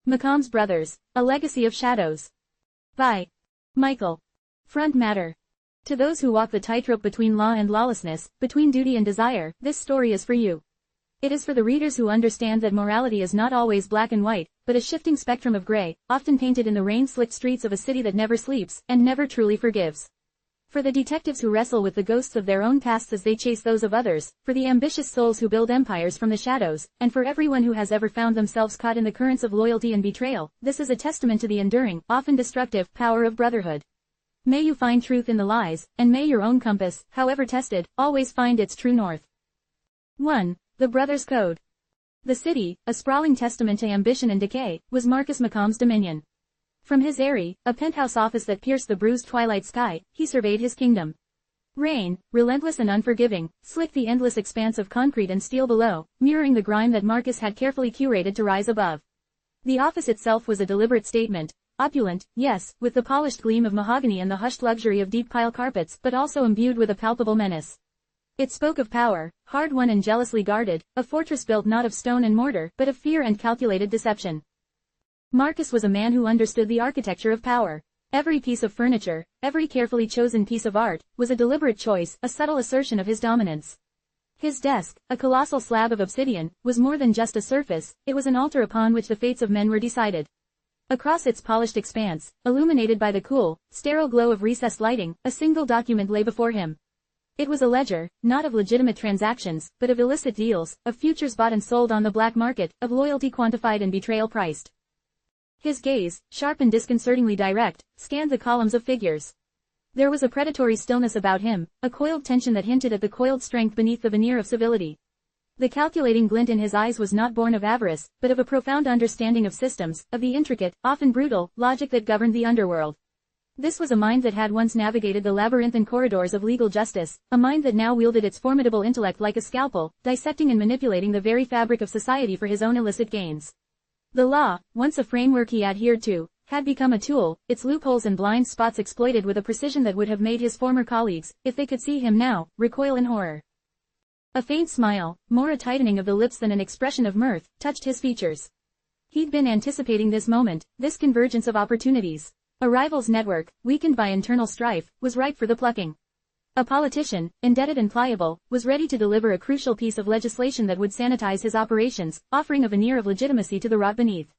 Mccombs Brothers, A Legacy of Shadows. By Michael. Front matter. To those who walk the tightrope between law and lawlessness, between duty and desire, this story is for you. It is for the readers who understand that morality is not always black and white, but a shifting spectrum of gray, often painted in the rain-slicked streets of a city that never sleeps, and never truly forgives. For the detectives who wrestle with the ghosts of their own pasts as they chase those of others, for the ambitious souls who build empires from the shadows, and for everyone who has ever found themselves caught in the currents of loyalty and betrayal, this is a testament to the enduring, often destructive, power of brotherhood. May you find truth in the lies, and may your own compass, however tested, always find its true north. 1. The Brothers' Code. The city, a sprawling testament to ambition and decay, was Marcus Mccombs' dominion. From his eyrie, a penthouse office that pierced the bruised twilight sky, he surveyed his kingdom. Rain, relentless and unforgiving, slicked the endless expanse of concrete and steel below, mirroring the grime that Marcus had carefully curated to rise above. The office itself was a deliberate statement, opulent, yes, with the polished gleam of mahogany and the hushed luxury of deep pile carpets, but also imbued with a palpable menace. It spoke of power, hard-won and jealously guarded, a fortress built not of stone and mortar, but of fear and calculated deception. Marcus was a man who understood the architecture of power. Every piece of furniture, every carefully chosen piece of art, was a deliberate choice, a subtle assertion of his dominance. His desk, a colossal slab of obsidian, was more than just a surface, it was an altar upon which the fates of men were decided. Across its polished expanse, illuminated by the cool, sterile glow of recessed lighting, a single document lay before him. It was a ledger, not of legitimate transactions, but of illicit deals, of futures bought and sold on the black market, of loyalty quantified and betrayal priced. His gaze, sharp and disconcertingly direct, scanned the columns of figures. There was a predatory stillness about him, a coiled tension that hinted at the coiled strength beneath the veneer of civility. The calculating glint in his eyes was not born of avarice, but of a profound understanding of systems, of the intricate, often brutal, logic that governed the underworld. This was a mind that had once navigated the labyrinthine corridors of legal justice, a mind that now wielded its formidable intellect like a scalpel, dissecting and manipulating the very fabric of society for his own illicit gains. The law, once a framework he adhered to, had become a tool, its loopholes and blind spots exploited with a precision that would have made his former colleagues, if they could see him now, recoil in horror. A faint smile, more a tightening of the lips than an expression of mirth, touched his features. He'd been anticipating this moment, this convergence of opportunities. A rival's network, weakened by internal strife, was ripe for the plucking. A politician, indebted and pliable, was ready to deliver a crucial piece of legislation that would sanitize his operations, offering a veneer of legitimacy to the rot beneath.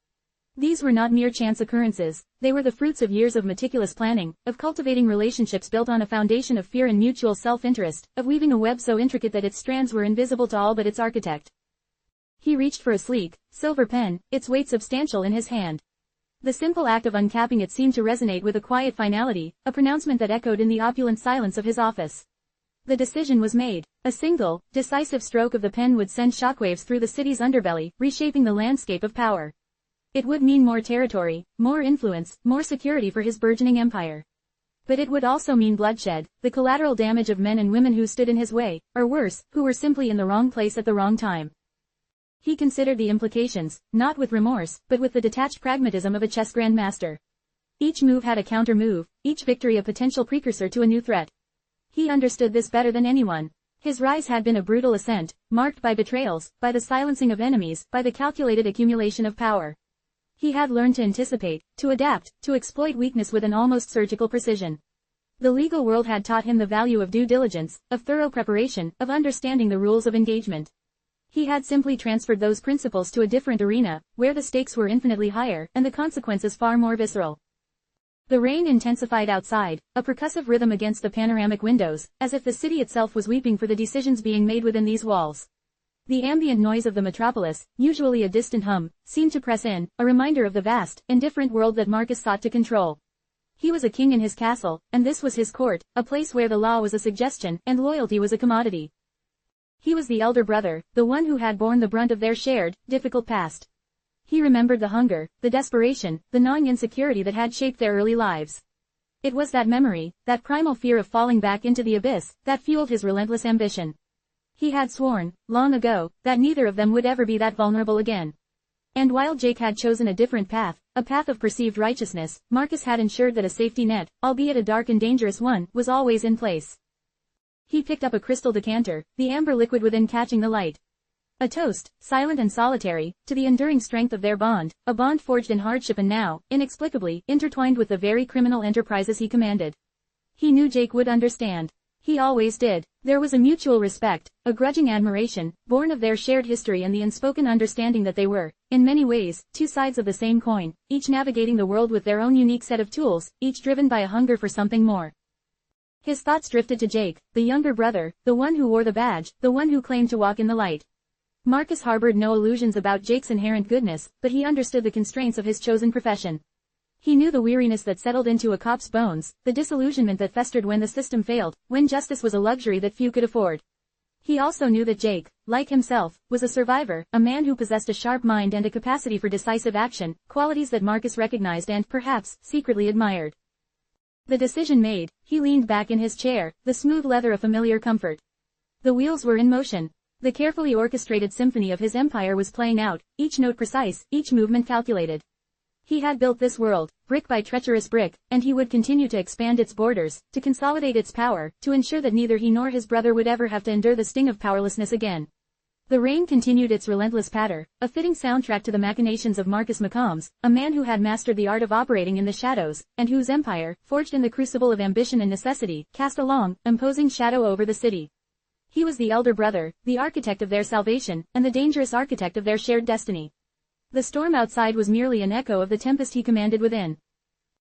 These were not mere chance occurrences, they were the fruits of years of meticulous planning, of cultivating relationships built on a foundation of fear and mutual self-interest, of weaving a web so intricate that its strands were invisible to all but its architect. He reached for a sleek, silver pen, its weight substantial in his hand. The simple act of uncapping it seemed to resonate with a quiet finality, a pronouncement that echoed in the opulent silence of his office. The decision was made. A single, decisive stroke of the pen would send shockwaves through the city's underbelly, reshaping the landscape of power. It would mean more territory, more influence, more security for his burgeoning empire. But it would also mean bloodshed, the collateral damage of men and women who stood in his way, or worse, who were simply in the wrong place at the wrong time. He considered the implications, not with remorse, but with the detached pragmatism of a chess grandmaster. Each move had a counter-move, each victory a potential precursor to a new threat. He understood this better than anyone. His rise had been a brutal ascent, marked by betrayals, by the silencing of enemies, by the calculated accumulation of power. He had learned to anticipate, to adapt, to exploit weakness with an almost surgical precision. The legal world had taught him the value of due diligence, of thorough preparation, of understanding the rules of engagement. He had simply transferred those principles to a different arena, where the stakes were infinitely higher, and the consequences far more visceral. The rain intensified outside, a percussive rhythm against the panoramic windows, as if the city itself was weeping for the decisions being made within these walls. The ambient noise of the metropolis, usually a distant hum, seemed to press in, a reminder of the vast, indifferent world that Marcus sought to control. He was a king in his castle, and this was his court, a place where the law was a suggestion, and loyalty was a commodity. He was the elder brother, the one who had borne the brunt of their shared, difficult past. He remembered the hunger, the desperation, the gnawing insecurity that had shaped their early lives. It was that memory, that primal fear of falling back into the abyss, that fueled his relentless ambition. He had sworn, long ago, that neither of them would ever be that vulnerable again. And while Jake had chosen a different path, a path of perceived righteousness, Marcus had ensured that a safety net, albeit a dark and dangerous one, was always in place. He picked up a crystal decanter, the amber liquid within catching the light. A toast, silent and solitary, to the enduring strength of their bond, a bond forged in hardship and now, inexplicably, intertwined with the very criminal enterprises he commanded. He knew Jake would understand. He always did. There was a mutual respect, a grudging admiration, born of their shared history and the unspoken understanding that they were, in many ways, two sides of the same coin, each navigating the world with their own unique set of tools, each driven by a hunger for something more. His thoughts drifted to Jake, the younger brother, the one who wore the badge, the one who claimed to walk in the light. Marcus harbored no illusions about Jake's inherent goodness, but he understood the constraints of his chosen profession. He knew the weariness that settled into a cop's bones, the disillusionment that festered when the system failed, when justice was a luxury that few could afford. He also knew that Jake, like himself, was a survivor, a man who possessed a sharp mind and a capacity for decisive action, qualities that Marcus recognized and, perhaps, secretly admired. The decision made, he leaned back in his chair, the smooth leather a familiar comfort. The wheels were in motion. The carefully orchestrated symphony of his empire was playing out, each note precise, each movement calculated. He had built this world, brick by treacherous brick, and he would continue to expand its borders, to consolidate its power, to ensure that neither he nor his brother would ever have to endure the sting of powerlessness again. The rain continued its relentless patter, a fitting soundtrack to the machinations of Marcus Mccombs, a man who had mastered the art of operating in the shadows, and whose empire, forged in the crucible of ambition and necessity, cast a long, imposing shadow over the city. He was the elder brother, the architect of their salvation, and the dangerous architect of their shared destiny. The storm outside was merely an echo of the tempest he commanded within.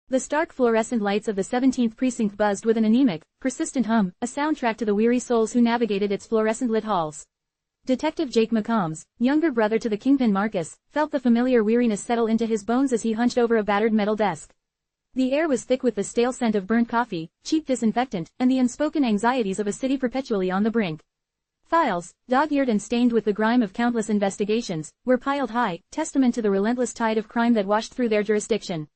The stark fluorescent lights of the 17th precinct buzzed with an anemic, persistent hum, a soundtrack to the weary souls who navigated its fluorescent-lit halls. Detective Jake Mccombs, younger brother to the kingpin Marcus, felt the familiar weariness settle into his bones as he hunched over a battered metal desk. The air was thick with the stale scent of burnt coffee, cheap disinfectant, and the unspoken anxieties of a city perpetually on the brink. Files, dog-eared and stained with the grime of countless investigations, were piled high, testament to the relentless tide of crime that washed through their jurisdiction.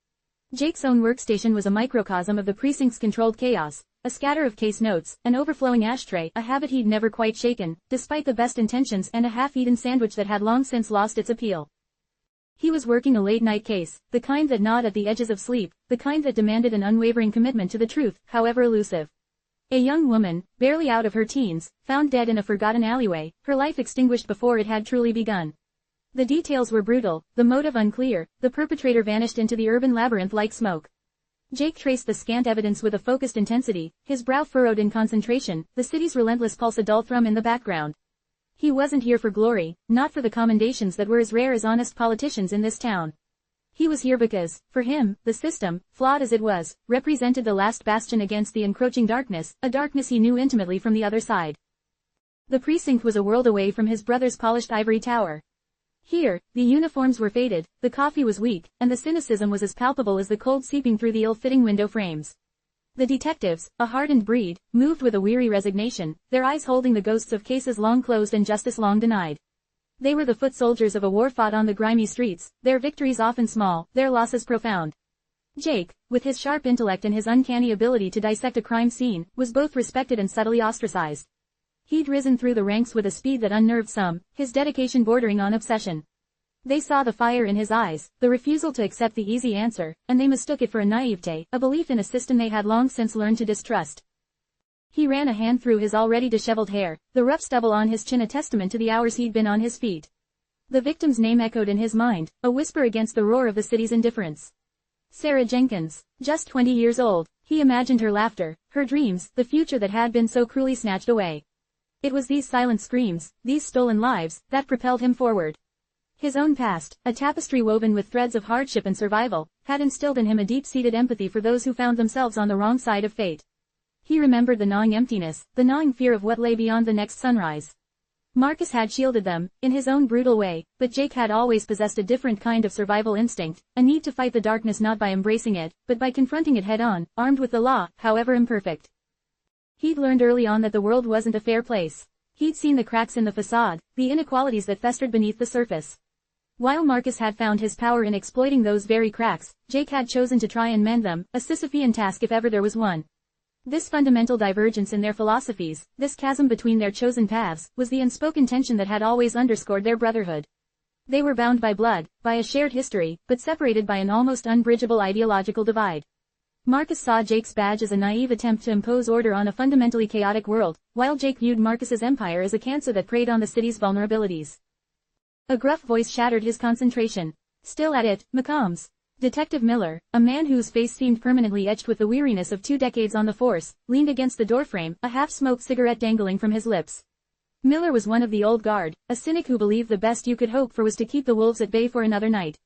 Jake's own workstation was a microcosm of the precinct's controlled chaos, a scatter of case notes, an overflowing ashtray, a habit he'd never quite shaken, despite the best intentions, and a half-eaten sandwich that had long since lost its appeal. He was working a late-night case, the kind that gnawed at the edges of sleep, the kind that demanded an unwavering commitment to the truth, however elusive. A young woman, barely out of her teens, found dead in a forgotten alleyway, her life extinguished before it had truly begun. The details were brutal, the motive unclear, the perpetrator vanished into the urban labyrinth like smoke. Jake traced the scant evidence with a focused intensity, his brow furrowed in concentration, the city's relentless pulse a dull thrum in the background. He wasn't here for glory, not for the commendations that were as rare as honest politicians in this town. He was here because, for him, the system, flawed as it was, represented the last bastion against the encroaching darkness, a darkness he knew intimately from the other side. The precinct was a world away from his brother's polished ivory tower. Here, the uniforms were faded, the coffee was weak, and the cynicism was as palpable as the cold seeping through the ill-fitting window frames. The detectives, a hardened breed, moved with a weary resignation, their eyes holding the ghosts of cases long closed and justice long denied. They were the foot soldiers of a war fought on the grimy streets, their victories often small, their losses profound. Jake, with his sharp intellect and his uncanny ability to dissect a crime scene, was both respected and subtly ostracized. He'd risen through the ranks with a speed that unnerved some, his dedication bordering on obsession. They saw the fire in his eyes, the refusal to accept the easy answer, and they mistook it for a naivete, a belief in a system they had long since learned to distrust. He ran a hand through his already disheveled hair, the rough stubble on his chin a testament to the hours he'd been on his feet. The victim's name echoed in his mind, a whisper against the roar of the city's indifference. Sarah Jenkins, just 20 years old, he imagined her laughter, her dreams, the future that had been so cruelly snatched away. It was these silent screams, these stolen lives, that propelled him forward. His own past, a tapestry woven with threads of hardship and survival, had instilled in him a deep-seated empathy for those who found themselves on the wrong side of fate. He remembered the gnawing emptiness, the gnawing fear of what lay beyond the next sunrise. Marcus had shielded them, in his own brutal way, but Jake had always possessed a different kind of survival instinct, a need to fight the darkness not by embracing it, but by confronting it head-on, armed with the law, however imperfect. He'd learned early on that the world wasn't a fair place. He'd seen the cracks in the facade, the inequalities that festered beneath the surface. While Marcus had found his power in exploiting those very cracks, Jake had chosen to try and mend them, a Sisyphean task if ever there was one. This fundamental divergence in their philosophies, this chasm between their chosen paths, was the unspoken tension that had always underscored their brotherhood. They were bound by blood, by a shared history, but separated by an almost unbridgeable ideological divide. Marcus saw Jake's badge as a naive attempt to impose order on a fundamentally chaotic world, while Jake viewed Marcus's empire as a cancer that preyed on the city's vulnerabilities. A gruff voice shattered his concentration. Still at it, Mccombs. Detective Miller, a man whose face seemed permanently etched with the weariness of 2 decades on the force, leaned against the doorframe, a half-smoked cigarette dangling from his lips. Miller was one of the old guard, a cynic who believed the best you could hope for was to keep the wolves at bay for another night.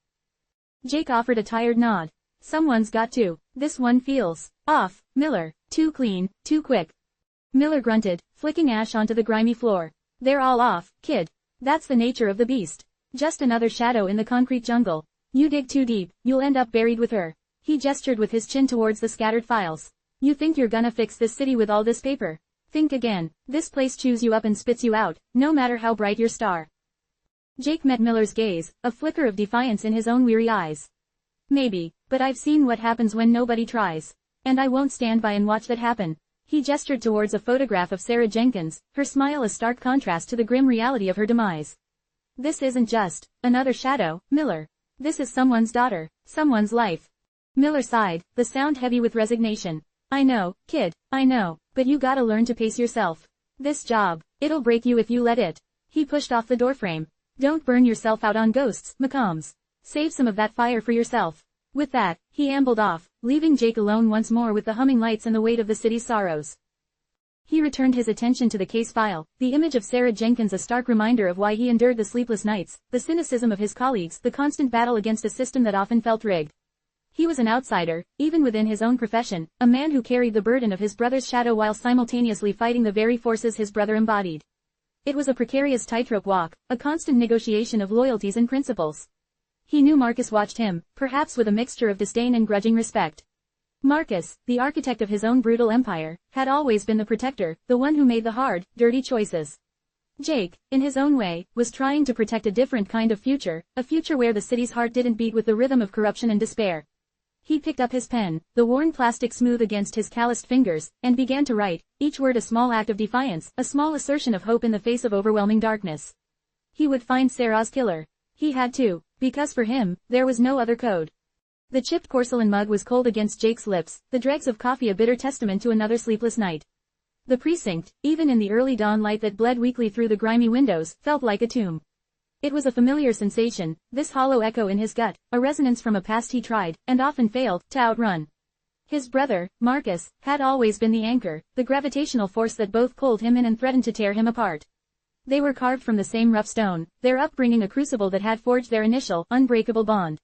Jake offered a tired nod. Someone's got to. This one feels off, Miller. Too clean, too quick. Miller grunted, flicking ash onto the grimy floor. They're all off, kid. That's the nature of the beast. Just another shadow in the concrete jungle. You dig too deep, you'll end up buried with her. He gestured with his chin towards the scattered files. You think you're gonna fix this city with all this paper? Think again. This place chews you up and spits you out, no matter how bright your star. Jake met Miller's gaze, a flicker of defiance in his own weary eyes. Maybe, but I've seen what happens when nobody tries. And I won't stand by and watch that happen. He gestured towards a photograph of Sarah Jenkins, her smile a stark contrast to the grim reality of her demise. This isn't just another shadow, Miller. This is someone's daughter, someone's life. Miller sighed, the sound heavy with resignation. I know, kid, I know, but you gotta learn to pace yourself. This job, it'll break you if you let it. He pushed off the doorframe. Don't burn yourself out on ghosts, Mccombs. Save some of that fire for yourself. With that, he ambled off, leaving Jake alone once more with the humming lights and the weight of the city's sorrows. He returned his attention to the case file, the image of Sarah Jenkins a stark reminder of why he endured the sleepless nights, the cynicism of his colleagues, the constant battle against a system that often felt rigged. He was an outsider, even within his own profession, a man who carried the burden of his brother's shadow while simultaneously fighting the very forces his brother embodied. It was a precarious tightrope walk, a constant negotiation of loyalties and principles. He knew Marcus watched him, perhaps with a mixture of disdain and grudging respect. Marcus, the architect of his own brutal empire, had always been the protector, the one who made the hard, dirty choices. Jake, in his own way, was trying to protect a different kind of future, a future where the city's heart didn't beat with the rhythm of corruption and despair. He picked up his pen, the worn plastic smooth against his calloused fingers, and began to write, each word a small act of defiance, a small assertion of hope in the face of overwhelming darkness. He would find Sarah's killer. He had to, because for him, there was no other code. The chipped porcelain mug was cold against Jake's lips, the dregs of coffee a bitter testament to another sleepless night. The precinct, even in the early dawn light that bled weakly through the grimy windows, felt like a tomb. It was a familiar sensation, this hollow echo in his gut, a resonance from a past he tried, and often failed, to outrun. His brother, Marcus, had always been the anchor, the gravitational force that both pulled him in and threatened to tear him apart. They were carved from the same rough stone, their upbringing a crucible that had forged their initial, unbreakable bond.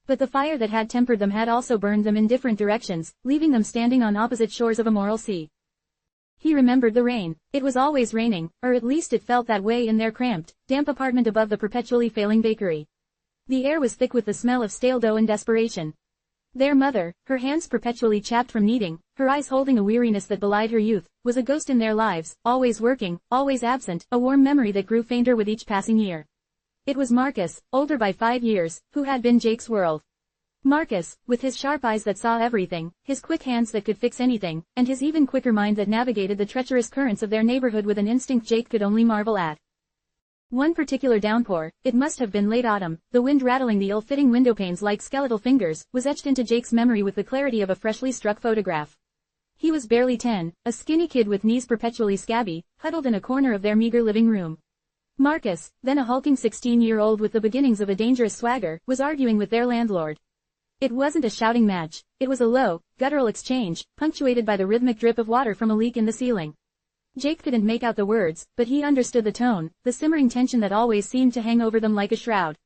But the fire that had tempered them had also burned them in different directions, leaving them standing on opposite shores of a moral sea. He remembered the rain. It was always raining, or at least it felt that way in their cramped, damp apartment above the perpetually failing bakery. The air was thick with the smell of stale dough and desperation. Their mother, her hands perpetually chapped from kneading, her eyes holding a weariness that belied her youth, was a ghost in their lives, always working, always absent, a warm memory that grew fainter with each passing year. It was Marcus, older by 5 years, who had been Jake's world. Marcus, with his sharp eyes that saw everything, his quick hands that could fix anything, and his even quicker mind that navigated the treacherous currents of their neighborhood with an instinct Jake could only marvel at. One particular downpour, it must have been late autumn, the wind rattling the ill-fitting windowpanes like skeletal fingers, was etched into Jake's memory with the clarity of a freshly struck photograph. He was barely 10, a skinny kid with knees perpetually scabby, huddled in a corner of their meager living room. Marcus, then a hulking 16-year-old with the beginnings of a dangerous swagger, was arguing with their landlord. It wasn't a shouting match, it was a low, guttural exchange, punctuated by the rhythmic drip of water from a leak in the ceiling. Jake couldn't make out the words, but he understood the tone, the simmering tension that always seemed to hang over them like a shroud.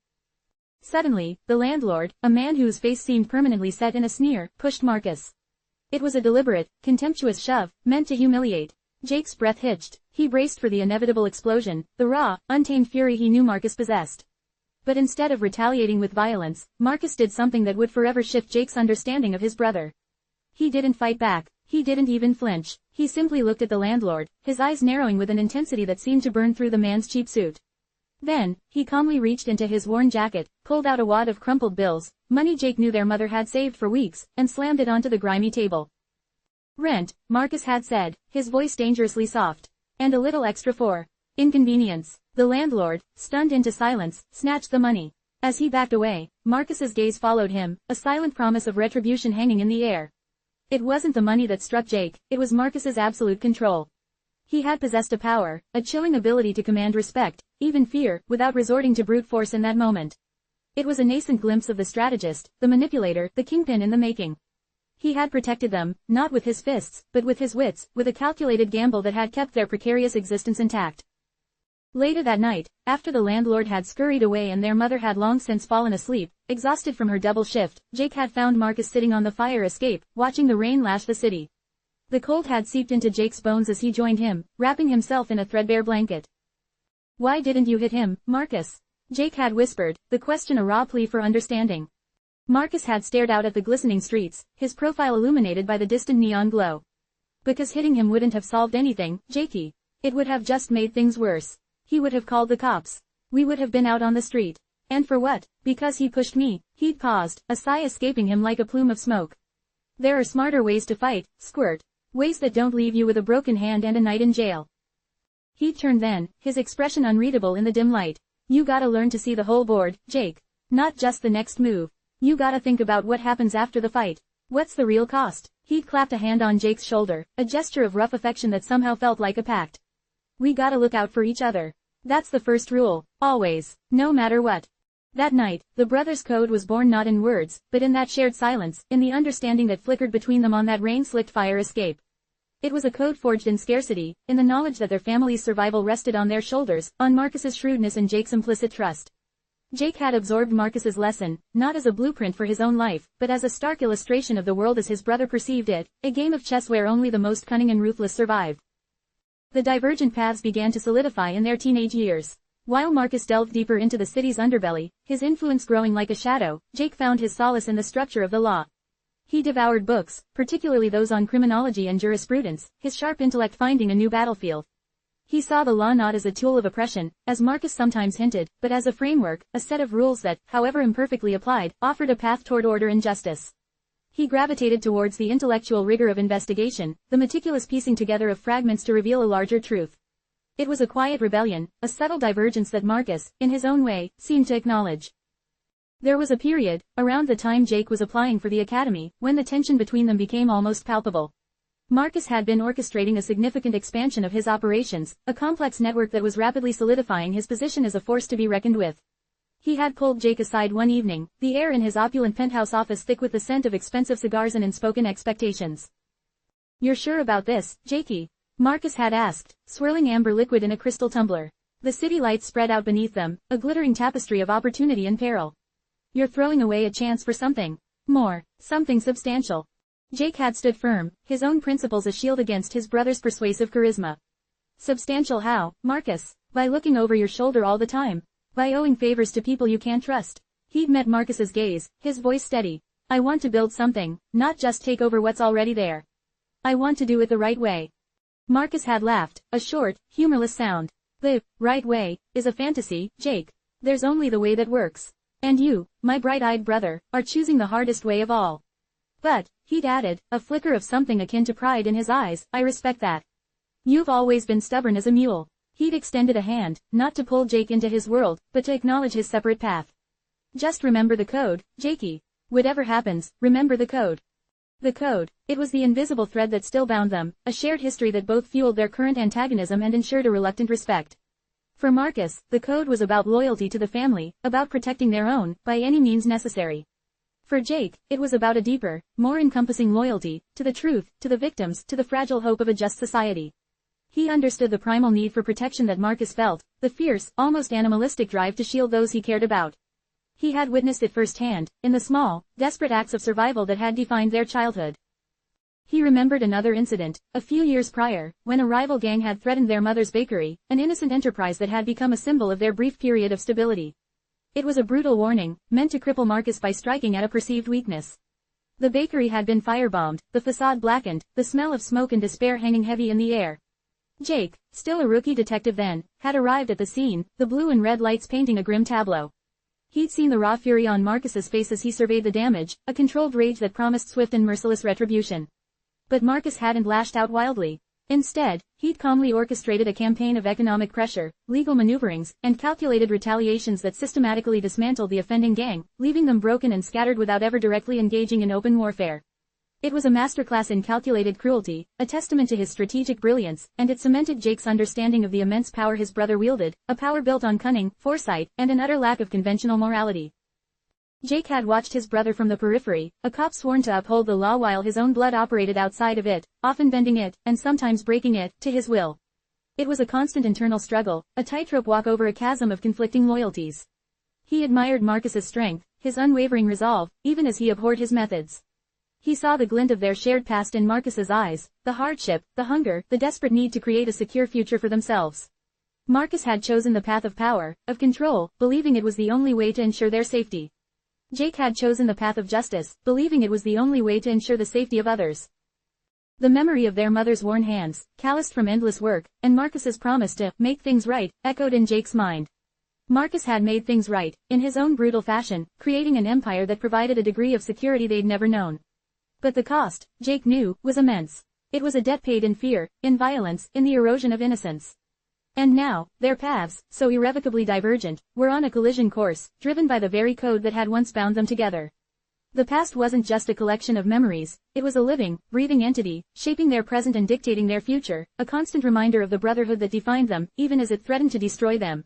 Suddenly, the landlord, a man whose face seemed permanently set in a sneer, pushed Marcus. It was a deliberate, contemptuous shove, meant to humiliate. Jake's breath hitched. He braced for the inevitable explosion, the raw, untamed fury he knew Marcus possessed. But instead of retaliating with violence, Marcus did something that would forever shift Jake's understanding of his brother. He didn't fight back. He didn't even flinch. He simply looked at the landlord, his eyes narrowing with an intensity that seemed to burn through the man's cheap suit. Then, he calmly reached into his worn jacket, pulled out a wad of crumpled bills, money Jake knew their mother had saved for weeks, and slammed it onto the grimy table. "Rent," Marcus had said, his voice dangerously soft. "And a little extra for inconvenience." The landlord, stunned into silence, snatched the money. As he backed away, Marcus's gaze followed him, a silent promise of retribution hanging in the air. It wasn't the money that struck Jake, it was Marcus's absolute control. He had possessed a power, a chilling ability to command respect, even fear, without resorting to brute force in that moment. It was a nascent glimpse of the strategist, the manipulator, the kingpin in the making. He had protected them, not with his fists, but with his wits, with a calculated gamble that had kept their precarious existence intact. Later that night, after the landlord had scurried away and their mother had long since fallen asleep, exhausted from her double shift, Jake had found Marcus sitting on the fire escape, watching the rain lash the city. The cold had seeped into Jake's bones as he joined him, wrapping himself in a threadbare blanket. "Why didn't you hit him, Marcus?" Jake had whispered, the question a raw plea for understanding. Marcus had stared out at the glistening streets, his profile illuminated by the distant neon glow. "Because hitting him wouldn't have solved anything, Jakey. It would have just made things worse. He would have called the cops. We would have been out on the street. And for what? Because he pushed me." He'd paused, a sigh escaping him like a plume of smoke. "There are smarter ways to fight, Squirt. Ways that don't leave you with a broken hand and a night in jail." He'd turned then, his expression unreadable in the dim light. "You gotta learn to see the whole board, Jake. Not just the next move. You gotta think about what happens after the fight. What's the real cost?" He'd clapped a hand on Jake's shoulder, a gesture of rough affection that somehow felt like a pact. "We gotta look out for each other. That's the first rule, always, no matter what." That night, the brothers' code was born not in words, but in that shared silence, in the understanding that flickered between them on that rain-slicked fire escape. It was a code forged in scarcity, in the knowledge that their family's survival rested on their shoulders, on Marcus's shrewdness and Jake's implicit trust. Jake had absorbed Marcus's lesson, not as a blueprint for his own life, but as a stark illustration of the world as his brother perceived it, a game of chess where only the most cunning and ruthless survived. The divergent paths began to solidify in their teenage years. While Marcus delved deeper into the city's underbelly, his influence growing like a shadow, Jake found his solace in the structure of the law. He devoured books, particularly those on criminology and jurisprudence, his sharp intellect finding a new battlefield. He saw the law not as a tool of oppression, as Marcus sometimes hinted, but as a framework, a set of rules that, however imperfectly applied, offered a path toward order and justice. He gravitated towards the intellectual rigor of investigation, the meticulous piecing together of fragments to reveal a larger truth. It was a quiet rebellion, a subtle divergence that Marcus, in his own way, seemed to acknowledge. There was a period, around the time Jake was applying for the academy, when the tension between them became almost palpable. Marcus had been orchestrating a significant expansion of his operations, a complex network that was rapidly solidifying his position as a force to be reckoned with. He had pulled Jake aside one evening, the air in his opulent penthouse office thick with the scent of expensive cigars and unspoken expectations. "You're sure about this, Jakey?" Marcus had asked, swirling amber liquid in a crystal tumbler. The city lights spread out beneath them, a glittering tapestry of opportunity and peril. "You're throwing away a chance for something more, something substantial." Jake had stood firm, his own principles a shield against his brother's persuasive charisma. "Substantial how, Marcus? By looking over your shoulder all the time. By owing favors to people you can't trust." He'd met Marcus's gaze, his voice steady. "I want to build something, not just take over what's already there. I want to do it the right way." Marcus had laughed, a short, humorless sound. "The right way is a fantasy, Jake. There's only the way that works. And you, my bright-eyed brother, are choosing the hardest way of all. But," he'd added, a flicker of something akin to pride in his eyes, "I respect that. You've always been stubborn as a mule." He'd extended a hand, not to pull Jake into his world, but to acknowledge his separate path. "Just remember the code, Jakey. Whatever happens, remember the code." The code, it was the invisible thread that still bound them, a shared history that both fueled their current antagonism and ensured a reluctant respect. For Marcus, the code was about loyalty to the family, about protecting their own, by any means necessary. For Jake, it was about a deeper, more encompassing loyalty, to the truth, to the victims, to the fragile hope of a just society. He understood the primal need for protection that Marcus felt, the fierce, almost animalistic drive to shield those he cared about. He had witnessed it firsthand, in the small, desperate acts of survival that had defined their childhood. He remembered another incident, a few years prior, when a rival gang had threatened their mother's bakery, an innocent enterprise that had become a symbol of their brief period of stability. It was a brutal warning, meant to cripple Marcus by striking at a perceived weakness. The bakery had been firebombed, the facade blackened, the smell of smoke and despair hanging heavy in the air. Jake, still a rookie detective then, had arrived at the scene, the blue and red lights painting a grim tableau. He'd seen the raw fury on Marcus's face as he surveyed the damage, a controlled rage that promised swift and merciless retribution. But Marcus hadn't lashed out wildly. Instead, he'd calmly orchestrated a campaign of economic pressure, legal maneuverings, and calculated retaliations that systematically dismantled the offending gang, leaving them broken and scattered without ever directly engaging in open warfare. It was a masterclass in calculated cruelty, a testament to his strategic brilliance, and it cemented Jake's understanding of the immense power his brother wielded, a power built on cunning, foresight, and an utter lack of conventional morality. Jake had watched his brother from the periphery, a cop sworn to uphold the law while his own blood operated outside of it, often bending it, and sometimes breaking it, to his will. It was a constant internal struggle, a tightrope walk over a chasm of conflicting loyalties. He admired Marcus's strength, his unwavering resolve, even as he abhorred his methods. He saw the glint of their shared past in Marcus's eyes, the hardship, the hunger, the desperate need to create a secure future for themselves. Marcus had chosen the path of power, of control, believing it was the only way to ensure their safety. Jake had chosen the path of justice, believing it was the only way to ensure the safety of others. The memory of their mother's worn hands, calloused from endless work, and Marcus's promise to make things right, echoed in Jake's mind. Marcus had made things right, in his own brutal fashion, creating an empire that provided a degree of security they'd never known. But the cost, Jake knew, was immense. It was a debt paid in fear, in violence, in the erosion of innocence. And now, their paths, so irrevocably divergent, were on a collision course, driven by the very code that had once bound them together. The past wasn't just a collection of memories, it was a living, breathing entity, shaping their present and dictating their future, a constant reminder of the brotherhood that defined them, even as it threatened to destroy them.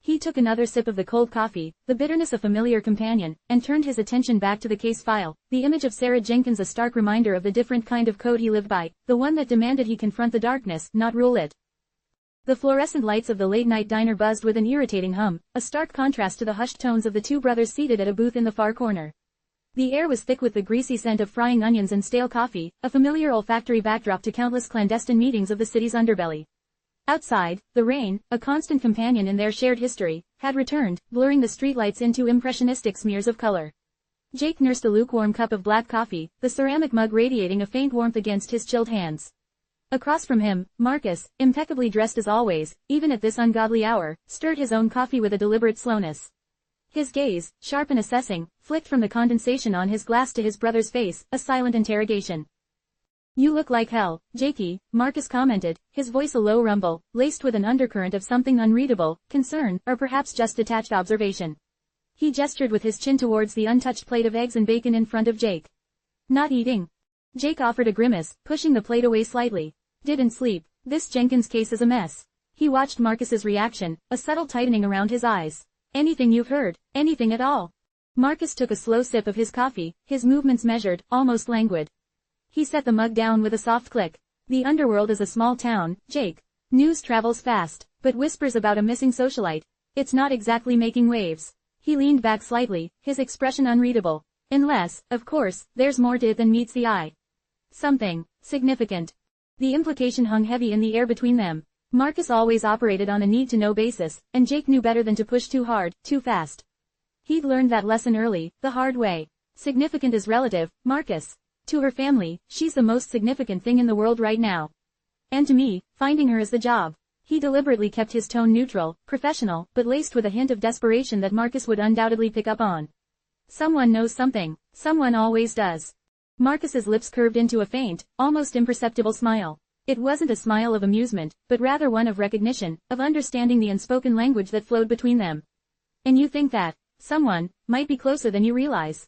He took another sip of the cold coffee, the bitterness a familiar companion, and turned his attention back to the case file, the image of Sarah Jenkins a stark reminder of the different kind of code he lived by, the one that demanded he confront the darkness, not rule it. The fluorescent lights of the late-night diner buzzed with an irritating hum, a stark contrast to the hushed tones of the two brothers seated at a booth in the far corner. The air was thick with the greasy scent of frying onions and stale coffee, a familiar olfactory backdrop to countless clandestine meetings of the city's underbelly. Outside, the rain, a constant companion in their shared history, had returned, blurring the streetlights into impressionistic smears of color. Jake nursed a lukewarm cup of black coffee, the ceramic mug radiating a faint warmth against his chilled hands. Across from him, Marcus, impeccably dressed as always, even at this ungodly hour, stirred his own coffee with a deliberate slowness. His gaze, sharp and assessing, flicked from the condensation on his glass to his brother's face, a silent interrogation. "You look like hell, Jakey," Marcus commented, his voice a low rumble, laced with an undercurrent of something unreadable, concern, or perhaps just detached observation. He gestured with his chin towards the untouched plate of eggs and bacon in front of Jake. "Not eating?" Jake offered a grimace, pushing the plate away slightly. "Didn't sleep. This Jenkins case is a mess." He watched Marcus's reaction, a subtle tightening around his eyes. "Anything you've heard? Anything at all?" Marcus took a slow sip of his coffee, his movements measured, almost languid. He set the mug down with a soft click. "The underworld is a small town, Jake. News travels fast, but whispers about a missing socialite. It's not exactly making waves." He leaned back slightly, his expression unreadable. "Unless, of course, there's more to it than meets the eye. Something significant." The implication hung heavy in the air between them. Marcus always operated on a need-to-know basis, and Jake knew better than to push too hard, too fast. He'd learned that lesson early, the hard way. Significant is relative, Marcus. To her family, she's the most significant thing in the world right now. And to me, finding her is the job. He deliberately kept his tone neutral, professional, but laced with a hint of desperation that Marcus would undoubtedly pick up on. Someone knows something. Someone always does. Marcus's lips curved into a faint, almost imperceptible smile. It wasn't a smile of amusement, but rather one of recognition, of understanding the unspoken language that flowed between them. "And you think that someone might be closer than you realize?"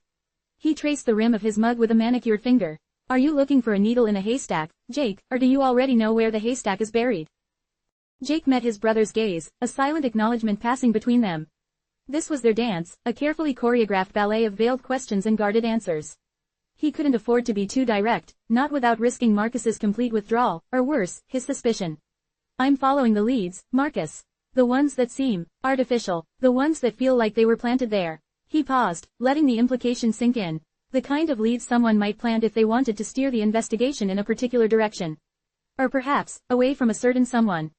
He traced the rim of his mug with a manicured finger. "Are you looking for a needle in a haystack, Jake, or do you already know where the haystack is buried?" Jake met his brother's gaze, a silent acknowledgement passing between them. This was their dance, a carefully choreographed ballet of veiled questions and guarded answers. He couldn't afford to be too direct, not without risking Marcus's complete withdrawal, or worse, his suspicion. "I'm following the leads, Marcus. The ones that seem artificial, the ones that feel like they were planted there." He paused, letting the implication sink in. The kind of leads someone might plant if they wanted to steer the investigation in a particular direction. Or perhaps, away from a certain someone.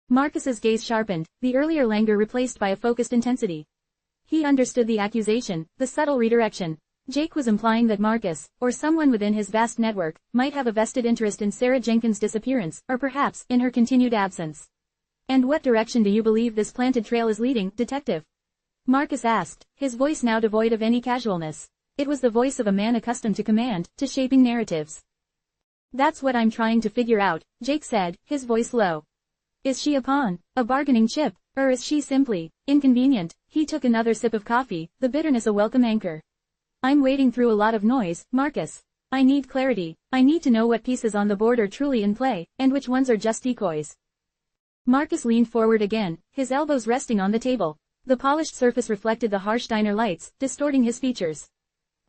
Marcus's gaze sharpened, the earlier languor replaced by a focused intensity. He understood the accusation, the subtle redirection. Jake was implying that Marcus, or someone within his vast network, might have a vested interest in Sarah Jenkins' disappearance, or perhaps, in her continued absence. "And what direction do you believe this planted trail is leading, detective?" Marcus asked, his voice now devoid of any casualness. It was the voice of a man accustomed to command, to shaping narratives. "That's what I'm trying to figure out," Jake said, his voice low. "Is she a pawn, a bargaining chip, or is she simply inconvenient?" He took another sip of coffee, the bitterness a welcome anchor. "I'm wading through a lot of noise, Marcus. I need clarity. I need to know what pieces on the board are truly in play, and which ones are just decoys. Marcus leaned forward again, his elbows resting on the table. The polished surface reflected the harsh diner lights, distorting his features.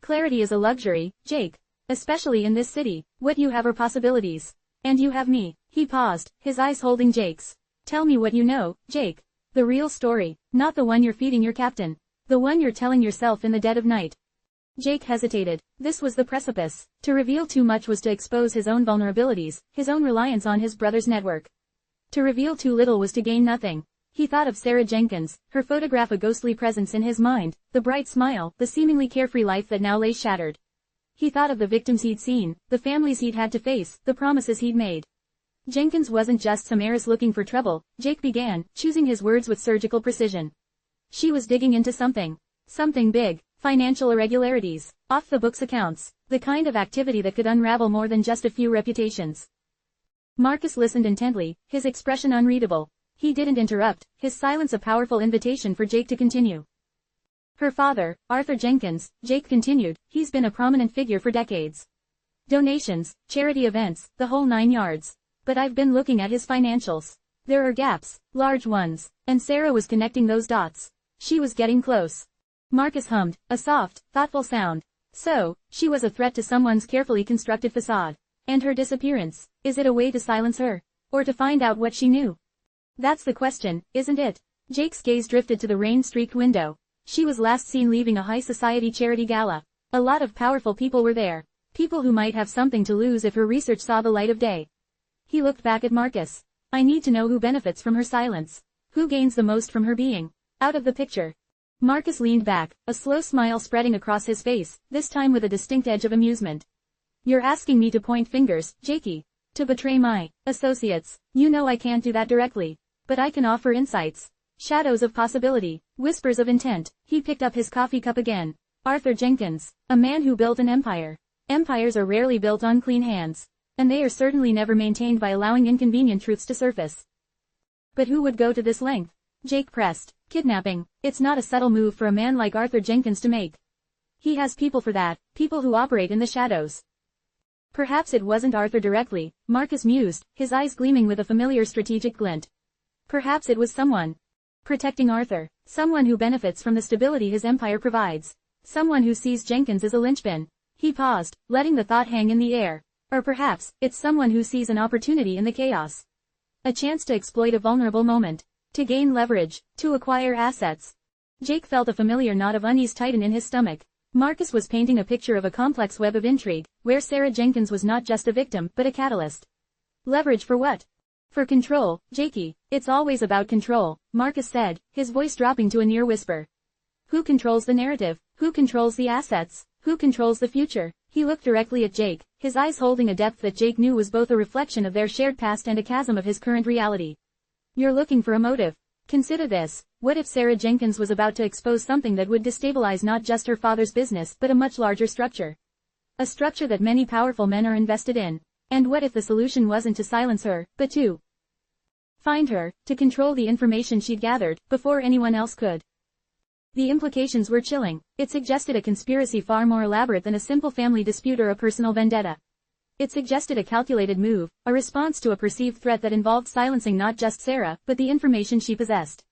Clarity is a luxury, Jake. Especially in this city. What you have are possibilities. And you have me. He paused, his eyes holding Jake's. Tell me what you know, Jake. The real story. Not the one you're feeding your captain. The one you're telling yourself in the dead of night. Jake hesitated. This was the precipice. To reveal too much was to expose his own vulnerabilities, his own reliance on his brother's network. To reveal too little was to gain nothing. He thought of Sarah Jenkins, her photograph a ghostly presence in his mind, the bright smile, the seemingly carefree life that now lay shattered. He thought of the victims he'd seen, the families he'd had to face, the promises he'd made. Jenkins wasn't just some heiress looking for trouble, Jake began, choosing his words with surgical precision. She was digging into something. Something big. Financial irregularities. Off-the-books accounts. The kind of activity that could unravel more than just a few reputations. Marcus listened intently, his expression unreadable. He didn't interrupt, his silence a powerful invitation for Jake to continue. Her father, Arthur Jenkins, Jake continued, he's been a prominent figure for decades. Donations, charity events, the whole 9 yards. But I've been looking at his financials. There are gaps, large ones, and Sarah was connecting those dots. She was getting close. Marcus hummed, a soft, thoughtful sound. So, she was a threat to someone's carefully constructed facade. And her disappearance, is it a way to silence her? Or to find out what she knew? That's the question, isn't it? Jake's gaze drifted to the rain-streaked window. She was last seen leaving a high society charity gala. A lot of powerful people were there. People who might have something to lose if her research saw the light of day. He looked back at Marcus. I need to know who benefits from her silence. Who gains the most from her being out of the picture. Marcus leaned back, a slow smile spreading across his face, this time with a distinct edge of amusement. You're asking me to point fingers, Jakey. To betray my associates. You know I can't do that directly. But I can offer insights. Shadows of possibility, whispers of intent. He picked up his coffee cup again. Arthur Jenkins, a man who built an empire. Empires are rarely built on clean hands. And they are certainly never maintained by allowing inconvenient truths to surface. But who would go to this length? Jake pressed. Kidnapping. It's not a subtle move for a man like Arthur Jenkins to make. He has people for that, people who operate in the shadows. Perhaps it wasn't Arthur directly, Marcus mused, his eyes gleaming with a familiar strategic glint. Perhaps it was someone protecting Arthur, someone who benefits from the stability his empire provides, someone who sees Jenkins as a linchpin. He paused, letting the thought hang in the air. Or perhaps, it's someone who sees an opportunity in the chaos. A chance to exploit a vulnerable moment. To gain leverage, to acquire assets. Jake felt a familiar knot of unease tighten in his stomach. Marcus was painting a picture of a complex web of intrigue, where Sarah Jenkins was not just a victim, but a catalyst. Leverage for what? For control, Jakey. It's always about control, Marcus said, his voice dropping to a near whisper. Who controls the narrative? Who controls the assets? Who controls the future? He looked directly at Jake, his eyes holding a depth that Jake knew was both a reflection of their shared past and a chasm of his current reality. You're looking for a motive. Consider this. What if Sarah Jenkins was about to expose something that would destabilize not just her father's business but a much larger structure? A structure that many powerful men are invested in. And what if the solution wasn't to silence her, but to find her, to control the information she'd gathered, before anyone else could? The implications were chilling. It suggested a conspiracy far more elaborate than a simple family dispute or a personal vendetta. It suggested a calculated move, a response to a perceived threat that involved silencing not just Sarah, but the information she possessed.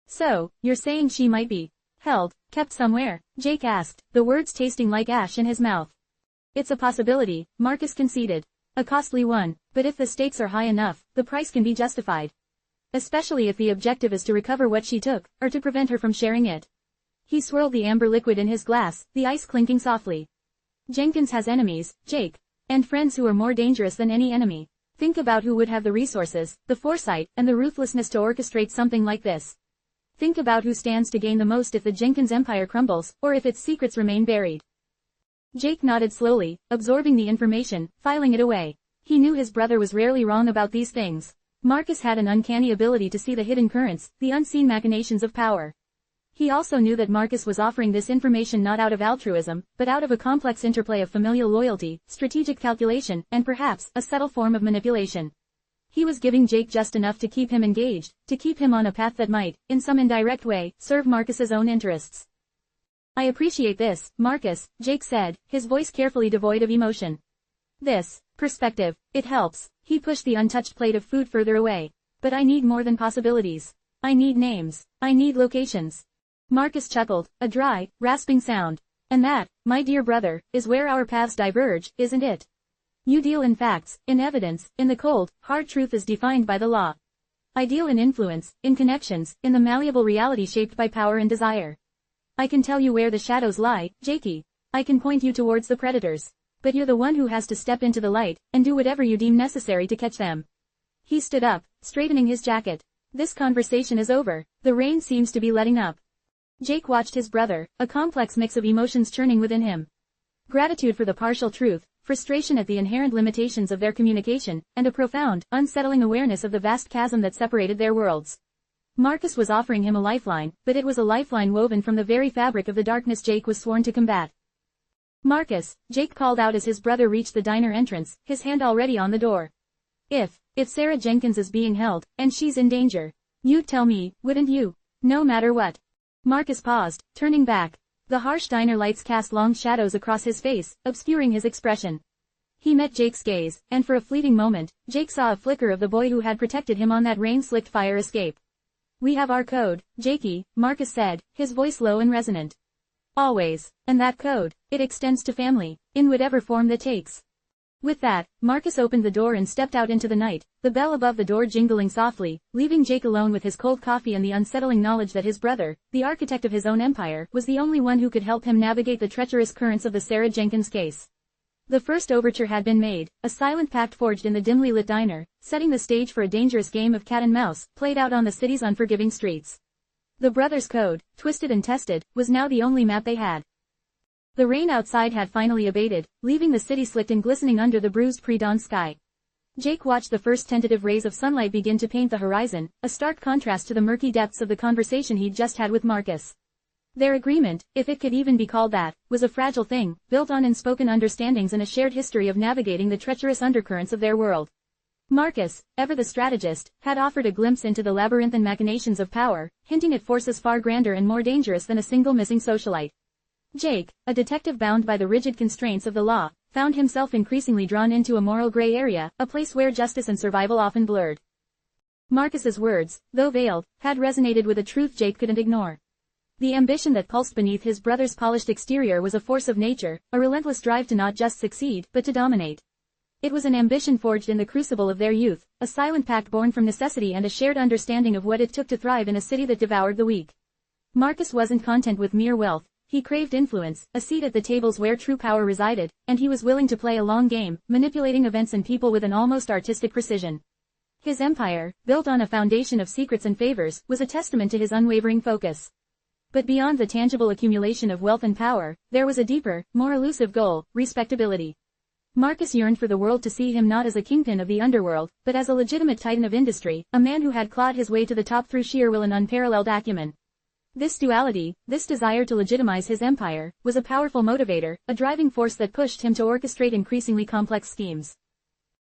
So, you're saying she might be held, kept somewhere? Jake asked, the words tasting like ash in his mouth. It's a possibility, Marcus conceded. A costly one, but if the stakes are high enough, the price can be justified. Especially if the objective is to recover what she took, or to prevent her from sharing it. He swirled the amber liquid in his glass, the ice clinking softly. Jenkins has enemies, Jake. And friends who are more dangerous than any enemy. Think about who would have the resources, the foresight, and the ruthlessness to orchestrate something like this. Think about who stands to gain the most if the Jenkins empire crumbles, or if its secrets remain buried. Jake nodded slowly, absorbing the information, filing it away. He knew his brother was rarely wrong about these things. Marcus had an uncanny ability to see the hidden currents, the unseen machinations of power. He also knew that Marcus was offering this information not out of altruism, but out of a complex interplay of familial loyalty, strategic calculation, and perhaps, a subtle form of manipulation. He was giving Jake just enough to keep him engaged, to keep him on a path that might, in some indirect way, serve Marcus's own interests. I appreciate this, Marcus, Jake said, his voice carefully devoid of emotion. This perspective, it helps. He pushed the untouched plate of food further away. But I need more than possibilities. I need names. I need locations. Marcus chuckled, a dry, rasping sound. And that, my dear brother, is where our paths diverge, isn't it? You deal in facts, in evidence, in the cold, hard truth as defined by the law. I deal in influence, in connections, in the malleable reality shaped by power and desire. I can tell you where the shadows lie, Jakey. I can point you towards the predators. But you're the one who has to step into the light, and do whatever you deem necessary to catch them. He stood up, straightening his jacket. This conversation is over. The rain seems to be letting up. Jake watched his brother, a complex mix of emotions churning within him. Gratitude for the partial truth, frustration at the inherent limitations of their communication, and a profound, unsettling awareness of the vast chasm that separated their worlds. Marcus was offering him a lifeline, but it was a lifeline woven from the very fabric of the darkness Jake was sworn to combat. Marcus, Jake called out as his brother reached the diner entrance, his hand already on the door. If Sarah Jenkins is being held, and she's in danger, you'd tell me, wouldn't you? No matter what. Marcus paused, turning back. The harsh diner lights cast long shadows across his face, obscuring his expression. He met Jake's gaze, and for a fleeting moment, Jake saw a flicker of the boy who had protected him on that rain-slicked fire escape. We have our code, Jakey, Marcus said, his voice low and resonant. Always. And that code, it extends to family, in whatever form that takes. With that, Marcus opened the door and stepped out into the night, the bell above the door jingling softly, leaving Jake alone with his cold coffee and the unsettling knowledge that his brother, the architect of his own empire, was the only one who could help him navigate the treacherous currents of the Sarah Jenkins case. The first overture had been made, a silent pact forged in the dimly lit diner, setting the stage for a dangerous game of cat and mouse, played out on the city's unforgiving streets. The brothers' code, twisted and tested, was now the only map they had. The rain outside had finally abated, leaving the city slicked and glistening under the bruised pre-dawn sky. Jake watched the first tentative rays of sunlight begin to paint the horizon, a stark contrast to the murky depths of the conversation he'd just had with Marcus. Their agreement, if it could even be called that, was a fragile thing, built on unspoken understandings and a shared history of navigating the treacherous undercurrents of their world. Marcus, ever the strategist, had offered a glimpse into the labyrinthine machinations of power, hinting at forces far grander and more dangerous than a single missing socialite. Jake, a detective bound by the rigid constraints of the law, found himself increasingly drawn into a moral gray area, a place where justice and survival often blurred. Marcus's words, though veiled, had resonated with a truth Jake couldn't ignore. The ambition that pulsed beneath his brother's polished exterior was a force of nature, a relentless drive to not just succeed, but to dominate. It was an ambition forged in the crucible of their youth, a silent pact born from necessity and a shared understanding of what it took to thrive in a city that devoured the weak. Marcus wasn't content with mere wealth, he craved influence, a seat at the tables where true power resided, and he was willing to play a long game, manipulating events and people with an almost artistic precision. His empire, built on a foundation of secrets and favors, was a testament to his unwavering focus. But beyond the tangible accumulation of wealth and power, there was a deeper, more elusive goal, respectability. Marcus yearned for the world to see him not as a kingpin of the underworld, but as a legitimate titan of industry, a man who had clawed his way to the top through sheer will and unparalleled acumen. This duality, this desire to legitimize his empire, was a powerful motivator, a driving force that pushed him to orchestrate increasingly complex schemes.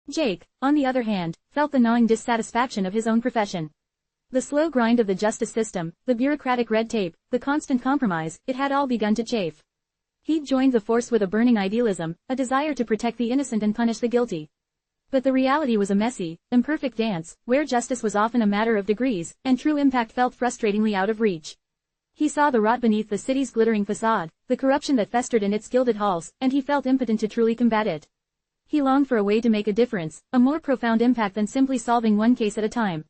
Jake, on the other hand, felt the gnawing dissatisfaction of his own profession. The slow grind of the justice system, the bureaucratic red tape, the constant compromise, it had all begun to chafe. He'd joined the force with a burning idealism, a desire to protect the innocent and punish the guilty. But the reality was a messy, imperfect dance, where justice was often a matter of degrees, and true impact felt frustratingly out of reach. He saw the rot beneath the city's glittering facade, the corruption that festered in its gilded halls, and he felt impotent to truly combat it. He longed for a way to make a difference, a more profound impact than simply solving one case at a time.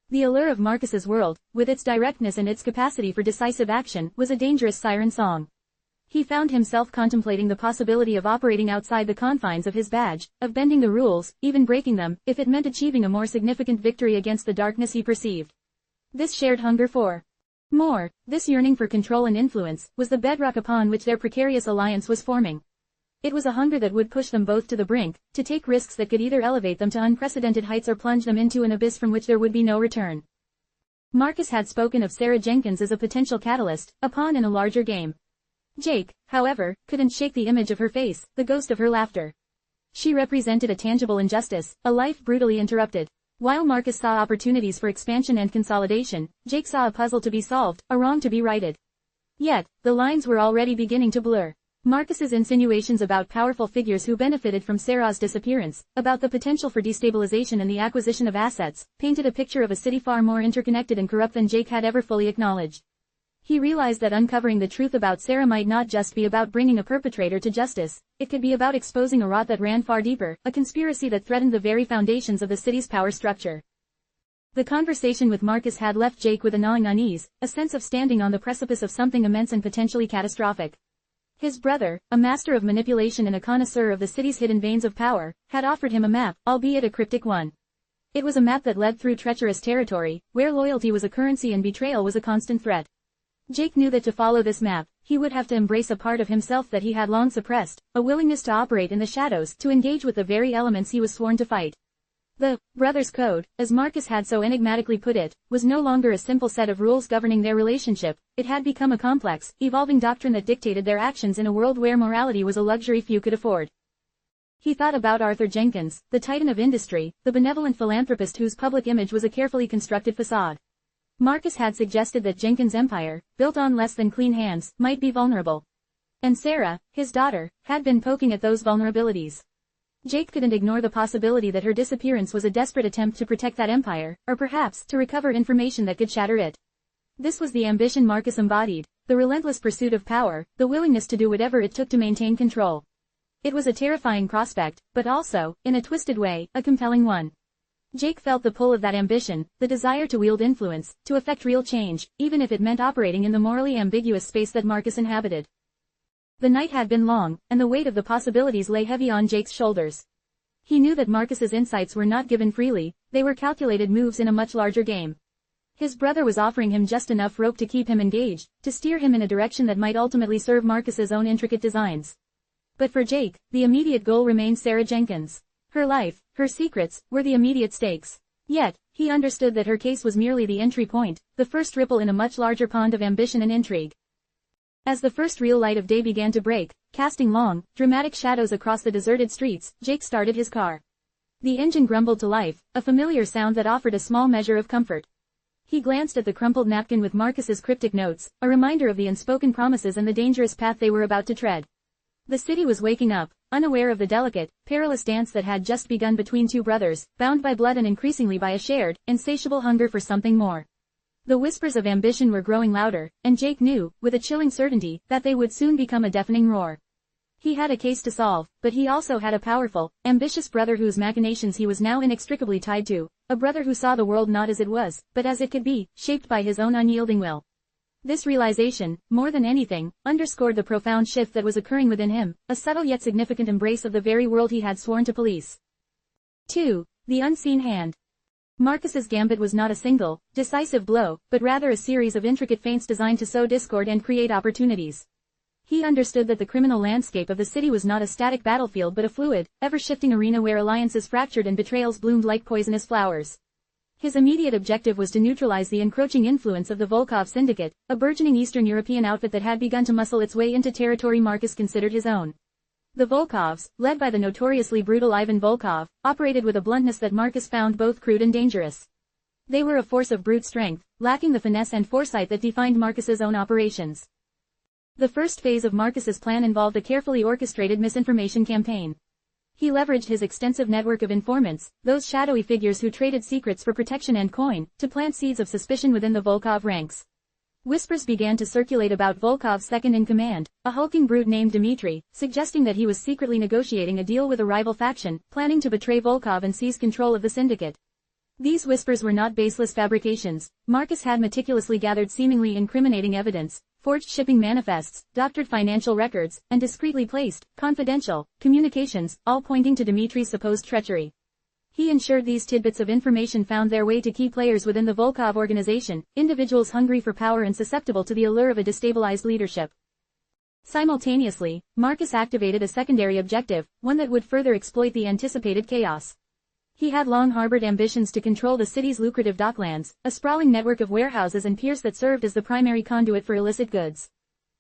The allure of Marcus's world, with its directness and its capacity for decisive action, was a dangerous siren song. He found himself contemplating the possibility of operating outside the confines of his badge, of bending the rules, even breaking them, if it meant achieving a more significant victory against the darkness he perceived. This shared hunger for more, this yearning for control and influence, was the bedrock upon which their precarious alliance was forming. It was a hunger that would push them both to the brink, to take risks that could either elevate them to unprecedented heights or plunge them into an abyss from which there would be no return. Marcus had spoken of Sarah Jenkins as a potential catalyst, a pawn in a larger game. Jake, however, couldn't shake the image of her face, the ghost of her laughter. She represented a tangible injustice, a life brutally interrupted. While Marcus saw opportunities for expansion and consolidation, Jake saw a puzzle to be solved, a wrong to be righted. Yet, the lines were already beginning to blur. Marcus's insinuations about powerful figures who benefited from Sarah's disappearance, about the potential for destabilization and the acquisition of assets, painted a picture of a city far more interconnected and corrupt than Jake had ever fully acknowledged. He realized that uncovering the truth about Sarah might not just be about bringing a perpetrator to justice, it could be about exposing a rot that ran far deeper, a conspiracy that threatened the very foundations of the city's power structure. The conversation with Marcus had left Jake with a gnawing unease, a sense of standing on the precipice of something immense and potentially catastrophic. His brother, a master of manipulation and a connoisseur of the city's hidden veins of power, had offered him a map, albeit a cryptic one. It was a map that led through treacherous territory, where loyalty was a currency and betrayal was a constant threat. Jake knew that to follow this map, he would have to embrace a part of himself that he had long suppressed, a willingness to operate in the shadows, to engage with the very elements he was sworn to fight. The Brothers' Code, as Marcus had so enigmatically put it, was no longer a simple set of rules governing their relationship, it had become a complex, evolving doctrine that dictated their actions in a world where morality was a luxury few could afford. He thought about Arthur Jenkins, the titan of industry, the benevolent philanthropist whose public image was a carefully constructed facade. Marcus had suggested that Jenkins' empire, built on less than clean hands, might be vulnerable. And Sarah, his daughter, had been poking at those vulnerabilities. Jake couldn't ignore the possibility that her disappearance was a desperate attempt to protect that empire, or perhaps to recover information that could shatter it. This was the ambition Marcus embodied, the relentless pursuit of power, the willingness to do whatever it took to maintain control. It was a terrifying prospect, but also, in a twisted way, a compelling one. Jake felt the pull of that ambition, the desire to wield influence, to effect real change, even if it meant operating in the morally ambiguous space that Marcus inhabited. The night had been long, and the weight of the possibilities lay heavy on Jake's shoulders. He knew that Marcus's insights were not given freely, they were calculated moves in a much larger game. His brother was offering him just enough rope to keep him engaged, to steer him in a direction that might ultimately serve Marcus's own intricate designs. But for Jake, the immediate goal remained Sarah Jenkins. Her life, her secrets, were the immediate stakes. Yet, he understood that her case was merely the entry point, the first ripple in a much larger pond of ambition and intrigue. As the first real light of day began to break, casting long, dramatic shadows across the deserted streets, Jake started his car. The engine grumbled to life, a familiar sound that offered a small measure of comfort. He glanced at the crumpled napkin with Marcus's cryptic notes, a reminder of the unspoken promises and the dangerous path they were about to tread. The city was waking up, unaware of the delicate, perilous dance that had just begun between two brothers, bound by blood and increasingly by a shared, insatiable hunger for something more. The whispers of ambition were growing louder, and Jake knew, with a chilling certainty, that they would soon become a deafening roar. He had a case to solve, but he also had a powerful, ambitious brother whose machinations he was now inextricably tied to, a brother who saw the world not as it was, but as it could be, shaped by his own unyielding will. This realization, more than anything, underscored the profound shift that was occurring within him, a subtle yet significant embrace of the very world he had sworn to police. 2. The Unseen Hand. Marcus's gambit was not a single, decisive blow, but rather a series of intricate feints designed to sow discord and create opportunities. He understood that the criminal landscape of the city was not a static battlefield but a fluid, ever-shifting arena where alliances fractured and betrayals bloomed like poisonous flowers. His immediate objective was to neutralize the encroaching influence of the Volkov Syndicate, a burgeoning Eastern European outfit that had begun to muscle its way into territory Marcus considered his own. The Volkovs, led by the notoriously brutal Ivan Volkov, operated with a bluntness that Marcus found both crude and dangerous. They were a force of brute strength, lacking the finesse and foresight that defined Marcus's own operations. The first phase of Marcus's plan involved a carefully orchestrated misinformation campaign. He leveraged his extensive network of informants, those shadowy figures who traded secrets for protection and coin, to plant seeds of suspicion within the Volkov ranks. Whispers began to circulate about Volkov's second-in-command, a hulking brute named Dmitri, suggesting that he was secretly negotiating a deal with a rival faction, planning to betray Volkov and seize control of the syndicate. These whispers were not baseless fabrications. Marcus had meticulously gathered seemingly incriminating evidence, forged shipping manifests, doctored financial records, and discreetly placed, confidential, communications, all pointing to Dmitri's supposed treachery. He ensured these tidbits of information found their way to key players within the Volkov organization, individuals hungry for power and susceptible to the allure of a destabilized leadership. Simultaneously, Marcus activated a secondary objective, one that would further exploit the anticipated chaos. He had long harbored ambitions to control the city's lucrative docklands, a sprawling network of warehouses and piers that served as the primary conduit for illicit goods.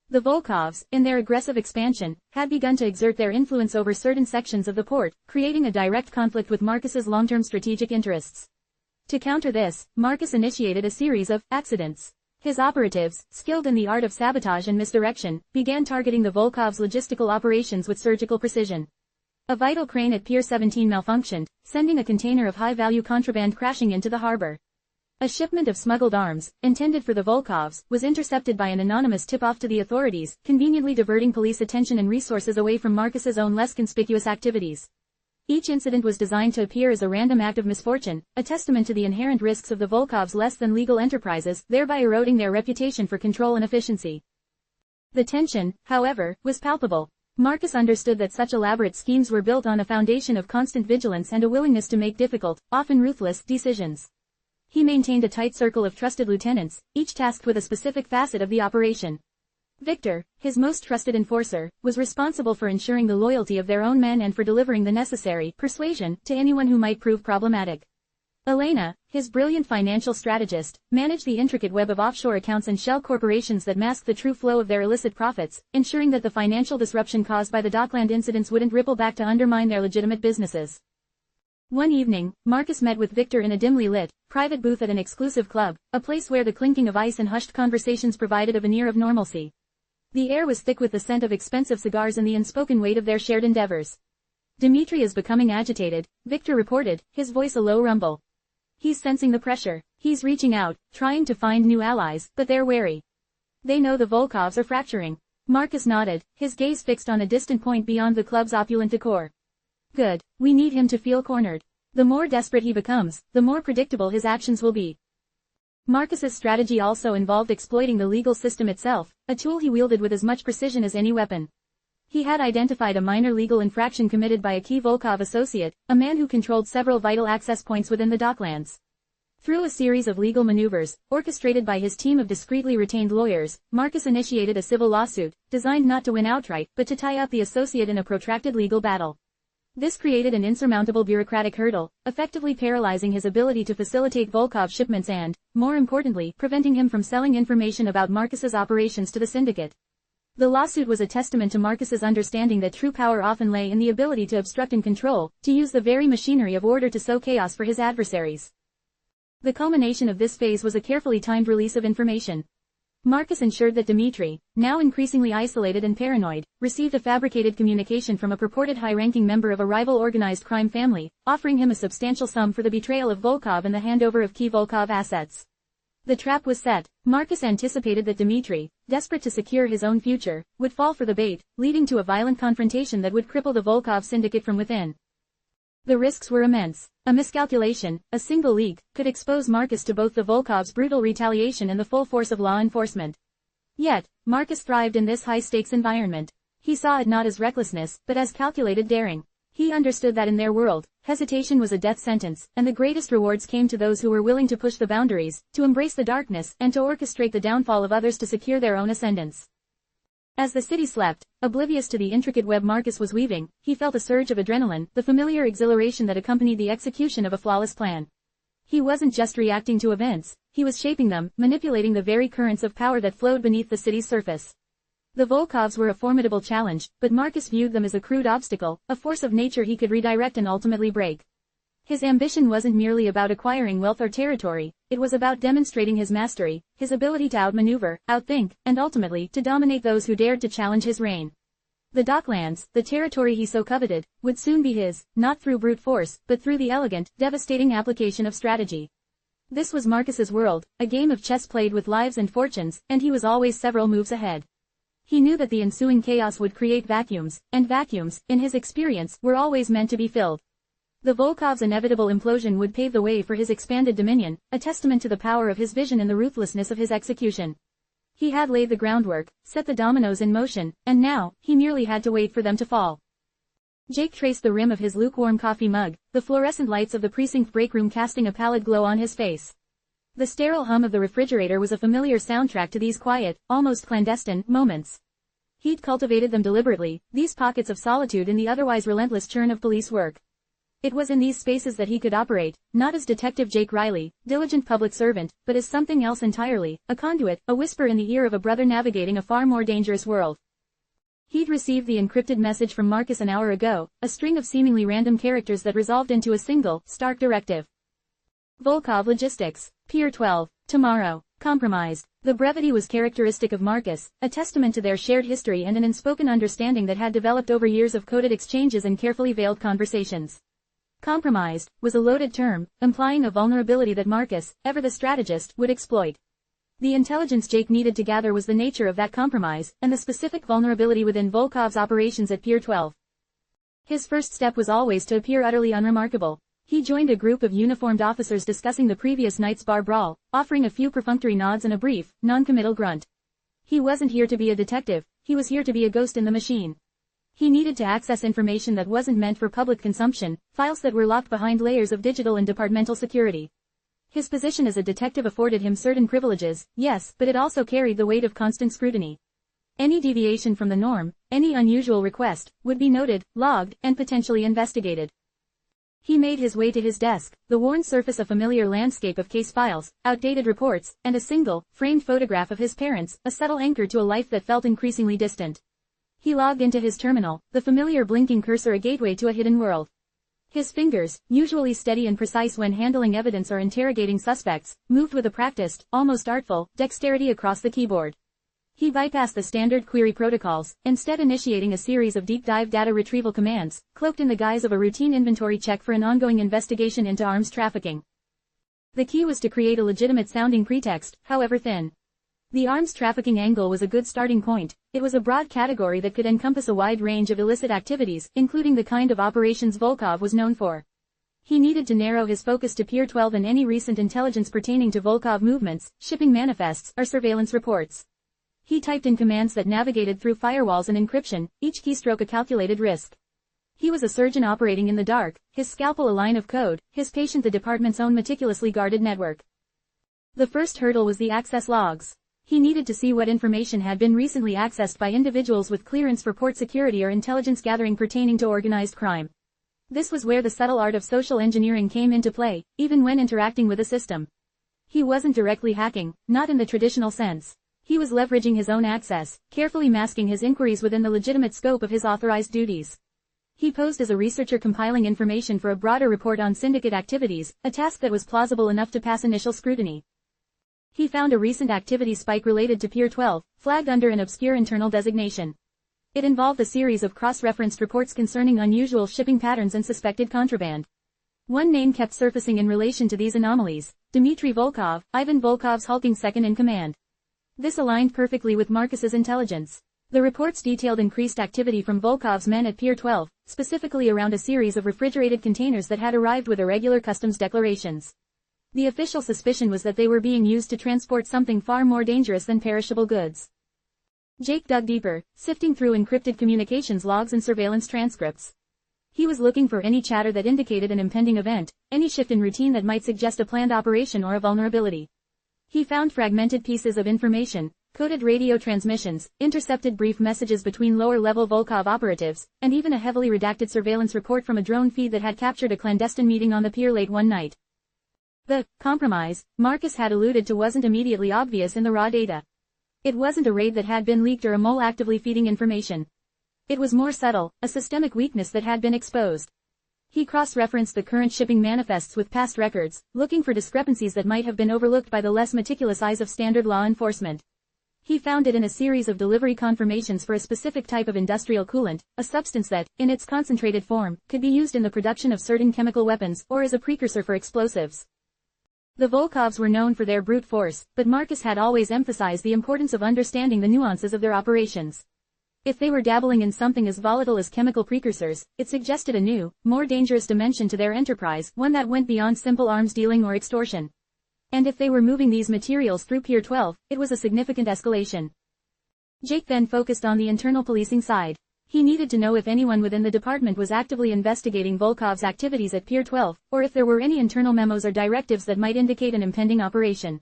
The Volkovs, in their aggressive expansion, had begun to exert their influence over certain sections of the port, creating a direct conflict with Marcus's long-term strategic interests. To counter this, Marcus initiated a series of accidents. His operatives, skilled in the art of sabotage and misdirection, began targeting the Volkovs' logistical operations with surgical precision. A vital crane at Pier 17 malfunctioned, sending a container of high-value contraband crashing into the harbor. A shipment of smuggled arms, intended for the Volkovs, was intercepted by an anonymous tip-off to the authorities, conveniently diverting police attention and resources away from Marcus's own less conspicuous activities. Each incident was designed to appear as a random act of misfortune, a testament to the inherent risks of the Volkovs' less-than-legal enterprises, thereby eroding their reputation for control and efficiency. The tension, however, was palpable. Marcus understood that such elaborate schemes were built on a foundation of constant vigilance and a willingness to make difficult, often ruthless, decisions. He maintained a tight circle of trusted lieutenants, each tasked with a specific facet of the operation. Victor, his most trusted enforcer, was responsible for ensuring the loyalty of their own men and for delivering the necessary persuasion to anyone who might prove problematic. Elena, his brilliant financial strategist, managed the intricate web of offshore accounts and shell corporations that masked the true flow of their illicit profits, ensuring that the financial disruption caused by the Dockland incidents wouldn't ripple back to undermine their legitimate businesses. One evening, Marcus met with Victor in a dimly lit, private booth at an exclusive club, a place where the clinking of ice and hushed conversations provided a veneer of normalcy. The air was thick with the scent of expensive cigars and the unspoken weight of their shared endeavors. "Dmitri is becoming agitated," Victor reported, his voice a low rumble. "He's sensing the pressure. He's reaching out, trying to find new allies, but they're wary. They know the Volkovs are fracturing." Marcus nodded, his gaze fixed on a distant point beyond the club's opulent decor. "Good. We need him to feel cornered. The more desperate he becomes, the more predictable his actions will be." Marcus's strategy also involved exploiting the legal system itself, a tool he wielded with as much precision as any weapon. He had identified a minor legal infraction committed by a key Volkov associate, a man who controlled several vital access points within the Docklands. Through a series of legal maneuvers, orchestrated by his team of discreetly retained lawyers, Marcus initiated a civil lawsuit, designed not to win outright but to tie up the associate in a protracted legal battle. This created an insurmountable bureaucratic hurdle, effectively paralyzing his ability to facilitate Volkov shipments and, more importantly, preventing him from selling information about Marcus's operations to the syndicate. The lawsuit was a testament to Marcus's understanding that true power often lay in the ability to obstruct and control, to use the very machinery of order to sow chaos for his adversaries. The culmination of this phase was a carefully timed release of information. Marcus ensured that Dmitri, now increasingly isolated and paranoid, received a fabricated communication from a purported high-ranking member of a rival organized crime family, offering him a substantial sum for the betrayal of Volkov and the handover of key Volkov assets. The trap was set. Marcus anticipated that Dmitri, desperate to secure his own future, would fall for the bait, leading to a violent confrontation that would cripple the Volkov syndicate from within. The risks were immense. A miscalculation, a single leak, could expose Marcus to both the Volkov's brutal retaliation and the full force of law enforcement. Yet, Marcus thrived in this high-stakes environment. He saw it not as recklessness, but as calculated daring. He understood that in their world, hesitation was a death sentence, and the greatest rewards came to those who were willing to push the boundaries, to embrace the darkness, and to orchestrate the downfall of others to secure their own ascendance. As the city slept, oblivious to the intricate web Marcus was weaving, he felt a surge of adrenaline, the familiar exhilaration that accompanied the execution of a flawless plan. He wasn't just reacting to events, he was shaping them, manipulating the very currents of power that flowed beneath the city's surface. The Volkovs were a formidable challenge, but Marcus viewed them as a crude obstacle, a force of nature he could redirect and ultimately break. His ambition wasn't merely about acquiring wealth or territory, it was about demonstrating his mastery, his ability to outmaneuver, outthink, and ultimately to dominate those who dared to challenge his reign. The Docklands, the territory he so coveted, would soon be his, not through brute force, but through the elegant, devastating application of strategy. This was Marcus's world, a game of chess played with lives and fortunes, and he was always several moves ahead. He knew that the ensuing chaos would create vacuums, and vacuums, in his experience, were always meant to be filled. The Volkov's inevitable implosion would pave the way for his expanded dominion, a testament to the power of his vision and the ruthlessness of his execution. He had laid the groundwork, set the dominoes in motion, and now, he merely had to wait for them to fall. Jake traced the rim of his lukewarm coffee mug, the fluorescent lights of the precinct break room casting a pallid glow on his face. The sterile hum of the refrigerator was a familiar soundtrack to these quiet, almost clandestine, moments. He'd cultivated them deliberately, these pockets of solitude in the otherwise relentless churn of police work. It was in these spaces that he could operate, not as Detective Jake Riley, diligent public servant, but as something else entirely, a conduit, a whisper in the ear of a brother navigating a far more dangerous world. He'd received the encrypted message from Marcus an hour ago, a string of seemingly random characters that resolved into a single, stark directive. Volkov Logistics, Pier 12, tomorrow. Compromised. The brevity was characteristic of Marcus, a testament to their shared history and an unspoken understanding that had developed over years of coded exchanges and carefully veiled conversations. Compromised was a loaded term, implying a vulnerability that Marcus, ever the strategist, would exploit. The intelligence Jake needed to gather was the nature of that compromise, and the specific vulnerability within Volkov's operations at Pier 12. His first step was always to appear utterly unremarkable. He joined a group of uniformed officers discussing the previous night's bar brawl, offering a few perfunctory nods and a brief, non-committal grunt. He wasn't here to be a detective, he was here to be a ghost in the machine. He needed to access information that wasn't meant for public consumption, files that were locked behind layers of digital and departmental security. His position as a detective afforded him certain privileges, yes, but it also carried the weight of constant scrutiny. Any deviation from the norm, any unusual request, would be noted, logged, and potentially investigated. He made his way to his desk, the worn surface a familiar landscape of case files, outdated reports, and a single, framed photograph of his parents, a subtle anchor to a life that felt increasingly distant. He logged into his terminal, the familiar blinking cursor a gateway to a hidden world. His fingers, usually steady and precise when handling evidence or interrogating suspects, moved with a practiced, almost artful, dexterity across the keyboard. He bypassed the standard query protocols, instead initiating a series of deep-dive data retrieval commands, cloaked in the guise of a routine inventory check for an ongoing investigation into arms trafficking. The key was to create a legitimate-sounding pretext, however thin. The arms trafficking angle was a good starting point. It was a broad category that could encompass a wide range of illicit activities, including the kind of operations Volkov was known for. He needed to narrow his focus to Pier 12 and any recent intelligence pertaining to Volkov movements, shipping manifests, or surveillance reports. He typed in commands that navigated through firewalls and encryption, each keystroke a calculated risk. He was a surgeon operating in the dark, his scalpel a line of code, his patient the department's own meticulously guarded network. The first hurdle was the access logs. He needed to see what information had been recently accessed by individuals with clearance for port security or intelligence gathering pertaining to organized crime. This was where the subtle art of social engineering came into play, even when interacting with a system. He wasn't directly hacking, not in the traditional sense. He was leveraging his own access, carefully masking his inquiries within the legitimate scope of his authorized duties. He posed as a researcher compiling information for a broader report on syndicate activities, a task that was plausible enough to pass initial scrutiny. He found a recent activity spike related to Pier 12, flagged under an obscure internal designation. It involved a series of cross-referenced reports concerning unusual shipping patterns and suspected contraband. One name kept surfacing in relation to these anomalies: Dmitry Volkov, Ivan Volkov's hulking second-in-command. This aligned perfectly with Marcus's intelligence. The reports detailed increased activity from Volkov's men at Pier 12, specifically around a series of refrigerated containers that had arrived with irregular customs declarations. The official suspicion was that they were being used to transport something far more dangerous than perishable goods. Jake dug deeper, sifting through encrypted communications logs and surveillance transcripts. He was looking for any chatter that indicated an impending event, any shift in routine that might suggest a planned operation or a vulnerability. He found fragmented pieces of information, coded radio transmissions, intercepted brief messages between lower-level Volkov operatives, and even a heavily redacted surveillance report from a drone feed that had captured a clandestine meeting on the pier late one night. The compromise Marcus had alluded to wasn't immediately obvious in the raw data. It wasn't a raid that had been leaked or a mole actively feeding information. It was more subtle, a systemic weakness that had been exposed. He cross-referenced the current shipping manifests with past records, looking for discrepancies that might have been overlooked by the less meticulous eyes of standard law enforcement. He found it in a series of delivery confirmations for a specific type of industrial coolant, a substance that, in its concentrated form, could be used in the production of certain chemical weapons or as a precursor for explosives. The Volkovs were known for their brute force, but Marcus had always emphasized the importance of understanding the nuances of their operations. If they were dabbling in something as volatile as chemical precursors, it suggested a new, more dangerous dimension to their enterprise, one that went beyond simple arms dealing or extortion. And if they were moving these materials through Pier 12, it was a significant escalation. Jake then focused on the internal policing side. He needed to know if anyone within the department was actively investigating Volkov's activities at Pier 12, or if there were any internal memos or directives that might indicate an impending operation.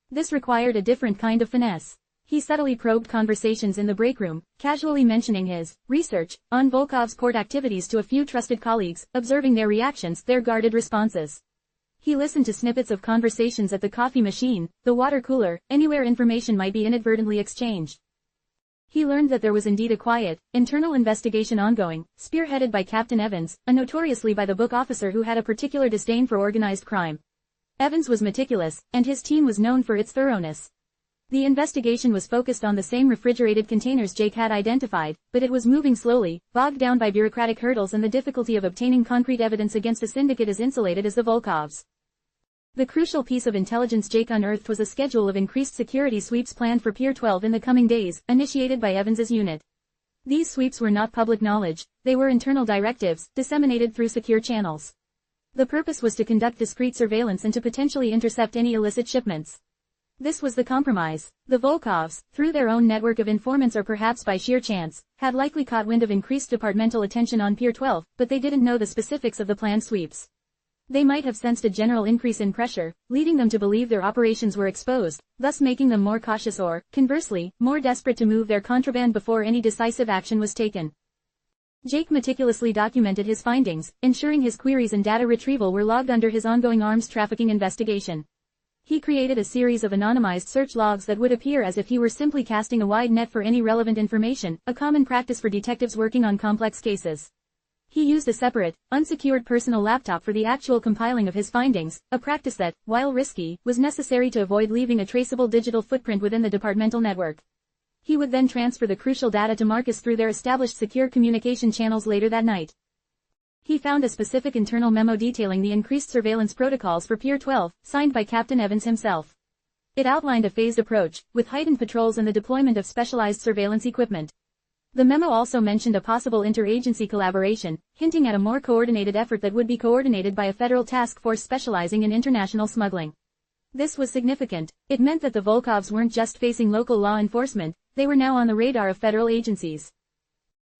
This required a different kind of finesse. He subtly probed conversations in the break room, casually mentioning his research on Volkov's port activities to a few trusted colleagues, observing their reactions, their guarded responses. He listened to snippets of conversations at the coffee machine, the water cooler, anywhere information might be inadvertently exchanged. He learned that there was indeed a quiet, internal investigation ongoing, spearheaded by Captain Evans, a notoriously by-the-book officer who had a particular disdain for organized crime. Evans was meticulous, and his team was known for its thoroughness. The investigation was focused on the same refrigerated containers Jake had identified, but it was moving slowly, bogged down by bureaucratic hurdles and the difficulty of obtaining concrete evidence against a syndicate as insulated as the Volkovs. The crucial piece of intelligence Jake unearthed was a schedule of increased security sweeps planned for Pier 12 in the coming days, initiated by Evans's unit. These sweeps were not public knowledge, they were internal directives, disseminated through secure channels. The purpose was to conduct discreet surveillance and to potentially intercept any illicit shipments. This was the compromise. The Volkovs, through their own network of informants or perhaps by sheer chance, had likely caught wind of increased departmental attention on Pier 12, but they didn't know the specifics of the planned sweeps. They might have sensed a general increase in pressure, leading them to believe their operations were exposed, thus making them more cautious or, conversely, more desperate to move their contraband before any decisive action was taken. Jake meticulously documented his findings, ensuring his queries and data retrieval were logged under his ongoing arms trafficking investigation. He created a series of anonymized search logs that would appear as if he were simply casting a wide net for any relevant information, a common practice for detectives working on complex cases. He used a separate, unsecured personal laptop for the actual compiling of his findings, a practice that, while risky, was necessary to avoid leaving a traceable digital footprint within the departmental network. He would then transfer the crucial data to Marcus through their established secure communication channels later that night. He found a specific internal memo detailing the increased surveillance protocols for Pier 12, signed by Captain Evans himself. It outlined a phased approach, with heightened patrols and the deployment of specialized surveillance equipment. The memo also mentioned a possible interagency collaboration, hinting at a more coordinated effort that would be coordinated by a federal task force specializing in international smuggling. This was significant. It meant that the Volkovs weren't just facing local law enforcement, they were now on the radar of federal agencies.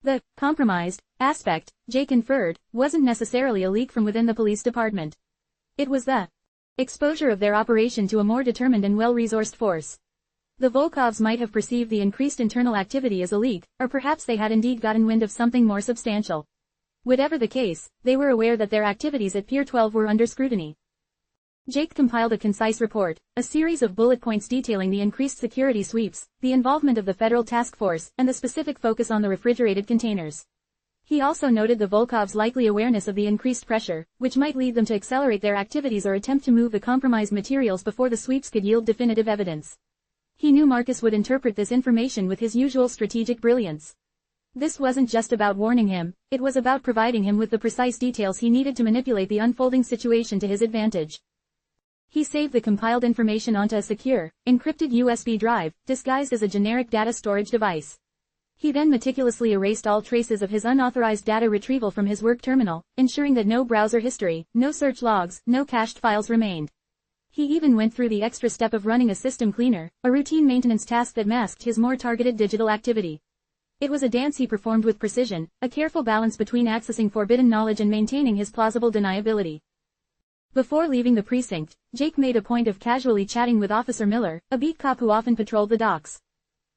The compromised aspect, Jake inferred, wasn't necessarily a leak from within the police department. It was the exposure of their operation to a more determined and well-resourced force. The Volkovs might have perceived the increased internal activity as a leak, or perhaps they had indeed gotten wind of something more substantial. Whatever the case, they were aware that their activities at Pier 12 were under scrutiny. Jake compiled a concise report, a series of bullet points detailing the increased security sweeps, the involvement of the federal task force, and the specific focus on the refrigerated containers. He also noted the Volkovs' likely awareness of the increased pressure, which might lead them to accelerate their activities or attempt to move the compromised materials before the sweeps could yield definitive evidence. He knew Marcus would interpret this information with his usual strategic brilliance. This wasn't just about warning him, it was about providing him with the precise details he needed to manipulate the unfolding situation to his advantage. He saved the compiled information onto a secure, encrypted USB drive, disguised as a generic data storage device. He then meticulously erased all traces of his unauthorized data retrieval from his work terminal, ensuring that no browser history, no search logs, no cached files remained. He even went through the extra step of running a system cleaner, a routine maintenance task that masked his more targeted digital activity. It was a dance he performed with precision, a careful balance between accessing forbidden knowledge and maintaining his plausible deniability. Before leaving the precinct, Jake made a point of casually chatting with Officer Miller, a beat cop who often patrolled the docks.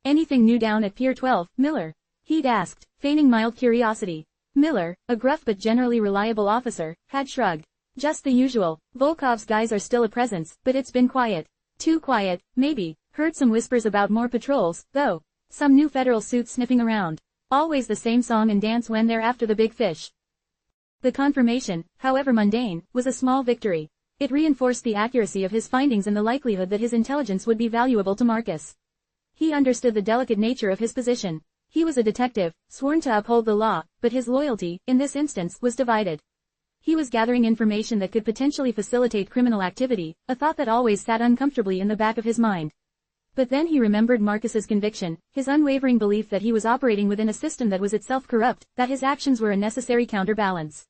"Anything new down at Pier 12, Miller?" he'd asked, feigning mild curiosity. Miller, a gruff but generally reliable officer, had shrugged. "Just the usual. Volkov's guys are still a presence, but it's been quiet. Too quiet, maybe. Heard some whispers about more patrols, though. Some new federal suits sniffing around. Always the same song and dance when they're after the big fish." The confirmation, however mundane, was a small victory. It reinforced the accuracy of his findings and the likelihood that his intelligence would be valuable to Marcus. He understood the delicate nature of his position. He was a detective, sworn to uphold the law, but his loyalty, in this instance, was divided. He was gathering information that could potentially facilitate criminal activity, a thought that always sat uncomfortably in the back of his mind. But then he remembered Marcus's conviction, his unwavering belief that he was operating within a system that was itself corrupt, that his actions were a necessary counterbalance.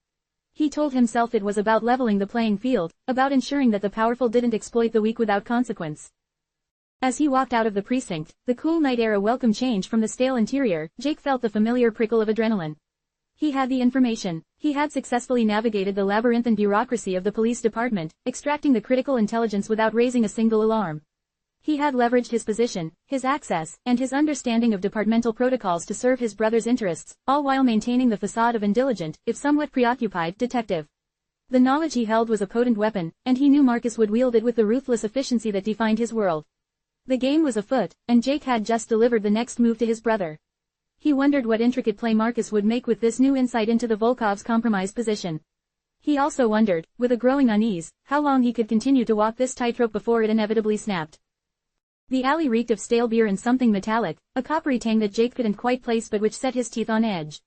He told himself it was about leveling the playing field, about ensuring that the powerful didn't exploit the weak without consequence. As he walked out of the precinct, the cool night air a welcome change from the stale interior, Jake felt the familiar prickle of adrenaline. He had the information. He had successfully navigated the labyrinthine bureaucracy of the police department, extracting the critical intelligence without raising a single alarm. He had leveraged his position, his access, and his understanding of departmental protocols to serve his brother's interests, all while maintaining the facade of an diligent, if somewhat preoccupied, detective. The knowledge he held was a potent weapon, and he knew Marcus would wield it with the ruthless efficiency that defined his world. The game was afoot, and Jake had just delivered the next move to his brother. He wondered what intricate play Marcus would make with this new insight into the Volkov's compromised position. He He also wondered, with a growing unease, how long he could continue to walk this tightrope before it inevitably snapped. The alley reeked of stale beer and something metallic, a coppery tang that Jake couldn't quite place but which set his teeth on edge.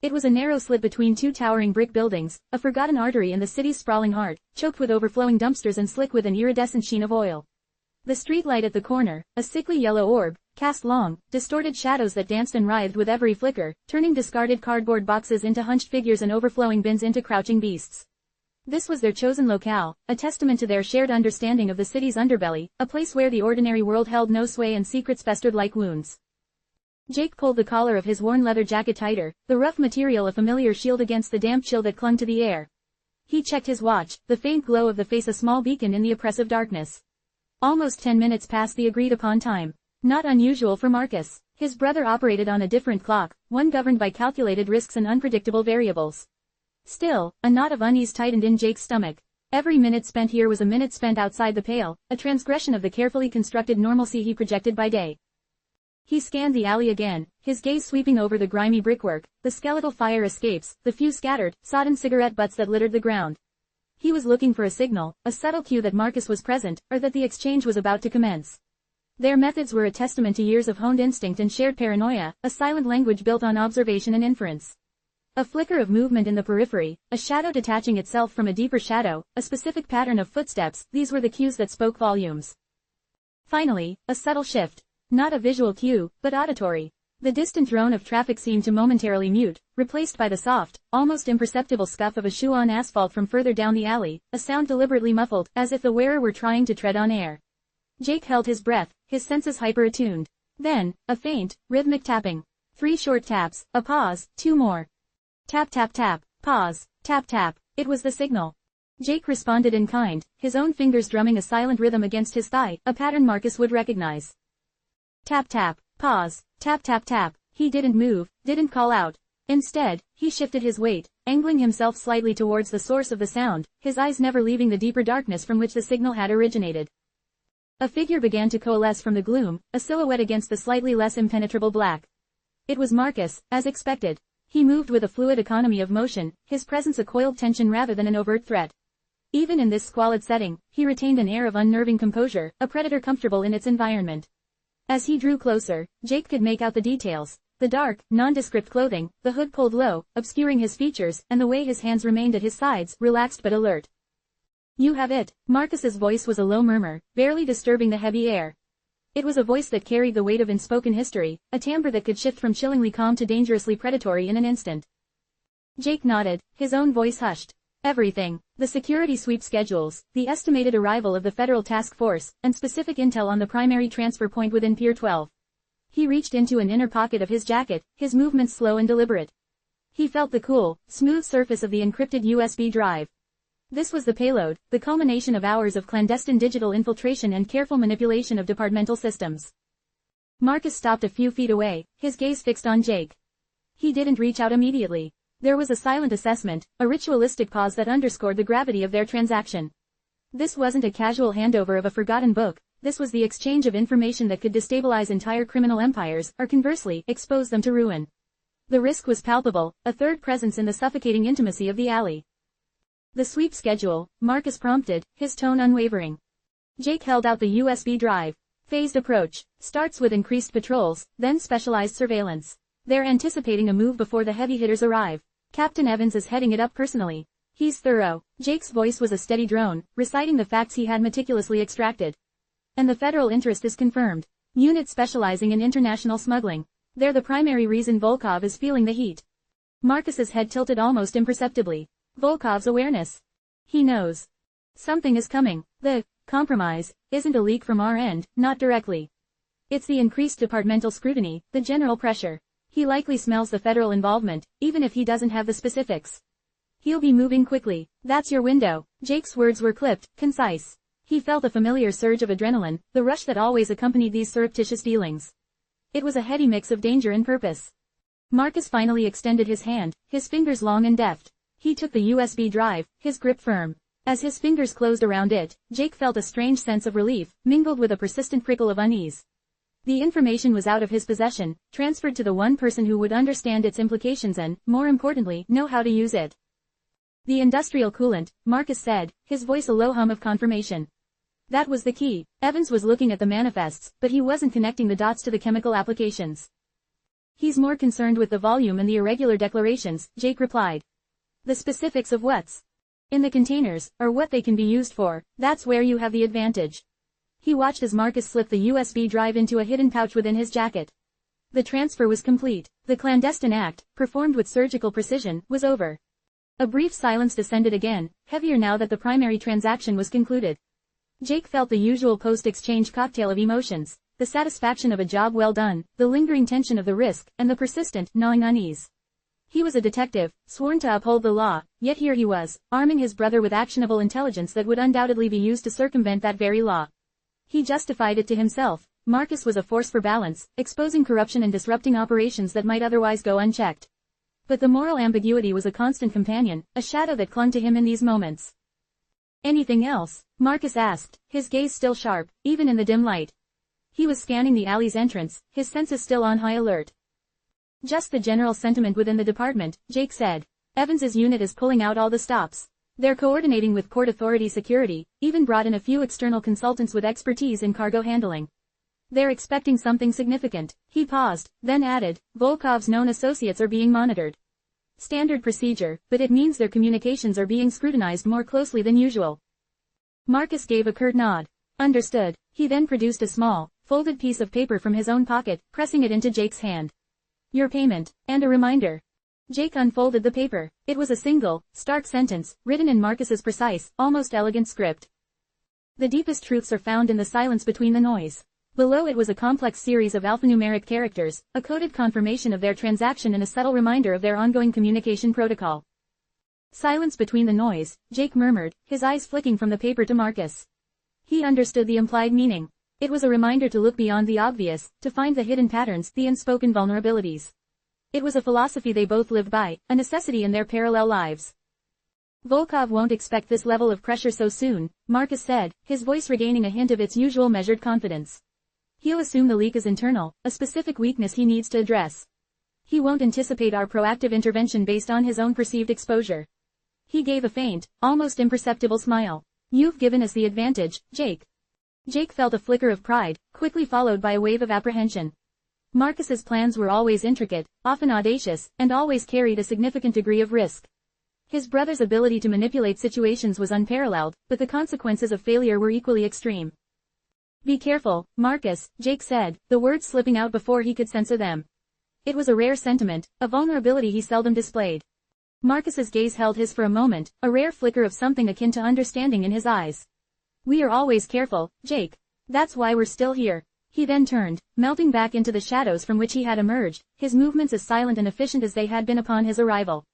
It was a narrow slit between two towering brick buildings, a forgotten artery in the city's sprawling heart, choked with overflowing dumpsters and slick with an iridescent sheen of oil. The street light at the corner, a sickly yellow orb, cast long, distorted shadows that danced and writhed with every flicker, turning discarded cardboard boxes into hunched figures and overflowing bins into crouching beasts. This was their chosen locale, a testament to their shared understanding of the city's underbelly, a place where the ordinary world held no sway and secrets festered like wounds. Jake pulled the collar of his worn leather jacket tighter, the rough material a familiar shield against the damp chill that clung to the air. He checked his watch, the faint glow of the face a small beacon in the oppressive darkness. Almost 10 minutes past the agreed-upon time. Not unusual for Marcus. His brother operated on a different clock, one governed by calculated risks and unpredictable variables. Still, a knot of unease tightened in Jake's stomach. Every minute spent here was a minute spent outside the pale, a transgression of the carefully constructed normalcy he projected by day. He scanned the alley again, his gaze sweeping over the grimy brickwork, the skeletal fire escapes, the few scattered, sodden cigarette butts that littered the ground. He was looking for a signal, a subtle cue that Marcus was present, or that the exchange was about to commence. Their methods were a testament to years of honed instinct and shared paranoia, a silent language built on observation and inference. A flicker of movement in the periphery, a shadow detaching itself from a deeper shadow, a specific pattern of footsteps, these were the cues that spoke volumes. Finally, a subtle shift. Not a visual cue, but auditory. The distant drone of traffic seemed to momentarily mute, replaced by the soft, almost imperceptible scuff of a shoe on asphalt from further down the alley, a sound deliberately muffled, as if the wearer were trying to tread on air. Jake held his breath, his senses hyper-attuned. Then, a faint, rhythmic tapping. 3 short taps, a pause, 2 more. Tap tap tap, pause, tap tap, it was the signal. Jake responded in kind, his own fingers drumming a silent rhythm against his thigh, a pattern Marcus would recognize. Tap tap, pause, tap tap tap, he didn't move, didn't call out. Instead, he shifted his weight, angling himself slightly towards the source of the sound, his eyes never leaving the deeper darkness from which the signal had originated. A figure began to coalesce from the gloom, a silhouette against the slightly less impenetrable black. It was Marcus, as expected. He moved with a fluid economy of motion, his presence a coiled tension rather than an overt threat. Even in this squalid setting, he retained an air of unnerving composure, a predator comfortable in its environment. As he drew closer, Jake could make out the details. The dark, nondescript clothing, the hood pulled low, obscuring his features, and the way his hands remained at his sides, relaxed but alert. "You have it." Marcus's voice was a low murmur, barely disturbing the heavy air. It was a voice that carried the weight of unspoken history, a timbre that could shift from chillingly calm to dangerously predatory in an instant. Jake nodded, his own voice hushed. Everything. The security sweep schedules, the estimated arrival of the federal task force, and specific intel on the primary transfer point within Pier 12. He reached into an inner pocket of his jacket, his movements slow and deliberate. He felt the cool, smooth surface of the encrypted USB drive. This was the payload, the culmination of hours of clandestine digital infiltration and careful manipulation of departmental systems. Marcus stopped a few feet away, his gaze fixed on Jake. He didn't reach out immediately. There was a silent assessment, a ritualistic pause that underscored the gravity of their transaction. This wasn't a casual handover of a forgotten book, this was the exchange of information that could destabilize entire criminal empires, or conversely, expose them to ruin. The risk was palpable, a third presence in the suffocating intimacy of the alley. "The sweep schedule," Marcus prompted, his tone unwavering. Jake held out the USB drive. "Phased approach. Starts with increased patrols, then specialized surveillance. They're anticipating a move before the heavy hitters arrive. Captain Evans is heading it up personally. He's thorough." Jake's voice was a steady drone, reciting the facts he had meticulously extracted. "And the federal interest is confirmed. Unit specializing in international smuggling. They're the primary reason Volkov is feeling the heat." Marcus's head tilted almost imperceptibly. Volkov's awareness. He knows. Something is coming. The compromise isn't a leak from our end, not directly. It's the increased departmental scrutiny, the general pressure. He likely smells the federal involvement, even if he doesn't have the specifics. He'll be moving quickly. That's your window. Jake's words were clipped, concise. He felt a familiar surge of adrenaline, the rush that always accompanied these surreptitious dealings. It was a heady mix of danger and purpose. Marcus finally extended his hand, his fingers long and deft. He took the USB drive, his grip firm. As his fingers closed around it, Jake felt a strange sense of relief, mingled with a persistent prickle of unease. The information was out of his possession, transferred to the one person who would understand its implications and, more importantly, know how to use it. The industrial coolant, Marcus said, his voice a low hum of confirmation. That was the key. Evans was looking at the manifests, but he wasn't connecting the dots to the chemical applications. He's more concerned with the volume and the irregular declarations, Jake replied. The specifics of what's in the containers, or what they can be used for, that's where you have the advantage. He watched as Marcus slipped the USB drive into a hidden pouch within his jacket. The transfer was complete. The clandestine act, performed with surgical precision, was over. A brief silence descended again, heavier now that the primary transaction was concluded. Jake felt the usual post-exchange cocktail of emotions, the satisfaction of a job well done, the lingering tension of the risk, and the persistent, gnawing unease. He was a detective, sworn to uphold the law, yet here he was, arming his brother with actionable intelligence that would undoubtedly be used to circumvent that very law. He justified it to himself. Marcus was a force for balance, exposing corruption and disrupting operations that might otherwise go unchecked. But the moral ambiguity was a constant companion, a shadow that clung to him in these moments. Anything else? Marcus asked, his gaze still sharp, even in the dim light. He was scanning the alley's entrance, his senses still on high alert. Just the general sentiment within the department, Jake said. Evans's unit is pulling out all the stops. They're coordinating with Port Authority security, even brought in a few external consultants with expertise in cargo handling. They're expecting something significant. He paused, then added, Volkov's known associates are being monitored. Standard procedure, but it means their communications are being scrutinized more closely than usual. Marcus gave a curt nod. Understood. He then produced a small, folded piece of paper from his own pocket, pressing it into Jake's hand. Your payment, and a reminder. Jake unfolded the paper. It was a single, stark sentence, written in Marcus's precise, almost elegant script. The deepest truths are found in the silence between the noise. Below it was a complex series of alphanumeric characters, a coded confirmation of their transaction and a subtle reminder of their ongoing communication protocol. Silence between the noise, Jake murmured, his eyes flicking from the paper to Marcus. He understood the implied meaning. It was a reminder to look beyond the obvious, to find the hidden patterns, the unspoken vulnerabilities. It was a philosophy they both lived by, a necessity in their parallel lives. Volkov won't expect this level of pressure so soon, Marcus said, his voice regaining a hint of its usual measured confidence. He'll assume the leak is internal, a specific weakness he needs to address. He won't anticipate our proactive intervention based on his own perceived exposure. He gave a faint, almost imperceptible smile. You've given us the advantage, Jake. Jake felt a flicker of pride, quickly followed by a wave of apprehension. Marcus's plans were always intricate, often audacious, and always carried a significant degree of risk. His brother's ability to manipulate situations was unparalleled, but the consequences of failure were equally extreme. Be careful, Marcus, Jake said, the words slipping out before he could censor them. It was a rare sentiment, a vulnerability he seldom displayed. Marcus's gaze held his for a moment, a rare flicker of something akin to understanding in his eyes. We are always careful, Jake. That's why we're still here. He then turned, melting back into the shadows from which he had emerged, his movements as silent and efficient as they had been upon his arrival.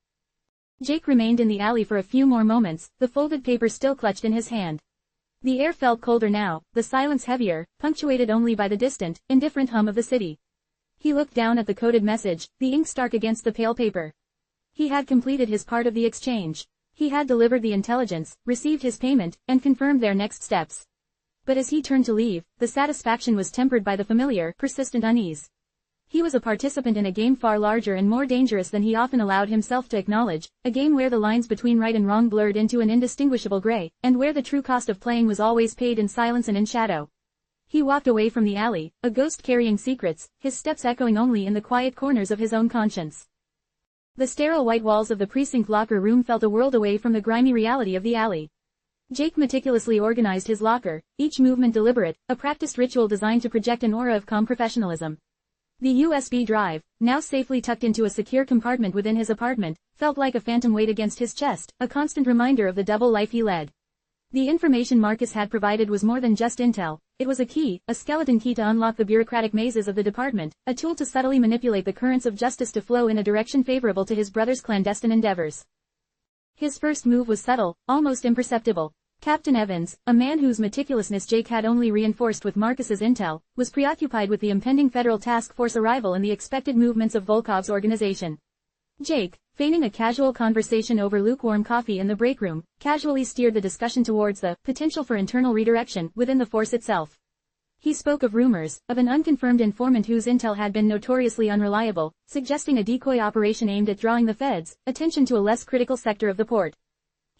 Jake remained in the alley for a few more moments, the folded paper still clutched in his hand. The air felt colder now, the silence heavier, punctuated only by the distant, indifferent hum of the city. He looked down at the coded message, the ink stark against the pale paper. He had completed his part of the exchange. He had delivered the intelligence, received his payment, and confirmed their next steps. But as he turned to leave, the satisfaction was tempered by the familiar, persistent unease. He was a participant in a game far larger and more dangerous than he often allowed himself to acknowledge, a game where the lines between right and wrong blurred into an indistinguishable gray, and where the true cost of playing was always paid in silence and in shadow. He walked away from the alley, a ghost carrying secrets, his steps echoing only in the quiet corners of his own conscience. The sterile white walls of the precinct locker room felt a world away from the grimy reality of the alley. Jake meticulously organized his locker, each movement deliberate, a practiced ritual designed to project an aura of calm professionalism. The USB drive, now safely tucked into a secure compartment within his apartment, felt like a phantom weight against his chest, a constant reminder of the double life he led. The information Marcus had provided was more than just intel. It was a key, a skeleton key to unlock the bureaucratic mazes of the department, a tool to subtly manipulate the currents of justice to flow in a direction favorable to his brother's clandestine endeavors. His first move was subtle, almost imperceptible. Captain Evans, a man whose meticulousness Jake had only reinforced with Marcus's intel, was preoccupied with the impending federal task force arrival and the expected movements of Volkov's organization. Jake, feigning a casual conversation over lukewarm coffee in the break room, casually steered the discussion towards the potential for internal redirection within the force itself. He spoke of rumors, of an unconfirmed informant whose intel had been notoriously unreliable, suggesting a decoy operation aimed at drawing the feds' attention to a less critical sector of the port.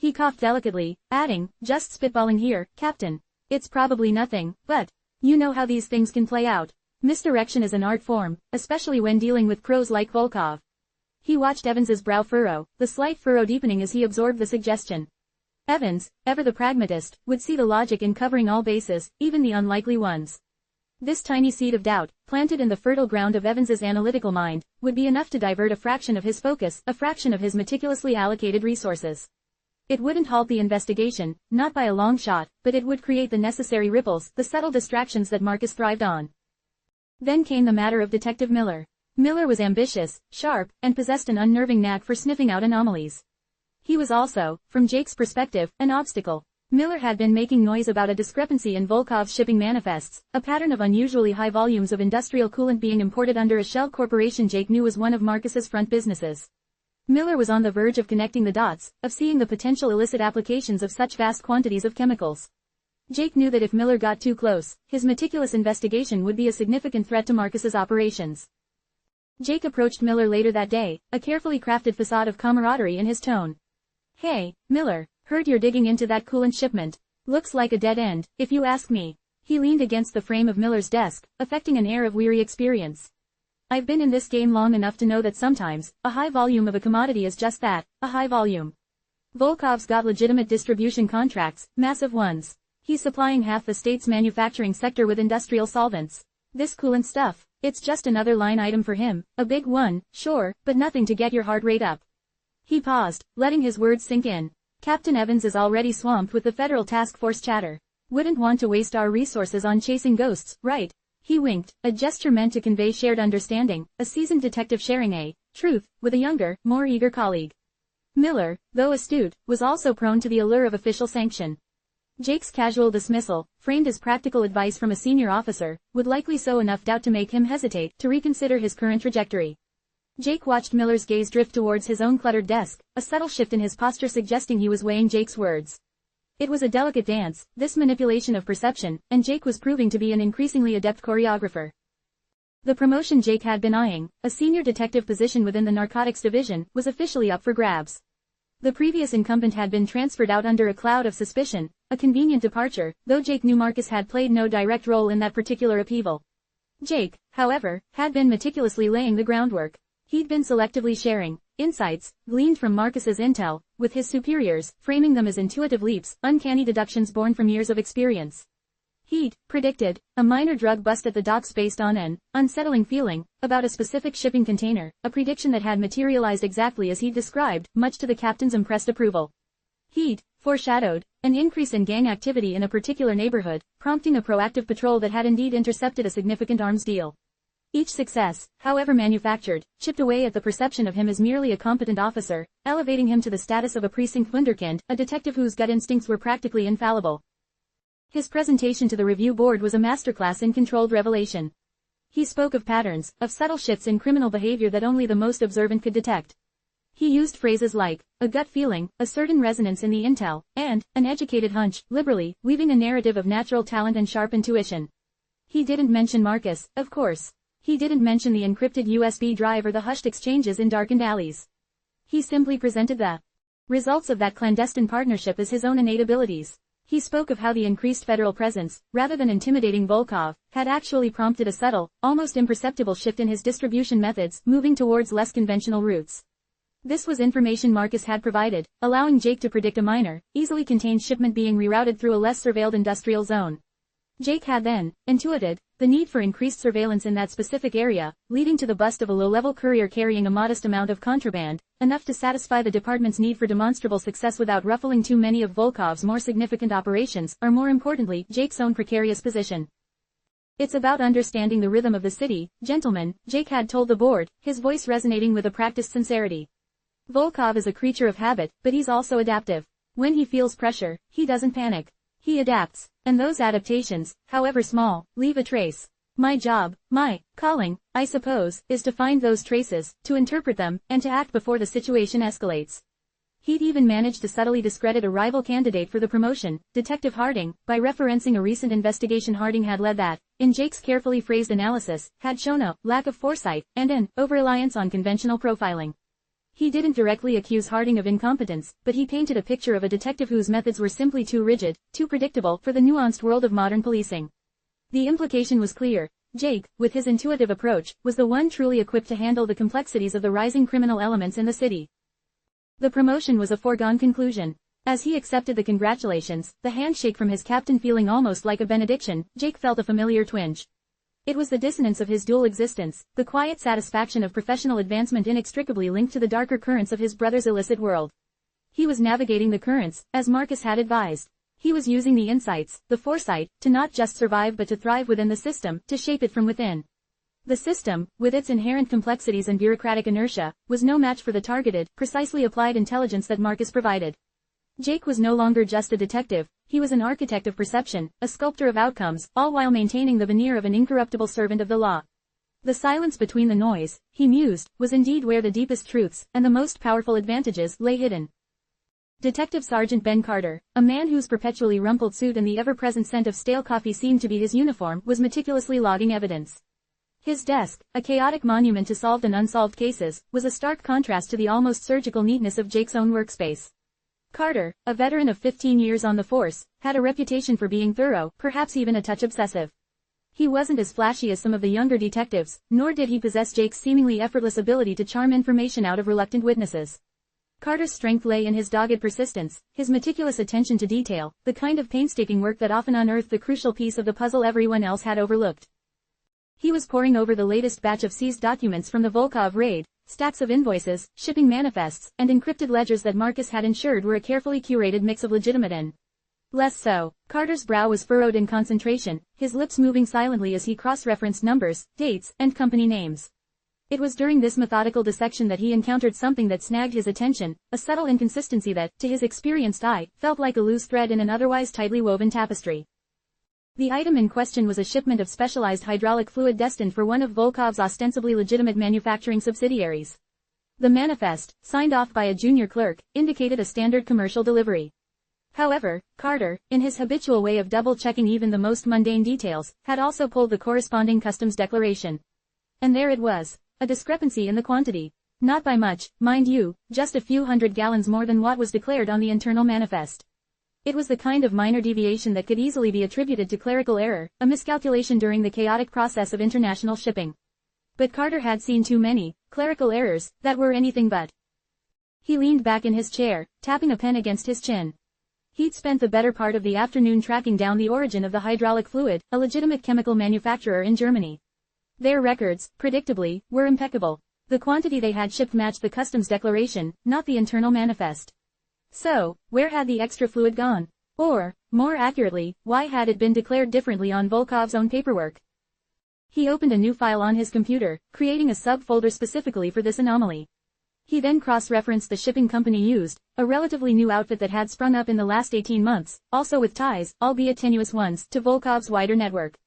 He coughed delicately, adding, just spitballing here, Captain. It's probably nothing, but you know how these things can play out. Misdirection is an art form, especially when dealing with pros like Volkov. He watched Evans's brow furrow, the slight furrow deepening as he absorbed the suggestion. Evans, ever the pragmatist, would see the logic in covering all bases, even the unlikely ones. This tiny seed of doubt, planted in the fertile ground of Evans's analytical mind, would be enough to divert a fraction of his focus, a fraction of his meticulously allocated resources. It wouldn't halt the investigation, not by a long shot, but it would create the necessary ripples, the subtle distractions that Marcus thrived on. Then came the matter of Detective Miller. Miller was ambitious, sharp, and possessed an unnerving knack for sniffing out anomalies. He was also, from Jake's perspective, an obstacle. Miller had been making noise about a discrepancy in Volkov's shipping manifests, a pattern of unusually high volumes of industrial coolant being imported under a shell corporation Jake knew was one of Marcus's front businesses. Miller was on the verge of connecting the dots, of seeing the potential illicit applications of such vast quantities of chemicals. Jake knew that if Miller got too close, his meticulous investigation would be a significant threat to Marcus's operations. Jake approached Miller later that day, a carefully crafted facade of camaraderie in his tone. Hey, Miller, heard you're digging into that coolant shipment. Looks like a dead end, if you ask me. He leaned against the frame of Miller's desk, affecting an air of weary experience. I've been in this game long enough to know that sometimes, a high volume of a commodity is just that, a high volume. Volkov's got legitimate distribution contracts, massive ones. He's supplying half the state's manufacturing sector with industrial solvents. This coolant stuff, it's just another line item for him, a big one, sure, but nothing to get your heart rate up. He paused, letting his words sink in. Captain Evans is already swamped with the federal task force chatter. Wouldn't want to waste our resources on chasing ghosts, right? He winked, a gesture meant to convey shared understanding, a seasoned detective sharing a truth with a younger, more eager colleague. Miller, though astute, was also prone to the allure of official sanction. Jake's casual dismissal, framed as practical advice from a senior officer, would likely sow enough doubt to make him hesitate to reconsider his current trajectory. Jake watched Miller's gaze drift towards his own cluttered desk, a subtle shift in his posture suggesting he was weighing Jake's words. It was a delicate dance, this manipulation of perception, and Jake was proving to be an increasingly adept choreographer. The promotion Jake had been eyeing, a senior detective position within the narcotics division, was officially up for grabs. The previous incumbent had been transferred out under a cloud of suspicion, a convenient departure, though Jake knew Marcus had played no direct role in that particular upheaval. Jake, however, had been meticulously laying the groundwork. He'd been selectively sharing insights, gleaned from Marcus's intel, with his superiors, framing them as intuitive leaps, uncanny deductions born from years of experience. He'd predicted a minor drug bust at the docks based on an unsettling feeling about a specific shipping container, a prediction that had materialized exactly as he'd described, much to the captain's impressed approval. He'd foreshadowed an increase in gang activity in a particular neighborhood, prompting a proactive patrol that had indeed intercepted a significant arms deal. Each success, however manufactured, chipped away at the perception of him as merely a competent officer, elevating him to the status of a precinct wunderkind, a detective whose gut instincts were practically infallible. His presentation to the review board was a masterclass in controlled revelation. He spoke of patterns, of subtle shifts in criminal behavior that only the most observant could detect. He used phrases like, a gut feeling, a certain resonance in the intel, and, an educated hunch, liberally, weaving a narrative of natural talent and sharp intuition. He didn't mention Marcus, of course. He didn't mention the encrypted USB drive or the hushed exchanges in darkened alleys. He simply presented the results of that clandestine partnership as his own innate abilities. He spoke of how the increased federal presence, rather than intimidating Volkov, had actually prompted a subtle, almost imperceptible shift in his distribution methods, moving towards less conventional routes. This was information Marcus had provided, allowing Jake to predict a minor, easily contained shipment being rerouted through a less surveilled industrial zone. Jake had then intuited the need for increased surveillance in that specific area, leading to the bust of a low-level courier carrying a modest amount of contraband, enough to satisfy the department's need for demonstrable success without ruffling too many of Volkov's more significant operations, or more importantly, Jake's own precarious position. It's about understanding the rhythm of the city, gentlemen, Jake had told the board, his voice resonating with a practiced sincerity. Volkov is a creature of habit, but he's also adaptive. When he feels pressure, he doesn't panic. He adapts, and those adaptations, however small, leave a trace. My job, my calling, I suppose, is to find those traces, to interpret them, and to act before the situation escalates. He'd even managed to subtly discredit a rival candidate for the promotion, Detective Harding, by referencing a recent investigation Harding had led that, in Jake's carefully phrased analysis, had shown a lack of foresight and an over-reliance on conventional profiling. He didn't directly accuse Harding of incompetence, but he painted a picture of a detective whose methods were simply too rigid, too predictable for the nuanced world of modern policing. The implication was clear. Jake, with his intuitive approach, was the one truly equipped to handle the complexities of the rising criminal elements in the city. The promotion was a foregone conclusion. As he accepted the congratulations, the handshake from his captain feeling almost like a benediction, Jake felt a familiar twinge. It was the dissonance of his dual existence, the quiet satisfaction of professional advancement inextricably linked to the darker currents of his brother's illicit world. He was navigating the currents, as Marcus had advised. He was using the insights, the foresight, to not just survive but to thrive within the system, to shape it from within. The system, with its inherent complexities and bureaucratic inertia, was no match for the targeted, precisely applied intelligence that Marcus provided. Jake was no longer just a detective, he was an architect of perception, a sculptor of outcomes, all while maintaining the veneer of an incorruptible servant of the law. The silence between the noise, he mused, was indeed where the deepest truths, and the most powerful advantages, lay hidden. Detective Sergeant Ben Carter, a man whose perpetually rumpled suit and the ever-present scent of stale coffee seemed to be his uniform, was meticulously logging evidence. His desk, a chaotic monument to solved and unsolved cases, was a stark contrast to the almost surgical neatness of Jake's own workspace. Carter, a veteran of 15 years on the force, had a reputation for being thorough, perhaps even a touch obsessive. He wasn't as flashy as some of the younger detectives, nor did he possess Jake's seemingly effortless ability to charm information out of reluctant witnesses. Carter's strength lay in his dogged persistence, his meticulous attention to detail, the kind of painstaking work that often unearthed the crucial piece of the puzzle everyone else had overlooked. He was poring over the latest batch of seized documents from the Volkov raid, stacks of invoices, shipping manifests, and encrypted ledgers that Marcus had ensured were a carefully curated mix of legitimate and less so. Carter's brow was furrowed in concentration, his lips moving silently as he cross-referenced numbers, dates, and company names. It was during this methodical dissection that he encountered something that snagged his attention, a subtle inconsistency that, to his experienced eye, felt like a loose thread in an otherwise tightly woven tapestry. The item in question was a shipment of specialized hydraulic fluid destined for one of Volkov's ostensibly legitimate manufacturing subsidiaries. The manifest, signed off by a junior clerk, indicated a standard commercial delivery. However, Carter, in his habitual way of double-checking even the most mundane details, had also pulled the corresponding customs declaration. And there it was, a discrepancy in the quantity. Not by much, mind you, just a few hundred gallons more than what was declared on the internal manifest. It was the kind of minor deviation that could easily be attributed to clerical error, a miscalculation during the chaotic process of international shipping. But Carter had seen too many clerical errors that were anything but. He leaned back in his chair, tapping a pen against his chin. He'd spent the better part of the afternoon tracking down the origin of the hydraulic fluid, a legitimate chemical manufacturer in Germany. Their records, predictably, were impeccable. The quantity they had shipped matched the customs declaration, not the internal manifest. So, where had the extra fluid gone? Or, more accurately, why had it been declared differently on Volkov's own paperwork? He opened a new file on his computer, creating a subfolder specifically for this anomaly. He then cross-referenced the shipping company used, a relatively new outfit that had sprung up in the last 18 months, also with ties, albeit tenuous ones, to Volkov's wider network.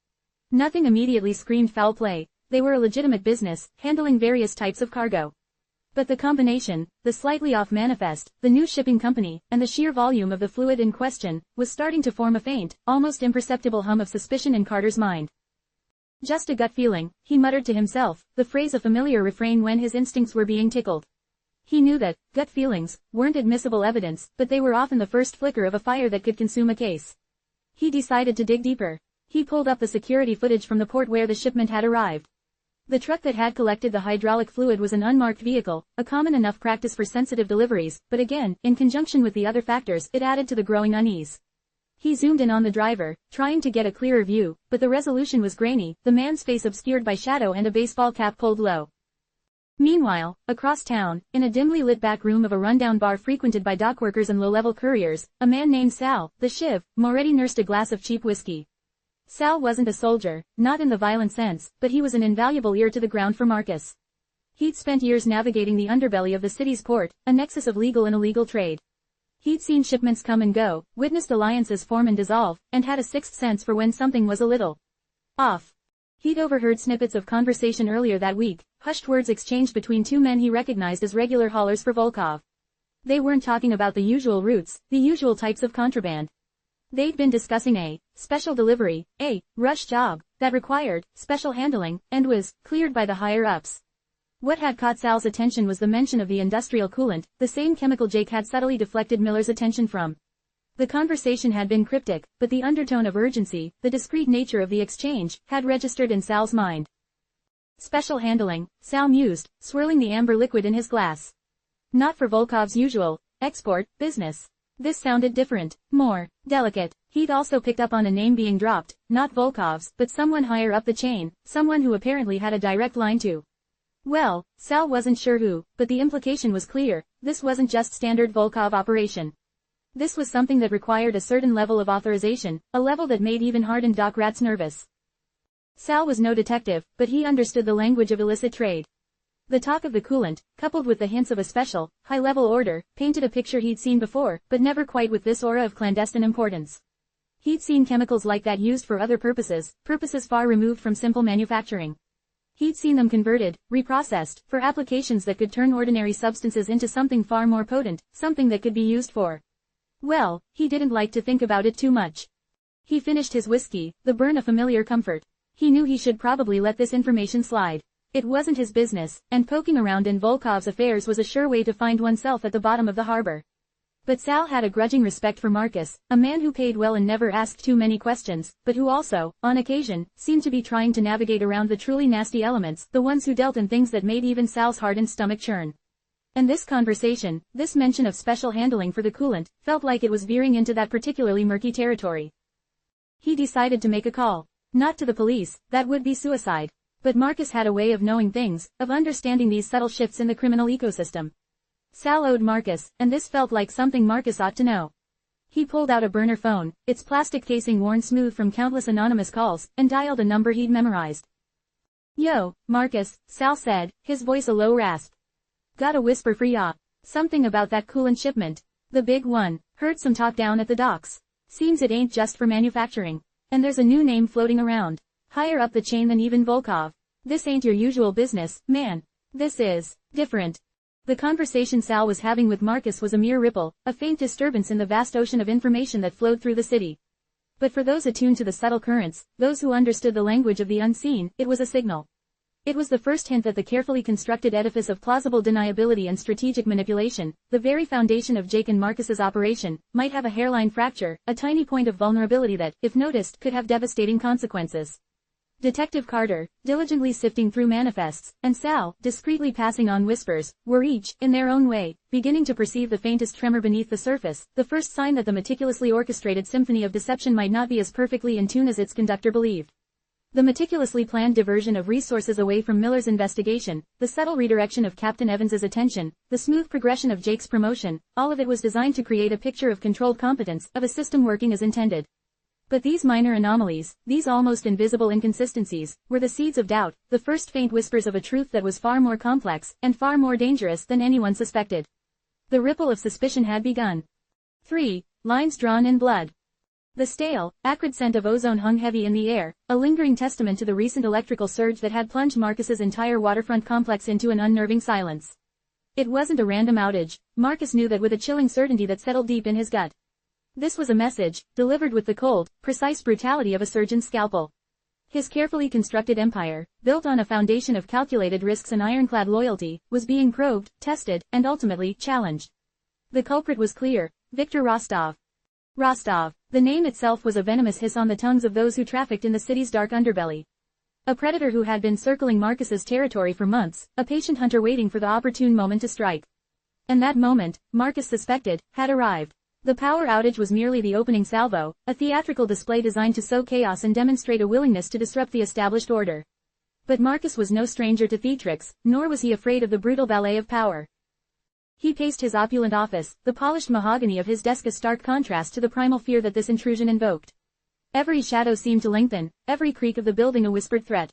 Nothing immediately screamed foul play. They were a legitimate business, handling various types of cargo. But the combination, the slightly off manifest, the new shipping company, and the sheer volume of the fluid in question, was starting to form a faint, almost imperceptible hum of suspicion in Carter's mind. Just a gut feeling, he muttered to himself, the phrase a familiar refrain when his instincts were being tickled. He knew that gut feelings weren't admissible evidence, but they were often the first flicker of a fire that could consume a case. He decided to dig deeper. He pulled up the security footage from the port where the shipment had arrived. The truck that had collected the hydraulic fluid was an unmarked vehicle, a common enough practice for sensitive deliveries, but again, in conjunction with the other factors, it added to the growing unease. He zoomed in on the driver, trying to get a clearer view, but the resolution was grainy, the man's face obscured by shadow and a baseball cap pulled low. Meanwhile, across town, in a dimly lit back room of a rundown bar frequented by dockworkers and low-level couriers, a man named Sal, the Shiv, already nursed a glass of cheap whiskey. Sal wasn't a soldier, not in the violent sense, but he was an invaluable ear to the ground for Marcus. He'd spent years navigating the underbelly of the city's port, a nexus of legal and illegal trade. He'd seen shipments come and go, witnessed alliances form and dissolve, and had a sixth sense for when something was a little off. He'd overheard snippets of conversation earlier that week, hushed words exchanged between two men he recognized as regular haulers for Volkov. They weren't talking about the usual routes, the usual types of contraband. They'd been discussing a special delivery, a rush job, that required special handling, and was cleared by the higher-ups. What had caught Sal's attention was the mention of the industrial coolant, the same chemical Jake had subtly deflected Miller's attention from. The conversation had been cryptic, but the undertone of urgency, the discreet nature of the exchange, had registered in Sal's mind. Special handling, Sal mused, swirling the amber liquid in his glass. Not for Volkov's usual export business. This sounded different, more delicate. He'd also picked up on a name being dropped, not Volkov's, but someone higher up the chain, someone who apparently had a direct line to. Well, Sal wasn't sure who, but the implication was clear. This wasn't just standard Volkov operation. This was something that required a certain level of authorization, a level that made even hardened dock rats nervous. Sal was no detective, but he understood the language of illicit trade. The talk of the coolant, coupled with the hints of a special, high-level order, painted a picture he'd seen before, but never quite with this aura of clandestine importance. He'd seen chemicals like that used for other purposes, purposes far removed from simple manufacturing. He'd seen them converted, reprocessed, for applications that could turn ordinary substances into something far more potent, something that could be used for. Well, he didn't like to think about it too much. He finished his whiskey, the burn a familiar comfort. He knew he should probably let this information slide. It wasn't his business, and poking around in Volkov's affairs was a sure way to find oneself at the bottom of the harbor. But Sal had a grudging respect for Marcus, a man who paid well and never asked too many questions, but who also, on occasion, seemed to be trying to navigate around the truly nasty elements, the ones who dealt in things that made even Sal's hardened stomach churn. And this conversation, this mention of special handling for the coolant, felt like it was veering into that particularly murky territory. He decided to make a call. Not to the police, that would be suicide. But Marcus had a way of knowing things, of understanding these subtle shifts in the criminal ecosystem. Sal owed Marcus, and this felt like something Marcus ought to know. He pulled out a burner phone, its plastic casing worn smooth from countless anonymous calls, and dialed a number he'd memorized. "Yo, Marcus," Sal said, his voice a low rasp. "Got a whisper for ya. Something about that coolant shipment. The big one. Heard some talk down at the docks. Seems it ain't just for manufacturing. And there's a new name floating around. Higher up the chain than even Volkov. This ain't your usual business, man. This is different." The conversation Sal was having with Marcus was a mere ripple, a faint disturbance in the vast ocean of information that flowed through the city. But for those attuned to the subtle currents, those who understood the language of the unseen, it was a signal. It was the first hint that the carefully constructed edifice of plausible deniability and strategic manipulation, the very foundation of Jake and Marcus's operation, might have a hairline fracture, a tiny point of vulnerability that, if noticed, could have devastating consequences. Detective Carter, diligently sifting through manifests, and Sal, discreetly passing on whispers, were each, in their own way, beginning to perceive the faintest tremor beneath the surface, the first sign that the meticulously orchestrated symphony of deception might not be as perfectly in tune as its conductor believed. The meticulously planned diversion of resources away from Miller's investigation, the subtle redirection of Captain Evans's attention, the smooth progression of Jake's promotion, all of it was designed to create a picture of controlled competence, of a system working as intended. But these minor anomalies, these almost invisible inconsistencies, were the seeds of doubt, the first faint whispers of a truth that was far more complex, and far more dangerous than anyone suspected. The ripple of suspicion had begun. 3. Lines drawn in blood. The stale, acrid scent of ozone hung heavy in the air, a lingering testament to the recent electrical surge that had plunged Marcus's entire waterfront complex into an unnerving silence. It wasn't a random outage, Marcus knew that with a chilling certainty that settled deep in his gut. This was a message, delivered with the cold, precise brutality of a surgeon's scalpel. His carefully constructed empire, built on a foundation of calculated risks and ironclad loyalty, was being probed, tested, and ultimately challenged. The culprit was clear: Viktor Rostov. Rostov. The name itself was a venomous hiss on the tongues of those who trafficked in the city's dark underbelly. A predator who had been circling Marcus's territory for months, a patient hunter waiting for the opportune moment to strike. And that moment, Marcus suspected, had arrived. The power outage was merely the opening salvo, a theatrical display designed to sow chaos and demonstrate a willingness to disrupt the established order. But Marcus was no stranger to theatrics, nor was he afraid of the brutal ballet of power. He paced his opulent office, the polished mahogany of his desk a stark contrast to the primal fear that this intrusion invoked. Every shadow seemed to lengthen, every creak of the building a whispered threat.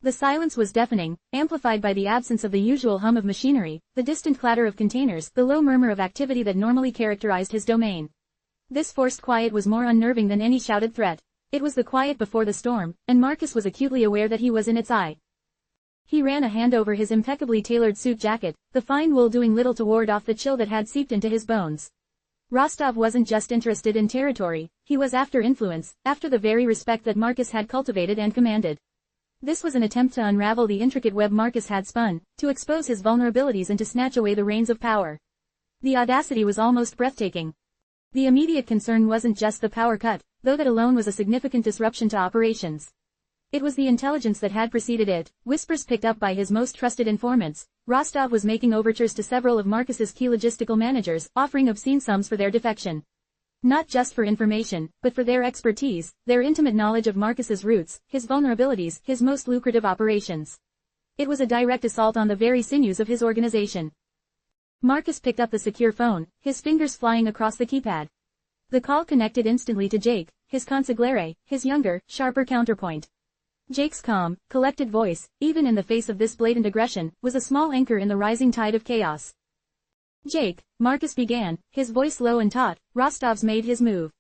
The silence was deafening, amplified by the absence of the usual hum of machinery, the distant clatter of containers, the low murmur of activity that normally characterized his domain. This forced quiet was more unnerving than any shouted threat. It was the quiet before the storm, and Marcus was acutely aware that he was in its eye. He ran a hand over his impeccably tailored suit jacket, the fine wool doing little to ward off the chill that had seeped into his bones. Rostov wasn't just interested in territory, he was after influence, after the very respect that Marcus had cultivated and commanded. This was an attempt to unravel the intricate web Marcus had spun, to expose his vulnerabilities and to snatch away the reins of power. The audacity was almost breathtaking. The immediate concern wasn't just the power cut, though that alone was a significant disruption to operations. It was the intelligence that had preceded it. Whispers picked up by his most trusted informants. Rostov was making overtures to several of Marcus's key logistical managers, offering obscene sums for their defection. Not just for information, but for their expertise, their intimate knowledge of Marcus's roots, his vulnerabilities, his most lucrative operations. It was a direct assault on the very sinews of his organization. Marcus picked up the secure phone, his fingers flying across the keypad. The call connected instantly to Jake, his consigliere, his younger, sharper counterpoint. Jake's calm, collected voice, even in the face of this blatant aggression, was a small anchor in the rising tide of chaos. "Jake," Marcus began, his voice low and taut, "Rostov's made his move.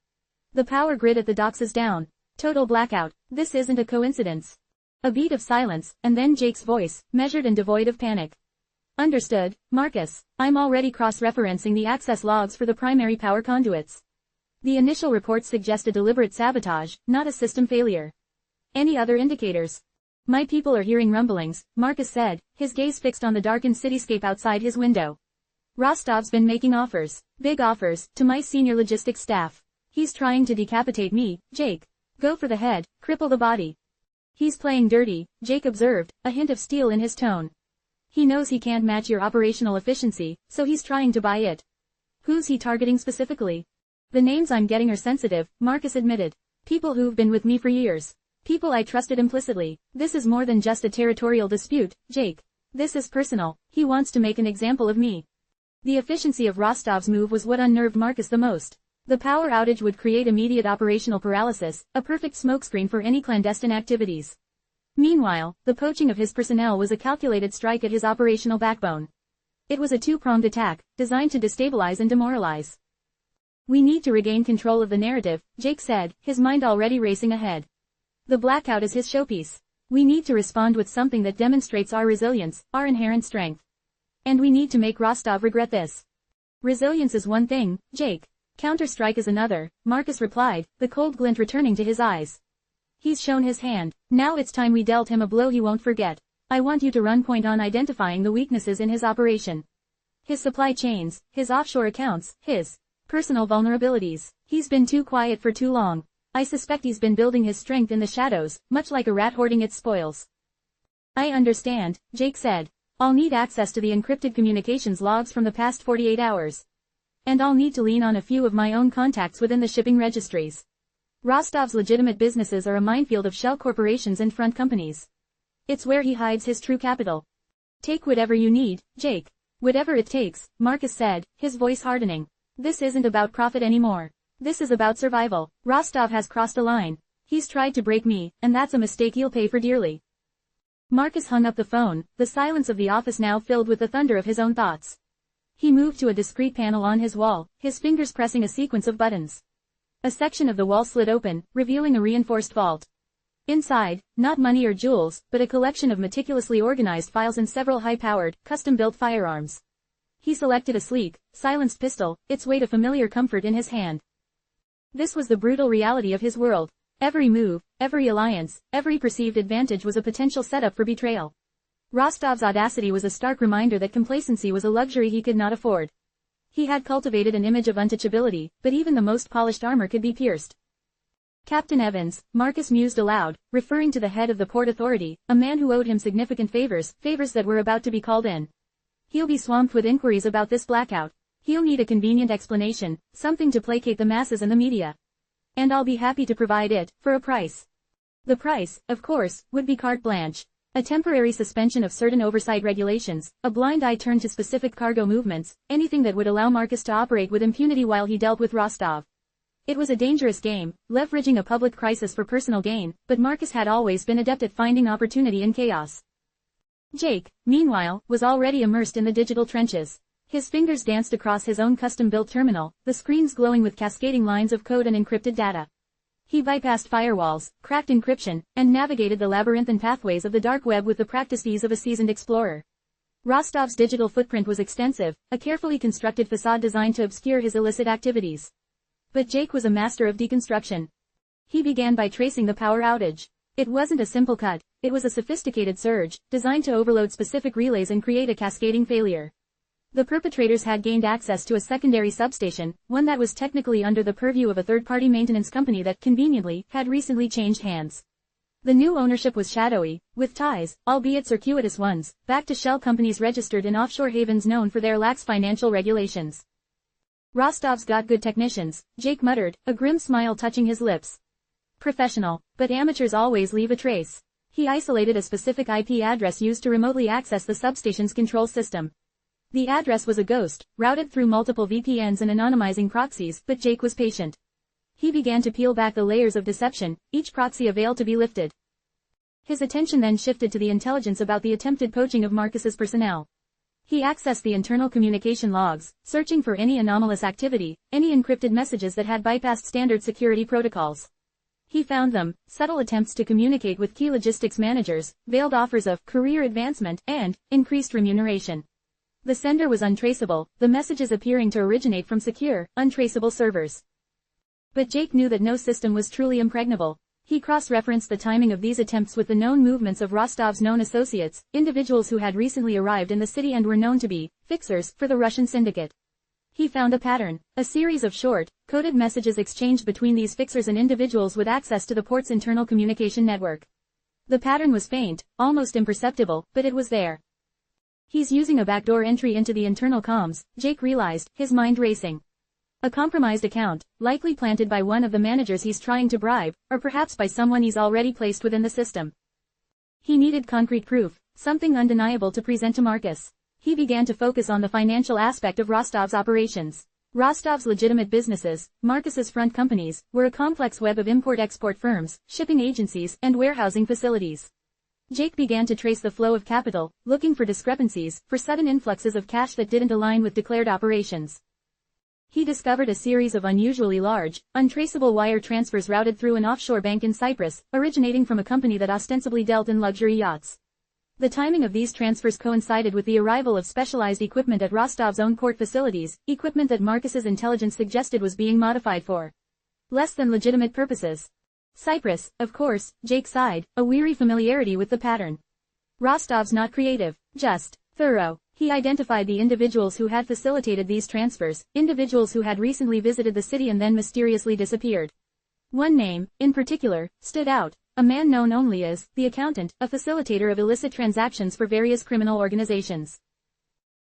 The power grid at the docks is down. Total blackout. This isn't a coincidence." A beat of silence, and then Jake's voice, measured and devoid of panic. "Understood, Marcus. I'm already cross-referencing the access logs for the primary power conduits. The initial reports suggest a deliberate sabotage, not a system failure. Any other indicators?" "My people are hearing rumblings," Marcus said, his gaze fixed on the darkened cityscape outside his window. "Rostov's been making offers, big offers, to my senior logistics staff. He's trying to decapitate me, Jake. Go for the head, cripple the body." "He's playing dirty," Jake observed, a hint of steel in his tone. "He knows he can't match your operational efficiency, so he's trying to buy it." "Who's he targeting specifically?" "The names I'm getting are sensitive," Marcus admitted. "People who've been with me for years. People I trusted implicitly. This is more than just a territorial dispute, Jake. This is personal. He wants to make an example of me." The efficiency of Rostov's move was what unnerved Marcus the most. The power outage would create immediate operational paralysis, a perfect smokescreen for any clandestine activities. Meanwhile, the poaching of his personnel was a calculated strike at his operational backbone. It was a two-pronged attack, designed to destabilize and demoralize. "We need to regain control of the narrative," Jake said, his mind already racing ahead. "The blackout is his showpiece. We need to respond with something that demonstrates our resilience, our inherent strength. And we need to make Rostov regret this." "Resilience is one thing, Jake. Counter-strike is another," Marcus replied, the cold glint returning to his eyes. "He's shown his hand. Now it's time we dealt him a blow he won't forget. I want you to run point on identifying the weaknesses in his operation. His supply chains, his offshore accounts, his personal vulnerabilities. He's been too quiet for too long. I suspect he's been building his strength in the shadows, much like a rat hoarding its spoils." "I understand," Jake said. "I'll need access to the encrypted communications logs from the past 48 hours. And I'll need to lean on a few of my own contacts within the shipping registries. Rostov's legitimate businesses are a minefield of shell corporations and front companies. It's where he hides his true capital. Take whatever you need, Jake. Whatever it takes," Marcus said, his voice hardening. "This isn't about profit anymore. This is about survival. Rostov has crossed a line. He's tried to break me, and that's a mistake he'll pay for dearly." Marcus hung up the phone, the silence of the office now filled with the thunder of his own thoughts. He moved to a discreet panel on his wall, his fingers pressing a sequence of buttons. A section of the wall slid open, revealing a reinforced vault. Inside, not money or jewels, but a collection of meticulously organized files and several high-powered, custom-built firearms. He selected a sleek, silenced pistol, its weight a familiar comfort in his hand. This was the brutal reality of his world. Every move, every alliance, every perceived advantage was a potential setup for betrayal. Rostov's audacity was a stark reminder that complacency was a luxury he could not afford. He had cultivated an image of untouchability, but even the most polished armor could be pierced. "Captain Evans," Marcus mused aloud, referring to the head of the Port Authority, a man who owed him significant favors that were about to be called in. "He'll be swamped with inquiries about this blackout. He'll need a convenient explanation, something to placate the masses and the media. And I'll be happy to provide it, for a price." The price, of course, would be carte blanche. A temporary suspension of certain oversight regulations, a blind eye turned to specific cargo movements, anything that would allow Marcus to operate with impunity while he dealt with Rostov. It was a dangerous game, leveraging a public crisis for personal gain, but Marcus had always been adept at finding opportunity in chaos. Jake, meanwhile, was already immersed in the digital trenches. His fingers danced across his own custom-built terminal, the screens glowing with cascading lines of code and encrypted data. He bypassed firewalls, cracked encryption, and navigated the labyrinthine pathways of the dark web with the practiced ease of a seasoned explorer. Rostov's digital footprint was extensive, a carefully constructed facade designed to obscure his illicit activities. But Jake was a master of deconstruction. He began by tracing the power outage. It wasn't a simple cut, It was a sophisticated surge, designed to overload specific relays and create a cascading failure. The perpetrators had gained access to a secondary substation, one that was technically under the purview of a third-party maintenance company that, conveniently, had recently changed hands. The new ownership was shadowy, with ties, albeit circuitous ones, back to shell companies registered in offshore havens known for their lax financial regulations. Rostov's got good technicians, Jake muttered, a grim smile touching his lips. Professional, but amateurs always leave a trace. He isolated a specific IP address used to remotely access the substation's control system. The address was a ghost, routed through multiple VPNs and anonymizing proxies, but Jake was patient. He began to peel back the layers of deception, each proxy a veil to be lifted. His attention then shifted to the intelligence about the attempted poaching of Marcus's personnel. He accessed the internal communication logs, searching for any anomalous activity, any encrypted messages that had bypassed standard security protocols. He found them: subtle attempts to communicate with key logistics managers, veiled offers of career advancement, and increased remuneration. The sender was untraceable, the messages appearing to originate from secure, untraceable servers. But Jake knew that no system was truly impregnable. He cross-referenced the timing of these attempts with the known movements of Rostov's known associates, individuals who had recently arrived in the city and were known to be fixers for the Russian syndicate. He found a pattern: a series of short, coded messages exchanged between these fixers and individuals with access to the port's internal communication network. The pattern was faint, almost imperceptible, but it was there. He's using a backdoor entry into the internal comms, Jake realized, his mind racing. A compromised account, likely planted by one of the managers he's trying to bribe, or perhaps by someone he's already placed within the system. He needed concrete proof, something undeniable to present to Marcus. He began to focus on the financial aspect of Rostov's operations. Rostov's legitimate businesses, Marcus's front companies, were a complex web of import-export firms, shipping agencies, and warehousing facilities. Jake began to trace the flow of capital, looking for discrepancies, for sudden influxes of cash that didn't align with declared operations. He discovered a series of unusually large, untraceable wire transfers routed through an offshore bank in Cyprus, originating from a company that ostensibly dealt in luxury yachts. The timing of these transfers coincided with the arrival of specialized equipment at Rostov's own port facilities, equipment that Marcus's intelligence suggested was being modified for less than legitimate purposes. Cyprus, of course, Jake sighed, a weary familiarity with the pattern. Rostov's not creative, just thorough. He identified the individuals who had facilitated these transfers, individuals who had recently visited the city and then mysteriously disappeared. One name, in particular, stood out: a man known only as the accountant, a facilitator of illicit transactions for various criminal organizations.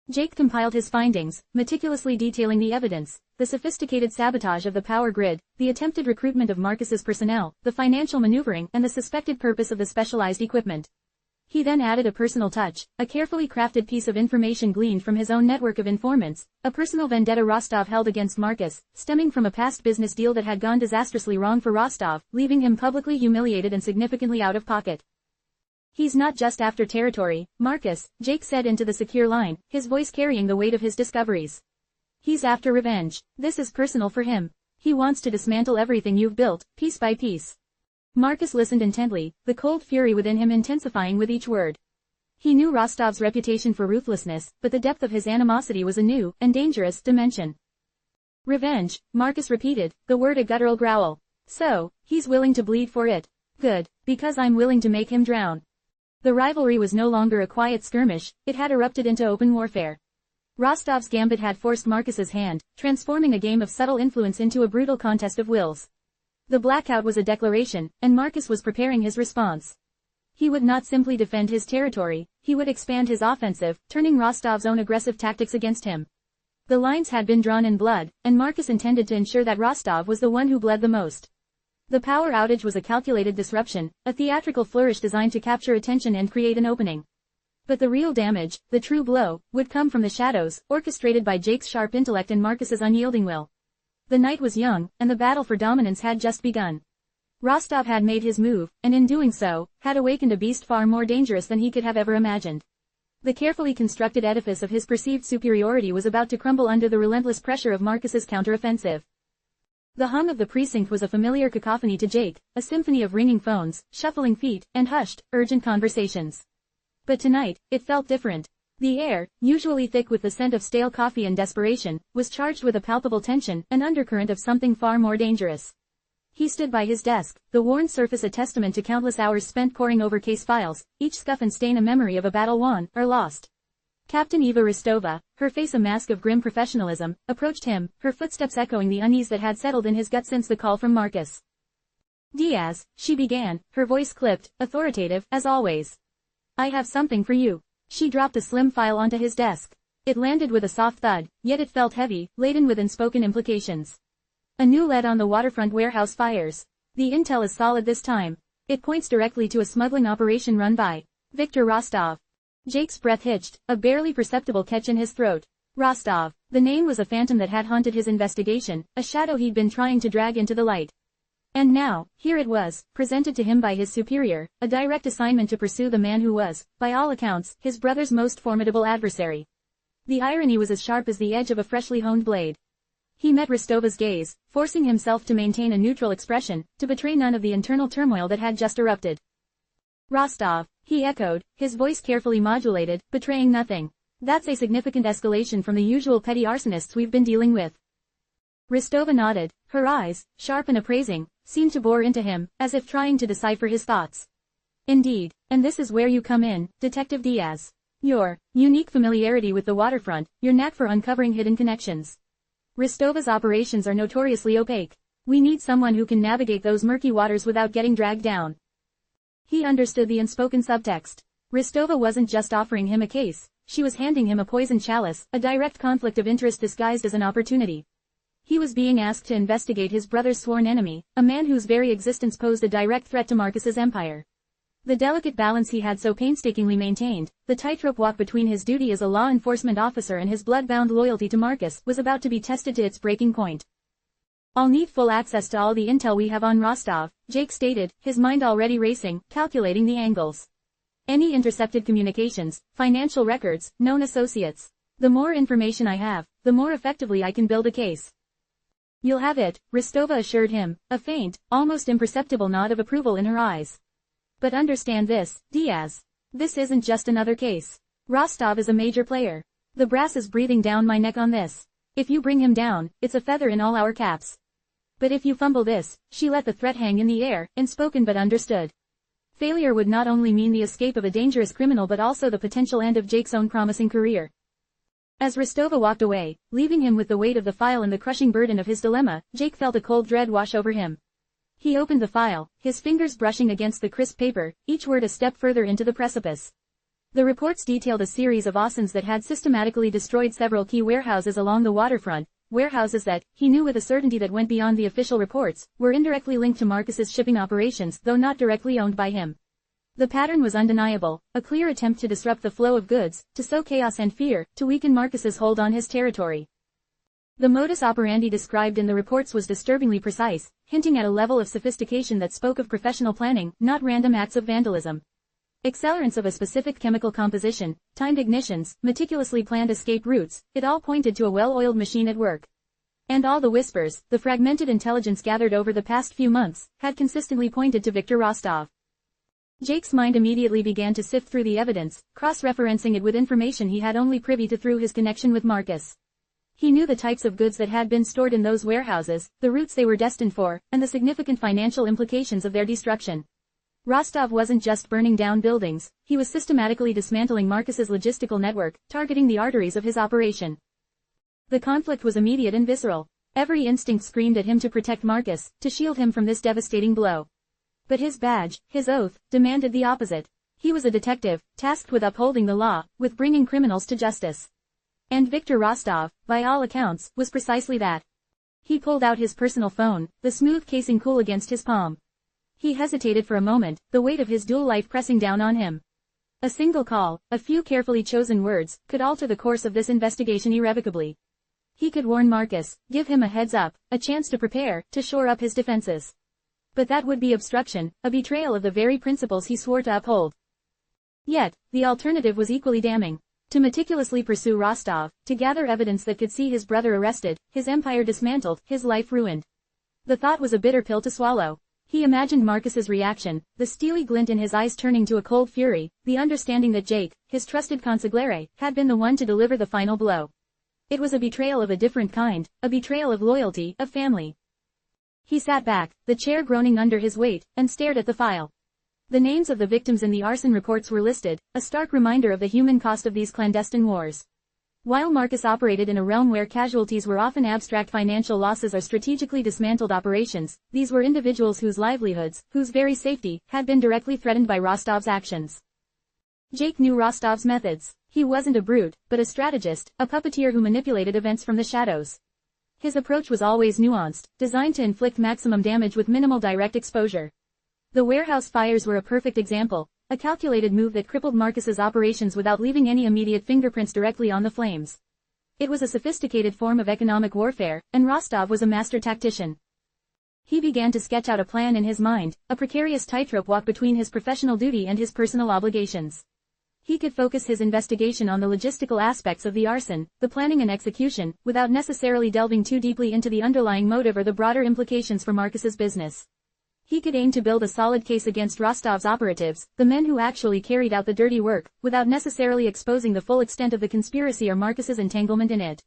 Jake compiled his findings, meticulously detailing the evidence: the sophisticated sabotage of the power grid, the attempted recruitment of Marcus's personnel, the financial maneuvering, and the suspected purpose of the specialized equipment. He then added a personal touch: a carefully crafted piece of information gleaned from his own network of informants, a personal vendetta Rostov held against Marcus, stemming from a past business deal that had gone disastrously wrong for Rostov, leaving him publicly humiliated and significantly out of pocket. "He's not just after territory, Marcus," Jake said into the secure line, his voice carrying the weight of his discoveries. "He's after revenge. This is personal for him. He wants to dismantle everything you've built, piece by piece." Marcus listened intently, the cold fury within him intensifying with each word. He knew Rostov's reputation for ruthlessness, but the depth of his animosity was a new, and dangerous, dimension. "Revenge," Marcus repeated, the word a guttural growl. "So, he's willing to bleed for it. Good, because I'm willing to make him drown." The rivalry was no longer a quiet skirmish, it had erupted into open warfare. Rostov's gambit had forced Marcus's hand, transforming a game of subtle influence into a brutal contest of wills. The blackout was a declaration, and Marcus was preparing his response. He would not simply defend his territory, he would expand his offensive, turning Rostov's own aggressive tactics against him. The lines had been drawn in blood, and Marcus intended to ensure that Rostov was the one who bled the most. The power outage was a calculated disruption, a theatrical flourish designed to capture attention and create an opening. But the real damage, the true blow, would come from the shadows, orchestrated by Jake's sharp intellect and Marcus's unyielding will. The night was young, and the battle for dominance had just begun. Rostov had made his move, and in doing so, had awakened a beast far more dangerous than he could have ever imagined. The carefully constructed edifice of his perceived superiority was about to crumble under the relentless pressure of Marcus's counteroffensive. The hum of the precinct was a familiar cacophony to Jake, a symphony of ringing phones, shuffling feet, and hushed, urgent conversations. But tonight, it felt different. The air, usually thick with the scent of stale coffee and desperation, was charged with a palpable tension, an undercurrent of something far more dangerous. He stood by his desk, the worn surface a testament to countless hours spent poring over case files, each scuff and stain a memory of a battle won or lost. Captain Eva Rostova, her face a mask of grim professionalism, approached him, her footsteps echoing the unease that had settled in his gut since the call from Marcus. Diaz, she began, her voice clipped, authoritative, as always. I have something for you. She dropped a slim file onto his desk. It landed with a soft thud, yet it felt heavy, laden with unspoken implications. A new lead on the waterfront warehouse fires. The intel is solid this time. It points directly to a smuggling operation run by Viktor Rostov. Jake's breath hitched, a barely perceptible catch in his throat. Rostov. The name was a phantom that had haunted his investigation, a shadow he'd been trying to drag into the light. And now, here it was, presented to him by his superior, a direct assignment to pursue the man who was, by all accounts, his brother's most formidable adversary. The irony was as sharp as the edge of a freshly honed blade. He met Rostova's gaze, forcing himself to maintain a neutral expression, to betray none of the internal turmoil that had just erupted. Rostov, he echoed, his voice carefully modulated, betraying nothing. That's a significant escalation from the usual petty arsonists we've been dealing with. Rostova nodded, her eyes, sharp and appraising, seemed to bore into him, as if trying to decipher his thoughts. Indeed, and this is where you come in, Detective Diaz. Your unique familiarity with the waterfront, your knack for uncovering hidden connections. Rostova's operations are notoriously opaque. We need someone who can navigate those murky waters without getting dragged down. He understood the unspoken subtext. Rostova wasn't just offering him a case, she was handing him a poisoned chalice, a direct conflict of interest disguised as an opportunity. He was being asked to investigate his brother's sworn enemy, a man whose very existence posed a direct threat to Marcus's empire. The delicate balance he had so painstakingly maintained, the tightrope walk between his duty as a law enforcement officer and his blood-bound loyalty to Marcus, was about to be tested to its breaking point. I'll need full access to all the intel we have on Rostov, Jake stated, his mind already racing, calculating the angles. Any intercepted communications, financial records, known associates. The more information I have, the more effectively I can build a case. You'll have it, Rostova assured him, a faint, almost imperceptible nod of approval in her eyes. But understand this, Diaz. This isn't just another case. Rostov is a major player. The brass is breathing down my neck on this. If you bring him down, it's a feather in all our caps. But if you fumble this, she let the threat hang in the air, unspoken but understood. Failure would not only mean the escape of a dangerous criminal but also the potential end of Jake's own promising career. As Rostova walked away, leaving him with the weight of the file and the crushing burden of his dilemma, Jake felt a cold dread wash over him. He opened the file, his fingers brushing against the crisp paper, each word a step further into the precipice. The reports detailed a series of assaults that had systematically destroyed several key warehouses along the waterfront, warehouses that, he knew with a certainty that went beyond the official reports, were indirectly linked to Marcus's shipping operations though not directly owned by him. The pattern was undeniable, a clear attempt to disrupt the flow of goods, to sow chaos and fear, to weaken Marcus's hold on his territory. The modus operandi described in the reports was disturbingly precise, hinting at a level of sophistication that spoke of professional planning, not random acts of vandalism. Accelerants of a specific chemical composition, timed ignitions, meticulously planned escape routes, it all pointed to a well-oiled machine at work. And all the whispers, the fragmented intelligence gathered over the past few months, had consistently pointed to Viktor Rostov. Jake's mind immediately began to sift through the evidence, cross-referencing it with information he had only privy to through his connection with Marcus. He knew the types of goods that had been stored in those warehouses, the routes they were destined for, and the significant financial implications of their destruction. Rostov wasn't just burning down buildings, he was systematically dismantling Marcus's logistical network, targeting the arteries of his operation. The conflict was immediate and visceral. Every instinct screamed at him to protect Marcus, to shield him from this devastating blow. But his badge, his oath, demanded the opposite. He was a detective, tasked with upholding the law, with bringing criminals to justice. And Viktor Rostov, by all accounts, was precisely that. He pulled out his personal phone, the smooth casing cool against his palm. He hesitated for a moment, the weight of his dual life pressing down on him. A single call, a few carefully chosen words, could alter the course of this investigation irrevocably. He could warn Marcus, give him a heads up, a chance to prepare, to shore up his defenses. But that would be obstruction, a betrayal of the very principles he swore to uphold. Yet, the alternative was equally damning. To meticulously pursue Rostov, to gather evidence that could see his brother arrested, his empire dismantled, his life ruined. The thought was a bitter pill to swallow. He imagined Marcus's reaction, the steely glint in his eyes turning to a cold fury, the understanding that Jake, his trusted consigliere, had been the one to deliver the final blow. It was a betrayal of a different kind, a betrayal of loyalty, of family. He sat back, the chair groaning under his weight, and stared at the file. The names of the victims in the arson reports were listed, a stark reminder of the human cost of these clandestine wars. While Marcus operated in a realm where casualties were often abstract financial losses or strategically dismantled operations, these were individuals whose livelihoods, whose very safety, had been directly threatened by Rostov's actions. Jake knew Rostov's methods. He wasn't a brute, but a strategist, a puppeteer who manipulated events from the shadows. His approach was always nuanced, designed to inflict maximum damage with minimal direct exposure. The warehouse fires were a perfect example, a calculated move that crippled Marcus's operations without leaving any immediate fingerprints directly on the flames. It was a sophisticated form of economic warfare, and Rostov was a master tactician. He began to sketch out a plan in his mind, a precarious tightrope walk between his professional duty and his personal obligations. He could focus his investigation on the logistical aspects of the arson, the planning and execution, without necessarily delving too deeply into the underlying motive or the broader implications for Marcus's business. He could aim to build a solid case against Rostov's operatives, the men who actually carried out the dirty work, without necessarily exposing the full extent of the conspiracy or Marcus's entanglement in it.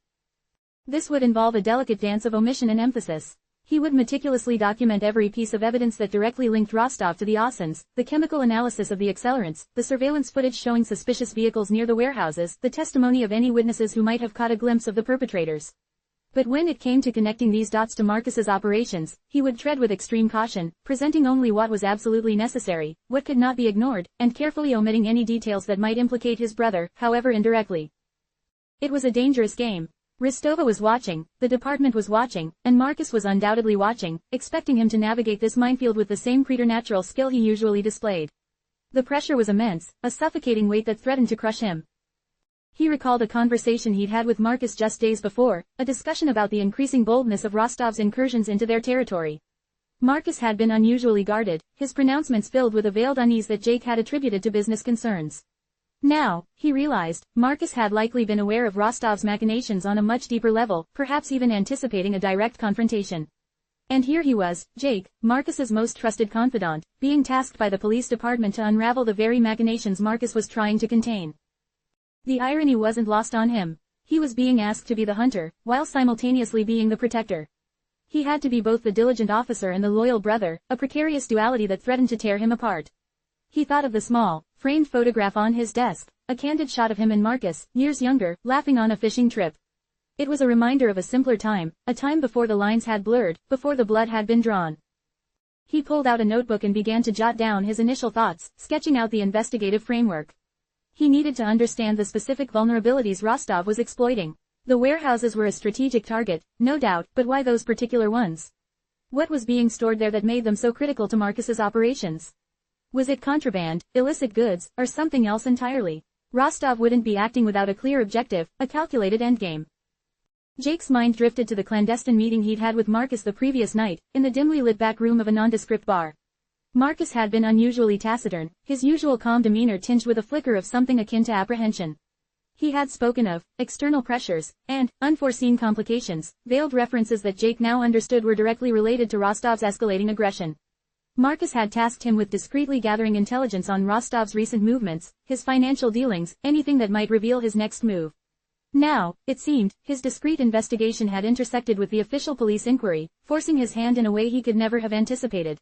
This would involve a delicate dance of omission and emphasis. He would meticulously document every piece of evidence that directly linked Rostov to the arsons, the chemical analysis of the accelerants, the surveillance footage showing suspicious vehicles near the warehouses, the testimony of any witnesses who might have caught a glimpse of the perpetrators. But when it came to connecting these dots to Marcus's operations, he would tread with extreme caution, presenting only what was absolutely necessary, what could not be ignored, and carefully omitting any details that might implicate his brother, however indirectly. It was a dangerous game. Ristova was watching, the department was watching, and Marcus was undoubtedly watching, expecting him to navigate this minefield with the same preternatural skill he usually displayed. The pressure was immense, a suffocating weight that threatened to crush him. He recalled a conversation he'd had with Marcus just days before, a discussion about the increasing boldness of Rostov's incursions into their territory. Marcus had been unusually guarded, his pronouncements filled with a veiled unease that Jake had attributed to business concerns. Now, he realized, Marcus had likely been aware of Rostov's machinations on a much deeper level, perhaps even anticipating a direct confrontation. And here he was, Jake, Marcus's most trusted confidant, being tasked by the police department to unravel the very machinations Marcus was trying to contain. The irony wasn't lost on him. He was being asked to be the hunter, while simultaneously being the protector. He had to be both the diligent officer and the loyal brother, a precarious duality that threatened to tear him apart. He thought of the small, framed photograph on his desk, a candid shot of him and Marcus, years younger, laughing on a fishing trip. It was a reminder of a simpler time, a time before the lines had blurred, before the blood had been drawn. He pulled out a notebook and began to jot down his initial thoughts, sketching out the investigative framework. He needed to understand the specific vulnerabilities Rostov was exploiting. The warehouses were a strategic target, no doubt, but why those particular ones? What was being stored there that made them so critical to Marcus's operations? Was it contraband, illicit goods, or something else entirely? Rostov wouldn't be acting without a clear objective, a calculated endgame. Jake's mind drifted to the clandestine meeting he'd had with Marcus the previous night, in the dimly lit back room of a nondescript bar. Marcus had been unusually taciturn, his usual calm demeanor tinged with a flicker of something akin to apprehension. He had spoken of external pressures and unforeseen complications, veiled references that Jake now understood were directly related to Rostov's escalating aggression. Marcus had tasked him with discreetly gathering intelligence on Rostov's recent movements, his financial dealings, anything that might reveal his next move. Now, it seemed, his discreet investigation had intersected with the official police inquiry, forcing his hand in a way he could never have anticipated.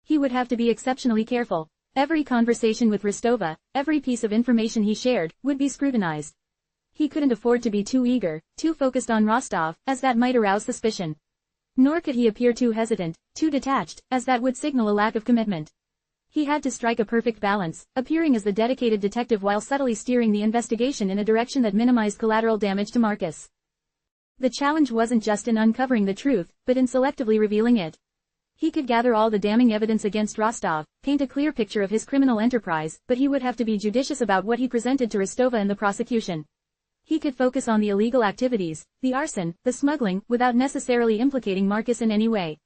He would have to be exceptionally careful. Every conversation with Ristova, every piece of information he shared, would be scrutinized. He couldn't afford to be too eager, too focused on Rostov, as that might arouse suspicion. Nor could he appear too hesitant, too detached, as that would signal a lack of commitment. He had to strike a perfect balance, appearing as the dedicated detective while subtly steering the investigation in a direction that minimized collateral damage to Marcus. The challenge wasn't just in uncovering the truth, but in selectively revealing it. He could gather all the damning evidence against Rostov, paint a clear picture of his criminal enterprise, but he would have to be judicious about what he presented to Ristova in the prosecution. He could focus on the illegal activities, the arson, the smuggling, without necessarily implicating Marcus in any way.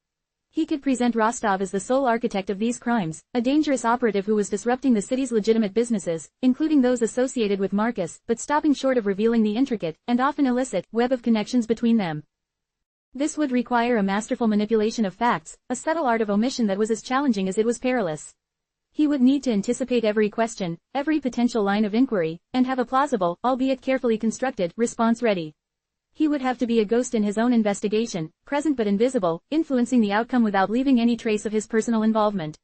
He could present Rostov as the sole architect of these crimes, a dangerous operative who was disrupting the city's legitimate businesses, including those associated with Marcus, but stopping short of revealing the intricate, and often illicit, web of connections between them. This would require a masterful manipulation of facts, a subtle art of omission that was as challenging as it was perilous. He would need to anticipate every question, every potential line of inquiry, and have a plausible, albeit carefully constructed, response ready. He would have to be a ghost in his own investigation, present but invisible, influencing the outcome without leaving any trace of his personal involvement.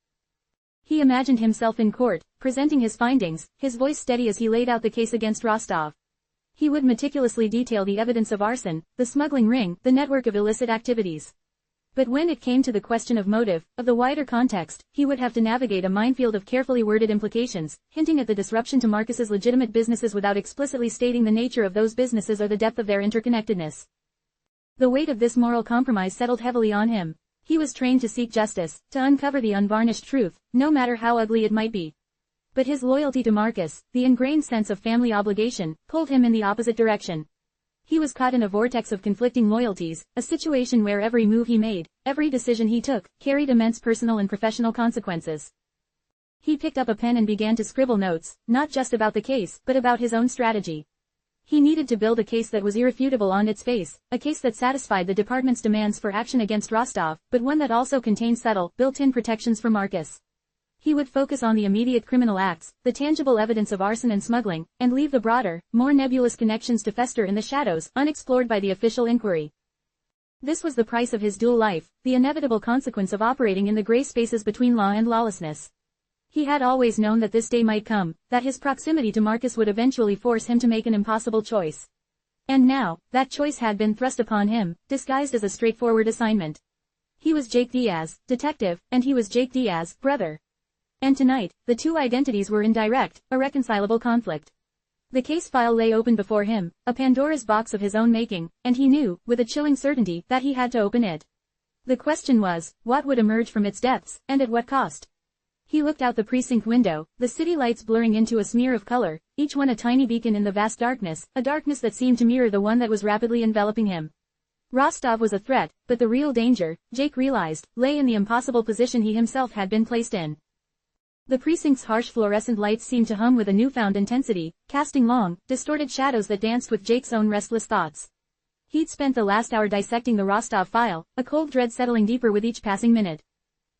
He imagined himself in court, presenting his findings, his voice steady as he laid out the case against Rostov. He would meticulously detail the evidence of arson, the smuggling ring, the network of illicit activities. But when it came to the question of motive, of the wider context, he would have to navigate a minefield of carefully worded implications, hinting at the disruption to Marcus's legitimate businesses without explicitly stating the nature of those businesses or the depth of their interconnectedness. The weight of this moral compromise settled heavily on him. He was trained to seek justice, to uncover the unvarnished truth, no matter how ugly it might be. But his loyalty to Marcus, the ingrained sense of family obligation, pulled him in the opposite direction. He was caught in a vortex of conflicting loyalties, a situation where every move he made, every decision he took, carried immense personal and professional consequences. He picked up a pen and began to scribble notes, not just about the case, but about his own strategy. He needed to build a case that was irrefutable on its face, a case that satisfied the department's demands for action against Rostov, but one that also contained subtle, built-in protections for Marcus. He would focus on the immediate criminal acts, the tangible evidence of arson and smuggling, and leave the broader, more nebulous connections to fester in the shadows, unexplored by the official inquiry. This was the price of his dual life, the inevitable consequence of operating in the gray spaces between law and lawlessness. He had always known that this day might come, that his proximity to Marcus would eventually force him to make an impossible choice. And now, that choice had been thrust upon him, disguised as a straightforward assignment. He was Jake Diaz, detective, and he was Jake Diaz, brother. And tonight, the two identities were in direct, irreconcilable conflict. The case file lay open before him, a Pandora's box of his own making, and he knew, with a chilling certainty, that he had to open it. The question was, what would emerge from its depths, and at what cost? He looked out the precinct window, the city lights blurring into a smear of color, each one a tiny beacon in the vast darkness, a darkness that seemed to mirror the one that was rapidly enveloping him. Rostov was a threat, but the real danger, Jake realized, lay in the impossible position he himself had been placed in. The precinct's harsh fluorescent lights seemed to hum with a newfound intensity, casting long, distorted shadows that danced with Jake's own restless thoughts. He'd spent the last hour dissecting the Rostov file, a cold dread settling deeper with each passing minute.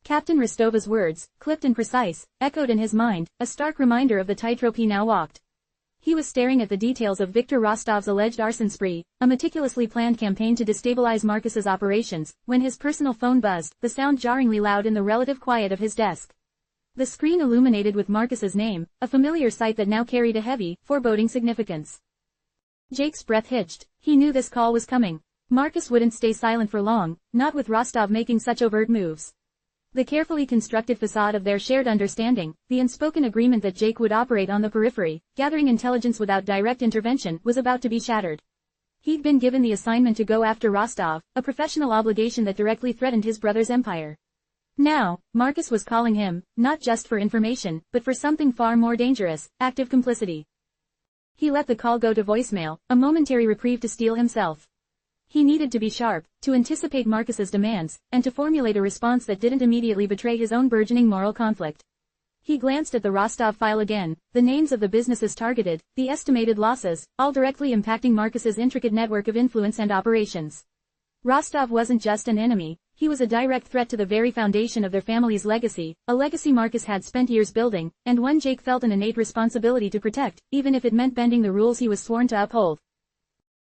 Captain Rostova's words, clipped and precise, echoed in his mind, a stark reminder of the tightrope he now walked. He was staring at the details of Viktor Rostov's alleged arson spree, a meticulously planned campaign to destabilize Marcus's operations, when his personal phone buzzed, the sound jarringly loud in the relative quiet of his desk. The screen illuminated with Marcus's name, a familiar sight that now carried a heavy, foreboding significance. Jake's breath hitched. He knew this call was coming. Marcus wouldn't stay silent for long, not with Rostov making such overt moves. The carefully constructed facade of their shared understanding, the unspoken agreement that Jake would operate on the periphery, gathering intelligence without direct intervention, was about to be shattered. He'd been given the assignment to go after Rostov, a professional obligation that directly threatened his brother's empire. Now, Marcus was calling him, not just for information, but for something far more dangerous, active complicity. He let the call go to voicemail, a momentary reprieve to steel himself. He needed to be sharp, to anticipate Marcus's demands, and to formulate a response that didn't immediately betray his own burgeoning moral conflict. He glanced at the Rostov file again, the names of the businesses targeted, the estimated losses, all directly impacting Marcus's intricate network of influence and operations. Rostov wasn't just an enemy, he was a direct threat to the very foundation of their family's legacy, a legacy Marcus had spent years building, and one Jake felt an innate responsibility to protect, even if it meant bending the rules he was sworn to uphold.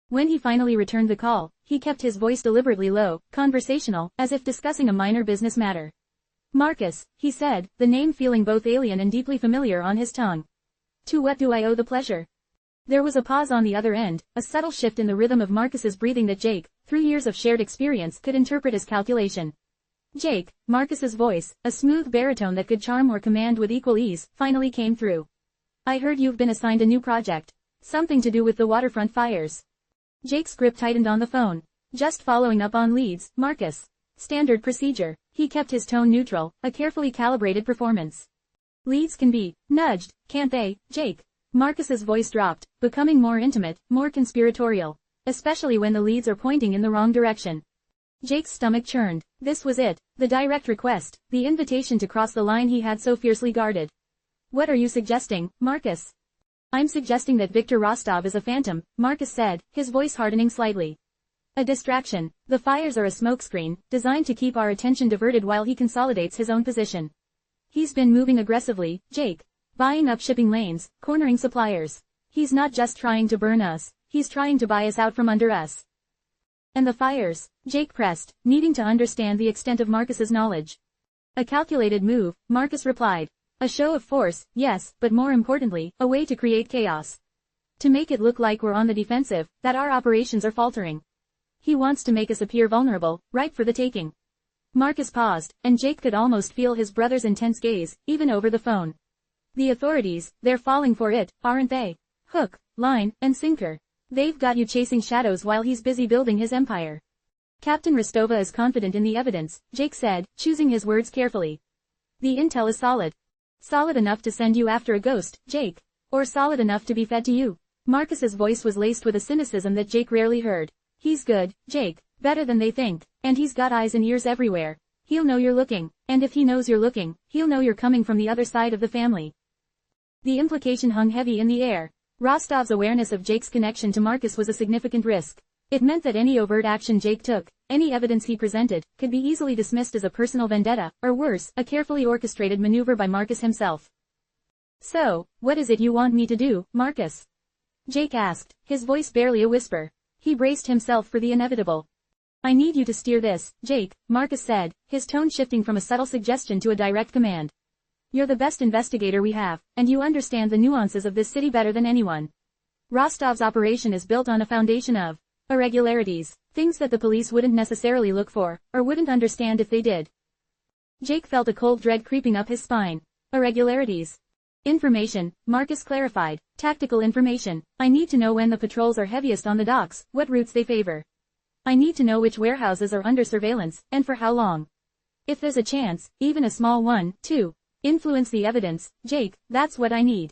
When he finally returned the call, he kept his voice deliberately low, conversational, as if discussing a minor business matter. Marcus, he said, the name feeling both alien and deeply familiar on his tongue. To what do I owe the pleasure? There was a pause on the other end, a subtle shift in the rhythm of Marcus's breathing that Jake, through years of shared experience, could interpret as calculation. Jake, Marcus's voice, a smooth baritone that could charm or command with equal ease, finally came through. I heard you've been assigned a new project. Something to do with the waterfront fires. Jake's grip tightened on the phone. Just following up on leads, Marcus. Standard procedure. He kept his tone neutral, a carefully calibrated performance. Leads can be nudged, can't they, Jake? Marcus's voice dropped, becoming more intimate, more conspiratorial. Especially when the leads are pointing in the wrong direction. Jake's stomach churned. This was it, the direct request, the invitation to cross the line he had so fiercely guarded. What are you suggesting, Marcus? I'm suggesting that Viktor Rostov is a phantom, Marcus said, his voice hardening slightly. A distraction. The fires are a smokescreen, designed to keep our attention diverted while he consolidates his own position. He's been moving aggressively, Jake. Buying up shipping lanes, cornering suppliers. He's not just trying to burn us, he's trying to buy us out from under us. And the fires? Jake pressed, needing to understand the extent of Marcus's knowledge. A calculated move, Marcus replied. A show of force, yes, but more importantly, a way to create chaos. To make it look like we're on the defensive, that our operations are faltering. He wants to make us appear vulnerable, ripe for the taking. Marcus paused, and Jake could almost feel his brother's intense gaze, even over the phone. The authorities, they're falling for it, aren't they? Hook, line, and sinker. They've got you chasing shadows while he's busy building his empire. Captain Rostova is confident in the evidence, Jake said, choosing his words carefully. The intel is solid. Solid enough to send you after a ghost, Jake. Or solid enough to be fed to you. Marcus's voice was laced with a cynicism that Jake rarely heard. He's good, Jake, better than they think, and he's got eyes and ears everywhere. He'll know you're looking, and if he knows you're looking, he'll know you're coming from the other side of the family. The implication hung heavy in the air. Rostov's awareness of Jake's connection to Marcus was a significant risk. It meant that any overt action Jake took, any evidence he presented, could be easily dismissed as a personal vendetta, or worse, a carefully orchestrated maneuver by Marcus himself. So, what is it you want me to do, Marcus? Jake asked, his voice barely a whisper. He braced himself for the inevitable. I need you to steer this, Jake, Marcus said, his tone shifting from a subtle suggestion to a direct command. You're the best investigator we have, and you understand the nuances of this city better than anyone. Rostov's operation is built on a foundation of irregularities, things that the police wouldn't necessarily look for, or wouldn't understand if they did. Jake felt a cold dread creeping up his spine. Irregularities. Information, Marcus clarified, tactical information. I need to know when the patrols are heaviest on the docks, what routes they favor. I need to know which warehouses are under surveillance, and for how long. If there's a chance, even a small one, to influence the evidence, Jake, that's what I need.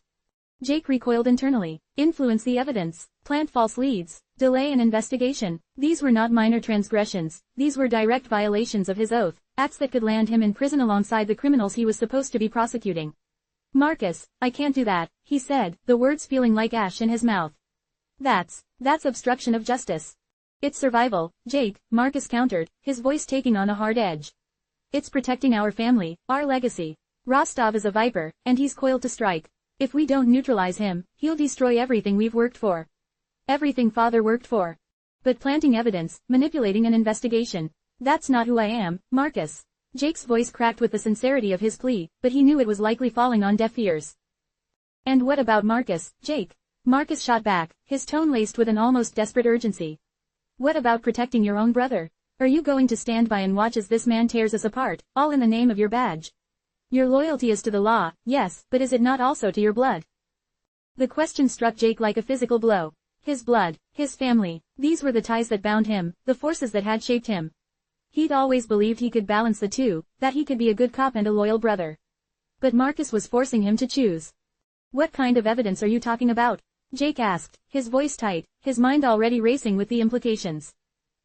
Jake recoiled internally. Influence the evidence, plant false leads, delay an investigation. These were not minor transgressions, these were direct violations of his oath, acts that could land him in prison alongside the criminals he was supposed to be prosecuting. Marcus, I can't do that, he said, the words feeling like ash in his mouth. That's obstruction of justice. It's survival, Jake, Marcus countered, his voice taking on a hard edge. It's protecting our family, our legacy. Rostov is a viper, and he's coiled to strike. If we don't neutralize him, he'll destroy everything we've worked for. Everything father worked for. But planting evidence, manipulating an investigation. That's not who I am, Marcus. Jake's voice cracked with the sincerity of his plea, but he knew it was likely falling on deaf ears. And what about Marcus, Jake? Marcus shot back, his tone laced with an almost desperate urgency. What about protecting your own brother? Are you going to stand by and watch as this man tears us apart, all in the name of your badge? Your loyalty is to the law, yes, but is it not also to your blood? The question struck Jake like a physical blow. His blood, his family, these were the ties that bound him, the forces that had shaped him. He'd always believed he could balance the two, that he could be a good cop and a loyal brother. But Marcus was forcing him to choose. What kind of evidence are you talking about? Jake asked, his voice tight, his mind already racing with the implications.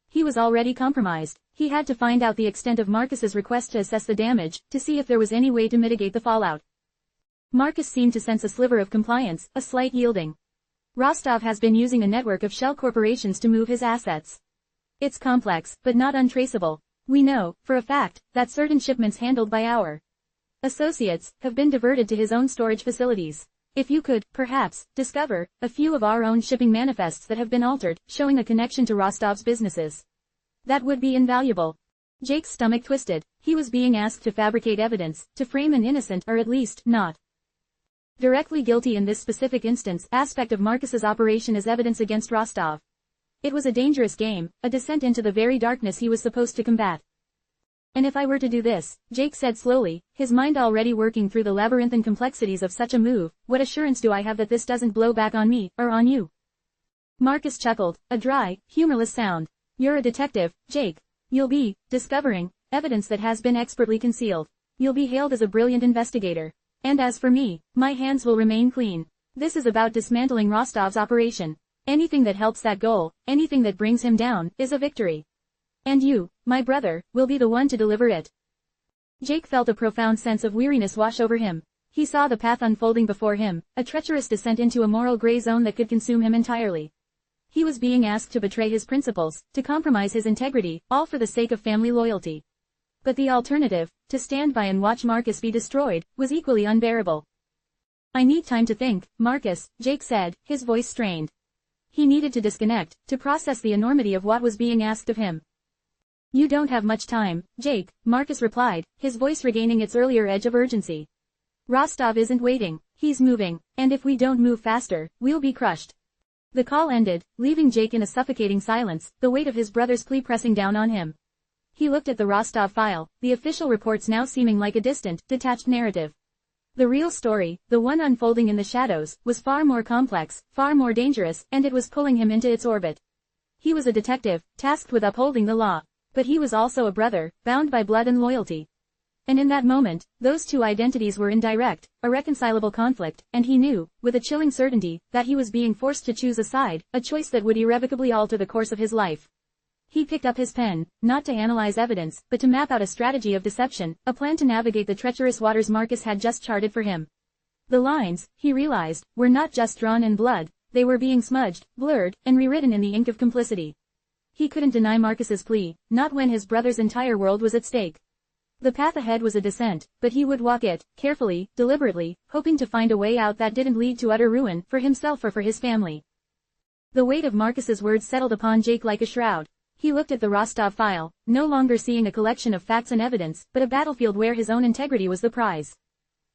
He was already compromised. He had to find out the extent of Marcus's request to assess the damage, to see if there was any way to mitigate the fallout. Marcus seemed to sense a sliver of compliance, a slight yielding. Rostov has been using a network of shell corporations to move his assets. It's complex, but not untraceable. We know, for a fact, that certain shipments handled by our associates have been diverted to his own storage facilities. If you could, perhaps, discover a few of our own shipping manifests that have been altered, showing a connection to Rostov's businesses. That would be invaluable. Jake's stomach twisted. He was being asked to fabricate evidence, to frame an innocent or at least not directly guilty in this specific instance aspect of Marcus's operation as evidence against Rostov. It was a dangerous game, a descent into the very darkness he was supposed to combat. And if I were to do this, Jake said slowly, his mind already working through the labyrinthine complexities of such a move, what assurance do I have that this doesn't blow back on me, or on you? Marcus chuckled, a dry, humorless sound. You're a detective, Jake. You'll be discovering evidence that has been expertly concealed. You'll be hailed as a brilliant investigator. And as for me, my hands will remain clean. This is about dismantling Rostov's operation. Anything that helps that goal, anything that brings him down, is a victory. And you, my brother, will be the one to deliver it. Jake felt a profound sense of weariness wash over him. He saw the path unfolding before him, a treacherous descent into a moral gray zone that could consume him entirely. He was being asked to betray his principles, to compromise his integrity, all for the sake of family loyalty. But the alternative, to stand by and watch Marcus be destroyed, was equally unbearable. I need time to think, Marcus, Jake said, his voice strained. He needed to disconnect, to process the enormity of what was being asked of him. You don't have much time, Jake, Marcus replied, his voice regaining its earlier edge of urgency. Rostov isn't waiting, he's moving, and if we don't move faster, we'll be crushed. The call ended, leaving Jake in a suffocating silence, the weight of his brother's plea pressing down on him. He looked at the Rostov file, the official reports now seeming like a distant, detached narrative. The real story, the one unfolding in the shadows, was far more complex, far more dangerous, and it was pulling him into its orbit. He was a detective, tasked with upholding the law. But he was also a brother, bound by blood and loyalty. And in that moment, those two identities were in direct, irreconcilable conflict, and he knew, with a chilling certainty, that he was being forced to choose a side, a choice that would irrevocably alter the course of his life. He picked up his pen, not to analyze evidence, but to map out a strategy of deception, a plan to navigate the treacherous waters Marcus had just charted for him. The lines, he realized, were not just drawn in blood, they were being smudged, blurred, and rewritten in the ink of complicity. He couldn't deny Marcus's plea, not when his brother's entire world was at stake. The path ahead was a descent, but he would walk it, carefully, deliberately, hoping to find a way out that didn't lead to utter ruin, for himself or for his family. The weight of Marcus's words settled upon Jake like a shroud. He looked at the Rostov file, no longer seeing a collection of facts and evidence, but a battlefield where his own integrity was the prize.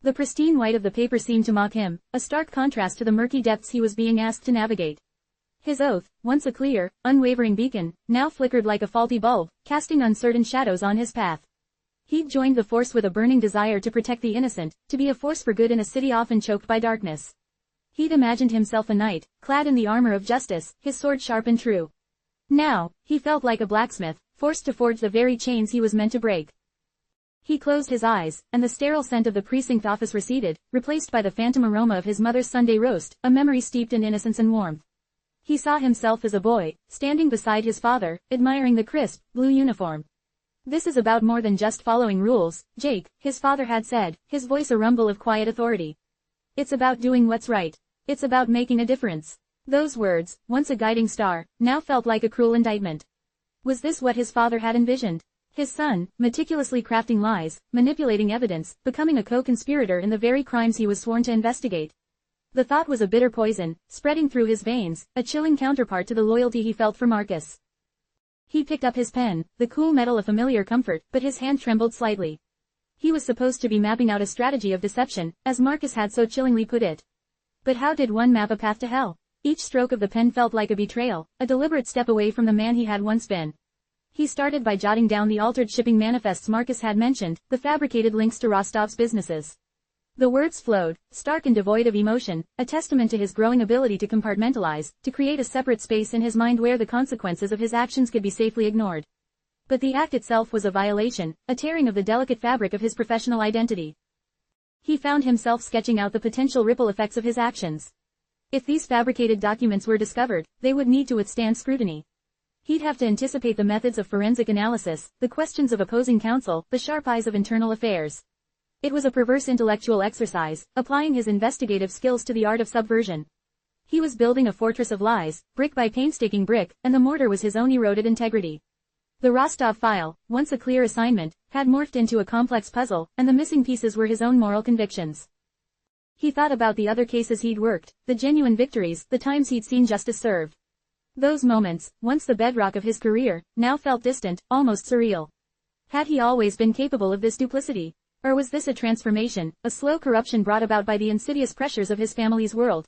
The pristine white of the paper seemed to mock him, a stark contrast to the murky depths he was being asked to navigate. His oath, once a clear, unwavering beacon, now flickered like a faulty bulb, casting uncertain shadows on his path. He'd joined the force with a burning desire to protect the innocent, to be a force for good in a city often choked by darkness. He'd imagined himself a knight, clad in the armor of justice, his sword sharp and true. Now, he felt like a blacksmith, forced to forge the very chains he was meant to break. He closed his eyes, and the sterile scent of the precinct office receded, replaced by the phantom aroma of his mother's Sunday roast, a memory steeped in innocence and warmth. He saw himself as a boy, standing beside his father, admiring the crisp, blue uniform. This is about more than just following rules, Jake, his father had said, his voice a rumble of quiet authority. It's about doing what's right. It's about making a difference. Those words, once a guiding star, now felt like a cruel indictment. Was this what his father had envisioned? His son, meticulously crafting lies, manipulating evidence, becoming a co-conspirator in the very crimes he was sworn to investigate. The thought was a bitter poison, spreading through his veins, a chilling counterpart to the loyalty he felt for Marcus. He picked up his pen, the cool metal a familiar comfort, but his hand trembled slightly. He was supposed to be mapping out a strategy of deception, as Marcus had so chillingly put it. But how did one map a path to hell? Each stroke of the pen felt like a betrayal, a deliberate step away from the man he had once been. He started by jotting down the altered shipping manifests Marcus had mentioned, the fabricated links to Rostov's businesses. The words flowed, stark and devoid of emotion, a testament to his growing ability to compartmentalize, to create a separate space in his mind where the consequences of his actions could be safely ignored. But the act itself was a violation, a tearing of the delicate fabric of his professional identity. He found himself sketching out the potential ripple effects of his actions. If these fabricated documents were discovered, they would need to withstand scrutiny. He'd have to anticipate the methods of forensic analysis, the questions of opposing counsel, the sharp eyes of internal affairs. It was a perverse intellectual exercise, applying his investigative skills to the art of subversion. He was building a fortress of lies, brick by painstaking brick, and the mortar was his own eroded integrity. The Rostov file, once a clear assignment, had morphed into a complex puzzle, and the missing pieces were his own moral convictions. He thought about the other cases he'd worked, the genuine victories, the times he'd seen justice served. Those moments, once the bedrock of his career, now felt distant, almost surreal. Had he always been capable of this duplicity? Or was this a transformation, a slow corruption brought about by the insidious pressures of his family's world?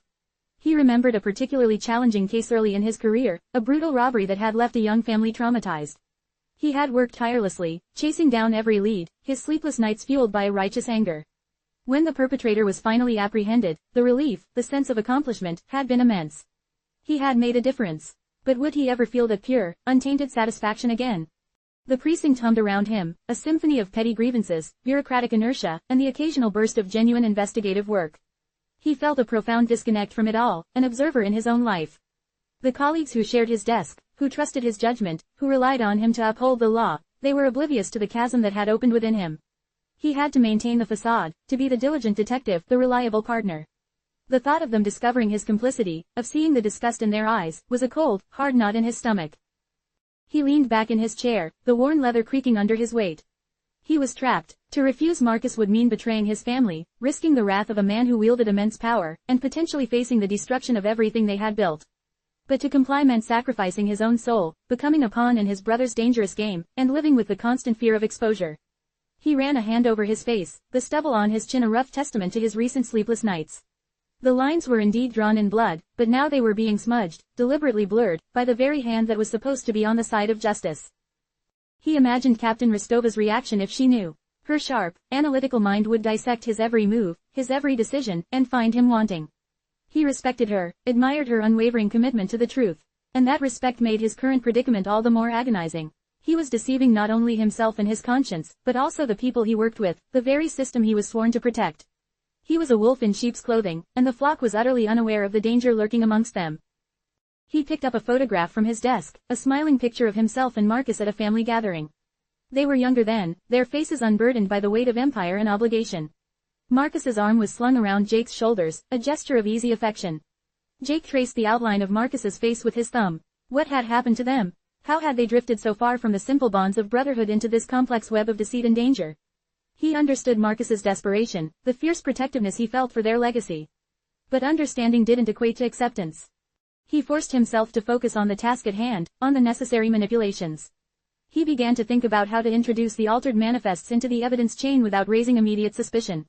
He remembered a particularly challenging case early in his career, a brutal robbery that had left a young family traumatized. He had worked tirelessly, chasing down every lead, his sleepless nights fueled by a righteous anger. When the perpetrator was finally apprehended, the relief, the sense of accomplishment, had been immense. He had made a difference. But would he ever feel that pure, untainted satisfaction again? The precinct hummed around him, a symphony of petty grievances, bureaucratic inertia, and the occasional burst of genuine investigative work. He felt a profound disconnect from it all, an observer in his own life. The colleagues who shared his desk, who trusted his judgment, who relied on him to uphold the law, they were oblivious to the chasm that had opened within him. He had to maintain the facade, to be the diligent detective, the reliable partner. The thought of them discovering his complicity, of seeing the disgust in their eyes, was a cold, hard knot in his stomach. He leaned back in his chair, the worn leather creaking under his weight. He was trapped. To refuse Marcus would mean betraying his family, risking the wrath of a man who wielded immense power, and potentially facing the destruction of everything they had built. But to comply meant sacrificing his own soul, becoming a pawn in his brother's dangerous game, and living with the constant fear of exposure. He ran a hand over his face, the stubble on his chin a rough testament to his recent sleepless nights. The lines were indeed drawn in blood, but now they were being smudged, deliberately blurred, by the very hand that was supposed to be on the side of justice. He imagined Captain Ristova's reaction if she knew. Her sharp, analytical mind would dissect his every move, his every decision, and find him wanting. He respected her, admired her unwavering commitment to the truth, and that respect made his current predicament all the more agonizing. He was deceiving not only himself and his conscience, but also the people he worked with, the very system he was sworn to protect. He was a wolf in sheep's clothing, and the flock was utterly unaware of the danger lurking amongst them. He picked up a photograph from his desk, a smiling picture of himself and Marcus at a family gathering. They were younger then, their faces unburdened by the weight of empire and obligation. Marcus's arm was slung around Jake's shoulders, a gesture of easy affection. Jake traced the outline of Marcus's face with his thumb. What had happened to them? How had they drifted so far from the simple bonds of brotherhood into this complex web of deceit and danger? He understood Marcus's desperation, the fierce protectiveness he felt for their legacy. But understanding didn't equate to acceptance. He forced himself to focus on the task at hand, on the necessary manipulations. He began to think about how to introduce the altered manifests into the evidence chain without raising immediate suspicion.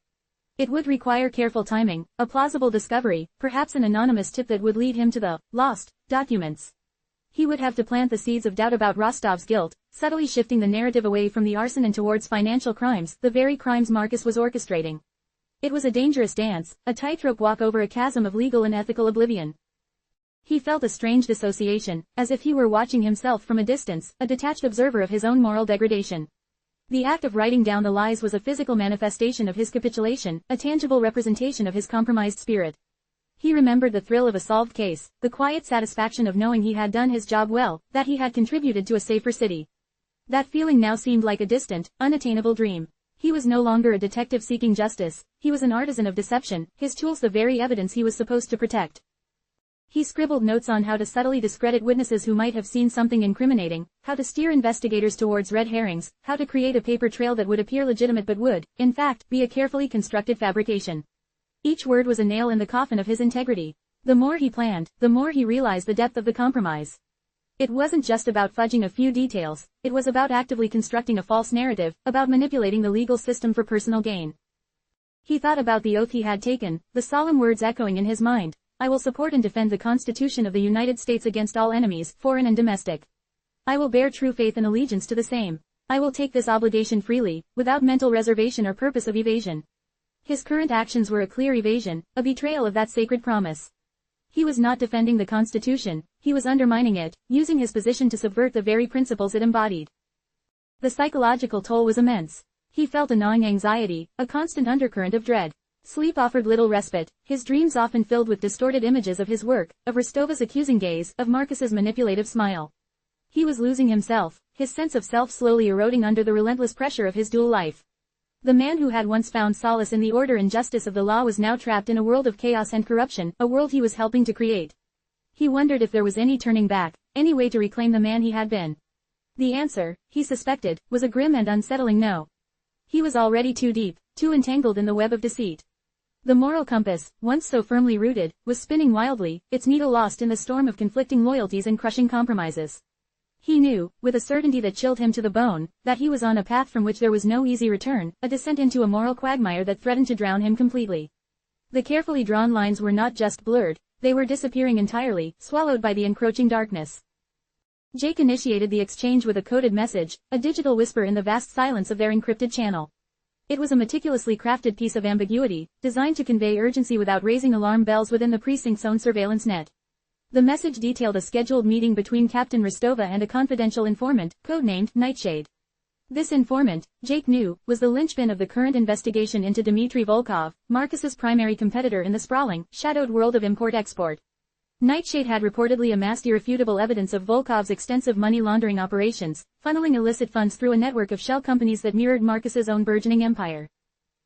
It would require careful timing, a plausible discovery, perhaps an anonymous tip that would lead him to the lost documents. He would have to plant the seeds of doubt about Rostov's guilt, subtly shifting the narrative away from the arson and towards financial crimes, the very crimes Marcus was orchestrating. It was a dangerous dance, a tightrope walk over a chasm of legal and ethical oblivion. He felt a strange dissociation, as if he were watching himself from a distance, a detached observer of his own moral degradation. The act of writing down the lies was a physical manifestation of his capitulation, a tangible representation of his compromised spirit. He remembered the thrill of a solved case, the quiet satisfaction of knowing he had done his job well, that he had contributed to a safer city. That feeling now seemed like a distant, unattainable dream. He was no longer a detective seeking justice, he was an artisan of deception, his tools the very evidence he was supposed to protect. He scribbled notes on how to subtly discredit witnesses who might have seen something incriminating, how to steer investigators towards red herrings, how to create a paper trail that would appear legitimate but would, in fact, be a carefully constructed fabrication. Each word was a nail in the coffin of his integrity. The more he planned, the more he realized the depth of the compromise. It wasn't just about fudging a few details, it was about actively constructing a false narrative, about manipulating the legal system for personal gain. He thought about the oath he had taken, the solemn words echoing in his mind. I will support and defend the Constitution of the United States against all enemies, foreign and domestic. I will bear true faith and allegiance to the same. I will take this obligation freely, without mental reservation or purpose of evasion. His current actions were a clear evasion, a betrayal of that sacred promise. He was not defending the Constitution, he was undermining it, using his position to subvert the very principles it embodied. The psychological toll was immense. He felt a gnawing anxiety, a constant undercurrent of dread. Sleep offered little respite, his dreams often filled with distorted images of his work, of Ristova's accusing gaze, of Marcus's manipulative smile. He was losing himself, his sense of self slowly eroding under the relentless pressure of his dual life. The man who had once found solace in the order and justice of the law was now trapped in a world of chaos and corruption, a world he was helping to create. He wondered if there was any turning back, any way to reclaim the man he had been. The answer, he suspected, was a grim and unsettling no. He was already too deep, too entangled in the web of deceit. The moral compass, once so firmly rooted, was spinning wildly, its needle lost in the storm of conflicting loyalties and crushing compromises. He knew, with a certainty that chilled him to the bone, that he was on a path from which there was no easy return, a descent into a moral quagmire that threatened to drown him completely. The carefully drawn lines were not just blurred, they were disappearing entirely, swallowed by the encroaching darkness. Jake initiated the exchange with a coded message, a digital whisper in the vast silence of their encrypted channel. It was a meticulously crafted piece of ambiguity, designed to convey urgency without raising alarm bells within the precinct's own surveillance net. The message detailed a scheduled meeting between Captain Ristova and a confidential informant, codenamed Nightshade. This informant, Jake knew, was the linchpin of the current investigation into Dmitry Volkov, Marcus's primary competitor in the sprawling, shadowed world of import-export. Nightshade had reportedly amassed irrefutable evidence of Volkov's extensive money laundering operations, funneling illicit funds through a network of shell companies that mirrored Marcus's own burgeoning empire.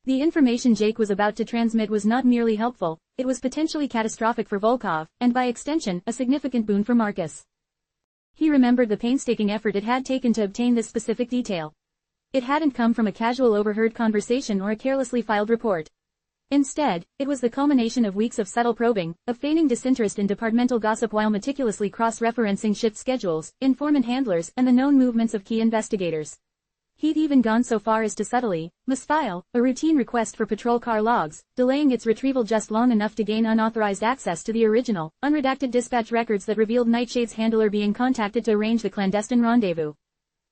The information Jake was about to transmit was not merely helpful, it was potentially catastrophic for Volkov, and by extension, a significant boon for Marcus. He remembered the painstaking effort it had taken to obtain this specific detail. It hadn't come from a casual overheard conversation or a carelessly filed report. Instead, it was the culmination of weeks of subtle probing, of feigning disinterest in departmental gossip while meticulously cross-referencing shift schedules, informant handlers, and the known movements of key investigators. He'd even gone so far as to subtly misfile a routine request for patrol car logs, delaying its retrieval just long enough to gain unauthorized access to the original, unredacted dispatch records that revealed Nightshade's handler being contacted to arrange the clandestine rendezvous.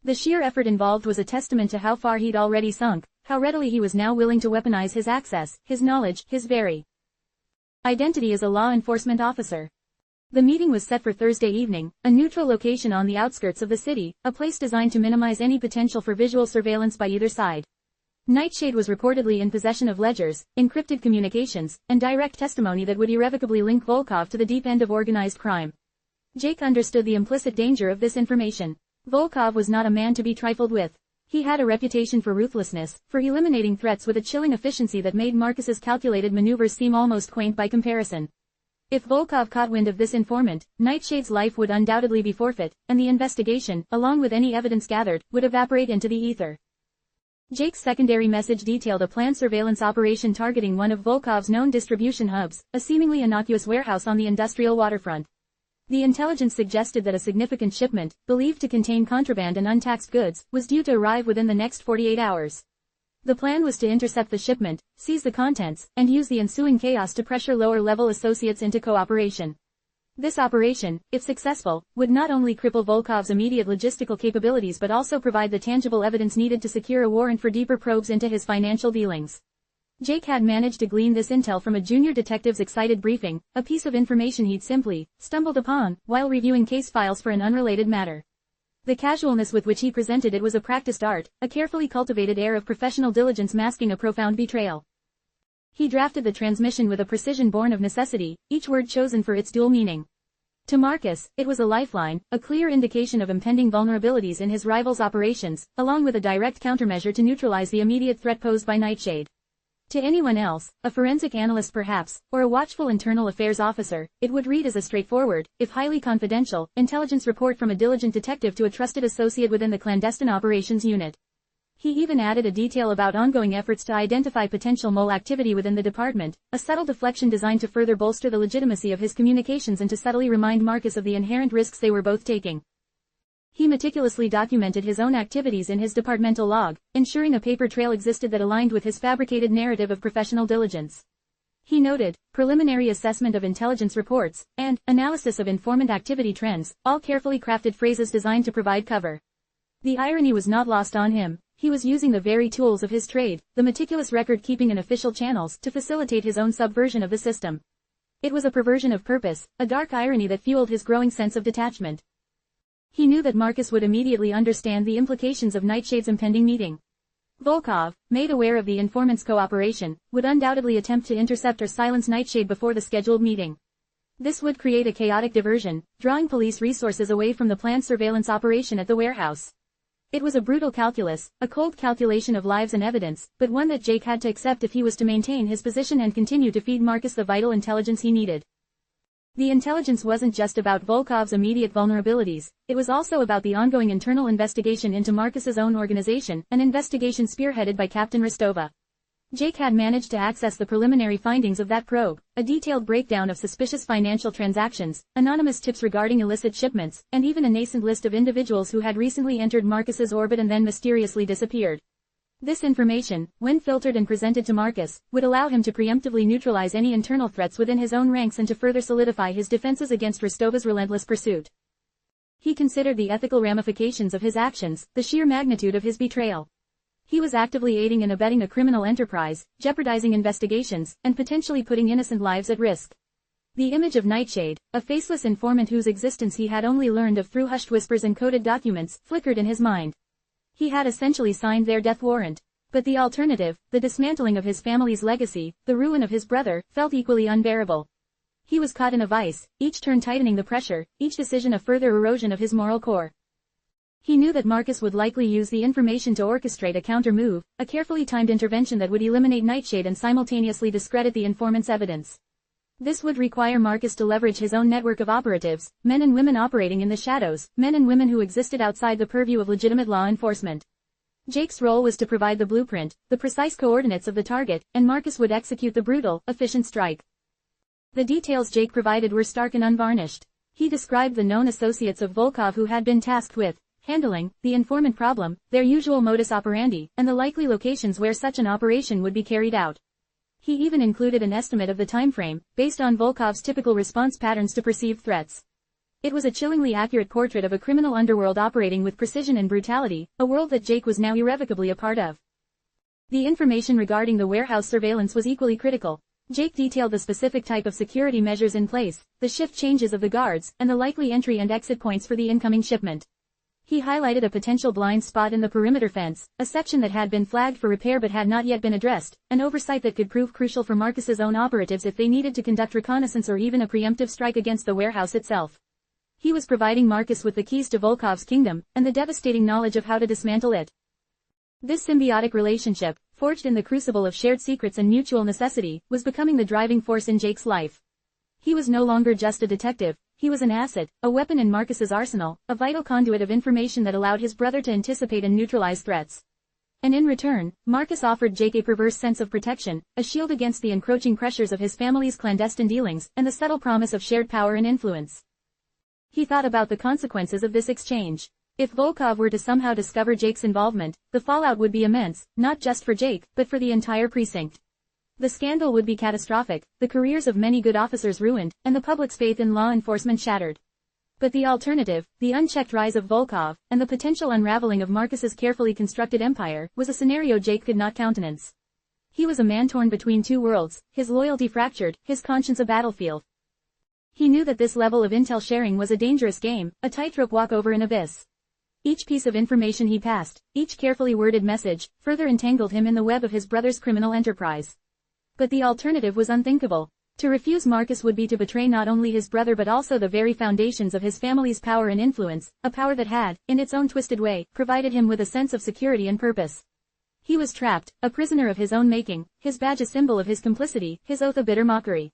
The sheer effort involved was a testament to how far he'd already sunk, how readily he was now willing to weaponize his access, his knowledge, his very identity as a law enforcement officer. The meeting was set for Thursday evening, a neutral location on the outskirts of the city, a place designed to minimize any potential for visual surveillance by either side. Nightshade was reportedly in possession of ledgers, encrypted communications, and direct testimony that would irrevocably link Volkov to the deep end of organized crime. Jake understood the implicit danger of this information. Volkov was not a man to be trifled with. He had a reputation for ruthlessness, for eliminating threats with a chilling efficiency that made Marcus's calculated maneuvers seem almost quaint by comparison. If Volkov caught wind of this informant, Nightshade's life would undoubtedly be forfeit, and the investigation, along with any evidence gathered, would evaporate into the ether. Jake's secondary message detailed a planned surveillance operation targeting one of Volkov's known distribution hubs, a seemingly innocuous warehouse on the industrial waterfront. The intelligence suggested that a significant shipment, believed to contain contraband and untaxed goods, was due to arrive within the next 48 hours. The plan was to intercept the shipment, seize the contents, and use the ensuing chaos to pressure lower-level associates into cooperation. This operation, if successful, would not only cripple Volkov's immediate logistical capabilities but also provide the tangible evidence needed to secure a warrant for deeper probes into his financial dealings. Jake had managed to glean this intel from a junior detective's excited briefing, a piece of information he'd simply stumbled upon while reviewing case files for an unrelated matter. The casualness with which he presented it was a practiced art, a carefully cultivated air of professional diligence masking a profound betrayal. He drafted the transmission with a precision born of necessity, each word chosen for its dual meaning. To Marcus, it was a lifeline, a clear indication of impending vulnerabilities in his rival's operations, along with a direct countermeasure to neutralize the immediate threat posed by Nightshade. To anyone else, a forensic analyst perhaps, or a watchful internal affairs officer, it would read as a straightforward, if highly confidential, intelligence report from a diligent detective to a trusted associate within the clandestine operations unit. He even added a detail about ongoing efforts to identify potential mole activity within the department, a subtle deflection designed to further bolster the legitimacy of his communications and to subtly remind Marcus of the inherent risks they were both taking. He meticulously documented his own activities in his departmental log, ensuring a paper trail existed that aligned with his fabricated narrative of professional diligence. He noted, preliminary assessment of intelligence reports, and analysis of informant activity trends, all carefully crafted phrases designed to provide cover. The irony was not lost on him. He was using the very tools of his trade, the meticulous record-keeping and official channels, to facilitate his own subversion of the system. It was a perversion of purpose, a dark irony that fueled his growing sense of detachment. He knew that Marcus would immediately understand the implications of Nightshade's impending meeting. Volkov, made aware of the informant's cooperation, would undoubtedly attempt to intercept or silence Nightshade before the scheduled meeting. This would create a chaotic diversion, drawing police resources away from the planned surveillance operation at the warehouse. It was a brutal calculus, a cold calculation of lives and evidence, but one that Jake had to accept if he was to maintain his position and continue to feed Marcus the vital intelligence he needed. The intelligence wasn't just about Volkov's immediate vulnerabilities, it was also about the ongoing internal investigation into Marcus's own organization, an investigation spearheaded by Captain Rostova. Jake had managed to access the preliminary findings of that probe, a detailed breakdown of suspicious financial transactions, anonymous tips regarding illicit shipments, and even a nascent list of individuals who had recently entered Marcus's orbit and then mysteriously disappeared. This information, when filtered and presented to Marcus, would allow him to preemptively neutralize any internal threats within his own ranks and to further solidify his defenses against Rostova's relentless pursuit. He considered the ethical ramifications of his actions, the sheer magnitude of his betrayal. He was actively aiding and abetting a criminal enterprise, jeopardizing investigations, and potentially putting innocent lives at risk. The image of Nightshade, a faceless informant whose existence he had only learned of through hushed whispers and coded documents, flickered in his mind. He had essentially signed their death warrant. But the alternative, the dismantling of his family's legacy, the ruin of his brother, felt equally unbearable. He was caught in a vice, each turn tightening the pressure, each decision a further erosion of his moral core. He knew that Marcus would likely use the information to orchestrate a counter-move, a carefully timed intervention that would eliminate Nightshade and simultaneously discredit the informant's evidence. This would require Marcus to leverage his own network of operatives, men and women operating in the shadows, men and women who existed outside the purview of legitimate law enforcement. Jake's role was to provide the blueprint, the precise coordinates of the target, and Marcus would execute the brutal, efficient strike. The details Jake provided were stark and unvarnished. He described the known associates of Volkov who had been tasked with handling the informant problem, their usual modus operandi, and the likely locations where such an operation would be carried out. He even included an estimate of the time frame, based on Volkov's typical response patterns to perceived threats. It was a chillingly accurate portrait of a criminal underworld operating with precision and brutality, a world that Jake was now irrevocably a part of. The information regarding the warehouse surveillance was equally critical. Jake detailed the specific type of security measures in place, the shift changes of the guards, and the likely entry and exit points for the incoming shipment. He highlighted a potential blind spot in the perimeter fence, a section that had been flagged for repair but had not yet been addressed, an oversight that could prove crucial for Marcus's own operatives if they needed to conduct reconnaissance or even a preemptive strike against the warehouse itself. He was providing Marcus with the keys to Volkov's kingdom, and the devastating knowledge of how to dismantle it. This symbiotic relationship, forged in the crucible of shared secrets and mutual necessity, was becoming the driving force in Jake's life. He was no longer just a detective, he was an asset, a weapon in Marcus's arsenal, a vital conduit of information that allowed his brother to anticipate and neutralize threats. And in return, Marcus offered Jake a perverse sense of protection, a shield against the encroaching pressures of his family's clandestine dealings, and the subtle promise of shared power and influence. He thought about the consequences of this exchange. If Volkov were to somehow discover Jake's involvement, the fallout would be immense, not just for Jake, but for the entire precinct. The scandal would be catastrophic, the careers of many good officers ruined, and the public's faith in law enforcement shattered. But the alternative, the unchecked rise of Volkov, and the potential unraveling of Marcus's carefully constructed empire, was a scenario Jake could not countenance. He was a man torn between two worlds, his loyalty fractured, his conscience a battlefield. He knew that this level of intel sharing was a dangerous game, a tightrope walk over an abyss. Each piece of information he passed, each carefully worded message, further entangled him in the web of his brother's criminal enterprise. But the alternative was unthinkable. To refuse Marcus would be to betray not only his brother but also the very foundations of his family's power and influence, a power that had, in its own twisted way, provided him with a sense of security and purpose. He was trapped, a prisoner of his own making, his badge a symbol of his complicity, his oath a bitter mockery.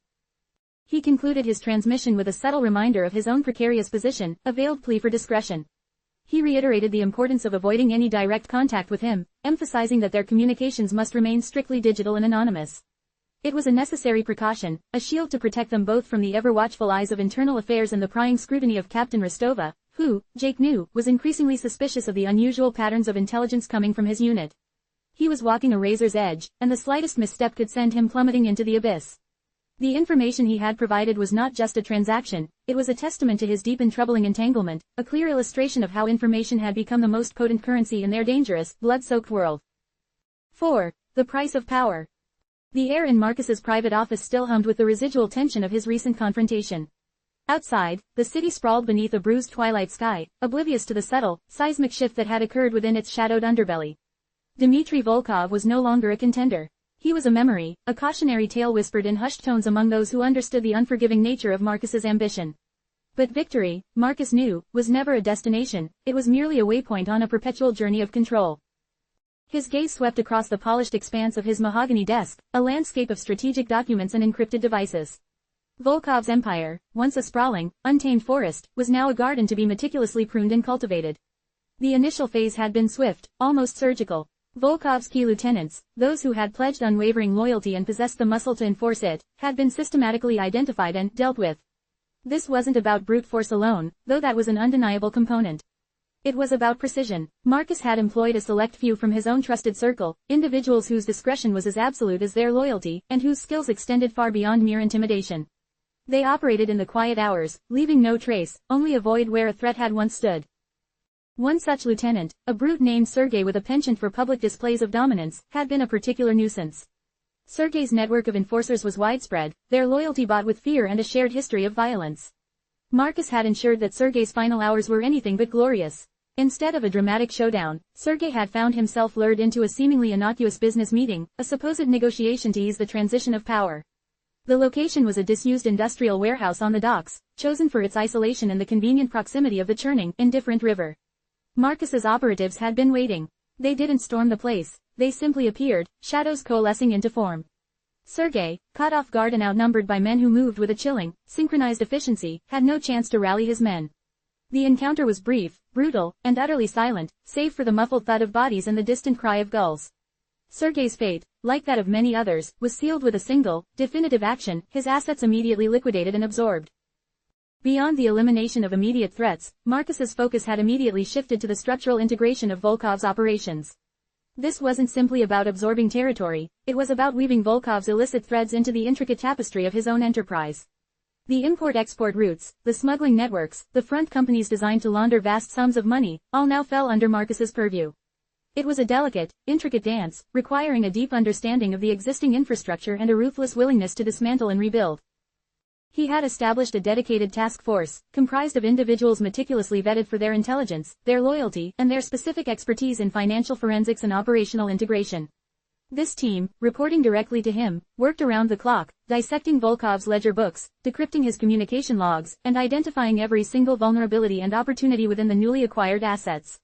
He concluded his transmission with a subtle reminder of his own precarious position, a veiled plea for discretion. He reiterated the importance of avoiding any direct contact with him, emphasizing that their communications must remain strictly digital and anonymous. It was a necessary precaution, a shield to protect them both from the ever-watchful eyes of internal affairs and the prying scrutiny of Captain Rostova, who, Jake knew, was increasingly suspicious of the unusual patterns of intelligence coming from his unit. He was walking a razor's edge, and the slightest misstep could send him plummeting into the abyss. The information he had provided was not just a transaction, it was a testament to his deep and troubling entanglement, a clear illustration of how information had become the most potent currency in their dangerous, blood-soaked world. 4. The price of power. The air in Marcus's private office still hummed with the residual tension of his recent confrontation. Outside, the city sprawled beneath a bruised twilight sky, oblivious to the subtle, seismic shift that had occurred within its shadowed underbelly. Dmitry Volkov was no longer a contender. He was a memory, a cautionary tale whispered in hushed tones among those who understood the unforgiving nature of Marcus's ambition. But victory, Marcus knew, was never a destination, it was merely a waypoint on a perpetual journey of control. His gaze swept across the polished expanse of his mahogany desk, a landscape of strategic documents and encrypted devices. Volkov's empire, once a sprawling, untamed forest, was now a garden to be meticulously pruned and cultivated. The initial phase had been swift, almost surgical. Volkov's key lieutenants, those who had pledged unwavering loyalty and possessed the muscle to enforce it, had been systematically identified and dealt with. This wasn't about brute force alone, though that was an undeniable component. It was about precision. Marcus had employed a select few from his own trusted circle, individuals whose discretion was as absolute as their loyalty, and whose skills extended far beyond mere intimidation. They operated in the quiet hours, leaving no trace, only a void where a threat had once stood. One such lieutenant, a brute named Sergei with a penchant for public displays of dominance, had been a particular nuisance. Sergei's network of enforcers was widespread, their loyalty bought with fear and a shared history of violence. Marcus had ensured that Sergei's final hours were anything but glorious. Instead of a dramatic showdown, Sergei had found himself lured into a seemingly innocuous business meeting, a supposed negotiation to ease the transition of power. The location was a disused industrial warehouse on the docks, chosen for its isolation and the convenient proximity of the churning, indifferent river. Marcus's operatives had been waiting. They didn't storm the place, they simply appeared, shadows coalescing into form. Sergei, caught off guard and outnumbered by men who moved with a chilling, synchronized efficiency, had no chance to rally his men. The encounter was brief, brutal, and utterly silent, save for the muffled thud of bodies and the distant cry of gulls. Sergei's fate, like that of many others, was sealed with a single, definitive action, his assets immediately liquidated and absorbed. Beyond the elimination of immediate threats, Marcus's focus had immediately shifted to the structural integration of Volkov's operations. This wasn't simply about absorbing territory, it was about weaving Volkov's illicit threads into the intricate tapestry of his own enterprise. The import-export routes, the smuggling networks, the front companies designed to launder vast sums of money, all now fell under Marcus's purview. It was a delicate, intricate dance, requiring a deep understanding of the existing infrastructure and a ruthless willingness to dismantle and rebuild. He had established a dedicated task force, comprised of individuals meticulously vetted for their intelligence, their loyalty, and their specific expertise in financial forensics and operational integration. This team, reporting directly to him, worked around the clock, dissecting Volkov's ledger books, decrypting his communication logs, and identifying every single vulnerability and opportunity within the newly acquired assets.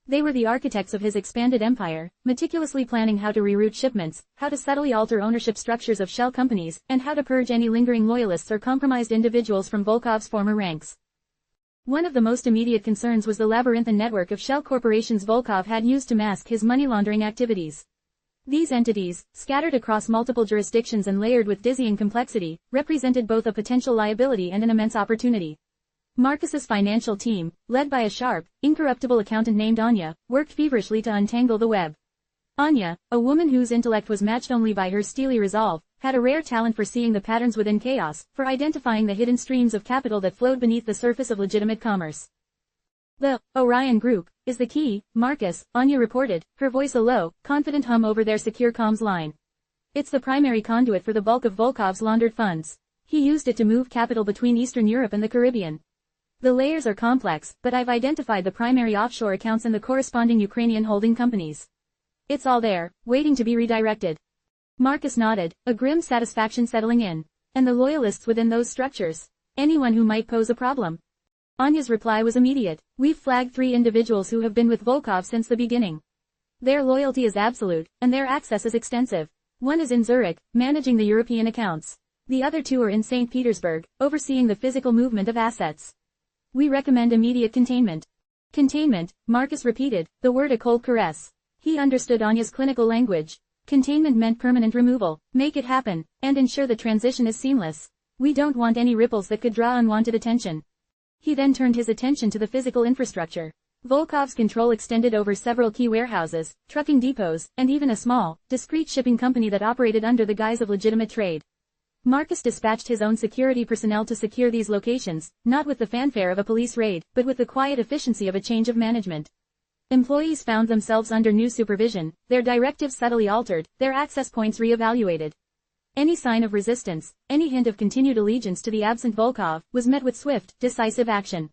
They were the architects of his expanded empire, meticulously planning how to reroute shipments, how to subtly alter ownership structures of shell companies, and how to purge any lingering loyalists or compromised individuals from Volkov's former ranks. One of the most immediate concerns was the labyrinthine network of shell corporations Volkov had used to mask his money laundering activities. These entities, scattered across multiple jurisdictions and layered with dizzying complexity, represented both a potential liability and an immense opportunity. Marcus's financial team, led by a sharp, incorruptible accountant named Anya, worked feverishly to untangle the web. Anya, a woman whose intellect was matched only by her steely resolve, had a rare talent for seeing the patterns within chaos, for identifying the hidden streams of capital that flowed beneath the surface of legitimate commerce. The Orion Group is the key, Marcus, Anya reported, her voice a low, confident hum over their secure comms line. It's the primary conduit for the bulk of Volkov's laundered funds. He used it to move capital between Eastern Europe and the Caribbean. The layers are complex, but I've identified the primary offshore accounts and the corresponding Ukrainian holding companies. It's all there, waiting to be redirected. Marcus nodded, a grim satisfaction settling in. And the loyalists within those structures? Anyone who might pose a problem. Anya's reply was immediate. We've flagged 3 individuals who have been with Volkov since the beginning. Their loyalty is absolute, and their access is extensive. One is in Zurich, managing the European accounts. The other 2 are in St. Petersburg, overseeing the physical movement of assets. We recommend immediate containment. Containment, Marcus repeated, the word a cold caress. He understood Anya's clinical language. Containment meant permanent removal, make it happen, and ensure the transition is seamless. We don't want any ripples that could draw unwanted attention. He then turned his attention to the physical infrastructure. Volkov's control extended over several key warehouses, trucking depots, and even a small, discreet shipping company that operated under the guise of legitimate trade. Marcus dispatched his own security personnel to secure these locations, not with the fanfare of a police raid, but with the quiet efficiency of a change of management. Employees found themselves under new supervision, their directives subtly altered, their access points re-evaluated. Any sign of resistance, any hint of continued allegiance to the absent Volkov, was met with swift, decisive action.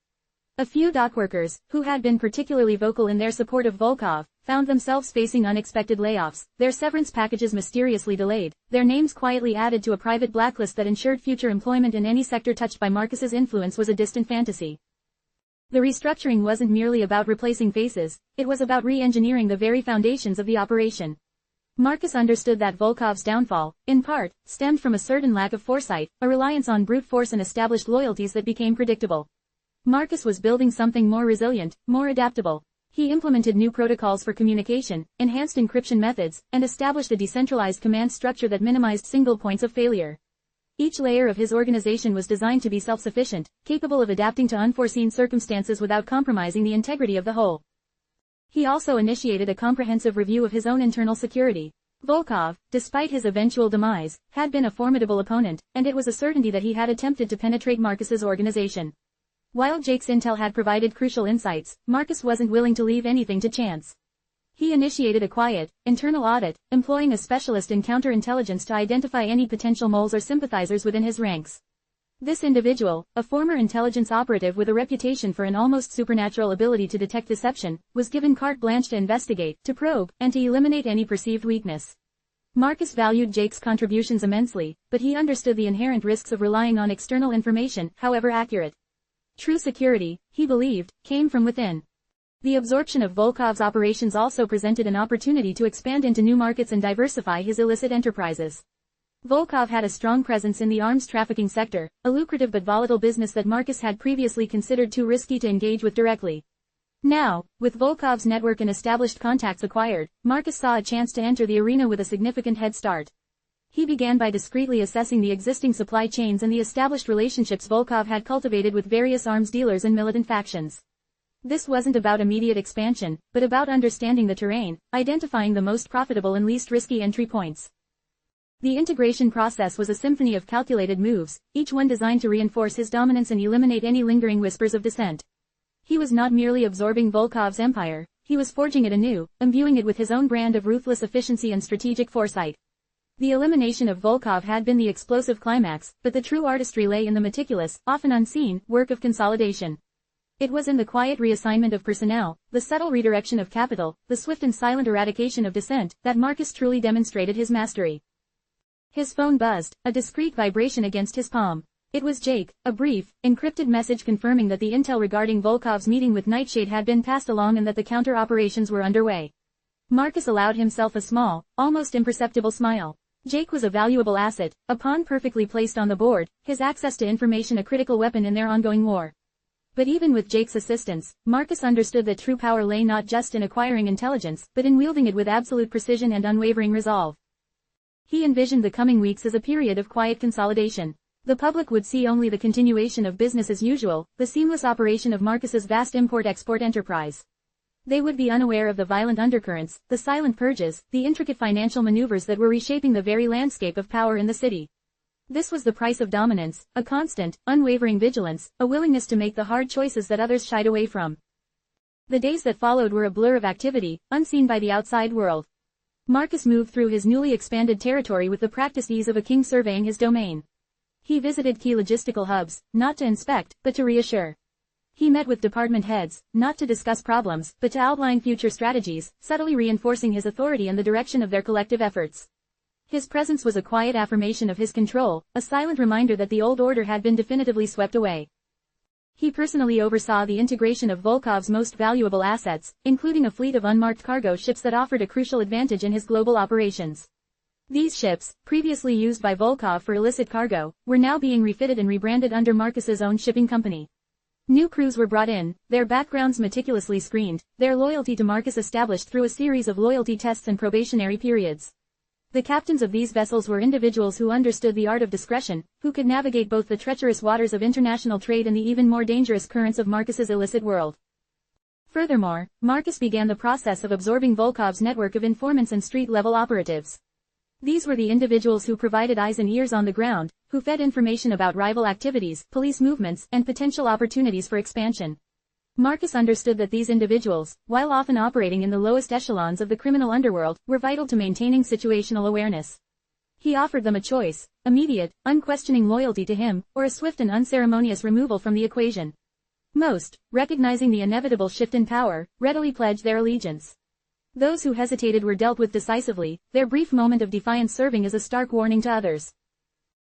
A few dockworkers, who had been particularly vocal in their support of Volkov, found themselves facing unexpected layoffs, their severance packages mysteriously delayed, their names quietly added to a private blacklist that ensured future employment in any sector touched by Marcus's influence was a distant fantasy. The restructuring wasn't merely about replacing faces, it was about re-engineering the very foundations of the operation. Marcus understood that Volkov's downfall, in part, stemmed from a certain lack of foresight, a reliance on brute force and established loyalties that became predictable. Marcus was building something more resilient, more adaptable. He implemented new protocols for communication, enhanced encryption methods, and established a decentralized command structure that minimized single points of failure. Each layer of his organization was designed to be self-sufficient, capable of adapting to unforeseen circumstances without compromising the integrity of the whole. He also initiated a comprehensive review of his own internal security. Volkov, despite his eventual demise, had been a formidable opponent, and it was a certainty that he had attempted to penetrate Marcus's organization. While Jake's intel had provided crucial insights, Marcus wasn't willing to leave anything to chance. He initiated a quiet, internal audit, employing a specialist in counterintelligence to identify any potential moles or sympathizers within his ranks. This individual, a former intelligence operative with a reputation for an almost supernatural ability to detect deception, was given carte blanche to investigate, to probe, and to eliminate any perceived weakness. Marcus valued Jake's contributions immensely, but he understood the inherent risks of relying on external information, however accurate. True security, he believed, came from within. The absorption of Volkov's operations also presented an opportunity to expand into new markets and diversify his illicit enterprises. Volkov had a strong presence in the arms trafficking sector, a lucrative but volatile business that Marcus had previously considered too risky to engage with directly. Now, with Volkov's network and established contacts acquired, Marcus saw a chance to enter the arena with a significant head start. He began by discreetly assessing the existing supply chains and the established relationships Volkov had cultivated with various arms dealers and militant factions. This wasn't about immediate expansion, but about understanding the terrain, identifying the most profitable and least risky entry points. The integration process was a symphony of calculated moves, each one designed to reinforce his dominance and eliminate any lingering whispers of dissent. He was not merely absorbing Volkov's empire, he was forging it anew, imbuing it with his own brand of ruthless efficiency and strategic foresight. The elimination of Volkov had been the explosive climax, but the true artistry lay in the meticulous, often unseen, work of consolidation. It was in the quiet reassignment of personnel, the subtle redirection of capital, the swift and silent eradication of dissent, that Marcus truly demonstrated his mastery. His phone buzzed, a discreet vibration against his palm. It was Jake, a brief, encrypted message confirming that the intel regarding Volkov's meeting with Nightshade had been passed along and that the counter-operations were underway. Marcus allowed himself a small, almost imperceptible smile. Jake was a valuable asset, a pawn perfectly placed on the board, his access to information a critical weapon in their ongoing war. But even with Jake's assistance, Marcus understood that true power lay not just in acquiring intelligence, but in wielding it with absolute precision and unwavering resolve. He envisioned the coming weeks as a period of quiet consolidation. The public would see only the continuation of business as usual, the seamless operation of Marcus's vast import-export enterprise. They would be unaware of the violent undercurrents, the silent purges, the intricate financial maneuvers that were reshaping the very landscape of power in the city. This was the price of dominance, a constant, unwavering vigilance, a willingness to make the hard choices that others shied away from. The days that followed were a blur of activity, unseen by the outside world. Marcus moved through his newly expanded territory with the practiced ease of a king surveying his domain. He visited key logistical hubs, not to inspect, but to reassure. He met with department heads, not to discuss problems, but to outline future strategies, subtly reinforcing his authority and the direction of their collective efforts. His presence was a quiet affirmation of his control, a silent reminder that the old order had been definitively swept away. He personally oversaw the integration of Volkov's most valuable assets, including a fleet of unmarked cargo ships that offered a crucial advantage in his global operations. These ships, previously used by Volkov for illicit cargo, were now being refitted and rebranded under Marcus's own shipping company. New crews were brought in, their backgrounds meticulously screened, their loyalty to Marcus established through a series of loyalty tests and probationary periods. The captains of these vessels were individuals who understood the art of discretion, who could navigate both the treacherous waters of international trade and the even more dangerous currents of Marcus's illicit world. Furthermore, Marcus began the process of absorbing Volkov's network of informants and street-level operatives. These were the individuals who provided eyes and ears on the ground, who fed information about rival activities, police movements, and potential opportunities for expansion. Marcus understood that these individuals, while often operating in the lowest echelons of the criminal underworld, were vital to maintaining situational awareness. He offered them a choice: immediate, unquestioning loyalty to him, or a swift and unceremonious removal from the equation. Most, recognizing the inevitable shift in power, readily pledged their allegiance. Those who hesitated were dealt with decisively, their brief moment of defiance serving as a stark warning to others.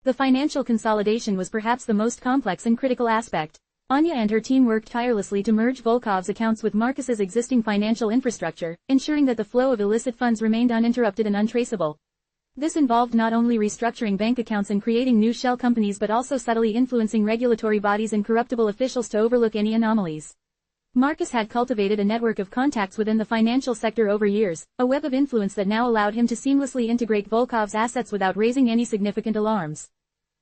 The financial consolidation was perhaps the most complex and critical aspect. Anya and her team worked tirelessly to merge Volkov's accounts with Marcus's existing financial infrastructure, ensuring that the flow of illicit funds remained uninterrupted and untraceable. This involved not only restructuring bank accounts and creating new shell companies but also subtly influencing regulatory bodies and corruptible officials to overlook any anomalies. Marcus had cultivated a network of contacts within the financial sector over years, a web of influence that now allowed him to seamlessly integrate Volkov's assets without raising any significant alarms.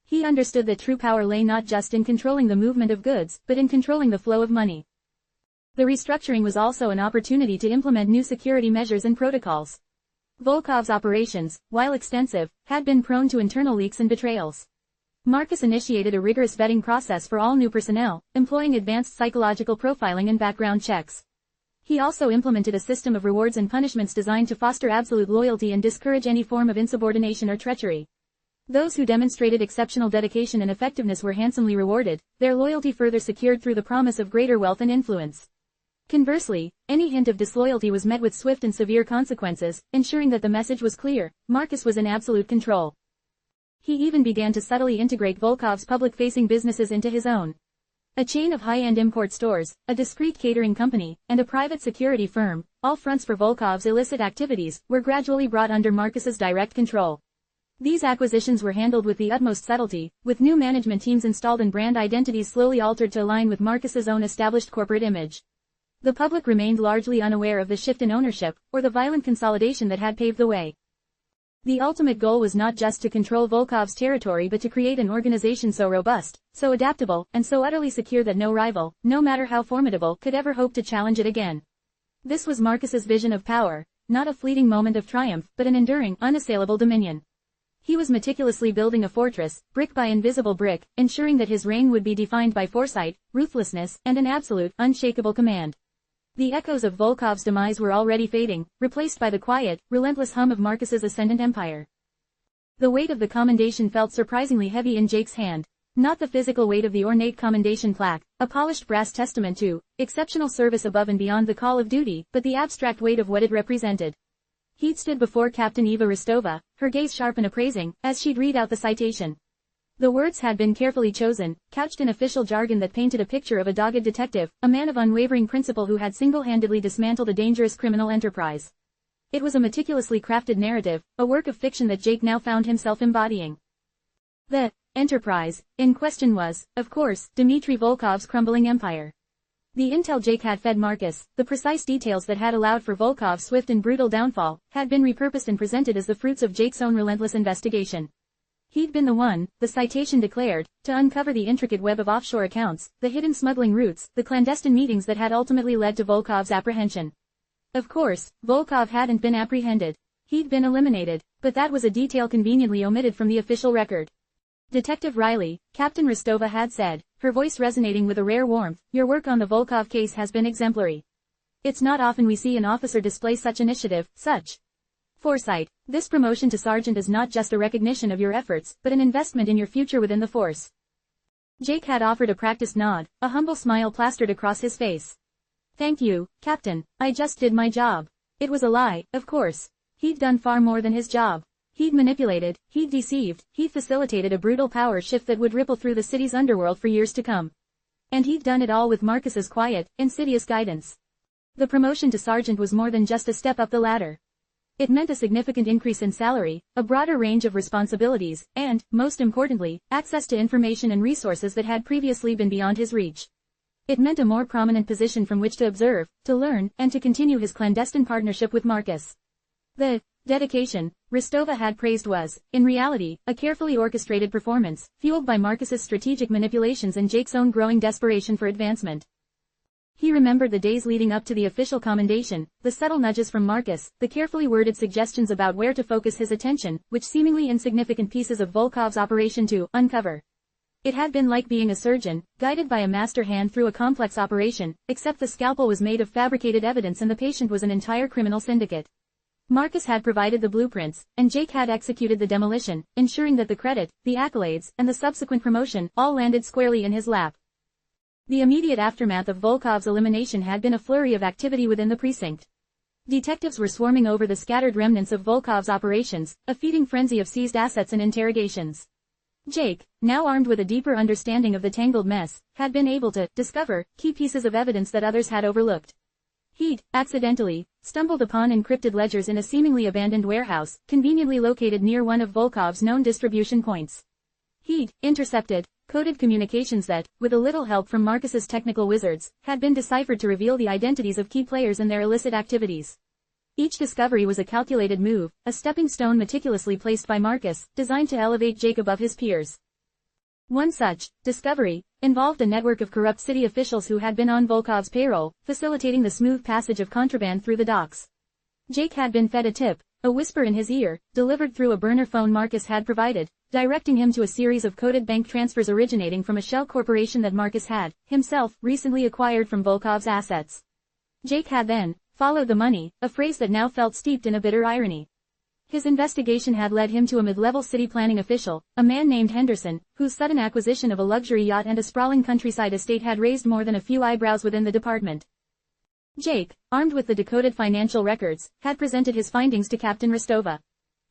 He understood that true power lay not just in controlling the movement of goods, but in controlling the flow of money. The restructuring was also an opportunity to implement new security measures and protocols. Volkov's operations, while extensive, had been prone to internal leaks and betrayals. Marcus initiated a rigorous vetting process for all new personnel, employing advanced psychological profiling and background checks. He also implemented a system of rewards and punishments designed to foster absolute loyalty and discourage any form of insubordination or treachery. Those who demonstrated exceptional dedication and effectiveness were handsomely rewarded, their loyalty further secured through the promise of greater wealth and influence. Conversely, any hint of disloyalty was met with swift and severe consequences, ensuring that the message was clear: Marcus was in absolute control. He even began to subtly integrate Volkov's public-facing businesses into his own. A chain of high-end import stores, a discreet catering company, and a private security firm, all fronts for Volkov's illicit activities, were gradually brought under Marcus's direct control. These acquisitions were handled with the utmost subtlety, with new management teams installed and brand identities slowly altered to align with Marcus's own established corporate image. The public remained largely unaware of the shift in ownership, or the violent consolidation that had paved the way. The ultimate goal was not just to control Volkov's territory but to create an organization so robust, so adaptable, and so utterly secure that no rival, no matter how formidable, could ever hope to challenge it again. This was Marcus's vision of power, not a fleeting moment of triumph, but an enduring, unassailable dominion. He was meticulously building a fortress, brick by invisible brick, ensuring that his reign would be defined by foresight, ruthlessness, and an absolute, unshakable command. The echoes of Volkov's demise were already fading, replaced by the quiet, relentless hum of Marcus's ascendant empire. The weight of the commendation felt surprisingly heavy in Jake's hand. Not the physical weight of the ornate commendation plaque, a polished brass testament to exceptional service above and beyond the call of duty, but the abstract weight of what it represented. He'd stood before Captain Eva Rostova, her gaze sharp and appraising, as she'd read out the citation. The words had been carefully chosen, couched in official jargon that painted a picture of a dogged detective, a man of unwavering principle who had single-handedly dismantled a dangerous criminal enterprise. It was a meticulously crafted narrative, a work of fiction that Jake now found himself embodying. The enterprise in question was, of course, Dmitry Volkov's crumbling empire. The intel Jake had fed Marcus, the precise details that had allowed for Volkov's swift and brutal downfall, had been repurposed and presented as the fruits of Jake's own relentless investigation. He'd been the one, the citation declared, to uncover the intricate web of offshore accounts, the hidden smuggling routes, the clandestine meetings that had ultimately led to Volkov's apprehension. Of course, Volkov hadn't been apprehended. He'd been eliminated, but that was a detail conveniently omitted from the official record. Detective Riley, Captain Rostova had said, her voice resonating with a rare warmth, your work on the Volkov case has been exemplary. It's not often we see an officer display such initiative, such foresight. This promotion to sergeant is not just a recognition of your efforts, but an investment in your future within the force. Jake had offered a practiced nod, a humble smile plastered across his face. Thank you, Captain, I just did my job. It was a lie, of course. He'd done far more than his job. He'd manipulated, he'd deceived, he'd facilitated a brutal power shift that would ripple through the city's underworld for years to come. And he'd done it all with Marcus's quiet, insidious guidance. The promotion to sergeant was more than just a step up the ladder. It meant a significant increase in salary, a broader range of responsibilities, and, most importantly, access to information and resources that had previously been beyond his reach. It meant a more prominent position from which to observe, to learn, and to continue his clandestine partnership with Marcus. The dedication Rostova had praised was, in reality, a carefully orchestrated performance, fueled by Marcus's strategic manipulations and Jake's own growing desperation for advancement. He remembered the days leading up to the official commendation, the subtle nudges from Marcus, the carefully worded suggestions about where to focus his attention, which seemingly insignificant pieces of Volkov's operation to uncover. It had been like being a surgeon, guided by a master hand through a complex operation, except the scalpel was made of fabricated evidence and the patient was an entire criminal syndicate. Marcus had provided the blueprints, and Jake had executed the demolition, ensuring that the credit, the accolades, and the subsequent promotion all landed squarely in his lap. The immediate aftermath of Volkov's elimination had been a flurry of activity within the precinct. Detectives were swarming over the scattered remnants of Volkov's operations, a feeding frenzy of seized assets and interrogations. Jake, now armed with a deeper understanding of the tangled mess, had been able to discover key pieces of evidence that others had overlooked. He'd, accidentally, stumbled upon encrypted ledgers in a seemingly abandoned warehouse, conveniently located near one of Volkov's known distribution points. He'd intercepted coded communications that, with a little help from Marcus's technical wizards, had been deciphered to reveal the identities of key players and their illicit activities. Each discovery was a calculated move, a stepping stone meticulously placed by Marcus, designed to elevate Jake above his peers. One such discovery involved a network of corrupt city officials who had been on Volkov's payroll, facilitating the smooth passage of contraband through the docks. Jake had been fed a tip, a whisper in his ear, delivered through a burner phone Marcus had provided, directing him to a series of coded bank transfers originating from a shell corporation that Marcus had, himself, recently acquired from Volkov's assets. Jake had then followed the money, a phrase that now felt steeped in a bitter irony. His investigation had led him to a mid-level city planning official, a man named Henderson, whose sudden acquisition of a luxury yacht and a sprawling countryside estate had raised more than a few eyebrows within the department. Jake, armed with the decoded financial records, had presented his findings to Captain Rostova.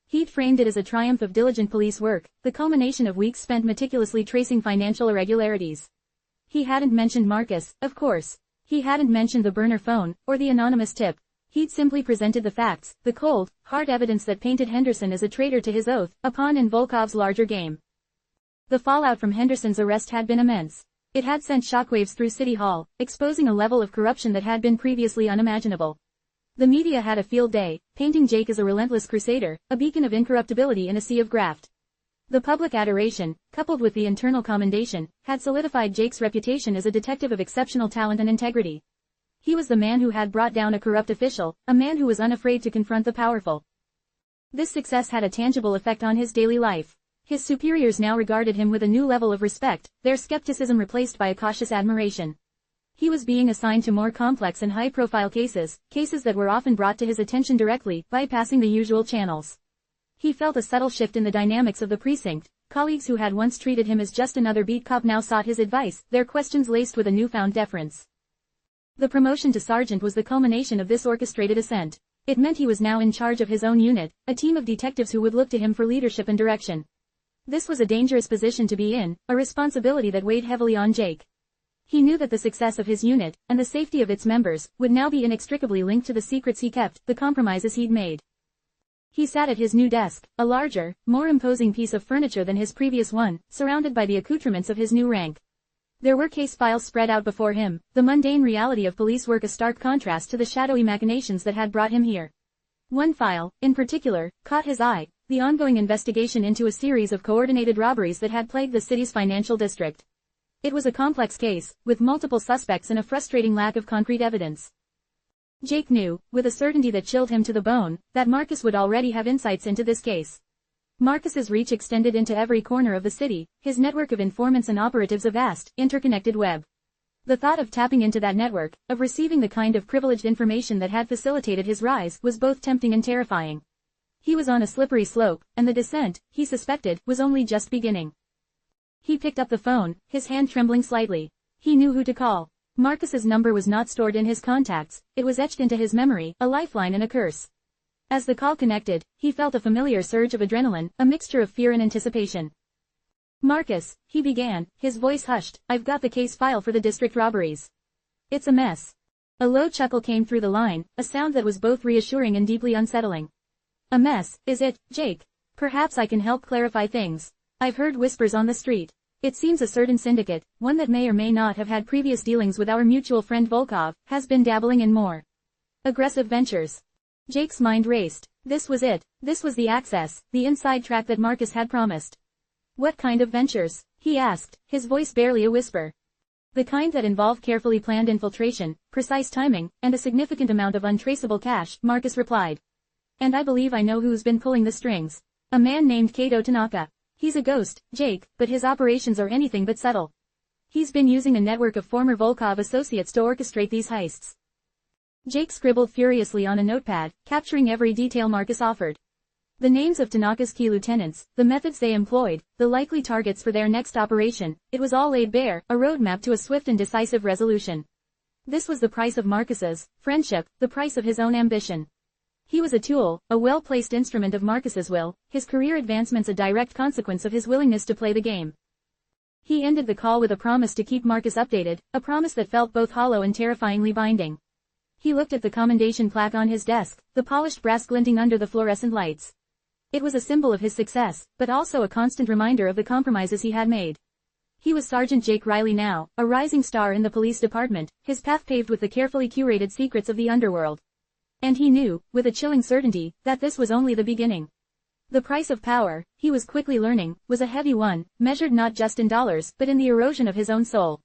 He'd framed it as a triumph of diligent police work, the culmination of weeks spent meticulously tracing financial irregularities. He hadn't mentioned Marcus, of course. He hadn't mentioned the burner phone, or the anonymous tip. He'd simply presented the facts, the cold, hard evidence that painted Henderson as a traitor to his oath, a pawn in Volkov's larger game. The fallout from Henderson's arrest had been immense. It had sent shockwaves through City Hall, exposing a level of corruption that had been previously unimaginable. The media had a field day, painting Jake as a relentless crusader, a beacon of incorruptibility in a sea of graft. The public adoration, coupled with the internal commendation, had solidified Jake's reputation as a detective of exceptional talent and integrity. He was the man who had brought down a corrupt official, a man who was unafraid to confront the powerful. This success had a tangible effect on his daily life. His superiors now regarded him with a new level of respect, their skepticism replaced by a cautious admiration. He was being assigned to more complex and high-profile cases that were often brought to his attention directly, bypassing the usual channels. He felt a subtle shift in the dynamics of the precinct. Colleagues who had once treated him as just another beat cop now sought his advice, their questions laced with a newfound deference. The promotion to sergeant was the culmination of this orchestrated ascent. It meant he was now in charge of his own unit, a team of detectives who would look to him for leadership and direction. This was a dangerous position to be in, a responsibility that weighed heavily on Jake. He knew that the success of his unit, and the safety of its members, would now be inextricably linked to the secrets he kept, the compromises he'd made. He sat at his new desk, a larger, more imposing piece of furniture than his previous one, surrounded by the accoutrements of his new rank. There were case files spread out before him, the mundane reality of police work a stark contrast to the shadowy machinations that had brought him here. One file, in particular, caught his eye, the ongoing investigation into a series of coordinated robberies that had plagued the city's financial district. It was a complex case, with multiple suspects and a frustrating lack of concrete evidence. Jake knew, with a certainty that chilled him to the bone, that Marcus would already have insights into this case. Marcus's reach extended into every corner of the city, his network of informants and operatives a vast, interconnected web. The thought of tapping into that network, of receiving the kind of privileged information that had facilitated his rise, was both tempting and terrifying. He was on a slippery slope, and the descent, he suspected, was only just beginning. He picked up the phone, his hand trembling slightly. He knew who to call. Marcus's number was not stored in his contacts, it was etched into his memory, a lifeline and a curse. As the call connected, he felt a familiar surge of adrenaline, a mixture of fear and anticipation. "Marcus," he began, his voice hushed, "I've got the case file for the district robberies. It's a mess." A low chuckle came through the line, a sound that was both reassuring and deeply unsettling. "A mess, is it, Jake? Perhaps I can help clarify things. I've heard whispers on the street. It seems a certain syndicate, one that may or may not have had previous dealings with our mutual friend Volkov, has been dabbling in more aggressive ventures." Jake's mind raced. This was it. This was the access, the inside track that Marcus had promised. "What kind of ventures?" he asked, his voice barely a whisper. "The kind that involve carefully planned infiltration, precise timing, and a significant amount of untraceable cash," Marcus replied. "And I believe I know who's been pulling the strings. A man named Kato Tanaka. He's a ghost, Jake, but his operations are anything but subtle. He's been using a network of former Volkov associates to orchestrate these heists." Jake scribbled furiously on a notepad, capturing every detail Marcus offered. The names of Tanaka's key lieutenants, the methods they employed, the likely targets for their next operation, it was all laid bare, a roadmap to a swift and decisive resolution. This was the price of Marcus's friendship, the price of his own ambition. He was a tool, a well-placed instrument of Marcus's will, his career advancements a direct consequence of his willingness to play the game. He ended the call with a promise to keep Marcus updated, a promise that felt both hollow and terrifyingly binding. He looked at the commendation plaque on his desk, the polished brass glinting under the fluorescent lights. It was a symbol of his success, but also a constant reminder of the compromises he had made. He was Sergeant Jake Riley now, a rising star in the police department, his path paved with the carefully curated secrets of the underworld. And he knew, with a chilling certainty, that this was only the beginning. The price of power, he was quickly learning, was a heavy one, measured not just in dollars, but in the erosion of his own soul.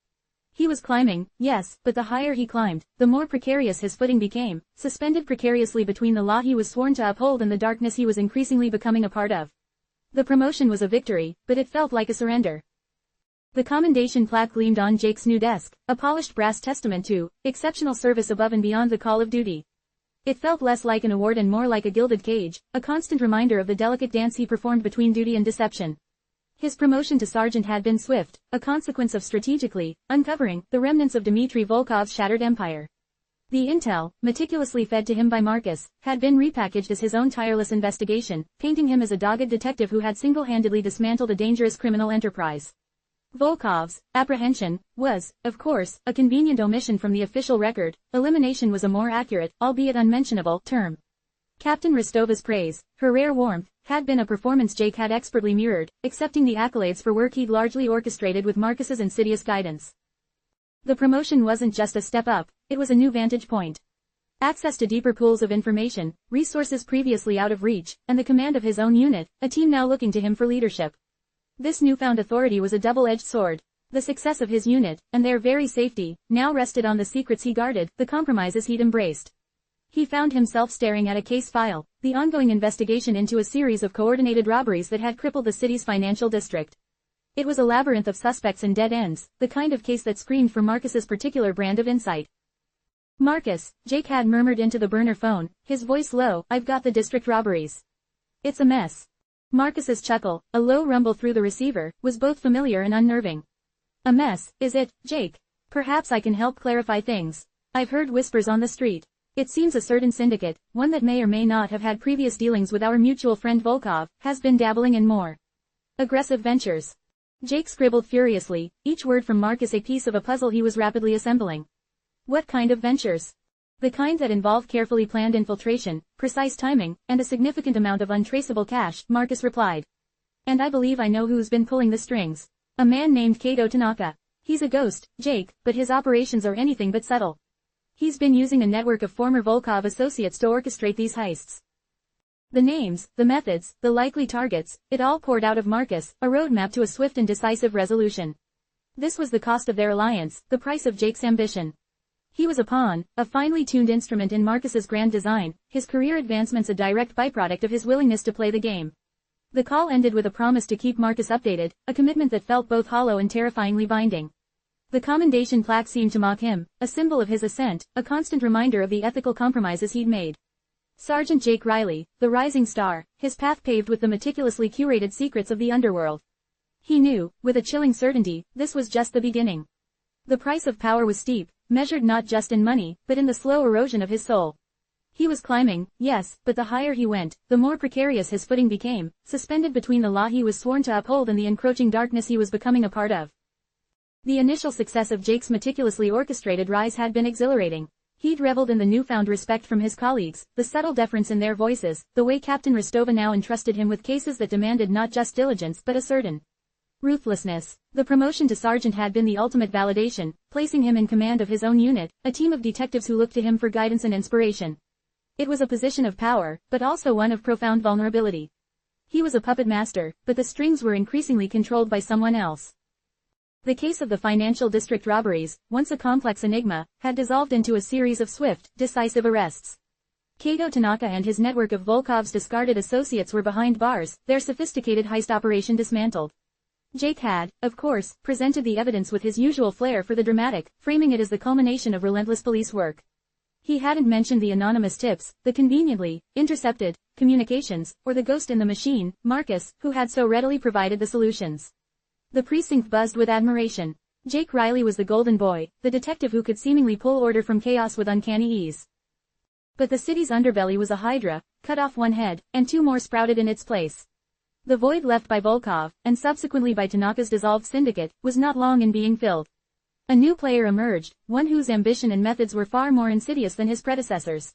He was climbing, yes, but the higher he climbed, the more precarious his footing became, suspended precariously between the law he was sworn to uphold and the darkness he was increasingly becoming a part of. The promotion was a victory, but it felt like a surrender. The commendation plaque gleamed on Jake's new desk, a polished brass testament to exceptional service above and beyond the call of duty. It felt less like an award and more like a gilded cage, a constant reminder of the delicate dance he performed between duty and deception. His promotion to sergeant had been swift, a consequence of strategically uncovering the remnants of Dmitry Volkov's shattered empire. The intel, meticulously fed to him by Marcus, had been repackaged as his own tireless investigation, painting him as a dogged detective who had single-handedly dismantled a dangerous criminal enterprise. Volkov's apprehension was, of course, a convenient omission from the official record. Elimination was a more accurate, albeit unmentionable, term. Captain Rostova's praise, her rare warmth, had been a performance Jake had expertly mirrored, accepting the accolades for work he'd largely orchestrated with Marcus's insidious guidance. The promotion wasn't just a step up, it was a new vantage point. Access to deeper pools of information, resources previously out of reach, and the command of his own unit, a team now looking to him for leadership. This newfound authority was a double-edged sword. The success of his unit, and their very safety, now rested on the secrets he guarded, the compromises he'd embraced. He found himself staring at a case file, the ongoing investigation into a series of coordinated robberies that had crippled the city's financial district. It was a labyrinth of suspects and dead ends, the kind of case that screamed for Marcus's particular brand of insight. Marcus, Jake had murmured into the burner phone, his voice low, I've got the district robberies. It's a mess. Marcus's chuckle, a low rumble through the receiver, was both familiar and unnerving. A mess, is it, Jake? Perhaps I can help clarify things. I've heard whispers on the street. It seems a certain syndicate, one that may or may not have had previous dealings with our mutual friend Volkov, has been dabbling in more aggressive ventures. Jake scribbled furiously, each word from Marcus a piece of a puzzle he was rapidly assembling. What kind of ventures? The kind that involve carefully planned infiltration, precise timing, and a significant amount of untraceable cash, Marcus replied. And I believe I know who's been pulling the strings. A man named Kato Tanaka. He's a ghost, Jake, but his operations are anything but subtle. He's been using a network of former Volkov associates to orchestrate these heists. The names, the methods, the likely targets, it all poured out of Marcus, a roadmap to a swift and decisive resolution. This was the cost of their alliance, the price of Jake's ambition. He was a pawn, a finely tuned instrument in Marcus's grand design, his career advancements a direct byproduct of his willingness to play the game. The call ended with a promise to keep Marcus updated, a commitment that felt both hollow and terrifyingly binding. The commendation plaque seemed to mock him, a symbol of his ascent, a constant reminder of the ethical compromises he'd made. Sergeant Jake Riley, the rising star, his path paved with the meticulously curated secrets of the underworld. He knew, with a chilling certainty, this was just the beginning. The price of power was steep, measured not just in money, but in the slow erosion of his soul. He was climbing, yes, but the higher he went, the more precarious his footing became, suspended between the law he was sworn to uphold and the encroaching darkness he was becoming a part of. The initial success of Jake's meticulously orchestrated rise had been exhilarating. He'd reveled in the newfound respect from his colleagues, the subtle deference in their voices, the way Captain Rostova now entrusted him with cases that demanded not just diligence but a certain ruthlessness. The promotion to sergeant had been the ultimate validation, placing him in command of his own unit, a team of detectives who looked to him for guidance and inspiration. It was a position of power, but also one of profound vulnerability. He was a puppet master, but the strings were increasingly controlled by someone else. The case of the financial district robberies, once a complex enigma, had dissolved into a series of swift, decisive arrests. Kato Tanaka and his network of Volkov's discarded associates were behind bars, their sophisticated heist operation dismantled. Jake had, of course, presented the evidence with his usual flair for the dramatic, framing it as the culmination of relentless police work. He hadn't mentioned the anonymous tips, the conveniently intercepted communications, or the ghost in the machine, Marcus, who had so readily provided the solutions. The precinct buzzed with admiration. Jake Riley was the golden boy, the detective who could seemingly pull order from chaos with uncanny ease. But the city's underbelly was a hydra, cut off one head, and two more sprouted in its place. The void left by Volkov, and subsequently by Tanaka's dissolved syndicate, was not long in being filled. A new player emerged, one whose ambition and methods were far more insidious than his predecessors.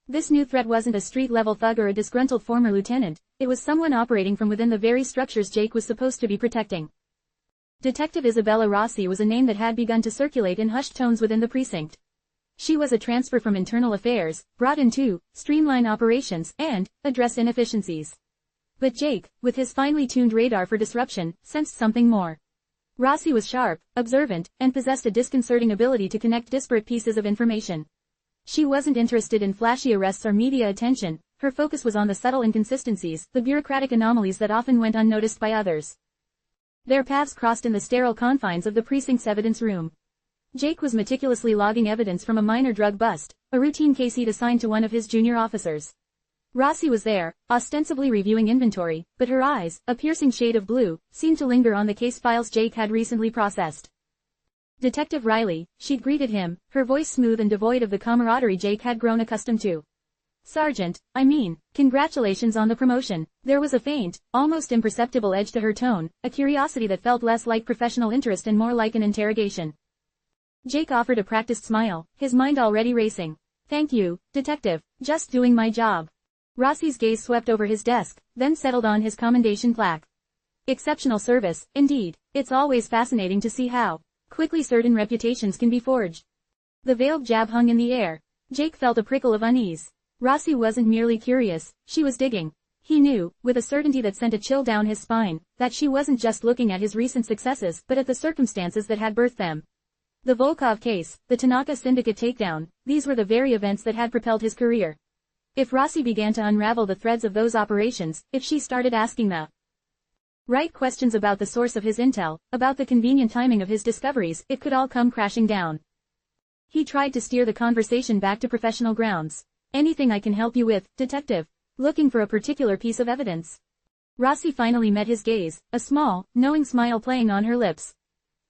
This new threat wasn't a street-level thug or a disgruntled former lieutenant, it was someone operating from within the very structures Jake was supposed to be protecting. Detective Isabella Rossi was a name that had begun to circulate in hushed tones within the precinct. She was a transfer from internal affairs, brought in to streamline operations and address inefficiencies. But Jake, with his finely tuned radar for disruption, sensed something more. Rossi was sharp, observant, and possessed a disconcerting ability to connect disparate pieces of information. She wasn't interested in flashy arrests or media attention, her focus was on the subtle inconsistencies, the bureaucratic anomalies that often went unnoticed by others. Their paths crossed in the sterile confines of the precinct's evidence room. Jake was meticulously logging evidence from a minor drug bust, a routine case he'd assigned to one of his junior officers. Rossi was there, ostensibly reviewing inventory, but her eyes, a piercing shade of blue, seemed to linger on the case files Jake had recently processed. Detective Riley, she'd greeted him, her voice smooth and devoid of the camaraderie Jake had grown accustomed to. Sergeant, congratulations on the promotion. There was a faint, almost imperceptible edge to her tone, a curiosity that felt less like professional interest and more like an interrogation. Jake offered a practiced smile, his mind already racing. Thank you, Detective. Just doing my job. Rossi's gaze swept over his desk, then settled on his commendation plaque. Exceptional service, indeed. It's always fascinating to see how quickly certain reputations can be forged. The veiled jab hung in the air. Jake felt a prickle of unease. Rossi wasn't merely curious, she was digging. He knew, with a certainty that sent a chill down his spine, that she wasn't just looking at his recent successes but at the circumstances that had birthed them. The Volkov case, the Tanaka syndicate takedown, these were the very events that had propelled his career. If Rossi began to unravel the threads of those operations, if she started asking the right questions about the source of his intel, about the convenient timing of his discoveries, it could all come crashing down. He tried to steer the conversation back to professional grounds. Anything I can help you with, Detective? Looking for a particular piece of evidence. Rossi finally met his gaze, a small, knowing smile playing on her lips.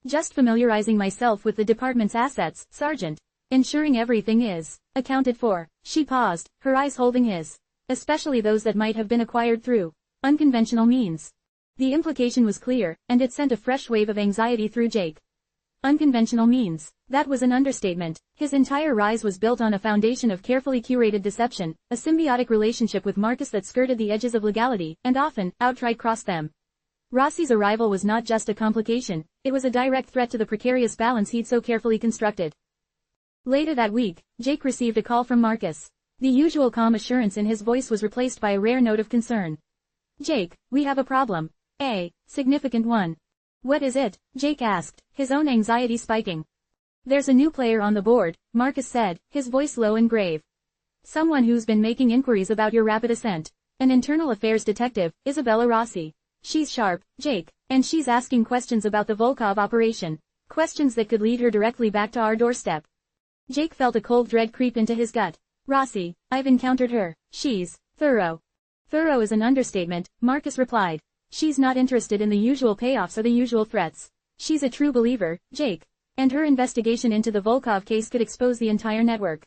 Just familiarizing myself with the department's assets, Sergeant. Ensuring everything is accounted for. She paused, her eyes holding his. Especially those that might have been acquired through unconventional means. The implication was clear, and it sent a fresh wave of anxiety through Jake. Unconventional means. That was an understatement. His entire rise was built on a foundation of carefully curated deception, a symbiotic relationship with Marcus that skirted the edges of legality, and often, outright crossed them. Rossi's arrival was not just a complication, it was a direct threat to the precarious balance he'd so carefully constructed. Later that week, Jake received a call from Marcus. The usual calm assurance in his voice was replaced by a rare note of concern. Jake, we have a problem. A significant one. What is it? Jake asked, his own anxiety spiking. There's a new player on the board, Marcus said, his voice low and grave. Someone who's been making inquiries about your rapid ascent. An internal affairs detective, Isabella Rossi. She's sharp, Jake, and she's asking questions about the Volkov operation. Questions that could lead her directly back to our doorstep. Jake felt a cold dread creep into his gut. Rossi, I've encountered her. She's thorough. Thorough is an understatement, Marcus replied. She's not interested in the usual payoffs or the usual threats. She's a true believer, Jake. And her investigation into the Volkov case could expose the entire network.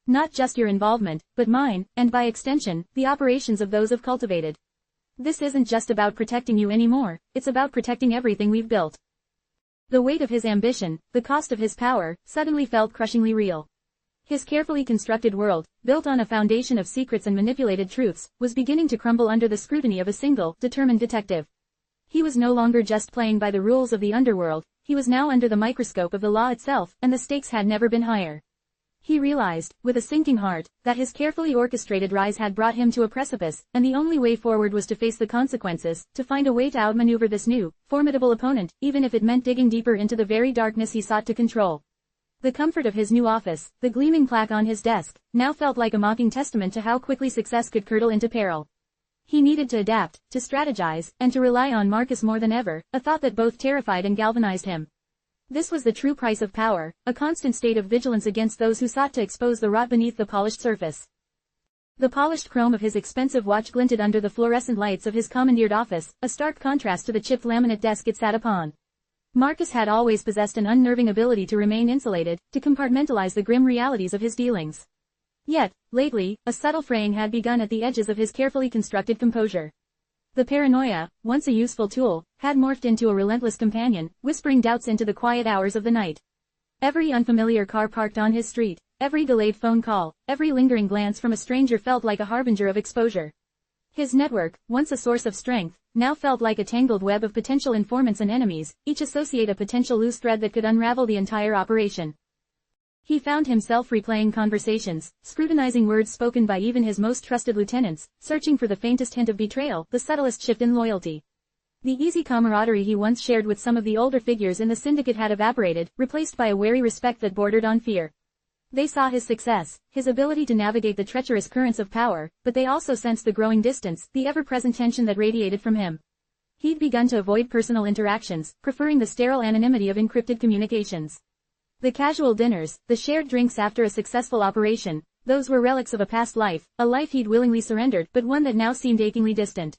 Not just your involvement, but mine, and by extension, the operations of those I've cultivated. This isn't just about protecting you anymore, it's about protecting everything we've built. The weight of his ambition, the cost of his power, suddenly felt crushingly real. His carefully constructed world, built on a foundation of secrets and manipulated truths, was beginning to crumble under the scrutiny of a single, determined detective. He was no longer just playing by the rules of the underworld, he was now under the microscope of the law itself, and the stakes had never been higher. He realized, with a sinking heart, that his carefully orchestrated rise had brought him to a precipice, and the only way forward was to face the consequences, to find a way to outmaneuver this new, formidable opponent, even if it meant digging deeper into the very darkness he sought to control. The comfort of his new office, the gleaming plaque on his desk, now felt like a mocking testament to how quickly success could curdle into peril. He needed to adapt, to strategize, and to rely on Marcus more than ever, a thought that both terrified and galvanized him. This was the true price of power, a constant state of vigilance against those who sought to expose the rot beneath the polished surface. The polished chrome of his expensive watch glinted under the fluorescent lights of his commandeered office, a stark contrast to the chipped laminate desk it sat upon. Marcus had always possessed an unnerving ability to remain insulated, to compartmentalize the grim realities of his dealings. Yet, lately, a subtle fraying had begun at the edges of his carefully constructed composure. The paranoia, once a useful tool, had morphed into a relentless companion, whispering doubts into the quiet hours of the night. Every unfamiliar car parked on his street, every delayed phone call, every lingering glance from a stranger felt like a harbinger of exposure. His network, once a source of strength, now felt like a tangled web of potential informants and enemies, each associate a potential loose thread that could unravel the entire operation. He found himself replaying conversations, scrutinizing words spoken by even his most trusted lieutenants, searching for the faintest hint of betrayal, the subtlest shift in loyalty. The easy camaraderie he once shared with some of the older figures in the syndicate had evaporated, replaced by a wary respect that bordered on fear. They saw his success, his ability to navigate the treacherous currents of power, but they also sensed the growing distance, the ever-present tension that radiated from him. He'd begun to avoid personal interactions, preferring the sterile anonymity of encrypted communications. The casual dinners, the shared drinks after a successful operation, those were relics of a past life, a life he'd willingly surrendered, but one that now seemed achingly distant.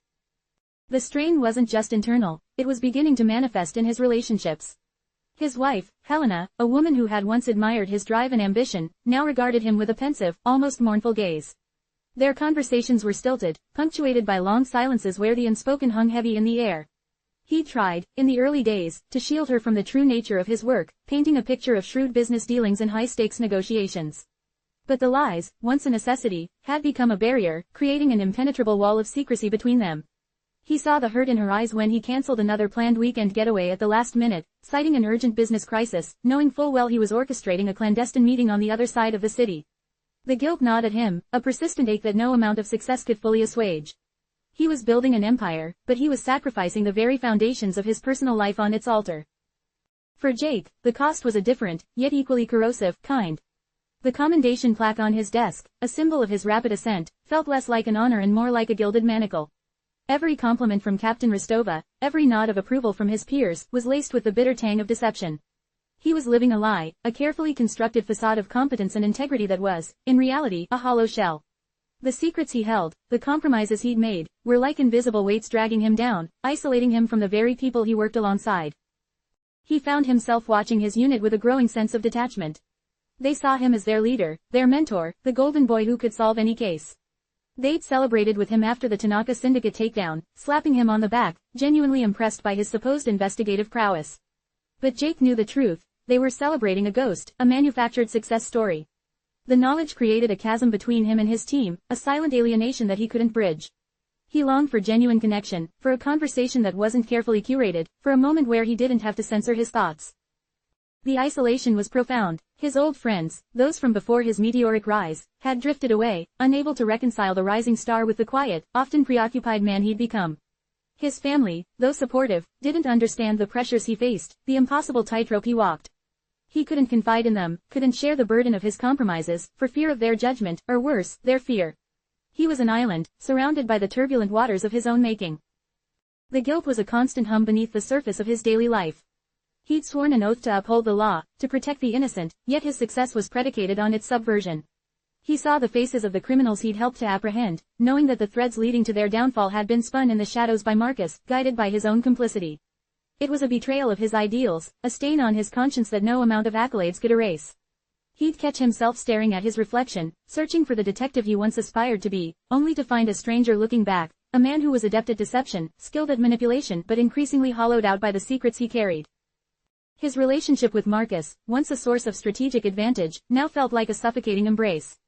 The strain wasn't just internal, it was beginning to manifest in his relationships. His wife, Helena, a woman who had once admired his drive and ambition, now regarded him with a pensive, almost mournful gaze. Their conversations were stilted, punctuated by long silences where the unspoken hung heavy in the air. He tried, in the early days, to shield her from the true nature of his work, painting a picture of shrewd business dealings and high-stakes negotiations. But the lies, once a necessity, had become a barrier, creating an impenetrable wall of secrecy between them. He saw the hurt in her eyes when he cancelled another planned weekend getaway at the last minute, citing an urgent business crisis, knowing full well he was orchestrating a clandestine meeting on the other side of the city. The guilt gnawed at him, a persistent ache that no amount of success could fully assuage. He was building an empire, but he was sacrificing the very foundations of his personal life on its altar. For Jake, the cost was a different, yet equally corrosive, kind. The commendation plaque on his desk, a symbol of his rapid ascent, felt less like an honor and more like a gilded manacle. Every compliment from Captain Rostova, every nod of approval from his peers, was laced with the bitter tang of deception. He was living a lie, a carefully constructed facade of competence and integrity that was, in reality, a hollow shell. The secrets he held, the compromises he'd made, were like invisible weights dragging him down, isolating him from the very people he worked alongside. He found himself watching his unit with a growing sense of detachment. They saw him as their leader, their mentor, the golden boy who could solve any case. They'd celebrated with him after the Tanaka Syndicate takedown, slapping him on the back, genuinely impressed by his supposed investigative prowess. But Jake knew the truth, they were celebrating a ghost, a manufactured success story. The knowledge created a chasm between him and his team, a silent alienation that he couldn't bridge. He longed for genuine connection, for a conversation that wasn't carefully curated, for a moment where he didn't have to censor his thoughts. The isolation was profound. His old friends, those from before his meteoric rise, had drifted away, unable to reconcile the rising star with the quiet, often preoccupied man he'd become. His family, though supportive, didn't understand the pressures he faced, the impossible tightrope he walked. He couldn't confide in them, couldn't share the burden of his compromises, for fear of their judgment, or worse, their fear. He was an island, surrounded by the turbulent waters of his own making. The guilt was a constant hum beneath the surface of his daily life. He'd sworn an oath to uphold the law, to protect the innocent, yet his success was predicated on its subversion. He saw the faces of the criminals he'd helped to apprehend, knowing that the threads leading to their downfall had been spun in the shadows by Marcus, guided by his own complicity. It was a betrayal of his ideals, a stain on his conscience that no amount of accolades could erase. He'd catch himself staring at his reflection, searching for the detective he once aspired to be, only to find a stranger looking back, a man who was adept at deception, skilled at manipulation but increasingly hollowed out by the secrets he carried. His relationship with Marcus, once a source of strategic advantage, now felt like a suffocating embrace.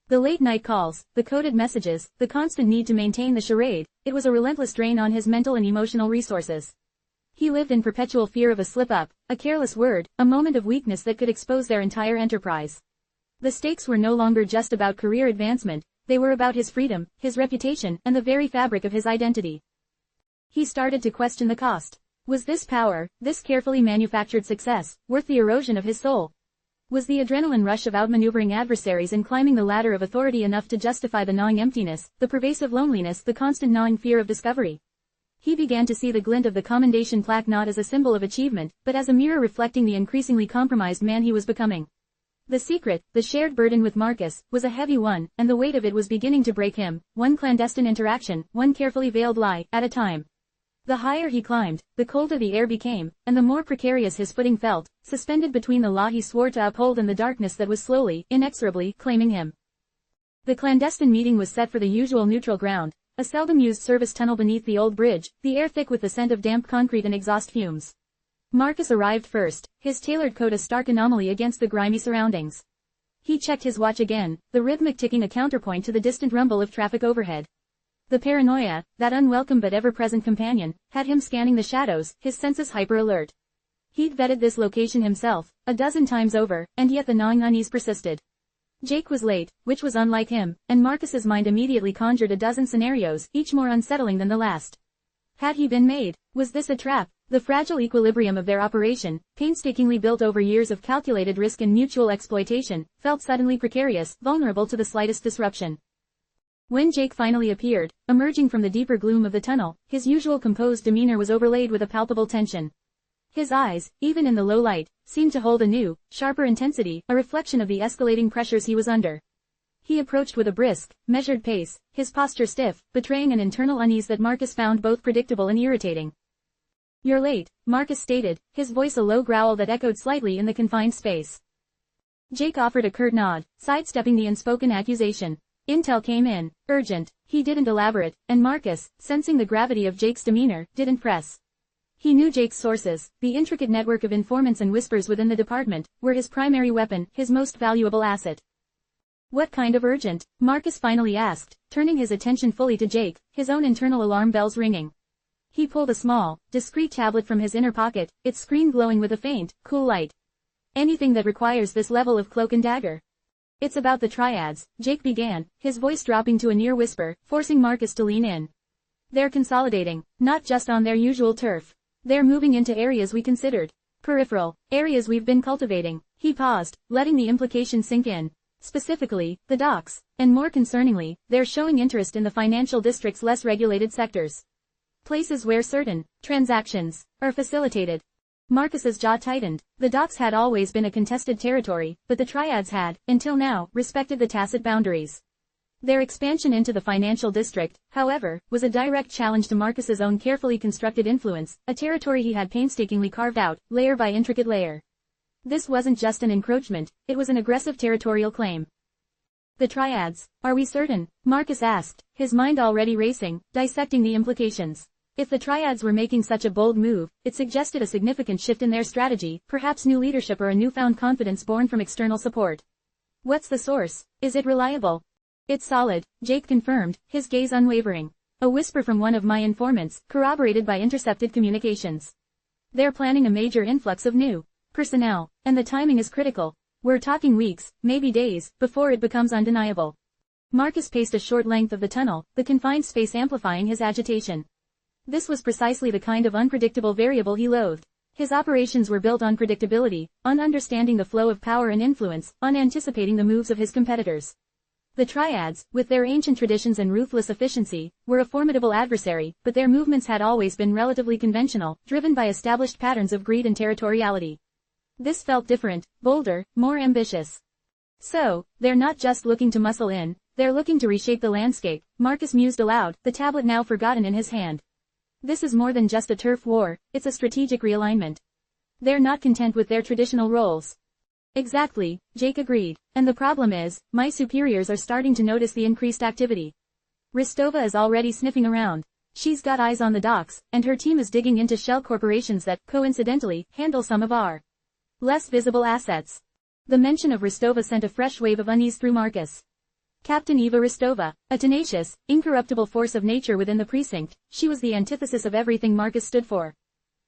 The late-night calls, the coded messages, the constant need to maintain the charade, it was a relentless drain on his mental and emotional resources. He lived in perpetual fear of a slip-up, a careless word, a moment of weakness that could expose their entire enterprise. The stakes were no longer just about career advancement, they were about his freedom, his reputation, and the very fabric of his identity. He started to question the cost. Was this power, this carefully manufactured success, worth the erosion of his soul? Was the adrenaline rush of outmaneuvering adversaries and climbing the ladder of authority enough to justify the gnawing emptiness, the pervasive loneliness, the constant gnawing fear of discovery? He began to see the glint of the commendation plaque not as a symbol of achievement, but as a mirror reflecting the increasingly compromised man he was becoming. The secret, the shared burden with Marcus, was a heavy one, and the weight of it was beginning to break him, one clandestine interaction, one carefully veiled lie, at a time. The higher he climbed, the colder the air became, and the more precarious his footing felt, suspended between the law he swore to uphold and the darkness that was slowly, inexorably, claiming him. The clandestine meeting was set for the usual neutral ground, a seldom used service tunnel beneath the old bridge, the air thick with the scent of damp concrete and exhaust fumes. Marcus arrived first, his tailored coat a stark anomaly against the grimy surroundings. He checked his watch again, the rhythmic ticking a counterpoint to the distant rumble of traffic overhead. The paranoia, that unwelcome but ever-present companion, had him scanning the shadows, his senses hyper-alert. He'd vetted this location himself, a dozen times over, and yet the gnawing unease persisted. Jake was late, which was unlike him, and Marcus's mind immediately conjured a dozen scenarios, each more unsettling than the last. Had he been made? Was this a trap? The fragile equilibrium of their operation, painstakingly built over years of calculated risk and mutual exploitation, felt suddenly precarious, vulnerable to the slightest disruption. When Jake finally appeared, emerging from the deeper gloom of the tunnel, his usual composed demeanor was overlaid with a palpable tension. His eyes, even in the low light, seemed to hold a new, sharper intensity, a reflection of the escalating pressures he was under. He approached with a brisk, measured pace, his posture stiff, betraying an internal unease that Marcus found both predictable and irritating. "You're late," Marcus stated, his voice a low growl that echoed slightly in the confined space. Jake offered a curt nod, sidestepping the unspoken accusation. Intel came in, urgent. He didn't elaborate, and Marcus, sensing the gravity of Jake's demeanor, didn't press. He knew Jake's sources, the intricate network of informants and whispers within the department, were his primary weapon, his most valuable asset. What kind of urgent? Marcus finally asked, turning his attention fully to Jake, his own internal alarm bells ringing. He pulled a small, discreet tablet from his inner pocket, its screen glowing with a faint, cool light. Anything that requires this level of cloak and dagger. It's about the triads, Jake began, his voice dropping to a near whisper, forcing Marcus to lean in. They're consolidating, not just on their usual turf. They're moving into areas we considered peripheral, areas we've been cultivating. He paused, letting the implication sink in. Specifically, the docks, and more concerningly, they're showing interest in the financial district's less regulated sectors. Places where certain transactions are facilitated. Marcus's jaw tightened. The docks had always been a contested territory, but the triads had, until now, respected the tacit boundaries. Their expansion into the financial district, however, was a direct challenge to Marcus's own carefully constructed influence, a territory he had painstakingly carved out, layer by intricate layer. This wasn't just an encroachment, it was an aggressive territorial claim. The triads, are we certain? Marcus asked, his mind already racing, dissecting the implications. If the triads were making such a bold move, it suggested a significant shift in their strategy, perhaps new leadership or a newfound confidence born from external support. What's the source? Is it reliable? It's solid, Jake confirmed, his gaze unwavering. A whisper from one of my informants, corroborated by intercepted communications. They're planning a major influx of new personnel, and the timing is critical. We're talking weeks, maybe days, before it becomes undeniable. Marcus paced a short length of the tunnel, the confined space amplifying his agitation. This was precisely the kind of unpredictable variable he loathed. His operations were built on predictability, on understanding the flow of power and influence, on anticipating the moves of his competitors. The triads, with their ancient traditions and ruthless efficiency, were a formidable adversary, but their movements had always been relatively conventional, driven by established patterns of greed and territoriality. This felt different, bolder, more ambitious. So, they're not just looking to muscle in, they're looking to reshape the landscape, Marcus mused aloud, the tablet now forgotten in his hand. This is more than just a turf war, it's a strategic realignment. They're not content with their traditional roles. Exactly, Jake agreed, and the problem is, my superiors are starting to notice the increased activity. Ristova is already sniffing around. She's got eyes on the docks, and her team is digging into shell corporations that, coincidentally, handle some of our less visible assets. The mention of Ristova sent a fresh wave of unease through Marcus. Captain Eva Ristova, a tenacious, incorruptible force of nature within the precinct, she was the antithesis of everything Marcus stood for.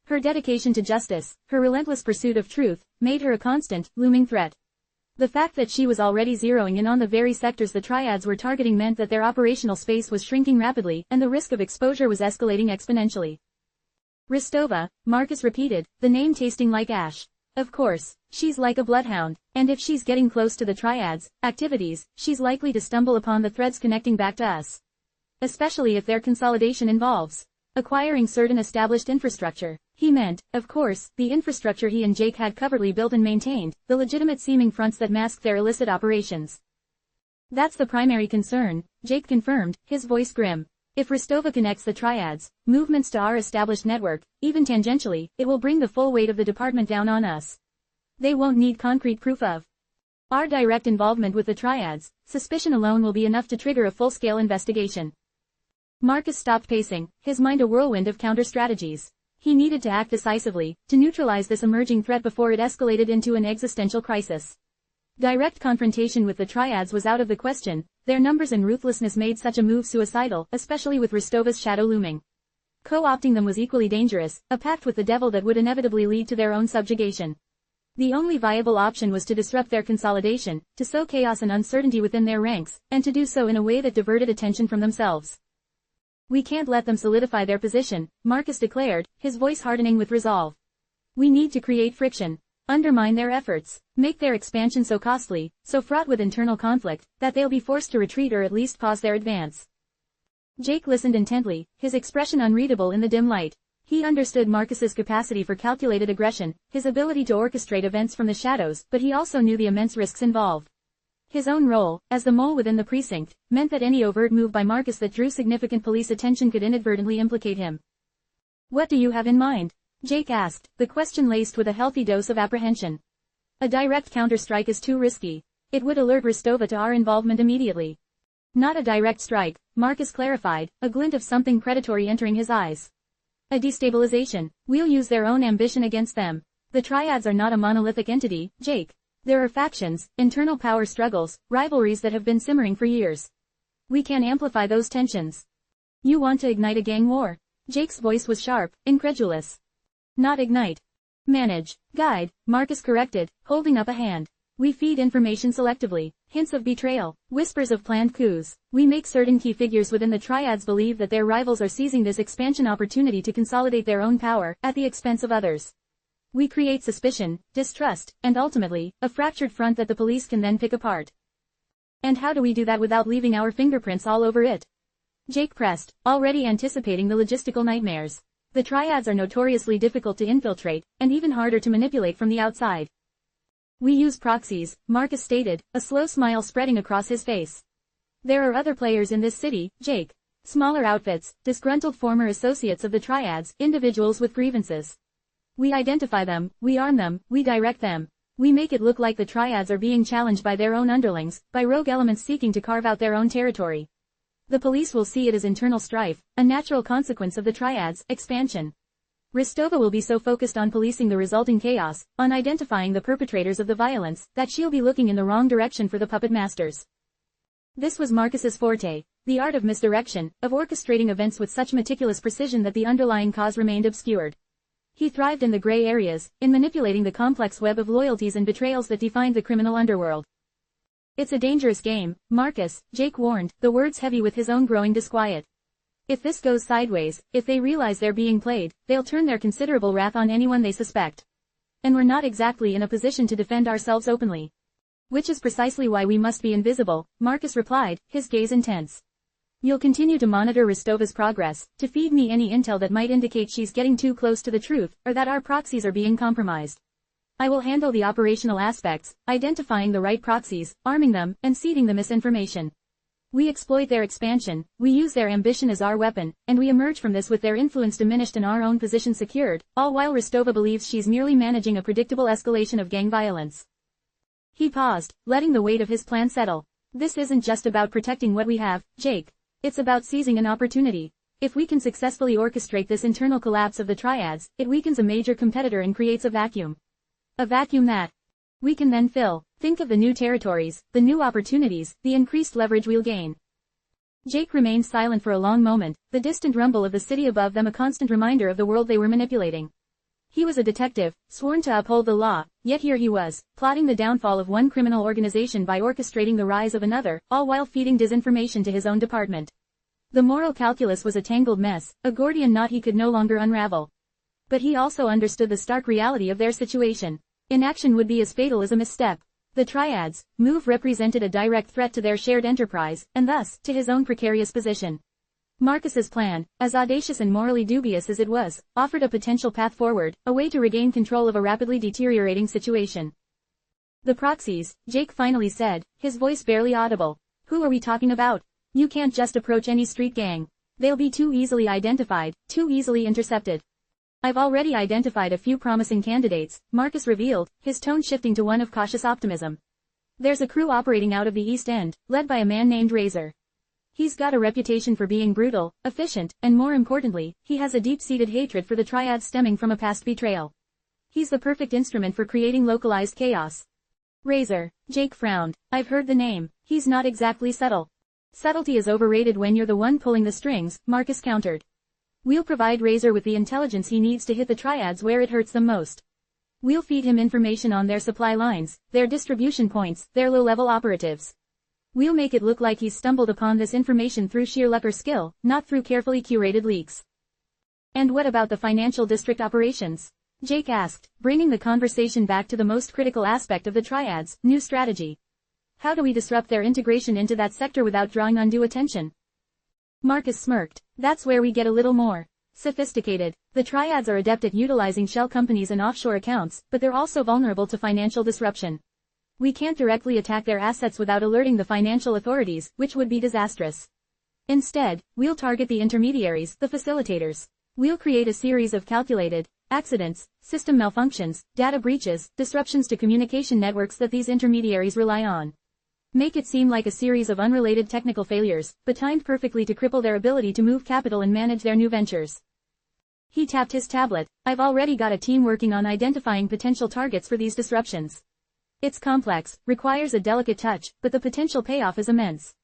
Her dedication to justice, her relentless pursuit of truth, made her a constant, looming threat. The fact that she was already zeroing in on the very sectors the triads were targeting meant that their operational space was shrinking rapidly and the risk of exposure was escalating exponentially. Ristova, Marcus repeated, the name tasting like ash. Of course, she's like a bloodhound, and if she's getting close to the triads' activities, she's likely to stumble upon the threads connecting back to us. Especially if their consolidation involves acquiring certain established infrastructure. He meant, of course, the infrastructure he and Jake had covertly built and maintained, the legitimate seeming fronts that masked their illicit operations. That's the primary concern, Jake confirmed, his voice grim. If Ristova connects the triads' movements to our established network, even tangentially, it will bring the full weight of the department down on us. They won't need concrete proof of our direct involvement with the triads. Suspicion alone will be enough to trigger a full-scale investigation. Marcus stopped pacing, his mind a whirlwind of counter-strategies. He needed to act decisively, to neutralize this emerging threat before it escalated into an existential crisis. Direct confrontation with the triads was out of the question. Their numbers and ruthlessness made such a move suicidal, especially with Ristova's shadow looming. Co-opting them was equally dangerous, a pact with the devil that would inevitably lead to their own subjugation. The only viable option was to disrupt their consolidation, to sow chaos and uncertainty within their ranks, and to do so in a way that diverted attention from themselves. We can't let them solidify their position, Marcus declared, his voice hardening with resolve. We need to create friction. Undermine their efforts, make their expansion so costly, so fraught with internal conflict, that they'll be forced to retreat or at least pause their advance. Jake listened intently, his expression unreadable in the dim light. He understood Marcus's capacity for calculated aggression, his ability to orchestrate events from the shadows, but he also knew the immense risks involved. His own role, as the mole within the precinct, meant that any overt move by Marcus that drew significant police attention could inadvertently implicate him. What do you have in mind? Jake asked, the question laced with a healthy dose of apprehension. A direct counterstrike is too risky. It would alert Ristova to our involvement immediately. Not a direct strike, Marcus clarified, a glint of something predatory entering his eyes. A destabilization. We'll use their own ambition against them. The triads are not a monolithic entity, Jake. There are factions, internal power struggles, rivalries that have been simmering for years. We can amplify those tensions. You want to ignite a gang war? Jake's voice was sharp, incredulous. Not ignite. Manage, guide, Marcus corrected, holding up a hand. We feed information selectively, hints of betrayal, whispers of planned coups. We make certain key figures within the triads believe that their rivals are seizing this expansion opportunity to consolidate their own power, at the expense of others. We create suspicion, distrust, and ultimately, a fractured front that the police can then pick apart. And how do we do that without leaving our fingerprints all over it? Jake pressed, already anticipating the logistical nightmares. The triads are notoriously difficult to infiltrate, and even harder to manipulate from the outside. We use proxies, Marcus stated, a slow smile spreading across his face. There are other players in this city, Jake. Smaller outfits, disgruntled former associates of the triads, individuals with grievances. We identify them, we arm them, we direct them. We make it look like the triads are being challenged by their own underlings, by rogue elements seeking to carve out their own territory. The police will see it as internal strife, a natural consequence of the triads' expansion. Ristova will be so focused on policing the resulting chaos, on identifying the perpetrators of the violence, that she'll be looking in the wrong direction for the puppet masters. This was Marcus's forte, the art of misdirection, of orchestrating events with such meticulous precision that the underlying cause remained obscured. He thrived in the gray areas, in manipulating the complex web of loyalties and betrayals that defined the criminal underworld. It's a dangerous game, Marcus, Jake warned, the words heavy with his own growing disquiet. If this goes sideways, if they realize they're being played, they'll turn their considerable wrath on anyone they suspect. And we're not exactly in a position to defend ourselves openly. Which is precisely why we must be invisible, Marcus replied, his gaze intense. You'll continue to monitor Ristova's progress, to feed me any intel that might indicate she's getting too close to the truth, or that our proxies are being compromised. I will handle the operational aspects, identifying the right proxies, arming them, and seeding the misinformation. We exploit their expansion, we use their ambition as our weapon, and we emerge from this with their influence diminished and our own position secured, all while Ristova believes she's merely managing a predictable escalation of gang violence. He paused, letting the weight of his plan settle. This isn't just about protecting what we have, Jake. It's about seizing an opportunity. If we can successfully orchestrate this internal collapse of the triads, it weakens a major competitor and creates a vacuum. A vacuum that we can then fill. Think of the new territories, the new opportunities, the increased leverage we'll gain. Jake remained silent for a long moment, the distant rumble of the city above them a constant reminder of the world they were manipulating. He was a detective, sworn to uphold the law, yet here he was, plotting the downfall of one criminal organization by orchestrating the rise of another, all while feeding disinformation to his own department. The moral calculus was a tangled mess, a Gordian knot he could no longer unravel. But he also understood the stark reality of their situation. Inaction would be as fatal as a misstep. The triads' move represented a direct threat to their shared enterprise, and thus, to his own precarious position. Marcus's plan, as audacious and morally dubious as it was, offered a potential path forward, a way to regain control of a rapidly deteriorating situation. The proxies, Jake finally said, his voice barely audible. Who are we talking about? You can't just approach any street gang. They'll be too easily identified, too easily intercepted. I've already identified a few promising candidates, Marcus revealed, his tone shifting to one of cautious optimism. There's a crew operating out of the East End, led by a man named Razor. He's got a reputation for being brutal, efficient, and more importantly, he has a deep-seated hatred for the triads stemming from a past betrayal. He's the perfect instrument for creating localized chaos. Razor, Jake frowned. I've heard the name. He's not exactly subtle. Subtlety is overrated when you're the one pulling the strings, Marcus countered. We'll provide Razor with the intelligence he needs to hit the triads where it hurts them most. We'll feed him information on their supply lines, their distribution points, their low-level operatives. We'll make it look like he's stumbled upon this information through sheer luck or skill, not through carefully curated leaks. And what about the financial district operations? Jake asked, bringing the conversation back to the most critical aspect of the triads' new strategy. How do we disrupt their integration into that sector without drawing undue attention? Marcus smirked. That's where we get a little more sophisticated. The triads are adept at utilizing shell companies and offshore accounts, but they're also vulnerable to financial disruption. We can't directly attack their assets without alerting the financial authorities, which would be disastrous. Instead, we'll target the intermediaries, the facilitators. We'll create a series of calculated accidents, system malfunctions, data breaches, disruptions to communication networks that these intermediaries rely on. Make it seem like a series of unrelated technical failures, but timed perfectly to cripple their ability to move capital and manage their new ventures. He tapped his tablet. I've already got a team working on identifying potential targets for these disruptions. It's complex, requires a delicate touch, but the potential payoff is immense.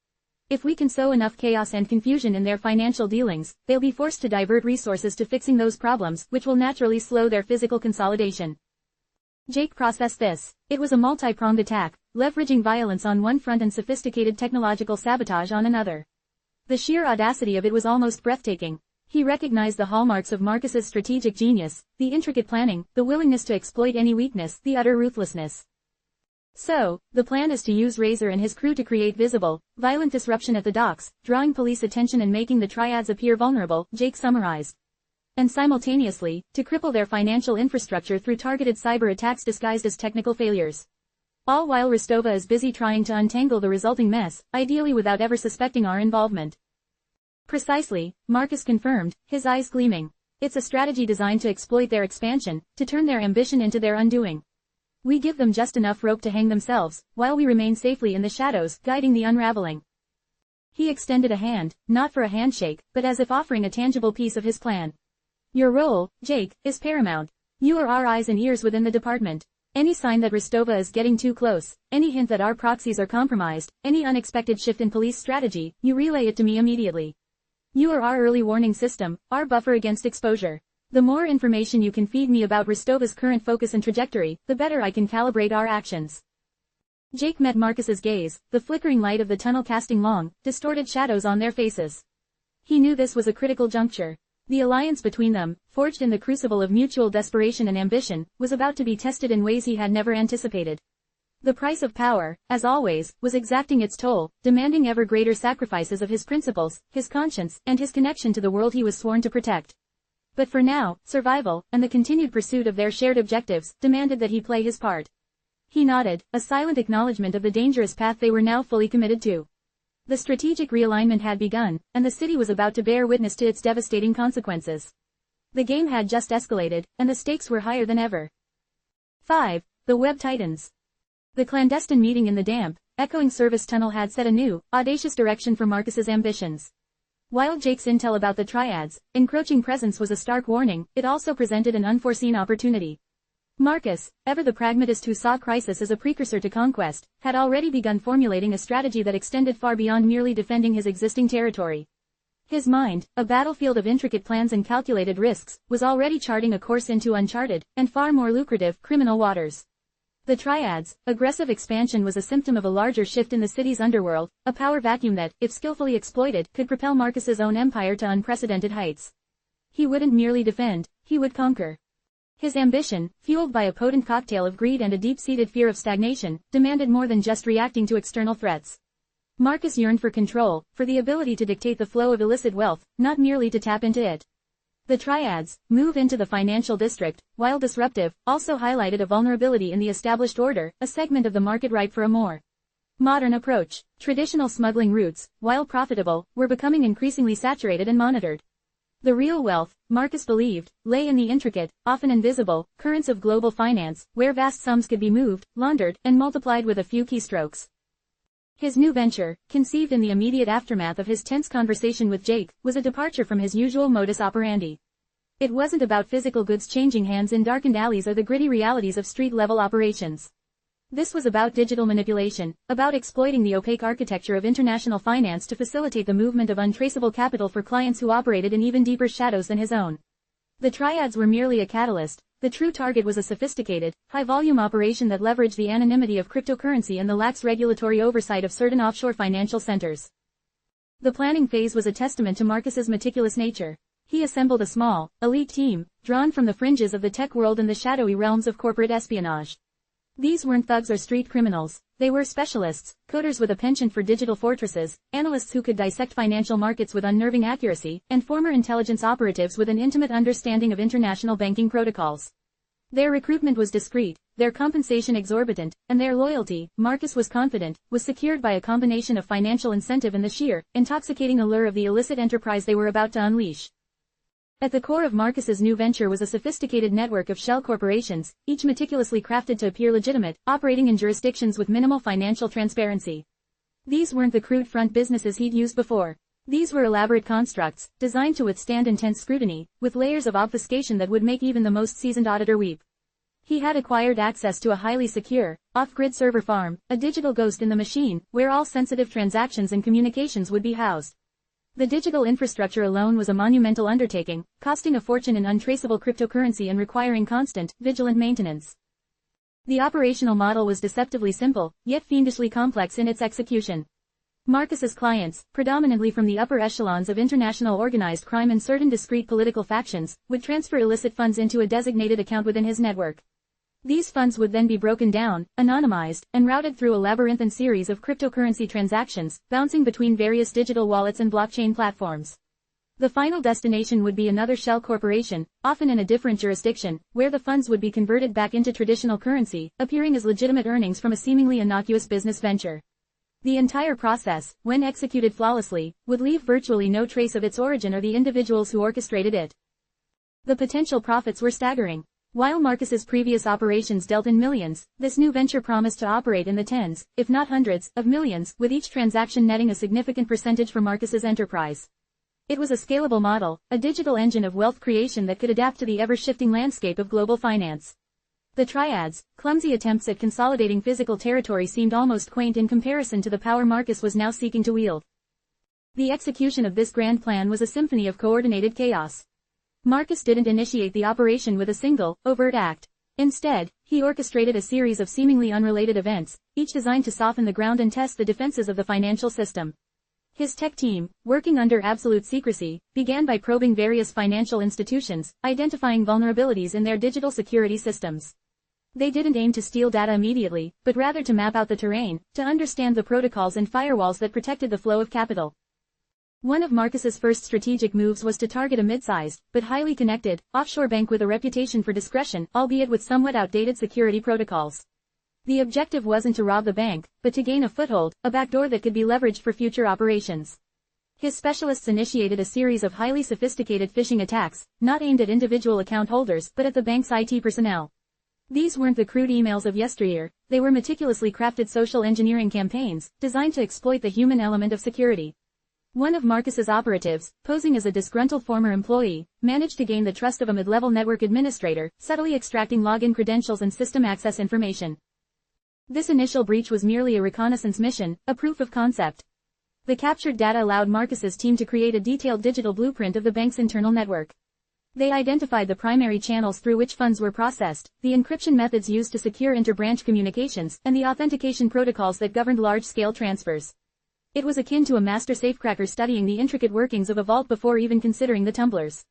If we can sow enough chaos and confusion in their financial dealings, they'll be forced to divert resources to fixing those problems, which will naturally slow their physical consolidation. Jake processed this. It was a multi-pronged attack, leveraging violence on one front and sophisticated technological sabotage on another. The sheer audacity of it was almost breathtaking. He recognized the hallmarks of Marcus's strategic genius, the intricate planning, the willingness to exploit any weakness, the utter ruthlessness. So, the plan is to use Razor and his crew to create visible, violent disruption at the docks, drawing police attention and making the triads appear vulnerable, Jake summarized. And simultaneously, to cripple their financial infrastructure through targeted cyber attacks disguised as technical failures. All while Rostova is busy trying to untangle the resulting mess, ideally without ever suspecting our involvement. Precisely, Marcus confirmed, his eyes gleaming. It's a strategy designed to exploit their expansion, to turn their ambition into their undoing. We give them just enough rope to hang themselves, while we remain safely in the shadows, guiding the unraveling. He extended a hand, not for a handshake, but as if offering a tangible piece of his plan. Your role, Jake, is paramount. You are our eyes and ears within the department. Any sign that Rostova is getting too close, any hint that our proxies are compromised, any unexpected shift in police strategy, you relay it to me immediately. You are our early warning system, our buffer against exposure. The more information you can feed me about Rostova's current focus and trajectory, the better I can calibrate our actions. Jake met Marcus's gaze, the flickering light of the tunnel casting long, distorted shadows on their faces. He knew this was a critical juncture. The alliance between them, forged in the crucible of mutual desperation and ambition, was about to be tested in ways he had never anticipated. The price of power, as always, was exacting its toll, demanding ever greater sacrifices of his principles, his conscience, and his connection to the world he was sworn to protect. But for now, survival, and the continued pursuit of their shared objectives, demanded that he play his part. He nodded, a silent acknowledgement of the dangerous path they were now fully committed to. The strategic realignment had begun, and the city was about to bear witness to its devastating consequences. The game had just escalated, and the stakes were higher than ever. 5. The Web Titans. The clandestine meeting in the damp, echoing service tunnel had set a new, audacious direction for Marcus's ambitions. While Jake's intel about the triads' encroaching presence was a stark warning, it also presented an unforeseen opportunity. Marcus, ever the pragmatist who saw crisis as a precursor to conquest, had already begun formulating a strategy that extended far beyond merely defending his existing territory. His mind, a battlefield of intricate plans and calculated risks, was already charting a course into uncharted, and far more lucrative, criminal waters. The triads' aggressive expansion was a symptom of a larger shift in the city's underworld, a power vacuum that, if skillfully exploited, could propel Marcus's own empire to unprecedented heights. He wouldn't merely defend, he would conquer. His ambition, fueled by a potent cocktail of greed and a deep-seated fear of stagnation, demanded more than just reacting to external threats. Marcus yearned for control, for the ability to dictate the flow of illicit wealth, not merely to tap into it. The triads' move into the financial district, while disruptive, also highlighted a vulnerability in the established order, a segment of the market ripe for a more modern approach. Traditional smuggling routes, while profitable, were becoming increasingly saturated and monitored. The real wealth, Marcus believed, lay in the intricate, often invisible, currents of global finance, where vast sums could be moved, laundered, and multiplied with a few keystrokes. His new venture, conceived in the immediate aftermath of his tense conversation with Jake, was a departure from his usual modus operandi. It wasn't about physical goods changing hands in darkened alleys or the gritty realities of street-level operations. This was about digital manipulation, about exploiting the opaque architecture of international finance to facilitate the movement of untraceable capital for clients who operated in even deeper shadows than his own. The triads were merely a catalyst. The true target was a sophisticated, high-volume operation that leveraged the anonymity of cryptocurrency and the lax regulatory oversight of certain offshore financial centers. The planning phase was a testament to Marcus's meticulous nature. He assembled a small, elite team, drawn from the fringes of the tech world and the shadowy realms of corporate espionage. These weren't thugs or street criminals. They were specialists, coders with a penchant for digital fortresses, analysts who could dissect financial markets with unnerving accuracy, and former intelligence operatives with an intimate understanding of international banking protocols. Their recruitment was discreet, their compensation exorbitant, and their loyalty, Marcus was confident, was secured by a combination of financial incentive and the sheer, intoxicating allure of the illicit enterprise they were about to unleash. At the core of Marcus's new venture was a sophisticated network of shell corporations, each meticulously crafted to appear legitimate, operating in jurisdictions with minimal financial transparency. These weren't the crude front businesses he'd used before. These were elaborate constructs, designed to withstand intense scrutiny, with layers of obfuscation that would make even the most seasoned auditor weep. He had acquired access to a highly secure, off-grid server farm, a digital ghost in the machine, where all sensitive transactions and communications would be housed. The digital infrastructure alone was a monumental undertaking, costing a fortune in untraceable cryptocurrency and requiring constant, vigilant maintenance. The operational model was deceptively simple, yet fiendishly complex in its execution. Marcus's clients, predominantly from the upper echelons of international organized crime and certain discrete political factions, would transfer illicit funds into a designated account within his network. These funds would then be broken down, anonymized, and routed through a labyrinthine series of cryptocurrency transactions, bouncing between various digital wallets and blockchain platforms. The final destination would be another shell corporation, often in a different jurisdiction, where the funds would be converted back into traditional currency, appearing as legitimate earnings from a seemingly innocuous business venture. The entire process, when executed flawlessly, would leave virtually no trace of its origin or the individuals who orchestrated it. The potential profits were staggering. While Marcus's previous operations dealt in millions, this new venture promised to operate in the tens, if not hundreds, of millions, with each transaction netting a significant percentage for Marcus's enterprise. It was a scalable model, a digital engine of wealth creation that could adapt to the ever-shifting landscape of global finance. The triads, clumsy attempts at consolidating physical territory seemed almost quaint in comparison to the power Marcus was now seeking to wield. The execution of this grand plan was a symphony of coordinated chaos. Marcus didn't initiate the operation with a single, overt act. Instead, he orchestrated a series of seemingly unrelated events, each designed to soften the ground and test the defenses of the financial system. His tech team, working under absolute secrecy, began by probing various financial institutions, identifying vulnerabilities in their digital security systems. They didn't aim to steal data immediately, but rather to map out the terrain, to understand the protocols and firewalls that protected the flow of capital. One of Marcus's first strategic moves was to target a mid-sized, but highly connected, offshore bank with a reputation for discretion, albeit with somewhat outdated security protocols. The objective wasn't to rob the bank, but to gain a foothold, a backdoor that could be leveraged for future operations. His specialists initiated a series of highly sophisticated phishing attacks, not aimed at individual account holders but at the bank's IT personnel. These weren't the crude emails of yesteryear, they were meticulously crafted social engineering campaigns, designed to exploit the human element of security. One of Marcus's operatives, posing as a disgruntled former employee, managed to gain the trust of a mid-level network administrator, subtly extracting login credentials and system access information. This initial breach was merely a reconnaissance mission, a proof of concept. The captured data allowed Marcus's team to create a detailed digital blueprint of the bank's internal network. They identified the primary channels through which funds were processed, the encryption methods used to secure inter-branch communications, and the authentication protocols that governed large-scale transfers. It was akin to a master safecracker studying the intricate workings of a vault before even considering the tumblers.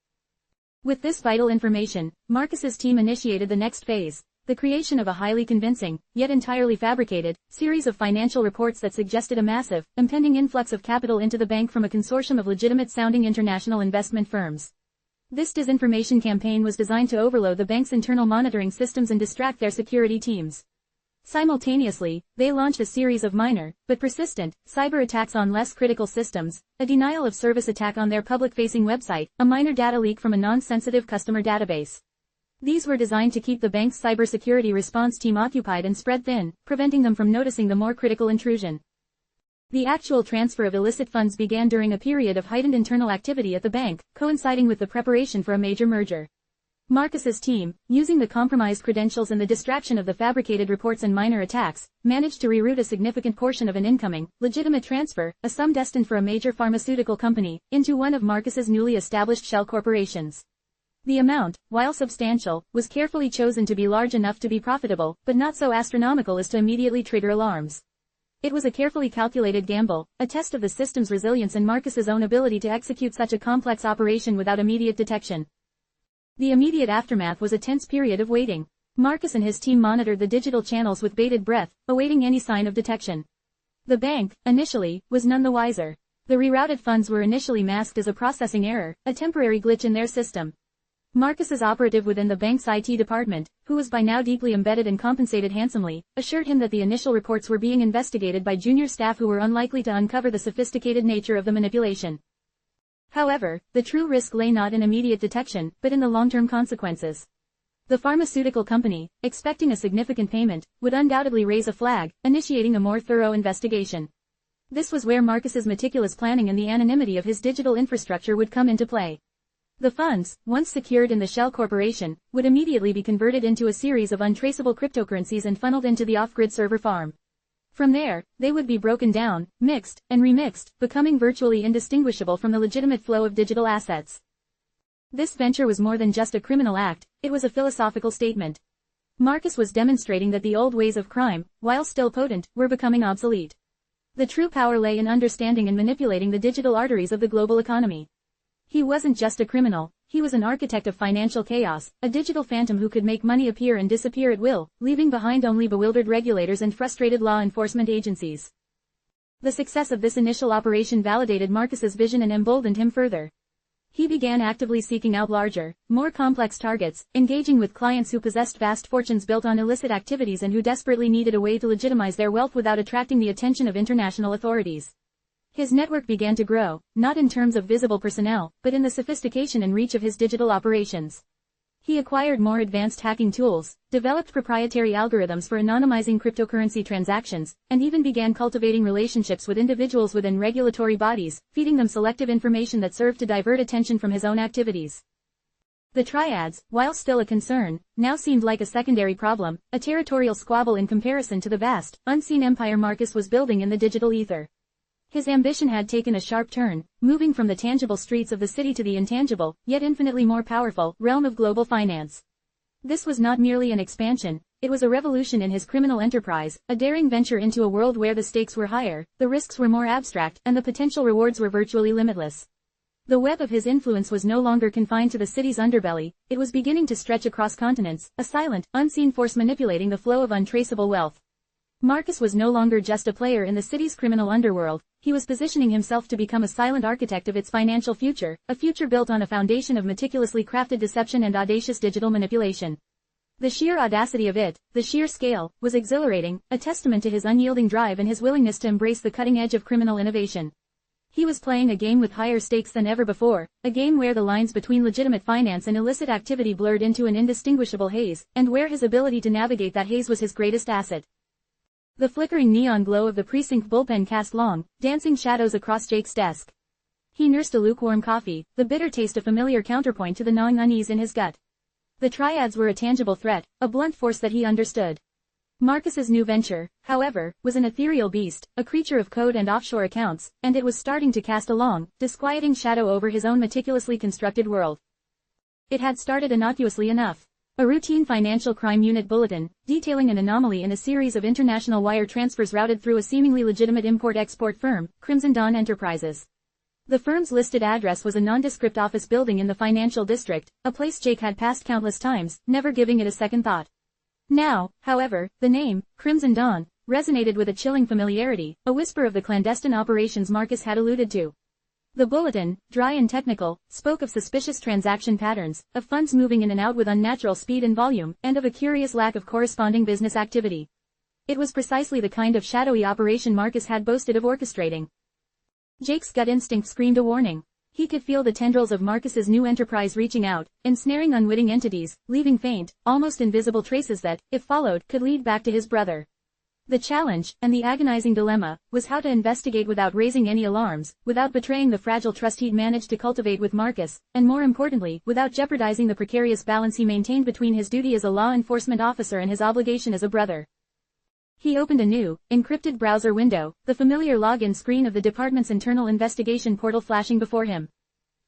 With this vital information, Marcus's team initiated the next phase, the creation of a highly convincing, yet entirely fabricated, series of financial reports that suggested a massive, impending influx of capital into the bank from a consortium of legitimate-sounding international investment firms. This disinformation campaign was designed to overload the bank's internal monitoring systems and distract their security teams. Simultaneously, they launched a series of minor, but persistent, cyber attacks on less critical systems, a denial of service attack on their public-facing website, a minor data leak from a non-sensitive customer database. These were designed to keep the bank's cybersecurity response team occupied and spread thin, preventing them from noticing the more critical intrusion. The actual transfer of illicit funds began during a period of heightened internal activity at the bank, coinciding with the preparation for a major merger. Marcus's team, using the compromised credentials and the distraction of the fabricated reports and minor attacks, managed to reroute a significant portion of an incoming, legitimate transfer, a sum destined for a major pharmaceutical company, into one of Marcus's newly established shell corporations. The amount, while substantial, was carefully chosen to be large enough to be profitable, but not so astronomical as to immediately trigger alarms. It was a carefully calculated gamble, a test of the system's resilience and Marcus's own ability to execute such a complex operation without immediate detection. The immediate aftermath was a tense period of waiting. Marcus and his team monitored the digital channels with bated breath, awaiting any sign of detection. The bank, initially, was none the wiser. The rerouted funds were initially masked as a processing error, a temporary glitch in their system. Marcus's operative within the bank's IT department, who was by now deeply embedded and compensated handsomely, assured him that the initial reports were being investigated by junior staff who were unlikely to uncover the sophisticated nature of the manipulation. However, the true risk lay not in immediate detection, but in the long-term consequences. The pharmaceutical company, expecting a significant payment, would undoubtedly raise a flag, initiating a more thorough investigation. This was where Marcus's meticulous planning and the anonymity of his digital infrastructure would come into play. The funds, once secured in the Shell Corporation, would immediately be converted into a series of untraceable cryptocurrencies and funneled into the off-grid server farm. From there, they would be broken down, mixed, and remixed, becoming virtually indistinguishable from the legitimate flow of digital assets. This venture was more than just a criminal act, it was a philosophical statement. Marcus was demonstrating that the old ways of crime, while still potent, were becoming obsolete. The true power lay in understanding and manipulating the digital arteries of the global economy. He wasn't just a criminal, he was an architect of financial chaos, a digital phantom who could make money appear and disappear at will, leaving behind only bewildered regulators and frustrated law enforcement agencies. The success of this initial operation validated Marcus's vision and emboldened him further. He began actively seeking out larger, more complex targets, engaging with clients who possessed vast fortunes built on illicit activities and who desperately needed a way to legitimize their wealth without attracting the attention of international authorities. His network began to grow, not in terms of visible personnel, but in the sophistication and reach of his digital operations. He acquired more advanced hacking tools, developed proprietary algorithms for anonymizing cryptocurrency transactions, and even began cultivating relationships with individuals within regulatory bodies, feeding them selective information that served to divert attention from his own activities. The triads, while still a concern, now seemed like a secondary problem, a territorial squabble in comparison to the vast, unseen empire Marcus was building in the digital ether. His ambition had taken a sharp turn, moving from the tangible streets of the city to the intangible, yet infinitely more powerful, realm of global finance. This was not merely an expansion, it was a revolution in his criminal enterprise, a daring venture into a world where the stakes were higher, the risks were more abstract, and the potential rewards were virtually limitless. The web of his influence was no longer confined to the city's underbelly, it was beginning to stretch across continents, a silent, unseen force manipulating the flow of untraceable wealth. Marcus was no longer just a player in the city's criminal underworld, he was positioning himself to become a silent architect of its financial future, a future built on a foundation of meticulously crafted deception and audacious digital manipulation. The sheer audacity of it, the sheer scale, was exhilarating, a testament to his unyielding drive and his willingness to embrace the cutting edge of criminal innovation. He was playing a game with higher stakes than ever before, a game where the lines between legitimate finance and illicit activity blurred into an indistinguishable haze, and where his ability to navigate that haze was his greatest asset. The flickering neon glow of the precinct bullpen cast long, dancing shadows across Jake's desk. He nursed a lukewarm coffee, the bitter taste a familiar counterpoint to the gnawing unease in his gut. The triads were a tangible threat, a blunt force that he understood. Marcus's new venture, however, was an ethereal beast, a creature of code and offshore accounts, and it was starting to cast a long, disquieting shadow over his own meticulously constructed world. It had started innocuously enough. A routine financial crime unit bulletin, detailing an anomaly in a series of international wire transfers routed through a seemingly legitimate import-export firm, Crimson Dawn Enterprises. The firm's listed address was a nondescript office building in the financial district, a place Jake had passed countless times, never giving it a second thought. Now, however, the name, Crimson Dawn, resonated with a chilling familiarity, a whisper of the clandestine operations Marcus had alluded to. The bulletin, dry and technical, spoke of suspicious transaction patterns, of funds moving in and out with unnatural speed and volume, and of a curious lack of corresponding business activity. It was precisely the kind of shadowy operation Marcus had boasted of orchestrating. Jake's gut instinct screamed a warning. He could feel the tendrils of Marcus's new enterprise reaching out, ensnaring unwitting entities, leaving faint, almost invisible traces that, if followed, could lead back to his brother. The challenge, and the agonizing dilemma, was how to investigate without raising any alarms, without betraying the fragile trust he'd managed to cultivate with Marcus, and more importantly, without jeopardizing the precarious balance he maintained between his duty as a law enforcement officer and his obligation as a brother. He opened a new, encrypted browser window, the familiar login screen of the department's internal investigation portal flashing before him.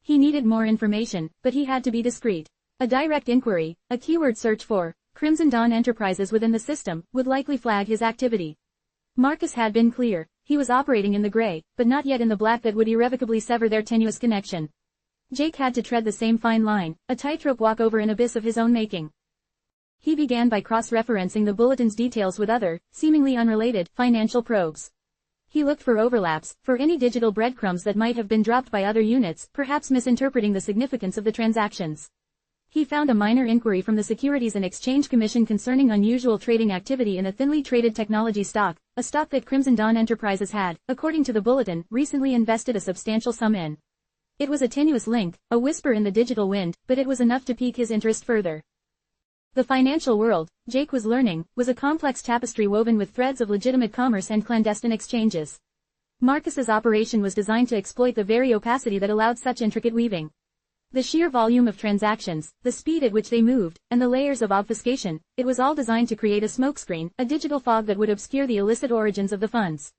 He needed more information, but he had to be discreet. A direct inquiry, a keyword search for Crimson Dawn Enterprises within the system, would likely flag his activity. Marcus had been clear, he was operating in the gray, but not yet in the black that would irrevocably sever their tenuous connection. Jake had to tread the same fine line, a tightrope walk over an abyss of his own making. He began by cross-referencing the bulletin's details with other, seemingly unrelated, financial probes. He looked for overlaps, for any digital breadcrumbs that might have been dropped by other units, perhaps misinterpreting the significance of the transactions. He found a minor inquiry from the Securities and Exchange Commission concerning unusual trading activity in a thinly traded technology stock, a stock that Crimson Dawn Enterprises had, according to the bulletin, recently invested a substantial sum in. It was a tenuous link, a whisper in the digital wind, but it was enough to pique his interest further. The financial world, Jake was learning, was a complex tapestry woven with threads of legitimate commerce and clandestine exchanges. Marcus's operation was designed to exploit the very opacity that allowed such intricate weaving. The sheer volume of transactions, the speed at which they moved, and the layers of obfuscation, it was all designed to create a smokescreen, a digital fog that would obscure the illicit origins of the funds.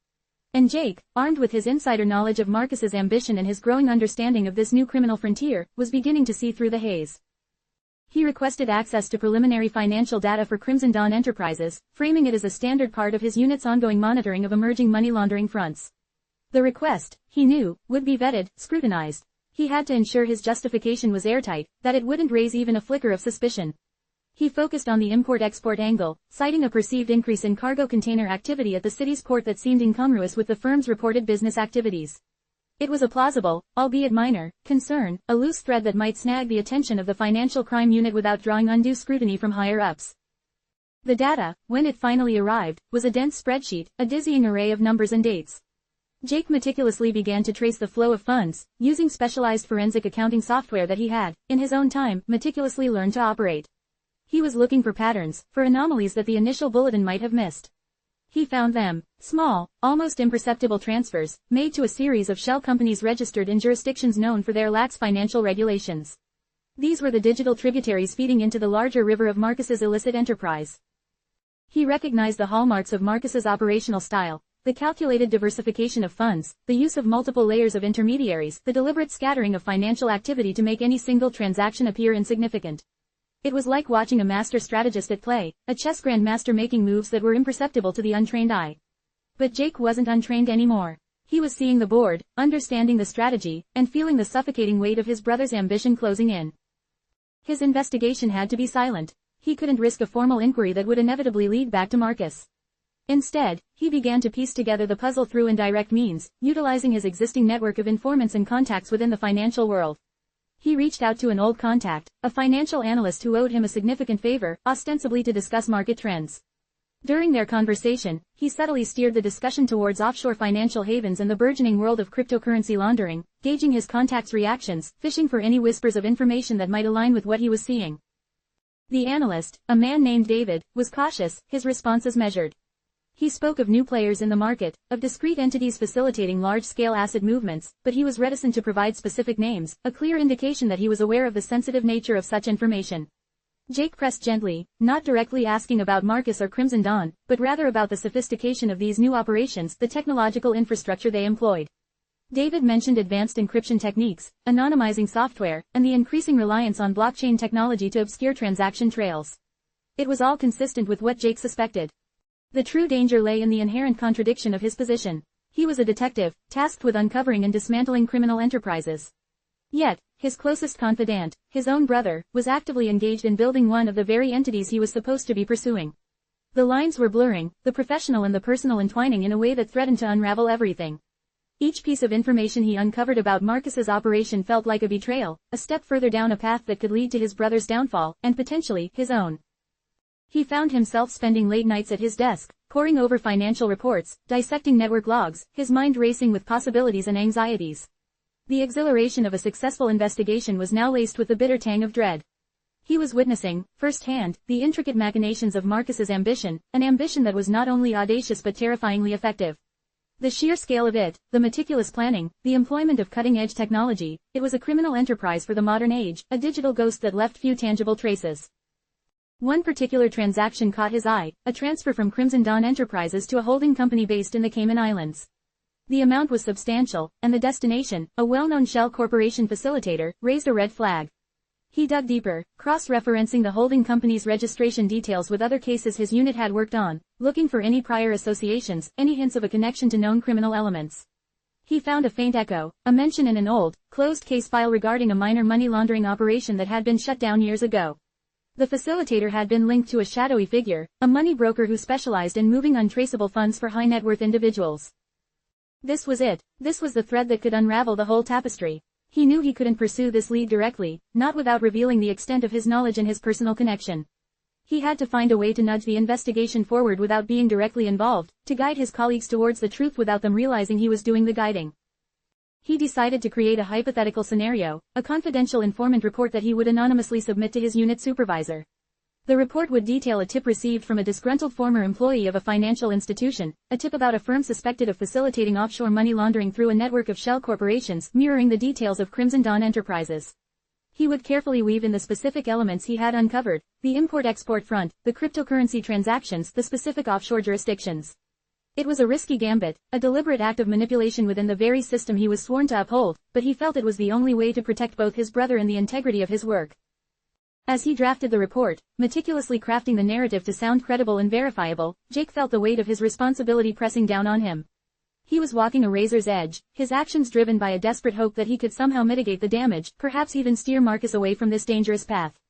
And Jake, armed with his insider knowledge of Marcus's ambition and his growing understanding of this new criminal frontier, was beginning to see through the haze. He requested access to preliminary financial data for Crimson Dawn Enterprises, framing it as a standard part of his unit's ongoing monitoring of emerging money laundering fronts. The request, he knew, would be vetted, scrutinized. He had to ensure his justification was airtight, that it wouldn't raise even a flicker of suspicion. He focused on the import-export angle, citing a perceived increase in cargo container activity at the city's port that seemed incongruous with the firm's reported business activities. It was a plausible, albeit minor, concern, a loose thread that might snag the attention of the financial crime unit without drawing undue scrutiny from higher-ups. The data, when it finally arrived, was a dense spreadsheet, a dizzying array of numbers and dates. Jake meticulously began to trace the flow of funds, using specialized forensic accounting software that he had, in his own time, meticulously learned to operate. He was looking for patterns, for anomalies that the initial bulletin might have missed. He found them: small, almost imperceptible transfers, made to a series of shell companies registered in jurisdictions known for their lax financial regulations. These were the digital tributaries feeding into the larger river of Marcus's illicit enterprise. He recognized the hallmarks of Marcus's operational style: the calculated diversification of funds, the use of multiple layers of intermediaries, the deliberate scattering of financial activity to make any single transaction appear insignificant. It was like watching a master strategist at play, a chess grandmaster making moves that were imperceptible to the untrained eye. But Jake wasn't untrained anymore. He was seeing the board, understanding the strategy, and feeling the suffocating weight of his brother's ambition closing in. His investigation had to be silent. He couldn't risk a formal inquiry that would inevitably lead back to Marcus. Instead, he began to piece together the puzzle through indirect means, utilizing his existing network of informants and contacts within the financial world. He reached out to an old contact, a financial analyst who owed him a significant favor, ostensibly to discuss market trends. During their conversation, he subtly steered the discussion towards offshore financial havens and the burgeoning world of cryptocurrency laundering, gauging his contact's reactions, fishing for any whispers of information that might align with what he was seeing. The analyst, a man named David, was cautious, his responses measured. He spoke of new players in the market, of discrete entities facilitating large-scale asset movements, but he was reticent to provide specific names, a clear indication that he was aware of the sensitive nature of such information. Jake pressed gently, not directly asking about Marcus or Crimson Dawn, but rather about the sophistication of these new operations, the technological infrastructure they employed. David mentioned advanced encryption techniques, anonymizing software, and the increasing reliance on blockchain technology to obscure transaction trails. It was all consistent with what Jake suspected. The true danger lay in the inherent contradiction of his position. He was a detective, tasked with uncovering and dismantling criminal enterprises. Yet, his closest confidant, his own brother, was actively engaged in building one of the very entities he was supposed to be pursuing. The lines were blurring, the professional and the personal entwining in a way that threatened to unravel everything. Each piece of information he uncovered about Marcus's operation felt like a betrayal, a step further down a path that could lead to his brother's downfall, and potentially, his own. He found himself spending late nights at his desk, poring over financial reports, dissecting network logs, his mind racing with possibilities and anxieties. The exhilaration of a successful investigation was now laced with the bitter tang of dread. He was witnessing, firsthand, the intricate machinations of Marcus's ambition, an ambition that was not only audacious but terrifyingly effective. The sheer scale of it, the meticulous planning, the employment of cutting-edge technology, it was a criminal enterprise for the modern age, a digital ghost that left few tangible traces. One particular transaction caught his eye, a transfer from Crimson Dawn Enterprises to a holding company based in the Cayman Islands. The amount was substantial, and the destination, a well-known shell corporation facilitator, raised a red flag. He dug deeper, cross-referencing the holding company's registration details with other cases his unit had worked on, looking for any prior associations, any hints of a connection to known criminal elements. He found a faint echo, a mention in an old, closed case file regarding a minor money laundering operation that had been shut down years ago. The facilitator had been linked to a shadowy figure, a money broker who specialized in moving untraceable funds for high-net-worth individuals. This was it. This was the thread that could unravel the whole tapestry. He knew he couldn't pursue this lead directly, not without revealing the extent of his knowledge and his personal connection. He had to find a way to nudge the investigation forward without being directly involved, to guide his colleagues towards the truth without them realizing he was doing the guiding. He decided to create a hypothetical scenario, a confidential informant report that he would anonymously submit to his unit supervisor. The report would detail a tip received from a disgruntled former employee of a financial institution, a tip about a firm suspected of facilitating offshore money laundering through a network of shell corporations mirroring the details of Crimson Dawn Enterprises. He would carefully weave in the specific elements he had uncovered, the import-export front, the cryptocurrency transactions, the specific offshore jurisdictions. It was a risky gambit, a deliberate act of manipulation within the very system he was sworn to uphold, but he felt it was the only way to protect both his brother and the integrity of his work. As he drafted the report, meticulously crafting the narrative to sound credible and verifiable, Jake felt the weight of his responsibility pressing down on him. He was walking a razor's edge, his actions driven by a desperate hope that he could somehow mitigate the damage, perhaps even steer Marcus away from this dangerous path.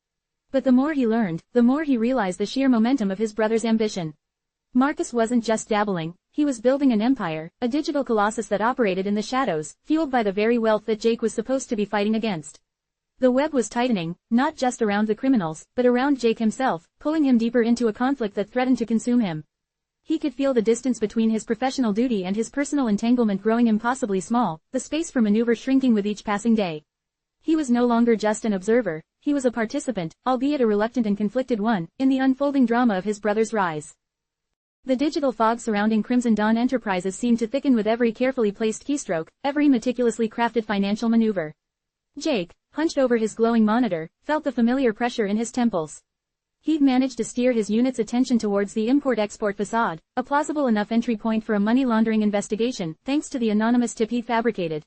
But the more he learned, the more he realized the sheer momentum of his brother's ambition. Marcus wasn't just dabbling, he was building an empire, a digital colossus that operated in the shadows, fueled by the very wealth that Jake was supposed to be fighting against. The web was tightening, not just around the criminals, but around Jake himself, pulling him deeper into a conflict that threatened to consume him. He could feel the distance between his professional duty and his personal entanglement growing impossibly small, the space for maneuver shrinking with each passing day. He was no longer just an observer, he was a participant, albeit a reluctant and conflicted one, in the unfolding drama of his brother's rise. The digital fog surrounding Crimson Dawn Enterprises seemed to thicken with every carefully placed keystroke, every meticulously crafted financial maneuver. Jake, hunched over his glowing monitor, felt the familiar pressure in his temples. He'd managed to steer his unit's attention towards the import-export facade, a plausible enough entry point for a money laundering investigation, thanks to the anonymous tip he'd fabricated.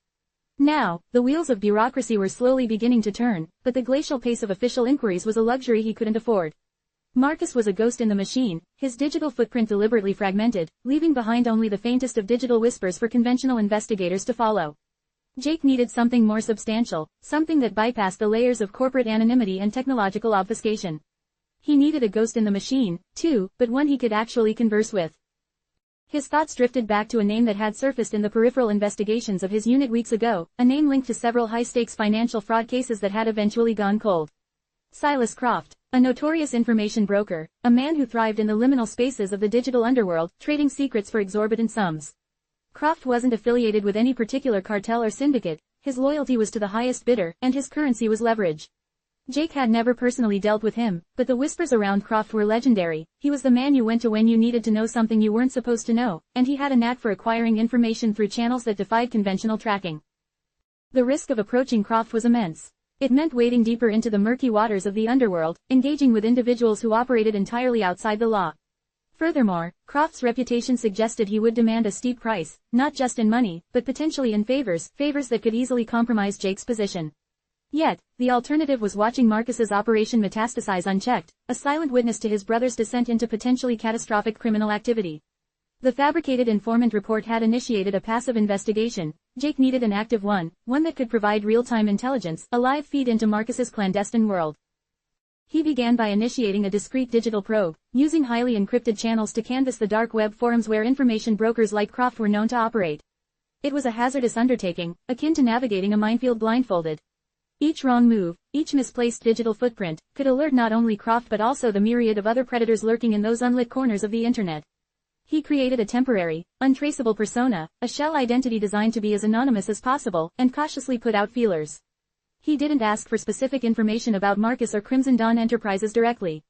Now, the wheels of bureaucracy were slowly beginning to turn, but the glacial pace of official inquiries was a luxury he couldn't afford. Marcus was a ghost in the machine, his digital footprint deliberately fragmented, leaving behind only the faintest of digital whispers for conventional investigators to follow. Jake needed something more substantial, something that bypassed the layers of corporate anonymity and technological obfuscation. He needed a ghost in the machine, too, but one he could actually converse with. His thoughts drifted back to a name that had surfaced in the peripheral investigations of his unit weeks ago, a name linked to several high-stakes financial fraud cases that had eventually gone cold. Silas Croft, a notorious information broker, a man who thrived in the liminal spaces of the digital underworld, trading secrets for exorbitant sums. Croft wasn't affiliated with any particular cartel or syndicate, his loyalty was to the highest bidder, and his currency was leverage. Jake had never personally dealt with him, but the whispers around Croft were legendary. He was the man you went to when you needed to know something you weren't supposed to know, and he had a knack for acquiring information through channels that defied conventional tracking. The risk of approaching Croft was immense. It meant wading deeper into the murky waters of the underworld, engaging with individuals who operated entirely outside the law. Furthermore, Croft's reputation suggested he would demand a steep price, not just in money, but potentially in favors that could easily compromise Jake's position. Yet, the alternative was watching Marcus's operation metastasize unchecked, a silent witness to his brother's descent into potentially catastrophic criminal activity. The fabricated informant report had initiated a passive investigation. Jake needed an active one that could provide real-time intelligence, a live feed into Marcus's clandestine world. He began by initiating a discreet digital probe, using highly encrypted channels to canvass the dark web forums where information brokers like Croft were known to operate. It was a hazardous undertaking, akin to navigating a minefield blindfolded. Each wrong move, each misplaced digital footprint, could alert not only Croft but also the myriad of other predators lurking in those unlit corners of the internet. He created a temporary, untraceable persona, a shell identity designed to be as anonymous as possible, and cautiously put out feelers. He didn't ask for specific information about Marcus or Crimson Dawn Enterprises directly.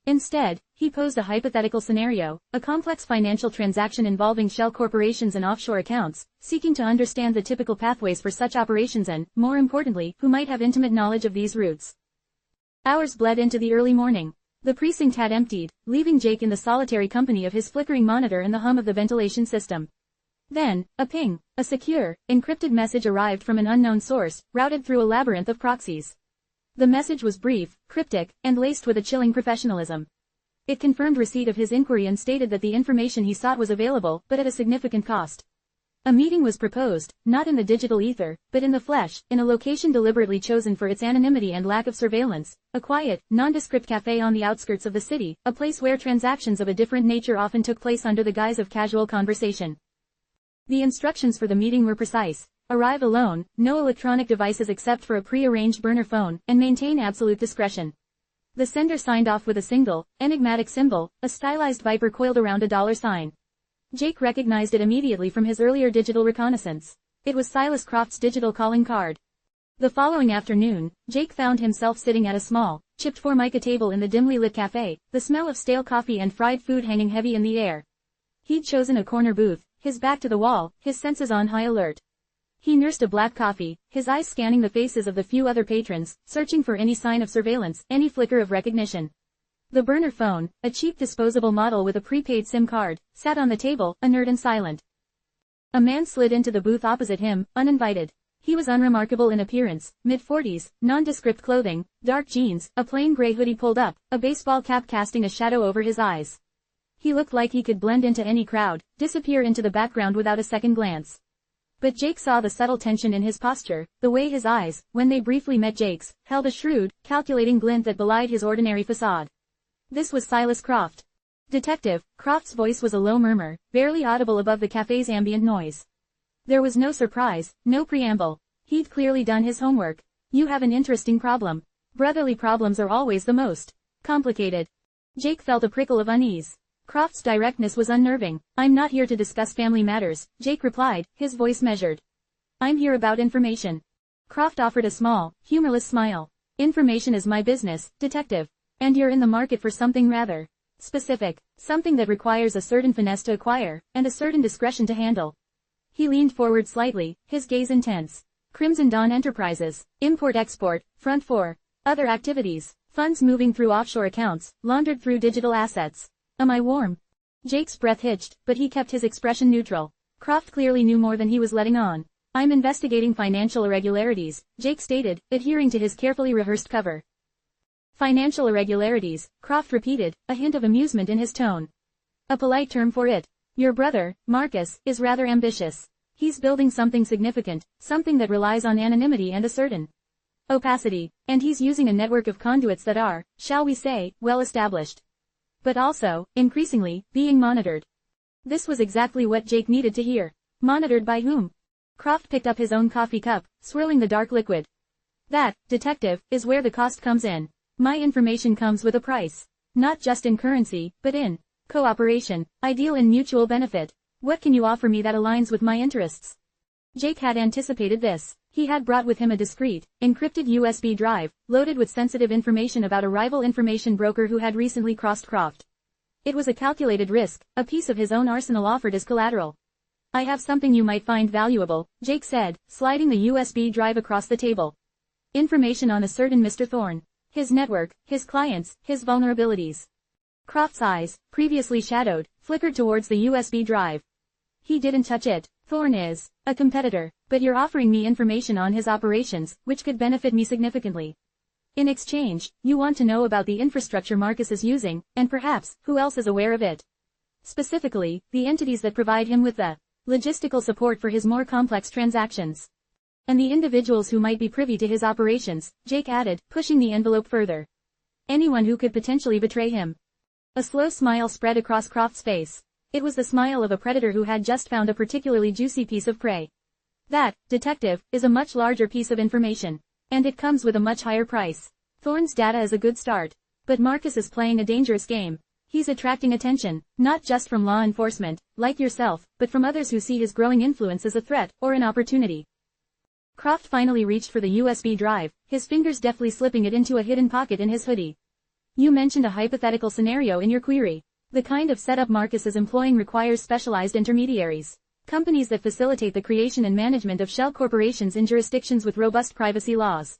Instead, he posed a hypothetical scenario, a complex financial transaction involving shell corporations and offshore accounts, seeking to understand the typical pathways for such operations and, more importantly, who might have intimate knowledge of these routes. Hours bled into the early morning. The precinct had emptied, leaving Jake in the solitary company of his flickering monitor and the hum of the ventilation system. Then, a ping, a secure, encrypted message arrived from an unknown source, routed through a labyrinth of proxies. The message was brief, cryptic, and laced with a chilling professionalism. It confirmed receipt of his inquiry and stated that the information he sought was available, but at a significant cost. A meeting was proposed, not in the digital ether, but in the flesh, in a location deliberately chosen for its anonymity and lack of surveillance, a quiet, nondescript cafe on the outskirts of the city, a place where transactions of a different nature often took place under the guise of casual conversation. The instructions for the meeting were precise. Arrive alone, no electronic devices except for a pre-arranged burner phone, and maintain absolute discretion. The sender signed off with a single, enigmatic symbol, a stylized viper coiled around a $sign. Jake recognized it immediately from his earlier digital reconnaissance. It was Silas Croft's digital calling card. The following afternoon, Jake found himself sitting at a small, chipped Formica table in the dimly lit cafe, the smell of stale coffee and fried food hanging heavy in the air. He'd chosen a corner booth, his back to the wall, his senses on high alert. He nursed a black coffee, his eyes scanning the faces of the few other patrons, searching for any sign of surveillance, any flicker of recognition. The burner phone, a cheap disposable model with a prepaid SIM card, sat on the table, inert and silent. A man slid into the booth opposite him, uninvited. He was unremarkable in appearance, mid-40s, nondescript clothing, dark jeans, a plain gray hoodie pulled up, a baseball cap casting a shadow over his eyes. He looked like he could blend into any crowd, disappear into the background without a second glance. But Jake saw the subtle tension in his posture, the way his eyes, when they briefly met Jake's, held a shrewd, calculating glint that belied his ordinary facade. This was Silas Croft. Detective. Croft's voice was a low murmur, barely audible above the cafe's ambient noise. There was no surprise, no preamble. He'd clearly done his homework. You have an interesting problem. Brotherly problems are always the most complicated. Jake felt a prickle of unease. Croft's directness was unnerving. I'm not here to discuss family matters, Jake replied, his voice measured. I'm here about information. Croft offered a small, humorless smile. Information is my business, detective. And you're in the market for something rather specific, something that requires a certain finesse to acquire, and a certain discretion to handle. He leaned forward slightly, his gaze intense. Crimson Dawn Enterprises, import-export, front for other activities, funds moving through offshore accounts, laundered through digital assets. Am I warm? Jake's breath hitched, but he kept his expression neutral. Croft clearly knew more than he was letting on. I'm investigating financial irregularities, Jake stated, adhering to his carefully rehearsed cover. Financial irregularities, Croft repeated, a hint of amusement in his tone. A polite term for it. Your brother, Marcus, is rather ambitious. He's building something significant, something that relies on anonymity and a certain opacity, and he's using a network of conduits that are, shall we say, well established. But also, increasingly, being monitored. This was exactly what Jake needed to hear. Monitored by whom? Croft picked up his own coffee cup, swirling the dark liquid. That, detective, is where the cost comes in. My information comes with a price. Not just in currency, but in cooperation, ideal in mutual benefit. What can you offer me that aligns with my interests? Jake had anticipated this. He had brought with him a discreet, encrypted USB drive, loaded with sensitive information about a rival information broker who had recently crossed Croft. It was a calculated risk, a piece of his own arsenal offered as collateral. I have something you might find valuable, Jake said, sliding the USB drive across the table. Information on a certain Mr. Thorne. His network, his clients, his vulnerabilities. Croft's eyes, previously shadowed, flickered towards the USB drive. He didn't touch it. Thorne is a competitor, but you're offering me information on his operations, which could benefit me significantly. In exchange, you want to know about the infrastructure Marcus is using, and perhaps, who else is aware of it. Specifically, the entities that provide him with the logistical support for his more complex transactions. And the individuals who might be privy to his operations, Jake added, pushing the envelope further. Anyone who could potentially betray him. A slow smile spread across Croft's face. It was the smile of a predator who had just found a particularly juicy piece of prey. That, detective, is a much larger piece of information. And it comes with a much higher price. Thorne's data is a good start. But Marcus is playing a dangerous game. He's attracting attention, not just from law enforcement, like yourself, but from others who see his growing influence as a threat, or an opportunity. Croft finally reached for the USB drive, his fingers deftly slipping it into a hidden pocket in his hoodie. You mentioned a hypothetical scenario in your query. The kind of setup Marcus is employing requires specialized intermediaries. Companies that facilitate the creation and management of shell corporations in jurisdictions with robust privacy laws.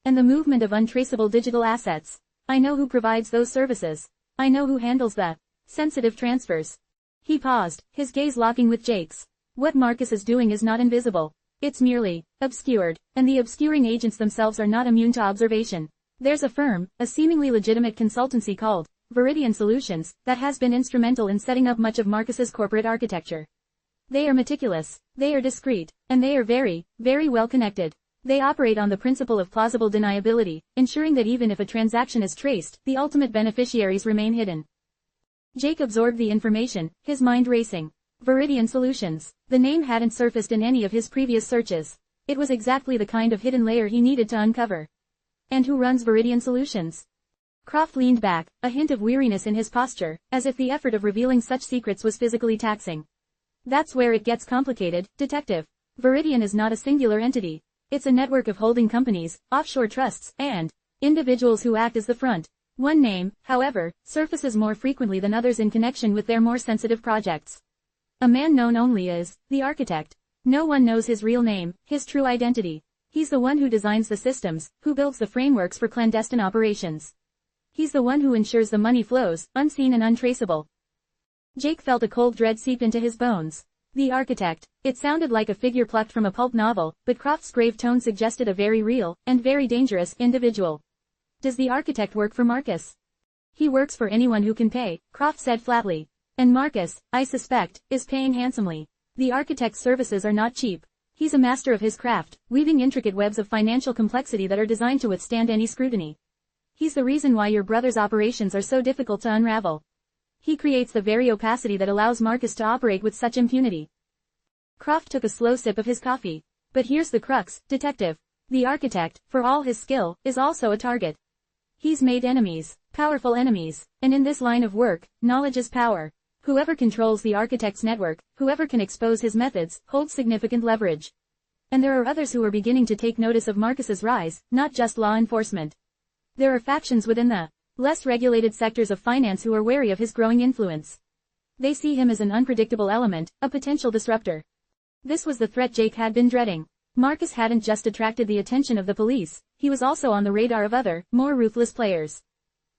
And the movement of untraceable digital assets. I know who provides those services. I know who handles the sensitive transfers. He paused, his gaze locking with Jake's. What Marcus is doing is not invisible. It's merely obscured, and the obscuring agents themselves are not immune to observation. There's a firm, a seemingly legitimate consultancy called Viridian Solutions, that has been instrumental in setting up much of Marcus's corporate architecture. They are meticulous, they are discreet, and they are very, very well connected. They operate on the principle of plausible deniability, ensuring that even if a transaction is traced, the ultimate beneficiaries remain hidden. Jake absorbed the information, his mind racing. Viridian Solutions. The name hadn't surfaced in any of his previous searches. It was exactly the kind of hidden layer he needed to uncover. And who runs Viridian Solutions? Croft leaned back, a hint of weariness in his posture, as if the effort of revealing such secrets was physically taxing. That's where it gets complicated, detective. Viridian is not a singular entity. It's a network of holding companies, offshore trusts, and Individuals who act as the front. One name, however, surfaces more frequently than others in connection with their more sensitive projects. A man known only as the architect. No one knows his real name, his true identity. He's the one who designs the systems, who builds the frameworks for clandestine operations. He's the one who ensures the money flows, unseen and untraceable. Jake felt a cold dread seep into his bones. The architect. It sounded like a figure plucked from a pulp novel, but Croft's grave tone suggested a very real, and very dangerous, individual. Does the architect work for Marcus? He works for anyone who can pay, Croft said flatly. And Marcus, I suspect, is paying handsomely. The architect's services are not cheap. He's a master of his craft, weaving intricate webs of financial complexity that are designed to withstand any scrutiny. He's the reason why your brother's operations are so difficult to unravel. He creates the very opacity that allows Marcus to operate with such impunity. Croft took a slow sip of his coffee. But here's the crux, detective. The architect, for all his skill, is also a target. He's made enemies, powerful enemies, and in this line of work, knowledge is power. Whoever controls the architect's network, whoever can expose his methods, holds significant leverage. And there are others who are beginning to take notice of Marcus's rise, not just law enforcement. There are factions within the less regulated sectors of finance who are wary of his growing influence. They see him as an unpredictable element, a potential disruptor. This was the threat Jake had been dreading. Marcus hadn't just attracted the attention of the police, he was also on the radar of other, more ruthless players.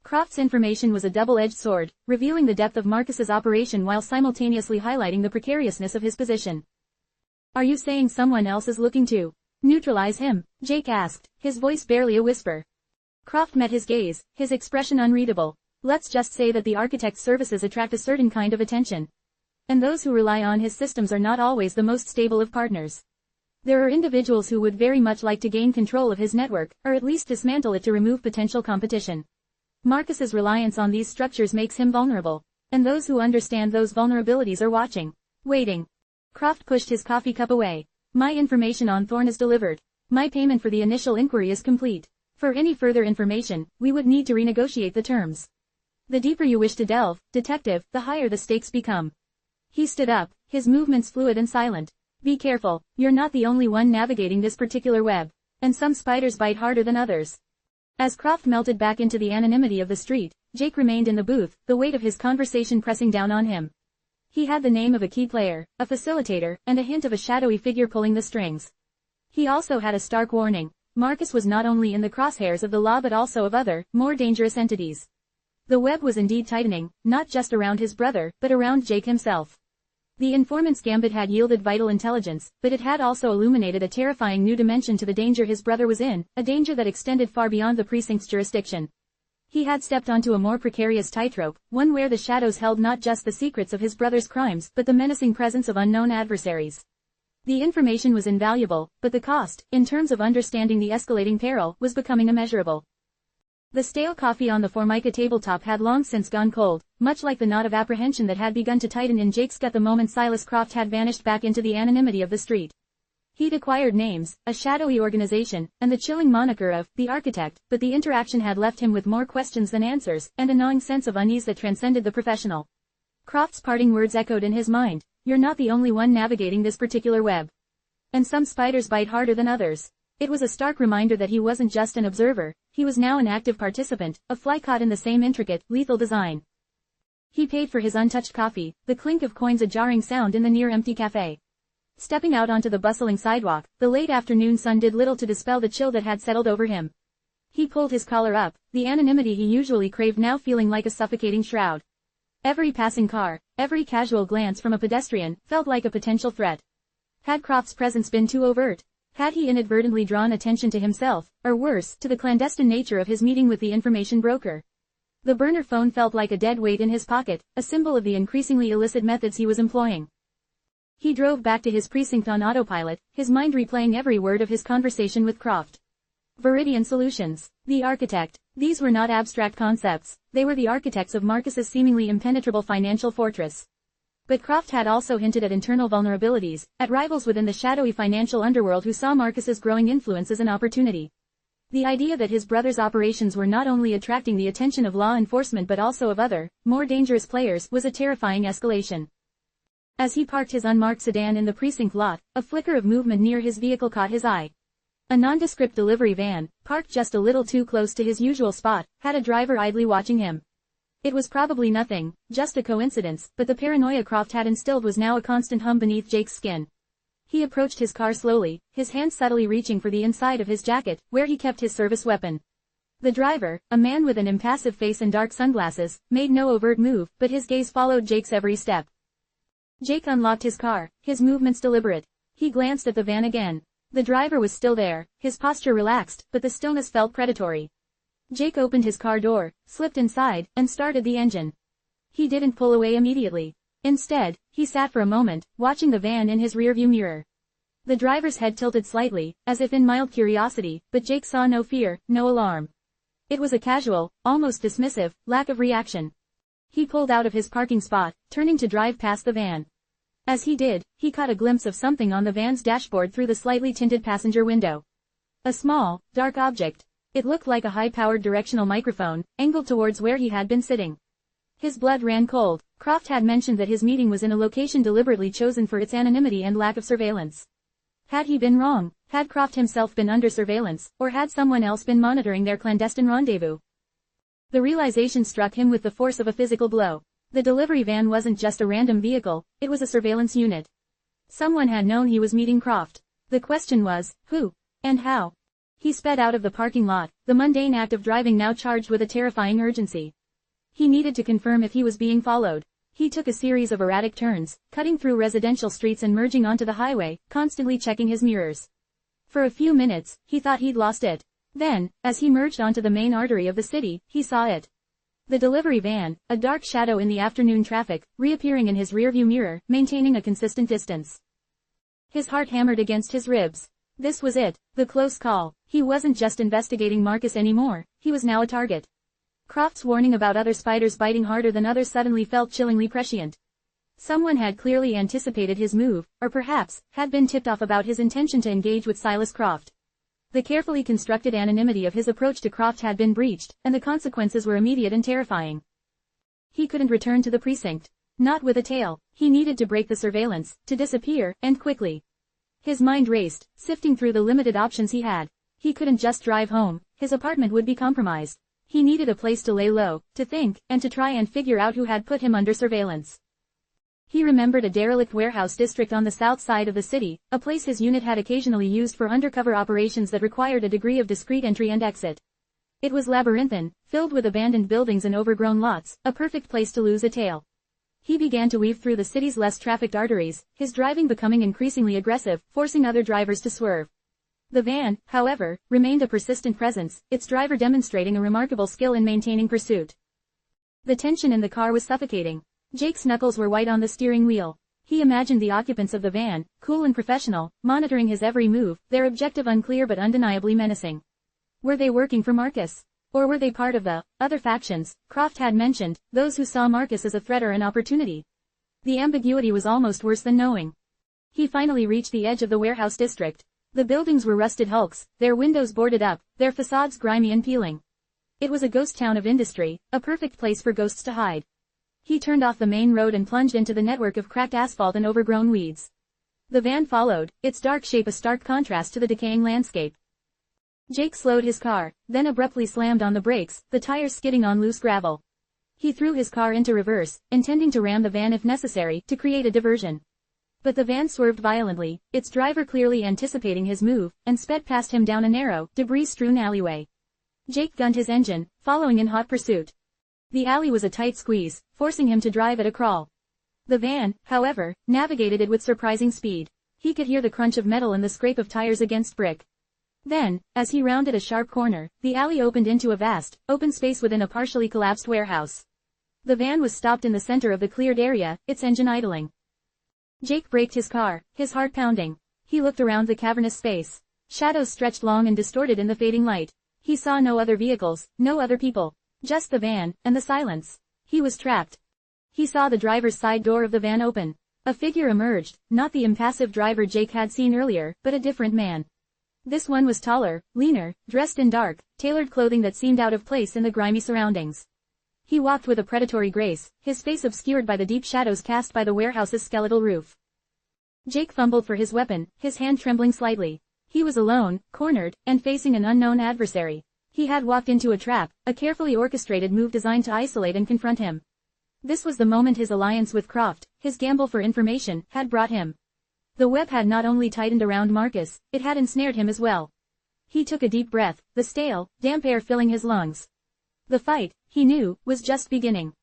Croft's information was a double-edged sword, revealing the depth of Marcus's operation while simultaneously highlighting the precariousness of his position. Are you saying someone else is looking to neutralize him? Jake asked, his voice barely a whisper. Croft met his gaze, his expression unreadable. Let's just say that the architect's services attract a certain kind of attention. And those who rely on his systems are not always the most stable of partners. There are individuals who would very much like to gain control of his network, or at least dismantle it to remove potential competition. Marcus's reliance on these structures makes him vulnerable. And those who understand those vulnerabilities are watching. Waiting. Croft pushed his coffee cup away. My information on Thorne is delivered. My payment for the initial inquiry is complete. For any further information, we would need to renegotiate the terms. The deeper you wish to delve, detective, the higher the stakes become. He stood up, his movements fluid and silent. Be careful, you're not the only one navigating this particular web. And some spiders bite harder than others. As Croft melted back into the anonymity of the street, Jake remained in the booth, the weight of his conversation pressing down on him. He had the name of a key player, a facilitator, and a hint of a shadowy figure pulling the strings. He also had a stark warning. Marcus was not only in the crosshairs of the law but also of other, more dangerous entities. The web was indeed tightening, not just around his brother, but around Jake himself. The informant's gambit had yielded vital intelligence, but it had also illuminated a terrifying new dimension to the danger his brother was in, a danger that extended far beyond the precinct's jurisdiction. He had stepped onto a more precarious tightrope, one where the shadows held not just the secrets of his brother's crimes but the menacing presence of unknown adversaries. The information was invaluable, but the cost, in terms of understanding the escalating peril, was becoming immeasurable. The stale coffee on the Formica tabletop had long since gone cold, much like the knot of apprehension that had begun to tighten in Jake's gut the moment Silas Croft had vanished back into the anonymity of the street. He'd acquired names, a shadowy organization, and the chilling moniker of the architect, but the interaction had left him with more questions than answers, and a gnawing sense of unease that transcended the professional. Croft's parting words echoed in his mind. You're not the only one navigating this particular web. And some spiders bite harder than others. It was a stark reminder that he wasn't just an observer, he was now an active participant, a fly caught in the same intricate, lethal design. He paid for his untouched coffee, the clink of coins a jarring sound in the near-empty cafe. Stepping out onto the bustling sidewalk, the late afternoon sun did little to dispel the chill that had settled over him. He pulled his collar up, the anonymity he usually craved now feeling like a suffocating shroud. Every passing car, every casual glance from a pedestrian, felt like a potential threat. Had Croft's presence been too overt? Had he inadvertently drawn attention to himself, or worse, to the clandestine nature of his meeting with the information broker? The burner phone felt like a dead weight in his pocket, a symbol of the increasingly illicit methods he was employing. He drove back to his precinct on autopilot, his mind replaying every word of his conversation with Croft. Viridian Solutions. The architect. These were not abstract concepts, they were the architects of Marcus's seemingly impenetrable financial fortress. But Croft had also hinted at internal vulnerabilities, at rivals within the shadowy financial underworld who saw Marcus's growing influence as an opportunity. The idea that his brother's operations were not only attracting the attention of law enforcement but also of other, more dangerous players was a terrifying escalation. As he parked his unmarked sedan in the precinct lot, a flicker of movement near his vehicle caught his eye. A nondescript delivery van, parked just a little too close to his usual spot, had a driver idly watching him. It was probably nothing, just a coincidence, but the paranoia Croft had instilled was now a constant hum beneath Jake's skin. He approached his car slowly, his hand subtly reaching for the inside of his jacket, where he kept his service weapon. The driver, a man with an impassive face and dark sunglasses, made no overt move, but his gaze followed Jake's every step. Jake unlocked his car, his movements deliberate. He glanced at the van again. The driver was still there, his posture relaxed, but the stillness felt predatory. Jake opened his car door, slipped inside, and started the engine. He didn't pull away immediately. Instead, he sat for a moment, watching the van in his rearview mirror. The driver's head tilted slightly, as if in mild curiosity, but Jake saw no fear, no alarm. It was a casual, almost dismissive, lack of reaction. He pulled out of his parking spot, turning to drive past the van. As he did, he caught a glimpse of something on the van's dashboard through the slightly tinted passenger window. A small, dark object. It looked like a high-powered directional microphone, angled towards where he had been sitting. His blood ran cold. Croft had mentioned that his meeting was in a location deliberately chosen for its anonymity and lack of surveillance. Had he been wrong? Had Croft himself been under surveillance, or had someone else been monitoring their clandestine rendezvous? The realization struck him with the force of a physical blow. The delivery van wasn't just a random vehicle, it was a surveillance unit. Someone had known he was meeting Croft. The question was, who? And how? He sped out of the parking lot, the mundane act of driving now charged with a terrifying urgency. He needed to confirm if he was being followed. He took a series of erratic turns, cutting through residential streets and merging onto the highway, constantly checking his mirrors. For a few minutes, he thought he'd lost it. Then, as he merged onto the main artery of the city, he saw it. The delivery van, a dark shadow in the afternoon traffic, reappearing in his rearview mirror, maintaining a consistent distance. His heart hammered against his ribs. This was it, the close call. He wasn't just investigating Marcus anymore, he was now a target. Croft's warning about other spiders biting harder than others suddenly felt chillingly prescient. Someone had clearly anticipated his move, or perhaps, had been tipped off about his intention to engage with Silas Croft. The carefully constructed anonymity of his approach to Croft had been breached, and the consequences were immediate and terrifying. He couldn't return to the precinct. Not with a tail. He needed to break the surveillance, to disappear, and quickly. His mind raced, sifting through the limited options he had. He couldn't just drive home, his apartment would be compromised. He needed a place to lay low, to think, and to try and figure out who had put him under surveillance. He remembered a derelict warehouse district on the south side of the city, a place his unit had occasionally used for undercover operations that required a degree of discreet entry and exit. It was labyrinthine, filled with abandoned buildings and overgrown lots, a perfect place to lose a tail. He began to weave through the city's less trafficked arteries, his driving becoming increasingly aggressive, forcing other drivers to swerve. The van, however, remained a persistent presence, its driver demonstrating a remarkable skill in maintaining pursuit. The tension in the car was suffocating. Jake's knuckles were white on the steering wheel. He imagined the occupants of the van, cool and professional, monitoring his every move, their objective unclear but undeniably menacing. Were they working for Marcus? Or were they part of the other factions Croft had mentioned, those who saw Marcus as a threat or an opportunity? The ambiguity was almost worse than knowing. He finally reached the edge of the warehouse district. The buildings were rusted hulks, their windows boarded up, their facades grimy and peeling. It was a ghost town of industry, a perfect place for ghosts to hide. He turned off the main road and plunged into the network of cracked asphalt and overgrown weeds. The van followed, its dark shape a stark contrast to the decaying landscape. Jake slowed his car, then abruptly slammed on the brakes, the tires skidding on loose gravel. He threw his car into reverse, intending to ram the van if necessary, to create a diversion. But the van swerved violently, its driver clearly anticipating his move, and sped past him down a narrow, debris-strewn alleyway. Jake gunned his engine, following in hot pursuit. The alley was a tight squeeze, forcing him to drive at a crawl. The van, however, navigated it with surprising speed. He could hear the crunch of metal and the scrape of tires against brick. Then, as he rounded a sharp corner, the alley opened into a vast, open space within a partially collapsed warehouse. The van was stopped in the center of the cleared area, its engine idling. Jake braked his car, his heart pounding. He looked around the cavernous space. Shadows stretched long and distorted in the fading light. He saw no other vehicles, no other people. Just the van, and the silence. He was trapped. He saw the driver's side door of the van open. A figure emerged, not the impassive driver Jake had seen earlier, but a different man. This one was taller, leaner, dressed in dark, tailored clothing that seemed out of place in the grimy surroundings. He walked with a predatory grace, his face obscured by the deep shadows cast by the warehouse's skeletal roof. Jake fumbled for his weapon, his hand trembling slightly. He was alone, cornered, and facing an unknown adversary. He had walked into a trap, a carefully orchestrated move designed to isolate and confront him. This was the moment his alliance with Croft, his gamble for information, had brought him. The web had not only tightened around Marcus, it had ensnared him as well. He took a deep breath, the stale, damp air filling his lungs. The fight, he knew, was just beginning.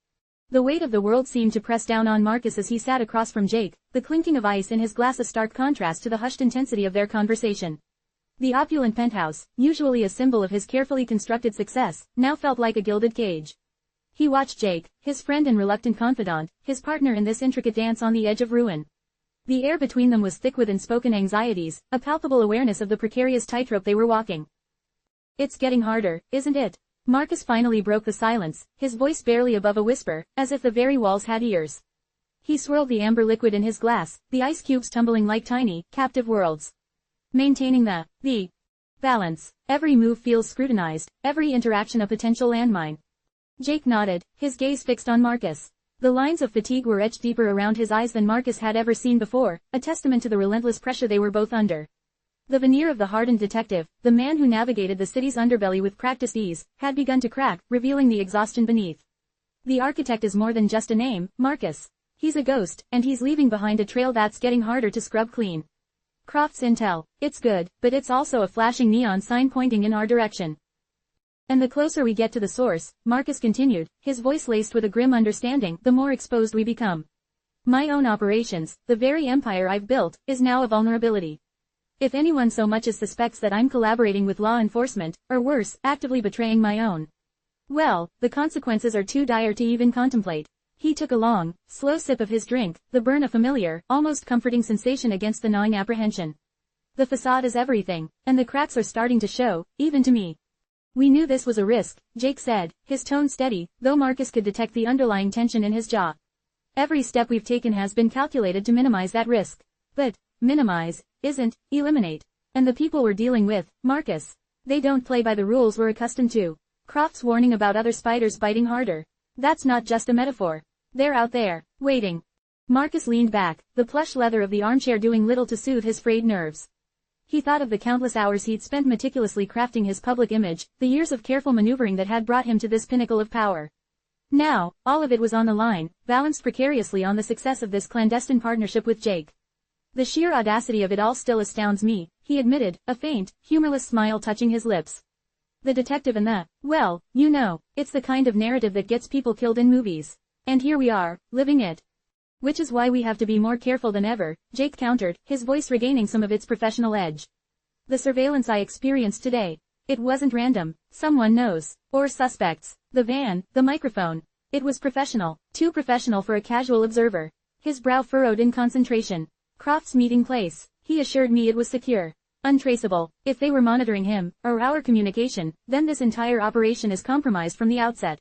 The weight of the world seemed to press down on Marcus as he sat across from Jake, the clinking of ice in his glass a stark contrast to the hushed intensity of their conversation. The opulent penthouse, usually a symbol of his carefully constructed success, now felt like a gilded cage. He watched Jake, his friend and reluctant confidant, his partner in this intricate dance on the edge of ruin. The air between them was thick with unspoken anxieties, a palpable awareness of the precarious tightrope they were walking. "It's getting harder, isn't it?" Marcus finally broke the silence, his voice barely above a whisper, as if the very walls had ears. He swirled the amber liquid in his glass, the ice cubes tumbling like tiny, captive worlds. Maintaining the balance. Every move feels scrutinized, every interaction a potential landmine. Jake nodded, his gaze fixed on Marcus. The lines of fatigue were etched deeper around his eyes than Marcus had ever seen before, a testament to the relentless pressure they were both under. The veneer of the hardened detective, the man who navigated the city's underbelly with practiced ease, had begun to crack, revealing the exhaustion beneath. The architect is more than just a name, Marcus. He's a ghost, and he's leaving behind a trail that's getting harder to scrub clean. Croft's intel. It's good, but it's also a flashing neon sign pointing in our direction. And the closer we get to the source, Marcus continued, his voice laced with a grim understanding, the more exposed we become. My own operations, the very empire I've built, is now a vulnerability. If anyone so much as suspects that I'm collaborating with law enforcement, or worse, actively betraying my own, well, the consequences are too dire to even contemplate. He took a long, slow sip of his drink, the burn a familiar, almost comforting sensation against the gnawing apprehension. The facade is everything, and the cracks are starting to show, even to me. We knew this was a risk, Jake said, his tone steady, though Marcus could detect the underlying tension in his jaw. Every step we've taken has been calculated to minimize that risk. But, minimize, isn't, eliminate. And the people we're dealing with, Marcus. They don't play by the rules we're accustomed to. Croft's warning about other spiders biting harder. That's not just a metaphor. They're out there, waiting. Marcus leaned back, the plush leather of the armchair doing little to soothe his frayed nerves. He thought of the countless hours he'd spent meticulously crafting his public image, the years of careful maneuvering that had brought him to this pinnacle of power. Now, all of it was on the line, balanced precariously on the success of this clandestine partnership with Jake. The sheer audacity of it all still astounds me, he admitted, a faint, humorless smile touching his lips. The detective and well, you know, it's the kind of narrative that gets people killed in movies. And here we are, living it. Which is why we have to be more careful than ever, Jake countered, his voice regaining some of its professional edge. The surveillance I experienced today. It wasn't random, someone knows, or suspects. The van, the microphone. It was professional, too professional for a casual observer. His brow furrowed in concentration. Croft's meeting place, he assured me it was secure. Untraceable. If they were monitoring him, or our communication, then this entire operation is compromised from the outset.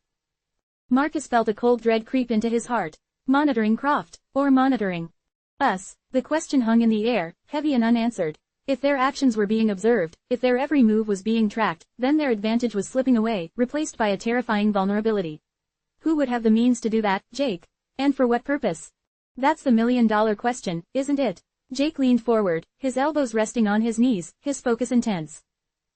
Marcus felt a cold dread creep into his heart. Monitoring Croft, or monitoring us? The question hung in the air, heavy and unanswered. If their actions were being observed, if their every move was being tracked, then their advantage was slipping away, replaced by a terrifying vulnerability. Who would have the means to do that, Jake? And for what purpose? That's the million-dollar question, isn't it? Jake leaned forward, his elbows resting on his knees, his focus intense.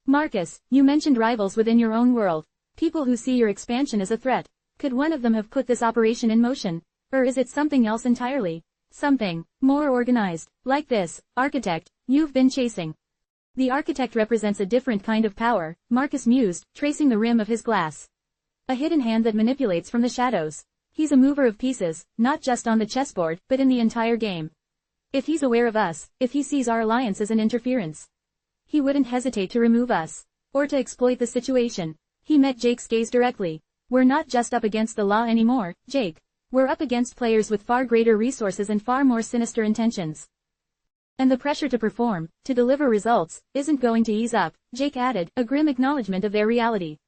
Marcus, you mentioned rivals within your own world. People who see your expansion as a threat. Could one of them have put this operation in motion? Or is it something else entirely? Something more organized, like this architect you've been chasing. The architect represents a different kind of power, Marcus mused, tracing the rim of his glass. A hidden hand that manipulates from the shadows. He's a mover of pieces, not just on the chessboard, but in the entire game. If he's aware of us, if he sees our alliance as an interference, he wouldn't hesitate to remove us, or to exploit the situation. He met Jake's gaze directly. We're not just up against the law anymore, Jake. We're up against players with far greater resources and far more sinister intentions. And the pressure to perform, to deliver results, isn't going to ease up, Jake added, a grim acknowledgement of their reality.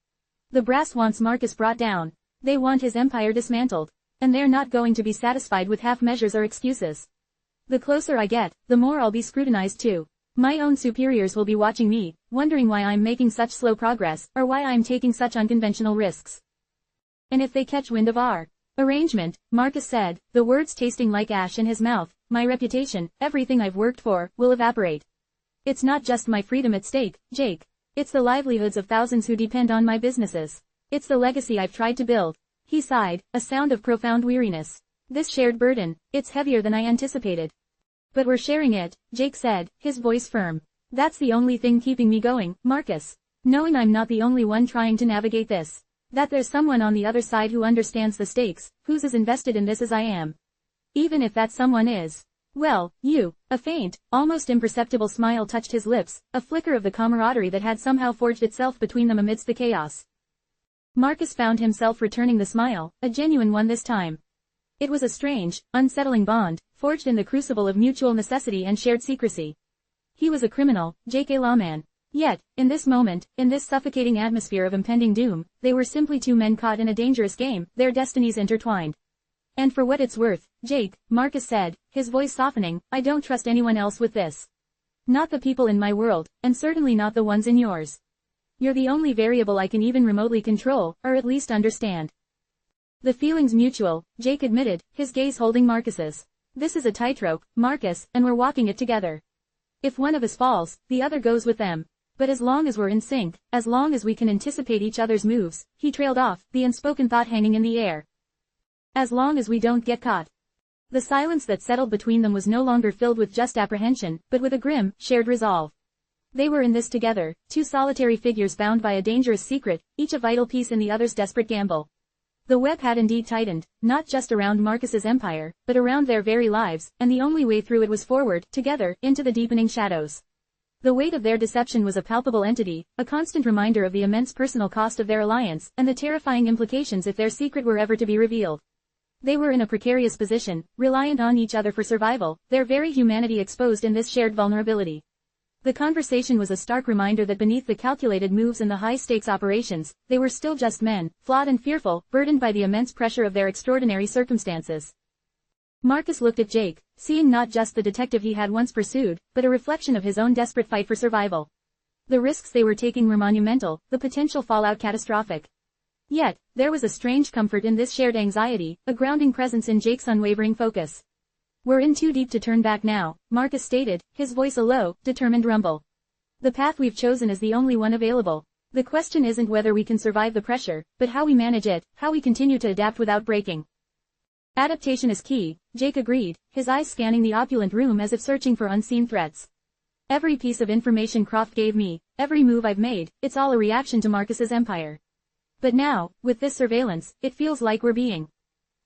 The brass wants Marcus brought down. They want his empire dismantled. And they're not going to be satisfied with half measures or excuses. The closer I get, the more I'll be scrutinized too. My own superiors will be watching me, wondering why I'm making such slow progress, or why I'm taking such unconventional risks. And if they catch wind of our arrangement, Marcus said, the words tasting like ash in his mouth, my reputation, everything I've worked for, will evaporate. It's not just my freedom at stake, Jake. It's the livelihoods of thousands who depend on my businesses. It's the legacy I've tried to build. He sighed, a sound of profound weariness. This shared burden, it's heavier than I anticipated. But we're sharing it, Jake said, his voice firm. That's the only thing keeping me going, Marcus. Knowing I'm not the only one trying to navigate this. That there's someone on the other side who understands the stakes, who's as invested in this as I am. Even if that someone is. Well, you. A faint, almost imperceptible smile touched his lips, a flicker of the camaraderie that had somehow forged itself between them amidst the chaos. Marcus found himself returning the smile, a genuine one this time. It was a strange, unsettling bond, forged in the crucible of mutual necessity and shared secrecy. He was a criminal, Jake a lawman. Yet, in this moment, in this suffocating atmosphere of impending doom, they were simply two men caught in a dangerous game, their destinies intertwined. And for what it's worth, Jake, Marcus said, his voice softening, I don't trust anyone else with this. Not the people in my world, and certainly not the ones in yours. You're the only variable I can even remotely control, or at least understand. The feeling's mutual, Jake admitted, his gaze holding Marcus's. This is a tightrope, Marcus, and we're walking it together. If one of us falls, the other goes with them. But as long as we're in sync, as long as we can anticipate each other's moves, he trailed off, the unspoken thought hanging in the air. As long as we don't get caught. The silence that settled between them was no longer filled with just apprehension, but with a grim, shared resolve. They were in this together, two solitary figures bound by a dangerous secret, each a vital piece in the other's desperate gamble. The web had indeed tightened, not just around Marcus's empire, but around their very lives, and the only way through it was forward, together, into the deepening shadows. The weight of their deception was a palpable entity, a constant reminder of the immense personal cost of their alliance, and the terrifying implications if their secret were ever to be revealed. They were in a precarious position, reliant on each other for survival, their very humanity exposed in this shared vulnerability. The conversation was a stark reminder that beneath the calculated moves and the high-stakes operations, they were still just men, flawed and fearful, burdened by the immense pressure of their extraordinary circumstances. Marcus looked at Jake, seeing not just the detective he had once pursued, but a reflection of his own desperate fight for survival. The risks they were taking were monumental, the potential fallout catastrophic. Yet, there was a strange comfort in this shared anxiety, a grounding presence in Jake's unwavering focus. We're in too deep to turn back now, Marcus stated, his voice a low, determined rumble. The path we've chosen is the only one available. The question isn't whether we can survive the pressure, but how we manage it, how we continue to adapt without breaking. Adaptation is key, Jake agreed, his eyes scanning the opulent room as if searching for unseen threats. Every piece of information Croft gave me, every move I've made, it's all a reaction to Marcus's empire. But now, with this surveillance, it feels like we're being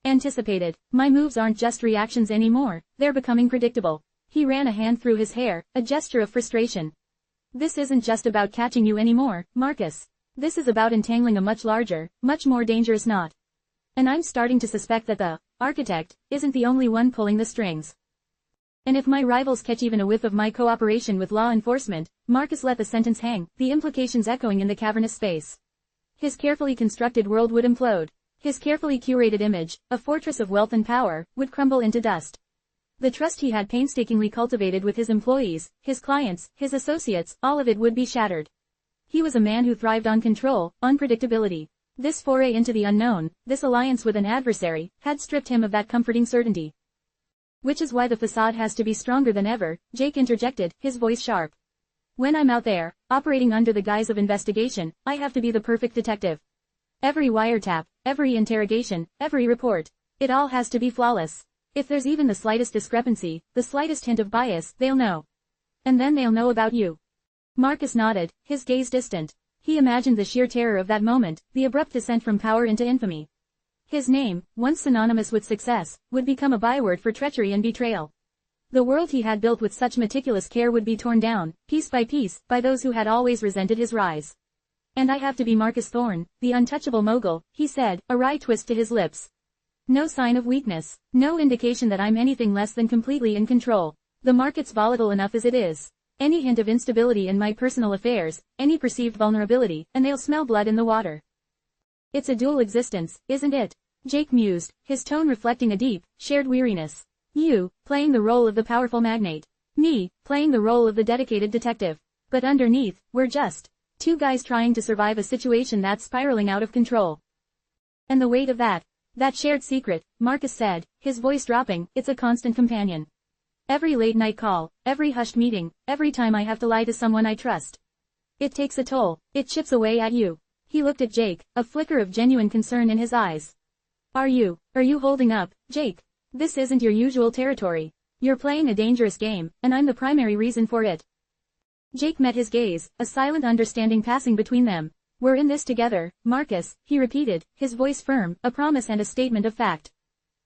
anticipated. My moves aren't just reactions anymore, they're becoming predictable. He ran a hand through his hair, a gesture of frustration. This isn't just about catching you anymore, Marcus. This is about entangling a much larger, much more dangerous knot. And I'm starting to suspect that the architect isn't the only one pulling the strings. And if my rivals catch even a whiff of my cooperation with law enforcement, Marcus let the sentence hang, the implications echoing in the cavernous space. His carefully constructed world would implode. His carefully curated image, a fortress of wealth and power, would crumble into dust. The trust he had painstakingly cultivated with his employees, his clients, his associates, all of it would be shattered. He was a man who thrived on control, unpredictability. This foray into the unknown, this alliance with an adversary, had stripped him of that comforting certainty. Which is why the facade has to be stronger than ever, Jake interjected, his voice sharp. When I'm out there, operating under the guise of investigation, I have to be the perfect detective. Every wiretap, every interrogation, every report, it all has to be flawless. If there's even the slightest discrepancy, the slightest hint of bias, they'll know. And then they'll know about you. Marcus nodded, his gaze distant. He imagined the sheer terror of that moment, the abrupt descent from power into infamy. His name, once synonymous with success, would become a byword for treachery and betrayal. The world he had built with such meticulous care would be torn down, piece, by those who had always resented his rise. And I have to be Marcus Thorne, the untouchable mogul, he said, a wry twist to his lips. No sign of weakness, no indication that I'm anything less than completely in control. The market's volatile enough as it is. Any hint of instability in my personal affairs, any perceived vulnerability, and they'll smell blood in the water. It's a dual existence, isn't it? Jake mused, his tone reflecting a deep, shared weariness. You, playing the role of the powerful magnate. Me, playing the role of the dedicated detective. But underneath, we're just two guys trying to survive a situation that's spiraling out of control. And the weight of that shared secret, Marcus said, his voice dropping, it's a constant companion. Every late-night call, every hushed meeting, every time I have to lie to someone I trust. It takes a toll. It chips away at you. He looked at Jake, a flicker of genuine concern in his eyes. Are you holding up, Jake? This isn't your usual territory. You're playing a dangerous game, and I'm the primary reason for it. Jake met his gaze, a silent understanding passing between them. We're in this together, Marcus, he repeated, his voice firm, a promise and a statement of fact.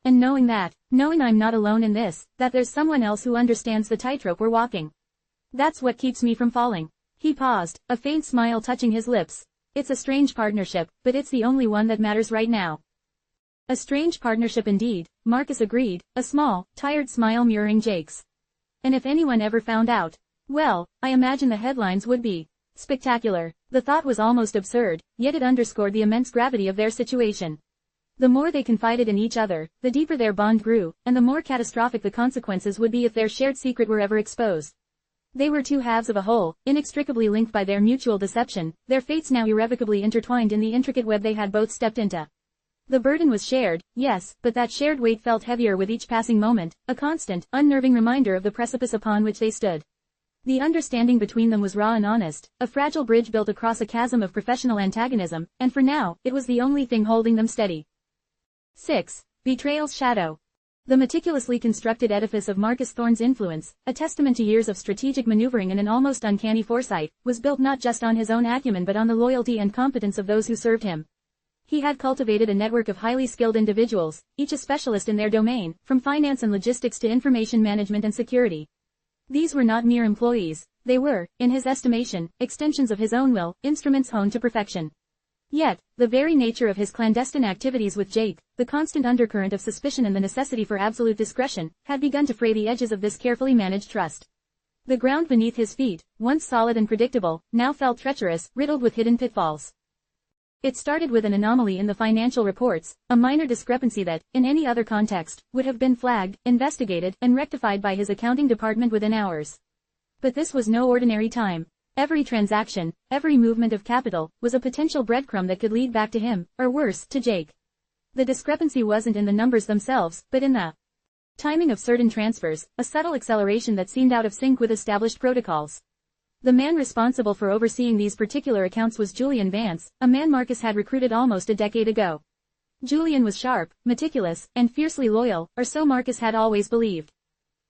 And knowing I'm not alone in this, that there's someone else who understands the tightrope we're walking. That's what keeps me from falling. He paused, a faint smile touching his lips. It's a strange partnership, but it's the only one that matters right now. A strange partnership indeed, Marcus agreed, a small, tired smile mirroring Jake's. And if anyone ever found out, well, I imagine the headlines would be spectacular. The thought was almost absurd, yet it underscored the immense gravity of their situation. The more they confided in each other, the deeper their bond grew, and the more catastrophic the consequences would be if their shared secret were ever exposed. They were two halves of a whole, inextricably linked by their mutual deception, their fates now irrevocably intertwined in the intricate web they had both stepped into. The burden was shared, yes, but that shared weight felt heavier with each passing moment, a constant, unnerving reminder of the precipice upon which they stood. The understanding between them was raw and honest, a fragile bridge built across a chasm of professional antagonism, and for now, it was the only thing holding them steady. 6. Betrayal's shadow. The meticulously constructed edifice of Marcus Thorne's influence, a testament to years of strategic maneuvering and an almost uncanny foresight, was built not just on his own acumen but on the loyalty and competence of those who served him. He had cultivated a network of highly skilled individuals, each a specialist in their domain, from finance and logistics to information management and security. These were not mere employees, they were, in his estimation, extensions of his own will, instruments honed to perfection. Yet, the very nature of his clandestine activities with Jake, the constant undercurrent of suspicion and the necessity for absolute discretion, had begun to fray the edges of this carefully managed trust. The ground beneath his feet, once solid and predictable, now felt treacherous, riddled with hidden pitfalls. It started with an anomaly in the financial reports, a minor discrepancy that, in any other context, would have been flagged, investigated, and rectified by his accounting department within hours. But this was no ordinary time. Every transaction, every movement of capital, was a potential breadcrumb that could lead back to him, or worse, to Jake. The discrepancy wasn't in the numbers themselves, but in the timing of certain transfers, a subtle acceleration that seemed out of sync with established protocols. The man responsible for overseeing these particular accounts was Julian Vance, a man Marcus had recruited almost a decade ago. Julian was sharp, meticulous, and fiercely loyal, or so Marcus had always believed.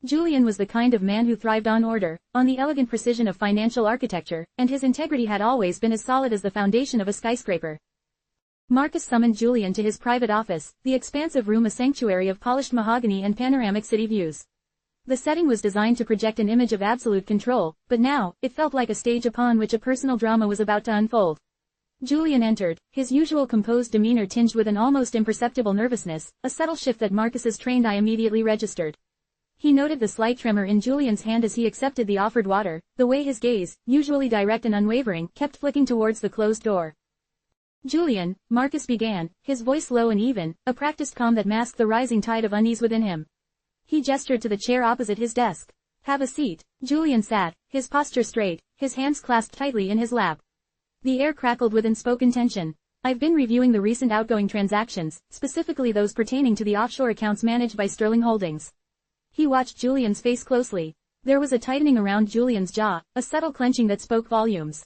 Julian was the kind of man who thrived on order, on the elegant precision of financial architecture, and his integrity had always been as solid as the foundation of a skyscraper. Marcus summoned Julian to his private office, the expansive room a sanctuary of polished mahogany and panoramic city views. The setting was designed to project an image of absolute control, but now, it felt like a stage upon which a personal drama was about to unfold. Julian entered, his usual composed demeanor tinged with an almost imperceptible nervousness, a subtle shift that Marcus's trained eye immediately registered. He noted the slight tremor in Julian's hand as he accepted the offered water, the way his gaze, usually direct and unwavering, kept flicking towards the closed door. Julian, Marcus began, his voice low and even, a practiced calm that masked the rising tide of unease within him. He gestured to the chair opposite his desk. Have a seat. Julian sat, his posture straight, his hands clasped tightly in his lap. The air crackled with unspoken tension. I've been reviewing the recent outgoing transactions, specifically those pertaining to the offshore accounts managed by Sterling Holdings. He watched Julian's face closely. There was a tightening around Julian's jaw, a subtle clenching that spoke volumes.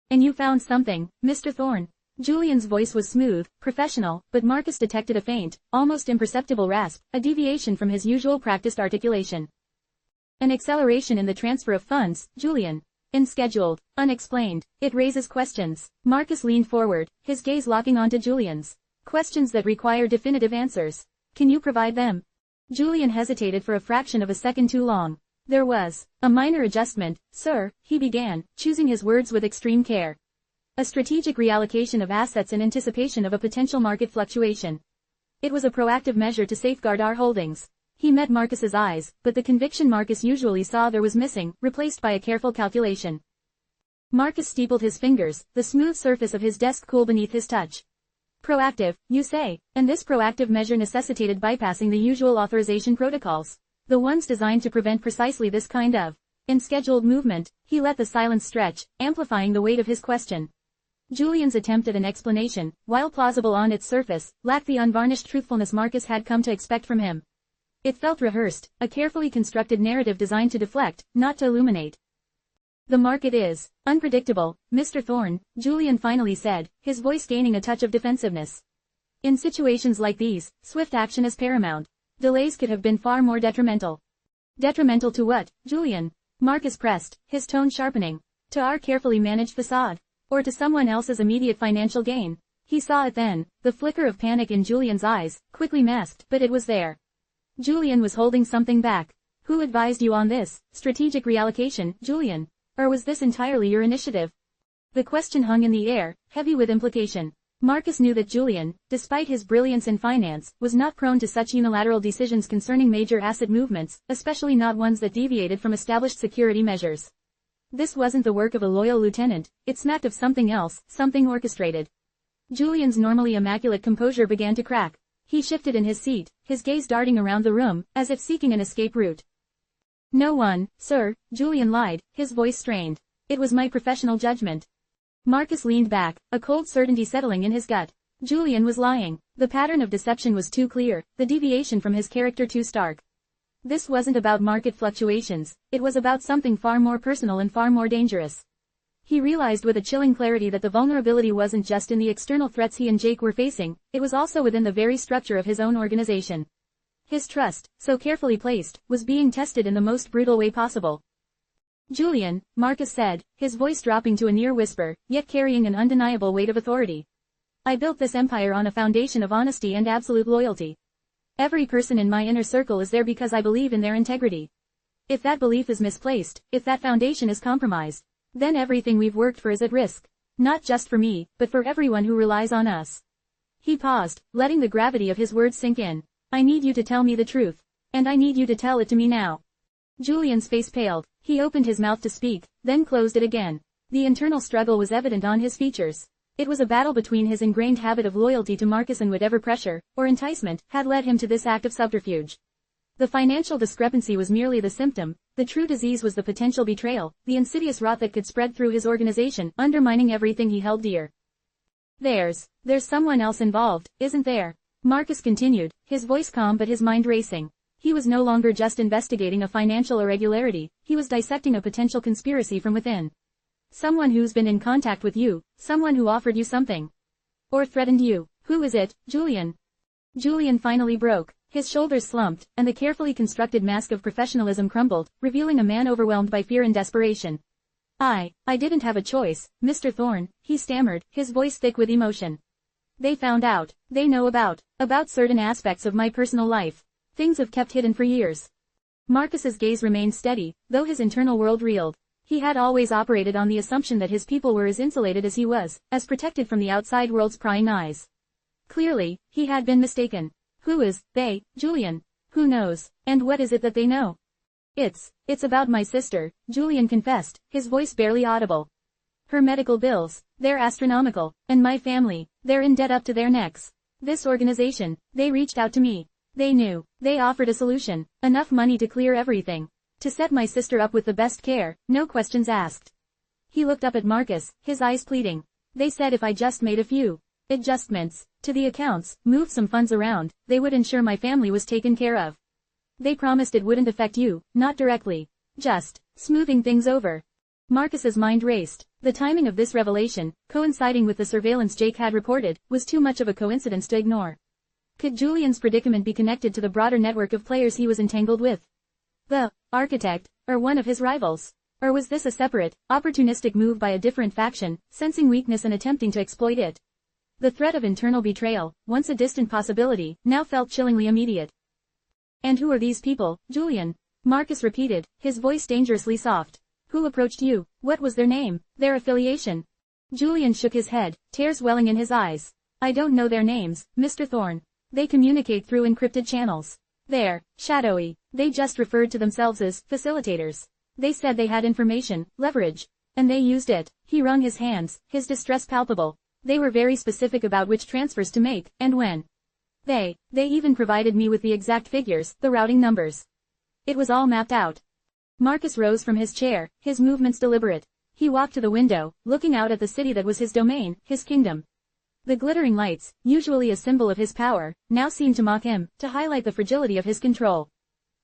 And you found something, Mr. Thorne. Julian's voice was smooth, professional, but Marcus detected a faint, almost imperceptible rasp, a deviation from his usual practiced articulation. An acceleration in the transfer of funds, Julian. Unscheduled, unexplained. It raises questions. Marcus leaned forward, his gaze locking onto Julian's. Questions that require definitive answers. Can you provide them? Julian hesitated for a fraction of a second too long. There was a minor adjustment, sir, he began, choosing his words with extreme care. A strategic reallocation of assets in anticipation of a potential market fluctuation. It was a proactive measure to safeguard our holdings. He met Marcus's eyes, but the conviction Marcus usually saw there was missing, replaced by a careful calculation. Marcus steepled his fingers, the smooth surface of his desk cool beneath his touch. Proactive, you say, and this proactive measure necessitated bypassing the usual authorization protocols. The ones designed to prevent precisely this kind of unscheduled movement. He let the silence stretch, amplifying the weight of his question. Julian's attempt at an explanation, while plausible on its surface, lacked the unvarnished truthfulness Marcus had come to expect from him. It felt rehearsed, a carefully constructed narrative designed to deflect, not to illuminate. The market is unpredictable, Mr. Thorne, Julian finally said, his voice gaining a touch of defensiveness. In situations like these, swift action is paramount. Delays could have been far more detrimental. Detrimental to what, Julian? Marcus pressed, his tone sharpening. To our carefully managed facade. Or to someone else's immediate financial gain. He saw it then, the flicker of panic in Julian's eyes, quickly masked, but it was there. Julian was holding something back. Who advised you on this strategic reallocation, Julian? Or was this entirely your initiative? The question hung in the air, heavy with implication. Marcus knew that Julian, despite his brilliance in finance, was not prone to such unilateral decisions concerning major asset movements, especially not ones that deviated from established security measures. This wasn't the work of a loyal lieutenant, it smacked of something else, something orchestrated. Julian's normally immaculate composure began to crack. He shifted in his seat, his gaze darting around the room, as if seeking an escape route. No one, sir, Julian lied, his voice strained. It was my professional judgment. Marcus leaned back, a cold certainty settling in his gut. Julian was lying. The pattern of deception was too clear, the deviation from his character too stark. This wasn't about market fluctuations, it was about something far more personal and far more dangerous. He realized with a chilling clarity that the vulnerability wasn't just in the external threats he and Jake were facing, it was also within the very structure of his own organization. His trust, so carefully placed, was being tested in the most brutal way possible. Julian, Marcus said, his voice dropping to a near whisper, yet carrying an undeniable weight of authority. I built this empire on a foundation of honesty and absolute loyalty. Every person in my inner circle is there because I believe in their integrity. If that belief is misplaced, if that foundation is compromised, then everything we've worked for is at risk. Not just for me, but for everyone who relies on us. He paused, letting the gravity of his words sink in. I need you to tell me the truth. And I need you to tell it to me now. Julian's face paled. He opened his mouth to speak, then closed it again. The internal struggle was evident on his features. It was a battle between his ingrained habit of loyalty to Marcus and whatever pressure, or enticement, had led him to this act of subterfuge. The financial discrepancy was merely the symptom, the true disease was the potential betrayal, the insidious rot that could spread through his organization, undermining everything he held dear. There's someone else involved, isn't there? Marcus continued, his voice calm but his mind racing. He was no longer just investigating a financial irregularity, he was dissecting a potential conspiracy from within. Someone who's been in contact with you, someone who offered you something. Or threatened you. Who is it, Julian? Julian finally broke. His shoulders slumped, and the carefully constructed mask of professionalism crumbled, revealing a man overwhelmed by fear and desperation. I didn't have a choice, Mr. Thorne, he stammered, his voice thick with emotion. They found out. They know about certain aspects of my personal life. Things I've kept hidden for years. Marcus's gaze remained steady, though his internal world reeled. He had always operated on the assumption that his people were as insulated as he was, as protected from the outside world's prying eyes. Clearly, he had been mistaken. Who is they, Julian? Who knows? And what is it that they know? It's about my sister, Julian confessed, his voice barely audible. Her medical bills, they're astronomical, and my family, they're in debt up to their necks. This organization, they reached out to me. They knew, they offered a solution, enough money to clear everything. To set my sister up with the best care, no questions asked. He looked up at Marcus, his eyes pleading. They said if I just made a few adjustments to the accounts, moved some funds around, they would ensure my family was taken care of. They promised it wouldn't affect you, not directly. Just smoothing things over. Marcus's mind raced. The timing of this revelation, coinciding with the surveillance Jake had reported, was too much of a coincidence to ignore. Could Julian's predicament be connected to the broader network of players he was entangled with? The architect, or one of his rivals? Or was this a separate, opportunistic move by a different faction, sensing weakness and attempting to exploit it? The threat of internal betrayal, once a distant possibility, now felt chillingly immediate. And who are these people, Julian? Marcus repeated, his voice dangerously soft. Who approached you? What was their name? Their affiliation? Julian shook his head, tears welling in his eyes. I don't know their names, Mr. Thorne. They communicate through encrypted channels. They're shadowy. They just referred to themselves as facilitators. They said they had information, leverage. And they used it. He wrung his hands, his distress palpable. They were very specific about which transfers to make, and when. They even provided me with the exact figures, the routing numbers. It was all mapped out. Marcus rose from his chair, his movements deliberate. He walked to the window, looking out at the city that was his domain, his kingdom. The glittering lights, usually a symbol of his power, now seemed to mock him, to highlight the fragility of his control.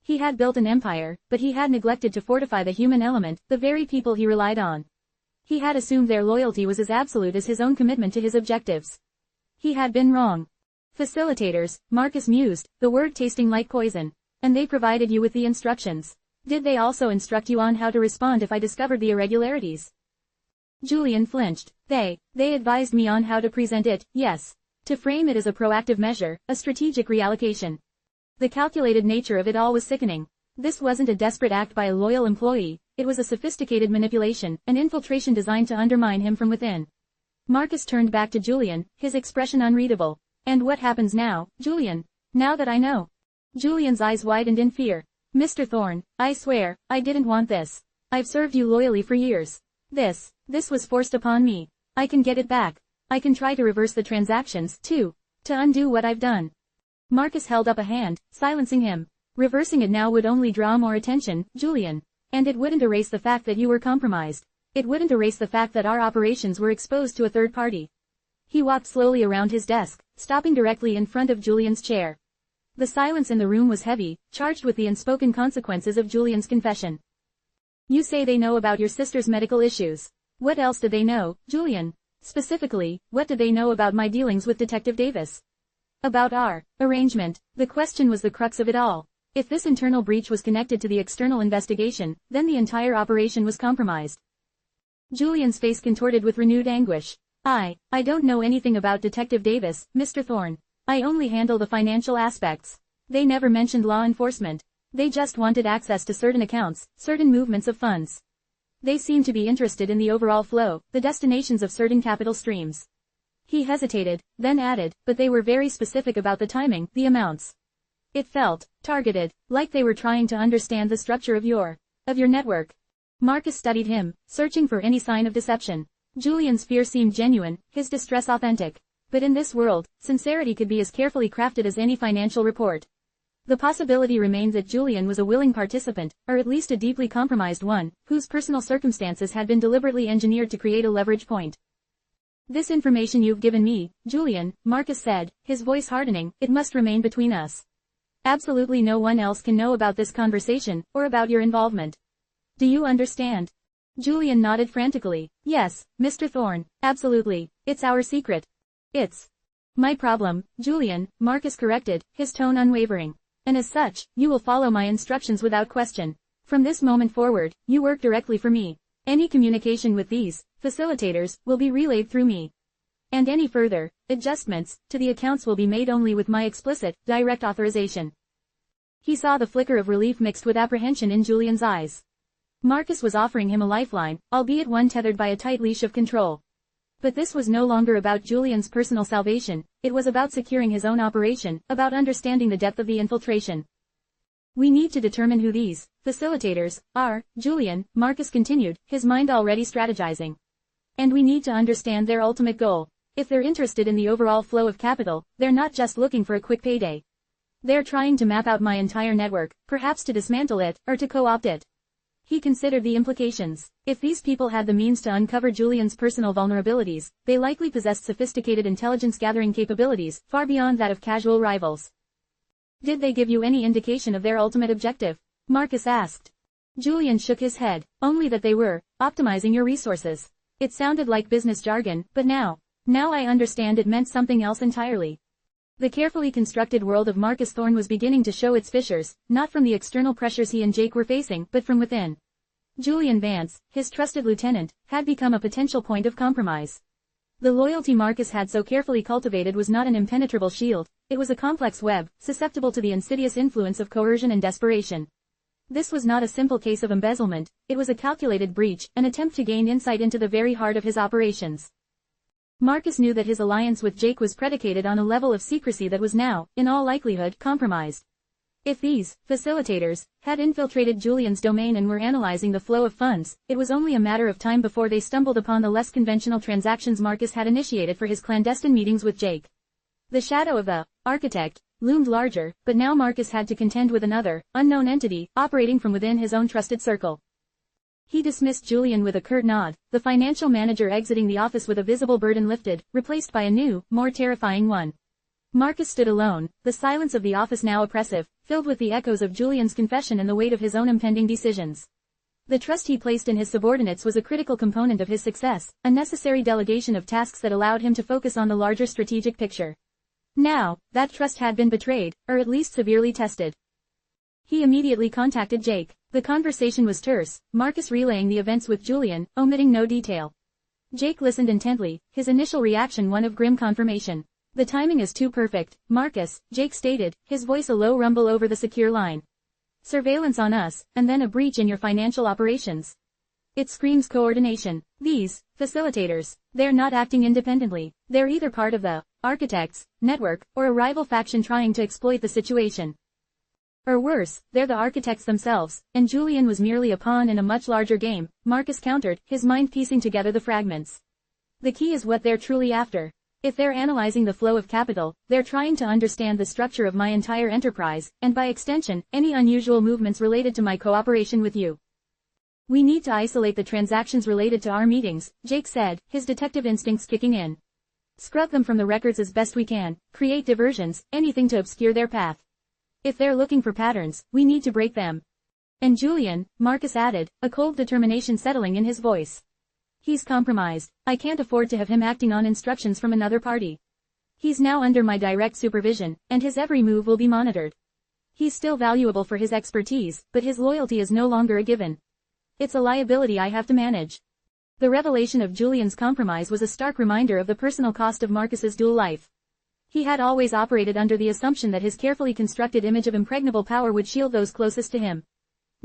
He had built an empire, but he had neglected to fortify the human element, the very people he relied on. He had assumed their loyalty was as absolute as his own commitment to his objectives. He had been wrong. Facilitators, Marcus mused, the word tasting like poison. And they provided you with the instructions. Did they also instruct you on how to respond if I discovered the irregularities? Julian flinched. They advised me on how to present it, yes. To frame it as a proactive measure, a strategic reallocation. The calculated nature of it all was sickening. This wasn't a desperate act by a loyal employee, it was a sophisticated manipulation, an infiltration designed to undermine him from within. Marcus turned back to Julian, his expression unreadable. And what happens now, Julian? Now that I know. Julian's eyes widened in fear. Mr. Thorne, I swear, I didn't want this. I've served you loyally for years. This was forced upon me. I can get it back. I can try to reverse the transactions, too. To undo what I've done. Marcus held up a hand, silencing him. Reversing it now would only draw more attention, Julian. And it wouldn't erase the fact that you were compromised. It wouldn't erase the fact that our operations were exposed to a third party. He walked slowly around his desk, stopping directly in front of Julian's chair. The silence in the room was heavy, charged with the unspoken consequences of Julian's confession. You say they know about your sister's medical issues. What else did they know, Julian? Specifically, what did they know about my dealings with Detective Davis? About our arrangement. The question was the crux of it all. If this internal breach was connected to the external investigation, then the entire operation was compromised. Julian's face contorted with renewed anguish. I don't know anything about Detective Davis, Mr. Thorne. I only handle the financial aspects. They never mentioned law enforcement. They just wanted access to certain accounts, certain movements of funds. They seemed to be interested in the overall flow, the destinations of certain capital streams. He hesitated, then added, but they were very specific about the timing, the amounts. It felt targeted, like they were trying to understand the structure of your network. Marcus studied him, searching for any sign of deception. Julian's fear seemed genuine, his distress authentic. But in this world, sincerity could be as carefully crafted as any financial report. The possibility remained that Julian was a willing participant, or at least a deeply compromised one, whose personal circumstances had been deliberately engineered to create a leverage point. This information you've given me, Julian, Marcus said, his voice hardening, it must remain between us. Absolutely no one else can know about this conversation, or about your involvement. Do you understand? Julian nodded frantically. Yes, Mr. Thorne, absolutely, it's our secret. It's my problem, Julian, Marcus corrected, his tone unwavering. And as such, you will follow my instructions without question. From this moment forward, you work directly for me. Any communication with these facilitators will be relayed through me. And any further adjustments to the accounts will be made only with my explicit, direct authorization. He saw the flicker of relief mixed with apprehension in Julian's eyes. Marcus was offering him a lifeline, albeit one tethered by a tight leash of control. But this was no longer about Julian's personal salvation, it was about securing his own operation, about understanding the depth of the infiltration. We need to determine who these facilitators are, Julian, Marcus continued, his mind already strategizing. And we need to understand their ultimate goal. If they're interested in the overall flow of capital, they're not just looking for a quick payday. They're trying to map out my entire network, perhaps to dismantle it, or to co-opt it. He considered the implications. If these people had the means to uncover Julian's personal vulnerabilities, they likely possessed sophisticated intelligence-gathering capabilities, far beyond that of casual rivals. Did they give you any indication of their ultimate objective? Marcus asked. Julian shook his head, only that they were optimizing your resources. It sounded like business jargon, but now I understand it meant something else entirely. The carefully constructed world of Marcus Thorne was beginning to show its fissures, not from the external pressures he and Jake were facing, but from within. Julian Vance, his trusted lieutenant, had become a potential point of compromise. The loyalty Marcus had so carefully cultivated was not an impenetrable shield, it was a complex web, susceptible to the insidious influence of coercion and desperation. This was not a simple case of embezzlement, it was a calculated breach, an attempt to gain insight into the very heart of his operations. Marcus knew that his alliance with Jake was predicated on a level of secrecy that was now, in all likelihood, compromised. If these facilitators had infiltrated Julian's domain and were analyzing the flow of funds, it was only a matter of time before they stumbled upon the less conventional transactions Marcus had initiated for his clandestine meetings with Jake. The shadow of the architect loomed larger, but now Marcus had to contend with another, unknown entity, operating from within his own trusted circle. He dismissed Julian with a curt nod, the financial manager exiting the office with a visible burden lifted, replaced by a new, more terrifying one. Marcus stood alone, the silence of the office now oppressive, filled with the echoes of Julian's confession and the weight of his own impending decisions. The trust he placed in his subordinates was a critical component of his success, a necessary delegation of tasks that allowed him to focus on the larger strategic picture. Now, that trust had been betrayed, or at least severely tested. He immediately contacted Jake. The conversation was terse, Marcus relaying the events with Julian, omitting no detail. Jake listened intently, his initial reaction one of grim confirmation. The timing is too perfect, Marcus, Jake stated, his voice a low rumble over the secure line. Surveillance on us, and then a breach in your financial operations. It screams coordination. These facilitators, they're not acting independently. They're either part of the architects network, or a rival faction trying to exploit the situation. Or worse, they're the architects themselves, and Julian was merely a pawn in a much larger game, Marcus countered, his mind piecing together the fragments. The key is what they're truly after. If they're analyzing the flow of capital, they're trying to understand the structure of my entire enterprise, and by extension, any unusual movements related to my cooperation with you. We need to isolate the transactions related to our meetings, Jake said, his detective instincts kicking in. Scrub them from the records as best we can, create diversions, anything to obscure their path. If they're looking for patterns, we need to break them. And Julian, Marcus added, a cold determination settling in his voice. He's compromised. I can't afford to have him acting on instructions from another party. He's now under my direct supervision, and his every move will be monitored. He's still valuable for his expertise, but his loyalty is no longer a given. It's a liability I have to manage. The revelation of Julian's compromise was a stark reminder of the personal cost of Marcus's dual life. He had always operated under the assumption that his carefully constructed image of impregnable power would shield those closest to him.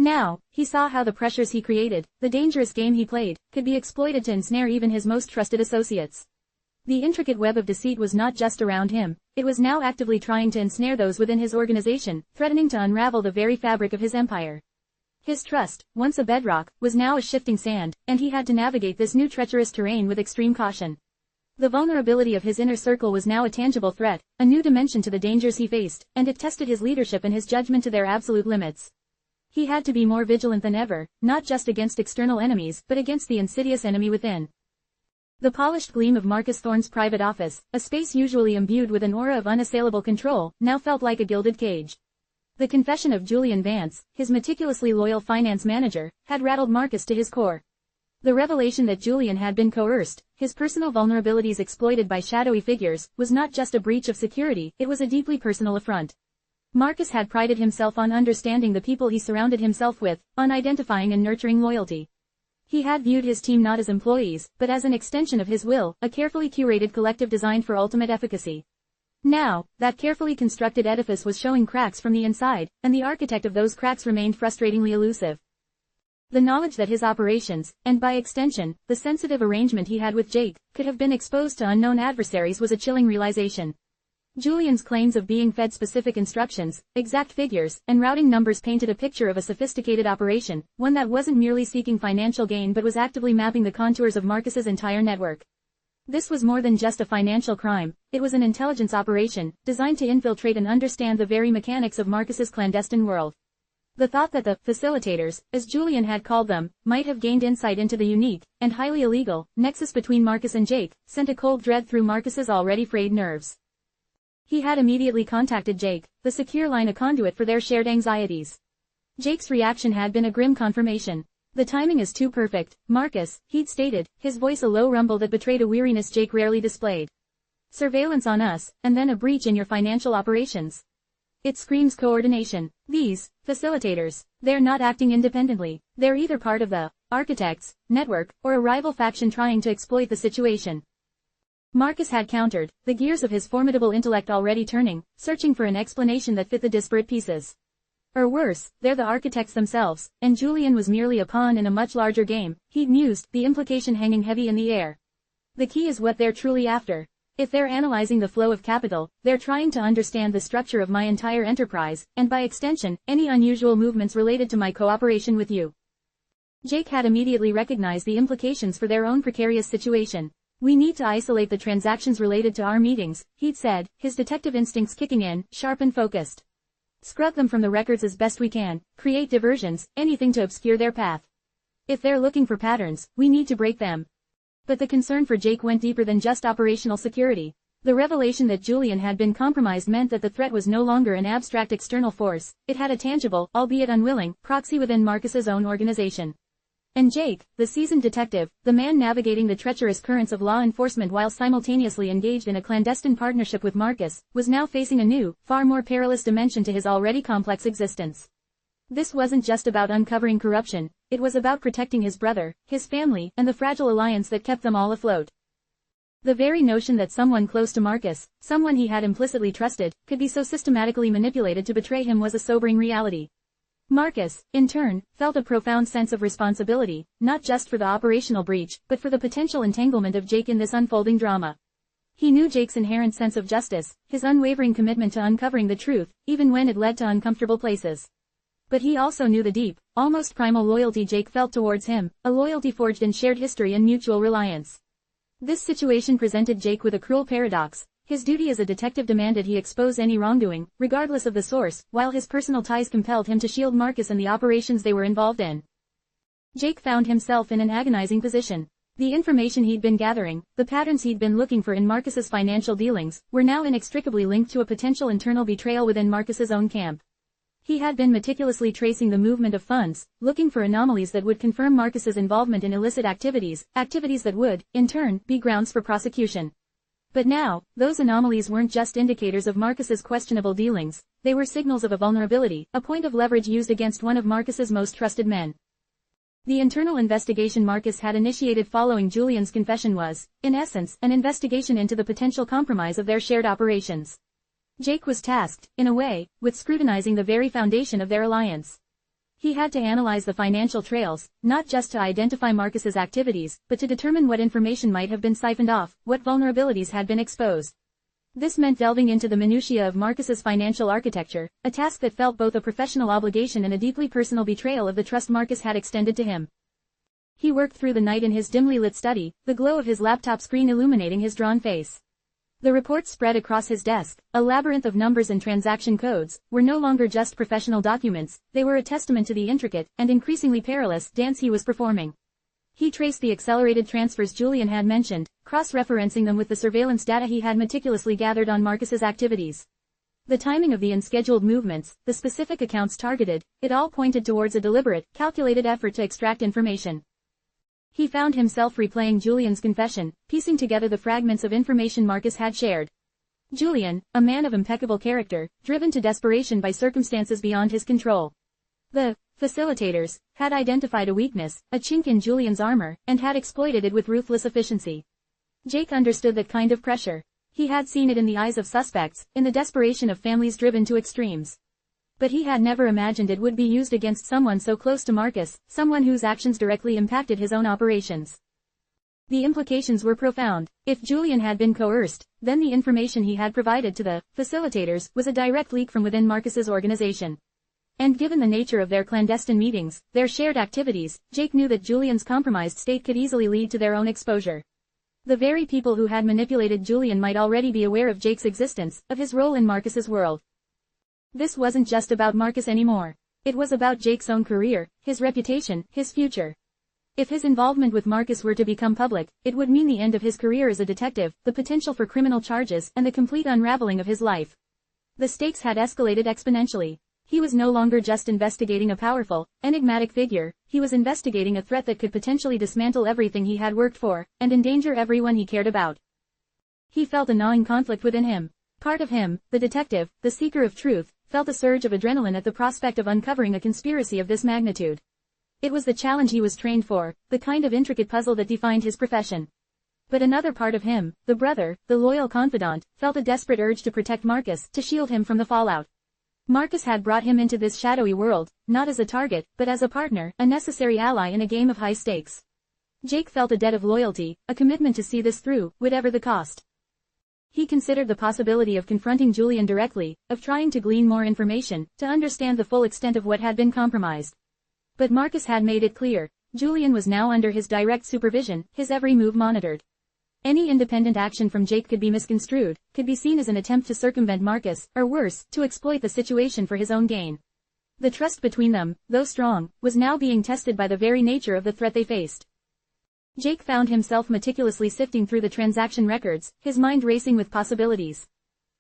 Now, he saw how the pressures he created, the dangerous game he played, could be exploited to ensnare even his most trusted associates. The intricate web of deceit was not just around him, it was now actively trying to ensnare those within his organization, threatening to unravel the very fabric of his empire. His trust, once a bedrock, was now a shifting sand, and he had to navigate this new treacherous terrain with extreme caution. The vulnerability of his inner circle was now a tangible threat, a new dimension to the dangers he faced, and it tested his leadership and his judgment to their absolute limits. He had to be more vigilant than ever, not just against external enemies, but against the insidious enemy within. The polished gleam of Marcus Thorne's private office, a space usually imbued with an aura of unassailable control, now felt like a gilded cage. The confession of Julian Vance, his meticulously loyal finance manager, had rattled Marcus to his core. The revelation that Julian had been coerced, his personal vulnerabilities exploited by shadowy figures, was not just a breach of security, it was a deeply personal affront. Marcus had prided himself on understanding the people he surrounded himself with, on identifying and nurturing loyalty. He had viewed his team not as employees, but as an extension of his will, a carefully curated collective designed for ultimate efficacy. Now, that carefully constructed edifice was showing cracks from the inside, and the architect of those cracks remained frustratingly elusive. The knowledge that his operations, and by extension, the sensitive arrangement he had with Jake, could have been exposed to unknown adversaries was a chilling realization. Julian's claims of being fed specific instructions, exact figures, and routing numbers painted a picture of a sophisticated operation, one that wasn't merely seeking financial gain but was actively mapping the contours of Marcus's entire network. This was more than just a financial crime, it was an intelligence operation, designed to infiltrate and understand the very mechanics of Marcus's clandestine world. The thought that the facilitators, as Julian had called them, might have gained insight into the unique, and highly illegal, nexus between Marcus and Jake, sent a cold dread through Marcus's already frayed nerves. He had immediately contacted Jake, the secure line a conduit for their shared anxieties. Jake's reaction had been a grim confirmation. The timing is too perfect, Marcus, he'd stated, his voice a low rumble that betrayed a weariness Jake rarely displayed. Surveillance on us, and then a breach in your financial operations. It screams coordination. These facilitators, they're not acting independently. They're either part of the architects network, or a rival faction trying to exploit the situation. Marcus had countered, the gears of his formidable intellect already turning, searching for an explanation that fit the disparate pieces. Or worse, they're the architects themselves, and Julian was merely a pawn in a much larger game, he'd mused, the implication hanging heavy in the air. The key is what they're truly after. If they're analyzing the flow of capital, they're trying to understand the structure of my entire enterprise, and by extension, any unusual movements related to my cooperation with you. Jake had immediately recognized the implications for their own precarious situation. We need to isolate the transactions related to our meetings, he'd said, his detective instincts kicking in, sharp and focused. Scrub them from the records as best we can, create diversions, anything to obscure their path. If they're looking for patterns, we need to break them. But the concern for Jake went deeper than just operational security. The revelation that Julian had been compromised meant that the threat was no longer an abstract external force, it had a tangible, albeit unwilling, proxy within Marcus's own organization. And Jake, the seasoned detective, the man navigating the treacherous currents of law enforcement while simultaneously engaged in a clandestine partnership with Marcus, was now facing a new, far more perilous dimension to his already complex existence. This wasn't just about uncovering corruption, it was about protecting his brother, his family, and the fragile alliance that kept them all afloat. The very notion that someone close to Marcus, someone he had implicitly trusted, could be so systematically manipulated to betray him was a sobering reality. Marcus, in turn, felt a profound sense of responsibility, not just for the operational breach, but for the potential entanglement of Jake in this unfolding drama. He knew Jake's inherent sense of justice, his unwavering commitment to uncovering the truth, even when it led to uncomfortable places. But he also knew the deep, almost primal loyalty Jake felt towards him, a loyalty forged in shared history and mutual reliance. This situation presented Jake with a cruel paradox. His duty as a detective demanded he expose any wrongdoing, regardless of the source, while his personal ties compelled him to shield Marcus and the operations they were involved in. Jake found himself in an agonizing position. The information he'd been gathering, the patterns he'd been looking for in Marcus's financial dealings, were now inextricably linked to a potential internal betrayal within Marcus's own camp. He had been meticulously tracing the movement of funds, looking for anomalies that would confirm Marcus's involvement in illicit activities that would, in turn, be grounds for prosecution. But now, those anomalies weren't just indicators of Marcus's questionable dealings, they were signals of a vulnerability, a point of leverage used against one of Marcus's most trusted men. The internal investigation Marcus had initiated following Julian's confession was, in essence, an investigation into the potential compromise of their shared operations. Jake was tasked, in a way, with scrutinizing the very foundation of their alliance. He had to analyze the financial trails, not just to identify Marcus's activities, but to determine what information might have been siphoned off, what vulnerabilities had been exposed. This meant delving into the minutiae of Marcus's financial architecture, a task that felt both a professional obligation and a deeply personal betrayal of the trust Marcus had extended to him. He worked through the night in his dimly lit study, the glow of his laptop screen illuminating his drawn face. The reports spread across his desk, a labyrinth of numbers and transaction codes, were no longer just professional documents, they were a testament to the intricate, and increasingly perilous, dance he was performing. He traced the accelerated transfers Julian had mentioned, cross-referencing them with the surveillance data he had meticulously gathered on Marcus's activities. The timing of the unscheduled movements, the specific accounts targeted, it all pointed towards a deliberate, calculated effort to extract information. He found himself replaying Julian's confession, piecing together the fragments of information Marcus had shared. Julian, a man of impeccable character, driven to desperation by circumstances beyond his control. The facilitators had identified a weakness, a chink in Julian's armor, and had exploited it with ruthless efficiency. Jake understood that kind of pressure. He had seen it in the eyes of suspects, in the desperation of families driven to extremes. But he had never imagined it would be used against someone so close to Marcus, someone whose actions directly impacted his own operations. The implications were profound. If Julian had been coerced, then the information he had provided to the facilitators was a direct leak from within Marcus's organization. And given the nature of their clandestine meetings, their shared activities, Jake knew that Julian's compromised state could easily lead to their own exposure. The very people who had manipulated Julian might already be aware of Jake's existence, of his role in Marcus's world. This wasn't just about Marcus anymore. It was about Jake's own career, his reputation, his future. If his involvement with Marcus were to become public, it would mean the end of his career as a detective, the potential for criminal charges, and the complete unraveling of his life. The stakes had escalated exponentially. He was no longer just investigating a powerful, enigmatic figure, he was investigating a threat that could potentially dismantle everything he had worked for, and endanger everyone he cared about. He felt a gnawing conflict within him. Part of him, the detective, the seeker of truth, felt a surge of adrenaline at the prospect of uncovering a conspiracy of this magnitude. It was the challenge he was trained for, the kind of intricate puzzle that defined his profession. But another part of him, the brother, the loyal confidant, felt a desperate urge to protect Marcus, to shield him from the fallout. Marcus had brought him into this shadowy world, not as a target, but as a partner, a necessary ally in a game of high stakes. Jake felt a debt of loyalty, a commitment to see this through, whatever the cost. He considered the possibility of confronting Julian directly, of trying to glean more information, to understand the full extent of what had been compromised. But Marcus had made it clear, Julian was now under his direct supervision, his every move monitored. Any independent action from Jake could be misconstrued, could be seen as an attempt to circumvent Marcus, or worse, to exploit the situation for his own gain. The trust between them, though strong, was now being tested by the very nature of the threat they faced. Jake found himself meticulously sifting through the transaction records, his mind racing with possibilities.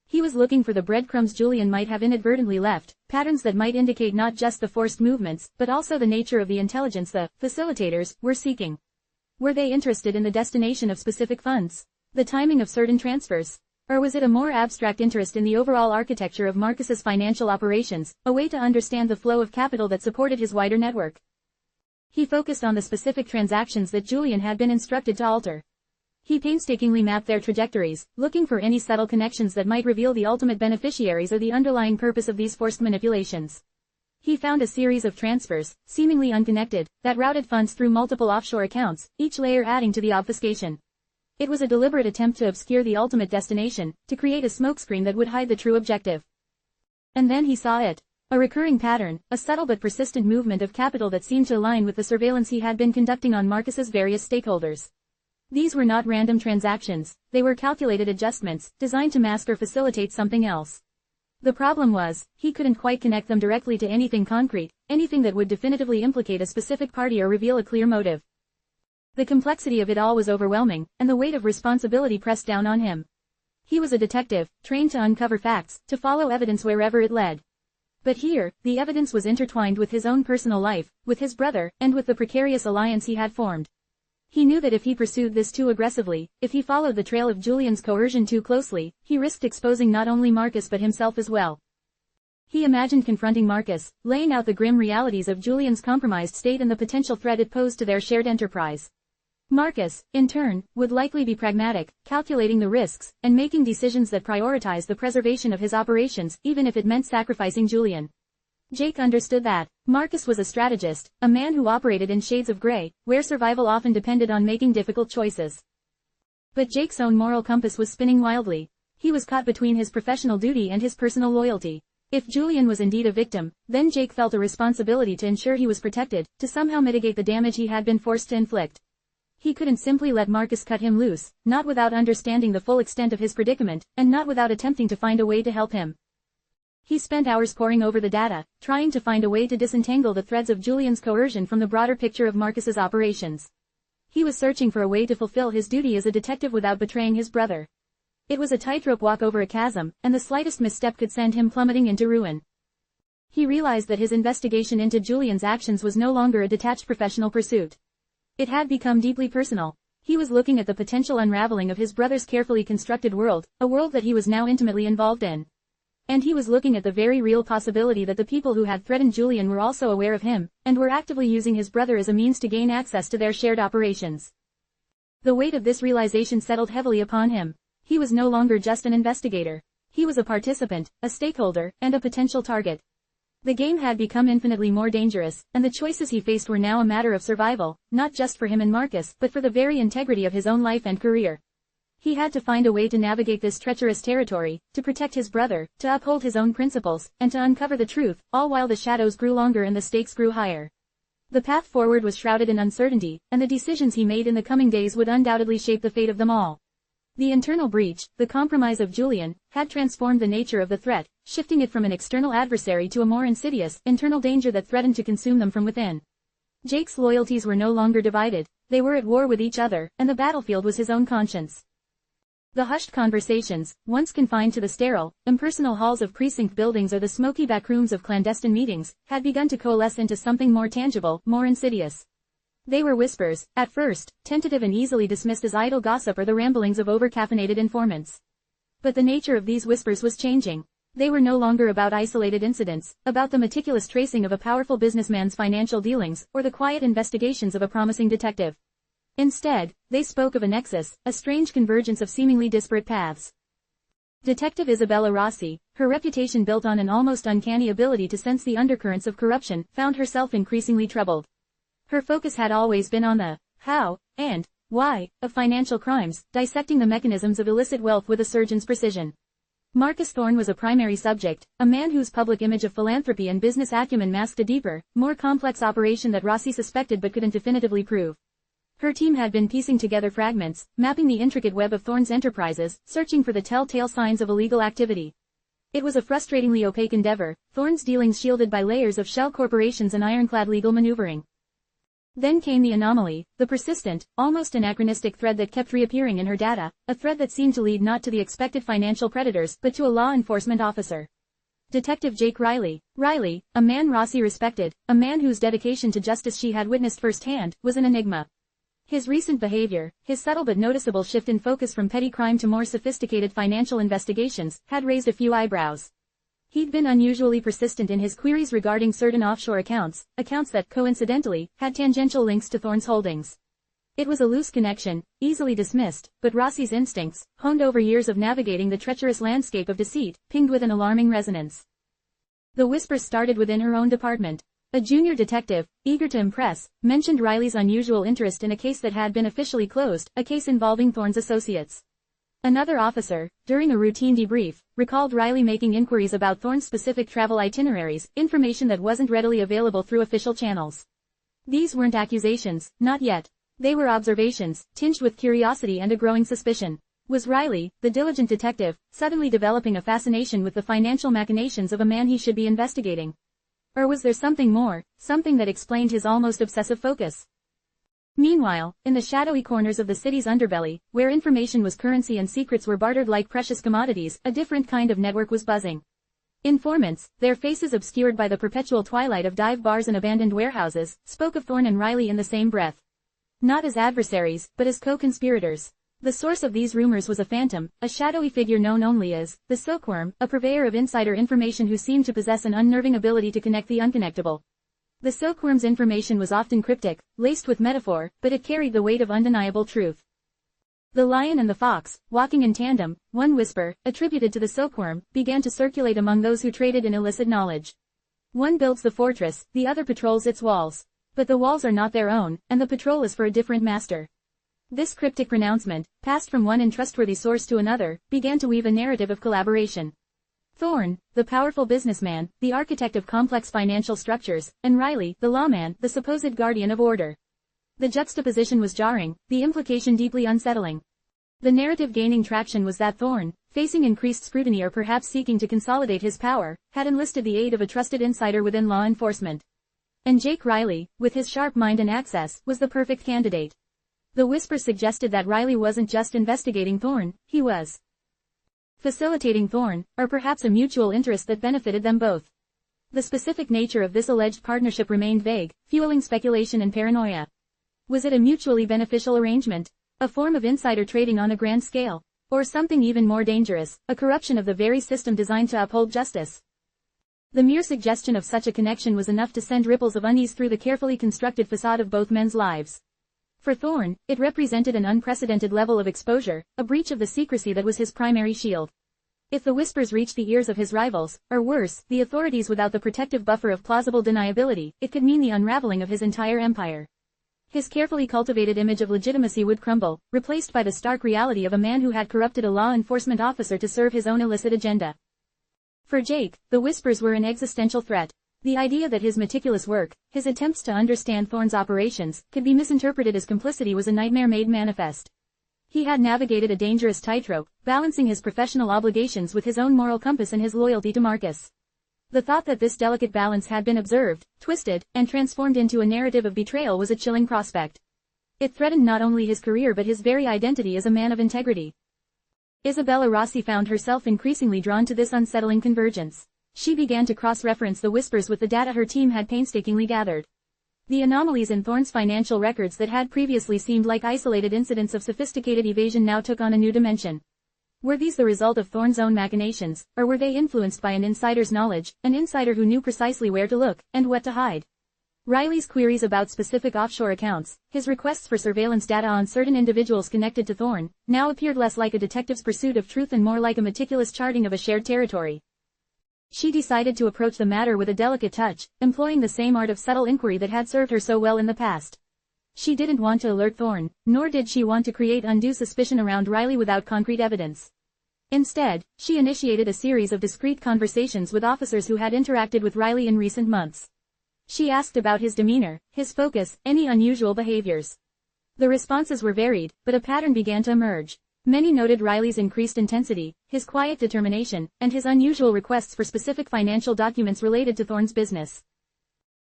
He was looking for the breadcrumbs Julian might have inadvertently left, patterns that might indicate not just the forced movements, but also the nature of the intelligence the facilitators were seeking. Were they interested in the destination of specific funds? The timing of certain transfers? Or was it a more abstract interest in the overall architecture of Marcus's financial operations, a way to understand the flow of capital that supported his wider network? He focused on the specific transactions that Julian had been instructed to alter. He painstakingly mapped their trajectories, looking for any subtle connections that might reveal the ultimate beneficiaries or the underlying purpose of these forced manipulations. He found a series of transfers, seemingly unconnected, that routed funds through multiple offshore accounts, each layer adding to the obfuscation. It was a deliberate attempt to obscure the ultimate destination, to create a smokescreen that would hide the true objective. And then he saw it. A recurring pattern, a subtle but persistent movement of capital that seemed to align with the surveillance he had been conducting on Marcus's various stakeholders. These were not random transactions, they were calculated adjustments, designed to mask or facilitate something else. The problem was, he couldn't quite connect them directly to anything concrete, anything that would definitively implicate a specific party or reveal a clear motive. The complexity of it all was overwhelming, and the weight of responsibility pressed down on him. He was a detective, trained to uncover facts, to follow evidence wherever it led. But here, the evidence was intertwined with his own personal life, with his brother, and with the precarious alliance he had formed. He knew that if he pursued this too aggressively, if he followed the trail of Julian's coercion too closely, he risked exposing not only Marcus but himself as well. He imagined confronting Marcus, laying out the grim realities of Julian's compromised state and the potential threat it posed to their shared enterprise. Marcus, in turn, would likely be pragmatic, calculating the risks, and making decisions that prioritize the preservation of his operations, even if it meant sacrificing Julian. Jake understood that. Marcus was a strategist, a man who operated in shades of gray, where survival often depended on making difficult choices. But Jake's own moral compass was spinning wildly. He was caught between his professional duty and his personal loyalty. If Julian was indeed a victim, then Jake felt a responsibility to ensure he was protected, to somehow mitigate the damage he had been forced to inflict. He couldn't simply let Marcus cut him loose, not without understanding the full extent of his predicament, and not without attempting to find a way to help him. He spent hours poring over the data, trying to find a way to disentangle the threads of Julian's coercion from the broader picture of Marcus's operations. He was searching for a way to fulfill his duty as a detective without betraying his brother. It was a tightrope walk over a chasm, and the slightest misstep could send him plummeting into ruin. He realized that his investigation into Julian's actions was no longer a detached professional pursuit. It had become deeply personal. He was looking at the potential unraveling of his brother's carefully constructed world, a world that he was now intimately involved in. And he was looking at the very real possibility that the people who had threatened Julian were also aware of him, and were actively using his brother as a means to gain access to their shared operations. The weight of this realization settled heavily upon him. He was no longer just an investigator. He was a participant, a stakeholder, and a potential target. The game had become infinitely more dangerous, and the choices he faced were now a matter of survival, not just for him and Marcus, but for the very integrity of his own life and career. He had to find a way to navigate this treacherous territory, to protect his brother, to uphold his own principles, and to uncover the truth, all while the shadows grew longer and the stakes grew higher. The path forward was shrouded in uncertainty, and the decisions he made in the coming days would undoubtedly shape the fate of them all. The internal breach, the compromise of Julian, had transformed the nature of the threat, shifting it from an external adversary to a more insidious, internal danger that threatened to consume them from within. Jake's loyalties were no longer divided, they were at war with each other, and the battlefield was his own conscience. The hushed conversations, once confined to the sterile, impersonal halls of precinct buildings or the smoky back rooms of clandestine meetings, had begun to coalesce into something more tangible, more insidious. They were whispers, at first, tentative and easily dismissed as idle gossip or the ramblings of over-caffeinated informants. But the nature of these whispers was changing. They were no longer about isolated incidents, about the meticulous tracing of a powerful businessman's financial dealings, or the quiet investigations of a promising detective. Instead, they spoke of a nexus, a strange convergence of seemingly disparate paths. Detective Isabella Rossi, her reputation built on an almost uncanny ability to sense the undercurrents of corruption, found herself increasingly troubled. Her focus had always been on the how and why of financial crimes, dissecting the mechanisms of illicit wealth with a surgeon's precision. Marcus Thorne was a primary subject, a man whose public image of philanthropy and business acumen masked a deeper, more complex operation that Rossi suspected but couldn't definitively prove. Her team had been piecing together fragments, mapping the intricate web of Thorne's enterprises, searching for the telltale signs of illegal activity. It was a frustratingly opaque endeavor, Thorne's dealings shielded by layers of shell corporations and ironclad legal maneuvering. Then came the anomaly, the persistent, almost anachronistic thread that kept reappearing in her data, a thread that seemed to lead not to the expected financial predators but to a law enforcement officer. Detective Jake Riley. Riley, a man Rossi respected, a man whose dedication to justice she had witnessed firsthand, was an enigma. His recent behavior, his subtle but noticeable shift in focus from petty crime to more sophisticated financial investigations, had raised a few eyebrows. He'd been unusually persistent in his queries regarding certain offshore accounts that, coincidentally, had tangential links to Thorne's holdings. It was a loose connection, easily dismissed, but Rossi's instincts, honed over years of navigating the treacherous landscape of deceit, pinged with an alarming resonance. The whispers started within her own department. A junior detective, eager to impress, mentioned Riley's unusual interest in a case that had been officially closed, a case involving Thorne's associates. Another officer, during a routine debrief, recalled Riley making inquiries about Thorne's specific travel itineraries, information that wasn't readily available through official channels. These weren't accusations, not yet. They were observations, tinged with curiosity and a growing suspicion. Was Riley, the diligent detective, suddenly developing a fascination with the financial machinations of a man he should be investigating? Or was there something more, something that explained his almost obsessive focus? Meanwhile, in the shadowy corners of the city's underbelly, where information was currency and secrets were bartered like precious commodities, a different kind of network was buzzing. Informants, their faces obscured by the perpetual twilight of dive bars and abandoned warehouses, spoke of Thorne and Riley in the same breath. Not as adversaries, but as co-conspirators. The source of these rumors was a phantom, a shadowy figure known only as the Silkworm, a purveyor of insider information who seemed to possess an unnerving ability to connect the unconnectable. The Silkworm's information was often cryptic, laced with metaphor, but it carried the weight of undeniable truth. The lion and the fox, walking in tandem, one whisper, attributed to the Silkworm, began to circulate among those who traded in illicit knowledge. One builds the fortress, the other patrols its walls. But the walls are not their own, and the patrol is for a different master. This cryptic pronouncement, passed from one untrustworthy source to another, began to weave a narrative of collaboration. Thorne, the powerful businessman, the architect of complex financial structures, and Riley, the lawman, the supposed guardian of order. The juxtaposition was jarring, the implication deeply unsettling. The narrative gaining traction was that Thorne, facing increased scrutiny or perhaps seeking to consolidate his power, had enlisted the aid of a trusted insider within law enforcement. And Jake Riley, with his sharp mind and access, was the perfect candidate. The whispers suggested that Riley wasn't just investigating Thorne, he was facilitating Thorne, or perhaps a mutual interest that benefited them both. The specific nature of this alleged partnership remained vague, fueling speculation and paranoia. Was it a mutually beneficial arrangement? A form of insider trading on a grand scale? Or something even more dangerous, a corruption of the very system designed to uphold justice? The mere suggestion of such a connection was enough to send ripples of unease through the carefully constructed facade of both men's lives. For Thorne, it represented an unprecedented level of exposure, a breach of the secrecy that was his primary shield. If the whispers reached the ears of his rivals, or worse, the authorities without the protective buffer of plausible deniability, it could mean the unraveling of his entire empire. His carefully cultivated image of legitimacy would crumble, replaced by the stark reality of a man who had corrupted a law enforcement officer to serve his own illicit agenda. For Jake, the whispers were an existential threat. The idea that his meticulous work, his attempts to understand Thorne's operations, could be misinterpreted as complicity was a nightmare made manifest. He had navigated a dangerous tightrope, balancing his professional obligations with his own moral compass and his loyalty to Marcus. The thought that this delicate balance had been observed, twisted, and transformed into a narrative of betrayal was a chilling prospect. It threatened not only his career but his very identity as a man of integrity. Isabella Rossi found herself increasingly drawn to this unsettling convergence. She began to cross-reference the whispers with the data her team had painstakingly gathered. The anomalies in Thorne's financial records that had previously seemed like isolated incidents of sophisticated evasion now took on a new dimension. Were these the result of Thorne's own machinations, or were they influenced by an insider's knowledge, an insider who knew precisely where to look, and what to hide? Riley's queries about specific offshore accounts, his requests for surveillance data on certain individuals connected to Thorne, now appeared less like a detective's pursuit of truth and more like a meticulous charting of a shared territory. She decided to approach the matter with a delicate touch, employing the same art of subtle inquiry that had served her so well in the past. She didn't want to alert Thorne, nor did she want to create undue suspicion around Riley without concrete evidence. Instead, she initiated a series of discreet conversations with officers who had interacted with Riley in recent months. She asked about his demeanor, his focus, any unusual behaviors. The responses were varied, but a pattern began to emerge. Many noted Riley's increased intensity, his quiet determination, and his unusual requests for specific financial documents related to Thorne's business.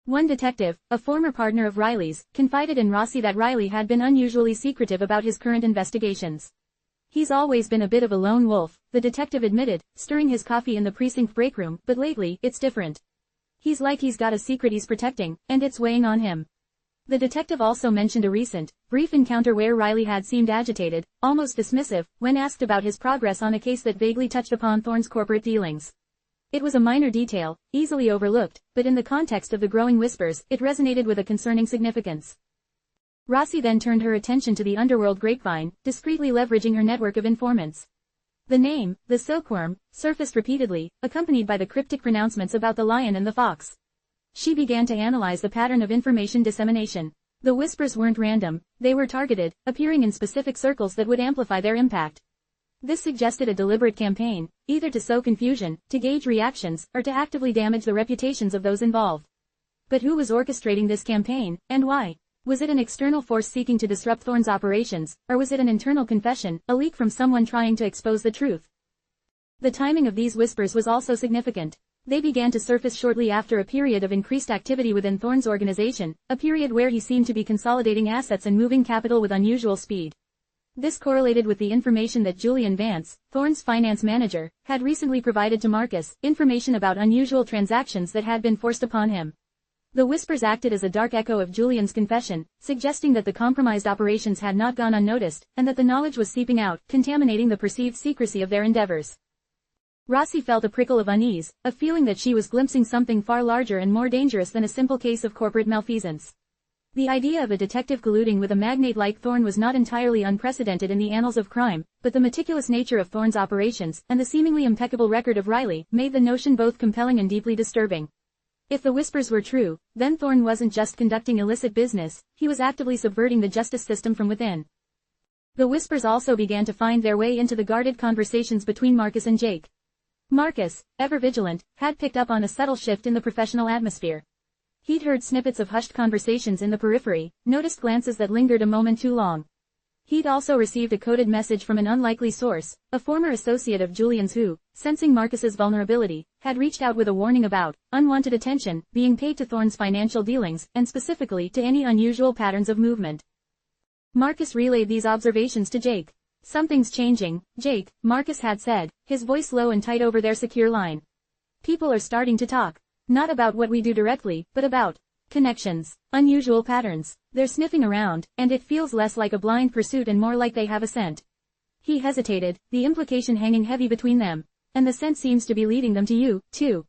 One detective, a former partner of Riley's, confided in Rossi that Riley had been unusually secretive about his current investigations. "He's always been a bit of a lone wolf," the detective admitted, stirring his coffee in the precinct break room, "but lately, it's different. He's like he's got a secret he's protecting, and it's weighing on him." The detective also mentioned a recent, brief encounter where Riley had seemed agitated, almost dismissive, when asked about his progress on a case that vaguely touched upon Thorne's corporate dealings. It was a minor detail, easily overlooked, but in the context of the growing whispers, it resonated with a concerning significance. Rossi then turned her attention to the underworld grapevine, discreetly leveraging her network of informants. The name, the silkworm, surfaced repeatedly, accompanied by the cryptic pronouncements about the lion and the fox. She began to analyze the pattern of information dissemination. The whispers weren't random, they were targeted, appearing in specific circles that would amplify their impact. This suggested a deliberate campaign, either to sow confusion, to gauge reactions, or to actively damage the reputations of those involved. But who was orchestrating this campaign, and why? Was it an external force seeking to disrupt Thorne's operations, or was it an internal confession, a leak from someone trying to expose the truth? The timing of these whispers was also significant. They began to surface shortly after a period of increased activity within Thorne's organization, a period where he seemed to be consolidating assets and moving capital with unusual speed. This correlated with the information that Julian Vance, Thorne's finance manager, had recently provided to Marcus, information about unusual transactions that had been forced upon him. The whispers acted as a dark echo of Julian's confession, suggesting that the compromised operations had not gone unnoticed, and that the knowledge was seeping out, contaminating the perceived secrecy of their endeavors. Rossi felt a prickle of unease, a feeling that she was glimpsing something far larger and more dangerous than a simple case of corporate malfeasance. The idea of a detective colluding with a magnate like Thorne was not entirely unprecedented in the annals of crime, but the meticulous nature of Thorne's operations and the seemingly impeccable record of Riley made the notion both compelling and deeply disturbing. If the whispers were true, then Thorne wasn't just conducting illicit business, he was actively subverting the justice system from within. The whispers also began to find their way into the guarded conversations between Marcus and Jake. Marcus, ever vigilant, had picked up on a subtle shift in the professional atmosphere. He'd heard snippets of hushed conversations in the periphery, noticed glances that lingered a moment too long. He'd also received a coded message from an unlikely source, a former associate of Julian's who, sensing Marcus's vulnerability, had reached out with a warning about unwanted attention being paid to Thorne's financial dealings, and specifically to any unusual patterns of movement. Marcus relayed these observations to Jake. "Something's changing, Jake," Marcus had said, his voice low and tight over their secure line. "People are starting to talk. Not about what we do directly, but about connections, unusual patterns. They're sniffing around, and it feels less like a blind pursuit and more like they have a scent." He hesitated, the implication hanging heavy between them. "And the scent seems to be leading them to you, too."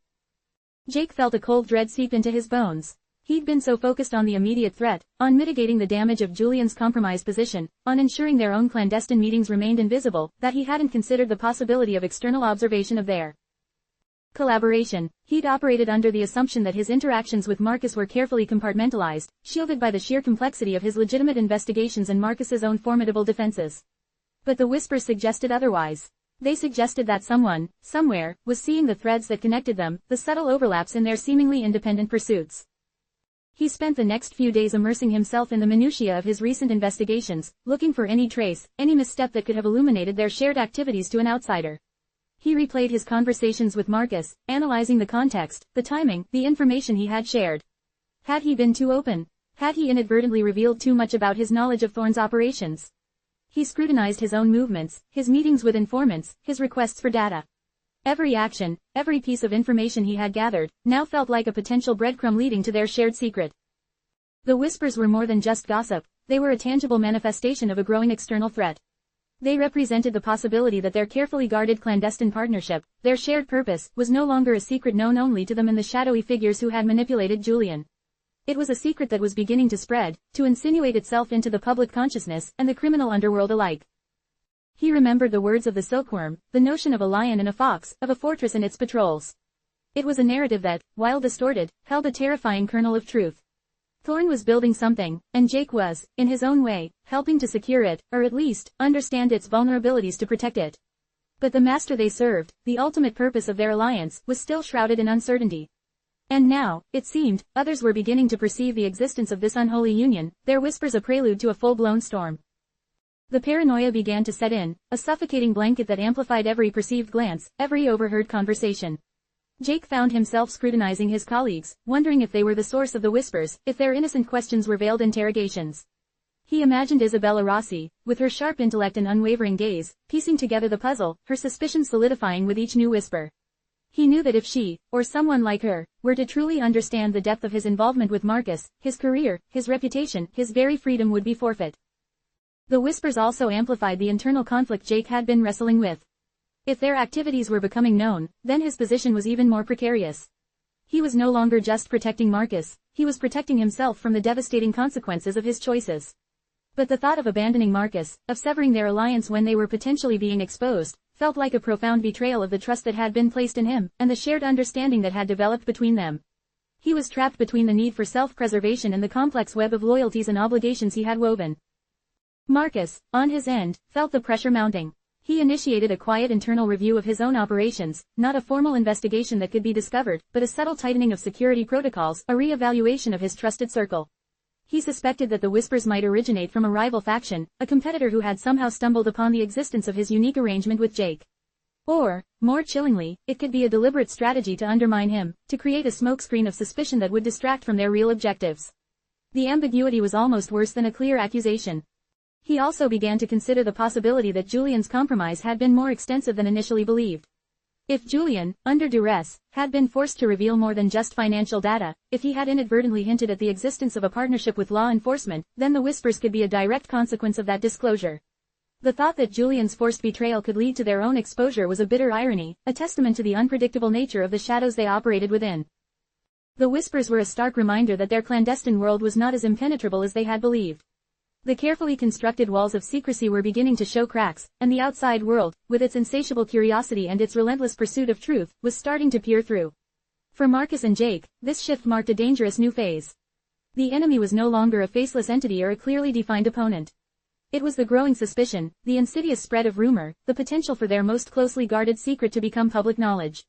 Jake felt a cold dread seep into his bones. He'd been so focused on the immediate threat, on mitigating the damage of Julian's compromised position, on ensuring their own clandestine meetings remained invisible, that he hadn't considered the possibility of external observation of their collaboration. He'd operated under the assumption that his interactions with Marcus were carefully compartmentalized, shielded by the sheer complexity of his legitimate investigations and Marcus's own formidable defenses. But the whispers suggested otherwise. They suggested that someone, somewhere, was seeing the threads that connected them, the subtle overlaps in their seemingly independent pursuits. He spent the next few days immersing himself in the minutiae of his recent investigations, looking for any trace, any misstep that could have illuminated their shared activities to an outsider. He replayed his conversations with Marcus, analyzing the context, the timing, the information he had shared. Had he been too open? Had he inadvertently revealed too much about his knowledge of Thorne's operations? He scrutinized his own movements, his meetings with informants, his requests for data. Every action, every piece of information he had gathered, now felt like a potential breadcrumb leading to their shared secret. The whispers were more than just gossip, they were a tangible manifestation of a growing external threat. They represented the possibility that their carefully guarded clandestine partnership, their shared purpose, was no longer a secret known only to them and the shadowy figures who had manipulated Julian. It was a secret that was beginning to spread, to insinuate itself into the public consciousness and the criminal underworld alike. He remembered the words of the silkworm, the notion of a lion and a fox, of a fortress and its patrols. It was a narrative that, while distorted, held a terrifying kernel of truth. Thorne was building something, and Jake was, in his own way, helping to secure it, or at least, understand its vulnerabilities to protect it. But the master they served, the ultimate purpose of their alliance, was still shrouded in uncertainty. And now, it seemed, others were beginning to perceive the existence of this unholy union, their whispers a prelude to a full-blown storm. The paranoia began to set in, a suffocating blanket that amplified every perceived glance, every overheard conversation. Jake found himself scrutinizing his colleagues, wondering if they were the source of the whispers, if their innocent questions were veiled interrogations. He imagined Isabella Rossi, with her sharp intellect and unwavering gaze, piecing together the puzzle, her suspicions solidifying with each new whisper. He knew that if she, or someone like her, were to truly understand the depth of his involvement with Marcus, his career, his reputation, his very freedom would be forfeit. The whispers also amplified the internal conflict Jake had been wrestling with. If their activities were becoming known, then his position was even more precarious. He was no longer just protecting Marcus, he was protecting himself from the devastating consequences of his choices. But the thought of abandoning Marcus, of severing their alliance when they were potentially being exposed, felt like a profound betrayal of the trust that had been placed in him, and the shared understanding that had developed between them. He was trapped between the need for self-preservation and the complex web of loyalties and obligations he had woven. Marcus, on his end, felt the pressure mounting. He initiated a quiet internal review of his own operations, not a formal investigation that could be discovered, but a subtle tightening of security protocols, a re-evaluation of his trusted circle. He suspected that the whispers might originate from a rival faction, a competitor who had somehow stumbled upon the existence of his unique arrangement with Jake. Or, more chillingly, it could be a deliberate strategy to undermine him, to create a smokescreen of suspicion that would distract from their real objectives. The ambiguity was almost worse than a clear accusation. He also began to consider the possibility that Julian's compromise had been more extensive than initially believed. If Julian, under duress, had been forced to reveal more than just financial data, if he had inadvertently hinted at the existence of a partnership with law enforcement, then the whispers could be a direct consequence of that disclosure. The thought that Julian's forced betrayal could lead to their own exposure was a bitter irony, a testament to the unpredictable nature of the shadows they operated within. The whispers were a stark reminder that their clandestine world was not as impenetrable as they had believed. The carefully constructed walls of secrecy were beginning to show cracks, and the outside world, with its insatiable curiosity and its relentless pursuit of truth, was starting to peer through. For Marcus and Jake, this shift marked a dangerous new phase. The enemy was no longer a faceless entity or a clearly defined opponent. It was the growing suspicion, the insidious spread of rumor, the potential for their most closely guarded secret to become public knowledge.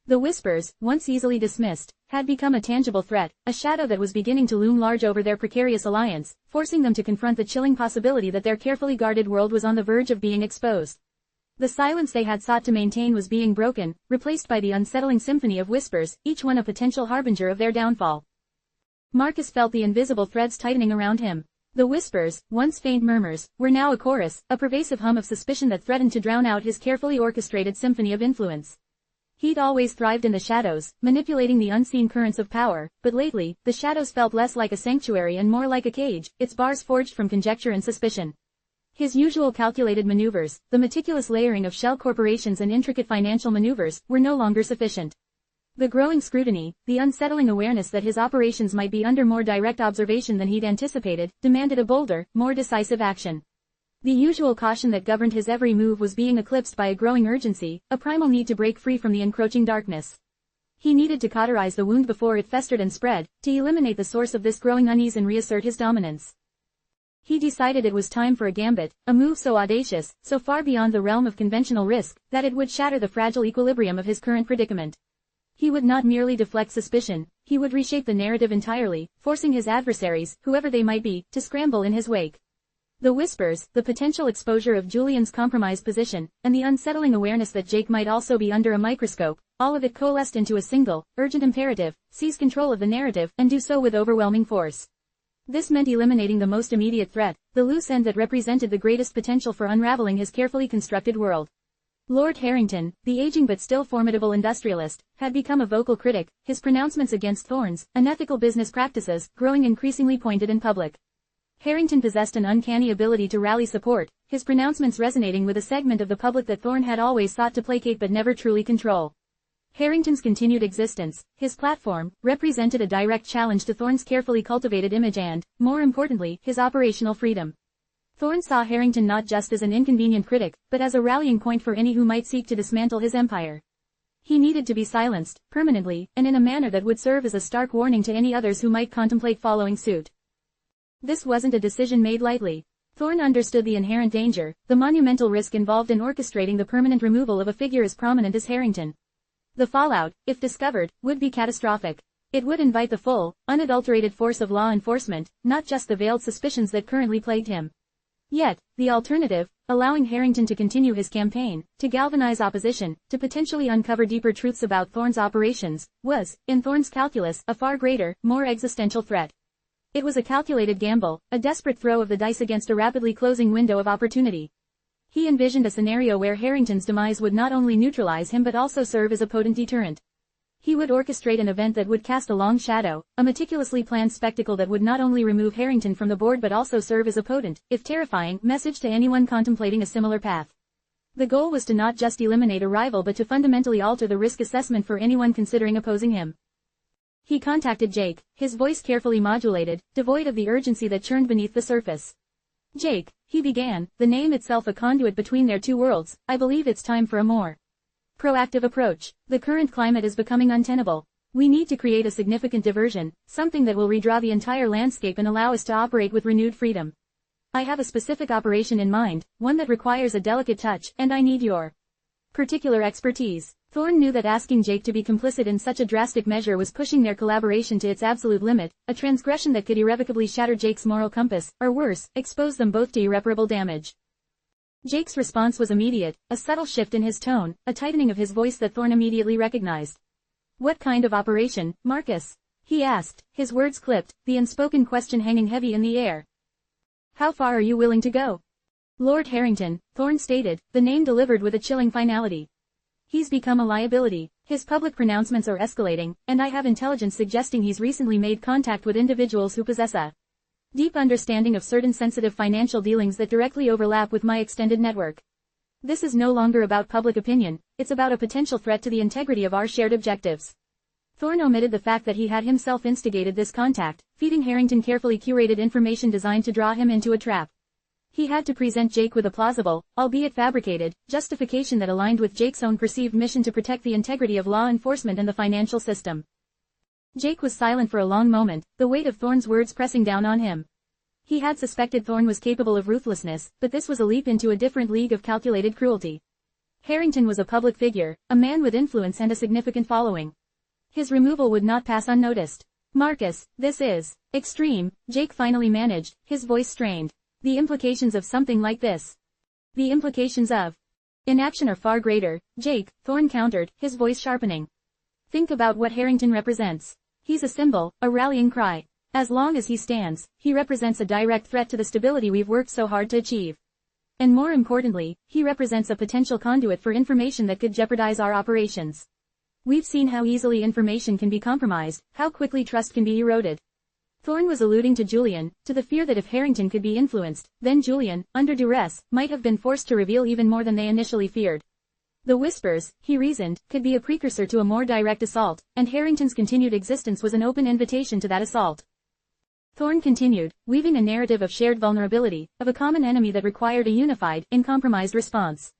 The whispers, once easily dismissed, had become a tangible threat, a shadow that was beginning to loom large over their precarious alliance, forcing them to confront the chilling possibility that their carefully guarded world was on the verge of being exposed. The silence they had sought to maintain was being broken, replaced by the unsettling symphony of whispers, each one a potential harbinger of their downfall. Marcus felt the invisible threads tightening around him. The whispers, once faint murmurs, were now a chorus, a pervasive hum of suspicion that threatened to drown out his carefully orchestrated symphony of influence. He'd always thrived in the shadows, manipulating the unseen currents of power, but lately, the shadows felt less like a sanctuary and more like a cage, its bars forged from conjecture and suspicion. His usual calculated maneuvers, the meticulous layering of shell corporations and intricate financial maneuvers, were no longer sufficient. The growing scrutiny, the unsettling awareness that his operations might be under more direct observation than he'd anticipated, demanded a bolder, more decisive action. The usual caution that governed his every move was being eclipsed by a growing urgency, a primal need to break free from the encroaching darkness. He needed to cauterize the wound before it festered and spread, to eliminate the source of this growing unease and reassert his dominance. He decided it was time for a gambit, a move so audacious, so far beyond the realm of conventional risk, that it would shatter the fragile equilibrium of his current predicament. He would not merely deflect suspicion, he would reshape the narrative entirely, forcing his adversaries, whoever they might be, to scramble in his wake. The whispers, the potential exposure of Julian's compromised position, and the unsettling awareness that Jake might also be under a microscope, all of it coalesced into a single, urgent imperative: seize control of the narrative, and do so with overwhelming force. This meant eliminating the most immediate threat, the loose end that represented the greatest potential for unraveling his carefully constructed world. Lord Harrington, the aging but still formidable industrialist, had become a vocal critic, his pronouncements against Thorne's unethical business practices growing increasingly pointed in public. Harrington possessed an uncanny ability to rally support, his pronouncements resonating with a segment of the public that Thorne had always sought to placate but never truly control. Harrington's continued existence, his platform, represented a direct challenge to Thorne's carefully cultivated image and, more importantly, his operational freedom. Thorne saw Harrington not just as an inconvenient critic, but as a rallying point for any who might seek to dismantle his empire. He needed to be silenced, permanently, and in a manner that would serve as a stark warning to any others who might contemplate following suit. This wasn't a decision made lightly. Thorne understood the inherent danger, the monumental risk involved in orchestrating the permanent removal of a figure as prominent as Harrington. The fallout, if discovered, would be catastrophic. It would invite the full, unadulterated force of law enforcement, not just the veiled suspicions that currently plagued him. Yet, the alternative, allowing Harrington to continue his campaign, to galvanize opposition, to potentially uncover deeper truths about Thorne's operations, was, in Thorne's calculus, a far greater, more existential threat. It was a calculated gamble, a desperate throw of the dice against a rapidly closing window of opportunity. He envisioned a scenario where Harrington's demise would not only neutralize him but also serve as a potent deterrent. He would orchestrate an event that would cast a long shadow, a meticulously planned spectacle that would not only remove Harrington from the board but also serve as a potent, if terrifying, message to anyone contemplating a similar path. The goal was to not just eliminate a rival but to fundamentally alter the risk assessment for anyone considering opposing him. He contacted Jake, his voice carefully modulated, devoid of the urgency that churned beneath the surface. "Jake," he began, the name itself a conduit between their two worlds, "I believe it's time for a more proactive approach. The current climate is becoming untenable. We need to create a significant diversion, something that will redraw the entire landscape and allow us to operate with renewed freedom. I have a specific operation in mind, one that requires a delicate touch, and I need your particular expertise." Thorne knew that asking Jake to be complicit in such a drastic measure was pushing their collaboration to its absolute limit, a transgression that could irrevocably shatter Jake's moral compass, or worse, expose them both to irreparable damage. Jake's response was immediate, a subtle shift in his tone, a tightening of his voice that Thorne immediately recognized. "What kind of operation, Marcus?" he asked, his words clipped, the unspoken question hanging heavy in the air. "How far are you willing to go?" "Lord Harrington," Thorne stated, the name delivered with a chilling finality. "He's become a liability. His public pronouncements are escalating, and I have intelligence suggesting he's recently made contact with individuals who possess a deep understanding of certain sensitive financial dealings that directly overlap with my extended network. This is no longer about public opinion, it's about a potential threat to the integrity of our shared objectives." Thorne omitted the fact that he had himself instigated this contact, feeding Harrington carefully curated information designed to draw him into a trap. He had to present Jake with a plausible, albeit fabricated, justification that aligned with Jake's own perceived mission to protect the integrity of law enforcement and the financial system. Jake was silent for a long moment, the weight of Thorne's words pressing down on him. He had suspected Thorne was capable of ruthlessness, but this was a leap into a different league of calculated cruelty. Harrington was a public figure, a man with influence and a significant following. His removal would not pass unnoticed. "Marcus, this is extreme," Jake finally managed, his voice strained. "The implications of something like this. The implications of inaction are far greater, Jake," Thorne countered, his voice sharpening. "Think about what Harrington represents. He's a symbol, a rallying cry. As long as he stands, he represents a direct threat to the stability we've worked so hard to achieve. And more importantly, he represents a potential conduit for information that could jeopardize our operations. We've seen how easily information can be compromised, how quickly trust can be eroded." Thorne was alluding to Julian, to the fear that if Harrington could be influenced, then Julian, under duress, might have been forced to reveal even more than they initially feared. The whispers, he reasoned, could be a precursor to a more direct assault, and Harrington's continued existence was an open invitation to that assault. Thorne continued, weaving a narrative of shared vulnerability, of a common enemy that required a unified, uncompromised response.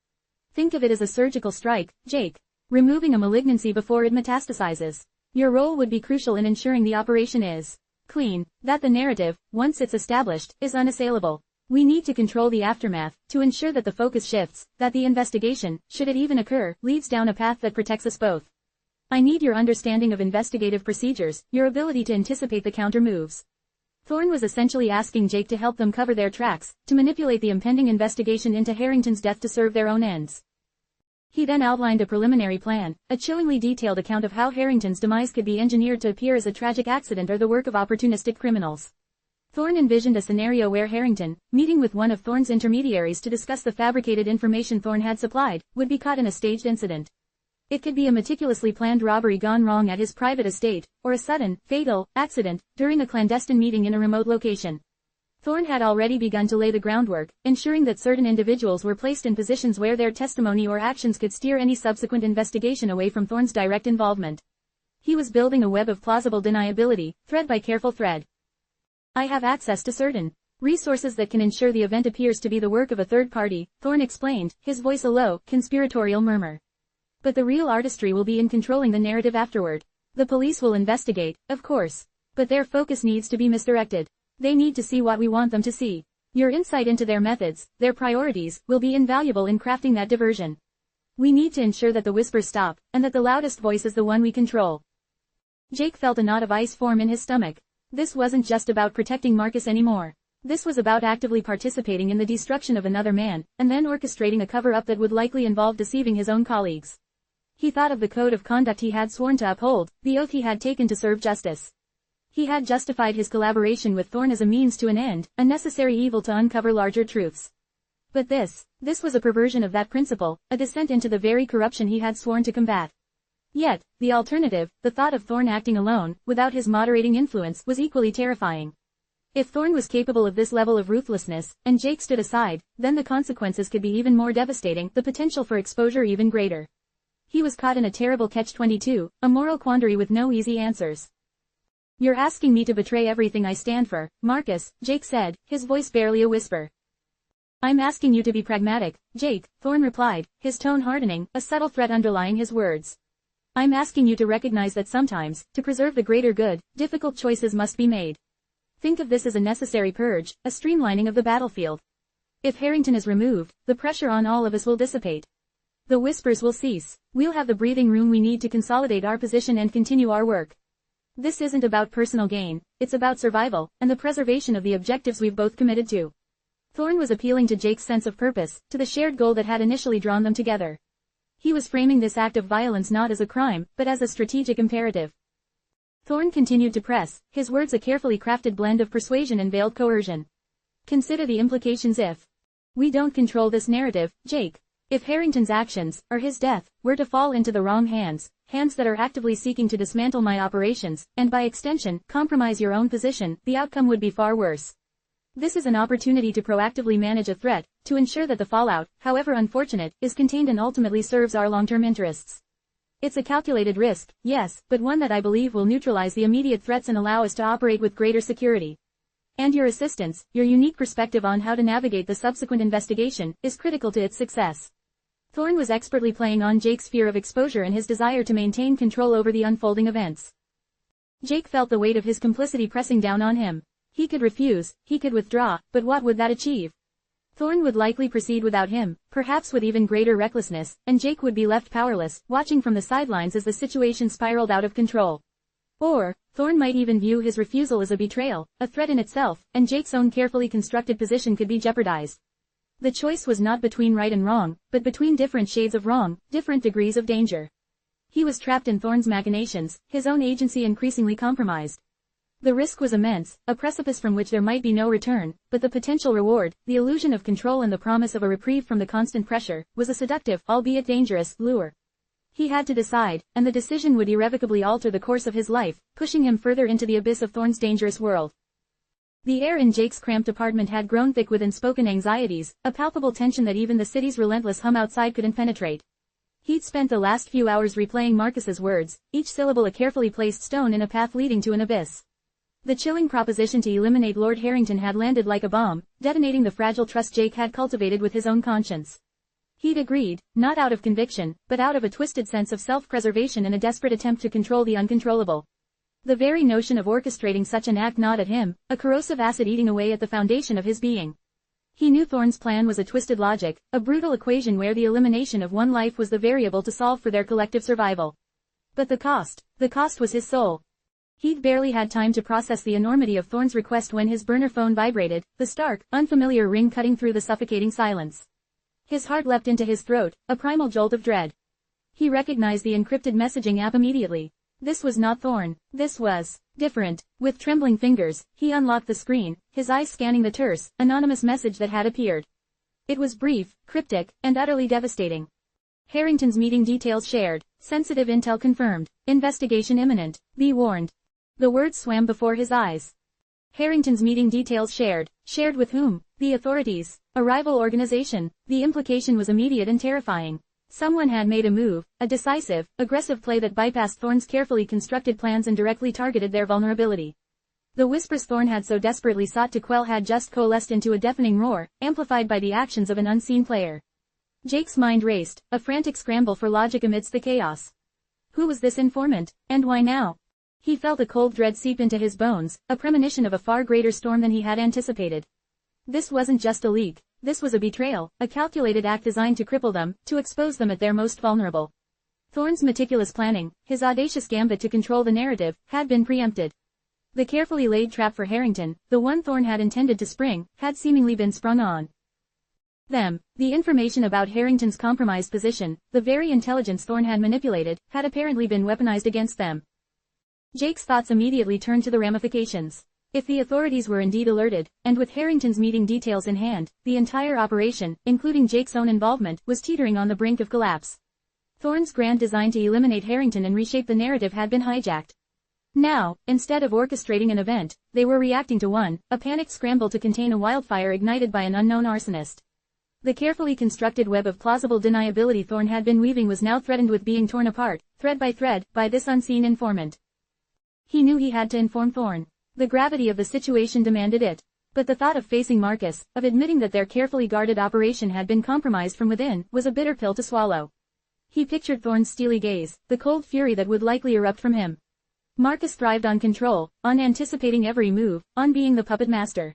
"Think of it as a surgical strike, Jake. Removing a malignancy before it metastasizes. Your role would be crucial in ensuring the operation is clean, that the narrative, once it's established, is unassailable. We need to control the aftermath, to ensure that the focus shifts, that the investigation, should it even occur, leads down a path that protects us both. I need your understanding of investigative procedures, your ability to anticipate the counter moves." Thorne was essentially asking Jake to help them cover their tracks, to manipulate the impending investigation into Harrington's death to serve their own ends. He then outlined a preliminary plan, a chillingly detailed account of how Harrington's demise could be engineered to appear as a tragic accident or the work of opportunistic criminals. Thorne envisioned a scenario where Harrington, meeting with one of Thorne's intermediaries to discuss the fabricated information Thorne had supplied, would be caught in a staged incident. It could be a meticulously planned robbery gone wrong at his private estate, or a sudden, fatal, accident, during a clandestine meeting in a remote location. Thorne had already begun to lay the groundwork, ensuring that certain individuals were placed in positions where their testimony or actions could steer any subsequent investigation away from Thorne's direct involvement. He was building a web of plausible deniability, thread by careful thread. "I have access to certain resources that can ensure the event appears to be the work of a third party," Thorne explained, his voice a low, conspiratorial murmur. "But the real artistry will be in controlling the narrative afterward. The police will investigate, of course. But their focus needs to be misdirected. They need to see what we want them to see. Your insight into their methods, their priorities, will be invaluable in crafting that diversion. We need to ensure that the whispers stop, and that the loudest voice is the one we control." Jake felt a knot of ice form in his stomach. This wasn't just about protecting Marcus anymore. This was about actively participating in the destruction of another man, and then orchestrating a cover-up that would likely involve deceiving his own colleagues. He thought of the code of conduct he had sworn to uphold, the oath he had taken to serve justice. He had justified his collaboration with Thorne as a means to an end, a necessary evil to uncover larger truths. But this was a perversion of that principle, a descent into the very corruption he had sworn to combat. Yet, the alternative, the thought of Thorne acting alone, without his moderating influence, was equally terrifying. If Thorne was capable of this level of ruthlessness, and Jake stood aside, then the consequences could be even more devastating, the potential for exposure even greater. He was caught in a terrible catch-22, a moral quandary with no easy answers. "You're asking me to betray everything I stand for, Marcus," Jake said, his voice barely a whisper. "I'm asking you to be pragmatic, Jake," Thorne replied, his tone hardening, a subtle threat underlying his words. "I'm asking you to recognize that sometimes, to preserve the greater good, difficult choices must be made. Think of this as a necessary purge, a streamlining of the battlefield. If Harrington is removed, the pressure on all of us will dissipate. The whispers will cease. We'll have the breathing room we need to consolidate our position and continue our work. This isn't about personal gain, it's about survival, and the preservation of the objectives we've both committed to." Thorne was appealing to Jake's sense of purpose, to the shared goal that had initially drawn them together. He was framing this act of violence not as a crime, but as a strategic imperative. Thorne continued to press, his words a carefully crafted blend of persuasion and veiled coercion. "Consider the implications if we don't control this narrative, Jake. If Harrington's actions, or his death, were to fall into the wrong hands that are actively seeking to dismantle my operations, and by extension, compromise your own position, the outcome would be far worse. This is an opportunity to proactively manage a threat, to ensure that the fallout, however unfortunate, is contained and ultimately serves our long-term interests. It's a calculated risk, yes, but one that I believe will neutralize the immediate threats and allow us to operate with greater security. And your assistance, your unique perspective on how to navigate the subsequent investigation, is critical to its success." Thorne was expertly playing on Jake's fear of exposure and his desire to maintain control over the unfolding events. Jake felt the weight of his complicity pressing down on him. He could refuse, he could withdraw, but what would that achieve? Thorne would likely proceed without him, perhaps with even greater recklessness, and Jake would be left powerless, watching from the sidelines as the situation spiraled out of control. Or, Thorne might even view his refusal as a betrayal, a threat in itself, and Jake's own carefully constructed position could be jeopardized. The choice was not between right and wrong, but between different shades of wrong, different degrees of danger. He was trapped in Thorne's machinations, his own agency increasingly compromised. The risk was immense, a precipice from which there might be no return, but the potential reward, the illusion of control and the promise of a reprieve from the constant pressure, was a seductive, albeit dangerous, lure. He had to decide, and the decision would irrevocably alter the course of his life, pushing him further into the abyss of Thorne's dangerous world. The air in Jake's cramped apartment had grown thick with unspoken anxieties, a palpable tension that even the city's relentless hum outside couldn't penetrate. He'd spent the last few hours replaying Marcus's words, each syllable a carefully placed stone in a path leading to an abyss. The chilling proposition to eliminate Lord Harrington had landed like a bomb, detonating the fragile trust Jake had cultivated with his own conscience. He'd agreed, not out of conviction, but out of a twisted sense of self-preservation and a desperate attempt to control the uncontrollable. The very notion of orchestrating such an act gnawed at him, a corrosive acid eating away at the foundation of his being. He knew Thorne's plan was a twisted logic, a brutal equation where the elimination of one life was the variable to solve for their collective survival. But the cost was his soul. He'd barely had time to process the enormity of Thorne's request when his burner phone vibrated, the stark, unfamiliar ring cutting through the suffocating silence. His heart leapt into his throat, a primal jolt of dread. He recognized the encrypted messaging app immediately. This was not Thorne. This was different. With trembling fingers, he unlocked the screen, his eyes scanning the terse, anonymous message that had appeared. It was brief, cryptic, and utterly devastating. Harrington's meeting details shared. Sensitive intel confirmed. Investigation imminent. Be warned. The words swam before his eyes. Harrington's meeting details shared. Shared with whom? The authorities. A rival organization. The implication was immediate and terrifying. Someone had made a move, a decisive, aggressive play that bypassed Thorne's carefully constructed plans and directly targeted their vulnerability. The whispers Thorne had so desperately sought to quell had just coalesced into a deafening roar, amplified by the actions of an unseen player. Jake's mind raced, a frantic scramble for logic amidst the chaos. Who was this informant, and why now? He felt a cold dread seep into his bones, a premonition of a far greater storm than he had anticipated. This wasn't just a leak. This was a betrayal, a calculated act designed to cripple them, to expose them at their most vulnerable. Thorne's meticulous planning, his audacious gambit to control the narrative, had been preempted. The carefully laid trap for Harrington, the one Thorne had intended to spring, had seemingly been sprung on them. The information about Harrington's compromised position, the very intelligence Thorne had manipulated, had apparently been weaponized against them. Jake's thoughts immediately turned to the ramifications. If the authorities were indeed alerted, and with Harrington's meeting details in hand, the entire operation, including Jake's own involvement, was teetering on the brink of collapse. Thorne's grand design to eliminate Harrington and reshape the narrative had been hijacked. Now, instead of orchestrating an event, they were reacting to one, a panicked scramble to contain a wildfire ignited by an unknown arsonist. The carefully constructed web of plausible deniability Thorne had been weaving was now threatened with being torn apart, thread by thread, by this unseen informant. He knew he had to inform Thorne. The gravity of the situation demanded it. But the thought of facing Marcus, of admitting that their carefully guarded operation had been compromised from within, was a bitter pill to swallow. He pictured Thorne's steely gaze, the cold fury that would likely erupt from him. Marcus thrived on control, on anticipating every move, on being the puppet master.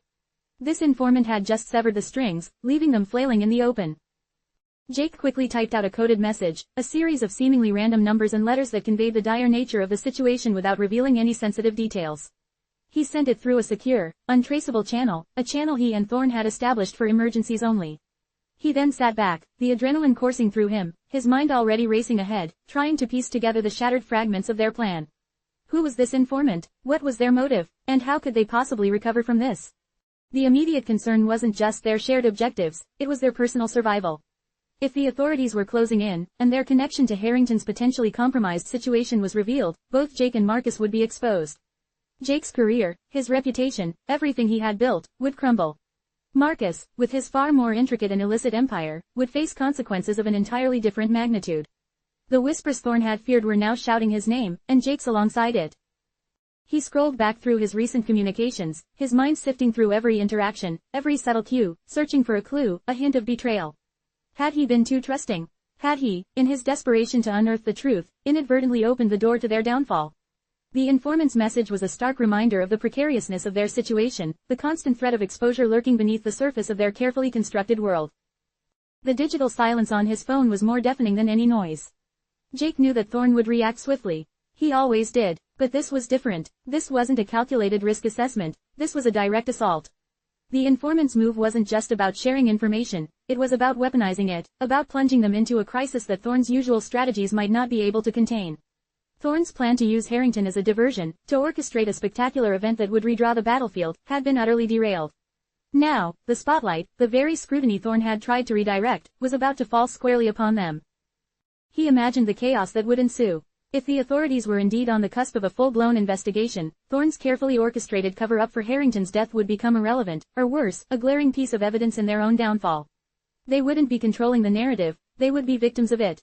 This informant had just severed the strings, leaving them flailing in the open. Jake quickly typed out a coded message, a series of seemingly random numbers and letters that conveyed the dire nature of the situation without revealing any sensitive details. He sent it through a secure, untraceable channel, a channel he and Thorne had established for emergencies only. He then sat back, the adrenaline coursing through him, his mind already racing ahead, trying to piece together the shattered fragments of their plan. Who was this informant? What was their motive? And how could they possibly recover from this? The immediate concern wasn't just their shared objectives, it was their personal survival. If the authorities were closing in, and their connection to Harrington's potentially compromised situation was revealed, both Jake and Marcus would be exposed. Jake's career, his reputation, everything he had built, would crumble. Marcus, with his far more intricate and illicit empire, would face consequences of an entirely different magnitude. The whispers Thorne had feared were now shouting his name, and Jake's alongside it. He scrolled back through his recent communications, his mind sifting through every interaction, every subtle cue, searching for a clue, a hint of betrayal. Had he been too trusting? Had he, in his desperation to unearth the truth, inadvertently opened the door to their downfall? The informant's message was a stark reminder of the precariousness of their situation, the constant threat of exposure lurking beneath the surface of their carefully constructed world. The digital silence on his phone was more deafening than any noise. Jake knew that Thorne would react swiftly. He always did. But this was different. This wasn't a calculated risk assessment. This was a direct assault. The informant's move wasn't just about sharing information, it was about weaponizing it, about plunging them into a crisis that Thorne's usual strategies might not be able to contain. Thorne's plan to use Harrington as a diversion, to orchestrate a spectacular event that would redraw the battlefield, had been utterly derailed. Now, the spotlight, the very scrutiny Thorne had tried to redirect, was about to fall squarely upon them. He imagined the chaos that would ensue. If the authorities were indeed on the cusp of a full-blown investigation, Thorne's carefully orchestrated cover-up for Harrington's death would become irrelevant, or worse, a glaring piece of evidence in their own downfall. They wouldn't be controlling the narrative, they would be victims of it.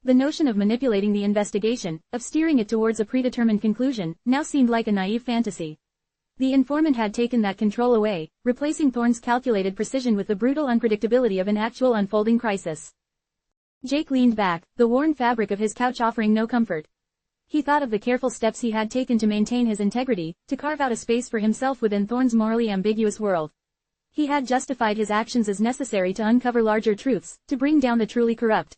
The notion of manipulating the investigation, of steering it towards a predetermined conclusion, now seemed like a naive fantasy. The informant had taken that control away, replacing Thorne's calculated precision with the brutal unpredictability of an actual unfolding crisis. Jake leaned back, the worn fabric of his couch offering no comfort. He thought of the careful steps he had taken to maintain his integrity, to carve out a space for himself within Thorne's morally ambiguous world. He had justified his actions as necessary to uncover larger truths, to bring down the truly corrupt.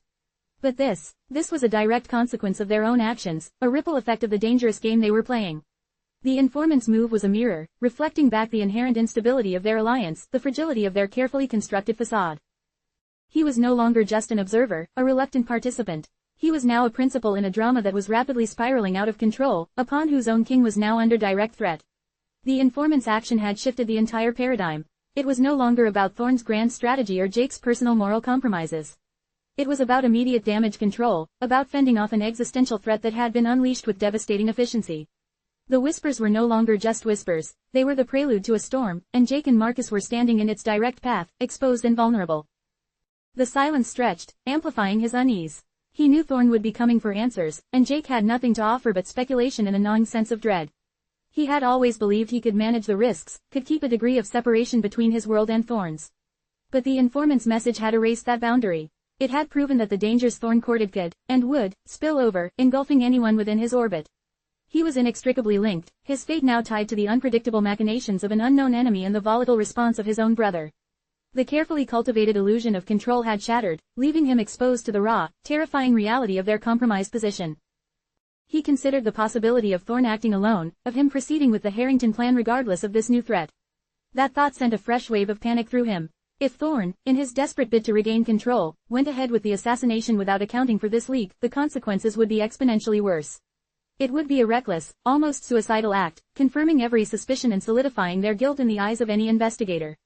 But this was a direct consequence of their own actions, a ripple effect of the dangerous game they were playing. The informant's move was a mirror, reflecting back the inherent instability of their alliance, the fragility of their carefully constructed facade. He was no longer just an observer, a reluctant participant. He was now a principal in a drama that was rapidly spiraling out of control, upon whose own king was now under direct threat. The informant's action had shifted the entire paradigm. It was no longer about Thorne's grand strategy or Jake's personal moral compromises. It was about immediate damage control, about fending off an existential threat that had been unleashed with devastating efficiency. The whispers were no longer just whispers, they were the prelude to a storm, and Jake and Marcus were standing in its direct path, exposed and vulnerable. The silence stretched, amplifying his unease. He knew Thorne would be coming for answers, and Jake had nothing to offer but speculation and a gnawing sense of dread. He had always believed he could manage the risks, could keep a degree of separation between his world and Thorne's. But the informant's message had erased that boundary. It had proven that the dangers Thorne courted could, and would, spill over, engulfing anyone within his orbit. He was inextricably linked, his fate now tied to the unpredictable machinations of an unknown enemy and the volatile response of his own brother. The carefully cultivated illusion of control had shattered, leaving him exposed to the raw, terrifying reality of their compromised position. He considered the possibility of Thorne acting alone, of him proceeding with the Harrington plan regardless of this new threat. That thought sent a fresh wave of panic through him. If Thorne, in his desperate bid to regain control, went ahead with the assassination without accounting for this leak, the consequences would be exponentially worse. It would be a reckless, almost suicidal act, confirming every suspicion and solidifying their guilt in the eyes of any investigator.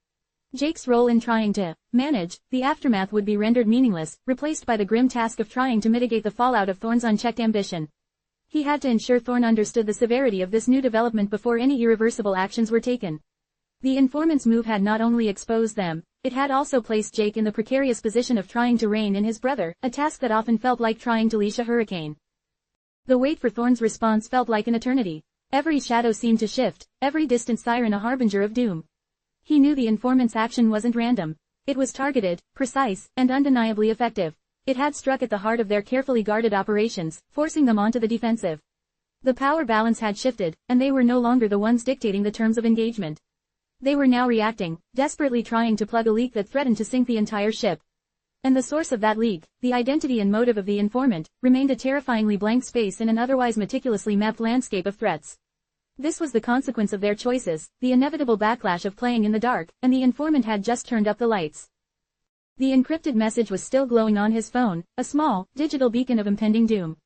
Jake's role in trying to manage the aftermath would be rendered meaningless, replaced by the grim task of trying to mitigate the fallout of Thorne's unchecked ambition. He had to ensure Thorne understood the severity of this new development before any irreversible actions were taken. The informant's move had not only exposed them, it had also placed Jake in the precarious position of trying to rein in his brother, a task that often felt like trying to leash a hurricane. The wait for Thorne's response felt like an eternity. Every shadow seemed to shift, every distant siren a harbinger of doom. He knew the informant's action wasn't random. It was targeted, precise, and undeniably effective. It had struck at the heart of their carefully guarded operations, forcing them onto the defensive. The power balance had shifted, and they were no longer the ones dictating the terms of engagement. They were now reacting, desperately trying to plug a leak that threatened to sink the entire ship. And the source of that leak, the identity and motive of the informant, remained a terrifyingly blank space in an otherwise meticulously mapped landscape of threats. This was the consequence of their choices, the inevitable backlash of playing in the dark, and the informant had just turned up the lights. The encrypted message was still glowing on his phone, a small, digital beacon of impending doom.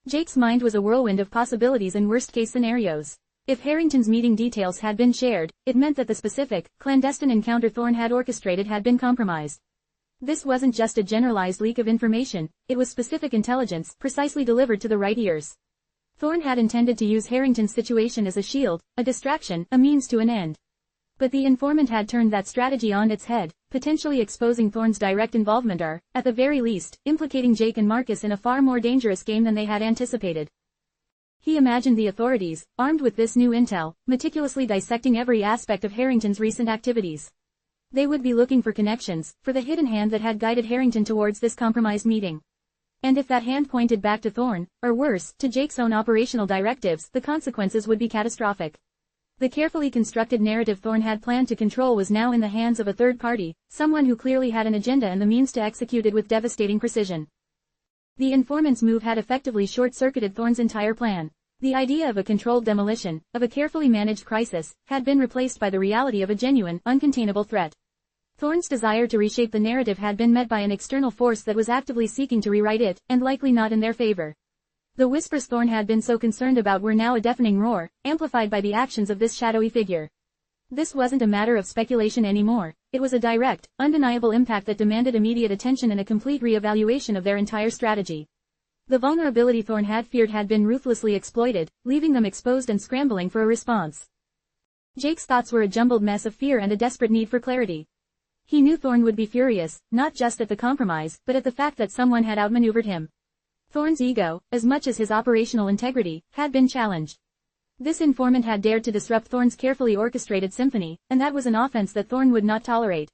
Jake's mind was a whirlwind of possibilities and worst-case scenarios. If Harrington's meeting details had been shared, it meant that the specific, clandestine encounter Thorne had orchestrated had been compromised. This wasn't just a generalized leak of information, it was specific intelligence, precisely delivered to the right ears. Thorne had intended to use Harrington's situation as a shield, a distraction, a means to an end. But the informant had turned that strategy on its head, potentially exposing Thorne's direct involvement or, at the very least, implicating Jake and Marcus in a far more dangerous game than they had anticipated. He imagined the authorities, armed with this new intel, meticulously dissecting every aspect of Harrington's recent activities. They would be looking for connections, for the hidden hand that had guided Harrington towards this compromised meeting. And if that hand pointed back to Thorne, or worse, to Jake's own operational directives, the consequences would be catastrophic. The carefully constructed narrative Thorne had planned to control was now in the hands of a third party, someone who clearly had an agenda and the means to execute it with devastating precision. The informant's move had effectively short-circuited Thorne's entire plan. The idea of a controlled demolition, of a carefully managed crisis, had been replaced by the reality of a genuine, uncontainable threat. Thorne's desire to reshape the narrative had been met by an external force that was actively seeking to rewrite it, and likely not in their favor. The whispers Thorne had been so concerned about were now a deafening roar, amplified by the actions of this shadowy figure. This wasn't a matter of speculation anymore, it was a direct, undeniable impact that demanded immediate attention and a complete re-evaluation of their entire strategy. The vulnerability Thorne had feared had been ruthlessly exploited, leaving them exposed and scrambling for a response. Jake's thoughts were a jumbled mess of fear and a desperate need for clarity. He knew Thorne would be furious, not just at the compromise, but at the fact that someone had outmaneuvered him. Thorne's ego, as much as his operational integrity, had been challenged. This informant had dared to disrupt Thorne's carefully orchestrated symphony, and that was an offense that Thorne would not tolerate.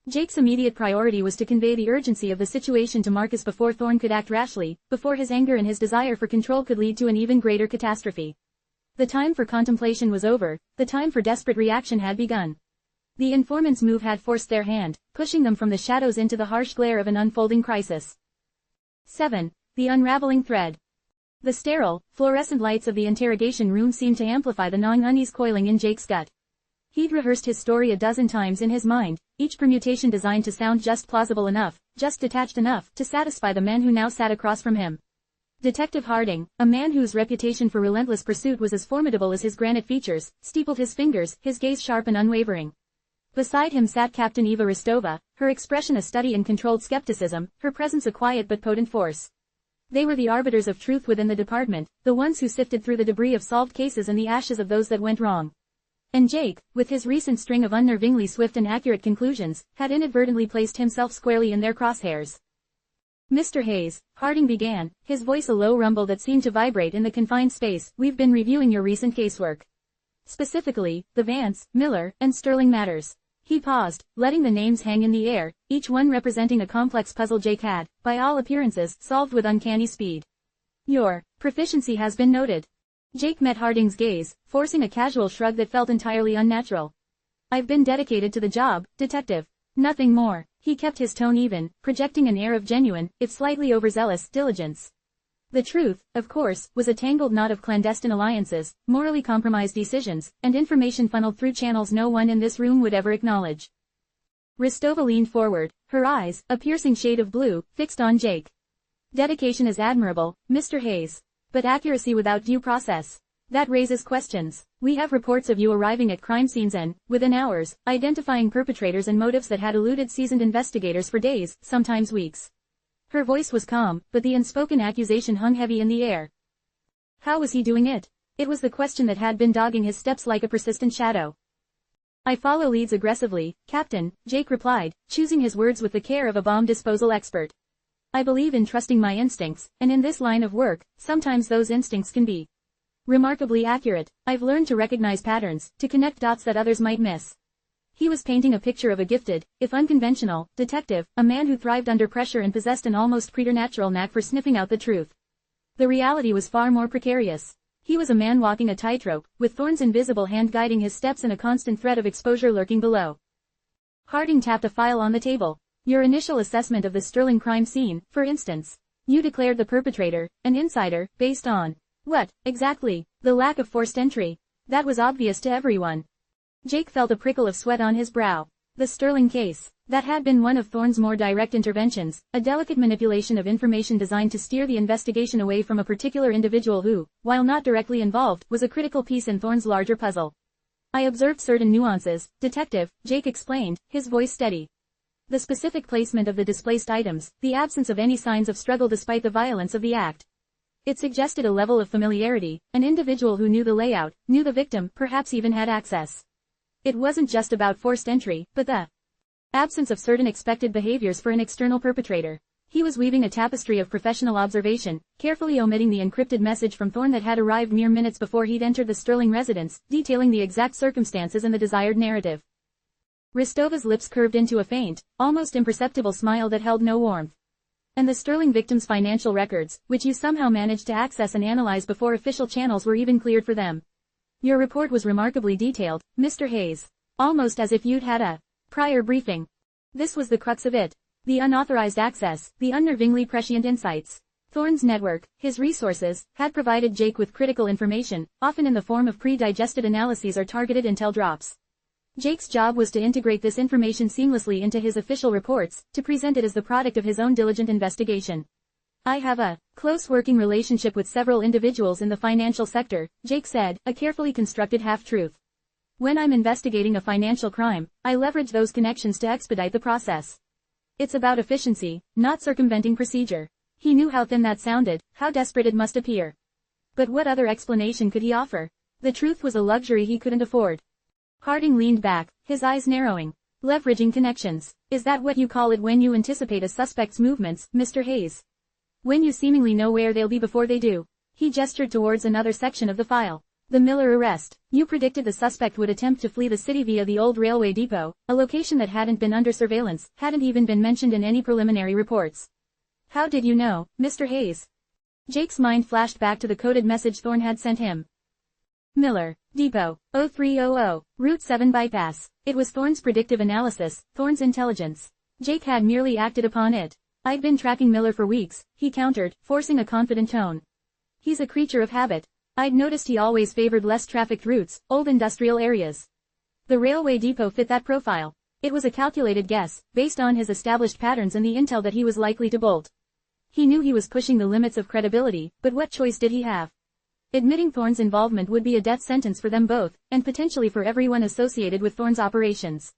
Jake's immediate priority was to convey the urgency of the situation to Marcus before Thorne could act rashly, before his anger and his desire for control could lead to an even greater catastrophe. The time for contemplation was over, the time for desperate reaction had begun. The informant's move had forced their hand, pushing them from the shadows into the harsh glare of an unfolding crisis. 7. The unraveling thread. The sterile, fluorescent lights of the interrogation room seemed to amplify the gnawing unease coiling in Jake's gut. He'd rehearsed his story a dozen times in his mind, each permutation designed to sound just plausible enough, just detached enough, to satisfy the man who now sat across from him. Detective Harding, a man whose reputation for relentless pursuit was as formidable as his granite features, steepled his fingers, his gaze sharp and unwavering. Beside him sat Captain Eva Rostova, her expression a study in controlled skepticism, her presence a quiet but potent force. They were the arbiters of truth within the department, the ones who sifted through the debris of solved cases and the ashes of those that went wrong. And Jake, with his recent string of unnervingly swift and accurate conclusions, had inadvertently placed himself squarely in their crosshairs. Mr. Hayes, Harding began, his voice a low rumble that seemed to vibrate in the confined space, we've been reviewing your recent casework. Specifically, the Vance, Miller, and Sterling matters. He paused, letting the names hang in the air, each one representing a complex puzzle Jake had, by all appearances, solved with uncanny speed. Your proficiency has been noted. Jake met Harding's gaze, forcing a casual shrug that felt entirely unnatural. I've been dedicated to the job, detective. Nothing more. He kept his tone even, projecting an air of genuine, if slightly overzealous, diligence. The truth, of course, was a tangled knot of clandestine alliances, morally compromised decisions, and information funneled through channels no one in this room would ever acknowledge. Ristova leaned forward, her eyes, a piercing shade of blue, fixed on Jake. Dedication is admirable, Mr. Hayes. But accuracy without due process. That raises questions. We have reports of you arriving at crime scenes and, within hours, identifying perpetrators and motives that had eluded seasoned investigators for days, sometimes weeks. Her voice was calm, but the unspoken accusation hung heavy in the air. How was he doing it? It was the question that had been dogging his steps like a persistent shadow. I follow leads aggressively, Captain, Jake replied, choosing his words with the care of a bomb disposal expert. I believe in trusting my instincts, and in this line of work, sometimes those instincts can be remarkably accurate. I've learned to recognize patterns, to connect dots that others might miss. He was painting a picture of a gifted, if unconventional, detective, a man who thrived under pressure and possessed an almost preternatural knack for sniffing out the truth. The reality was far more precarious. He was a man walking a tightrope, with Thorne's invisible hand guiding his steps and a constant threat of exposure lurking below. Harding tapped a file on the table. Your initial assessment of the Sterling crime scene, for instance. You declared the perpetrator, an insider, based on what, exactly? The lack of forced entry. That was obvious to everyone. Jake felt a prickle of sweat on his brow. The Sterling case. That had been one of Thorne's more direct interventions, a delicate manipulation of information designed to steer the investigation away from a particular individual who, while not directly involved, was a critical piece in Thorne's larger puzzle. I observed certain nuances, Detective, Jake explained, his voice steady. The specific placement of the displaced items, the absence of any signs of struggle despite the violence of the act. It suggested a level of familiarity, an individual who knew the layout, knew the victim, perhaps even had access. It wasn't just about forced entry, but the absence of certain expected behaviors for an external perpetrator. He was weaving a tapestry of professional observation, carefully omitting the encrypted message from Thorne that had arrived mere minutes before he'd entered the Sterling residence, detailing the exact circumstances and the desired narrative. Ristova's lips curved into a faint, almost imperceptible smile that held no warmth. And the Sterling victim's financial records, which you somehow managed to access and analyze before official channels were even cleared for them. Your report was remarkably detailed, Mr. Hayes. Almost as if you'd had a prior briefing. This was the crux of it. The unauthorized access, the unnervingly prescient insights. Thorne's network, his resources, had provided Jake with critical information, often in the form of pre-digested analyses or targeted intel drops. Jake's job was to integrate this information seamlessly into his official reports, to present it as the product of his own diligent investigation. I have a close working relationship with several individuals in the financial sector, Jake said, a carefully constructed half-truth. When I'm investigating a financial crime, I leverage those connections to expedite the process. It's about efficiency, not circumventing procedure. He knew how thin that sounded, how desperate it must appear. But what other explanation could he offer? The truth was a luxury he couldn't afford. Harding leaned back, his eyes narrowing. Leveraging connections. Is that what you call it when you anticipate a suspect's movements, Mr. Hayes? When you seemingly know where they'll be before they do? He gestured towards another section of the file. The Miller arrest. You predicted the suspect would attempt to flee the city via the old railway depot, a location that hadn't been under surveillance, hadn't even been mentioned in any preliminary reports. How did you know, Mr. Hayes? Jake's mind flashed back to the coded message Thorne had sent him. Miller, Depot, 0300, Route 7 bypass. It was Thorne's predictive analysis, Thorne's intelligence. Jake had merely acted upon it. I'd been tracking Miller for weeks, he countered, forcing a confident tone. He's a creature of habit. I'd noticed he always favored less trafficked routes, old industrial areas. The railway depot fit that profile. It was a calculated guess, based on his established patterns and the intel that he was likely to bolt. He knew he was pushing the limits of credibility, but what choice did he have? Admitting Thorne's involvement would be a death sentence for them both, and potentially for everyone associated with Thorne's operations.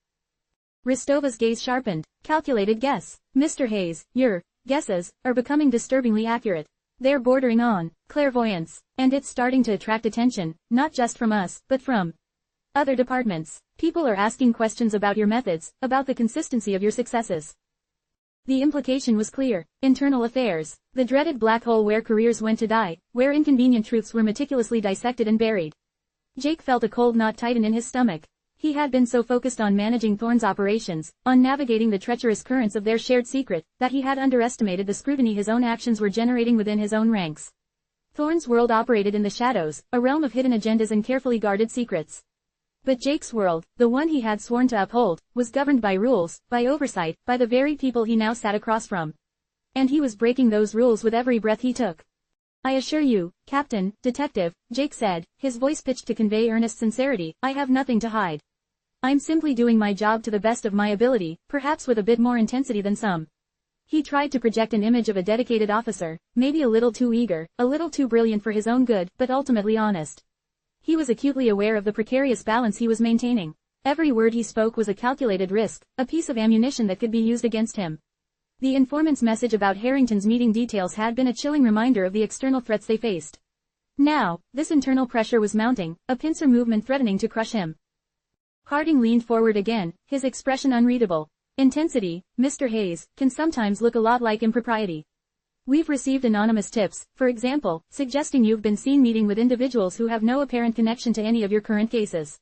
Ristova's gaze sharpened. Calculated guess. Mr. Hayes, your guesses are becoming disturbingly accurate. They're bordering on clairvoyance, and it's starting to attract attention, not just from us, but from other departments. People are asking questions about your methods, about the consistency of your successes. The implication was clear. Internal affairs. The dreaded black hole where careers went to die, where inconvenient truths were meticulously dissected and buried. Jake felt a cold knot tighten in his stomach. He had been so focused on managing Thorne's operations, on navigating the treacherous currents of their shared secret, that he had underestimated the scrutiny his own actions were generating within his own ranks. Thorne's world operated in the shadows, a realm of hidden agendas and carefully guarded secrets. But Jake's world, the one he had sworn to uphold, was governed by rules, by oversight, by the very people he now sat across from. And he was breaking those rules with every breath he took. I assure you, Captain, Detective, Jake said, his voice pitched to convey earnest sincerity, I have nothing to hide. I'm simply doing my job to the best of my ability, perhaps with a bit more intensity than some. He tried to project an image of a dedicated officer, maybe a little too eager, a little too brilliant for his own good, but ultimately honest. He was acutely aware of the precarious balance he was maintaining. Every word he spoke was a calculated risk, a piece of ammunition that could be used against him. The informant's message about Harrington's meeting details had been a chilling reminder of the external threats they faced. Now, this internal pressure was mounting, a pincer movement threatening to crush him. Harding leaned forward again, his expression unreadable. Intensity, Mr. Hayes, can sometimes look a lot like impropriety. We've received anonymous tips, for example, suggesting you've been seen meeting with individuals who have no apparent connection to any of your current cases.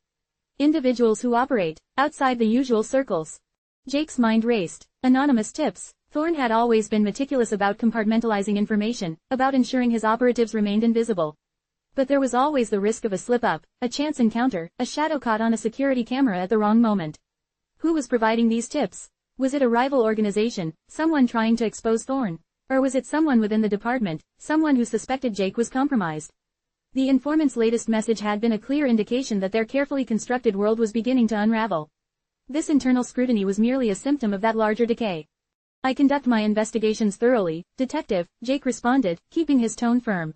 Individuals who operate outside the usual circles. Jake's mind raced. Anonymous tips. Thorne had always been meticulous about compartmentalizing information, about ensuring his operatives remained invisible. But there was always the risk of a slip-up, a chance encounter, a shadow caught on a security camera at the wrong moment. Who was providing these tips? Was it a rival organization, someone trying to expose Thorne? Or was it someone within the department, someone who suspected Jake was compromised? The informant's latest message had been a clear indication that their carefully constructed world was beginning to unravel. This internal scrutiny was merely a symptom of that larger decay. I conduct my investigations thoroughly, Detective, Jake responded, keeping his tone firm.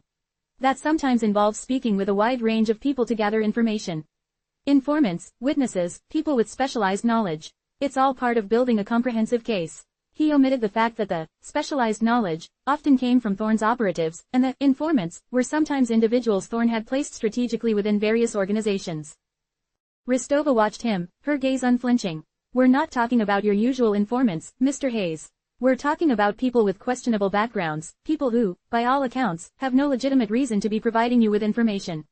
That sometimes involves speaking with a wide range of people to gather information. Informants, witnesses, people with specialized knowledge. It's all part of building a comprehensive case. He omitted the fact that the specialized knowledge often came from Thorne's operatives, and the informants were sometimes individuals Thorne had placed strategically within various organizations. Ristova watched him, her gaze unflinching. We're not talking about your usual informants, Mr. Hayes. We're talking about people with questionable backgrounds, people who, by all accounts, have no legitimate reason to be providing you with information.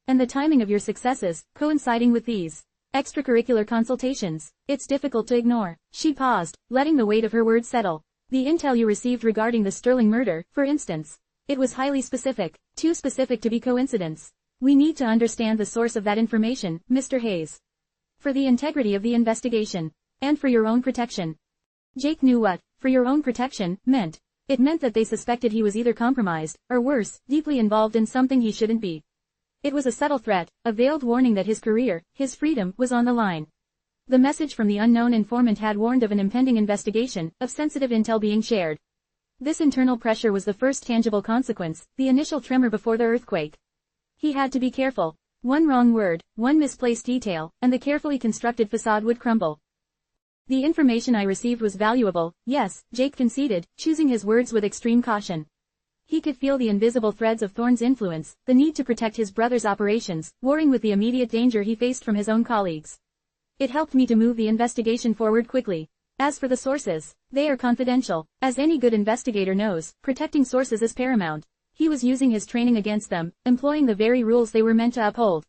And the timing of your successes, coinciding with these extracurricular consultations, it's difficult to ignore. She paused, letting the weight of her words settle. The intel you received regarding the Sterling murder, for instance. It was highly specific, too specific to be coincidence. We need to understand the source of that information, Mr. Hayes. For the integrity of the investigation. And for your own protection. Jake knew what, for your own protection, meant. It meant that they suspected he was either compromised, or worse, deeply involved in something he shouldn't be. It was a subtle threat, a veiled warning that his career, his freedom, was on the line. The message from the unknown informant had warned of an impending investigation, of sensitive intel being shared. This internal pressure was the first tangible consequence, the initial tremor before the earthquake. He had to be careful. One wrong word, one misplaced detail, and the carefully constructed facade would crumble. The information I received was valuable, yes, Jake conceded, choosing his words with extreme caution. He could feel the invisible threads of Thorne's influence, the need to protect his brother's operations, warring with the immediate danger he faced from his own colleagues. It helped me to move the investigation forward quickly. As for the sources, they are confidential. As any good investigator knows, protecting sources is paramount. He was using his training against them, employing the very rules they were meant to uphold.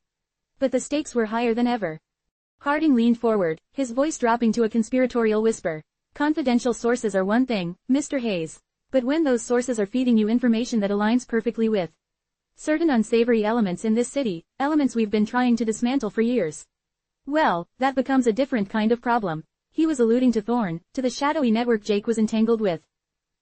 But the stakes were higher than ever. Harding leaned forward, his voice dropping to a conspiratorial whisper. Confidential sources are one thing, Mr. Hayes. But when those sources are feeding you information that aligns perfectly with certain unsavory elements in this city, elements we've been trying to dismantle for years, well, that becomes a different kind of problem. He was alluding to Thorne, to the shadowy network Jake was entangled with.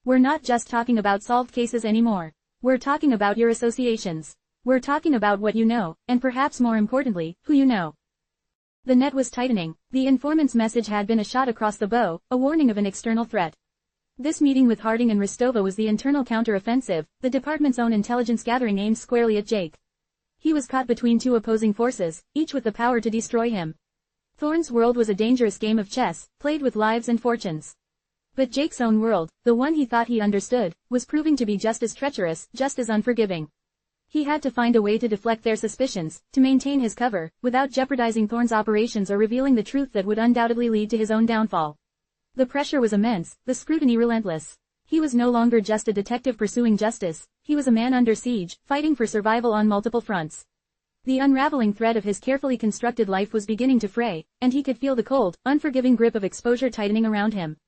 We're not just talking about solved cases anymore. We're talking about your associations. We're talking about what you know, and perhaps more importantly, who you know. The net was tightening. The informant's message had been a shot across the bow, a warning of an external threat. This meeting with Harding and Ristova was the internal counter-offensive, the department's own intelligence gathering aimed squarely at Jake. He was caught between two opposing forces, each with the power to destroy him. Thorne's world was a dangerous game of chess, played with lives and fortunes. But Jake's own world, the one he thought he understood, was proving to be just as treacherous, just as unforgiving. He had to find a way to deflect their suspicions, to maintain his cover, without jeopardizing Thorne's operations or revealing the truth that would undoubtedly lead to his own downfall. The pressure was immense, the scrutiny relentless. He was no longer just a detective pursuing justice, he was a man under siege, fighting for survival on multiple fronts. The unraveling thread of his carefully constructed life was beginning to fray, and he could feel the cold, unforgiving grip of exposure tightening around him.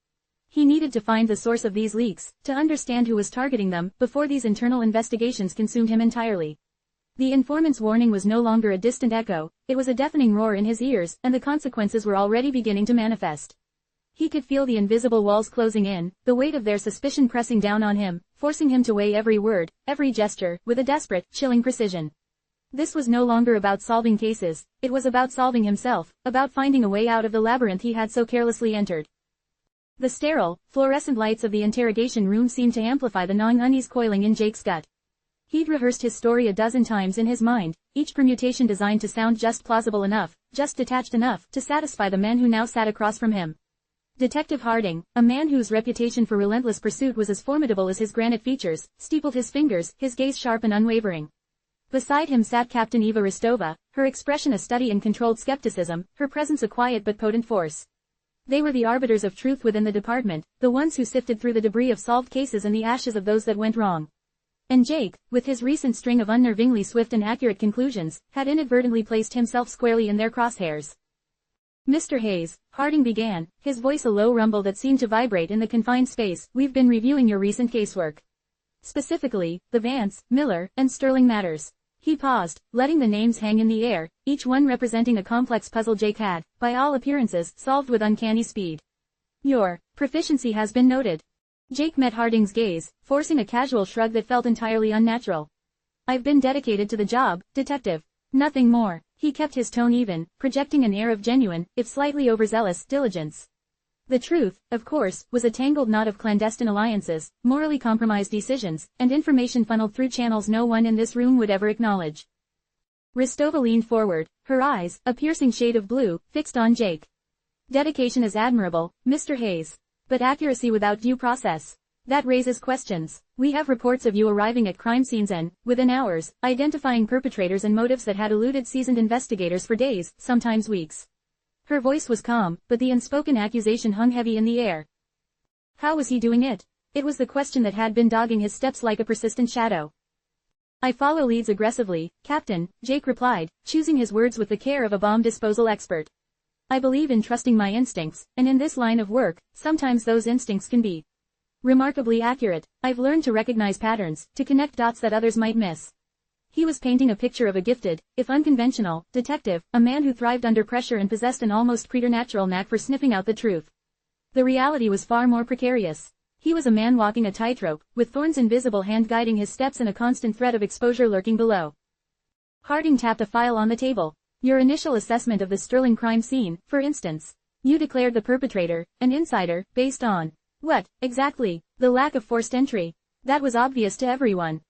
He needed to find the source of these leaks, to understand who was targeting them, before these internal investigations consumed him entirely. The informant's warning was no longer a distant echo, it was a deafening roar in his ears, and the consequences were already beginning to manifest. He could feel the invisible walls closing in, the weight of their suspicion pressing down on him, forcing him to weigh every word, every gesture, with a desperate, chilling precision. This was no longer about solving cases, it was about solving himself, about finding a way out of the labyrinth he had so carelessly entered. The sterile, fluorescent lights of the interrogation room seemed to amplify the gnawing unease coiling in Jake's gut. He'd rehearsed his story a dozen times in his mind, each permutation designed to sound just plausible enough, just detached enough, to satisfy the man who now sat across from him. Detective Harding, a man whose reputation for relentless pursuit was as formidable as his granite features, steepled his fingers, his gaze sharp and unwavering. Beside him sat Captain Eva Ristova, her expression a study in controlled skepticism, her presence a quiet but potent force. They were the arbiters of truth within the department, the ones who sifted through the debris of solved cases and the ashes of those that went wrong. And Jake, with his recent string of unnervingly swift and accurate conclusions, had inadvertently placed himself squarely in their crosshairs. Mr. Hayes, Harding began, his voice a low rumble that seemed to vibrate in the confined space, we've been reviewing your recent casework. Specifically, the Vance, Miller, and Sterling matters. He paused, letting the names hang in the air, each one representing a complex puzzle Jake had, by all appearances, solved with uncanny speed. Your proficiency has been noted. Jake met Harding's gaze, forcing a casual shrug that felt entirely unnatural. I've been dedicated to the job, detective. Nothing more. He kept his tone even, projecting an air of genuine, if slightly overzealous, diligence. The truth, of course, was a tangled knot of clandestine alliances, morally compromised decisions, and information funneled through channels no one in this room would ever acknowledge. Ristova leaned forward, her eyes, a piercing shade of blue, fixed on Jake. Dedication is admirable, Mr. Hayes. But accuracy without due process. That raises questions. We have reports of you arriving at crime scenes and, within hours, identifying perpetrators and motives that had eluded seasoned investigators for days, sometimes weeks. Her voice was calm, but the unspoken accusation hung heavy in the air. How was he doing it? It was the question that had been dogging his steps like a persistent shadow. I follow leads aggressively, Captain, Jake replied, choosing his words with the care of a bomb disposal expert. I believe in trusting my instincts, and in this line of work, sometimes those instincts can be remarkably accurate. I've learned to recognize patterns, to connect dots that others might miss. He was painting a picture of a gifted, if unconventional, detective, a man who thrived under pressure and possessed an almost preternatural knack for sniffing out the truth. The reality was far more precarious. He was a man walking a tightrope, with Thorne's invisible hand guiding his steps and a constant threat of exposure lurking below. Harding tapped a file on the table. Your initial assessment of the Sterling crime scene, for instance. You declared the perpetrator, an insider, based on what, exactly? The lack of forced entry. That was obvious to everyone.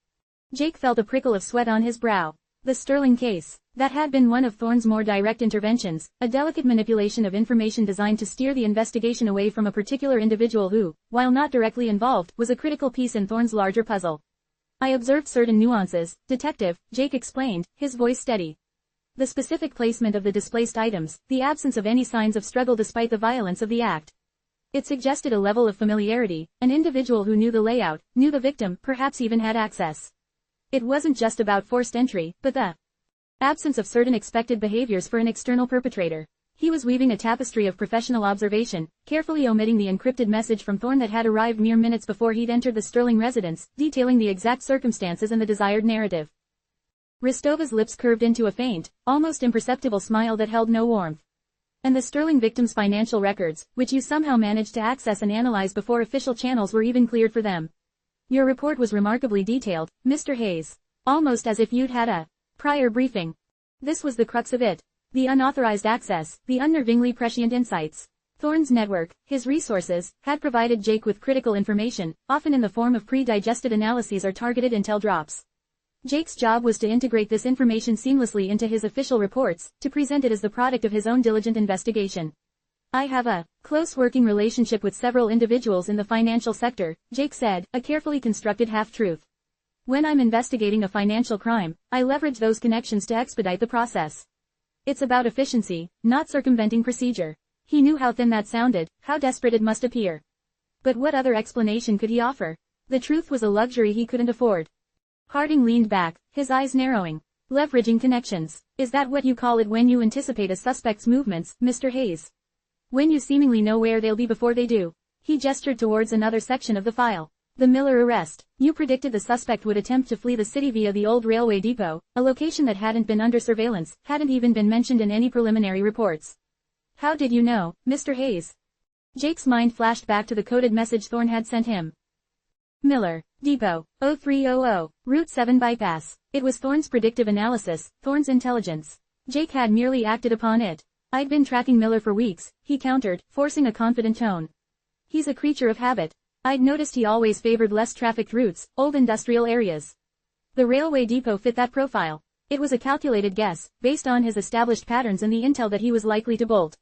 Jake felt a prickle of sweat on his brow. The Sterling case. That had been one of Thorne's more direct interventions, a delicate manipulation of information designed to steer the investigation away from a particular individual who, while not directly involved, was a critical piece in Thorne's larger puzzle. I observed certain nuances, Detective, Jake explained, his voice steady. The specific placement of the displaced items, the absence of any signs of struggle despite the violence of the act. It suggested a level of familiarity, an individual who knew the layout, knew the victim, perhaps even had access. It wasn't just about forced entry, but the absence of certain expected behaviors for an external perpetrator. He was weaving a tapestry of professional observation, carefully omitting the encrypted message from Thorne that had arrived mere minutes before he'd entered the Sterling residence, detailing the exact circumstances and the desired narrative. Ristova's lips curved into a faint, almost imperceptible smile that held no warmth. And the Sterling victim's financial records, which you somehow managed to access and analyze before official channels were even cleared for them. Your report was remarkably detailed, Mr. Hayes. Almost as if you'd had a prior briefing. This was the crux of it. The unauthorized access, the unnervingly prescient insights. Thorne's network, his resources, had provided Jake with critical information, often in the form of pre-digested analyses or targeted intel drops. Jake's job was to integrate this information seamlessly into his official reports, to present it as the product of his own diligent investigation. I have a close working relationship with several individuals in the financial sector, Jake said, a carefully constructed half-truth. When I'm investigating a financial crime, I leverage those connections to expedite the process. It's about efficiency, not circumventing procedure. He knew how thin that sounded, how desperate it must appear. But what other explanation could he offer? The truth was a luxury he couldn't afford. Harding leaned back, his eyes narrowing. Leveraging connections. Is that what you call it when you anticipate a suspect's movements, Mr. Hayes? When you seemingly know where they'll be before they do? He gestured towards another section of the file. The Miller arrest. You predicted the suspect would attempt to flee the city via the old railway depot, a location that hadn't been under surveillance, hadn't even been mentioned in any preliminary reports. How did you know, Mr. Hayes? Jake's mind flashed back to the coded message Thorne had sent him. Miller, Depot, 0300, Route 7 bypass. It was Thorne's predictive analysis, Thorne's intelligence. Jake had merely acted upon it. I'd been tracking Miller for weeks, he countered, forcing a confident tone. He's a creature of habit. I'd noticed he always favored less trafficked routes, old industrial areas. The railway depot fit that profile. It was a calculated guess, based on his established patterns and the intel that he was likely to bolt.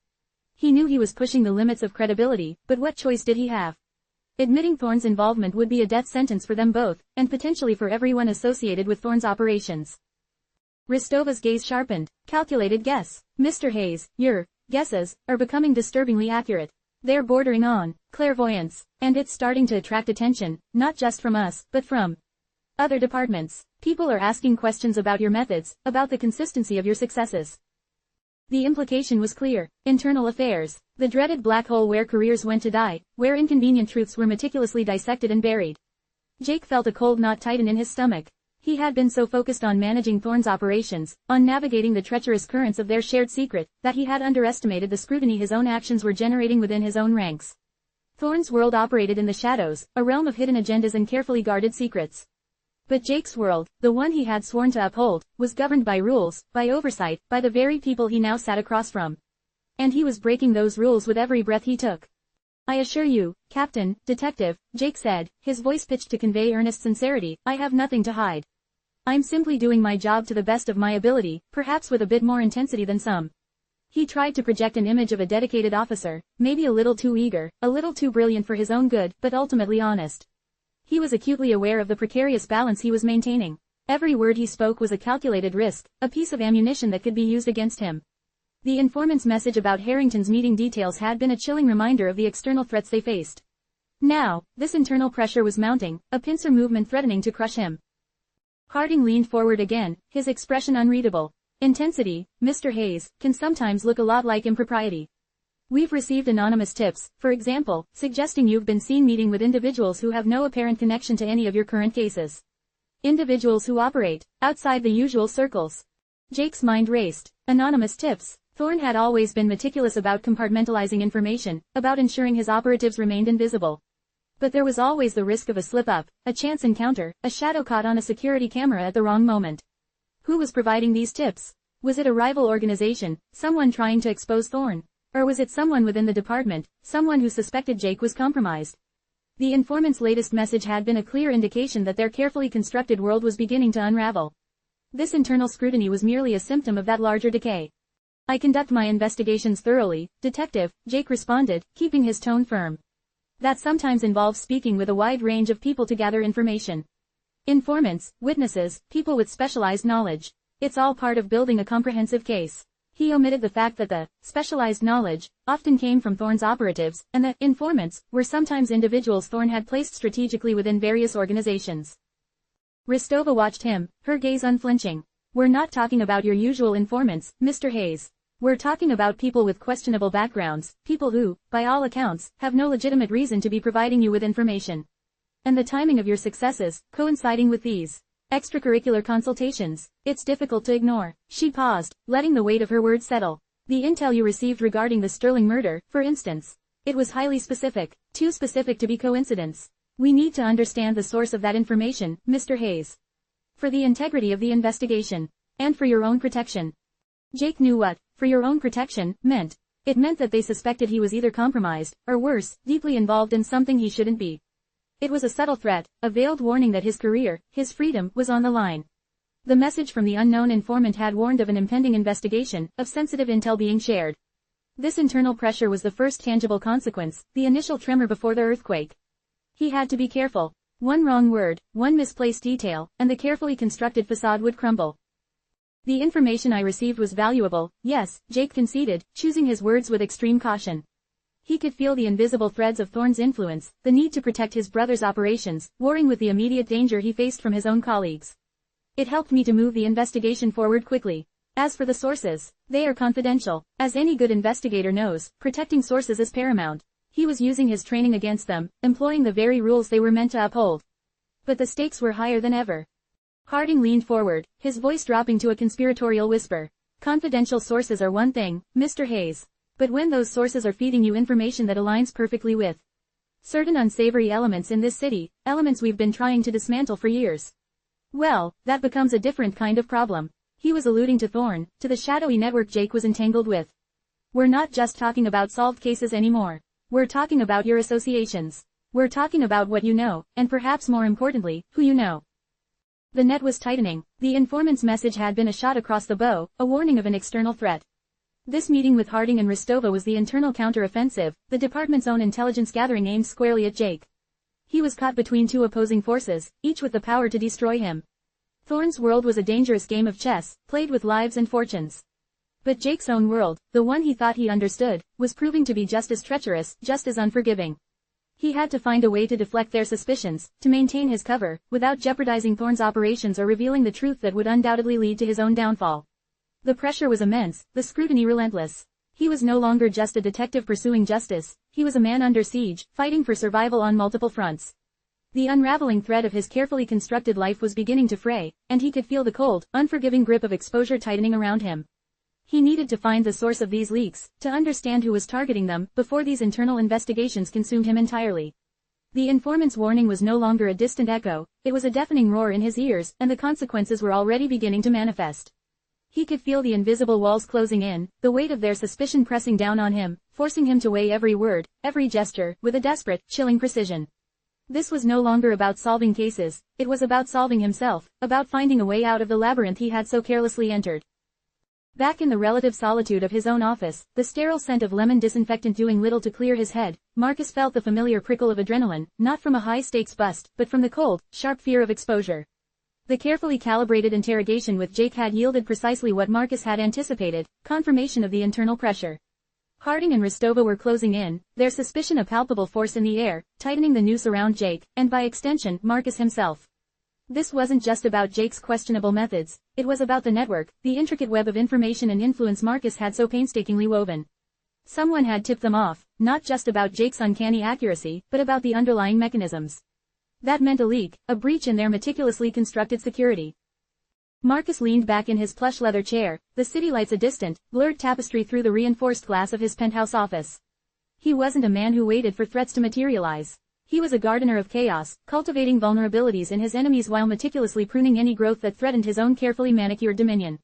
He knew he was pushing the limits of credibility, but what choice did he have? Admitting Thorne's involvement would be a death sentence for them both, and potentially for everyone associated with Thorne's operations. Ristova's gaze sharpened. Calculated guess. Mr. Hayes, your guesses are becoming disturbingly accurate. They're bordering on clairvoyance, and it's starting to attract attention, not just from us, but from other departments. People are asking questions about your methods, about the consistency of your successes. The implication was clear. Internal affairs. The dreaded black hole where careers went to die, where inconvenient truths were meticulously dissected and buried. Jake felt a cold knot tighten in his stomach. He had been so focused on managing Thorne's operations, on navigating the treacherous currents of their shared secret, that he had underestimated the scrutiny his own actions were generating within his own ranks. Thorne's world operated in the shadows, a realm of hidden agendas and carefully guarded secrets. But Jake's world, the one he had sworn to uphold, was governed by rules, by oversight, by the very people he now sat across from. And he was breaking those rules with every breath he took. I assure you, Captain, Detective, Jake said, his voice pitched to convey earnest sincerity, I have nothing to hide. I'm simply doing my job to the best of my ability, perhaps with a bit more intensity than some. He tried to project an image of a dedicated officer, maybe a little too eager, a little too brilliant for his own good, but ultimately honest. He was acutely aware of the precarious balance he was maintaining. Every word he spoke was a calculated risk, a piece of ammunition that could be used against him. The informant's message about Harrington's meeting details had been a chilling reminder of the external threats they faced. Now, this internal pressure was mounting, a pincer movement threatening to crush him. Harding leaned forward again, his expression unreadable. Intensity, Mr. Hayes, can sometimes look a lot like impropriety. We've received anonymous tips, for example, suggesting you've been seen meeting with individuals who have no apparent connection to any of your current cases. Individuals who operate outside the usual circles. Jake's mind raced. Anonymous tips. Thorne had always been meticulous about compartmentalizing information, about ensuring his operatives remained invisible. But there was always the risk of a slip-up, a chance encounter, a shadow caught on a security camera at the wrong moment. Who was providing these tips? Was it a rival organization, someone trying to expose Thorne? Or was it someone within the department, someone who suspected Jake was compromised? The informant's latest message had been a clear indication that their carefully constructed world was beginning to unravel. This internal scrutiny was merely a symptom of that larger decay. I conduct my investigations thoroughly, Detective, Jake responded, keeping his tone firm. That sometimes involves speaking with a wide range of people to gather information. Informants, witnesses, people with specialized knowledge. It's all part of building a comprehensive case. He omitted the fact that the specialized knowledge often came from Thorne's operatives, and the informants were sometimes individuals Thorne had placed strategically within various organizations. Ristova watched him, her gaze unflinching. We're not talking about your usual informants, Mr. Hayes. We're talking about people with questionable backgrounds, people who, by all accounts, have no legitimate reason to be providing you with information. And the timing of your successes, coinciding with these extracurricular consultations, it's difficult to ignore. She paused, letting the weight of her words settle. The intel you received regarding the Sterling murder, for instance. It was highly specific, too specific to be coincidence. We need to understand the source of that information, Mr. Hayes. For the integrity of the investigation. And for your own protection. Jake knew what, for your own protection, meant. It meant that they suspected he was either compromised, or worse, deeply involved in something he shouldn't be. It was a subtle threat, a veiled warning that his career, his freedom, was on the line. The message from the unknown informant had warned of an impending investigation, of sensitive intel being shared. This internal pressure was the first tangible consequence, the initial tremor before the earthquake. He had to be careful. One wrong word, one misplaced detail, and the carefully constructed facade would crumble. The information I received was valuable, yes, Jake conceded, choosing his words with extreme caution. He could feel the invisible threads of Thorne's influence, the need to protect his brother's operations, warring with the immediate danger he faced from his own colleagues. It helped me to move the investigation forward quickly. As for the sources, they are confidential. As any good investigator knows, protecting sources is paramount. He was using his training against them, employing the very rules they were meant to uphold. But the stakes were higher than ever. Harding leaned forward, his voice dropping to a conspiratorial whisper. Confidential sources are one thing, Mr. Hayes. But when those sources are feeding you information that aligns perfectly with certain unsavory elements in this city, elements we've been trying to dismantle for years, well, that becomes a different kind of problem. He was alluding to Thorn, to the shadowy network Jake was entangled with. We're not just talking about solved cases anymore. We're talking about your associations. We're talking about what you know, and perhaps more importantly, who you know. The net was tightening. The informant's message had been a shot across the bow, a warning of an external threat. This meeting with Harding and Rostova was the internal counter-offensive, the department's own intelligence gathering aimed squarely at Jake. He was caught between two opposing forces, each with the power to destroy him. Thorn's world was a dangerous game of chess, played with lives and fortunes. But Jake's own world, the one he thought he understood, was proving to be just as treacherous, just as unforgiving. He had to find a way to deflect their suspicions, to maintain his cover, without jeopardizing Thorn's operations or revealing the truth that would undoubtedly lead to his own downfall. The pressure was immense, the scrutiny relentless. He was no longer just a detective pursuing justice, he was a man under siege, fighting for survival on multiple fronts. The unraveling thread of his carefully constructed life was beginning to fray, and he could feel the cold, unforgiving grip of exposure tightening around him. He needed to find the source of these leaks, to understand who was targeting them, before these internal investigations consumed him entirely. The informant's warning was no longer a distant echo, it was a deafening roar in his ears, and the consequences were already beginning to manifest. He could feel the invisible walls closing in, the weight of their suspicion pressing down on him, forcing him to weigh every word, every gesture, with a desperate, chilling precision. This was no longer about solving cases, it was about solving himself, about finding a way out of the labyrinth he had so carelessly entered. Back in the relative solitude of his own office, the sterile scent of lemon disinfectant doing little to clear his head, Marcus felt the familiar prickle of adrenaline, not from a high-stakes bust, but from the cold, sharp fear of exposure. The carefully calibrated interrogation with Jake had yielded precisely what Marcus had anticipated, confirmation of the internal pressure. Harding and Rostova were closing in, their suspicion a palpable force in the air, tightening the noose around Jake, and by extension, Marcus himself. This wasn't just about Jake's questionable methods, it was about the network, the intricate web of information and influence Marcus had so painstakingly woven. Someone had tipped them off, not just about Jake's uncanny accuracy, but about the underlying mechanisms. That meant a leak, a breach in their meticulously constructed security. Marcus leaned back in his plush leather chair, the city lights a distant, blurred tapestry through the reinforced glass of his penthouse office. He wasn't a man who waited for threats to materialize. He was a gardener of chaos, cultivating vulnerabilities in his enemies while meticulously pruning any growth that threatened his own carefully manicured dominion.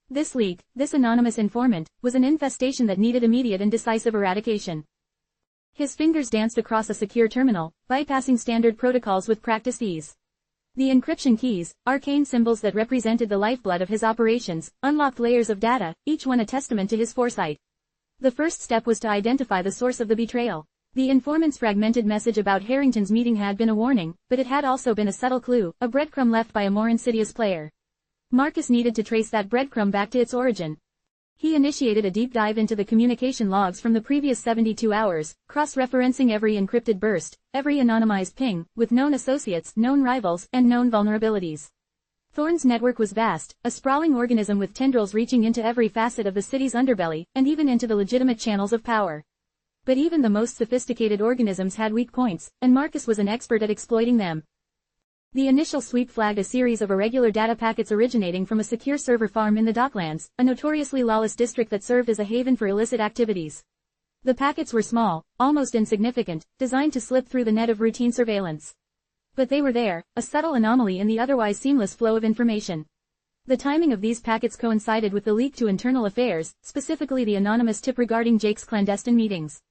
This leak, this anonymous informant, was an infestation that needed immediate and decisive eradication. His fingers danced across a secure terminal, bypassing standard protocols with practiced ease. The encryption keys, arcane symbols that represented the lifeblood of his operations, unlocked layers of data, each one a testament to his foresight. The first step was to identify the source of the betrayal. The informant's fragmented message about Harrington's meeting had been a warning, but it had also been a subtle clue, a breadcrumb left by a more insidious player. Marcus needed to trace that breadcrumb back to its origin. He initiated a deep dive into the communication logs from the previous 72 hours, cross-referencing every encrypted burst, every anonymized ping, with known associates, known rivals, and known vulnerabilities. Thorn's network was vast, a sprawling organism with tendrils reaching into every facet of the city's underbelly, and even into the legitimate channels of power. But even the most sophisticated organisms had weak points, and Marcus was an expert at exploiting them. The initial sweep flagged a series of irregular data packets originating from a secure server farm in the Docklands, a notoriously lawless district that served as a haven for illicit activities. The packets were small, almost insignificant, designed to slip through the net of routine surveillance. But they were there, a subtle anomaly in the otherwise seamless flow of information. The timing of these packets coincided with the leak to internal affairs, specifically the anonymous tip regarding Jake's clandestine meetings.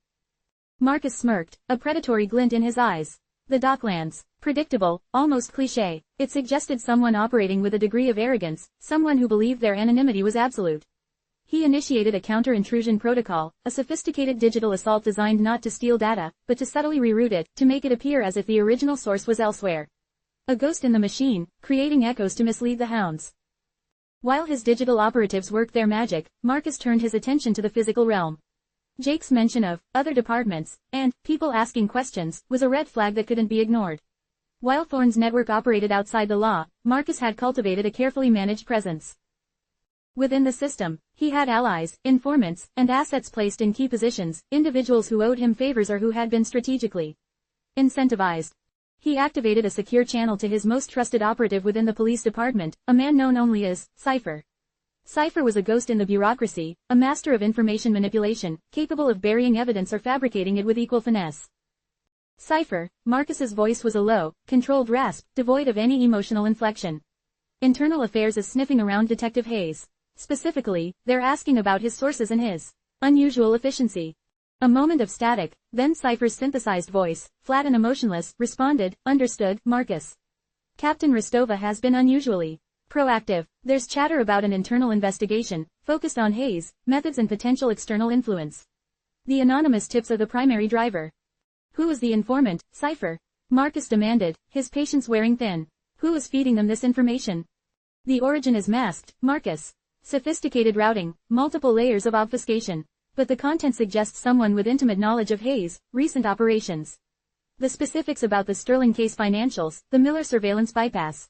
Marcus smirked, a predatory glint in his eyes. The Docklands. Predictable, almost cliché. It suggested someone operating with a degree of arrogance, someone who believed their anonymity was absolute. He initiated a counter-intrusion protocol, a sophisticated digital assault designed not to steal data, but to subtly reroute it, to make it appear as if the original source was elsewhere. A ghost in the machine, creating echoes to mislead the hounds. While his digital operatives worked their magic, Marcus turned his attention to the physical realm. Jake's mention of other departments and people asking questions was a red flag that couldn't be ignored. While Thorn's network operated outside the law, Marcus had cultivated a carefully managed presence. Within the system, he had allies, informants, and assets placed in key positions, individuals who owed him favors or who had been strategically incentivized. He activated a secure channel to his most trusted operative within the police department, a man known only as Cypher. Cypher was a ghost in the bureaucracy, a master of information manipulation, capable of burying evidence or fabricating it with equal finesse. Cypher, Marcus's voice was a low, controlled rasp, devoid of any emotional inflection. Internal Affairs is sniffing around Detective Hayes. Specifically, they're asking about his sources and his unusual efficiency. A moment of static, then Cypher's synthesized voice, flat and emotionless, responded, "Understood, Marcus. Captain Rostova has been unusually proactive. There's chatter about an internal investigation, focused on Hayes, methods and potential external influence. The anonymous tips are the primary driver." "Who is the informant, Cypher?" Marcus demanded, his patience wearing thin. "Who is feeding them this information?" "The origin is masked, Marcus. Sophisticated routing, multiple layers of obfuscation. But the content suggests someone with intimate knowledge of Hayes' recent operations. The specifics about the Sterling case financials, the Miller surveillance bypass.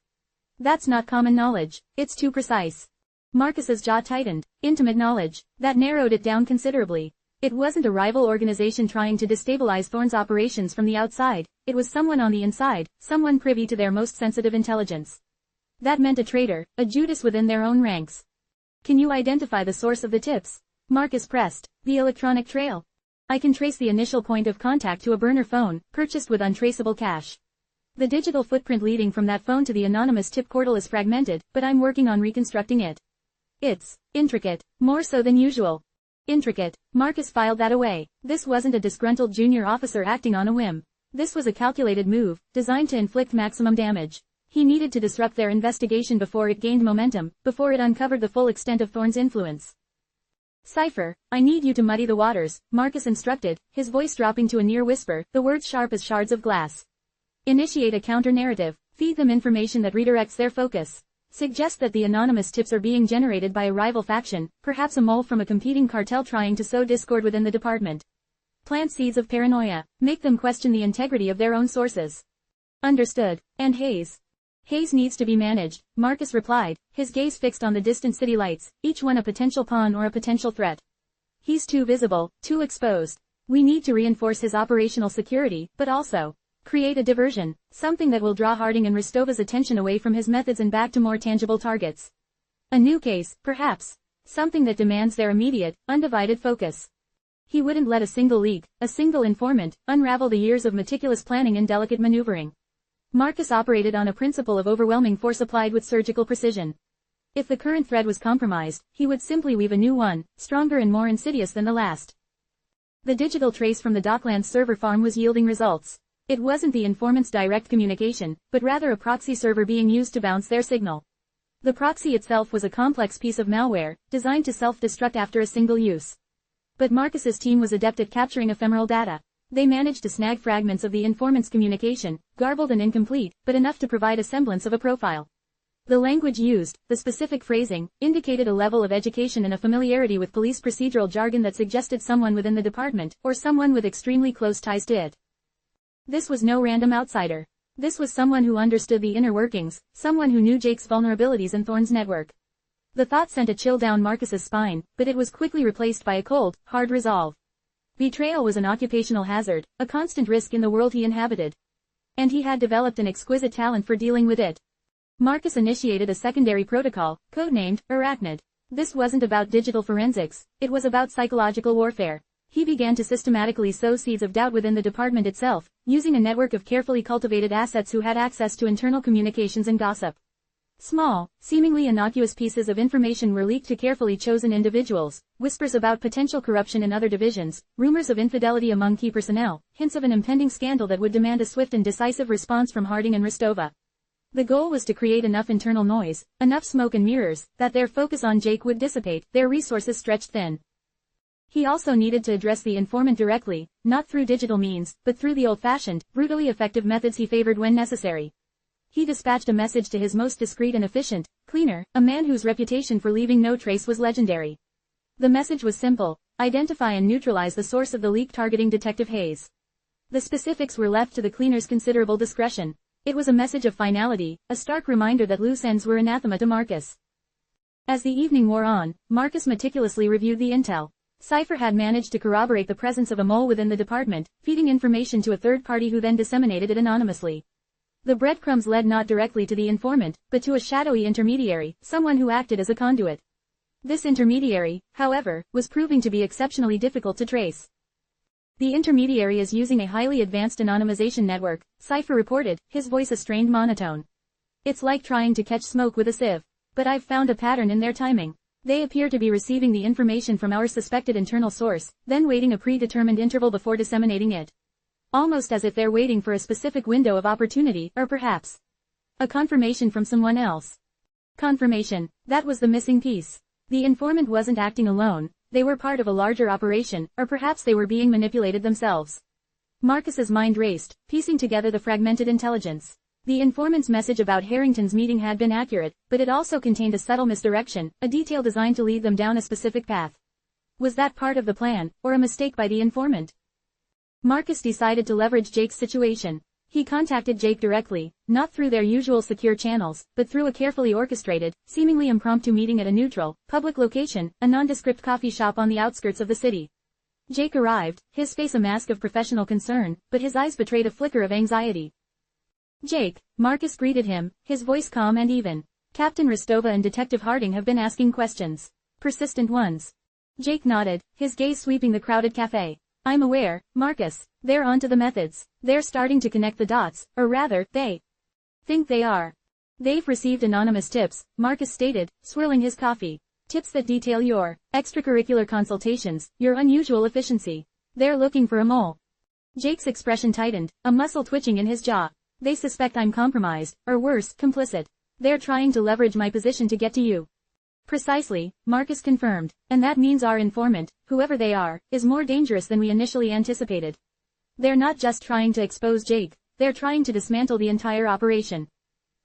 That's not common knowledge, it's too precise." Marcus's jaw tightened. Intimate knowledge. That narrowed it down considerably. It wasn't a rival organization trying to destabilize Thorne's operations from the outside, it was someone on the inside, someone privy to their most sensitive intelligence. That meant a traitor, a Judas within their own ranks. "Can you identify the source of the tips?" Marcus pressed. "The electronic trail. I can trace the initial point of contact to a burner phone, purchased with untraceable cash. The digital footprint leading from that phone to the anonymous tip portal is fragmented, but I'm working on reconstructing it. It's intricate, more so than usual." Intricate. Marcus filed that away. This wasn't a disgruntled junior officer acting on a whim. This was a calculated move, designed to inflict maximum damage. He needed to disrupt their investigation before it gained momentum, before it uncovered the full extent of Thorne's influence. "Cypher, I need you to muddy the waters," Marcus instructed, his voice dropping to a near whisper, the words sharp as shards of glass. "Initiate a counter-narrative, feed them information that redirects their focus. Suggest that the anonymous tips are being generated by a rival faction, perhaps a mole from a competing cartel trying to sow discord within the department. Plant seeds of paranoia, make them question the integrity of their own sources." "Understood. And Hayes?" "Hayes needs to be managed," Marcus replied, his gaze fixed on the distant city lights, each one a potential pawn or a potential threat. "He's too visible, too exposed. We need to reinforce his operational security, but also create a diversion, something that will draw Harding and Rostova's attention away from his methods and back to more tangible targets. A new case, perhaps. Something that demands their immediate, undivided focus." He wouldn't let a single leak, a single informant, unravel the years of meticulous planning and delicate maneuvering. Marcus operated on a principle of overwhelming force applied with surgical precision. If the current thread was compromised, he would simply weave a new one, stronger and more insidious than the last. The digital trace from the Docklands server farm was yielding results. It wasn't the informant's direct communication, but rather a proxy server being used to bounce their signal. The proxy itself was a complex piece of malware, designed to self-destruct after a single use. But Marcus's team was adept at capturing ephemeral data. They managed to snag fragments of the informant's communication, garbled and incomplete, but enough to provide a semblance of a profile. The language used, the specific phrasing, indicated a level of education and a familiarity with police procedural jargon that suggested someone within the department, or someone with extremely close ties to it. This was no random outsider. This was someone who understood the inner workings, someone who knew Jake's vulnerabilities and Thorne's network. The thought sent a chill down Marcus's spine, but it was quickly replaced by a cold, hard resolve. Betrayal was an occupational hazard, a constant risk in the world he inhabited. And he had developed an exquisite talent for dealing with it. Marcus initiated a secondary protocol, codenamed Arachnid. This wasn't about digital forensics, it was about psychological warfare. He began to systematically sow seeds of doubt within the department itself, using a network of carefully cultivated assets who had access to internal communications and gossip. Small, seemingly innocuous pieces of information were leaked to carefully chosen individuals, whispers about potential corruption in other divisions, rumors of infidelity among key personnel, hints of an impending scandal that would demand a swift and decisive response from Harding and Rostova. The goal was to create enough internal noise, enough smoke and mirrors, that their focus on Jake would dissipate, their resources stretched thin. He also needed to address the informant directly, not through digital means, but through the old-fashioned, brutally effective methods he favored when necessary. He dispatched a message to his most discreet and efficient, cleaner, a man whose reputation for leaving no trace was legendary. The message was simple: identify and neutralize the source of the leak targeting Detective Hayes. The specifics were left to the cleaner's considerable discretion. It was a message of finality, a stark reminder that loose ends were anathema to Marcus. As the evening wore on, Marcus meticulously reviewed the intel. Cypher had managed to corroborate the presence of a mole within the department, feeding information to a third party who then disseminated it anonymously. The breadcrumbs led not directly to the informant, but to a shadowy intermediary, someone who acted as a conduit. This intermediary, however, was proving to be exceptionally difficult to trace. The intermediary is using a highly advanced anonymization network, Cypher reported, his voice a strained monotone. It's like trying to catch smoke with a sieve. But I've found a pattern in their timing. They appear to be receiving the information from our suspected internal source, then waiting a predetermined interval before disseminating it. Almost as if they're waiting for a specific window of opportunity, or perhaps a confirmation from someone else. Confirmation. That was the missing piece. The informant wasn't acting alone, they were part of a larger operation, or perhaps they were being manipulated themselves. Marcus's mind raced, piecing together the fragmented intelligence. The informant's message about Harrington's meeting had been accurate, but it also contained a subtle misdirection, a detail designed to lead them down a specific path. Was that part of the plan, or a mistake by the informant? Marcus decided to leverage Jake's situation. He contacted Jake directly, not through their usual secure channels, but through a carefully orchestrated, seemingly impromptu meeting at a neutral, public location, a nondescript coffee shop on the outskirts of the city. Jake arrived, his face a mask of professional concern, but his eyes betrayed a flicker of anxiety. Jake, Marcus greeted him, his voice calm and even. Captain Rostova and Detective Harding have been asking questions. Persistent ones. Jake nodded, his gaze sweeping the crowded cafe. I'm aware, Marcus. They're onto the methods. They're starting to connect the dots, or rather, they think they are. They've received anonymous tips, Marcus stated, swirling his coffee. Tips that detail your extracurricular consultations, your unusual efficiency. They're looking for a mole. Jake's expression tightened, a muscle twitching in his jaw. They suspect I'm compromised, or worse, complicit. They're trying to leverage my position to get to you. Precisely, Marcus confirmed, and that means our informant, whoever they are, is more dangerous than we initially anticipated. They're not just trying to expose Jake, they're trying to dismantle the entire operation.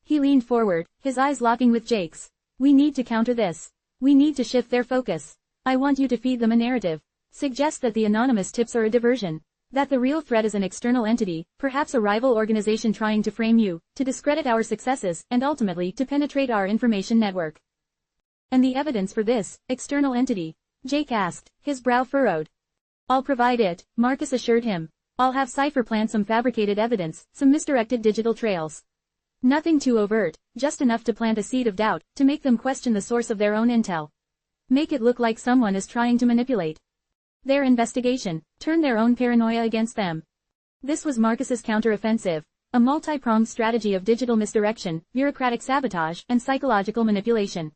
He leaned forward, his eyes locking with Jake's. We need to counter this. We need to shift their focus. I want you to feed them a narrative. Suggest that the anonymous tips are a diversion. That the real threat is an external entity, perhaps a rival organization trying to frame you, to discredit our successes, and ultimately to penetrate our information network. And the evidence for this external entity? Jake asked, his brow furrowed. I'll provide it, Marcus assured him. I'll have Cypher plant some fabricated evidence, some misdirected digital trails. Nothing too overt, just enough to plant a seed of doubt, to make them question the source of their own intel. Make it look like someone is trying to manipulate their investigation, turn their own paranoia against them. This was Marcus's counteroffensive, a multi-pronged strategy of digital misdirection, bureaucratic sabotage, and psychological manipulation.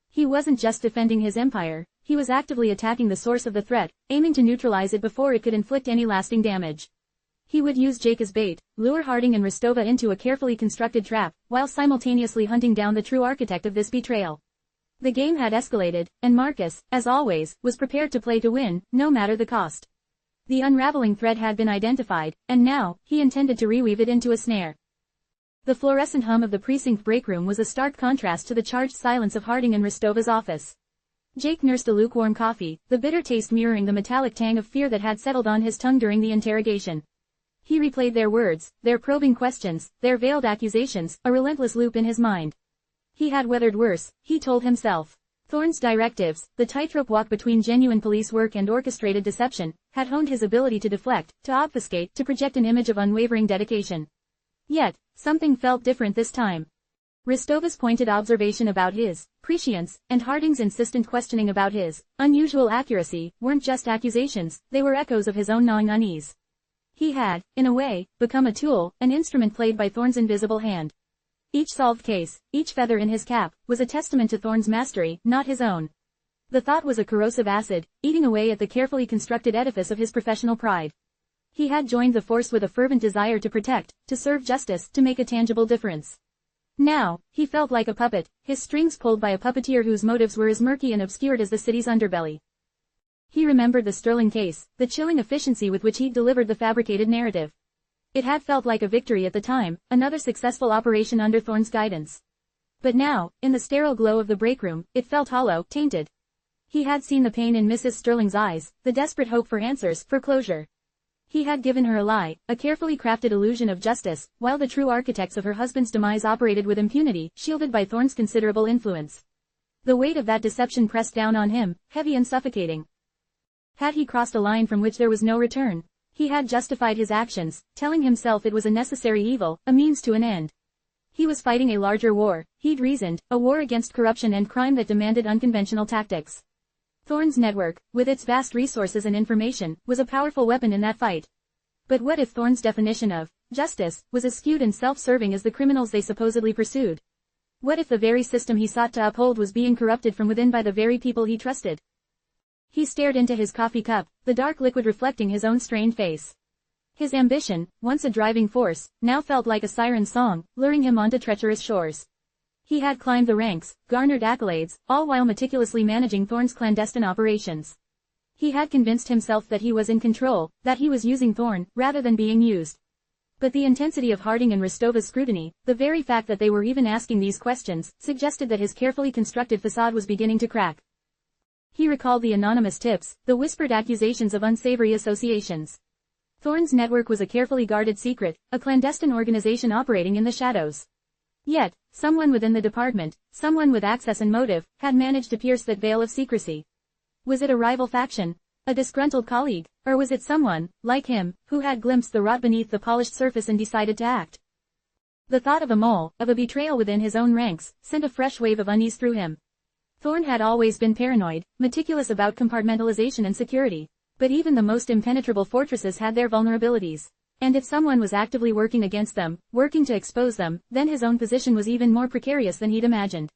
He wasn't just defending his empire, he was actively attacking the source of the threat, aiming to neutralize it before it could inflict any lasting damage. He would use Jake as bait, lure Harding and Rostova into a carefully constructed trap, while simultaneously hunting down the true architect of this betrayal. The game had escalated, and Marcus, as always, was prepared to play to win, no matter the cost. The unraveling thread had been identified, and now, he intended to reweave it into a snare. The fluorescent hum of the precinct breakroom was a stark contrast to the charged silence of Harding and Rostova's office. Jake nursed a lukewarm coffee, the bitter taste mirroring the metallic tang of fear that had settled on his tongue during the interrogation. He replayed their words, their probing questions, their veiled accusations, a relentless loop in his mind. He had weathered worse, he told himself. Thorne's directives, the tightrope walk between genuine police work and orchestrated deception, had honed his ability to deflect, to obfuscate, to project an image of unwavering dedication. Yet, something felt different this time. Rostova's pointed observation about his prescience, and Harding's insistent questioning about his unusual accuracy, weren't just accusations, they were echoes of his own gnawing unease. He had, in a way, become a tool, an instrument played by Thorne's invisible hand. Each solved case, each feather in his cap, was a testament to Thorne's mastery, not his own. The thought was a corrosive acid, eating away at the carefully constructed edifice of his professional pride. He had joined the force with a fervent desire to protect, to serve justice, to make a tangible difference. Now, he felt like a puppet, his strings pulled by a puppeteer whose motives were as murky and obscured as the city's underbelly. He remembered the sterling case, the chilling efficiency with which he'd delivered the fabricated narrative. It had felt like a victory at the time, another successful operation under Thorne's guidance. But now, in the sterile glow of the breakroom, it felt hollow, tainted. He had seen the pain in Mrs. Sterling's eyes, the desperate hope for answers, for closure. He had given her a lie, a carefully crafted illusion of justice, while the true architects of her husband's demise operated with impunity, shielded by Thorne's considerable influence. The weight of that deception pressed down on him, heavy and suffocating. Had he crossed a line from which there was no return? He had justified his actions, telling himself it was a necessary evil, a means to an end. He was fighting a larger war, he'd reasoned, a war against corruption and crime that demanded unconventional tactics. Thorne's network, with its vast resources and information, was a powerful weapon in that fight. But what if Thorne's definition of justice was as skewed and self-serving as the criminals they supposedly pursued? What if the very system he sought to uphold was being corrupted from within by the very people he trusted? He stared into his coffee cup, the dark liquid reflecting his own strained face. His ambition, once a driving force, now felt like a siren song, luring him onto treacherous shores. He had climbed the ranks, garnered accolades, all while meticulously managing Thorne's clandestine operations. He had convinced himself that he was in control, that he was using Thorne, rather than being used. But the intensity of Harding and Rostova's scrutiny, the very fact that they were even asking these questions, suggested that his carefully constructed facade was beginning to crack. He recalled the anonymous tips, the whispered accusations of unsavory associations. Thorne's network was a carefully guarded secret, a clandestine organization operating in the shadows. Yet, someone within the department, someone with access and motive, had managed to pierce that veil of secrecy. Was it a rival faction? A disgruntled colleague? Or was it someone, like him, who had glimpsed the rot beneath the polished surface and decided to act? The thought of a mole, of a betrayal within his own ranks, sent a fresh wave of unease through him. Thorne had always been paranoid, meticulous about compartmentalization and security. But even the most impenetrable fortresses had their vulnerabilities. And if someone was actively working against them, working to expose them, then his own position was even more precarious than he'd imagined.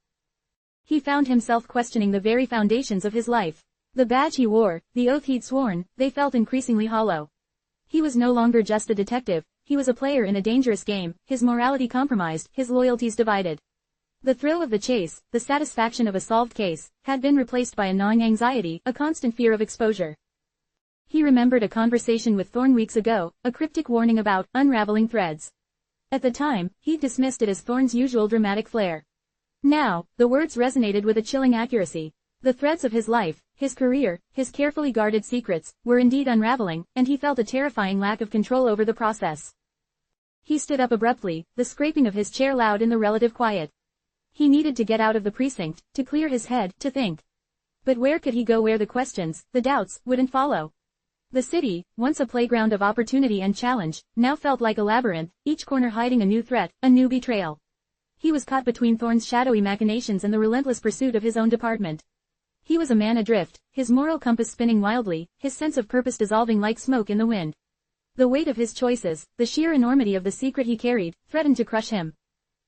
He found himself questioning the very foundations of his life. The badge he wore, the oath he'd sworn, they felt increasingly hollow. He was no longer just a detective, he was a player in a dangerous game, his morality compromised, his loyalties divided. The thrill of the chase, the satisfaction of a solved case, had been replaced by a gnawing anxiety, a constant fear of exposure. He remembered a conversation with Thorne weeks ago, a cryptic warning about unraveling threads. At the time, he'd dismissed it as Thorne's usual dramatic flair. Now, the words resonated with a chilling accuracy. The threads of his life, his career, his carefully guarded secrets, were indeed unraveling, and he felt a terrifying lack of control over the process. He stood up abruptly, the scraping of his chair loud in the relative quiet. He needed to get out of the precinct, to clear his head, to think. But where could he go where the questions, the doubts, wouldn't follow? The city, once a playground of opportunity and challenge, now felt like a labyrinth, each corner hiding a new threat, a new betrayal. He was caught between Thorne's shadowy machinations and the relentless pursuit of his own department. He was a man adrift, his moral compass spinning wildly, his sense of purpose dissolving like smoke in the wind. The weight of his choices, the sheer enormity of the secret he carried, threatened to crush him.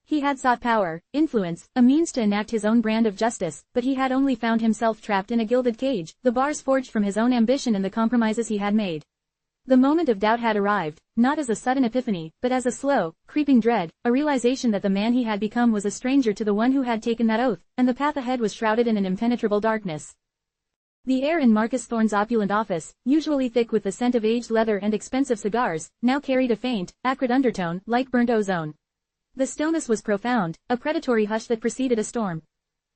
He had sought power, influence, a means to enact his own brand of justice, but he had only found himself trapped in a gilded cage, the bars forged from his own ambition and the compromises he had made. The moment of doubt had arrived, not as a sudden epiphany, but as a slow, creeping dread, a realization that the man he had become was a stranger to the one who had taken that oath, and the path ahead was shrouded in an impenetrable darkness. The air in Marcus Thorne's opulent office, usually thick with the scent of aged leather and expensive cigars, now carried a faint, acrid undertone, like burnt ozone. The stillness was profound, a predatory hush that preceded a storm.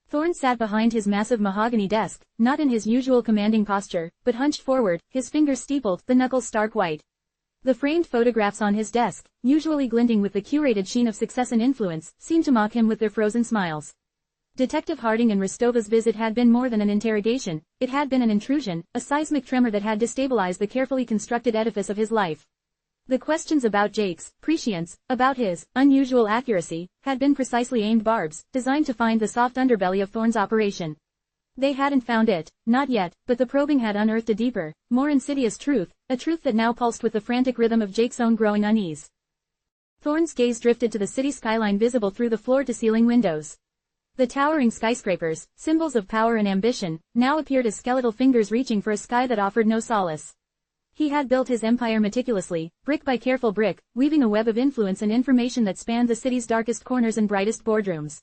Thorne sat behind his massive mahogany desk, not in his usual commanding posture, but hunched forward, his fingers steepled, the knuckles stark white. The framed photographs on his desk, usually glinting with the curated sheen of success and influence, seemed to mock him with their frozen smiles. Detective Harding and Rostova's visit had been more than an interrogation, it had been an intrusion, a seismic tremor that had destabilized the carefully constructed edifice of his life. The questions about Jake's prescience, about his unusual accuracy, had been precisely aimed barbs, designed to find the soft underbelly of Thorne's operation. They hadn't found it, not yet, but the probing had unearthed a deeper, more insidious truth, a truth that now pulsed with the frantic rhythm of Jake's own growing unease. Thorne's gaze drifted to the city skyline visible through the floor-to-ceiling windows. The towering skyscrapers, symbols of power and ambition, now appeared as skeletal fingers reaching for a sky that offered no solace. He had built his empire meticulously, brick by careful brick, weaving a web of influence and information that spanned the city's darkest corners and brightest boardrooms.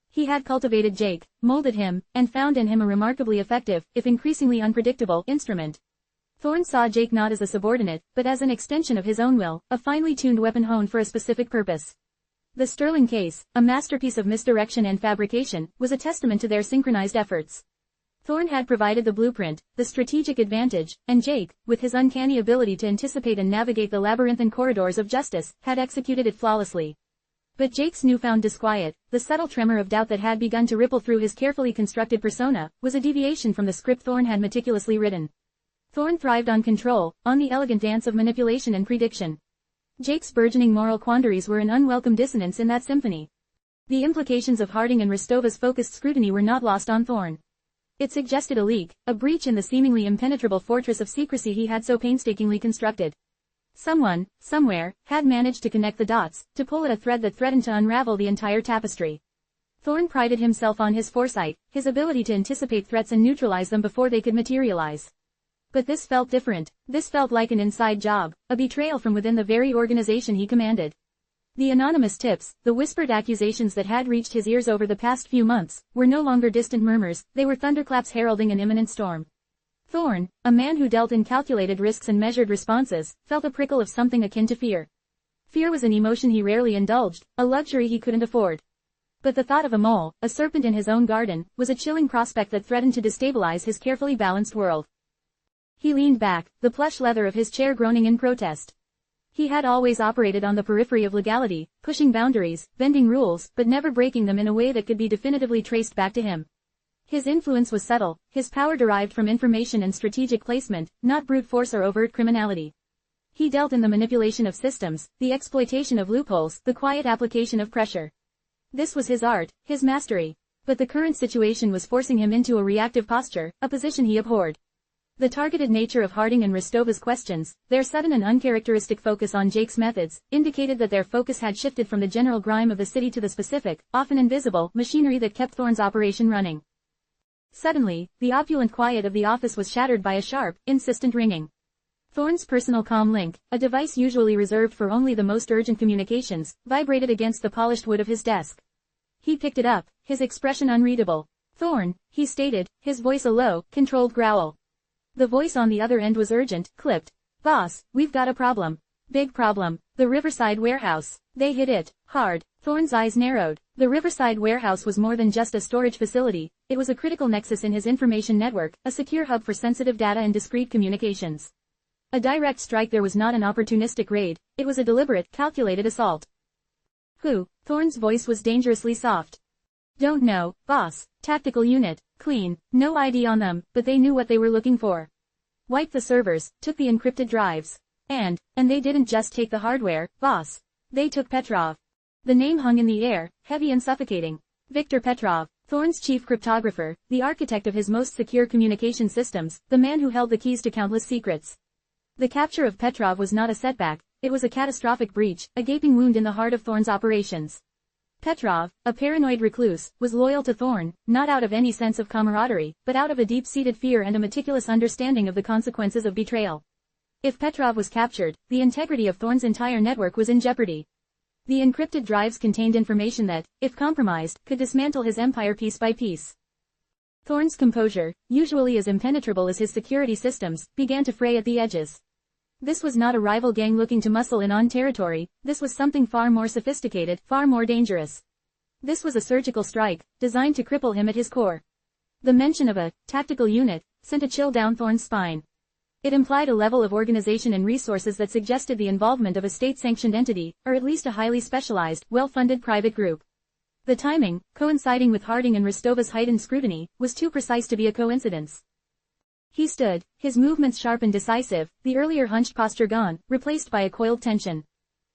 He had cultivated Jake, molded him, and found in him a remarkably effective, if increasingly unpredictable, instrument. Thorne saw Jake not as a subordinate, but as an extension of his own will, a finely tuned weapon honed for a specific purpose. The sterling case, a masterpiece of misdirection and fabrication, was a testament to their synchronized efforts. Thorne had provided the blueprint, the strategic advantage, and Jake, with his uncanny ability to anticipate and navigate the labyrinthine corridors of justice, had executed it flawlessly. But Jake's newfound disquiet, the subtle tremor of doubt that had begun to ripple through his carefully constructed persona, was a deviation from the script Thorne had meticulously written. Thorne thrived on control, on the elegant dance of manipulation and prediction. Jake's burgeoning moral quandaries were an unwelcome dissonance in that symphony. The implications of Harding and Restova's focused scrutiny were not lost on Thorne. It suggested a leak, a breach in the seemingly impenetrable fortress of secrecy he had so painstakingly constructed. Someone, somewhere, had managed to connect the dots, to pull at a thread that threatened to unravel the entire tapestry. Thorne prided himself on his foresight, his ability to anticipate threats and neutralize them before they could materialize. But this felt different. This felt like an inside job, a betrayal from within the very organization he commanded. The anonymous tips, the whispered accusations that had reached his ears over the past few months, were no longer distant murmurs, they were thunderclaps heralding an imminent storm. Thorne, a man who dealt in calculated risks and measured responses, felt a prickle of something akin to fear. Fear was an emotion he rarely indulged, a luxury he couldn't afford. But the thought of a mole, a serpent in his own garden, was a chilling prospect that threatened to destabilize his carefully balanced world. He leaned back, the plush leather of his chair groaning in protest. He had always operated on the periphery of legality, pushing boundaries, bending rules, but never breaking them in a way that could be definitively traced back to him. His influence was subtle, his power derived from information and strategic placement, not brute force or overt criminality. He dealt in the manipulation of systems, the exploitation of loopholes, the quiet application of pressure. This was his art, his mastery. But the current situation was forcing him into a reactive posture, a position he abhorred. The targeted nature of Harding and Restova's questions, their sudden and uncharacteristic focus on Jake's methods, indicated that their focus had shifted from the general grime of the city to the specific, often invisible, machinery that kept Thorne's operation running. Suddenly, the opulent quiet of the office was shattered by a sharp, insistent ringing. Thorne's personal comm link, a device usually reserved for only the most urgent communications, vibrated against the polished wood of his desk. He picked it up, his expression unreadable. "Thorne," he stated, his voice a low, controlled growl. The voice on the other end was urgent, clipped. "Boss, we've got a problem. Big problem. The Riverside warehouse. They hit it hard." Thorne's eyes narrowed. The Riverside warehouse was more than just a storage facility, it was a critical nexus in his information network, a secure hub for sensitive data and discrete communications. A direct strike there was not an opportunistic raid, it was a deliberate, calculated assault. "Who?" Thorne's voice was dangerously soft. "Don't know, boss. Tactical unit. Clean. No ID on them, but they knew what they were looking for. Wiped the servers, took the encrypted drives. And they didn't just take the hardware, boss. They took Petrov." The name hung in the air, heavy and suffocating. Viktor Petrov, Thorne's chief cryptographer, the architect of his most secure communication systems, the man who held the keys to countless secrets. The capture of Petrov was not a setback, it was a catastrophic breach, a gaping wound in the heart of Thorne's operations. Petrov, a paranoid recluse, was loyal to Thorne, not out of any sense of camaraderie, but out of a deep-seated fear and a meticulous understanding of the consequences of betrayal. If Petrov was captured, the integrity of Thorne's entire network was in jeopardy. The encrypted drives contained information that, if compromised, could dismantle his empire piece by piece. Thorne's composure, usually as impenetrable as his security systems, began to fray at the edges. This was not a rival gang looking to muscle in on territory, this was something far more sophisticated, far more dangerous. This was a surgical strike, designed to cripple him at his core. The mention of a tactical unit sent a chill down Thorne's spine. It implied a level of organization and resources that suggested the involvement of a state-sanctioned entity, or at least a highly specialized, well-funded private group. The timing, coinciding with Harding and Restova's heightened scrutiny, was too precise to be a coincidence. He stood, his movements sharp and decisive, the earlier hunched posture gone, replaced by a coiled tension.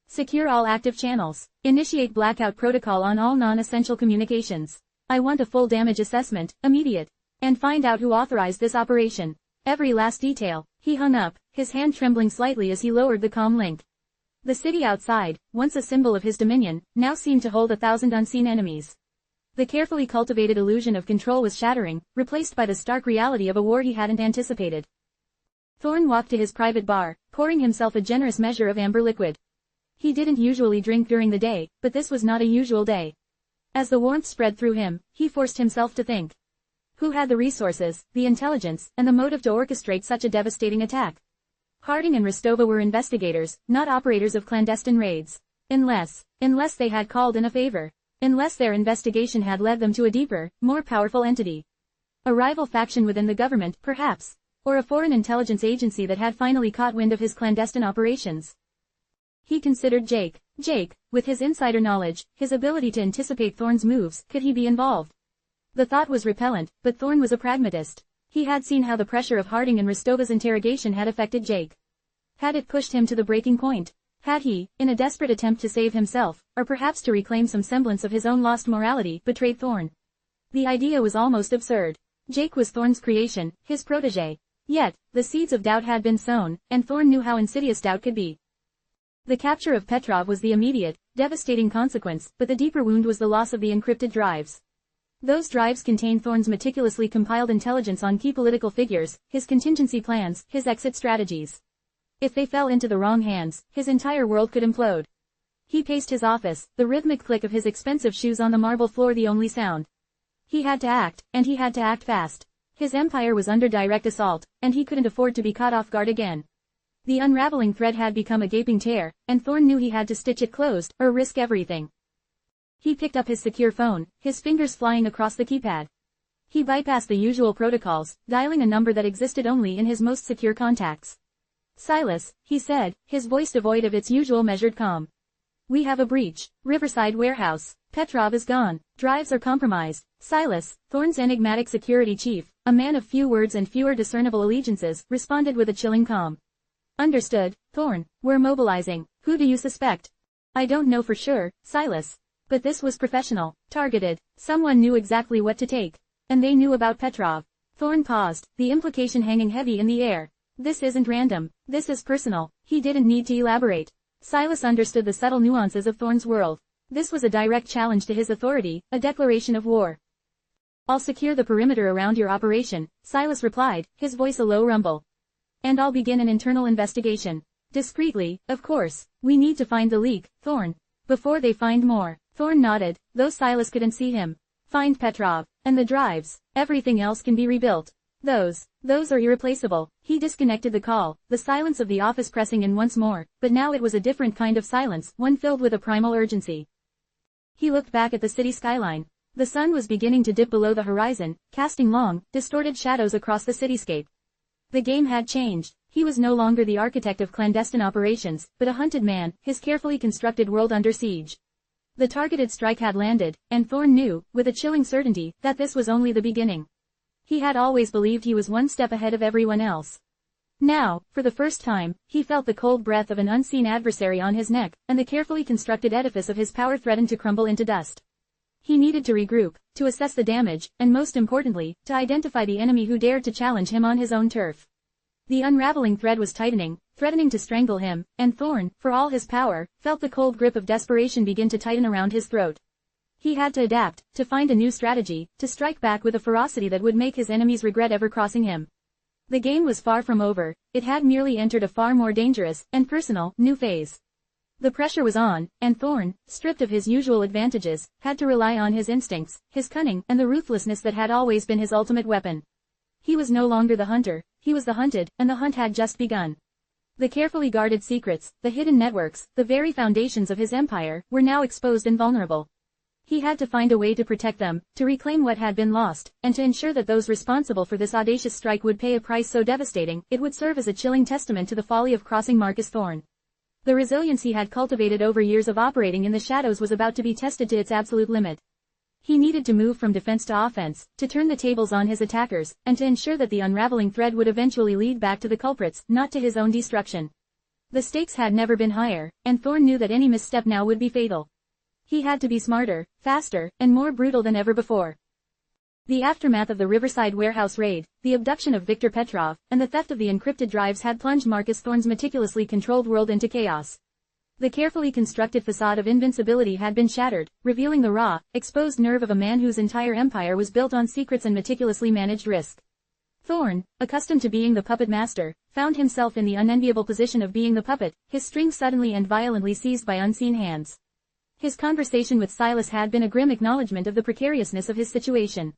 "Secure all active channels. Initiate blackout protocol on all non-essential communications. I want a full damage assessment, immediate. And find out who authorized this operation. Every last detail." He hung up, his hand trembling slightly as he lowered the comm link. The city outside, once a symbol of his dominion, now seemed to hold 1,000 unseen enemies. The carefully cultivated illusion of control was shattering, replaced by the stark reality of a war he hadn't anticipated. Thorne walked to his private bar, pouring himself a generous measure of amber liquid. He didn't usually drink during the day, but this was not a usual day. As the warmth spread through him, he forced himself to think. Who had the resources, the intelligence, and the motive to orchestrate such a devastating attack? Harding and Restova were investigators, not operators of clandestine raids. Unless they had called in a favor. Unless their investigation had led them to a deeper, more powerful entity. A rival faction within the government, perhaps. Or a foreign intelligence agency that had finally caught wind of his clandestine operations. He considered Jake. With his insider knowledge, his ability to anticipate Thorne's moves, could he be involved? The thought was repellent, but Thorne was a pragmatist. He had seen how the pressure of Harding and Restova's interrogation had affected Jake. Had it pushed him to the breaking point? Had he, in a desperate attempt to save himself, or perhaps to reclaim some semblance of his own lost morality, betrayed Thorn? The idea was almost absurd. Jake was Thorn's creation, his protégé. Yet, the seeds of doubt had been sown, and Thorn knew how insidious doubt could be. The capture of Petrov was the immediate, devastating consequence, but the deeper wound was the loss of the encrypted drives. Those drives contained Thorn's meticulously compiled intelligence on key political figures, his contingency plans, his exit strategies. If they fell into the wrong hands, his entire world could implode. He paced his office, the rhythmic click of his expensive shoes on the marble floor the only sound. He had to act, and he had to act fast. His empire was under direct assault, and he couldn't afford to be caught off guard again. The unraveling thread had become a gaping tear, and Thorn knew he had to stitch it closed, or risk everything. He picked up his secure phone, his fingers flying across the keypad. He bypassed the usual protocols, dialing a number that existed only in his most secure contacts. Silas, he said, his voice devoid of its usual measured calm. We have a breach. Riverside warehouse. Petrov is gone. Drives are compromised. Silas, Thorn's enigmatic security chief, a man of few words and fewer discernible allegiances, responded with a chilling calm. Understood, Thorn. We're mobilizing. Who do you suspect? I don't know for sure, Silas. But this was professional, targeted. Someone knew exactly what to take. And they knew about Petrov. Thorn paused, the implication hanging heavy in the air. This isn't random. This is personal. He didn't need to elaborate. Silas understood the subtle nuances of Thorn's world. This was a direct challenge to his authority, a declaration of war. I'll secure the perimeter around your operation, Silas replied, his voice a low rumble. And I'll begin an internal investigation. Discreetly, of course. We need to find the leak, Thorn. Before they find more. Thorn nodded, though Silas couldn't see him. Find Petrov. And the drives. Everything else can be rebuilt. Those are irreplaceable. He disconnected the call, the silence of the office pressing in once more, but now it was a different kind of silence, one filled with a primal urgency. He looked back at the city skyline. The sun was beginning to dip below the horizon, casting long, distorted shadows across the cityscape. The game had changed. He was no longer the architect of clandestine operations, but a hunted man, his carefully constructed world under siege. The targeted strike had landed, and Thorn knew, with a chilling certainty, that this was only the beginning. He had always believed he was one step ahead of everyone else. Now, for the first time, he felt the cold breath of an unseen adversary on his neck, and the carefully constructed edifice of his power threatened to crumble into dust. He needed to regroup, to assess the damage, and most importantly, to identify the enemy who dared to challenge him on his own turf. The unraveling thread was tightening, threatening to strangle him, and Thorn, for all his power, felt the cold grip of desperation begin to tighten around his throat. He had to adapt, to find a new strategy, to strike back with a ferocity that would make his enemies regret ever crossing him. The game was far from over, it had merely entered a far more dangerous, and personal, new phase. The pressure was on, and Thorn, stripped of his usual advantages, had to rely on his instincts, his cunning, and the ruthlessness that had always been his ultimate weapon. He was no longer the hunter, he was the hunted, and the hunt had just begun. The carefully guarded secrets, the hidden networks, the very foundations of his empire, were now exposed and vulnerable. He had to find a way to protect them, to reclaim what had been lost, and to ensure that those responsible for this audacious strike would pay a price so devastating, it would serve as a chilling testament to the folly of crossing Marcus Thorn. The resilience he had cultivated over years of operating in the shadows was about to be tested to its absolute limit. He needed to move from defense to offense, to turn the tables on his attackers, and to ensure that the unraveling thread would eventually lead back to the culprits, not to his own destruction. The stakes had never been higher, and Thorn knew that any misstep now would be fatal. He had to be smarter, faster, and more brutal than ever before. The aftermath of the Riverside warehouse raid, the abduction of Viktor Petrov, and the theft of the encrypted drives had plunged Marcus Thorn's meticulously controlled world into chaos. The carefully constructed facade of invincibility had been shattered, revealing the raw, exposed nerve of a man whose entire empire was built on secrets and meticulously managed risk. Thorn, accustomed to being the puppet master, found himself in the unenviable position of being the puppet, his strings suddenly and violently seized by unseen hands. His conversation with Silas had been a grim acknowledgement of the precariousness of his situation.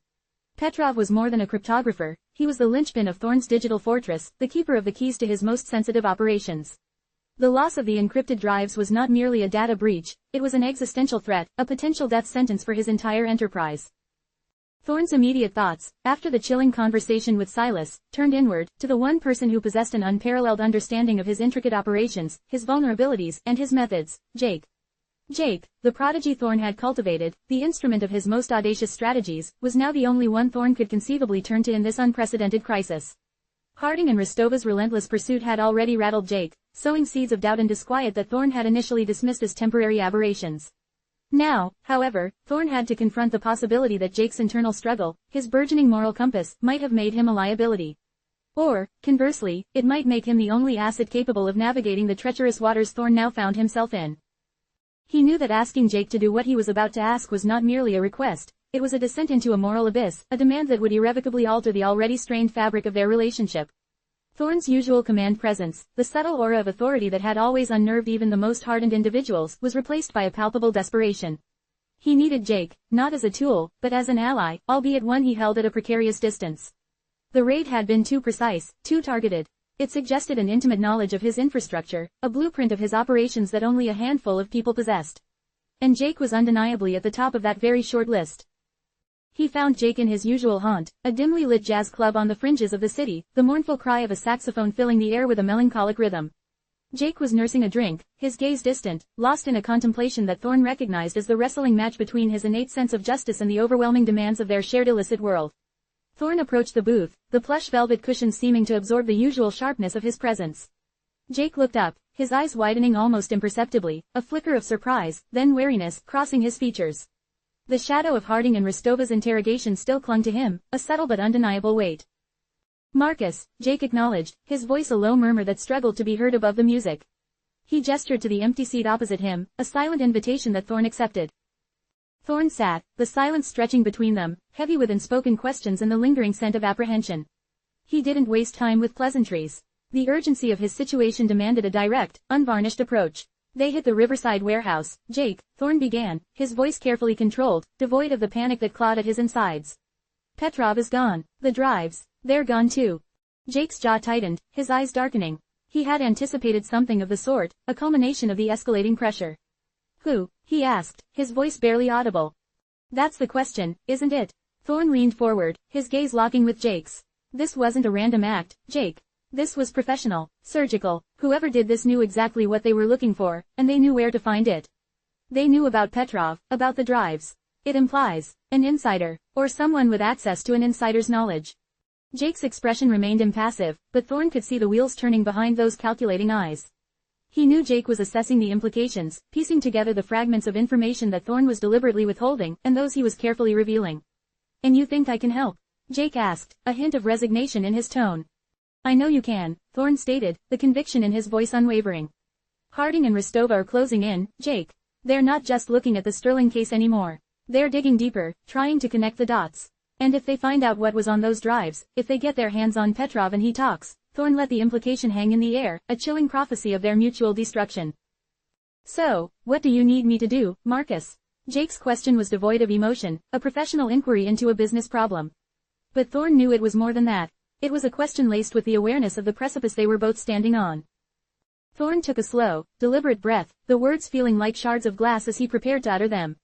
Petrov was more than a cryptographer, he was the linchpin of Thorn's digital fortress, the keeper of the keys to his most sensitive operations. The loss of the encrypted drives was not merely a data breach, it was an existential threat, a potential death sentence for his entire enterprise. Thorn's immediate thoughts, after the chilling conversation with Silas, turned inward, to the one person who possessed an unparalleled understanding of his intricate operations, his vulnerabilities, and his methods, Jake. Jake, the prodigy Thorn had cultivated, the instrument of his most audacious strategies, was now the only one Thorn could conceivably turn to in this unprecedented crisis. Harding and Rostova's relentless pursuit had already rattled Jake, sowing seeds of doubt and disquiet that Thorne had initially dismissed as temporary aberrations. Now, however, Thorne had to confront the possibility that Jake's internal struggle, his burgeoning moral compass, might have made him a liability. Or, conversely, it might make him the only asset capable of navigating the treacherous waters Thorne now found himself in. He knew that asking Jake to do what he was about to ask was not merely a request, it was a descent into a moral abyss, a demand that would irrevocably alter the already strained fabric of their relationship. Thorne's usual command presence, the subtle aura of authority that had always unnerved even the most hardened individuals, was replaced by a palpable desperation. He needed Jake, not as a tool, but as an ally, albeit one he held at a precarious distance. The raid had been too precise, too targeted. It suggested an intimate knowledge of his infrastructure, a blueprint of his operations that only a handful of people possessed. And Jake was undeniably at the top of that very short list. He found Jake in his usual haunt, a dimly lit jazz club on the fringes of the city, the mournful cry of a saxophone filling the air with a melancholic rhythm. Jake was nursing a drink, his gaze distant, lost in a contemplation that Thorne recognized as the wrestling match between his innate sense of justice and the overwhelming demands of their shared illicit world. Thorne approached the booth, the plush velvet cushions seeming to absorb the usual sharpness of his presence. Jake looked up, his eyes widening almost imperceptibly, a flicker of surprise, then wariness, crossing his features. The shadow of Harding and Rostova's interrogation still clung to him, a subtle but undeniable weight. Marcus, Jake acknowledged, his voice a low murmur that struggled to be heard above the music. He gestured to the empty seat opposite him, a silent invitation that Thorne accepted. Thorne sat, the silence stretching between them, heavy with unspoken questions and the lingering scent of apprehension. He didn't waste time with pleasantries. The urgency of his situation demanded a direct, unvarnished approach. They hit the Riverside warehouse. Jake, Thorne began, his voice carefully controlled, devoid of the panic that clawed at his insides. Petrov is gone. The drives, they're gone too. Jake's jaw tightened, his eyes darkening. He had anticipated something of the sort, a culmination of the escalating pressure. Who? He asked, his voice barely audible. That's the question, isn't it? Thorne leaned forward, his gaze locking with Jake's. This wasn't a random act, Jake. This was professional, surgical. Whoever did this knew exactly what they were looking for, and they knew where to find it. They knew about Petrov, about the drives. It implies an insider, or someone with access to an insider's knowledge. Jake's expression remained impassive, but Thorne could see the wheels turning behind those calculating eyes. He knew Jake was assessing the implications, piecing together the fragments of information that Thorne was deliberately withholding, and those he was carefully revealing. And you think I can help? Jake asked, a hint of resignation in his tone. I know you can, Thorne stated, the conviction in his voice unwavering. Harding and Rostova are closing in, Jake. They're not just looking at the Sterling case anymore. They're digging deeper, trying to connect the dots. And if they find out what was on those drives, if they get their hands on Petrov and he talks, Thorne let the implication hang in the air, a chilling prophecy of their mutual destruction. So, what do you need me to do, Marcus? Jake's question was devoid of emotion, a professional inquiry into a business problem. But Thorne knew it was more than that. It was a question laced with the awareness of the precipice they were both standing on. Thorne took a slow, deliberate breath, the words feeling like shards of glass as he prepared to utter them.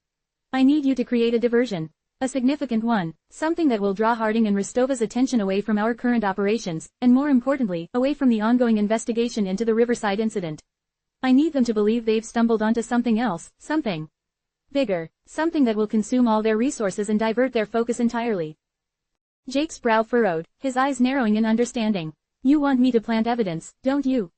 I need you to create a diversion. A significant one, something that will draw Harding and Rostova's attention away from our current operations, and more importantly, away from the ongoing investigation into the Riverside incident. I need them to believe they've stumbled onto something else, something bigger, something that will consume all their resources and divert their focus entirely. Jake's brow furrowed, his eyes narrowing in understanding. You want me to plant evidence, don't you?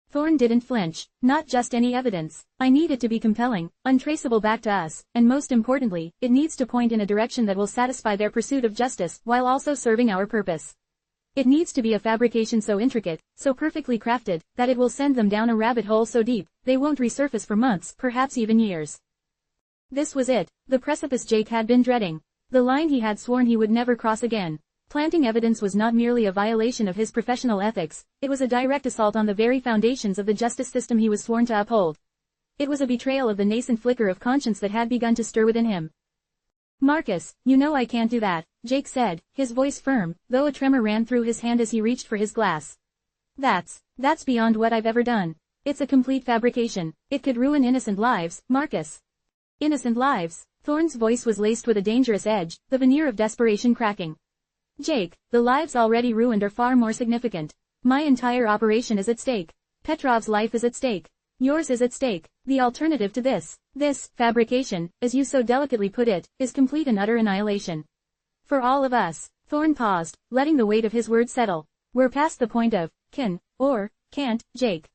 Thorne didn't flinch. Not just any evidence. I need it to be compelling, untraceable back to us, and most importantly, it needs to point in a direction that will satisfy their pursuit of justice, while also serving our purpose. It needs to be a fabrication so intricate, so perfectly crafted, that it will send them down a rabbit hole so deep, they won't resurface for months, perhaps even years. This was it, the precipice Jake had been dreading. The line he had sworn he would never cross again. Planting evidence was not merely a violation of his professional ethics, it was a direct assault on the very foundations of the justice system he was sworn to uphold. It was a betrayal of the nascent flicker of conscience that had begun to stir within him. Marcus, you know I can't do that, Jake said, his voice firm, though a tremor ran through his hand as he reached for his glass. That's beyond what I've ever done. It's a complete fabrication. It could ruin innocent lives, Marcus. Innocent lives. Thorne's voice was laced with a dangerous edge, the veneer of desperation cracking. Jake, the lives already ruined are far more significant. My entire operation is at stake. Petrov's life is at stake. Yours is at stake. The alternative to this fabrication, as you so delicately put it, is complete and utter annihilation. For all of us. Thorne paused, letting the weight of his words settle. We're past the point of, can, or, can't, Jake.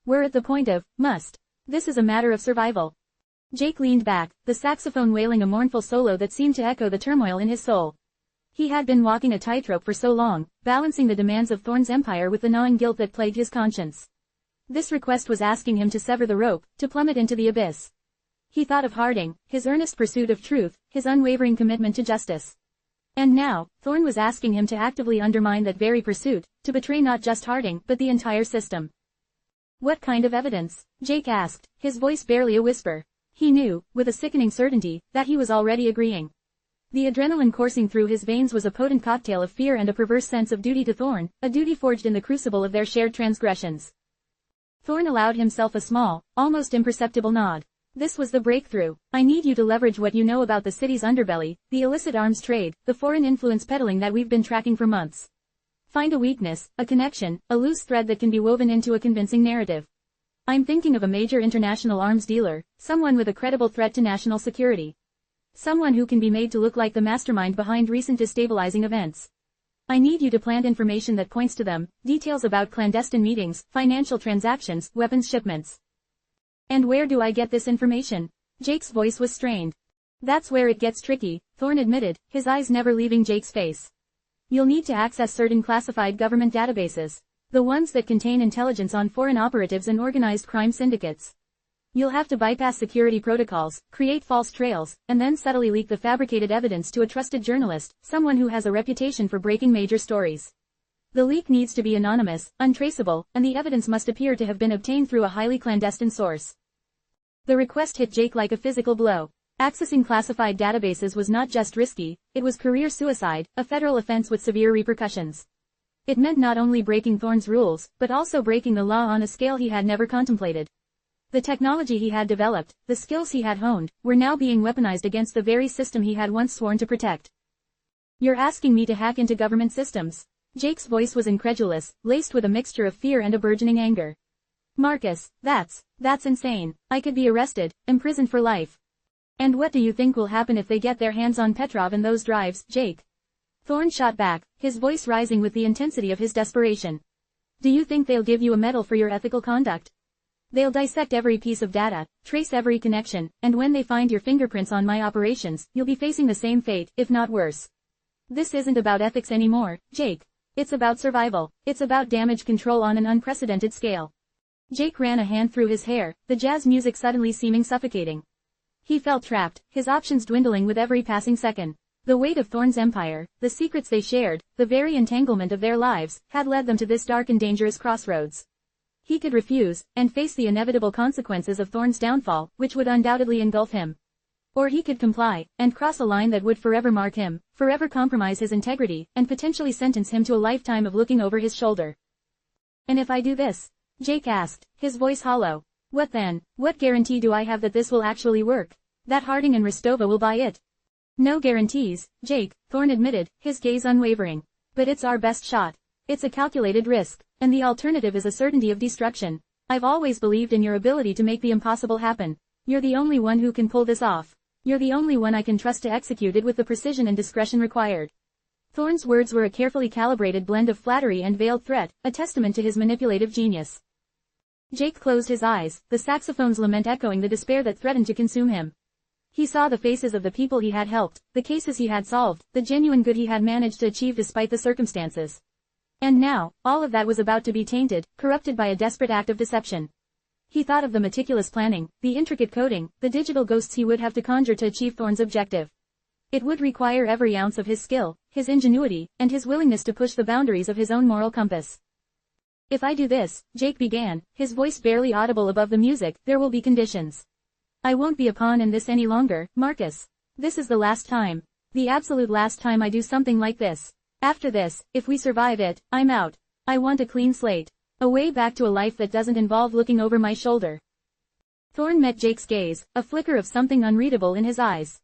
We're at the point of, must. This is a matter of survival. Jake leaned back, the saxophone wailing a mournful solo that seemed to echo the turmoil in his soul. He had been walking a tightrope for so long, balancing the demands of Thorne's empire with the gnawing guilt that plagued his conscience. This request was asking him to sever the rope, to plummet into the abyss. He thought of Harding, his earnest pursuit of truth, his unwavering commitment to justice. And now, Thorne was asking him to actively undermine that very pursuit, to betray not just Harding, but the entire system. What kind of evidence? Jake asked, his voice barely a whisper. He knew, with a sickening certainty, that he was already agreeing. The adrenaline coursing through his veins was a potent cocktail of fear and a perverse sense of duty to Thorne, a duty forged in the crucible of their shared transgressions. Thorne allowed himself a small, almost imperceptible nod. This was the breakthrough. I need you to leverage what you know about the city's underbelly, the illicit arms trade, the foreign influence peddling that we've been tracking for months. Find a weakness, a connection, a loose thread that can be woven into a convincing narrative. I'm thinking of a major international arms dealer, someone with a credible threat to national security. Someone who can be made to look like the mastermind behind recent destabilizing events. I need you to plant information that points to them, details about clandestine meetings, financial transactions, weapons shipments. And where do I get this information? Jake's voice was strained. That's where it gets tricky, Thorne admitted, his eyes never leaving Jake's face. You'll need to access certain classified government databases. The ones that contain intelligence on foreign operatives and organized crime syndicates. You'll have to bypass security protocols, create false trails, and then subtly leak the fabricated evidence to a trusted journalist, someone who has a reputation for breaking major stories. The leak needs to be anonymous, untraceable, and the evidence must appear to have been obtained through a highly clandestine source. The request hit Jake like a physical blow. Accessing classified databases was not just risky, it was career suicide, a federal offense with severe repercussions. It meant not only breaking Thorne's rules, but also breaking the law on a scale he had never contemplated. The technology he had developed, the skills he had honed, were now being weaponized against the very system he had once sworn to protect. You're asking me to hack into government systems? Jake's voice was incredulous, laced with a mixture of fear and a burgeoning anger. Marcus, that's insane. I could be arrested, imprisoned for life. And what do you think will happen if they get their hands on Petrov and those drives, Jake? Thorne shot back, his voice rising with the intensity of his desperation. Do you think they'll give you a medal for your ethical conduct? They'll dissect every piece of data, trace every connection, and when they find your fingerprints on my operations, you'll be facing the same fate, if not worse. This isn't about ethics anymore, Jake. It's about survival. It's about damage control on an unprecedented scale. Jake ran a hand through his hair, the jazz music suddenly seeming suffocating. He felt trapped, his options dwindling with every passing second. The weight of Thorne's empire, the secrets they shared, the very entanglement of their lives, had led them to this dark and dangerous crossroads. He could refuse, and face the inevitable consequences of Thorne's downfall, which would undoubtedly engulf him. Or he could comply, and cross a line that would forever mark him, forever compromise his integrity, and potentially sentence him to a lifetime of looking over his shoulder. And if I do this? Jake asked, his voice hollow. What then? What guarantee do I have that this will actually work? That Harding and Rostova will buy it? No guarantees, Jake, Thorne admitted, his gaze unwavering. But it's our best shot. It's a calculated risk, and the alternative is a certainty of destruction. I've always believed in your ability to make the impossible happen. You're the only one who can pull this off. You're the only one I can trust to execute it with the precision and discretion required. Thorne's words were a carefully calibrated blend of flattery and veiled threat, a testament to his manipulative genius. Jake closed his eyes, the saxophone's lament echoing the despair that threatened to consume him. He saw the faces of the people he had helped, the cases he had solved, the genuine good he had managed to achieve despite the circumstances. And now, all of that was about to be tainted, corrupted by a desperate act of deception. He thought of the meticulous planning, the intricate coding, the digital ghosts he would have to conjure to achieve Thorne's objective. It would require every ounce of his skill, his ingenuity, and his willingness to push the boundaries of his own moral compass. If I do this, Jake began, his voice barely audible above the music, there will be conditions. I won't be a pawn in this any longer, Marcus. This is the last time. The absolute last time I do something like this. After this, if we survive it, I'm out. I want a clean slate. A way back to a life that doesn't involve looking over my shoulder. Thorne met Jake's gaze, a flicker of something unreadable in his eyes.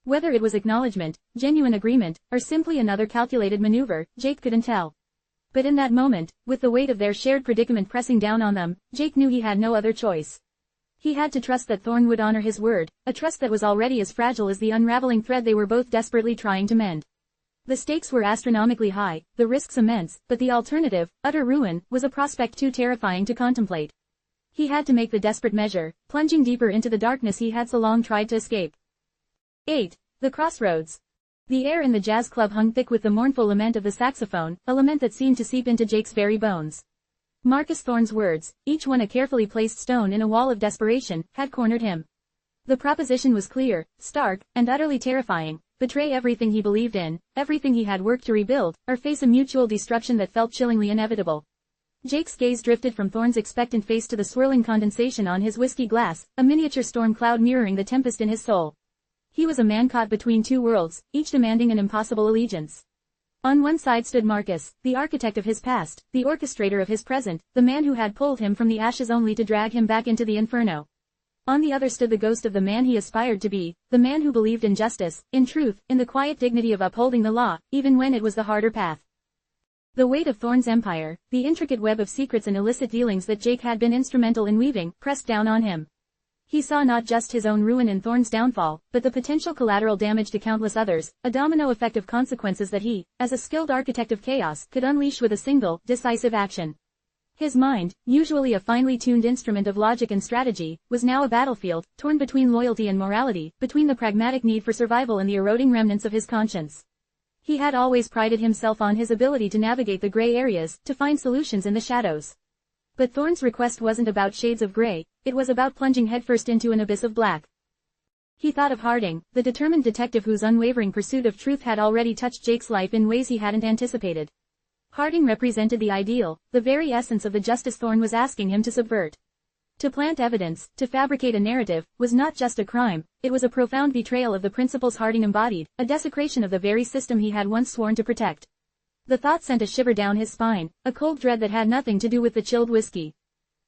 Whether it was acknowledgement, genuine agreement, or simply another calculated maneuver, Jake couldn't tell. But in that moment, with the weight of their shared predicament pressing down on them, Jake knew he had no other choice. He had to trust that Thorne would honor his word, a trust that was already as fragile as the unraveling thread they were both desperately trying to mend. The stakes were astronomically high, the risks immense, but the alternative, utter ruin, was a prospect too terrifying to contemplate. He had to make the desperate measure, plunging deeper into the darkness he had so long tried to escape. 8. The Crossroads. The air in the jazz club hung thick with the mournful lament of the saxophone, a lament that seemed to seep into Jake's very bones. Marcus Thorne's words, each one a carefully placed stone in a wall of desperation, had cornered him. The proposition was clear, stark, and utterly terrifying: betray everything he believed in, everything he had worked to rebuild, or face a mutual destruction that felt chillingly inevitable. Jake's gaze drifted from Thorne's expectant face to the swirling condensation on his whiskey glass, a miniature storm cloud mirroring the tempest in his soul. He was a man caught between two worlds, each demanding an impossible allegiance. On one side stood Marcus, the architect of his past, the orchestrator of his present, the man who had pulled him from the ashes only to drag him back into the inferno. On the other stood the ghost of the man he aspired to be, the man who believed in justice, in truth, in the quiet dignity of upholding the law, even when it was the harder path. The weight of Thorne's empire, the intricate web of secrets and illicit dealings that Jake had been instrumental in weaving, pressed down on him. He saw not just his own ruin in Thorne's downfall, but the potential collateral damage to countless others, a domino effect of consequences that he, as a skilled architect of chaos, could unleash with a single, decisive action. His mind, usually a finely tuned instrument of logic and strategy, was now a battlefield, torn between loyalty and morality, between the pragmatic need for survival and the eroding remnants of his conscience. He had always prided himself on his ability to navigate the gray areas, to find solutions in the shadows. But Thorne's request wasn't about shades of gray, it was about plunging headfirst into an abyss of black. He thought of Harding, the determined detective whose unwavering pursuit of truth had already touched Jake's life in ways he hadn't anticipated. Harding represented the ideal, the very essence of the justice Thorne was asking him to subvert. To plant evidence, to fabricate a narrative, was not just a crime, it was a profound betrayal of the principles Harding embodied, a desecration of the very system he had once sworn to protect. The thought sent a shiver down his spine, a cold dread that had nothing to do with the chilled whiskey.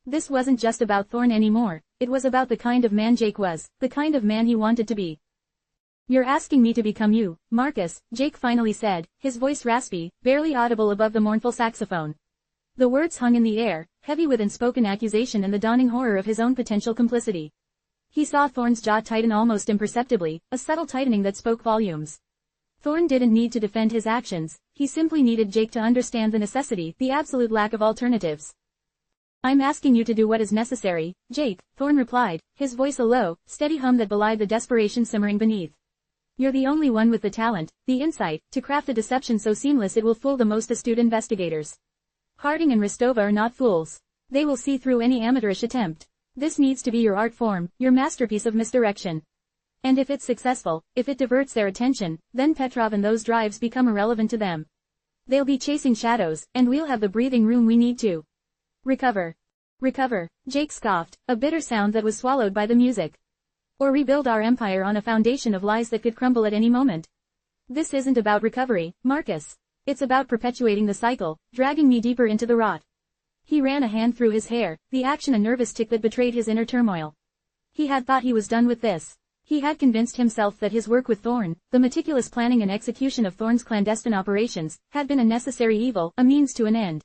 This wasn't just about Thorne anymore, it was about the kind of man Jake was, the kind of man he wanted to be. "You're asking me to become you, Marcus," Jake finally said, his voice raspy, barely audible above the mournful saxophone. The words hung in the air, heavy with unspoken accusation and the dawning horror of his own potential complicity. He saw Thorne's jaw tighten almost imperceptibly, a subtle tightening that spoke volumes. Thorne didn't need to defend his actions, he simply needed Jake to understand the necessity, the absolute lack of alternatives. "I'm asking you to do what is necessary, Jake," Thorne replied, his voice a low, steady hum that belied the desperation simmering beneath. "You're the only one with the talent, the insight, to craft a deception so seamless it will fool the most astute investigators. Harding and Ristova are not fools. They will see through any amateurish attempt. This needs to be your art form, your masterpiece of misdirection. And if it's successful, if it diverts their attention, then Petrov and those drives become irrelevant to them. They'll be chasing shadows, and we'll have the breathing room we need to recover." "Recover," Jake scoffed, a bitter sound that was swallowed by the music. "Or rebuild our empire on a foundation of lies that could crumble at any moment. This isn't about recovery, Marcus. It's about perpetuating the cycle, dragging me deeper into the rot." He ran a hand through his hair, the action a nervous tic that betrayed his inner turmoil. He had thought he was done with this. He had convinced himself that his work with Thorne, the meticulous planning and execution of Thorne's clandestine operations, had been a necessary evil, a means to an end.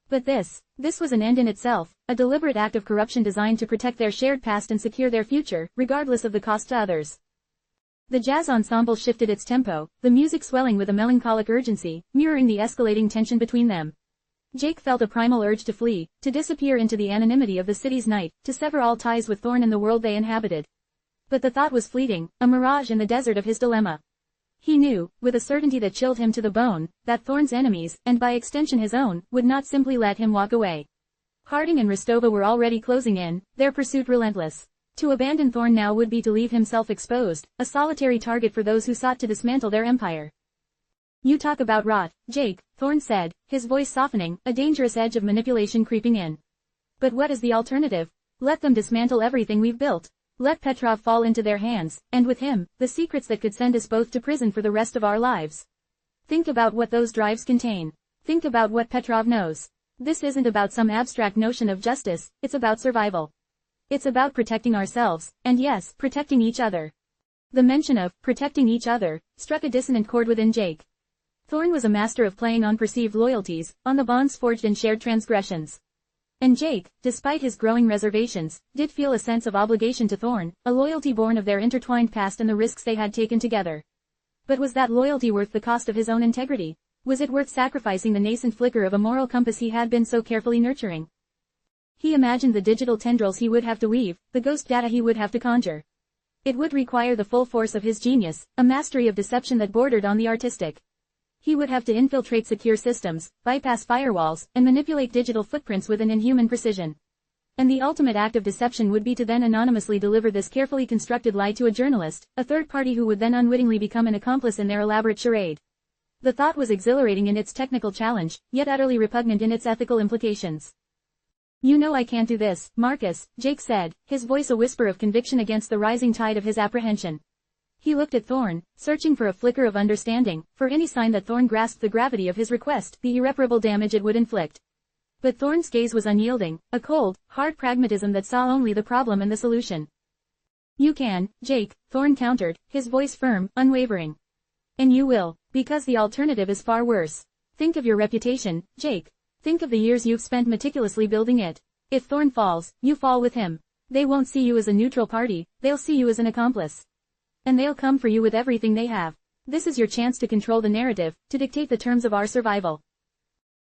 But this was an end in itself, a deliberate act of corruption designed to protect their shared past and secure their future, regardless of the cost to others. The jazz ensemble shifted its tempo, the music swelling with a melancholic urgency, mirroring the escalating tension between them. Jake felt a primal urge to flee, to disappear into the anonymity of the city's night, to sever all ties with Thorne and the world they inhabited. But the thought was fleeting, a mirage in the desert of his dilemma. He knew, with a certainty that chilled him to the bone, that Thorne's enemies, and by extension his own, would not simply let him walk away. Harding and Ristova were already closing in, their pursuit relentless. To abandon Thorne now would be to leave himself exposed, a solitary target for those who sought to dismantle their empire. "You talk about rot, Jake," Thorne said, his voice softening, a dangerous edge of manipulation creeping in. "But what is the alternative? Let them dismantle everything we've built. Let Petrov fall into their hands, and with him, the secrets that could send us both to prison for the rest of our lives. Think about what those drives contain. Think about what Petrov knows. This isn't about some abstract notion of justice, it's about survival. It's about protecting ourselves, and yes, protecting each other." The mention of protecting each other struck a dissonant chord within Jake. Thorne was a master of playing on perceived loyalties, on the bonds forged in shared transgressions. And Jake, despite his growing reservations, did feel a sense of obligation to Thorne, a loyalty born of their intertwined past and the risks they had taken together. But was that loyalty worth the cost of his own integrity? Was it worth sacrificing the nascent flicker of a moral compass he had been so carefully nurturing? He imagined the digital tendrils he would have to weave, the ghost data he would have to conjure. It would require the full force of his genius, a mastery of deception that bordered on the artistic. He would have to infiltrate secure systems, bypass firewalls, and manipulate digital footprints with an inhuman precision. And the ultimate act of deception would be to then anonymously deliver this carefully constructed lie to a journalist, a third party who would then unwittingly become an accomplice in their elaborate charade. The thought was exhilarating in its technical challenge, yet utterly repugnant in its ethical implications. "You know I can't do this, Marcus," Jake said, his voice a whisper of conviction against the rising tide of his apprehension. He looked at Thorne, searching for a flicker of understanding, for any sign that Thorne grasped the gravity of his request, the irreparable damage it would inflict. But Thorne's gaze was unyielding, a cold, hard pragmatism that saw only the problem and the solution. "You can, Jake," Thorne countered, his voice firm, unwavering. "And you will, because the alternative is far worse. Think of your reputation, Jake. Think of the years you've spent meticulously building it. If Thorne falls, you fall with him. They won't see you as a neutral party, they'll see you as an accomplice. And they'll come for you with everything they have. This is your chance to control the narrative, to dictate the terms of our survival."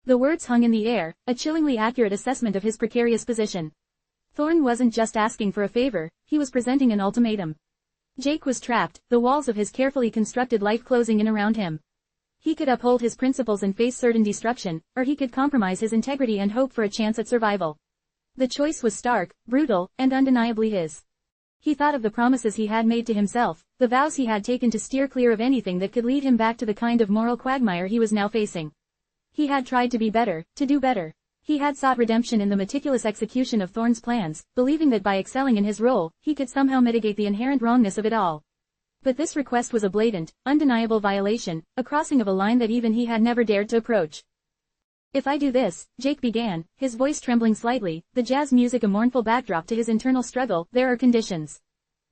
The words hung in the air, a chillingly accurate assessment of his precarious position. Thorne wasn't just asking for a favor, he was presenting an ultimatum. Jake was trapped, the walls of his carefully constructed life closing in around him. He could uphold his principles and face certain destruction, or he could compromise his integrity and hope for a chance at survival. The choice was stark, brutal, and undeniably his. He thought of the promises he had made to himself, the vows he had taken to steer clear of anything that could lead him back to the kind of moral quagmire he was now facing. He had tried to be better, to do better. He had sought redemption in the meticulous execution of Thorne's plans, believing that by excelling in his role, he could somehow mitigate the inherent wrongness of it all. But this request was a blatant, undeniable violation, a crossing of a line that even he had never dared to approach. "If I do this," Jake began, his voice trembling slightly, the jazz music a mournful backdrop to his internal struggle, "there are conditions.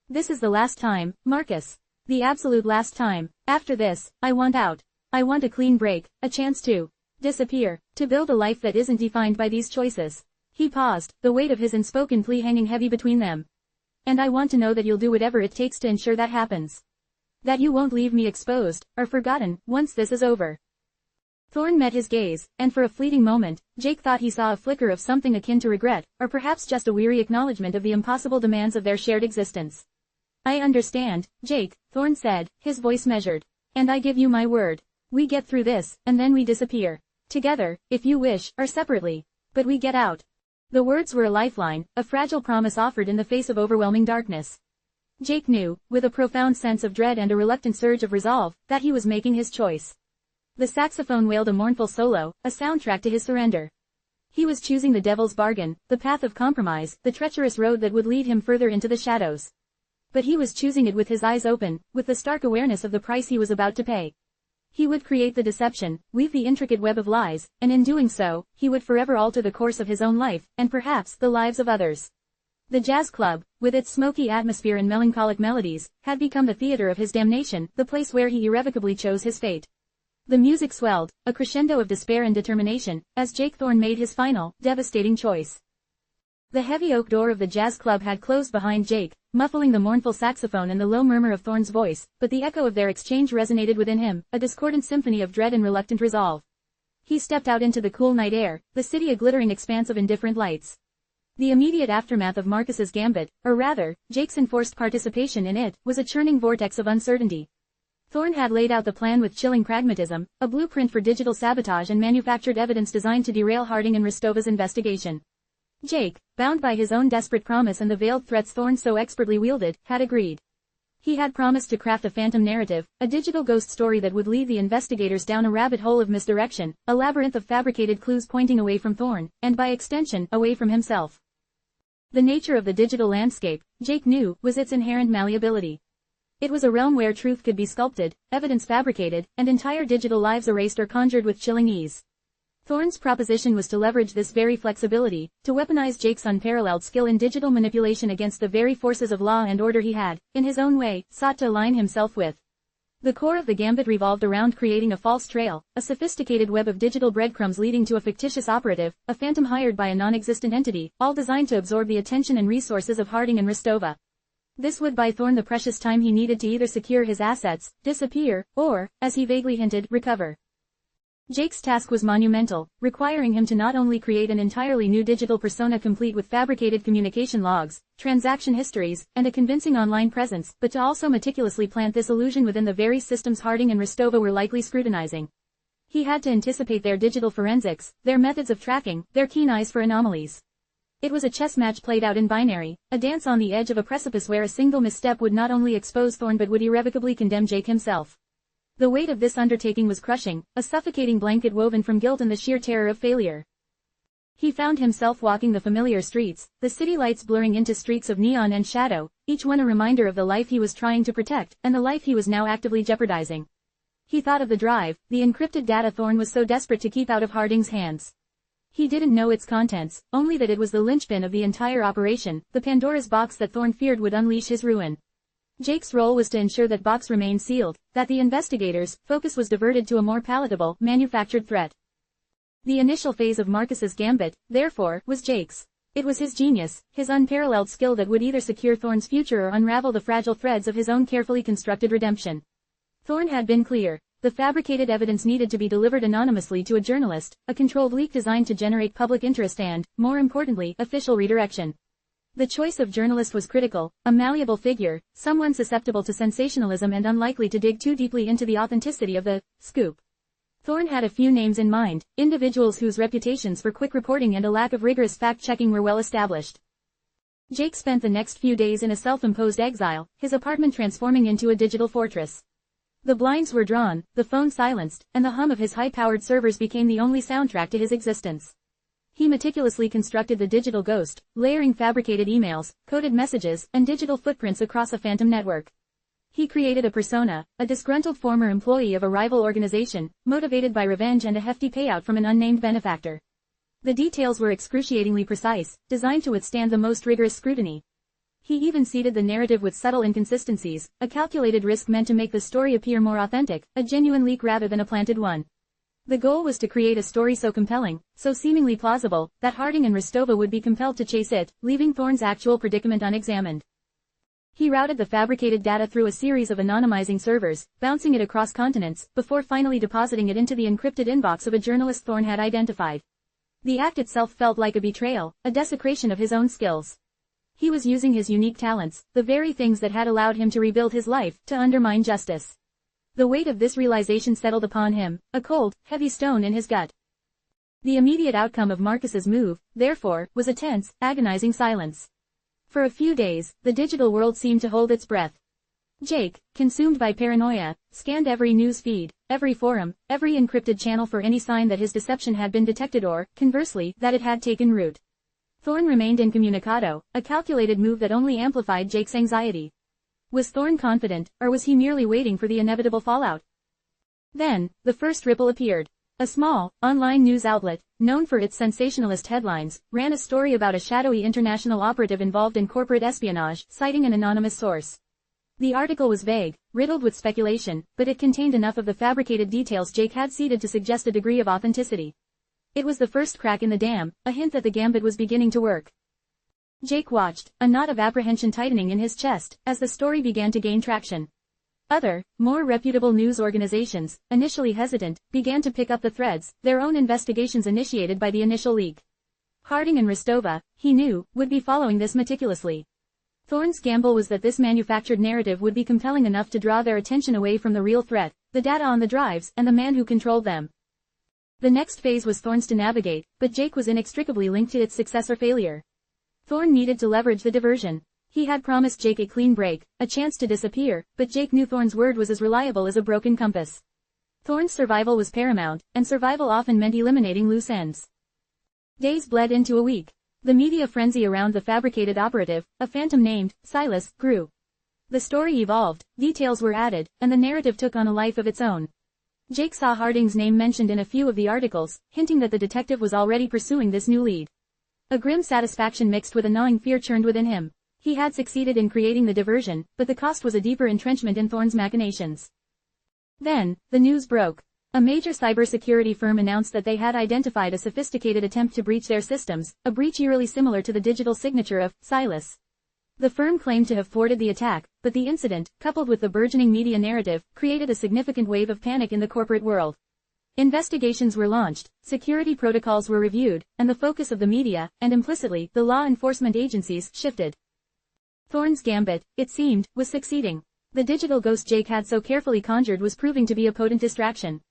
This is the last time, Marcus. The absolute last time. After this, I want out. I want a clean break, a chance to disappear, to build a life that isn't defined by these choices." He paused, the weight of his unspoken plea hanging heavy between them. "And I want to know that you'll do whatever it takes to ensure that happens. That you won't leave me exposed, or forgotten, once this is over." Thorne met his gaze, and for a fleeting moment, Jake thought he saw a flicker of something akin to regret, or perhaps just a weary acknowledgement of the impossible demands of their shared existence. "I understand, Jake," Thorne said, his voice measured. "And I give you my word. We get through this, and then we disappear. Together, if you wish, or separately. But we get out." The words were a lifeline, a fragile promise offered in the face of overwhelming darkness. Jake knew, with a profound sense of dread and a reluctant surge of resolve, that he was making his choice. The saxophone wailed a mournful solo, a soundtrack to his surrender. He was choosing the devil's bargain, the path of compromise, the treacherous road that would lead him further into the shadows. But he was choosing it with his eyes open, with the stark awareness of the price he was about to pay. He would create the deception, weave the intricate web of lies, and in doing so, he would forever alter the course of his own life, and perhaps the lives of others. The jazz club, with its smoky atmosphere and melancholic melodies, had become the theater of his damnation, the place where he irrevocably chose his fate. The music swelled, a crescendo of despair and determination, as Jake Thorne made his final, devastating choice. The heavy oak door of the jazz club had closed behind Jake, muffling the mournful saxophone and the low murmur of Thorne's voice, but the echo of their exchange resonated within him, a discordant symphony of dread and reluctant resolve. He stepped out into the cool night air, the city a glittering expanse of indifferent lights. The immediate aftermath of Marcus's gambit, or rather, Jake's enforced participation in it, was a churning vortex of uncertainty. Thorne had laid out the plan with chilling pragmatism, a blueprint for digital sabotage and manufactured evidence designed to derail Harding and Ristova's investigation. Jake, bound by his own desperate promise and the veiled threats Thorne so expertly wielded, had agreed. He had promised to craft a phantom narrative, a digital ghost story that would lead the investigators down a rabbit hole of misdirection, a labyrinth of fabricated clues pointing away from Thorne, and by extension, away from himself. The nature of the digital landscape, Jake knew, was its inherent malleability. It was a realm where truth could be sculpted, evidence fabricated, and entire digital lives erased or conjured with chilling ease. Thorne's proposition was to leverage this very flexibility, to weaponize Jake's unparalleled skill in digital manipulation against the very forces of law and order he had, in his own way, sought to align himself with. The core of the gambit revolved around creating a false trail, a sophisticated web of digital breadcrumbs leading to a fictitious operative, a phantom hired by a non-existent entity, all designed to absorb the attention and resources of Harding and Ristova. This would buy Thorne the precious time he needed to either secure his assets, disappear, or, as he vaguely hinted, recover. Jake's task was monumental, requiring him to not only create an entirely new digital persona complete with fabricated communication logs, transaction histories, and a convincing online presence, but to also meticulously plant this illusion within the very systems Harding and Rostova were likely scrutinizing. He had to anticipate their digital forensics, their methods of tracking, their keen eyes for anomalies. It was a chess match played out in binary, a dance on the edge of a precipice where a single misstep would not only expose Thorne but would irrevocably condemn Jake himself. The weight of this undertaking was crushing, a suffocating blanket woven from guilt and the sheer terror of failure. He found himself walking the familiar streets, the city lights blurring into streaks of neon and shadow, each one a reminder of the life he was trying to protect, and the life he was now actively jeopardizing. He thought of the drive, the encrypted data Thorne was so desperate to keep out of Harding's hands. He didn't know its contents, only that it was the linchpin of the entire operation, the Pandora's box that Thorne feared would unleash his ruin. Jake's role was to ensure that box remained sealed, that the investigators' focus was diverted to a more palatable, manufactured threat. The initial phase of Marcus's gambit, therefore, was Jake's. It was his genius, his unparalleled skill that would either secure Thorne's future or unravel the fragile threads of his own carefully constructed redemption. Thorne had been clear. The fabricated evidence needed to be delivered anonymously to a journalist, a controlled leak designed to generate public interest and, more importantly, official redirection. The choice of journalist was critical, a malleable figure, someone susceptible to sensationalism and unlikely to dig too deeply into the authenticity of the scoop. Thorne had a few names in mind, individuals whose reputations for quick reporting and a lack of rigorous fact-checking were well established. Jake spent the next few days in a self-imposed exile, his apartment transforming into a digital fortress. The blinds were drawn, the phone silenced, and the hum of his high-powered servers became the only soundtrack to his existence. He meticulously constructed the digital ghost, layering fabricated emails, coded messages, and digital footprints across a phantom network. He created a persona, a disgruntled former employee of a rival organization, motivated by revenge and a hefty payout from an unnamed benefactor. The details were excruciatingly precise, designed to withstand the most rigorous scrutiny. He even seeded the narrative with subtle inconsistencies, a calculated risk meant to make the story appear more authentic, a genuine leak rather than a planted one. The goal was to create a story so compelling, so seemingly plausible, that Harding and Rostova would be compelled to chase it, leaving Thorne's actual predicament unexamined. He routed the fabricated data through a series of anonymizing servers, bouncing it across continents, before finally depositing it into the encrypted inbox of a journalist Thorne had identified. The act itself felt like a betrayal, a desecration of his own skills. He was using his unique talents, the very things that had allowed him to rebuild his life, to undermine justice. The weight of this realization settled upon him, a cold, heavy stone in his gut. The immediate outcome of Marcus's move, therefore, was a tense, agonizing silence. For a few days, the digital world seemed to hold its breath. Jake, consumed by paranoia, scanned every news feed, every forum, every encrypted channel for any sign that his deception had been detected or, conversely, that it had taken root. Thorne remained incommunicado, a calculated move that only amplified Jake's anxiety. Was Thorne confident, or was he merely waiting for the inevitable fallout? Then, the first ripple appeared. A small, online news outlet, known for its sensationalist headlines, ran a story about a shadowy international operative involved in corporate espionage, citing an anonymous source. The article was vague, riddled with speculation, but it contained enough of the fabricated details Jake had seeded to suggest a degree of authenticity. It was the first crack in the dam, a hint that the gambit was beginning to work. Jake watched, a knot of apprehension tightening in his chest, as the story began to gain traction. Other, more reputable news organizations, initially hesitant, began to pick up the threads, their own investigations initiated by the initial leak. Harding and Rostova, he knew, would be following this meticulously. Thorne's gamble was that this manufactured narrative would be compelling enough to draw their attention away from the real threat, the data on the drives, and the man who controlled them. The next phase was Thorne's to navigate, but Jake was inextricably linked to its success or failure. Thorne needed to leverage the diversion. He had promised Jake a clean break, a chance to disappear, but Jake knew Thorne's word was as reliable as a broken compass. Thorne's survival was paramount, and survival often meant eliminating loose ends. Days bled into a week. The media frenzy around the fabricated operative, a phantom named Silas, grew. The story evolved, details were added, and the narrative took on a life of its own. Jake saw Harding's name mentioned in a few of the articles, hinting that the detective was already pursuing this new lead. A grim satisfaction mixed with a gnawing fear churned within him. He had succeeded in creating the diversion, but the cost was a deeper entrenchment in Thorne's machinations. Then, the news broke. A major cybersecurity firm announced that they had identified a sophisticated attempt to breach their systems, a breach eerily similar to the digital signature of Silas. The firm claimed to have thwarted the attack, but the incident, coupled with the burgeoning media narrative, created a significant wave of panic in the corporate world. Investigations were launched, security protocols were reviewed, and the focus of the media, and implicitly, the law enforcement agencies, shifted. Thorne's gambit, it seemed, was succeeding. The digital ghost Jake had so carefully conjured was proving to be a potent distraction.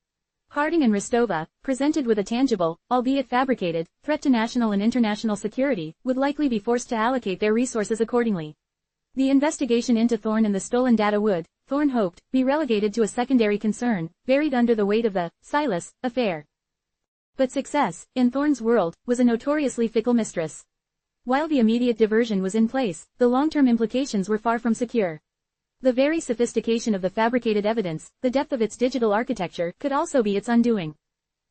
Harding and Rostova, presented with a tangible, albeit fabricated, threat to national and international security, would likely be forced to allocate their resources accordingly. The investigation into Thorne and the stolen data would, Thorne hoped, be relegated to a secondary concern, buried under the weight of the Silas affair. But success, in Thorne's world, was a notoriously fickle mistress. While the immediate diversion was in place, the long-term implications were far from secure. The very sophistication of the fabricated evidence, the depth of its digital architecture, could also be its undoing.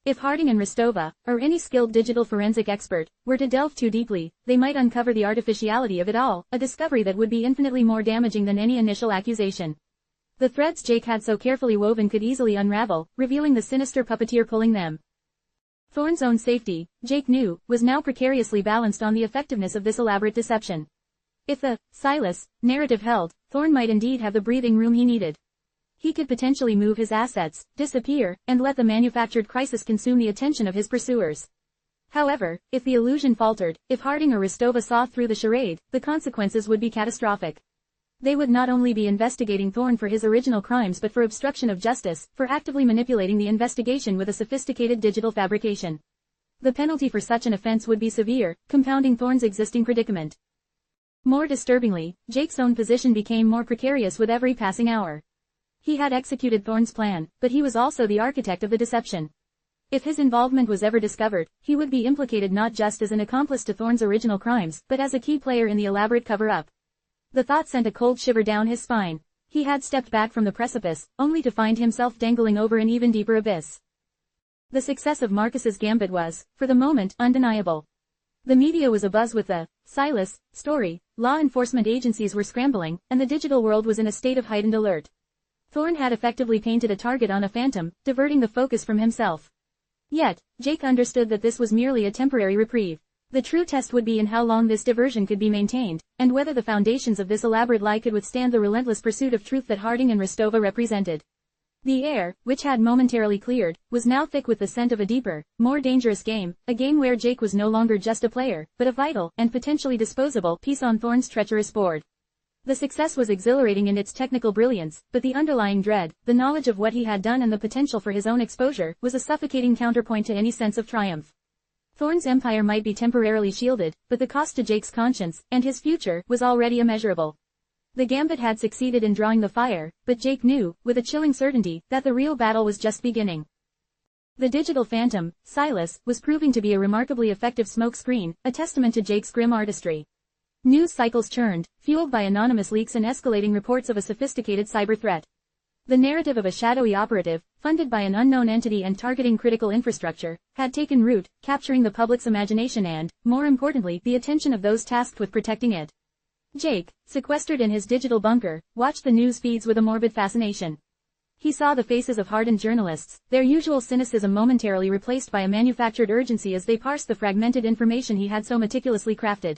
If Harding and Rostova, or any skilled digital forensic expert, were to delve too deeply, they might uncover the artificiality of it all, a discovery that would be infinitely more damaging than any initial accusation. The threads Jake had so carefully woven could easily unravel, revealing the sinister puppeteer pulling them. Thorne's own safety, Jake knew, was now precariously balanced on the effectiveness of this elaborate deception. If the Silas narrative held, Thorne might indeed have the breathing room he needed. He could potentially move his assets, disappear, and let the manufactured crisis consume the attention of his pursuers. However, if the illusion faltered, if Harding or Rostova saw through the charade, the consequences would be catastrophic. They would not only be investigating Thorne for his original crimes but for obstruction of justice, for actively manipulating the investigation with a sophisticated digital fabrication. The penalty for such an offense would be severe, compounding Thorne's existing predicament. More disturbingly, Jake's own position became more precarious with every passing hour. He had executed Thorne's plan, but he was also the architect of the deception. If his involvement was ever discovered, he would be implicated not just as an accomplice to Thorne's original crimes, but as a key player in the elaborate cover-up. The thought sent a cold shiver down his spine. He had stepped back from the precipice, only to find himself dangling over an even deeper abyss. The success of Marcus's gambit was, for the moment, undeniable. The media was abuzz with the Silas story, law enforcement agencies were scrambling, and the digital world was in a state of heightened alert. Thorne had effectively painted a target on a phantom, diverting the focus from himself. Yet, Jake understood that this was merely a temporary reprieve. The true test would be in how long this diversion could be maintained, and whether the foundations of this elaborate lie could withstand the relentless pursuit of truth that Harding and Rostova represented. The air, which had momentarily cleared, was now thick with the scent of a deeper, more dangerous game, a game where Jake was no longer just a player, but a vital, and potentially disposable, piece on Thorne's treacherous board. The success was exhilarating in its technical brilliance, but the underlying dread, the knowledge of what he had done and the potential for his own exposure, was a suffocating counterpoint to any sense of triumph. Thorne's empire might be temporarily shielded, but the cost to Jake's conscience, and his future, was already immeasurable. The gambit had succeeded in drawing the fire, but Jake knew, with a chilling certainty, that the real battle was just beginning. The digital phantom, Silas, was proving to be a remarkably effective smokescreen, a testament to Jake's grim artistry. News cycles churned, fueled by anonymous leaks and escalating reports of a sophisticated cyber threat. The narrative of a shadowy operative, funded by an unknown entity and targeting critical infrastructure, had taken root, capturing the public's imagination and, more importantly, the attention of those tasked with protecting it. Jake, sequestered in his digital bunker, watched the news feeds with a morbid fascination. He saw the faces of hardened journalists, their usual cynicism momentarily replaced by a manufactured urgency as they parsed the fragmented information he had so meticulously crafted.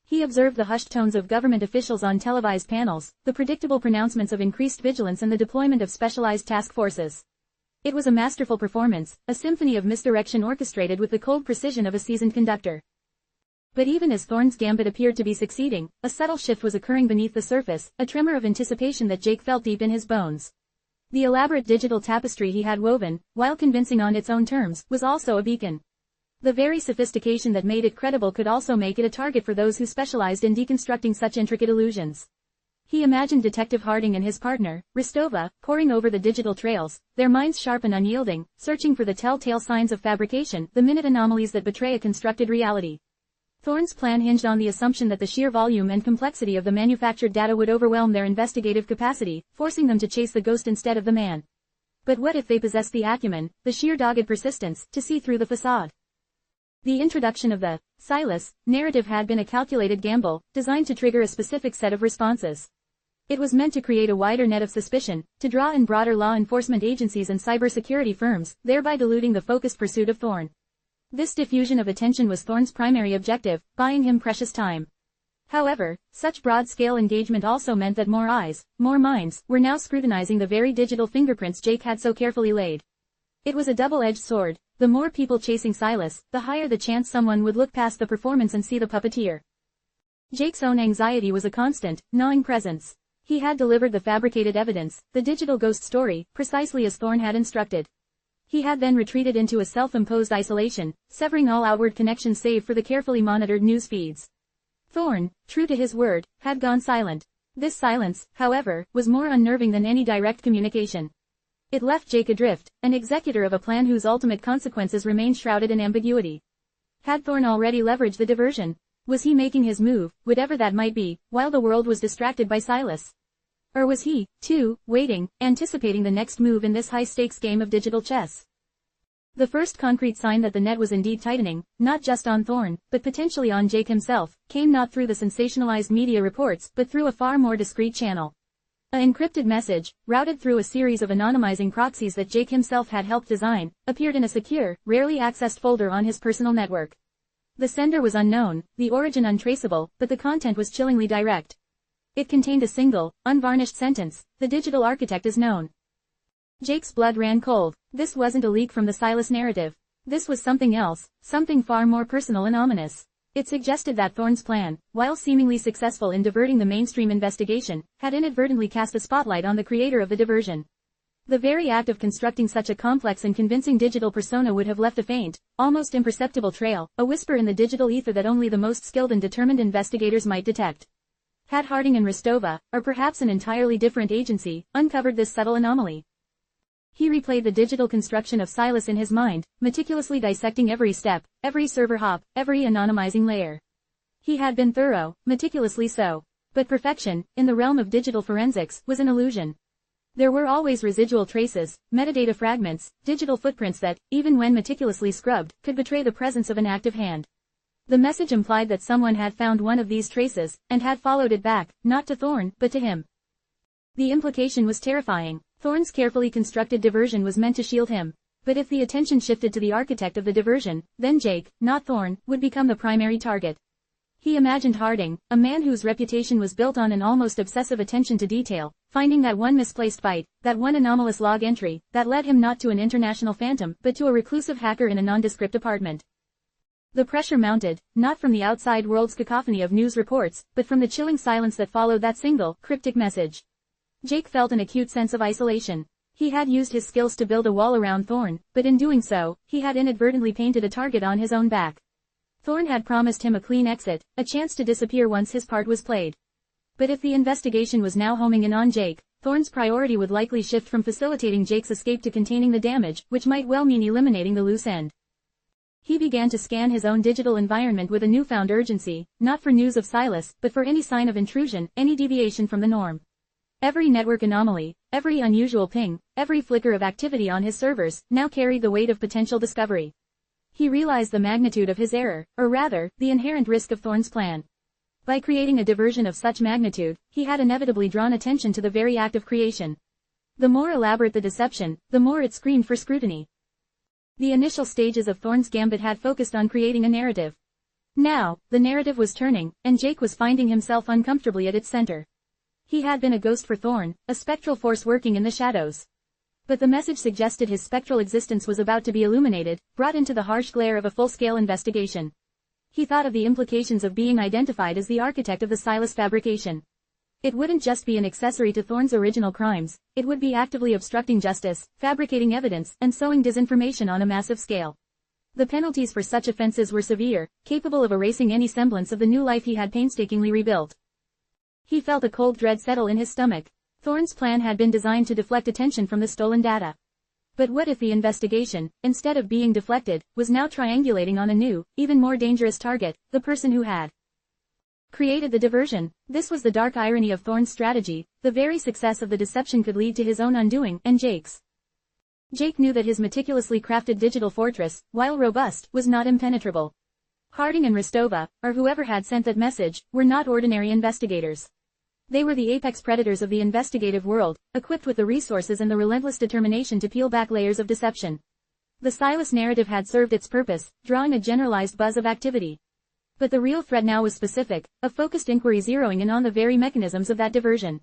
He observed the hushed tones of government officials on televised panels, the predictable pronouncements of increased vigilance and the deployment of specialized task forces. It was a masterful performance, a symphony of misdirection orchestrated with the cold precision of a seasoned conductor. But even as Thorne's gambit appeared to be succeeding, a subtle shift was occurring beneath the surface, a tremor of anticipation that Jake felt deep in his bones. The elaborate digital tapestry he had woven, while convincing on its own terms, was also a beacon. The very sophistication that made it credible could also make it a target for those who specialized in deconstructing such intricate illusions. He imagined Detective Harding and his partner, Rostova, poring over the digital trails, their minds sharp and unyielding, searching for the telltale signs of fabrication, the minute anomalies that betray a constructed reality. Thorne's plan hinged on the assumption that the sheer volume and complexity of the manufactured data would overwhelm their investigative capacity, forcing them to chase the ghost instead of the man. But what if they possessed the acumen, the sheer dogged persistence, to see through the facade? The introduction of the Silas narrative had been a calculated gamble, designed to trigger a specific set of responses. It was meant to create a wider net of suspicion, to draw in broader law enforcement agencies and cybersecurity firms, thereby diluting the focused pursuit of Thorne. This diffusion of attention was Thorne's primary objective, buying him precious time. However, such broad-scale engagement also meant that more eyes, more minds, were now scrutinizing the very digital fingerprints Jake had so carefully laid. It was a double-edged sword. The more people chasing Silas, the higher the chance someone would look past the performance and see the puppeteer. Jake's own anxiety was a constant, gnawing presence. He had delivered the fabricated evidence, the digital ghost story, precisely as Thorne had instructed. He had then retreated into a self-imposed isolation, severing all outward connections save for the carefully monitored news feeds. Thorne, true to his word, had gone silent. This silence, however, was more unnerving than any direct communication. It left Jake adrift, an executor of a plan whose ultimate consequences remained shrouded in ambiguity. Had Thorne already leveraged the diversion? Was he making his move, whatever that might be, while the world was distracted by Silas? Or was he, too, waiting, anticipating the next move in this high-stakes game of digital chess? The first concrete sign that the net was indeed tightening, not just on Thorne, but potentially on Jake himself, came not through the sensationalized media reports but through a far more discreet channel. An encrypted message, routed through a series of anonymizing proxies that Jake himself had helped design, appeared in a secure, rarely accessed folder on his personal network. The sender was unknown, the origin untraceable, but the content was chillingly direct. It contained a single, unvarnished sentence: "The digital architect is known." Jake's blood ran cold. This wasn't a leak from the Silas narrative. This was something else, something far more personal and ominous. It suggested that Thorne's plan, while seemingly successful in diverting the mainstream investigation, had inadvertently cast a spotlight on the creator of the diversion. The very act of constructing such a complex and convincing digital persona would have left a faint, almost imperceptible trail, a whisper in the digital ether that only the most skilled and determined investigators might detect. Had Harding and Rostova, or perhaps an entirely different agency, uncovered this subtle anomaly? He replayed the digital construction of Silas in his mind, meticulously dissecting every step, every server hop, every anonymizing layer. He had been thorough, meticulously so. But perfection, in the realm of digital forensics, was an illusion. There were always residual traces, metadata fragments, digital footprints that, even when meticulously scrubbed, could betray the presence of an active hand. The message implied that someone had found one of these traces, and had followed it back, not to Thorne, but to him. The implication was terrifying. Thorne's carefully constructed diversion was meant to shield him. But if the attention shifted to the architect of the diversion, then Jake, not Thorne, would become the primary target. He imagined Harding, a man whose reputation was built on an almost obsessive attention to detail, finding that one misplaced byte, that one anomalous log entry, that led him not to an international phantom but to a reclusive hacker in a nondescript apartment. The pressure mounted, not from the outside world's cacophony of news reports, but from the chilling silence that followed that single, cryptic message. Jake felt an acute sense of isolation. He had used his skills to build a wall around Thorne, but in doing so, he had inadvertently painted a target on his own back. Thorne had promised him a clean exit, a chance to disappear once his part was played. But if the investigation was now homing in on Jake, Thorne's priority would likely shift from facilitating Jake's escape to containing the damage, which might well mean eliminating the loose end. He began to scan his own digital environment with a newfound urgency, not for news of Silas, but for any sign of intrusion, any deviation from the norm. Every network anomaly, every unusual ping, every flicker of activity on his servers, now carried the weight of potential discovery. He realized the magnitude of his error, or rather, the inherent risk of Thorne's plan. By creating a diversion of such magnitude, he had inevitably drawn attention to the very act of creation. The more elaborate the deception, the more it screamed for scrutiny. The initial stages of Thorne's gambit had focused on creating a narrative. Now, the narrative was turning, and Jake was finding himself uncomfortably at its center. He had been a ghost for Thorne, a spectral force working in the shadows. But the message suggested his spectral existence was about to be illuminated, brought into the harsh glare of a full-scale investigation. He thought of the implications of being identified as the architect of the Silas fabrication. It wouldn't just be an accessory to Thorne's original crimes, it would be actively obstructing justice, fabricating evidence, and sowing disinformation on a massive scale. The penalties for such offenses were severe, capable of erasing any semblance of the new life he had painstakingly rebuilt. He felt a cold dread settle in his stomach. Thorne's plan had been designed to deflect attention from the stolen data. But what if the investigation, instead of being deflected, was now triangulating on a new, even more dangerous target, the person who had created the diversion? This was the dark irony of Thorne's strategy. The very success of the deception could lead to his own undoing, and Jake's. Jake knew that his meticulously crafted digital fortress, while robust, was not impenetrable. Harding and Rostova, or whoever had sent that message, were not ordinary investigators. They were the apex predators of the investigative world, equipped with the resources and the relentless determination to peel back layers of deception. The Silas narrative had served its purpose, drawing a generalized buzz of activity. But the real threat now was specific, a focused inquiry zeroing in on the very mechanisms of that diversion.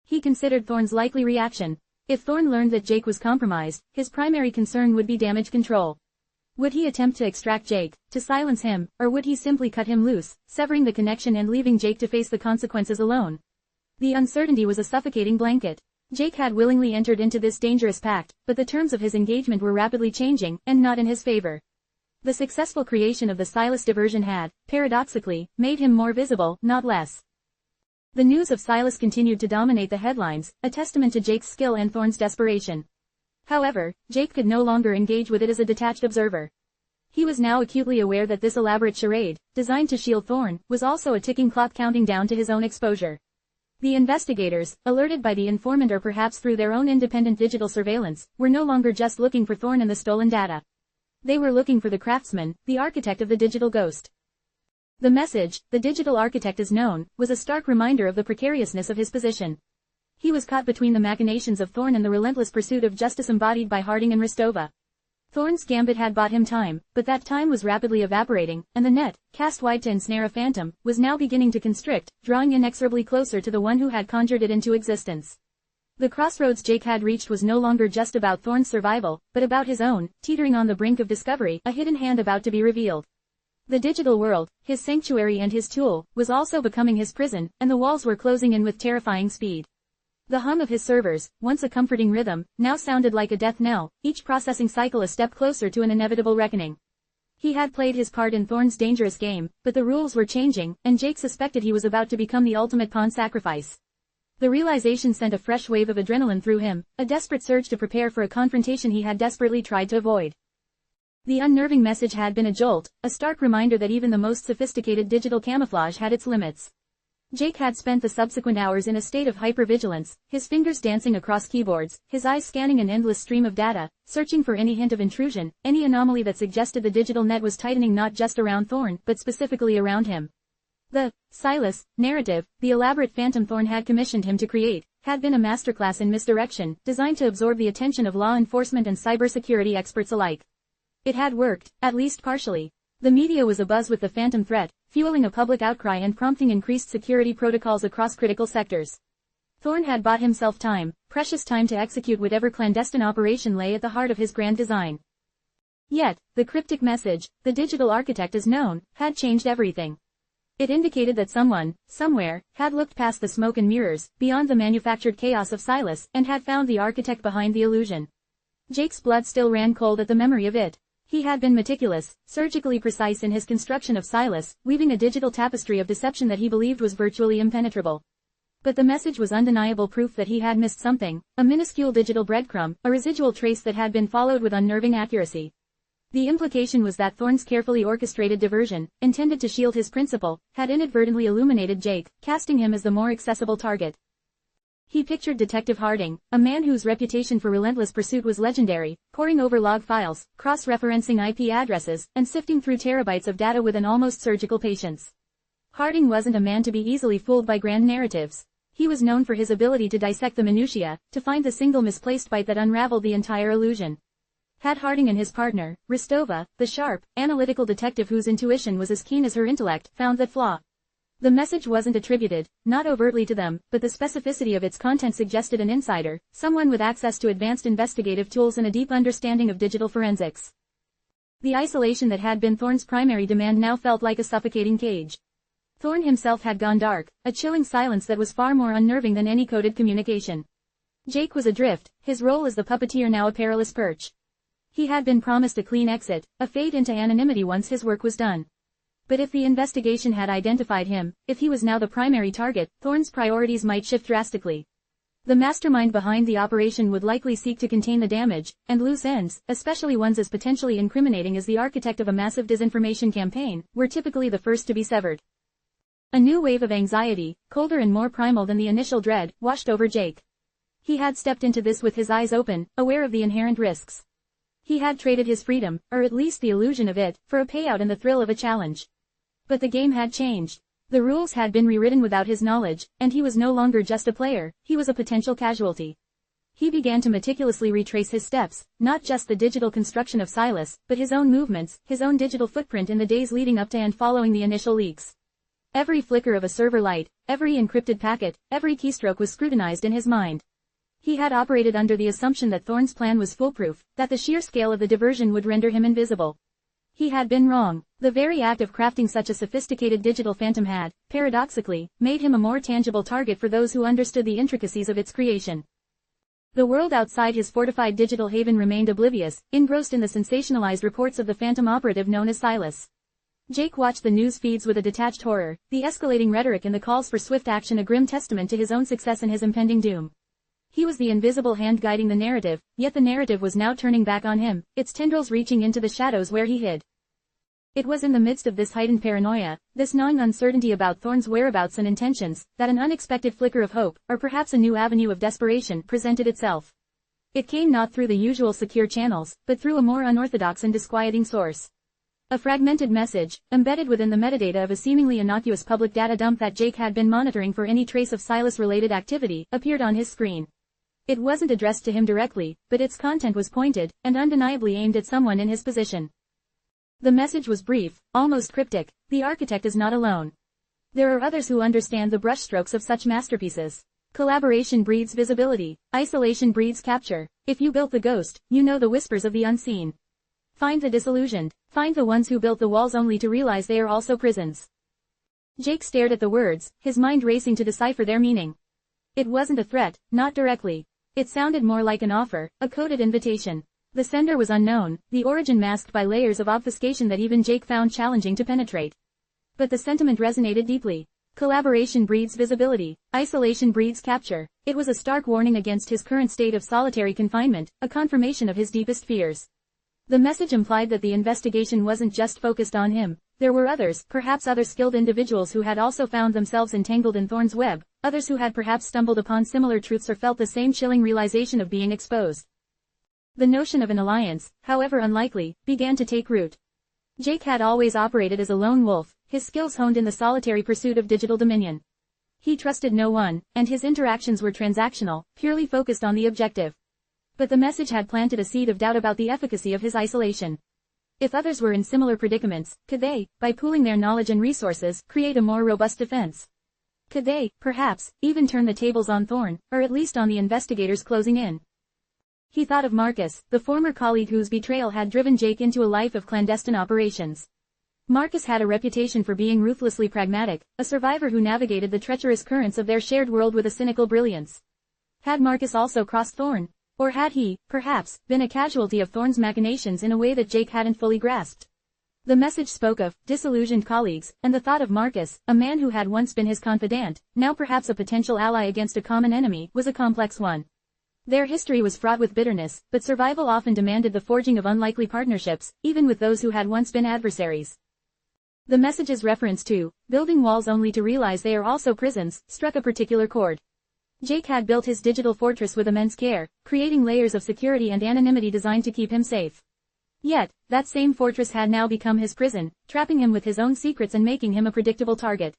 He considered Thorne's likely reaction. If Thorne learned that Jake was compromised, his primary concern would be damage control. Would he attempt to extract Jake, to silence him, or would he simply cut him loose, severing the connection and leaving Jake to face the consequences alone? The uncertainty was a suffocating blanket. Jake had willingly entered into this dangerous pact, but the terms of his engagement were rapidly changing, and not in his favor. The successful creation of the Silas diversion had, paradoxically, made him more visible, not less. The news of Silas continued to dominate the headlines, a testament to Jake's skill and Thorne's desperation. However, Jake could no longer engage with it as a detached observer. He was now acutely aware that this elaborate charade, designed to shield Thorne, was also a ticking clock counting down to his own exposure. The investigators, alerted by the informant or perhaps through their own independent digital surveillance, were no longer just looking for Thorne and the stolen data. They were looking for the craftsman, the architect of the digital ghost. The message, "The digital architect is known," was a stark reminder of the precariousness of his position. He was caught between the machinations of Thorne and the relentless pursuit of justice embodied by Harding and Ristova. Thorne's gambit had bought him time, but that time was rapidly evaporating, and the net, cast wide to ensnare a phantom, was now beginning to constrict, drawing inexorably closer to the one who had conjured it into existence. The crossroads Jake had reached was no longer just about Thorne's survival, but about his own, teetering on the brink of discovery, a hidden hand about to be revealed. The digital world, his sanctuary and his tool, was also becoming his prison, and the walls were closing in with terrifying speed. The hum of his servers, once a comforting rhythm, now sounded like a death knell, each processing cycle a step closer to an inevitable reckoning. He had played his part in Thorne's dangerous game, but the rules were changing, and Jake suspected he was about to become the ultimate pawn sacrifice. The realization sent a fresh wave of adrenaline through him, a desperate surge to prepare for a confrontation he had desperately tried to avoid. The unnerving message had been a jolt, a stark reminder that even the most sophisticated digital camouflage had its limits. Jake had spent the subsequent hours in a state of hypervigilance, his fingers dancing across keyboards, his eyes scanning an endless stream of data, searching for any hint of intrusion, any anomaly that suggested the digital net was tightening not just around Thorne, but specifically around him. The Silas narrative, the elaborate phantom Thorne had commissioned him to create, had been a masterclass in misdirection, designed to absorb the attention of law enforcement and cybersecurity experts alike. It had worked, at least partially. The media was abuzz with the phantom threat, fueling a public outcry and prompting increased security protocols across critical sectors. Thorne had bought himself time, precious time to execute whatever clandestine operation lay at the heart of his grand design. Yet, the cryptic message, "The digital architect is known," had changed everything. It indicated that someone, somewhere, had looked past the smoke and mirrors, beyond the manufactured chaos of Silas, and had found the architect behind the illusion. Jake's blood still ran cold at the memory of it. He had been meticulous, surgically precise in his construction of Silas, weaving a digital tapestry of deception that he believed was virtually impenetrable. But the message was undeniable proof that he had missed something, a minuscule digital breadcrumb, a residual trace that had been followed with unnerving accuracy. The implication was that Thorne's carefully orchestrated diversion, intended to shield his principal, had inadvertently illuminated Jake, casting him as the more accessible target. He pictured Detective Harding, a man whose reputation for relentless pursuit was legendary, poring over log files, cross-referencing IP addresses, and sifting through terabytes of data with an almost surgical patience. Harding wasn't a man to be easily fooled by grand narratives. He was known for his ability to dissect the minutiae, to find the single misplaced byte that unraveled the entire illusion. Had Harding and his partner, Ristova, the sharp, analytical detective whose intuition was as keen as her intellect, found that flaw? The message wasn't attributed, not overtly to them, but the specificity of its content suggested an insider, someone with access to advanced investigative tools and a deep understanding of digital forensics. The isolation that had been Thorne's primary demand now felt like a suffocating cage. Thorne himself had gone dark, a chilling silence that was far more unnerving than any coded communication. Jake was adrift, his role as the puppeteer now a perilous perch. He had been promised a clean exit, a fade into anonymity once his work was done. But if the investigation had identified him, if he was now the primary target, Thorne's priorities might shift drastically. The mastermind behind the operation would likely seek to contain the damage, and loose ends, especially ones as potentially incriminating as the architect of a massive disinformation campaign, were typically the first to be severed. A new wave of anxiety, colder and more primal than the initial dread, washed over Jake. He had stepped into this with his eyes open, aware of the inherent risks. He had traded his freedom, or at least the illusion of it, for a payout and the thrill of a challenge. But the game had changed. The rules had been rewritten without his knowledge, and he was no longer just a player, he was a potential casualty. He began to meticulously retrace his steps, not just the digital construction of Silas, but his own movements, his own digital footprint in the days leading up to and following the initial leaks. Every flicker of a server light, every encrypted packet, every keystroke was scrutinized in his mind. He had operated under the assumption that Thorne's plan was foolproof, that the sheer scale of the diversion would render him invisible. He had been wrong. The very act of crafting such a sophisticated digital phantom had, paradoxically, made him a more tangible target for those who understood the intricacies of its creation. The world outside his fortified digital haven remained oblivious, engrossed in the sensationalized reports of the phantom operative known as Silas. Jake watched the news feeds with a detached horror, the escalating rhetoric and the calls for swift action a grim testament to his own success and his impending doom. He was the invisible hand guiding the narrative, yet the narrative was now turning back on him, its tendrils reaching into the shadows where he hid. It was in the midst of this heightened paranoia, this gnawing uncertainty about Thorne's whereabouts and intentions, that an unexpected flicker of hope, or perhaps a new avenue of desperation, presented itself. It came not through the usual secure channels, but through a more unorthodox and disquieting source. A fragmented message, embedded within the metadata of a seemingly innocuous public data dump that Jake had been monitoring for any trace of Silas-related activity, appeared on his screen. It wasn't addressed to him directly, but its content was pointed, and undeniably aimed at someone in his position. The message was brief, almost cryptic: the architect is not alone. There are others who understand the brushstrokes of such masterpieces. Collaboration breeds visibility, isolation breeds capture. If you built the ghost, you know the whispers of the unseen. Find the disillusioned, find the ones who built the walls only to realize they are also prisons. Jake stared at the words, his mind racing to decipher their meaning. It wasn't a threat, not directly. It sounded more like an offer, a coded invitation. The sender was unknown, the origin masked by layers of obfuscation that even Jake found challenging to penetrate. But the sentiment resonated deeply. Collaboration breeds visibility, isolation breeds capture. It was a stark warning against his current state of solitary confinement, a confirmation of his deepest fears. The message implied that the investigation wasn't just focused on him. There were others, perhaps other skilled individuals who had also found themselves entangled in Thorne's web, others who had perhaps stumbled upon similar truths or felt the same chilling realization of being exposed. The notion of an alliance, however unlikely, began to take root. Jake had always operated as a lone wolf, his skills honed in the solitary pursuit of digital dominion. He trusted no one, and his interactions were transactional, purely focused on the objective. But the message had planted a seed of doubt about the efficacy of his isolation. If others were in similar predicaments, could they, by pooling their knowledge and resources, create a more robust defense? Could they, perhaps, even turn the tables on Thorne, or at least on the investigators closing in? He thought of Marcus, the former colleague whose betrayal had driven Jake into a life of clandestine operations. Marcus had a reputation for being ruthlessly pragmatic, a survivor who navigated the treacherous currents of their shared world with a cynical brilliance. Had Marcus also crossed Thorne? Or had he, perhaps, been a casualty of Thorne's machinations in a way that Jake hadn't fully grasped? The message spoke of disillusioned colleagues, and the thought of Marcus, a man who had once been his confidant, now perhaps a potential ally against a common enemy, was a complex one. Their history was fraught with bitterness, but survival often demanded the forging of unlikely partnerships, even with those who had once been adversaries. The message's reference to building walls only to realize they are also prisons struck a particular chord. Jake had built his digital fortress with immense care, creating layers of security and anonymity designed to keep him safe. Yet, that same fortress had now become his prison, trapping him with his own secrets and making him a predictable target.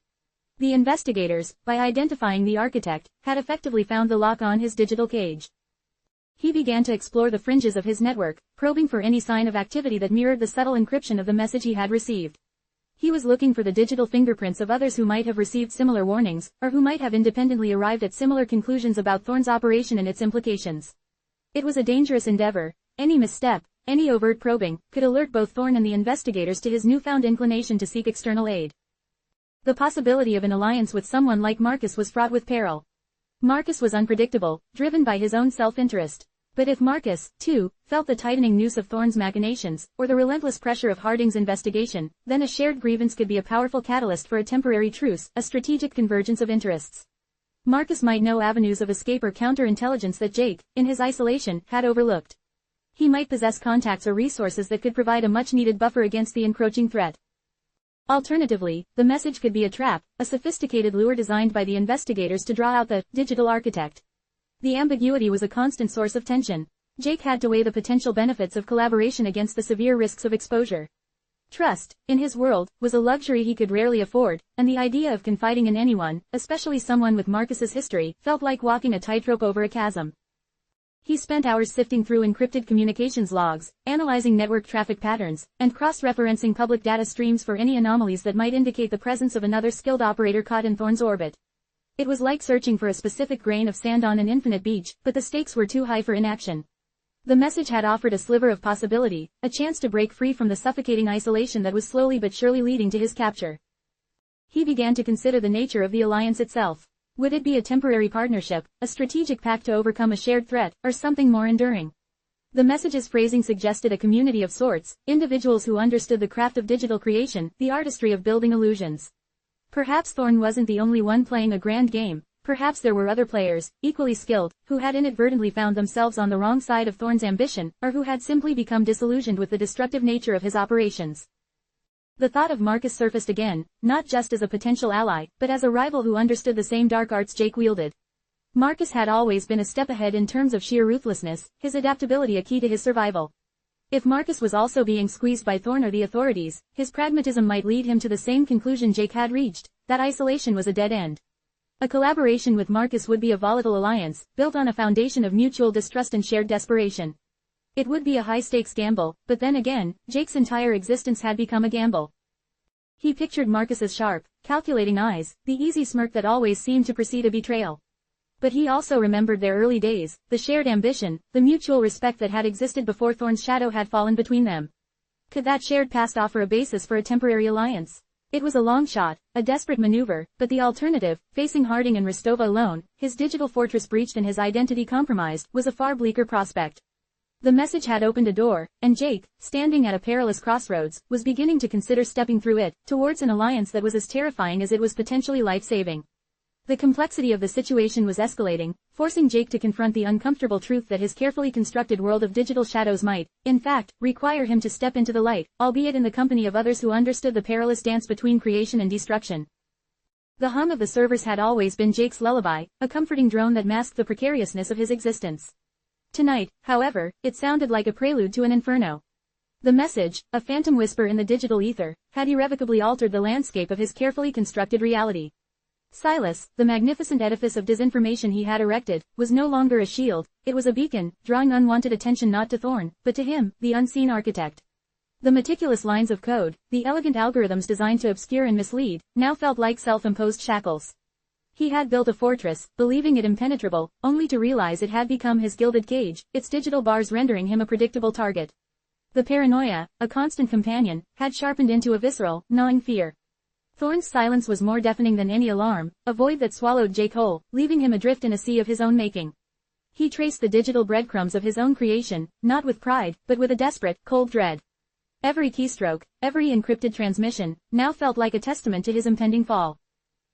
The investigators, by identifying the architect, had effectively found the lock on his digital cage. He began to explore the fringes of his network, probing for any sign of activity that mirrored the subtle encryption of the message he had received. He was looking for the digital fingerprints of others who might have received similar warnings, or who might have independently arrived at similar conclusions about Thorne's operation and its implications. It was a dangerous endeavor. Any misstep, any overt probing, could alert both Thorne and the investigators to his newfound inclination to seek external aid. The possibility of an alliance with someone like Marcus was fraught with peril. Marcus was unpredictable, driven by his own self-interest. But if Marcus, too, felt the tightening noose of Thorne's machinations, or the relentless pressure of Harding's investigation, then a shared grievance could be a powerful catalyst for a temporary truce, a strategic convergence of interests. Marcus might know avenues of escape or counterintelligence that Jake, in his isolation, had overlooked. He might possess contacts or resources that could provide a much-needed buffer against the encroaching threat. Alternatively, the message could be a trap, a sophisticated lure designed by the investigators to draw out the digital architect. The ambiguity was a constant source of tension. Jake had to weigh the potential benefits of collaboration against the severe risks of exposure. Trust, in his world, was a luxury he could rarely afford, and the idea of confiding in anyone, especially someone with Marcus's history, felt like walking a tightrope over a chasm. He spent hours sifting through encrypted communications logs, analyzing network traffic patterns, and cross-referencing public data streams for any anomalies that might indicate the presence of another skilled operator caught in Thorne's orbit. It was like searching for a specific grain of sand on an infinite beach, but the stakes were too high for inaction. The message had offered a sliver of possibility, a chance to break free from the suffocating isolation that was slowly but surely leading to his capture. He began to consider the nature of the alliance itself. Would it be a temporary partnership, a strategic pact to overcome a shared threat, or something more enduring? The message's phrasing suggested a community of sorts, individuals who understood the craft of digital creation, the artistry of building illusions. Perhaps Thorne wasn't the only one playing a grand game, perhaps there were other players, equally skilled, who had inadvertently found themselves on the wrong side of Thorne's ambition, or who had simply become disillusioned with the destructive nature of his operations. The thought of Marcus surfaced again, not just as a potential ally, but as a rival who understood the same dark arts Jake wielded. Marcus had always been a step ahead in terms of sheer ruthlessness, his adaptability a key to his survival. If Marcus was also being squeezed by Thorne or the authorities, his pragmatism might lead him to the same conclusion Jake had reached, that isolation was a dead end. A collaboration with Marcus would be a volatile alliance, built on a foundation of mutual distrust and shared desperation. It would be a high-stakes gamble, but then again, Jake's entire existence had become a gamble. He pictured Marcus's sharp, calculating eyes, the easy smirk that always seemed to precede a betrayal. But he also remembered their early days, the shared ambition, the mutual respect that had existed before Thorne's shadow had fallen between them. Could that shared past offer a basis for a temporary alliance? It was a long shot, a desperate maneuver, but the alternative, facing Harding and Rostova alone, his digital fortress breached and his identity compromised, was a far bleaker prospect. The message had opened a door, and Jake, standing at a perilous crossroads, was beginning to consider stepping through it, towards an alliance that was as terrifying as it was potentially life-saving. The complexity of the situation was escalating, forcing Jake to confront the uncomfortable truth that his carefully constructed world of digital shadows might, in fact, require him to step into the light, albeit in the company of others who understood the perilous dance between creation and destruction. The hum of the servers had always been Jake's lullaby, a comforting drone that masked the precariousness of his existence. Tonight, however, it sounded like a prelude to an inferno. The message, a phantom whisper in the digital ether, had irrevocably altered the landscape of his carefully constructed reality. Silas, the magnificent edifice of disinformation he had erected, was no longer a shield, it was a beacon, drawing unwanted attention not to Thorne, but to him, the unseen architect. The meticulous lines of code, the elegant algorithms designed to obscure and mislead, now felt like self-imposed shackles. He had built a fortress, believing it impenetrable, only to realize it had become his gilded cage, its digital bars rendering him a predictable target. The paranoia, a constant companion, had sharpened into a visceral, gnawing fear. Thorne's silence was more deafening than any alarm, a void that swallowed Jake whole, leaving him adrift in a sea of his own making. He traced the digital breadcrumbs of his own creation, not with pride, but with a desperate, cold dread. Every keystroke, every encrypted transmission, now felt like a testament to his impending fall.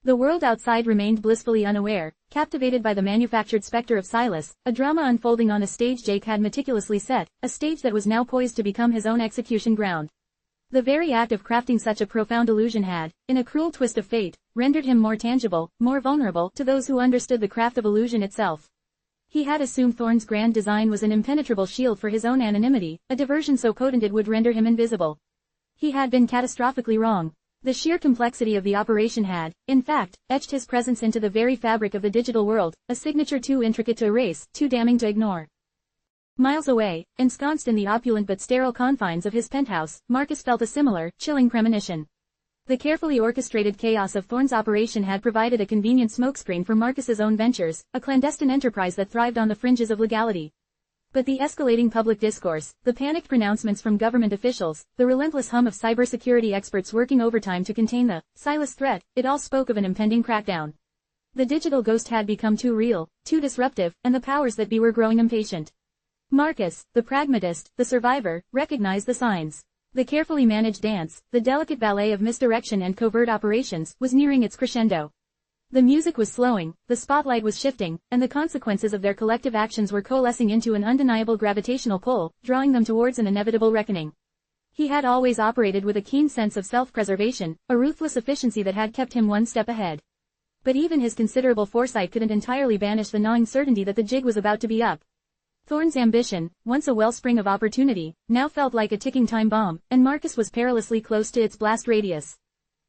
The world outside remained blissfully unaware, captivated by the manufactured specter of Silas, a drama unfolding on a stage Jake had meticulously set, a stage that was now poised to become his own execution ground. The very act of crafting such a profound illusion had, in a cruel twist of fate, rendered him more tangible, more vulnerable to those who understood the craft of illusion itself. He had assumed Thorne's grand design was an impenetrable shield for his own anonymity, a diversion so potent it would render him invisible. He had been catastrophically wrong. The sheer complexity of the operation had, in fact, etched his presence into the very fabric of the digital world, a signature too intricate to erase, too damning to ignore. Miles away, ensconced in the opulent but sterile confines of his penthouse, Marcus felt a similar, chilling premonition. The carefully orchestrated chaos of Thorne's operation had provided a convenient smokescreen for Marcus's own ventures, a clandestine enterprise that thrived on the fringes of legality. But the escalating public discourse, the panicked pronouncements from government officials, the relentless hum of cybersecurity experts working overtime to contain the Silas threat, it all spoke of an impending crackdown. The digital ghost had become too real, too disruptive, and the powers that be were growing impatient. Marcus, the pragmatist, the survivor, recognized the signs. The carefully managed dance, the delicate ballet of misdirection and covert operations, was nearing its crescendo. The music was slowing, the spotlight was shifting, and the consequences of their collective actions were coalescing into an undeniable gravitational pull, drawing them towards an inevitable reckoning. He had always operated with a keen sense of self-preservation, a ruthless efficiency that had kept him one step ahead. But even his considerable foresight couldn't entirely banish the gnawing certainty that the jig was about to be up. Thorne's ambition, once a wellspring of opportunity, now felt like a ticking time bomb, and Marcus was perilously close to its blast radius.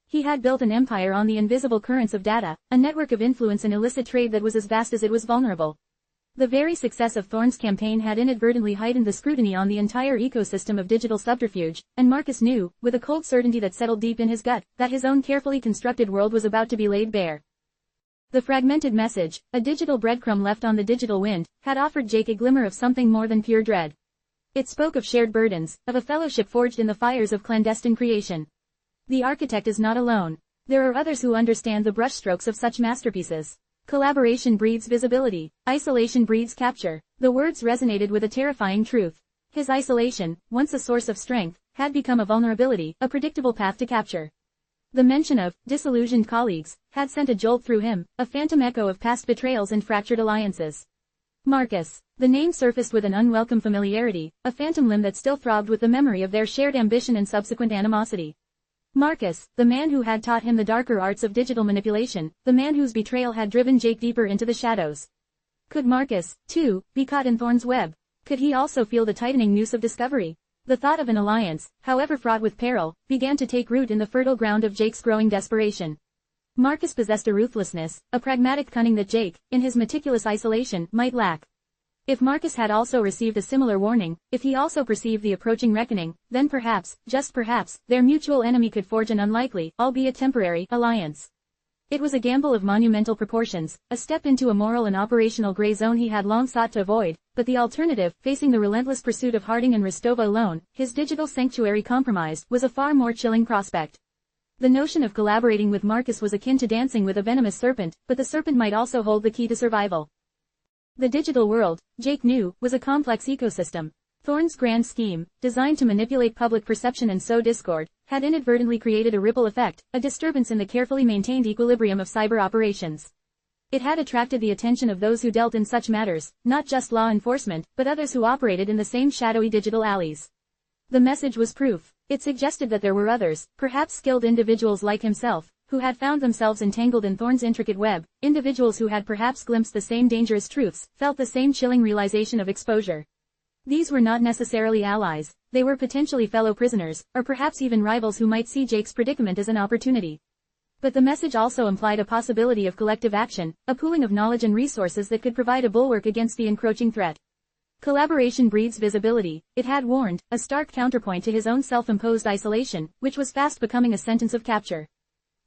He had built an empire on the invisible currents of data, a network of influence and illicit trade that was as vast as it was vulnerable. The very success of Thorne's campaign had inadvertently heightened the scrutiny on the entire ecosystem of digital subterfuge, and Marcus knew, with a cold certainty that settled deep in his gut, that his own carefully constructed world was about to be laid bare. The fragmented message, a digital breadcrumb left on the digital wind, had offered Jake a glimmer of something more than pure dread. It spoke of shared burdens, of a fellowship forged in the fires of clandestine creation. The architect is not alone. There are others who understand the brushstrokes of such masterpieces. Collaboration breeds visibility. Isolation breeds capture. The words resonated with a terrifying truth. His isolation, once a source of strength, had become a vulnerability, a predictable path to capture. The mention of disillusioned colleagues had sent a jolt through him, a phantom echo of past betrayals and fractured alliances. Marcus. The name surfaced with an unwelcome familiarity, a phantom limb that still throbbed with the memory of their shared ambition and subsequent animosity. Marcus, the man who had taught him the darker arts of digital manipulation, the man whose betrayal had driven Jake deeper into the shadows. Could Marcus, too, be caught in Thorne's web? Could he also feel the tightening noose of discovery? The thought of an alliance, however fraught with peril, began to take root in the fertile ground of Jake's growing desperation. Marcus possessed a ruthlessness, a pragmatic cunning that Jake, in his meticulous isolation, might lack. If Marcus had also received a similar warning, if he also perceived the approaching reckoning, then perhaps, just perhaps, their mutual enemy could forge an unlikely, albeit temporary, alliance. It was a gamble of monumental proportions, a step into a moral and operational gray zone he had long sought to avoid, but the alternative, facing the relentless pursuit of Harding and Rostova alone, his digital sanctuary compromised, was a far more chilling prospect. The notion of collaborating with Marcus was akin to dancing with a venomous serpent, but the serpent might also hold the key to survival. The digital world, Jake knew, was a complex ecosystem. Thorne's grand scheme, designed to manipulate public perception and sow discord, had inadvertently created a ripple effect, a disturbance in the carefully maintained equilibrium of cyber operations. It had attracted the attention of those who dealt in such matters, not just law enforcement, but others who operated in the same shadowy digital alleys. The message was proof. It suggested that there were others, perhaps skilled individuals like himself, who had found themselves entangled in Thorne's intricate web, individuals who had perhaps glimpsed the same dangerous truths, felt the same chilling realization of exposure. These were not necessarily allies, they were potentially fellow prisoners, or perhaps even rivals who might see Jake's predicament as an opportunity. But the message also implied a possibility of collective action, a pooling of knowledge and resources that could provide a bulwark against the encroaching threat. Collaboration breeds visibility, it had warned, a stark counterpoint to his own self-imposed isolation, which was fast becoming a sentence of capture.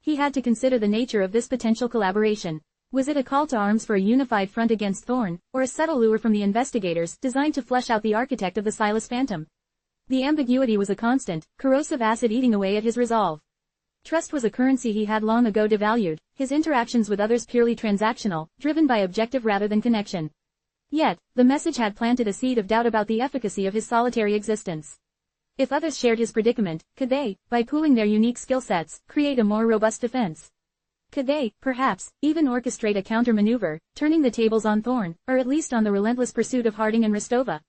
He had to consider the nature of this potential collaboration. Was it a call to arms for a unified front against Thorne, or a subtle lure from the investigators designed to flesh out the architect of the Silas Phantom? The ambiguity was a constant, corrosive acid eating away at his resolve. Trust was a currency he had long ago devalued, his interactions with others purely transactional, driven by objective rather than connection. Yet, the message had planted a seed of doubt about the efficacy of his solitary existence. If others shared his predicament, could they, by pooling their unique skill sets, create a more robust defense? Could they, perhaps, even orchestrate a counter-maneuver, turning the tables on Thorne, or at least on the relentless pursuit of Harding and Rostova?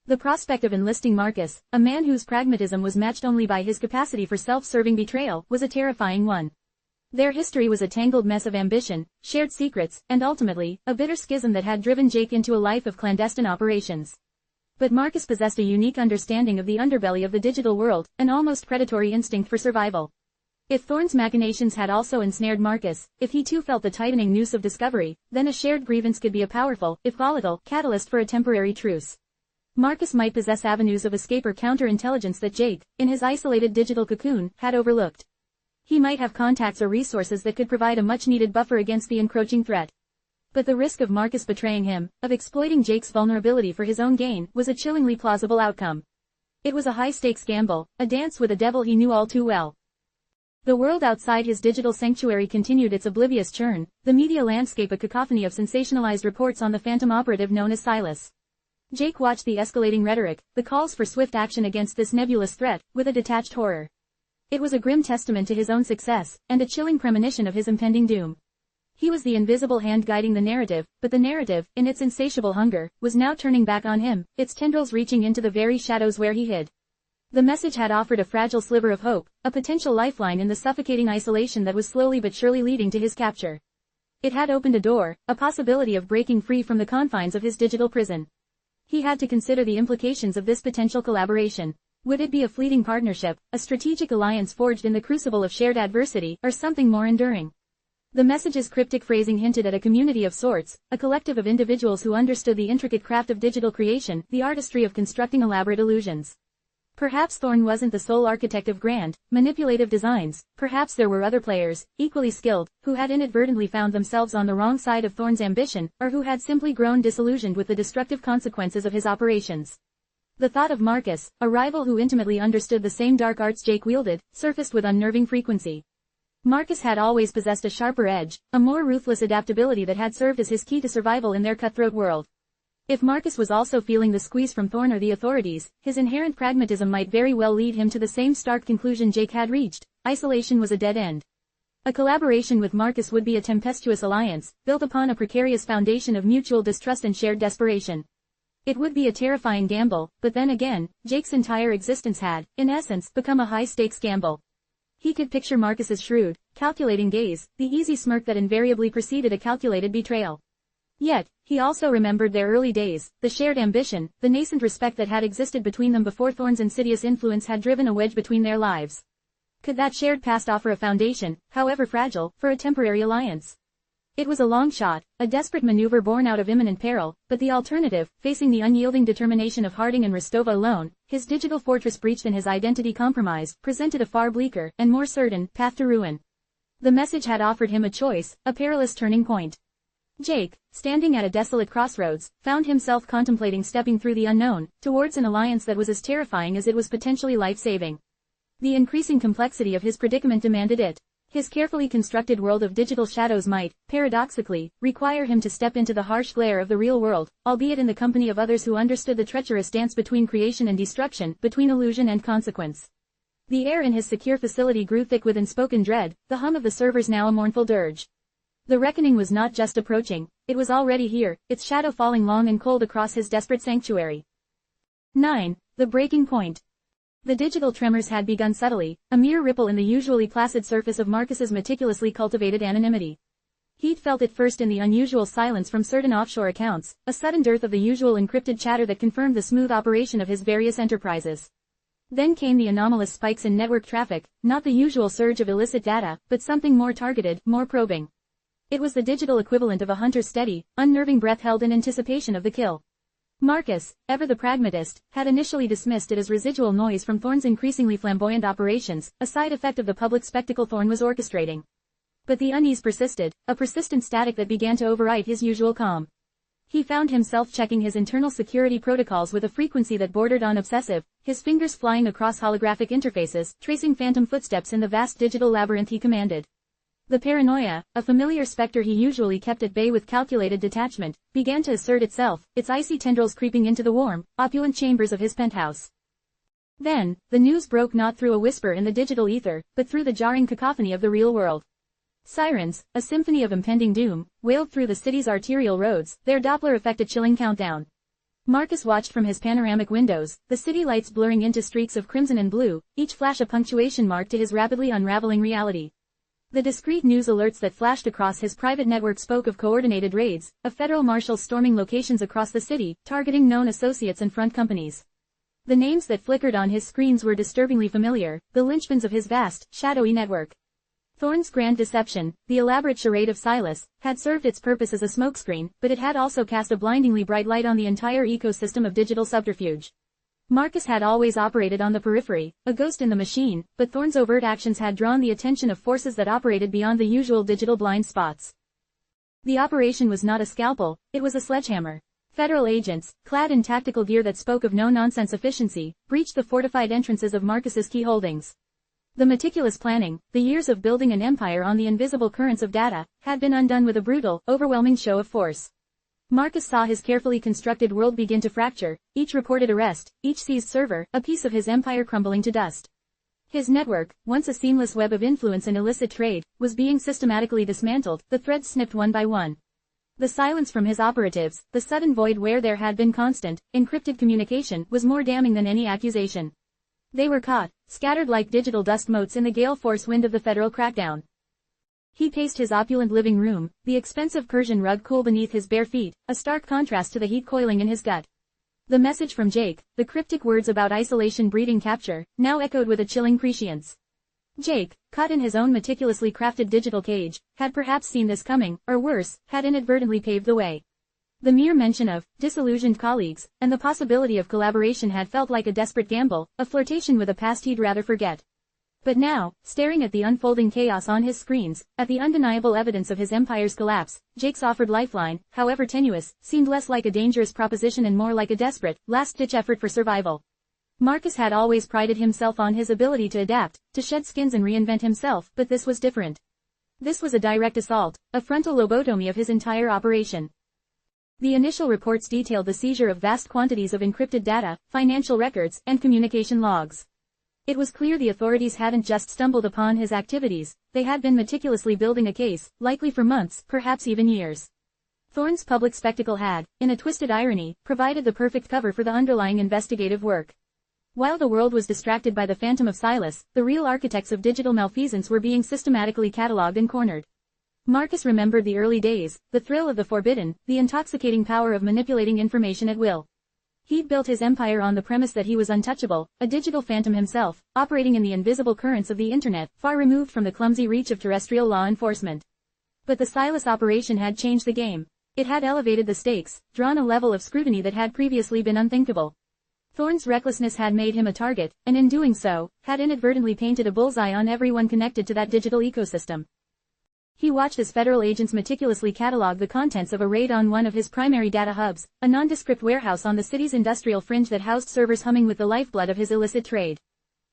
The prospect of enlisting Marcus, a man whose pragmatism was matched only by his capacity for self-serving betrayal, was a terrifying one. Their history was a tangled mess of ambition, shared secrets, and ultimately, a bitter schism that had driven Jake into a life of clandestine operations. But Marcus possessed a unique understanding of the underbelly of the digital world, an almost predatory instinct for survival. If Thorne's machinations had also ensnared Marcus, if he too felt the tightening noose of discovery, then a shared grievance could be a powerful, if volatile, catalyst for a temporary truce. Marcus might possess avenues of escape or counterintelligence that Jake, in his isolated digital cocoon, had overlooked. He might have contacts or resources that could provide a much-needed buffer against the encroaching threat. But the risk of Marcus betraying him, of exploiting Jake's vulnerability for his own gain, was a chillingly plausible outcome. It was a high-stakes gamble, a dance with a devil he knew all too well. The world outside his digital sanctuary continued its oblivious churn, the media landscape a cacophony of sensationalized reports on the phantom operative known as Silas. Jake watched the escalating rhetoric, the calls for swift action against this nebulous threat, with a detached horror. It was a grim testament to his own success, and a chilling premonition of his impending doom. He was the invisible hand guiding the narrative, but the narrative, in its insatiable hunger, was now turning back on him, its tendrils reaching into the very shadows where he hid. The message had offered a fragile sliver of hope, a potential lifeline in the suffocating isolation that was slowly but surely leading to his capture. It had opened a door, a possibility of breaking free from the confines of his digital prison. He had to consider the implications of this potential collaboration. Would it be a fleeting partnership, a strategic alliance forged in the crucible of shared adversity, or something more enduring? The message's cryptic phrasing hinted at a community of sorts, a collective of individuals who understood the intricate craft of digital creation, the artistry of constructing elaborate illusions. Perhaps Thorne wasn't the sole architect of grand, manipulative designs, perhaps there were other players, equally skilled, who had inadvertently found themselves on the wrong side of Thorne's ambition, or who had simply grown disillusioned with the destructive consequences of his operations. The thought of Marcus, a rival who intimately understood the same dark arts Jake wielded, surfaced with unnerving frequency. Marcus had always possessed a sharper edge, a more ruthless adaptability that had served as his key to survival in their cutthroat world. If Marcus was also feeling the squeeze from Thorne or the authorities, his inherent pragmatism might very well lead him to the same stark conclusion Jake had reached: isolation was a dead end. A collaboration with Marcus would be a tempestuous alliance, built upon a precarious foundation of mutual distrust and shared desperation. It would be a terrifying gamble, but then again, Jake's entire existence had, in essence, become a high-stakes gamble. He could picture Marcus's shrewd, calculating gaze, the easy smirk that invariably preceded a calculated betrayal. Yet, he also remembered their early days, the shared ambition, the nascent respect that had existed between them before Thorne's insidious influence had driven a wedge between their lives. Could that shared past offer a foundation, however fragile, for a temporary alliance? It was a long shot, a desperate maneuver born out of imminent peril, but the alternative, facing the unyielding determination of Harding and Rostova alone, his digital fortress breached and his identity compromised, presented a far bleaker, and more certain, path to ruin. The message had offered him a choice, a perilous turning point. Jake, standing at a desolate crossroads, found himself contemplating stepping through the unknown, towards an alliance that was as terrifying as it was potentially life-saving. The increasing complexity of his predicament demanded it. His carefully constructed world of digital shadows might, paradoxically, require him to step into the harsh glare of the real world, albeit in the company of others who understood the treacherous dance between creation and destruction, between illusion and consequence. The air in his secure facility grew thick with unspoken dread, the hum of the servers now a mournful dirge. The reckoning was not just approaching, it was already here, its shadow falling long and cold across his desperate sanctuary. 9. The breaking point. The digital tremors had begun subtly, a mere ripple in the usually placid surface of Marcus's meticulously cultivated anonymity. He'd felt it first in the unusual silence from certain offshore accounts, a sudden dearth of the usual encrypted chatter that confirmed the smooth operation of his various enterprises. Then came the anomalous spikes in network traffic, not the usual surge of illicit data, but something more targeted, more probing. It was the digital equivalent of a hunter's steady, unnerving breath held in anticipation of the kill. Marcus, ever the pragmatist, had initially dismissed it as residual noise from Thorne's increasingly flamboyant operations, a side effect of the public spectacle Thorne was orchestrating. But the unease persisted, a persistent static that began to override his usual calm. He found himself checking his internal security protocols with a frequency that bordered on obsessive, his fingers flying across holographic interfaces, tracing phantom footsteps in the vast digital labyrinth he commanded. The paranoia, a familiar specter he usually kept at bay with calculated detachment, began to assert itself, its icy tendrils creeping into the warm, opulent chambers of his penthouse. Then, the news broke not through a whisper in the digital ether, but through the jarring cacophony of the real world. Sirens, a symphony of impending doom, wailed through the city's arterial roads, their Doppler effect a chilling countdown. Marcus watched from his panoramic windows, the city lights blurring into streaks of crimson and blue, each flash a punctuation mark to his rapidly unraveling reality. The discreet news alerts that flashed across his private network spoke of coordinated raids, of federal marshals storming locations across the city, targeting known associates and front companies. The names that flickered on his screens were disturbingly familiar, the linchpins of his vast, shadowy network. Thorne's grand deception, the elaborate charade of Silas, had served its purpose as a smokescreen, but it had also cast a blindingly bright light on the entire ecosystem of digital subterfuge. Marcus had always operated on the periphery, a ghost in the machine, but Thorne's overt actions had drawn the attention of forces that operated beyond the usual digital blind spots. The operation was not a scalpel, it was a sledgehammer. Federal agents, clad in tactical gear that spoke of no-nonsense efficiency, breached the fortified entrances of Marcus's key holdings. The meticulous planning, the years of building an empire on the invisible currents of data, had been undone with a brutal, overwhelming show of force. Marcus saw his carefully constructed world begin to fracture, each reported arrest, each seized server, a piece of his empire crumbling to dust. His network, once a seamless web of influence and illicit trade, was being systematically dismantled, the threads snipped one by one. The silence from his operatives, the sudden void where there had been constant, encrypted communication, was more damning than any accusation. They were caught, scattered like digital dust motes in the gale force wind of the federal crackdown. He paced his opulent living room, the expensive Persian rug cool beneath his bare feet, a stark contrast to the heat coiling in his gut. The message from Jake, the cryptic words about isolation breeding capture, now echoed with a chilling prescience. Jake, caught in his own meticulously crafted digital cage, had perhaps seen this coming, or worse, had inadvertently paved the way. The mere mention of disillusioned colleagues, and the possibility of collaboration had felt like a desperate gamble, a flirtation with a past he'd rather forget. But now, staring at the unfolding chaos on his screens, at the undeniable evidence of his empire's collapse, Jake's offered lifeline, however tenuous, seemed less like a dangerous proposition and more like a desperate, last-ditch effort for survival. Marcus had always prided himself on his ability to adapt, to shed skins and reinvent himself, but this was different. This was a direct assault, a frontal lobotomy of his entire operation. The initial reports detailed the seizure of vast quantities of encrypted data, financial records, and communication logs. It was clear the authorities hadn't just stumbled upon his activities, they had been meticulously building a case, likely for months, perhaps even years. Thorne's public spectacle had, in a twisted irony, provided the perfect cover for the underlying investigative work. While the world was distracted by the phantom of Silas, the real architects of digital malfeasance were being systematically catalogued and cornered. Marcus remembered the early days, the thrill of the forbidden, the intoxicating power of manipulating information at will. He'd built his empire on the premise that he was untouchable, a digital phantom himself, operating in the invisible currents of the internet, far removed from the clumsy reach of terrestrial law enforcement. But the Silas operation had changed the game. It had elevated the stakes, drawn a level of scrutiny that had previously been unthinkable. Thorne's recklessness had made him a target, and in doing so, had inadvertently painted a bullseye on everyone connected to that digital ecosystem. He watched as federal agents meticulously catalog the contents of a raid on one of his primary data hubs, a nondescript warehouse on the city's industrial fringe that housed servers humming with the lifeblood of his illicit trade.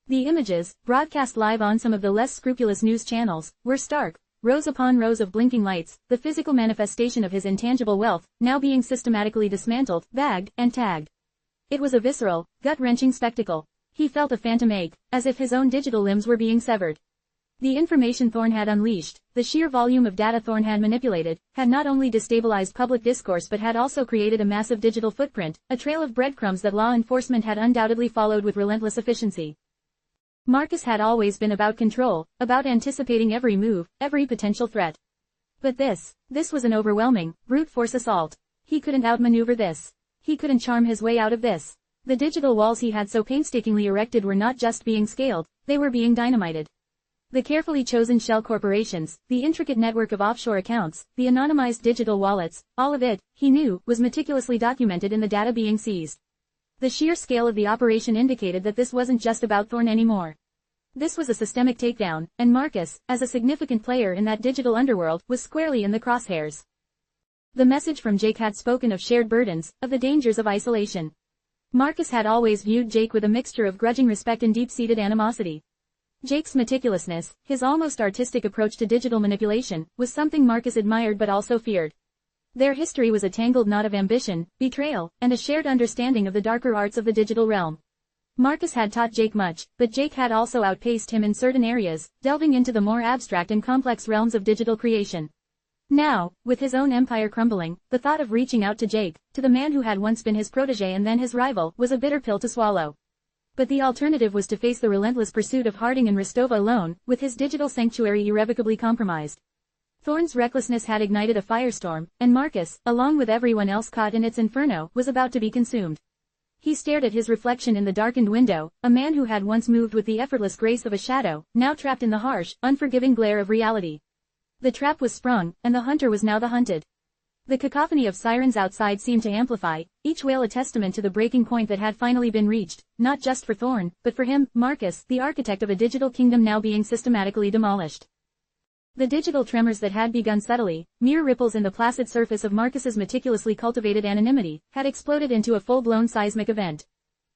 The images, broadcast live on some of the less scrupulous news channels, were stark, rows upon rows of blinking lights, the physical manifestation of his intangible wealth, now being systematically dismantled, bagged, and tagged. It was a visceral, gut-wrenching spectacle. He felt a phantom ache, as if his own digital limbs were being severed. The information Thorne had unleashed, the sheer volume of data Thorne had manipulated, had not only destabilized public discourse but had also created a massive digital footprint, a trail of breadcrumbs that law enforcement had undoubtedly followed with relentless efficiency. Marcus had always been about control, about anticipating every move, every potential threat. But this was an overwhelming, brute force assault. He couldn't outmaneuver this. He couldn't charm his way out of this. The digital walls he had so painstakingly erected were not just being scaled, they were being dynamited. The carefully chosen shell corporations, the intricate network of offshore accounts, the anonymized digital wallets, all of it, he knew, was meticulously documented in the data being seized. The sheer scale of the operation indicated that this wasn't just about Thorne anymore. This was a systemic takedown, and Marcus, as a significant player in that digital underworld, was squarely in the crosshairs. The message from Jake had spoken of shared burdens, of the dangers of isolation. Marcus had always viewed Jake with a mixture of grudging respect and deep-seated animosity. Jake's meticulousness, his almost artistic approach to digital manipulation, was something Marcus admired but also feared. Their history was a tangled knot of ambition, betrayal, and a shared understanding of the darker arts of the digital realm. Marcus had taught Jake much, but Jake had also outpaced him in certain areas, delving into the more abstract and complex realms of digital creation. Now, with his own empire crumbling, the thought of reaching out to Jake, to the man who had once been his protege and then his rival, was a bitter pill to swallow. But the alternative was to face the relentless pursuit of Harding and Rostova alone, with his digital sanctuary irrevocably compromised. Thorne's recklessness had ignited a firestorm, and Marcus, along with everyone else caught in its inferno, was about to be consumed. He stared at his reflection in the darkened window, a man who had once moved with the effortless grace of a shadow, now trapped in the harsh, unforgiving glare of reality. The trap was sprung, and the hunter was now the hunted. The cacophony of sirens outside seemed to amplify, each wail a testament to the breaking point that had finally been reached, not just for Thorne, but for him, Marcus, the architect of a digital kingdom now being systematically demolished. The digital tremors that had begun subtly, mere ripples in the placid surface of Marcus's meticulously cultivated anonymity, had exploded into a full-blown seismic event.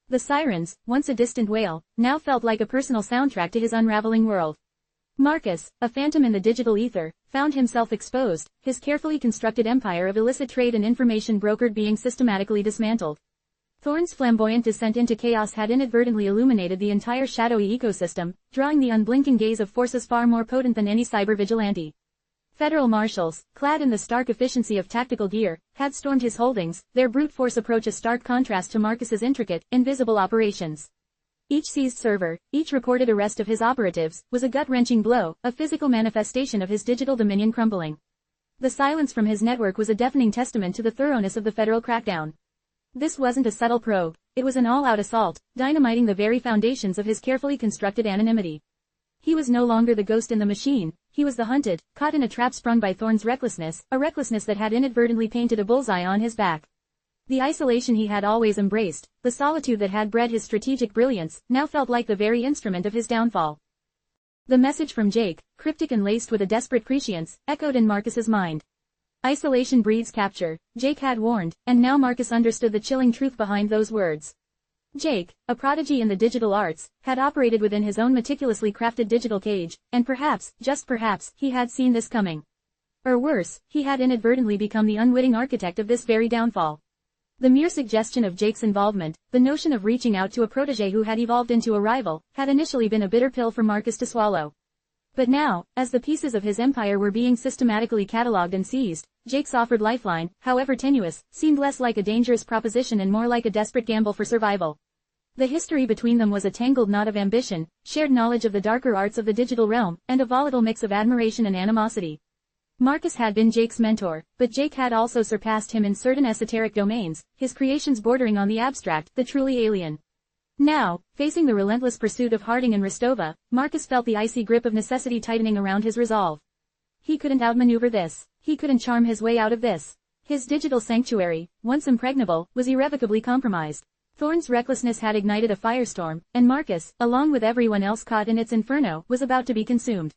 The sirens, once a distant wail, now felt like a personal soundtrack to his unraveling world. Marcus, a phantom in the digital ether, found himself exposed, his carefully constructed empire of illicit trade and information brokered being systematically dismantled. Thorne's flamboyant descent into chaos had inadvertently illuminated the entire shadowy ecosystem, drawing the unblinking gaze of forces far more potent than any cyber vigilante. Federal marshals, clad in the stark efficiency of tactical gear, had stormed his holdings, their brute force approach a stark contrast to Marcus's intricate, invisible operations. Each seized server, each reported arrest of his operatives, was a gut-wrenching blow, a physical manifestation of his digital dominion crumbling. The silence from his network was a deafening testament to the thoroughness of the federal crackdown. This wasn't a subtle probe, it was an all-out assault, dynamiting the very foundations of his carefully constructed anonymity. He was no longer the ghost in the machine, he was the hunted, caught in a trap sprung by Thorne's recklessness, a recklessness that had inadvertently painted a bullseye on his back. The isolation he had always embraced, the solitude that had bred his strategic brilliance, now felt like the very instrument of his downfall. The message from Jake, cryptic and laced with a desperate prescience, echoed in Marcus's mind. Isolation breeds capture, Jake had warned, and now Marcus understood the chilling truth behind those words. Jake, a prodigy in the digital arts, had operated within his own meticulously crafted digital cage, and perhaps, just perhaps, he had seen this coming. Or worse, he had inadvertently become the unwitting architect of this very downfall. The mere suggestion of Jake's involvement, the notion of reaching out to a protege who had evolved into a rival, had initially been a bitter pill for Marcus to swallow. But now, as the pieces of his empire were being systematically catalogued and seized, Jake's offered lifeline, however tenuous, seemed less like a dangerous proposition and more like a desperate gamble for survival. The history between them was a tangled knot of ambition, shared knowledge of the darker arts of the digital realm, and a volatile mix of admiration and animosity. Marcus had been Jake's mentor, but Jake had also surpassed him in certain esoteric domains, his creations bordering on the abstract, the truly alien. Now, facing the relentless pursuit of Harding and Rostova, Marcus felt the icy grip of necessity tightening around his resolve. He couldn't outmaneuver this. He couldn't charm his way out of this. His digital sanctuary, once impregnable, was irrevocably compromised. Thorne's recklessness had ignited a firestorm, and Marcus, along with everyone else caught in its inferno, was about to be consumed.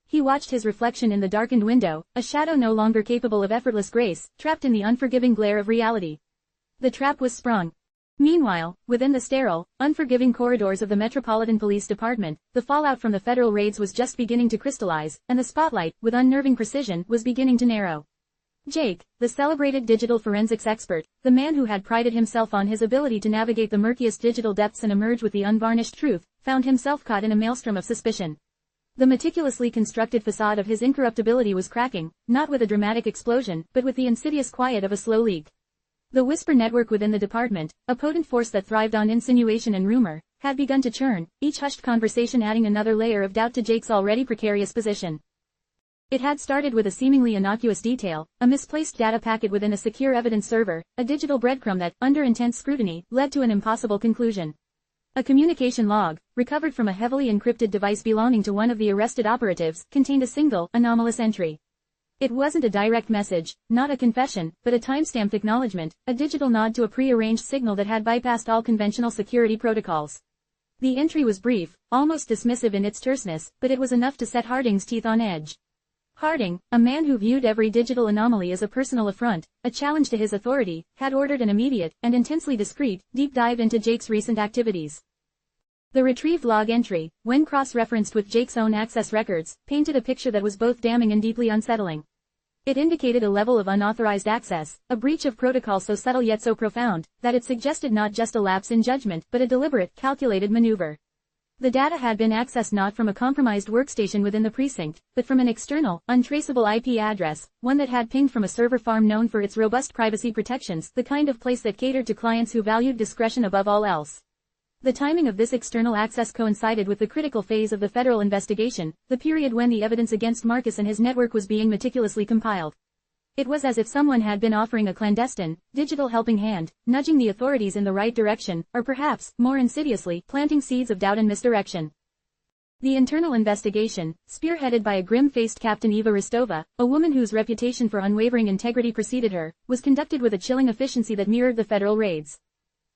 He watched his reflection in the darkened window, a shadow no longer capable of effortless grace, trapped in the unforgiving glare of reality. The trap was sprung. Meanwhile, within the sterile, unforgiving corridors of the Metropolitan Police Department, the fallout from the federal raids was just beginning to crystallize, and the spotlight, with unnerving precision, was beginning to narrow. Jake, the celebrated digital forensics expert, the man who had prided himself on his ability to navigate the murkiest digital depths and emerge with the unvarnished truth, found himself caught in a maelstrom of suspicion. The meticulously constructed facade of his incorruptibility was cracking, not with a dramatic explosion, but with the insidious quiet of a slow leak. The whisper network within the department, a potent force that thrived on insinuation and rumor, had begun to churn, each hushed conversation adding another layer of doubt to Jake's already precarious position. It had started with a seemingly innocuous detail, a misplaced data packet within a secure evidence server, a digital breadcrumb that, under intense scrutiny, led to an impossible conclusion. A communication log, recovered from a heavily encrypted device belonging to one of the arrested operatives, contained a single, anomalous entry. It wasn't a direct message, not a confession, but a time-stamped acknowledgement, a digital nod to a pre-arranged signal that had bypassed all conventional security protocols. The entry was brief, almost dismissive in its terseness, but it was enough to set Harding's teeth on edge. Harding, a man who viewed every digital anomaly as a personal affront, a challenge to his authority, had ordered an immediate, and intensely discreet, deep dive into Jake's recent activities. The retrieved log entry, when cross-referenced with Jake's own access records, painted a picture that was both damning and deeply unsettling. It indicated a level of unauthorized access, a breach of protocol so subtle yet so profound, that it suggested not just a lapse in judgment, but a deliberate, calculated maneuver. The data had been accessed not from a compromised workstation within the precinct, but from an external, untraceable IP address, one that had pinged from a server farm known for its robust privacy protections, the kind of place that catered to clients who valued discretion above all else. The timing of this external access coincided with the critical phase of the federal investigation, the period when the evidence against Marcus and his network was being meticulously compiled. It was as if someone had been offering a clandestine, digital helping hand, nudging the authorities in the right direction, or perhaps, more insidiously, planting seeds of doubt and misdirection. The internal investigation, spearheaded by a grim-faced Captain Eva Rostova, a woman whose reputation for unwavering integrity preceded her, was conducted with a chilling efficiency that mirrored the federal raids.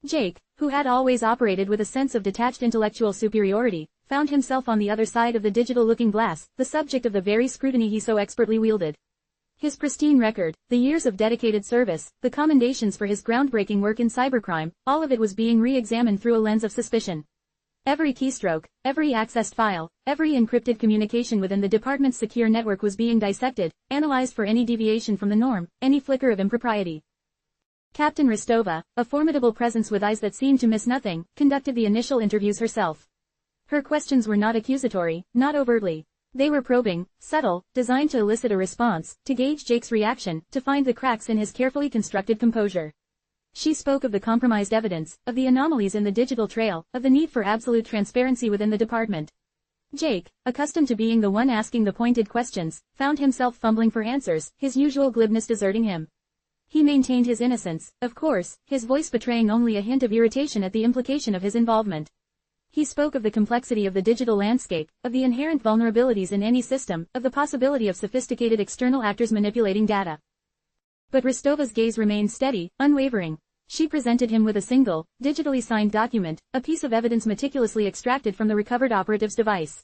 Jake, who had always operated with a sense of detached intellectual superiority, found himself on the other side of the digital looking glass, the subject of the very scrutiny he so expertly wielded. His pristine record, the years of dedicated service, the commendations for his groundbreaking work in cybercrime, all of it was being re-examined through a lens of suspicion. Every keystroke, every accessed file, every encrypted communication within the department's secure network was being dissected, analyzed for any deviation from the norm, any flicker of impropriety. Captain Rostova, a formidable presence with eyes that seemed to miss nothing, conducted the initial interviews herself. Her questions were not accusatory, not overtly. They were probing, subtle, designed to elicit a response, to gauge Jake's reaction, to find the cracks in his carefully constructed composure. She spoke of the compromised evidence, of the anomalies in the digital trail, of the need for absolute transparency within the department. Jake, accustomed to being the one asking the pointed questions, found himself fumbling for answers, his usual glibness deserting him. He maintained his innocence, of course, his voice betraying only a hint of irritation at the implication of his involvement. He spoke of the complexity of the digital landscape, of the inherent vulnerabilities in any system, of the possibility of sophisticated external actors manipulating data. But Ristova's gaze remained steady, unwavering. She presented him with a single, digitally signed document, a piece of evidence meticulously extracted from the recovered operative's device.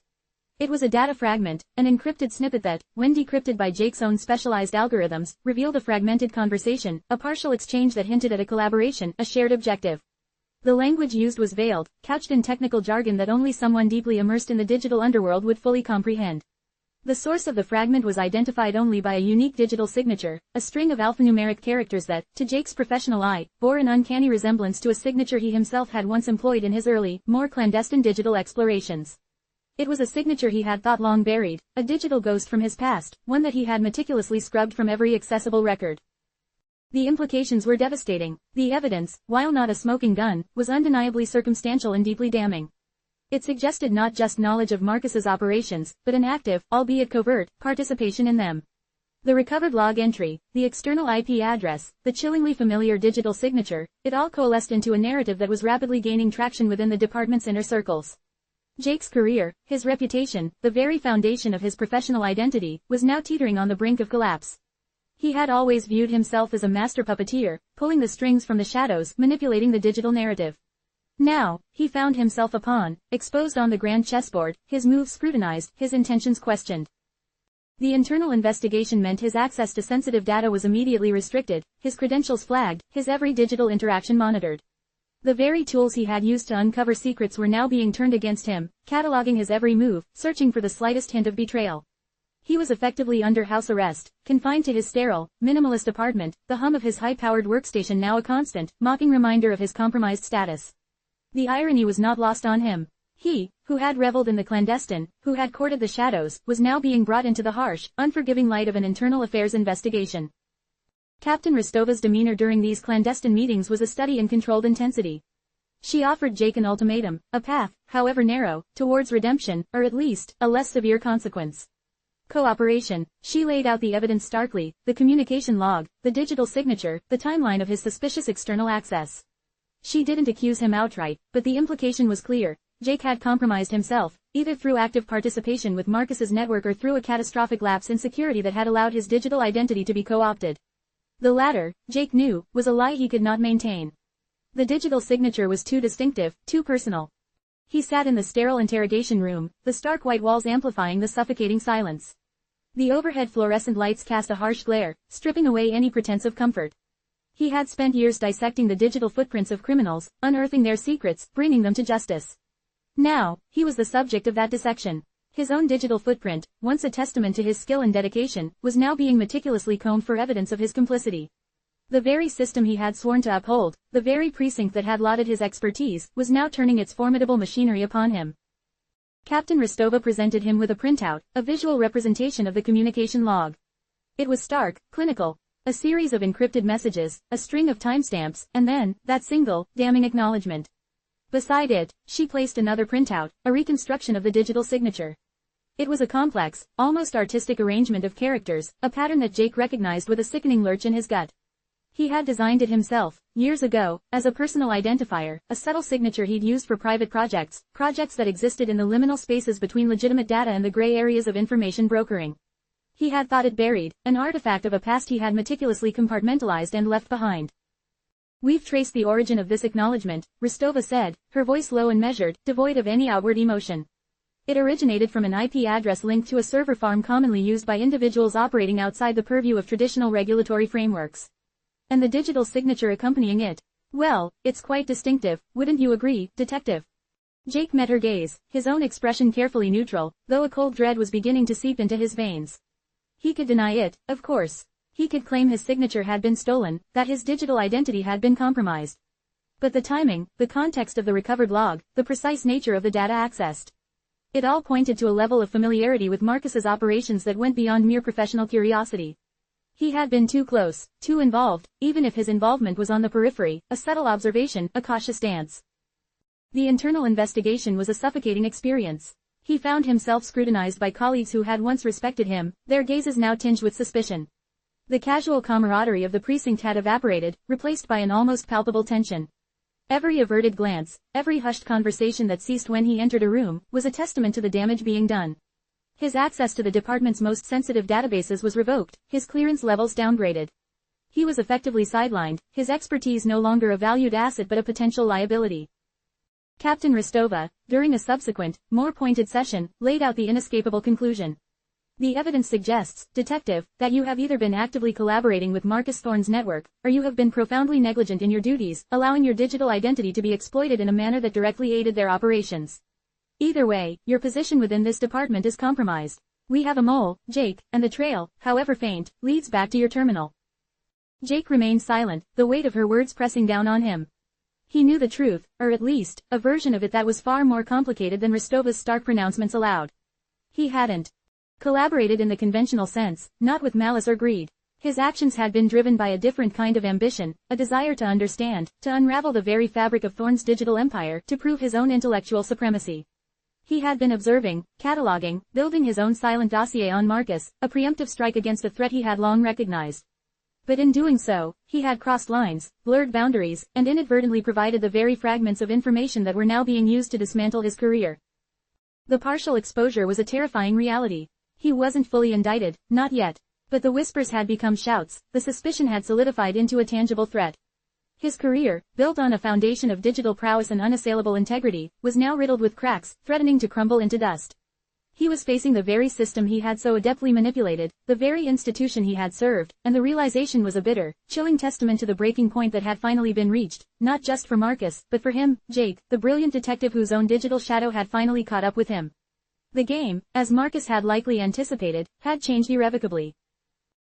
It was a data fragment, an encrypted snippet that, when decrypted by Jake's own specialized algorithms, revealed a fragmented conversation, a partial exchange that hinted at a collaboration, a shared objective. The language used was veiled, couched in technical jargon that only someone deeply immersed in the digital underworld would fully comprehend. The source of the fragment was identified only by a unique digital signature, a string of alphanumeric characters that, to Jake's professional eye, bore an uncanny resemblance to a signature he himself had once employed in his early, more clandestine digital explorations. It was a signature he had thought long buried, a digital ghost from his past, one that he had meticulously scrubbed from every accessible record. The implications were devastating. The evidence, while not a smoking gun, was undeniably circumstantial and deeply damning. It suggested not just knowledge of Marcus's operations, but an active, albeit covert, participation in them. The recovered log entry, the external IP address, the chillingly familiar digital signature, it all coalesced into a narrative that was rapidly gaining traction within the department's inner circles. Jake's career, his reputation, the very foundation of his professional identity, was now teetering on the brink of collapse. He had always viewed himself as a master puppeteer, pulling the strings from the shadows, manipulating the digital narrative. Now, he found himself a pawn, exposed on the grand chessboard, his moves scrutinized, his intentions questioned. The internal investigation meant his access to sensitive data was immediately restricted, his credentials flagged, his every digital interaction monitored. The very tools he had used to uncover secrets were now being turned against him, cataloging his every move, searching for the slightest hint of betrayal. He was effectively under house arrest, confined to his sterile, minimalist apartment, the hum of his high-powered workstation now a constant, mocking reminder of his compromised status. The irony was not lost on him. He, who had reveled in the clandestine, who had courted the shadows, was now being brought into the harsh, unforgiving light of an internal affairs investigation. Captain Ristova's demeanor during these clandestine meetings was a study in controlled intensity. She offered Jake an ultimatum, a path, however narrow, towards redemption, or at least, a less severe consequence. Cooperation. She laid out the evidence starkly, the communication log, the digital signature, the timeline of his suspicious external access. She didn't accuse him outright, but the implication was clear. Jake had compromised himself, either through active participation with Marcus's network or through a catastrophic lapse in security that had allowed his digital identity to be co-opted. The latter, Jake knew, was a lie he could not maintain. The digital signature was too distinctive, too personal. He sat in the sterile interrogation room, the stark white walls amplifying the suffocating silence. The overhead fluorescent lights cast a harsh glare, stripping away any pretense of comfort. He had spent years dissecting the digital footprints of criminals, unearthing their secrets, bringing them to justice. Now, he was the subject of that dissection. His own digital footprint, once a testament to his skill and dedication, was now being meticulously combed for evidence of his complicity. The very system he had sworn to uphold, the very precinct that had lauded his expertise, was now turning its formidable machinery upon him. Captain Ristova presented him with a printout, a visual representation of the communication log. It was stark, clinical. A series of encrypted messages, a string of timestamps, and then, that single, damning acknowledgement. Beside it, she placed another printout, a reconstruction of the digital signature. It was a complex, almost artistic arrangement of characters, a pattern that Jake recognized with a sickening lurch in his gut. He had designed it himself, years ago, as a personal identifier, a subtle signature he'd used for private projects that existed in the liminal spaces between legitimate data and the gray areas of information brokering. He had thought it buried, an artifact of a past he had meticulously compartmentalized and left behind. "We've traced the origin of this acknowledgement," Ristova said, her voice low and measured, devoid of any outward emotion. "It originated from an IP address linked to a server farm commonly used by individuals operating outside the purview of traditional regulatory frameworks. And the digital signature accompanying it. Well, it's quite distinctive, wouldn't you agree, Detective?" Jake met her gaze, his own expression carefully neutral, though a cold dread was beginning to seep into his veins. He could deny it, of course. He could claim his signature had been stolen, that his digital identity had been compromised. But the timing, the context of the recovered log, the precise nature of the data accessed. It all pointed to a level of familiarity with Marcus's operations that went beyond mere professional curiosity. He had been too close, too involved, even if his involvement was on the periphery, a subtle observation, a cautious dance. The internal investigation was a suffocating experience. He found himself scrutinized by colleagues who had once respected him, their gazes now tinged with suspicion. The casual camaraderie of the precinct had evaporated, replaced by an almost palpable tension. Every averted glance, every hushed conversation that ceased when he entered a room, was a testament to the damage being done. His access to the department's most sensitive databases was revoked, his clearance levels downgraded. He was effectively sidelined, his expertise no longer a valued asset but a potential liability. Captain Rostova, during a subsequent, more pointed session, laid out the inescapable conclusion. The evidence suggests, Detective, that you have either been actively collaborating with Marcus Thorne's network, or you have been profoundly negligent in your duties, allowing your digital identity to be exploited in a manner that directly aided their operations. Either way, your position within this department is compromised. We have a mole, Jake, and the trail, however faint, leads back to your terminal. Jake remained silent, the weight of her words pressing down on him. He knew the truth, or at least, a version of it that was far more complicated than Rostova's stark pronouncements allowed. He hadn't collaborated in the conventional sense, not with malice or greed. His actions had been driven by a different kind of ambition, a desire to understand, to unravel the very fabric of Thorne's digital empire, to prove his own intellectual supremacy. He had been observing, cataloging, building his own silent dossier on Marcus, a preemptive strike against a threat he had long recognized. But in doing so, he had crossed lines, blurred boundaries, and inadvertently provided the very fragments of information that were now being used to dismantle his career. The partial exposure was a terrifying reality. He wasn't fully indicted, not yet. But the whispers had become shouts, the suspicion had solidified into a tangible threat. His career, built on a foundation of digital prowess and unassailable integrity, was now riddled with cracks, threatening to crumble into dust. He was facing the very system he had so adeptly manipulated, the very institution he had served, and the realization was a bitter, chilling testament to the breaking point that had finally been reached, not just for Marcus, but for him, Jake, the brilliant detective whose own digital shadow had finally caught up with him. The game, as Marcus had likely anticipated, had changed irrevocably.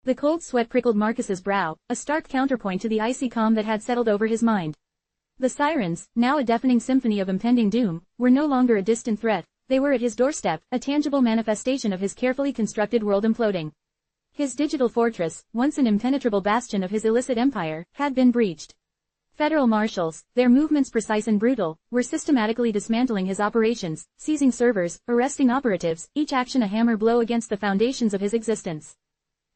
The cold sweat prickled Marcus's brow, a stark counterpoint to the icy calm that had settled over his mind. The sirens, now a deafening symphony of impending doom, were no longer a distant threat, they were at his doorstep, a tangible manifestation of his carefully constructed world imploding. His digital fortress, once an impenetrable bastion of his illicit empire, had been breached. Federal marshals, their movements precise and brutal, were systematically dismantling his operations, seizing servers, arresting operatives, each action a hammer blow against the foundations of his existence.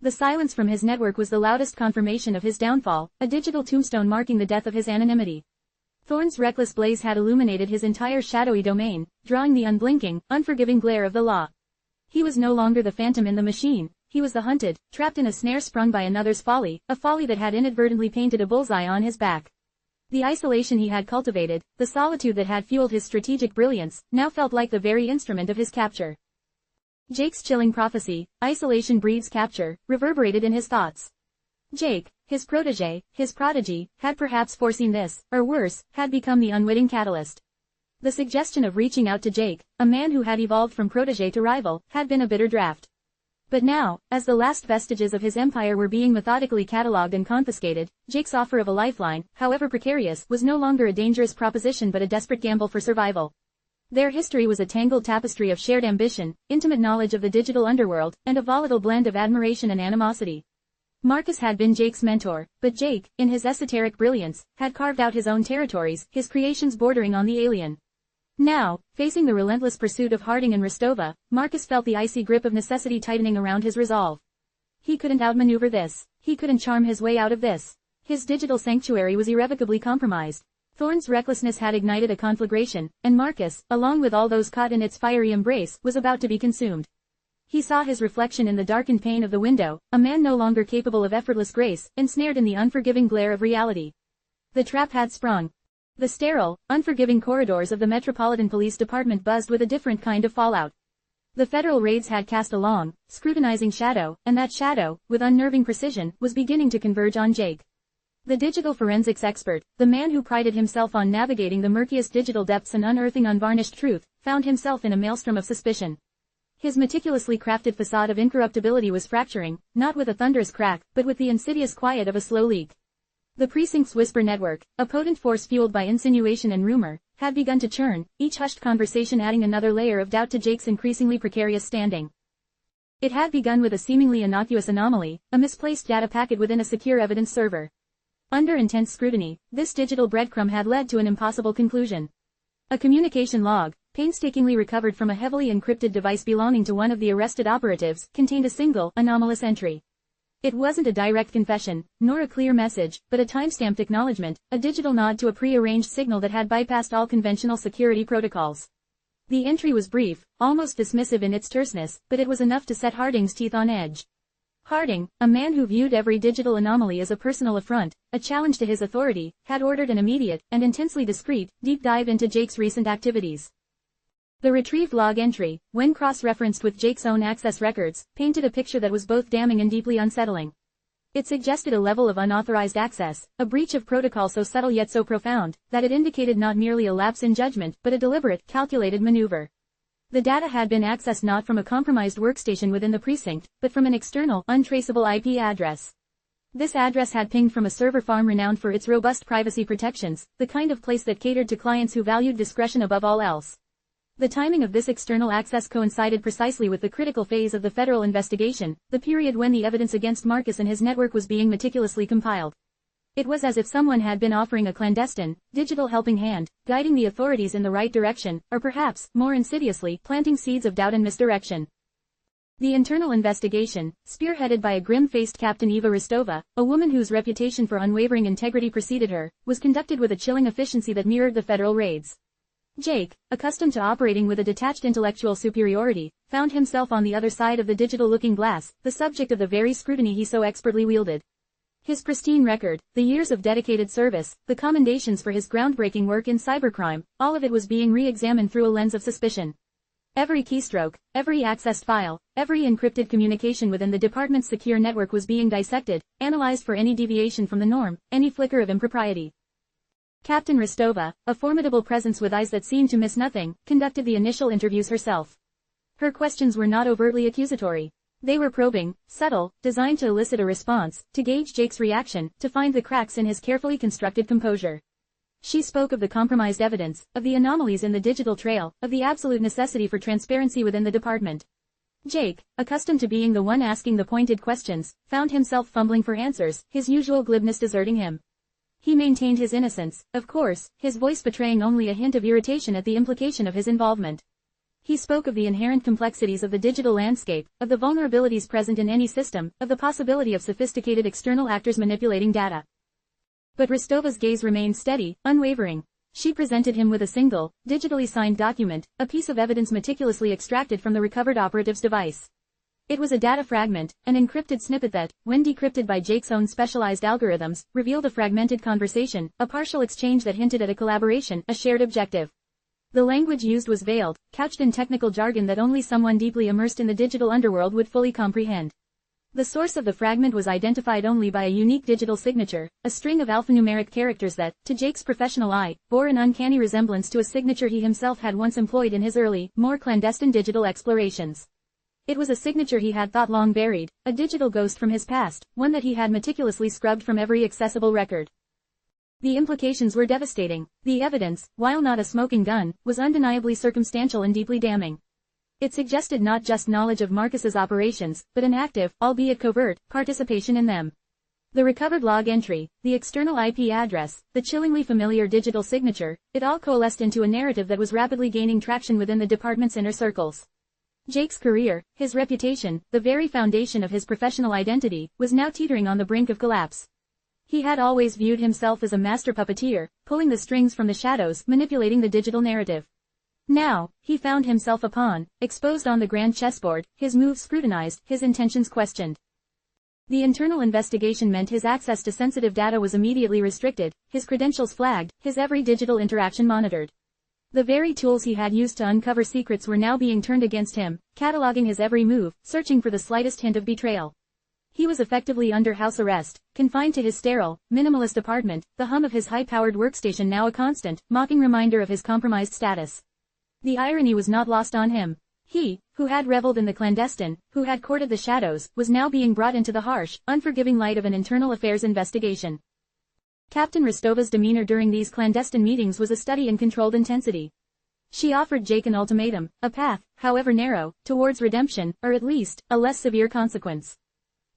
The silence from his network was the loudest confirmation of his downfall, a digital tombstone marking the death of his anonymity. Thorne's reckless blaze had illuminated his entire shadowy domain, drawing the unblinking, unforgiving glare of the law. He was no longer the phantom in the machine, he was the hunted, trapped in a snare sprung by another's folly, a folly that had inadvertently painted a bullseye on his back. The isolation he had cultivated, the solitude that had fueled his strategic brilliance, now felt like the very instrument of his capture. Jake's chilling prophecy, isolation breeds capture, reverberated in his thoughts. Jake, his prodigy, had perhaps foreseen this, or worse, had become the unwitting catalyst. The suggestion of reaching out to Jake, a man who had evolved from protege to rival, had been a bitter draught. But now, as the last vestiges of his empire were being methodically catalogued and confiscated, Jake's offer of a lifeline, however precarious, was no longer a dangerous proposition but a desperate gamble for survival. Their history was a tangled tapestry of shared ambition, intimate knowledge of the digital underworld, and a volatile blend of admiration and animosity. Marcus had been Jake's mentor, but Jake, in his esoteric brilliance, had carved out his own territories, his creations bordering on the alien. Now, facing the relentless pursuit of Harding and Rostova, Marcus felt the icy grip of necessity tightening around his resolve. He couldn't outmaneuver this. He couldn't charm his way out of this. His digital sanctuary was irrevocably compromised. Thorne's recklessness had ignited a conflagration, and Marcus, along with all those caught in its fiery embrace, was about to be consumed. He saw his reflection in the darkened pane of the window, a man no longer capable of effortless grace, ensnared in the unforgiving glare of reality. The trap had sprung. The sterile, unforgiving corridors of the Metropolitan Police Department buzzed with a different kind of fallout. The federal raids had cast a long, scrutinizing shadow, and that shadow, with unnerving precision, was beginning to converge on Jake. The digital forensics expert, the man who prided himself on navigating the murkiest digital depths and unearthing unvarnished truth, found himself in a maelstrom of suspicion. His meticulously crafted facade of incorruptibility was fracturing, not with a thunderous crack, but with the insidious quiet of a slow leak. The precinct's whisper network, a potent force fueled by insinuation and rumor, had begun to churn, each hushed conversation adding another layer of doubt to Jake's increasingly precarious standing. It had begun with a seemingly innocuous anomaly, a misplaced data packet within a secure evidence server. Under intense scrutiny, this digital breadcrumb had led to an impossible conclusion. A communication log, painstakingly recovered from a heavily encrypted device belonging to one of the arrested operatives, contained a single, anomalous entry. It wasn't a direct confession, nor a clear message, but a timestamped acknowledgement, a digital nod to a pre-arranged signal that had bypassed all conventional security protocols. The entry was brief, almost dismissive in its terseness, but it was enough to set Harding's teeth on edge. Harding, a man who viewed every digital anomaly as a personal affront, a challenge to his authority, had ordered an immediate, and intensely discreet, deep dive into Jake's recent activities. The retrieved log entry, when cross-referenced with Jake's own access records, painted a picture that was both damning and deeply unsettling. It suggested a level of unauthorized access, a breach of protocol so subtle yet so profound, that it indicated not merely a lapse in judgment, but a deliberate, calculated maneuver. The data had been accessed not from a compromised workstation within the precinct, but from an external, untraceable IP address. This address had pinged from a server farm renowned for its robust privacy protections, the kind of place that catered to clients who valued discretion above all else. The timing of this external access coincided precisely with the critical phase of the federal investigation, the period when the evidence against Marcus and his network was being meticulously compiled. It was as if someone had been offering a clandestine, digital helping hand, guiding the authorities in the right direction, or perhaps, more insidiously, planting seeds of doubt and misdirection. The internal investigation, spearheaded by a grim-faced Captain Eva Ristova, a woman whose reputation for unwavering integrity preceded her, was conducted with a chilling efficiency that mirrored the federal raids. Jake, accustomed to operating with a detached intellectual superiority, found himself on the other side of the digital looking glass, the subject of the very scrutiny he so expertly wielded. His pristine record, the years of dedicated service, the commendations for his groundbreaking work in cybercrime, all of it was being re-examined through a lens of suspicion. Every keystroke, every accessed file, every encrypted communication within the department's secure network was being dissected, analyzed for any deviation from the norm, any flicker of impropriety. Captain Ristova, a formidable presence with eyes that seemed to miss nothing, conducted the initial interviews herself. Her questions were not overtly accusatory. They were probing, subtle, designed to elicit a response, to gauge Jake's reaction, to find the cracks in his carefully constructed composure. She spoke of the compromised evidence, of the anomalies in the digital trail, of the absolute necessity for transparency within the department. Jake, accustomed to being the one asking the pointed questions, found himself fumbling for answers, his usual glibness deserting him. He maintained his innocence, of course, his voice betraying only a hint of irritation at the implication of his involvement. He spoke of the inherent complexities of the digital landscape, of the vulnerabilities present in any system, of the possibility of sophisticated external actors manipulating data. But Ristova's gaze remained steady, unwavering. She presented him with a single, digitally signed document, a piece of evidence meticulously extracted from the recovered operative's device. It was a data fragment, an encrypted snippet that, when decrypted by Jake's own specialized algorithms, revealed a fragmented conversation, a partial exchange that hinted at a collaboration, a shared objective. The language used was veiled, couched in technical jargon that only someone deeply immersed in the digital underworld would fully comprehend. The source of the fragment was identified only by a unique digital signature, a string of alphanumeric characters that, to Jake's professional eye, bore an uncanny resemblance to a signature he himself had once employed in his early, more clandestine digital explorations. It was a signature he had thought long buried, a digital ghost from his past, one that he had meticulously scrubbed from every accessible record. The implications were devastating. The evidence, while not a smoking gun, was undeniably circumstantial and deeply damning. It suggested not just knowledge of Marcus's operations, but an active, albeit covert, participation in them. The recovered log entry, the external IP address, the chillingly familiar digital signature, it all coalesced into a narrative that was rapidly gaining traction within the department's inner circles. Jake's career, his reputation, the very foundation of his professional identity, was now teetering on the brink of collapse. He had always viewed himself as a master puppeteer, pulling the strings from the shadows, manipulating the digital narrative. Now, he found himself a pawn, exposed on the grand chessboard, his moves scrutinized, his intentions questioned. The internal investigation meant his access to sensitive data was immediately restricted, his credentials flagged, his every digital interaction monitored. The very tools he had used to uncover secrets were now being turned against him, cataloging his every move, searching for the slightest hint of betrayal. He was effectively under house arrest, confined to his sterile, minimalist apartment, the hum of his high-powered workstation now a constant, mocking reminder of his compromised status. The irony was not lost on him. He, who had reveled in the clandestine, who had courted the shadows, was now being brought into the harsh, unforgiving light of an internal affairs investigation. Captain Ristova's demeanor during these clandestine meetings was a study in controlled intensity. She offered Jake an ultimatum, a path, however narrow, towards redemption, or at least, a less severe consequence.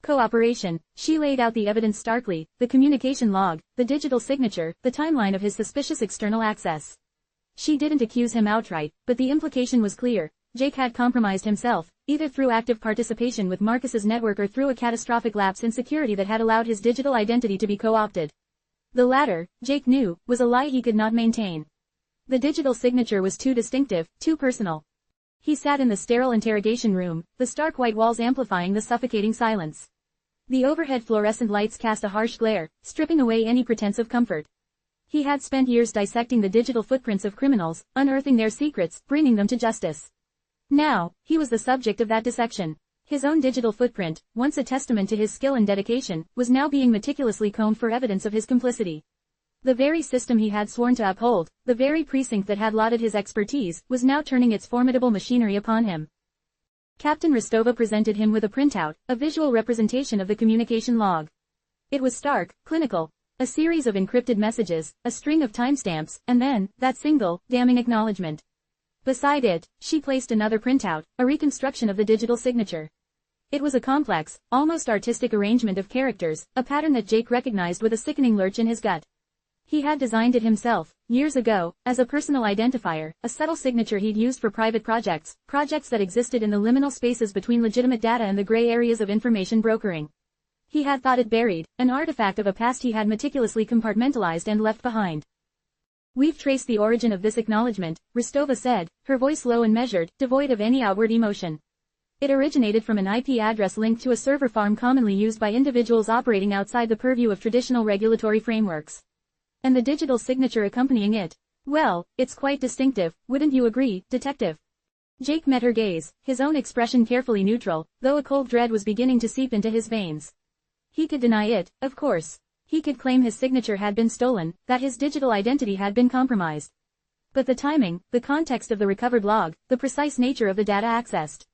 Cooperation. She laid out the evidence starkly, the communication log, the digital signature, the timeline of his suspicious external access. She didn't accuse him outright, but the implication was clear. Jake had compromised himself, either through active participation with Marcus's network or through a catastrophic lapse in security that had allowed his digital identity to be co-opted. The latter, Jake knew, was a lie he could not maintain. The digital signature was too distinctive, too personal. He sat in the sterile interrogation room, the stark white walls amplifying the suffocating silence. The overhead fluorescent lights cast a harsh glare, stripping away any pretense of comfort. He had spent years dissecting the digital footprints of criminals, unearthing their secrets, bringing them to justice. Now, he was the subject of that dissection. His own digital footprint, once a testament to his skill and dedication, was now being meticulously combed for evidence of his complicity. The very system he had sworn to uphold, the very precinct that had lauded his expertise, was now turning its formidable machinery upon him. Captain Rostova presented him with a printout, a visual representation of the communication log. It was stark, clinical. A series of encrypted messages, a string of timestamps, and then, that single, damning acknowledgement. Beside it, she placed another printout, a reconstruction of the digital signature. It was a complex, almost artistic arrangement of characters, a pattern that Jake recognized with a sickening lurch in his gut. He had designed it himself, years ago, as a personal identifier, a subtle signature he'd used for private projects that existed in the liminal spaces between legitimate data and the gray areas of information brokering. He had thought it buried, an artifact of a past he had meticulously compartmentalized and left behind. "We've traced the origin of this acknowledgement," Rostova said, her voice low and measured, devoid of any outward emotion. "It originated from an IP address linked to a server farm commonly used by individuals operating outside the purview of traditional regulatory frameworks. And the digital signature accompanying it. Well, it's quite distinctive, wouldn't you agree, detective?" Jake met her gaze, his own expression carefully neutral, though a cold dread was beginning to seep into his veins. He could deny it, of course. He could claim his signature had been stolen, that his digital identity had been compromised. But the timing, the context of the recovered log, the precise nature of the data accessed.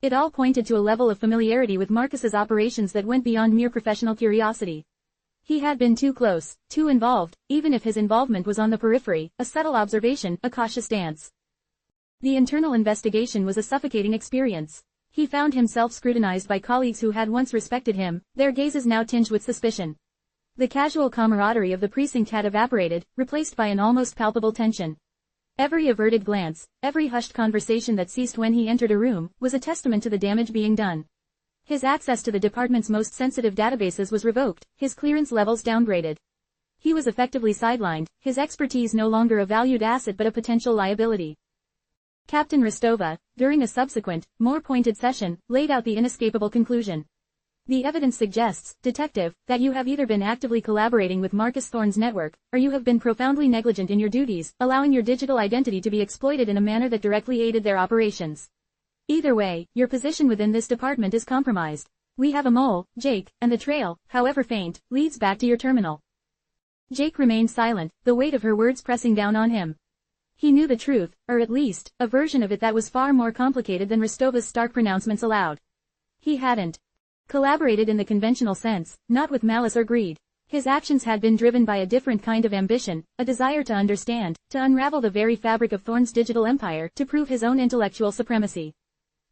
It all pointed to a level of familiarity with Marcus's operations that went beyond mere professional curiosity. He had been too close, too involved, even if his involvement was on the periphery, a subtle observation, a cautious dance. The internal investigation was a suffocating experience. He found himself scrutinized by colleagues who had once respected him, their gazes now tinged with suspicion. The casual camaraderie of the precinct had evaporated, replaced by an almost palpable tension. Every averted glance, every hushed conversation that ceased when he entered a room, was a testament to the damage being done. His access to the department's most sensitive databases was revoked, his clearance levels downgraded. He was effectively sidelined, his expertise no longer a valued asset but a potential liability. Captain Rostova, during a subsequent, more pointed session, laid out the inescapable conclusion. "The evidence suggests, detective, that you have either been actively collaborating with Marcus Thorne's network, or you have been profoundly negligent in your duties, allowing your digital identity to be exploited in a manner that directly aided their operations. Either way, your position within this department is compromised. We have a mole, Jake, and the trail, however faint, leads back to your terminal." Jake remained silent, the weight of her words pressing down on him. He knew the truth, or at least, a version of it that was far more complicated than Rostova's stark pronouncements allowed. He hadn't collaborated in the conventional sense, not with malice or greed. His actions had been driven by a different kind of ambition, a desire to understand, to unravel the very fabric of Thorne's digital empire, to prove his own intellectual supremacy.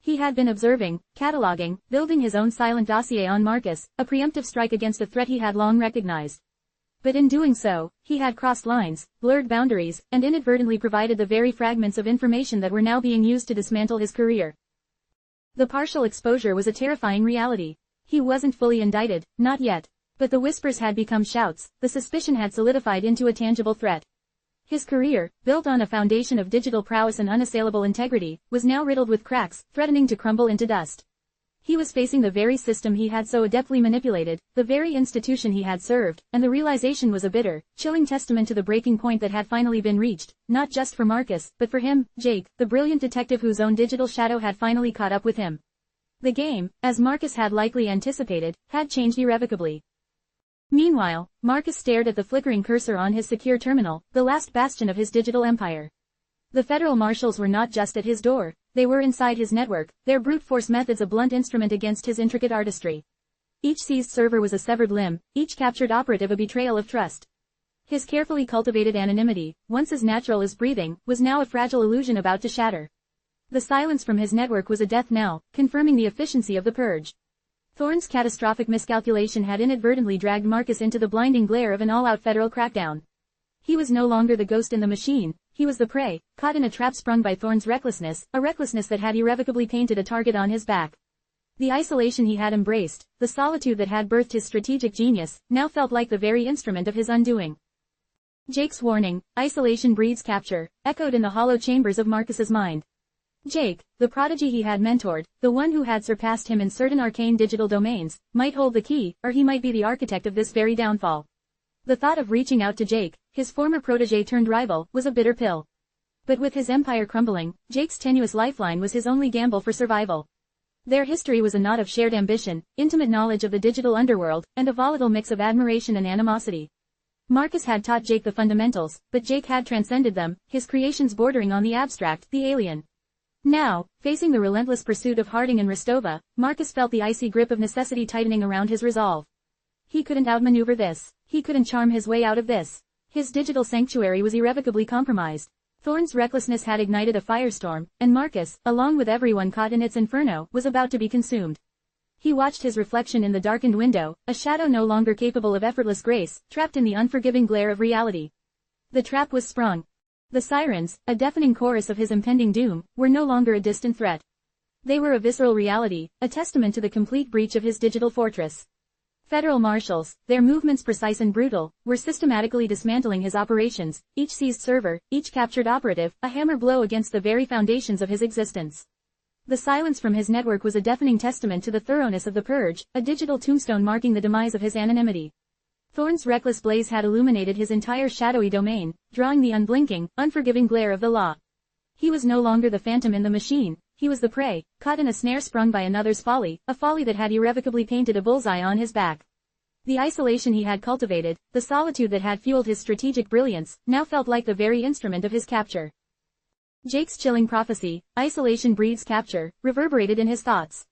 He had been observing, cataloging, building his own silent dossier on Marcus, a preemptive strike against a threat he had long recognized. But in doing so, he had crossed lines, blurred boundaries, and inadvertently provided the very fragments of information that were now being used to dismantle his career. The partial exposure was a terrifying reality. He wasn't fully indicted, not yet. But the whispers had become shouts, the suspicion had solidified into a tangible threat. His career, built on a foundation of digital prowess and unassailable integrity, was now riddled with cracks, threatening to crumble into dust. He was facing the very system he had so adeptly manipulated, the very institution he had served, and the realization was a bitter, chilling testament to the breaking point that had finally been reached, not just for Marcus, but for him, Jake, the brilliant detective whose own digital shadow had finally caught up with him. The game, as Marcus had likely anticipated, had changed irrevocably. Meanwhile, Marcus stared at the flickering cursor on his secure terminal, the last bastion of his digital empire. The federal marshals were not just at his door, they were inside his network, their brute force methods a blunt instrument against his intricate artistry. Each seized server was a severed limb, each captured operative a betrayal of trust. His carefully cultivated anonymity, once as natural as breathing, was now a fragile illusion about to shatter. The silence from his network was a death knell, confirming the efficiency of the purge. Thorne's catastrophic miscalculation had inadvertently dragged Marcus into the blinding glare of an all-out federal crackdown. He was no longer the ghost in the machine, he was the prey, caught in a trap sprung by Thorne's recklessness, a recklessness that had irrevocably painted a target on his back. The isolation he had embraced, the solitude that had birthed his strategic genius, now felt like the very instrument of his undoing. Jake's warning, isolation breeds capture, echoed in the hollow chambers of Marcus's mind. Jake, the prodigy he had mentored, the one who had surpassed him in certain arcane digital domains, might hold the key, or he might be the architect of this very downfall. The thought of reaching out to Jake, his former protege turned rival, was a bitter pill. But with his empire crumbling, Jake's tenuous lifeline was his only gamble for survival. Their history was a knot of shared ambition, intimate knowledge of the digital underworld, and a volatile mix of admiration and animosity. Marcus had taught Jake the fundamentals, but Jake had transcended them, his creations bordering on the abstract, the alien. Now, facing the relentless pursuit of Harding and Rostova, Marcus felt the icy grip of necessity tightening around his resolve. He couldn't outmaneuver this. He couldn't charm his way out of this. His digital sanctuary was irrevocably compromised. Thorne's recklessness had ignited a firestorm, and Marcus, along with everyone caught in its inferno, was about to be consumed. He watched his reflection in the darkened window, a shadow no longer capable of effortless grace, trapped in the unforgiving glare of reality. The trap was sprung. The sirens, a deafening chorus of his impending doom, were no longer a distant threat. They were a visceral reality, a testament to the complete breach of his digital fortress. Federal marshals, their movements precise and brutal, were systematically dismantling his operations, each seized server, each captured operative, a hammer blow against the very foundations of his existence. The silence from his network was a deafening testament to the thoroughness of the purge, a digital tombstone marking the demise of his anonymity. Thorne's reckless blaze had illuminated his entire shadowy domain, drawing the unblinking, unforgiving glare of the law. He was no longer the phantom in the machine. He was the prey, caught in a snare sprung by another's folly, a folly that had irrevocably painted a bullseye on his back. The isolation he had cultivated, the solitude that had fueled his strategic brilliance, now felt like the very instrument of his capture. Jake's chilling prophecy, isolation breeds capture, reverberated in his thoughts.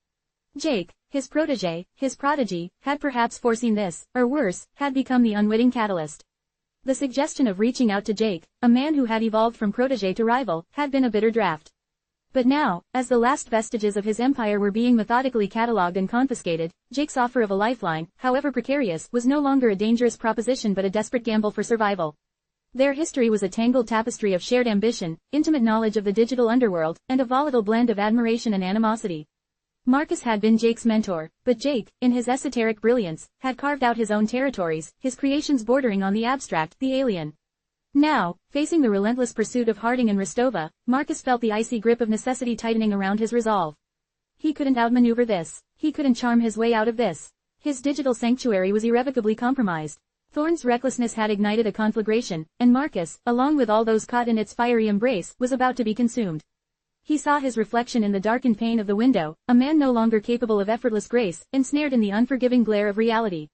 Jake, his protege, his prodigy, had perhaps foreseen this, or worse, had become the unwitting catalyst. The suggestion of reaching out to Jake, a man who had evolved from protege to rival, had been a bitter draught. But now, as the last vestiges of his empire were being methodically catalogued and confiscated, Jake's offer of a lifeline, however precarious, was no longer a dangerous proposition but a desperate gamble for survival. Their history was a tangled tapestry of shared ambition, intimate knowledge of the digital underworld, and a volatile blend of admiration and animosity. Marcus had been Jake's mentor, but Jake, in his esoteric brilliance, had carved out his own territories, his creations bordering on the abstract, the alien. Now, facing the relentless pursuit of Harding and Rostova, Marcus felt the icy grip of necessity tightening around his resolve. He couldn't outmaneuver this. He couldn't charm his way out of this. His digital sanctuary was irrevocably compromised. Thorne's recklessness had ignited a conflagration, and Marcus, along with all those caught in its fiery embrace, was about to be consumed. He saw his reflection in the darkened pane of the window, a man no longer capable of effortless grace, ensnared in the unforgiving glare of reality.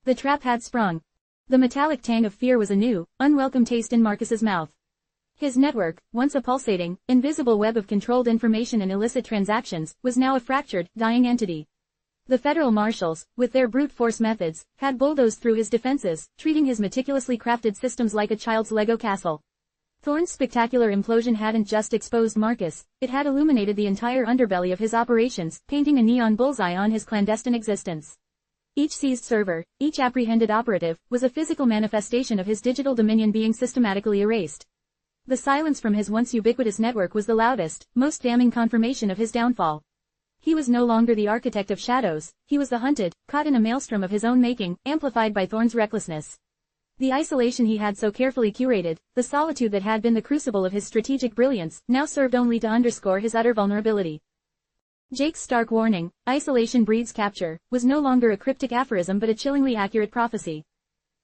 The trap had sprung. The metallic tang of fear was a new, unwelcome taste in Marcus's mouth. His network, once a pulsating, invisible web of controlled information and illicit transactions, was now a fractured, dying entity. The federal marshals, with their brute force methods, had bulldozed through his defenses, treating his meticulously crafted systems like a child's Lego castle. Thorne's spectacular implosion hadn't just exposed Marcus, it had illuminated the entire underbelly of his operations, painting a neon bullseye on his clandestine existence. Each seized server, each apprehended operative, was a physical manifestation of his digital dominion being systematically erased. The silence from his once ubiquitous network was the loudest, most damning confirmation of his downfall. He was no longer the architect of shadows, he was the hunted, caught in a maelstrom of his own making, amplified by Thorne's recklessness. The isolation he had so carefully curated, the solitude that had been the crucible of his strategic brilliance, now served only to underscore his utter vulnerability. Jake's stark warning, isolation breeds capture, was no longer a cryptic aphorism but a chillingly accurate prophecy.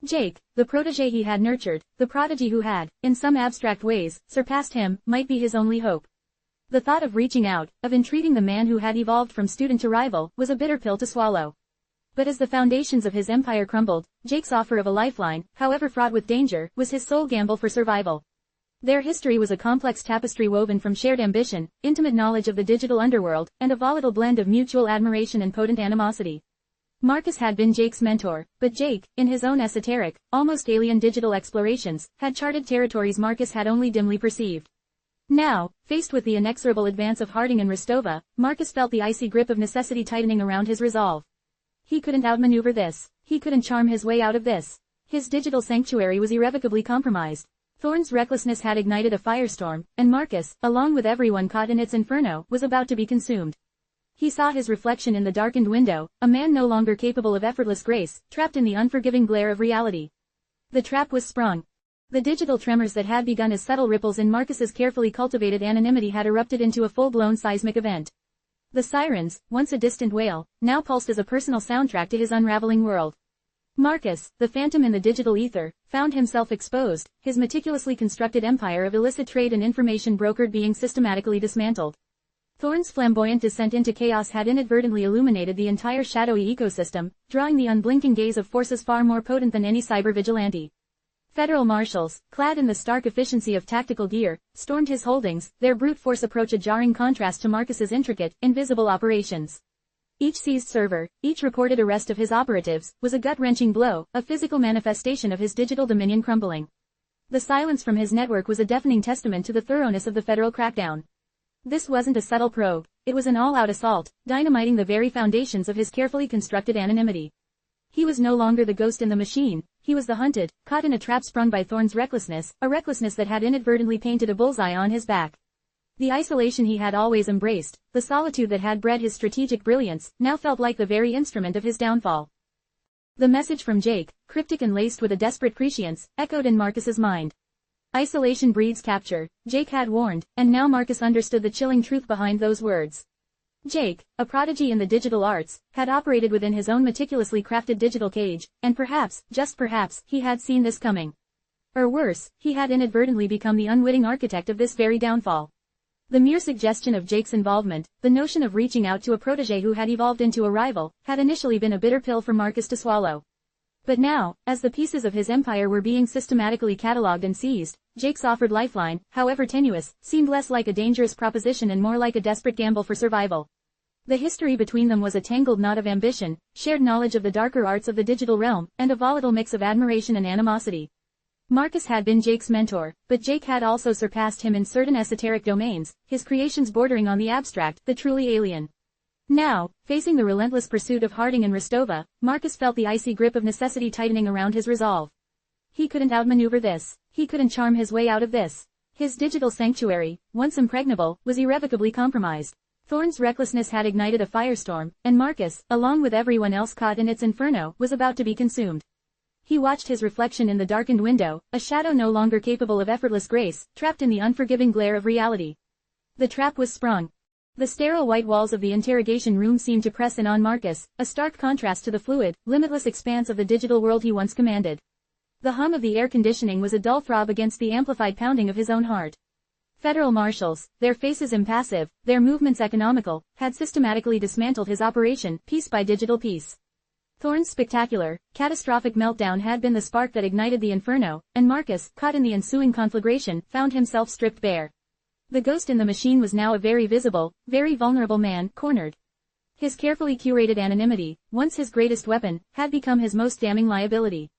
Jake, the protege he had nurtured, the prodigy who had, in some abstract ways, surpassed him, might be his only hope. The thought of reaching out, of entreating the man who had evolved from student to rival, was a bitter pill to swallow. But as the foundations of his empire crumbled, Jake's offer of a lifeline, however fraught with danger, was his sole gamble for survival. Their history was a complex tapestry woven from shared ambition, intimate knowledge of the digital underworld, and a volatile blend of mutual admiration and potent animosity. Marcus had been Jake's mentor, but Jake, in his own esoteric, almost alien digital explorations, had charted territories Marcus had only dimly perceived. Now, faced with the inexorable advance of Harding and Rostova, Marcus felt the icy grip of necessity tightening around his resolve. He couldn't outmaneuver this. He couldn't charm his way out of this. His digital sanctuary was irrevocably compromised. Thorne's recklessness had ignited a firestorm, and Marcus, along with everyone caught in its inferno, was about to be consumed. He saw his reflection in the darkened window, a man no longer capable of effortless grace, trapped in the unforgiving glare of reality. The trap was sprung. The digital tremors that had begun as subtle ripples in Marcus's carefully cultivated anonymity had erupted into a full-blown seismic event. The sirens, once a distant wail, now pulsed as a personal soundtrack to his unraveling world. Marcus, the phantom in the digital ether, found himself exposed, his meticulously constructed empire of illicit trade and information brokered being systematically dismantled. Thorne's flamboyant descent into chaos had inadvertently illuminated the entire shadowy ecosystem, drawing the unblinking gaze of forces far more potent than any cyber vigilante. Federal marshals, clad in the stark efficiency of tactical gear, stormed his holdings, their brute force approach a jarring contrast to Marcus's intricate, invisible operations. Each seized server, each reported arrest of his operatives, was a gut-wrenching blow, a physical manifestation of his digital dominion crumbling. The silence from his network was a deafening testament to the thoroughness of the federal crackdown. This wasn't a subtle probe, it was an all-out assault, dynamiting the very foundations of his carefully constructed anonymity. He was no longer the ghost in the machine, he was the hunted, caught in a trap sprung by Thorne's recklessness, a recklessness that had inadvertently painted a bullseye on his back. The isolation he had always embraced, the solitude that had bred his strategic brilliance, now felt like the very instrument of his downfall. The message from Jake, cryptic and laced with a desperate prescience, echoed in Marcus's mind. Isolation breeds capture, Jake had warned, and now Marcus understood the chilling truth behind those words. Jake, a prodigy in the digital arts, had operated within his own meticulously crafted digital cage, and perhaps, just perhaps, he had seen this coming. Or worse, he had inadvertently become the unwitting architect of this very downfall. The mere suggestion of Jake's involvement, the notion of reaching out to a protege who had evolved into a rival, had initially been a bitter pill for Marcus to swallow. But now, as the pieces of his empire were being systematically catalogued and seized, Jake's offered lifeline, however tenuous, seemed less like a dangerous proposition and more like a desperate gamble for survival. The history between them was a tangled knot of ambition, shared knowledge of the darker arts of the digital realm, and a volatile mix of admiration and animosity. Marcus had been Jake's mentor, but Jake had also surpassed him in certain esoteric domains, his creations bordering on the abstract, the truly alien. Now, facing the relentless pursuit of Harding and Rostova, Marcus felt the icy grip of necessity tightening around his resolve. He couldn't outmaneuver this. He couldn't charm his way out of this. His digital sanctuary, once impregnable, was irrevocably compromised. Thorne's recklessness had ignited a firestorm, and Marcus, along with everyone else caught in its inferno, was about to be consumed. He watched his reflection in the darkened window, a shadow no longer capable of effortless grace, trapped in the unforgiving glare of reality. The trap was sprung. The sterile white walls of the interrogation room seemed to press in on Marcus, a stark contrast to the fluid, limitless expanse of the digital world he once commanded. The hum of the air conditioning was a dull throb against the amplified pounding of his own heart. Federal marshals, their faces impassive, their movements economical, had systematically dismantled his operation, piece by digital piece. Thorne's spectacular, catastrophic meltdown had been the spark that ignited the inferno, and Marcus, caught in the ensuing conflagration, found himself stripped bare. The ghost in the machine was now a very visible, very vulnerable man, cornered. His carefully curated anonymity, once his greatest weapon, had become his most damning liability.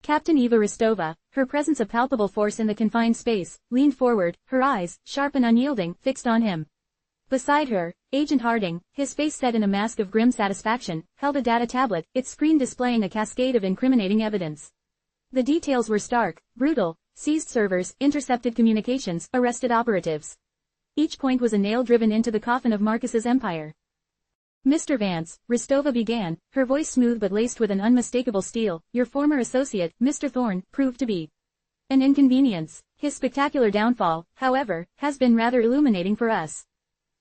Captain Eva Rostova, her presence a palpable force in the confined space, leaned forward, her eyes, sharp and unyielding, fixed on him. Beside her, Agent Harding, his face set in a mask of grim satisfaction, held a data tablet, its screen displaying a cascade of incriminating evidence. The details were stark, brutal: seized servers, intercepted communications, arrested operatives. Each point was a nail driven into the coffin of Marcus's empire. Mr. Vance, Rostova began, her voice smooth but laced with an unmistakable steel, your former associate, Mr. Thorne, proved to be an inconvenience. His spectacular downfall, however, has been rather illuminating for us.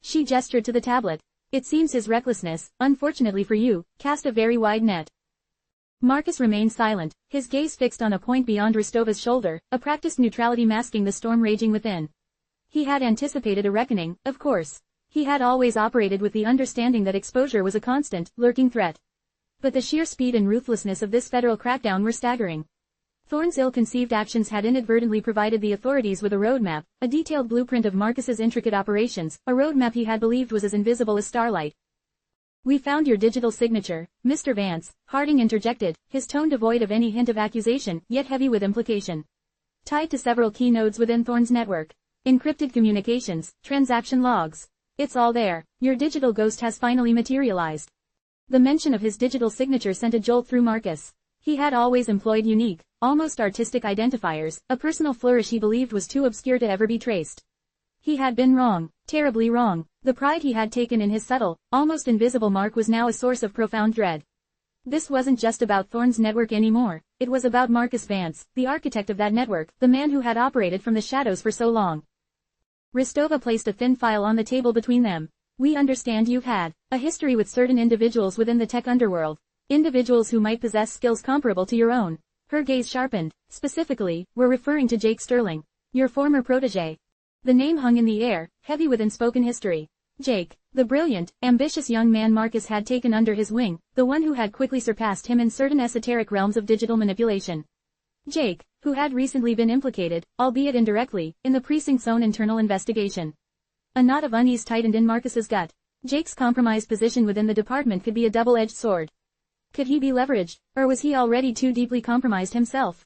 She gestured to the tablet. It seems his recklessness, unfortunately for you, cast a very wide net. Marcus remained silent, his gaze fixed on a point beyond Rostova's shoulder, a practiced neutrality masking the storm raging within. He had anticipated a reckoning, of course. He had always operated with the understanding that exposure was a constant, lurking threat. But the sheer speed and ruthlessness of this federal crackdown were staggering. Thorne's ill-conceived actions had inadvertently provided the authorities with a roadmap, a detailed blueprint of Marcus's intricate operations, a roadmap he had believed was as invisible as starlight. We found your digital signature, Mr. Vance, Harding interjected, his tone devoid of any hint of accusation, yet heavy with implication. Tied to several key nodes within Thorne's network. Encrypted communications, transaction logs. It's all there. Your digital ghost has finally materialized. The mention of his digital signature sent a jolt through Marcus. He had always employed unique, almost artistic identifiers, a personal flourish he believed was too obscure to ever be traced. He had been wrong, terribly wrong. The pride he had taken in his subtle, almost invisible mark was now a source of profound dread. This wasn't just about Thorne's network anymore, it was about Marcus Vance, the architect of that network, the man who had operated from the shadows for so long. Ristova placed a thin file on the table between them. We understand you've had a history with certain individuals within the tech underworld. Individuals who might possess skills comparable to your own. Her gaze sharpened. Specifically, we're referring to Jake Sterling, your former protege. The name hung in the air, heavy with unspoken history. Jake, the brilliant, ambitious young man Marcus had taken under his wing, the one who had quickly surpassed him in certain esoteric realms of digital manipulation. Jake, who had recently been implicated, albeit indirectly, in the precinct's own internal investigation. A knot of unease tightened in Marcus's gut. Jake's compromised position within the department could be a double-edged sword. Could he be leveraged, or was he already too deeply compromised himself?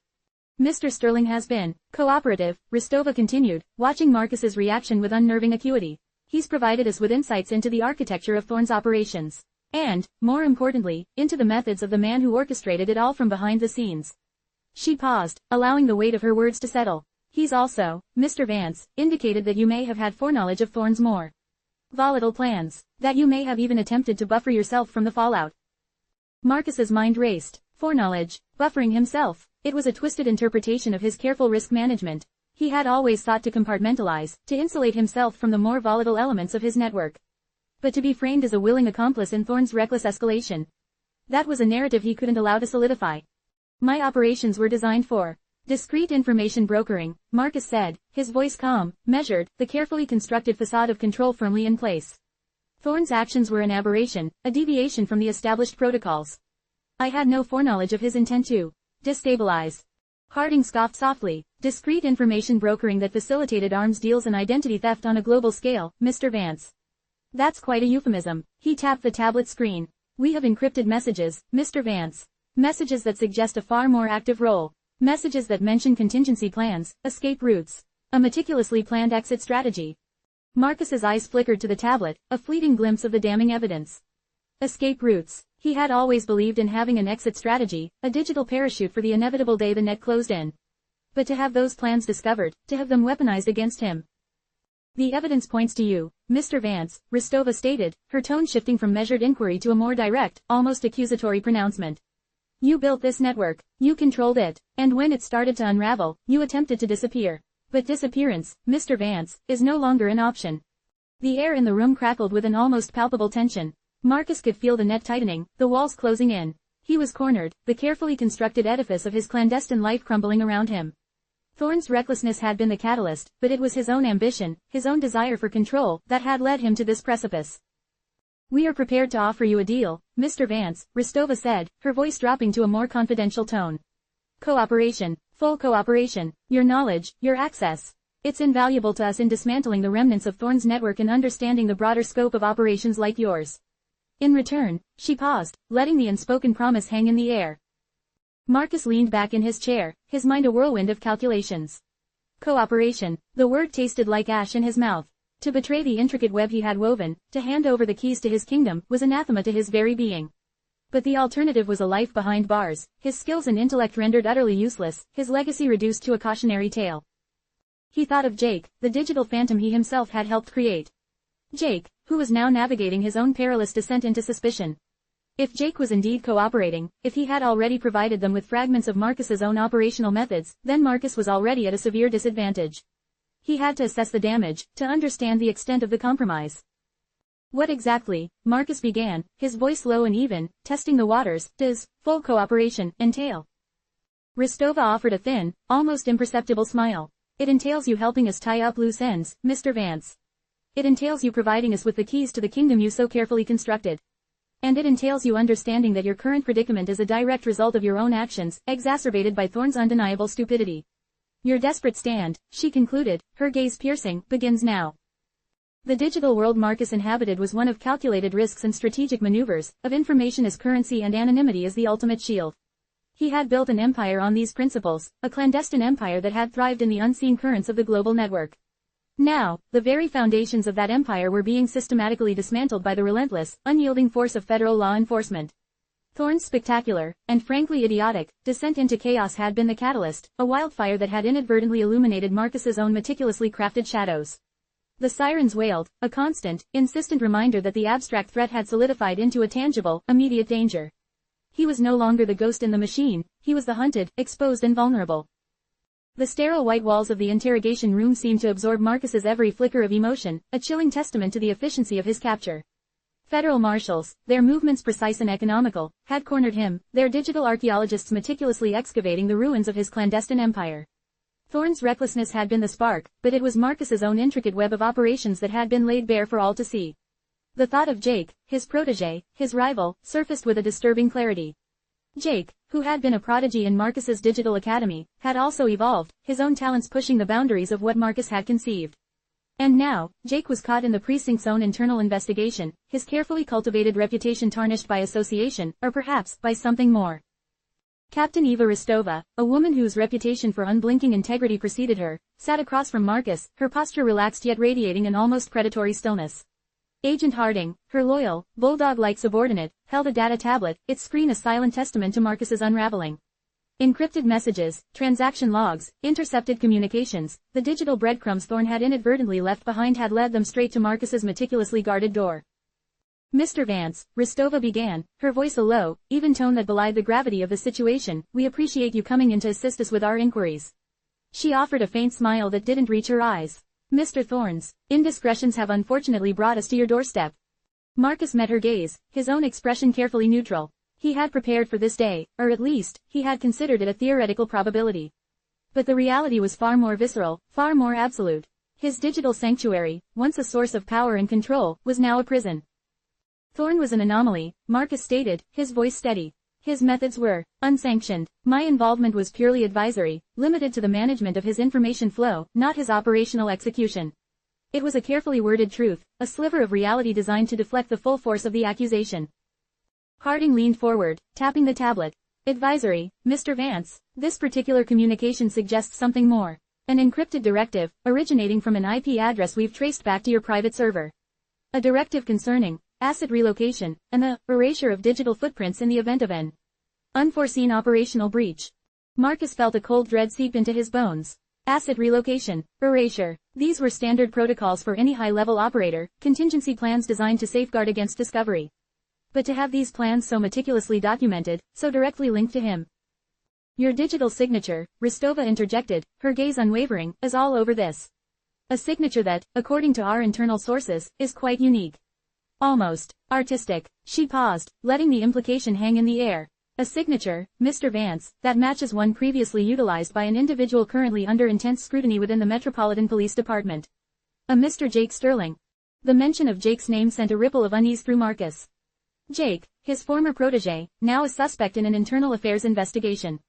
Mr. Sterling has been cooperative, Ristova continued, watching Marcus's reaction with unnerving acuity. He's provided us with insights into the architecture of Thorne's operations. And, more importantly, into the methods of the man who orchestrated it all from behind the scenes. She paused, allowing the weight of her words to settle. He's also, Mr. Vance, indicated that you may have had foreknowledge of Thorne's more volatile plans, that you may have even attempted to buffer yourself from the fallout. Marcus's mind raced. Foreknowledge, buffering himself. It was a twisted interpretation of his careful risk management. He had always sought to compartmentalize, to insulate himself from the more volatile elements of his network. But to be framed as a willing accomplice in Thorne's reckless escalation. That was a narrative he couldn't allow to solidify. My operations were designed for discreet information brokering, Marcus said, his voice calm, measured, the carefully constructed facade of control firmly in place. Thorne's actions were an aberration, a deviation from the established protocols. I had no foreknowledge of his intent to destabilize. Harding scoffed softly. Discreet information brokering that facilitated arms deals and identity theft on a global scale, Mr. Vance. That's quite a euphemism. He tapped the tablet screen. We have encrypted messages, Mr. Vance. Messages that suggest a far more active role. Messages that mention contingency plans, escape routes, a meticulously planned exit strategy. Marcus's eyes flickered to the tablet, a fleeting glimpse of the damning evidence. Escape routes. He had always believed in having an exit strategy, a digital parachute for the inevitable day the net closed in. But to have those plans discovered, to have them weaponized against him. The evidence points to you, Mr. Vance, Ristova stated, her tone shifting from measured inquiry to a more direct, almost accusatory pronouncement. You built this network, you controlled it, and when it started to unravel, you attempted to disappear. But disappearance, Mr. Vance, is no longer an option. The air in the room crackled with an almost palpable tension. Marcus could feel the net tightening, the walls closing in. He was cornered, the carefully constructed edifice of his clandestine life crumbling around him. Thorne's recklessness had been the catalyst, but it was his own ambition, his own desire for control, that had led him to this precipice. We are prepared to offer you a deal, Mr. Vance, Ristova said, her voice dropping to a more confidential tone. Cooperation, full cooperation, your knowledge, your access. It's invaluable to us in dismantling the remnants of Thorne's network and understanding the broader scope of operations like yours. In return, she paused, letting the unspoken promise hang in the air. Marcus leaned back in his chair, his mind a whirlwind of calculations. Cooperation, the word tasted like ash in his mouth. To betray the intricate web he had woven, to hand over the keys to his kingdom, was anathema to his very being. But the alternative was a life behind bars, his skills and intellect rendered utterly useless, his legacy reduced to a cautionary tale. He thought of Jake, the digital phantom he himself had helped create. Jake, who was now navigating his own perilous descent into suspicion. If Jake was indeed cooperating, if he had already provided them with fragments of Marcus's own operational methods, then Marcus was already at a severe disadvantage. He had to assess the damage, to understand the extent of the compromise. What exactly, Marcus began, his voice low and even, testing the waters, does full cooperation entail? Ristova offered a thin, almost imperceptible smile. It entails you helping us tie up loose ends, Mr. Vance. It entails you providing us with the keys to the kingdom you so carefully constructed. And it entails you understanding that your current predicament is a direct result of your own actions, exacerbated by Thorne's undeniable stupidity. Your desperate stand, she concluded, her gaze piercing, begins now. The digital world Marcus inhabited was one of calculated risks and strategic maneuvers, of information as currency and anonymity as the ultimate shield. He had built an empire on these principles, a clandestine empire that had thrived in the unseen currents of the global network. Now, the very foundations of that empire were being systematically dismantled by the relentless, unyielding force of federal law enforcement. Thorne's spectacular, and frankly idiotic, descent into chaos had been the catalyst, a wildfire that had inadvertently illuminated Marcus's own meticulously crafted shadows. The sirens wailed, a constant, insistent reminder that the abstract threat had solidified into a tangible, immediate danger. He was no longer the ghost in the machine, he was the hunted, exposed and vulnerable. The sterile white walls of the interrogation room seemed to absorb Marcus's every flicker of emotion, a chilling testament to the efficiency of his capture. Federal marshals, their movements precise and economical, had cornered him, their digital archaeologists meticulously excavating the ruins of his clandestine empire. Thorne's recklessness had been the spark, but it was Marcus's own intricate web of operations that had been laid bare for all to see. The thought of Jake, his protégé, his rival, surfaced with a disturbing clarity. Jake, who had been a prodigy in Marcus's digital academy, had also evolved, his own talents pushing the boundaries of what Marcus had conceived. And now, Jake was caught in the precinct's own internal investigation, his carefully cultivated reputation tarnished by association, or perhaps, by something more. Captain Eva Rostova, a woman whose reputation for unblinking integrity preceded her, sat across from Marcus, her posture relaxed yet radiating an almost predatory stillness. Agent Harding, her loyal, bulldog-like subordinate, held a data tablet, its screen a silent testament to Marcus's unraveling. Encrypted messages, transaction logs, intercepted communications, the digital breadcrumbs Thorne had inadvertently left behind had led them straight to Marcus's meticulously guarded door. Mr. Vance, Rostova began, her voice a low, even tone that belied the gravity of the situation, we appreciate you coming in to assist us with our inquiries. She offered a faint smile that didn't reach her eyes. Mr. Thorne's indiscretions have unfortunately brought us to your doorstep. Marcus met her gaze, his own expression carefully neutral. He had prepared for this day, or at least, he had considered it a theoretical probability. But the reality was far more visceral, far more absolute. His digital sanctuary, once a source of power and control, was now a prison. Thorne was an anomaly, Marcus stated, his voice steady. His methods were unsanctioned. My involvement was purely advisory, limited to the management of his information flow, not his operational execution. It was a carefully worded truth, a sliver of reality designed to deflect the full force of the accusation. Harding leaned forward, tapping the tablet. Advisory, Mr. Vance, this particular communication suggests something more. An encrypted directive, originating from an IP address we've traced back to your private server. A directive concerning asset relocation, and the erasure of digital footprints in the event of an unforeseen operational breach. Marcus felt a cold dread seep into his bones. Asset relocation, erasure. These were standard protocols for any high-level operator, contingency plans designed to safeguard against discovery. But to have these plans so meticulously documented, so directly linked to him. Your digital signature, Rostova interjected, her gaze unwavering, is all over this. A signature that, according to our internal sources, is quite unique. Almost artistic. She paused, letting the implication hang in the air. A signature, Mr. Vance, that matches one previously utilized by an individual currently under intense scrutiny within the Metropolitan Police Department. A Mr. Jake Sterling. The mention of Jake's name sent a ripple of unease through Marcus. Jake, his former protégé, now a suspect in an internal affairs investigation.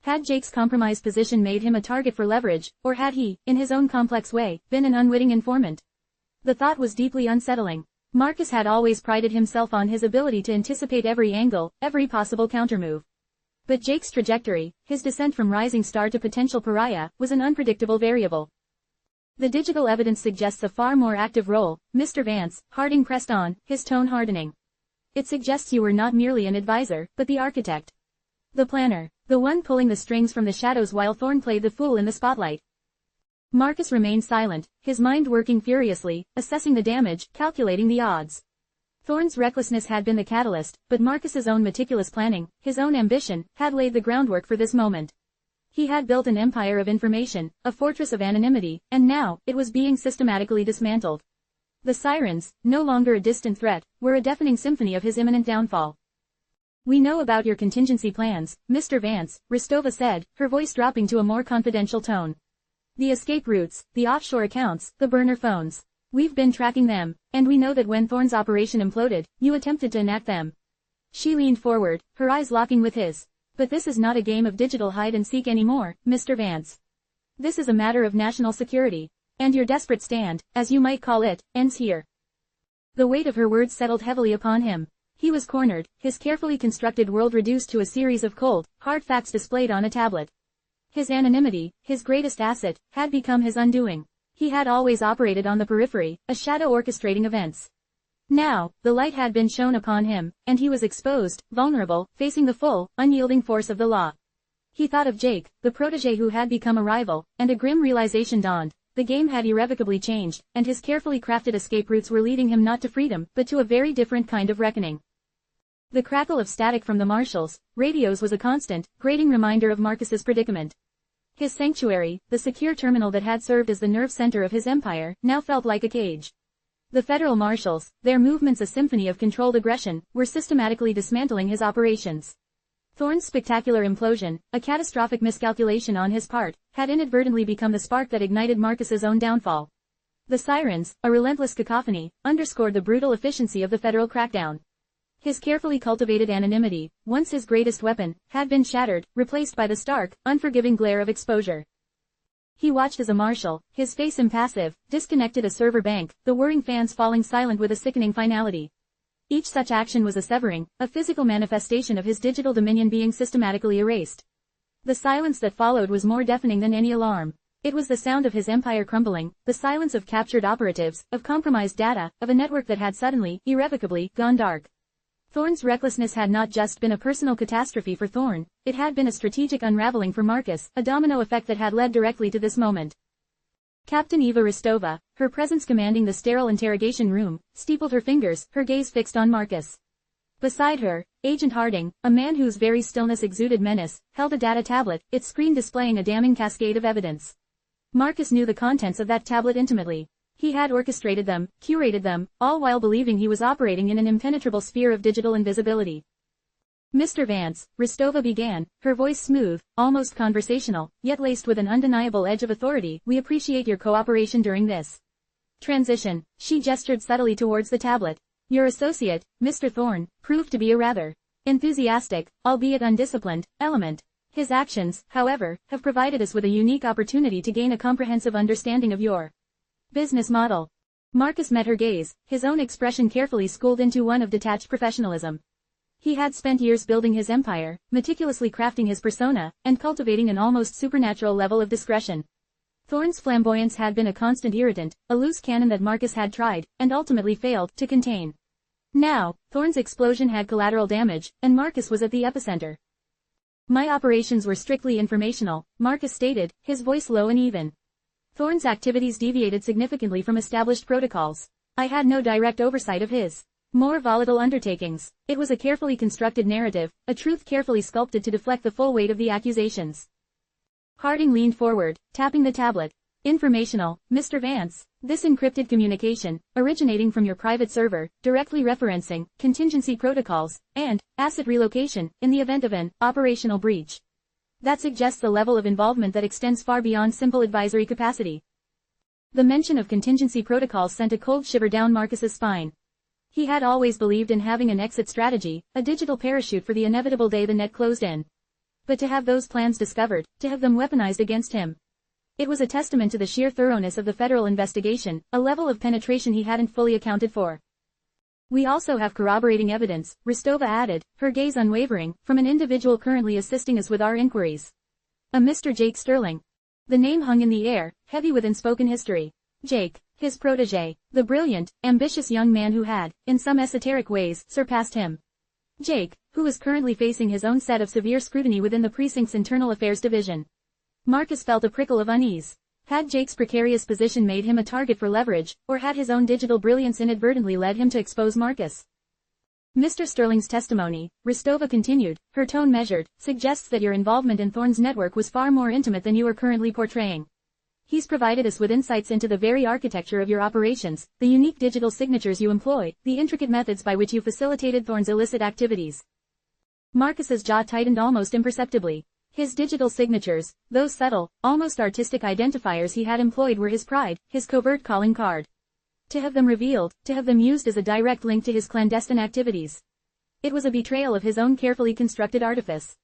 Had Jake's compromised position made him a target for leverage, or had he, in his own complex way, been an unwitting informant? The thought was deeply unsettling. Marcus had always prided himself on his ability to anticipate every angle, every possible countermove. But Jake's trajectory, his descent from rising star to potential pariah, was an unpredictable variable. The digital evidence suggests a far more active role, Mr. Vance, Harding pressed on, his tone hardening. It suggests you were not merely an advisor, but the architect. The planner. The one pulling the strings from the shadows while Thorne played the fool in the spotlight. Marcus remained silent, his mind working furiously, assessing the damage, calculating the odds. Thorne's recklessness had been the catalyst, but Marcus's own meticulous planning, his own ambition, had laid the groundwork for this moment. He had built an empire of information, a fortress of anonymity, and now, it was being systematically dismantled. The sirens, no longer a distant threat, were a deafening symphony of his imminent downfall. We know about your contingency plans, Mr. Vance, Rostova said, her voice dropping to a more confidential tone. The escape routes, the offshore accounts, the burner phones. We've been tracking them, and we know that when Thorne's operation imploded, you attempted to enact them. She leaned forward, her eyes locking with his. But this is not a game of digital hide-and-seek anymore, Mr. Vance. This is a matter of national security. And your desperate stand, as you might call it, ends here. The weight of her words settled heavily upon him. He was cornered, his carefully constructed world reduced to a series of cold, hard facts displayed on a tablet. His anonymity, his greatest asset, had become his undoing. He had always operated on the periphery, a shadow orchestrating events. Now, the light had been shone upon him, and he was exposed, vulnerable, facing the full, unyielding force of the law. He thought of Jake, the protégé who had become a rival, and a grim realization dawned. The game had irrevocably changed, and his carefully crafted escape routes were leading him not to freedom, but to a very different kind of reckoning. The crackle of static from the marshals' radios was a constant, grating reminder of Marcus's predicament. His sanctuary, the secure terminal that had served as the nerve center of his empire, now felt like a cage. The federal marshals, their movements a symphony of controlled aggression, were systematically dismantling his operations. Thorne's spectacular implosion, a catastrophic miscalculation on his part, had inadvertently become the spark that ignited Marcus's own downfall. The sirens, a relentless cacophony, underscored the brutal efficiency of the federal crackdown. His carefully cultivated anonymity, once his greatest weapon, had been shattered, replaced by the stark, unforgiving glare of exposure. He watched as a marshal, his face impassive, disconnected a server bank, the whirring fans falling silent with a sickening finality. Each such action was a severing, a physical manifestation of his digital dominion being systematically erased. The silence that followed was more deafening than any alarm. It was the sound of his empire crumbling, the silence of captured operatives, of compromised data, of a network that had suddenly, irrevocably, gone dark. Thorne's recklessness had not just been a personal catastrophe for Thorne, it had been a strategic unraveling for Marcus, a domino effect that had led directly to this moment. Captain Eva Ristova, her presence commanding the sterile interrogation room, steepled her fingers, her gaze fixed on Marcus. Beside her, Agent Harding, a man whose very stillness exuded menace, held a data tablet, its screen displaying a damning cascade of evidence. Marcus knew the contents of that tablet intimately. He had orchestrated them, curated them, all while believing he was operating in an impenetrable sphere of digital invisibility. Mr. Vance, Ristova began, her voice smooth, almost conversational, yet laced with an undeniable edge of authority. We appreciate your cooperation during this transition. She gestured subtly towards the tablet. Your associate, Mr. Thorne, proved to be a rather enthusiastic, albeit undisciplined, element. His actions, however, have provided us with a unique opportunity to gain a comprehensive understanding of your business model. Marcus met her gaze, his own expression carefully schooled into one of detached professionalism. He had spent years building his empire, meticulously crafting his persona, and cultivating an almost supernatural level of discretion. Thorne's flamboyance had been a constant irritant, a loose cannon that Marcus had tried, and ultimately failed, to contain. Now, Thorne's explosion had collateral damage, and Marcus was at the epicenter. My operations were strictly informational, Marcus stated, his voice low and even. Thorne's activities deviated significantly from established protocols. I had no direct oversight of his more volatile undertakings. It was a carefully constructed narrative, a truth carefully sculpted to deflect the full weight of the accusations. Harding leaned forward, tapping the tablet. Informational, Mr. Vance. This encrypted communication, originating from your private server, directly referencing contingency protocols and asset relocation in the event of an operational breach. That suggests a level of involvement that extends far beyond simple advisory capacity. The mention of contingency protocols sent a cold shiver down Marcus's spine. He had always believed in having an exit strategy, a digital parachute for the inevitable day the net closed in. But to have those plans discovered, to have them weaponized against him. It was a testament to the sheer thoroughness of the federal investigation, a level of penetration he hadn't fully accounted for. We also have corroborating evidence, Ristova added, her gaze unwavering, from an individual currently assisting us with our inquiries. A Mr. Jake Sterling. The name hung in the air, heavy with unspoken history. Jake, his protégé, the brilliant, ambitious young man who had, in some esoteric ways, surpassed him. Jake, who was currently facing his own set of severe scrutiny within the precinct's internal affairs division. Marcus felt a prickle of unease. Had Jake's precarious position made him a target for leverage, or had his own digital brilliance inadvertently led him to expose Marcus? Mr. Sterling's testimony, Ristova continued, her tone measured, suggests that your involvement in Thorne's network was far more intimate than you are currently portraying. He's provided us with insights into the very architecture of your operations, the unique digital signatures you employ, the intricate methods by which you facilitated Thorne's illicit activities. Marcus's jaw tightened almost imperceptibly. His digital signatures, those subtle, almost artistic identifiers he had employed were his pride, his covert calling card. To have them revealed, to have them used as a direct link to his clandestine activities. It was a betrayal of his own carefully constructed artifice.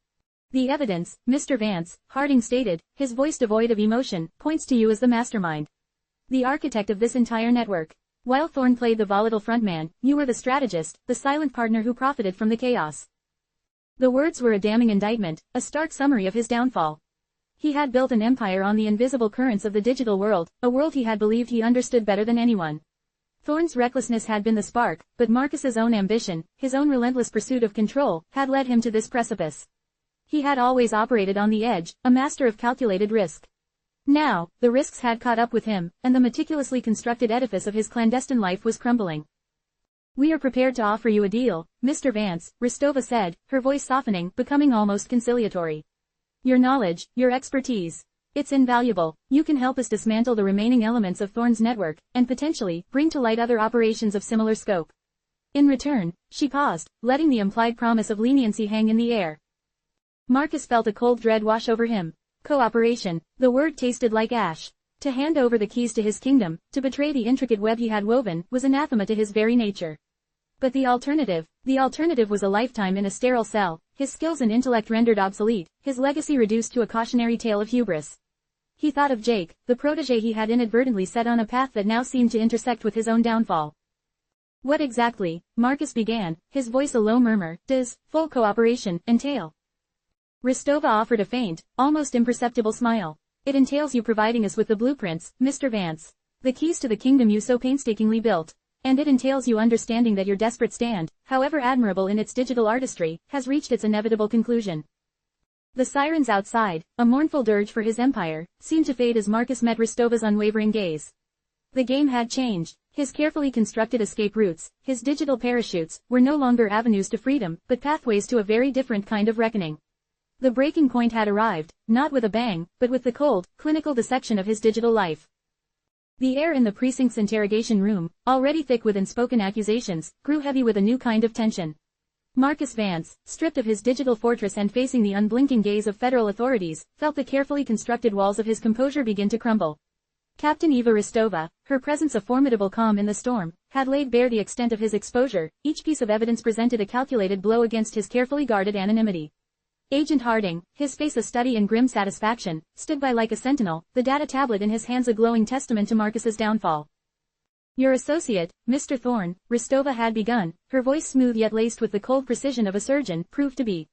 The evidence, Mr. Vance, Harding stated, his voice devoid of emotion, points to you as the mastermind. The architect of this entire network. While Thorne played the volatile frontman, you were the strategist, the silent partner who profited from the chaos. The words were a damning indictment, a stark summary of his downfall. He had built an empire on the invisible currents of the digital world, a world he had believed he understood better than anyone. Thorne's recklessness had been the spark, but Marcus's own ambition, his own relentless pursuit of control, had led him to this precipice. He had always operated on the edge, a master of calculated risk. Now, the risks had caught up with him, and the meticulously constructed edifice of his clandestine life was crumbling. "We are prepared to offer you a deal, Mr. Vance," Ristova said, her voice softening, becoming almost conciliatory. "Your knowledge, your expertise. It's invaluable. You can help us dismantle the remaining elements of Thorne's network, and potentially, bring to light other operations of similar scope." In return, she paused, letting the implied promise of leniency hang in the air. Marcus felt a cold dread wash over him. Cooperation, the word tasted like ash. To hand over the keys to his kingdom, to betray the intricate web he had woven, was anathema to his very nature. But the alternative was a lifetime in a sterile cell, his skills and intellect rendered obsolete, his legacy reduced to a cautionary tale of hubris. He thought of Jake, the protégé he had inadvertently set on a path that now seemed to intersect with his own downfall. "What exactly," Marcus began, his voice a low murmur, "does full cooperation entail?" Ristova offered a faint, almost imperceptible smile. "It entails you providing us with the blueprints, Mr. Vance. The keys to the kingdom you so painstakingly built. And it entails you understanding that your desperate stand, however admirable in its digital artistry, has reached its inevitable conclusion." The sirens outside, a mournful dirge for his empire, seemed to fade as Marcus met Ristova's unwavering gaze. The game had changed. His carefully constructed escape routes, his digital parachutes, were no longer avenues to freedom, but pathways to a very different kind of reckoning. The breaking point had arrived, not with a bang, but with the cold, clinical dissection of his digital life. The air in the precinct's interrogation room, already thick with unspoken accusations, grew heavy with a new kind of tension. Marcus Vance, stripped of his digital fortress and facing the unblinking gaze of federal authorities, felt the carefully constructed walls of his composure begin to crumble. Captain Eva Ristova, her presence a formidable calm in the storm, had laid bare the extent of his exposure. Each piece of evidence presented a calculated blow against his carefully guarded anonymity. Agent Harding, his face a study in grim satisfaction, stood by like a sentinel, the data tablet in his hands a glowing testament to Marcus's downfall. "Your associate, Mr. Thorne," Ristova had begun, her voice smooth yet laced with the cold precision of a surgeon, "proved to be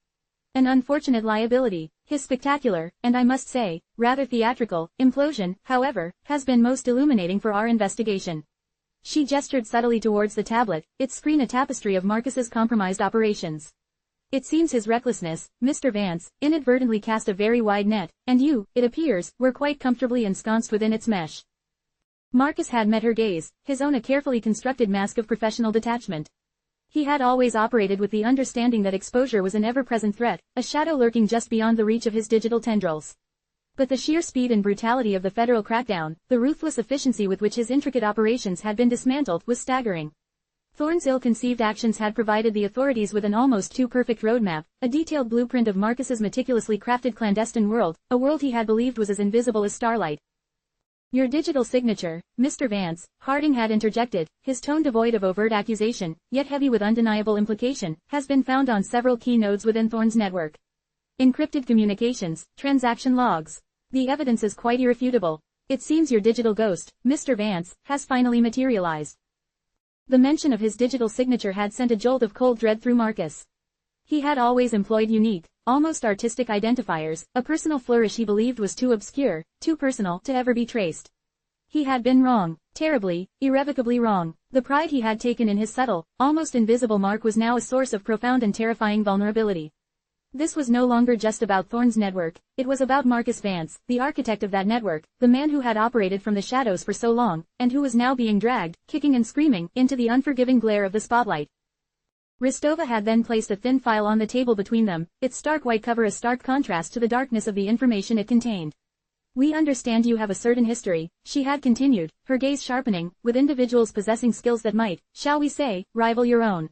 an unfortunate liability. His spectacular, and I must say, rather theatrical, implosion, however, has been most illuminating for our investigation." She gestured subtly towards the tablet, its screen a tapestry of Marcus's compromised operations. "It seems his recklessness, Mr. Vance, inadvertently cast a very wide net, and you, it appears, were quite comfortably ensconced within its mesh." Marcus had met her gaze, his own a carefully constructed mask of professional detachment. He had always operated with the understanding that exposure was an ever-present threat, a shadow lurking just beyond the reach of his digital tendrils. But the sheer speed and brutality of the federal crackdown, the ruthless efficiency with which his intricate operations had been dismantled, was staggering. Thorne's ill-conceived actions had provided the authorities with an almost too perfect roadmap, a detailed blueprint of Marcus's meticulously crafted clandestine world, a world he had believed was as invisible as starlight. "Your digital signature, Mr. Vance," Harding had interjected, his tone devoid of overt accusation, yet heavy with undeniable implication, "has been found on several key nodes within Thorne's network. Encrypted communications, transaction logs. The evidence is quite irrefutable. It seems your digital ghost, Mr. Vance, has finally materialized." The mention of his digital signature had sent a jolt of cold dread through Marcus. He had always employed unique, almost artistic identifiers, a personal flourish he believed was too obscure, too personal, to ever be traced. He had been wrong, terribly, irrevocably wrong. The pride he had taken in his subtle, almost invisible mark was now a source of profound and terrifying vulnerability. This was no longer just about Thorne's network, it was about Marcus Vance, the architect of that network, the man who had operated from the shadows for so long, and who was now being dragged, kicking and screaming, into the unforgiving glare of the spotlight. Ristova had then placed a thin file on the table between them, its stark white cover a stark contrast to the darkness of the information it contained. "We understand you have a certain history," she had continued, her gaze sharpening, "with individuals possessing skills that might, shall we say, rival your own.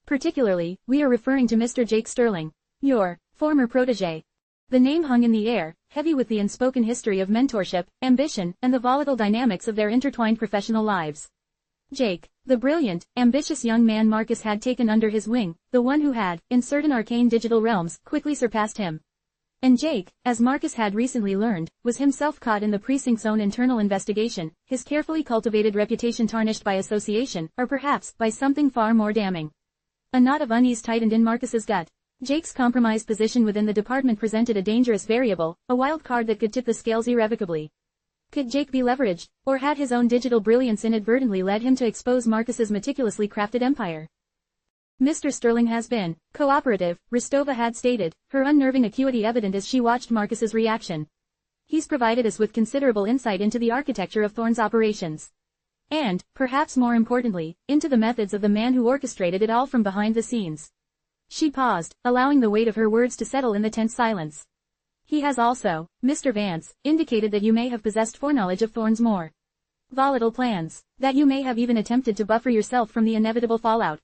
Particularly, we are referring to Mr. Jake Sterling, your former protégé." The name hung in the air, heavy with the unspoken history of mentorship, ambition, and the volatile dynamics of their intertwined professional lives. Jake, the brilliant, ambitious young man Marcus had taken under his wing, the one who had, in certain arcane digital realms, quickly surpassed him. And Jake, as Marcus had recently learned, was himself caught in the precinct's own internal investigation, his carefully cultivated reputation tarnished by association, or perhaps, by something far more damning. A knot of unease tightened in Marcus's gut. Jake's compromised position within the department presented a dangerous variable, a wild card that could tip the scales irrevocably. Could Jake be leveraged, or had his own digital brilliance inadvertently led him to expose Marcus's meticulously crafted empire? Mr. Sterling has been cooperative, Ristova had stated, her unnerving acuity evident as she watched Marcus's reaction. He's provided us with considerable insight into the architecture of Thorne's operations. And, perhaps more importantly, into the methods of the man who orchestrated it all from behind the scenes. She paused, allowing the weight of her words to settle in the tense silence. He has also, Mr. Vance, indicated that you may have possessed foreknowledge of Thorne's more volatile plans, that you may have even attempted to buffer yourself from the inevitable fallout.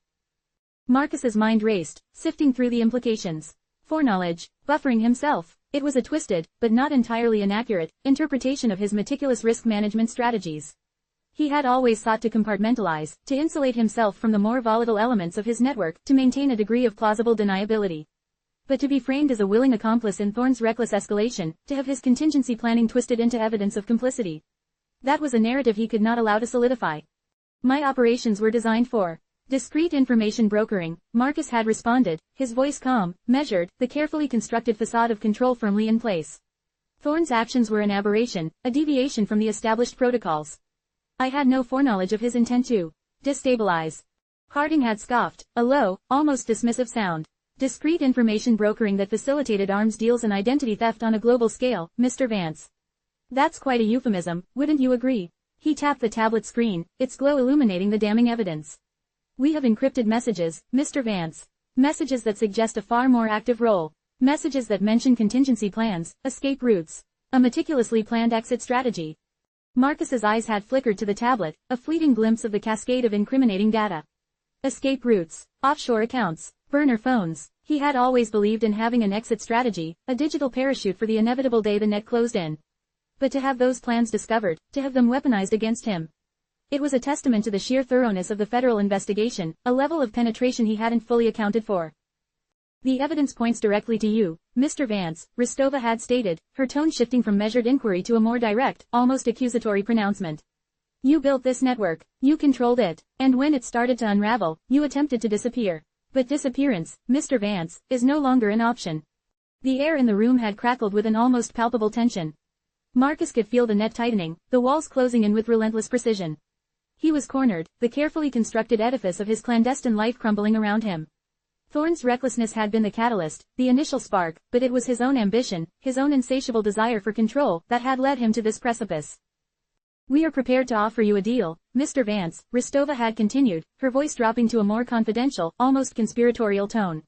Marcus's mind raced, sifting through the implications. Foreknowledge, buffering himself. It was a twisted, but not entirely inaccurate, interpretation of his meticulous risk management strategies. He had always sought to compartmentalize, to insulate himself from the more volatile elements of his network, to maintain a degree of plausible deniability. But to be framed as a willing accomplice in Thorne's reckless escalation, to have his contingency planning twisted into evidence of complicity. That was a narrative he could not allow to solidify. My operations were designed for discreet information brokering, Marcus had responded, his voice calm, measured, the carefully constructed facade of control firmly in place. Thorne's actions were an aberration, a deviation from the established protocols. I had no foreknowledge of his intent to destabilize. Harding had scoffed, a low, almost dismissive sound. Discreet information brokering that facilitated arms deals and identity theft on a global scale, Mr. Vance. That's quite a euphemism, wouldn't you agree? He tapped the tablet screen, its glow illuminating the damning evidence. We have encrypted messages, Mr. Vance. Messages that suggest a far more active role. Messages that mention contingency plans, escape routes. A meticulously planned exit strategy. Marcus's eyes had flickered to the tablet, a fleeting glimpse of the cascade of incriminating data. Escape routes, offshore accounts, burner phones. He had always believed in having an exit strategy, a digital parachute for the inevitable day the net closed in. But to have those plans discovered, to have them weaponized against him. It was a testament to the sheer thoroughness of the federal investigation, a level of penetration he hadn't fully accounted for. The evidence points directly to you, Mr. Vance, Ristova had stated, her tone shifting from measured inquiry to a more direct, almost accusatory pronouncement. You built this network, you controlled it, and when it started to unravel, you attempted to disappear. But disappearance, Mr. Vance, is no longer an option. The air in the room had crackled with an almost palpable tension. Marcus could feel the net tightening, the walls closing in with relentless precision. He was cornered, the carefully constructed edifice of his clandestine life crumbling around him. Thorne's recklessness had been the catalyst, the initial spark, but it was his own ambition, his own insatiable desire for control, that had led him to this precipice. We are prepared to offer you a deal, Mr. Vance, Ristova had continued, her voice dropping to a more confidential, almost conspiratorial tone.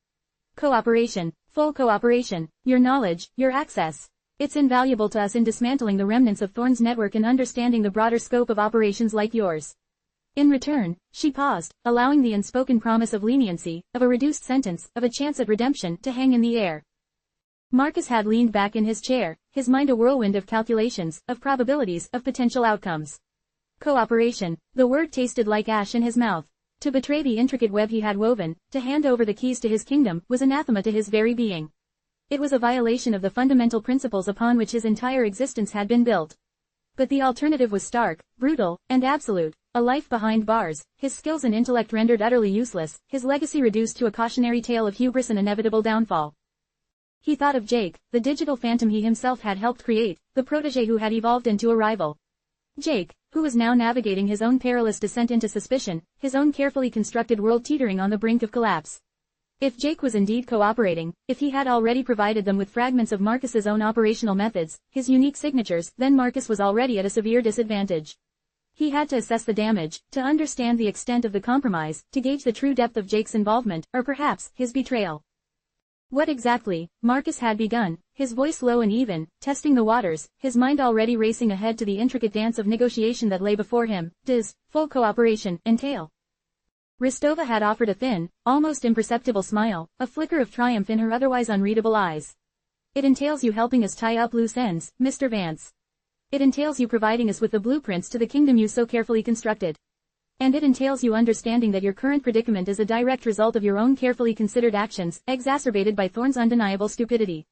Cooperation, full cooperation, your knowledge, your access. It's invaluable to us in dismantling the remnants of Thorne's network and understanding the broader scope of operations like yours. In return, she paused, allowing the unspoken promise of leniency, of a reduced sentence, of a chance at redemption, to hang in the air. Marcus had leaned back in his chair, his mind a whirlwind of calculations, of probabilities, of potential outcomes. Cooperation. The word tasted like ash in his mouth. To betray the intricate web he had woven, to hand over the keys to his kingdom, was anathema to his very being. It was a violation of the fundamental principles upon which his entire existence had been built. But the alternative was stark, brutal, and absolute. A life behind bars, his skills and intellect rendered utterly useless, his legacy reduced to a cautionary tale of hubris and inevitable downfall. He thought of Jake, the digital phantom he himself had helped create, the protege who had evolved into a rival. Jake, who was now navigating his own perilous descent into suspicion, his own carefully constructed world teetering on the brink of collapse. If Jake was indeed cooperating, if he had already provided them with fragments of Marcus's own operational methods, his unique signatures, then Marcus was already at a severe disadvantage. He had to assess the damage, to understand the extent of the compromise, to gauge the true depth of Jake's involvement, or perhaps, his betrayal. What exactly, Marcus had begun, his voice low and even, testing the waters, his mind already racing ahead to the intricate dance of negotiation that lay before him, does full cooperation entail? Ristova had offered a thin, almost imperceptible smile, a flicker of triumph in her otherwise unreadable eyes. It entails you helping us tie up loose ends, Mr. Vance. It entails you providing us with the blueprints to the kingdom you so carefully constructed. And it entails you understanding that your current predicament is a direct result of your own carefully considered actions, exacerbated by Thorne's undeniable stupidity.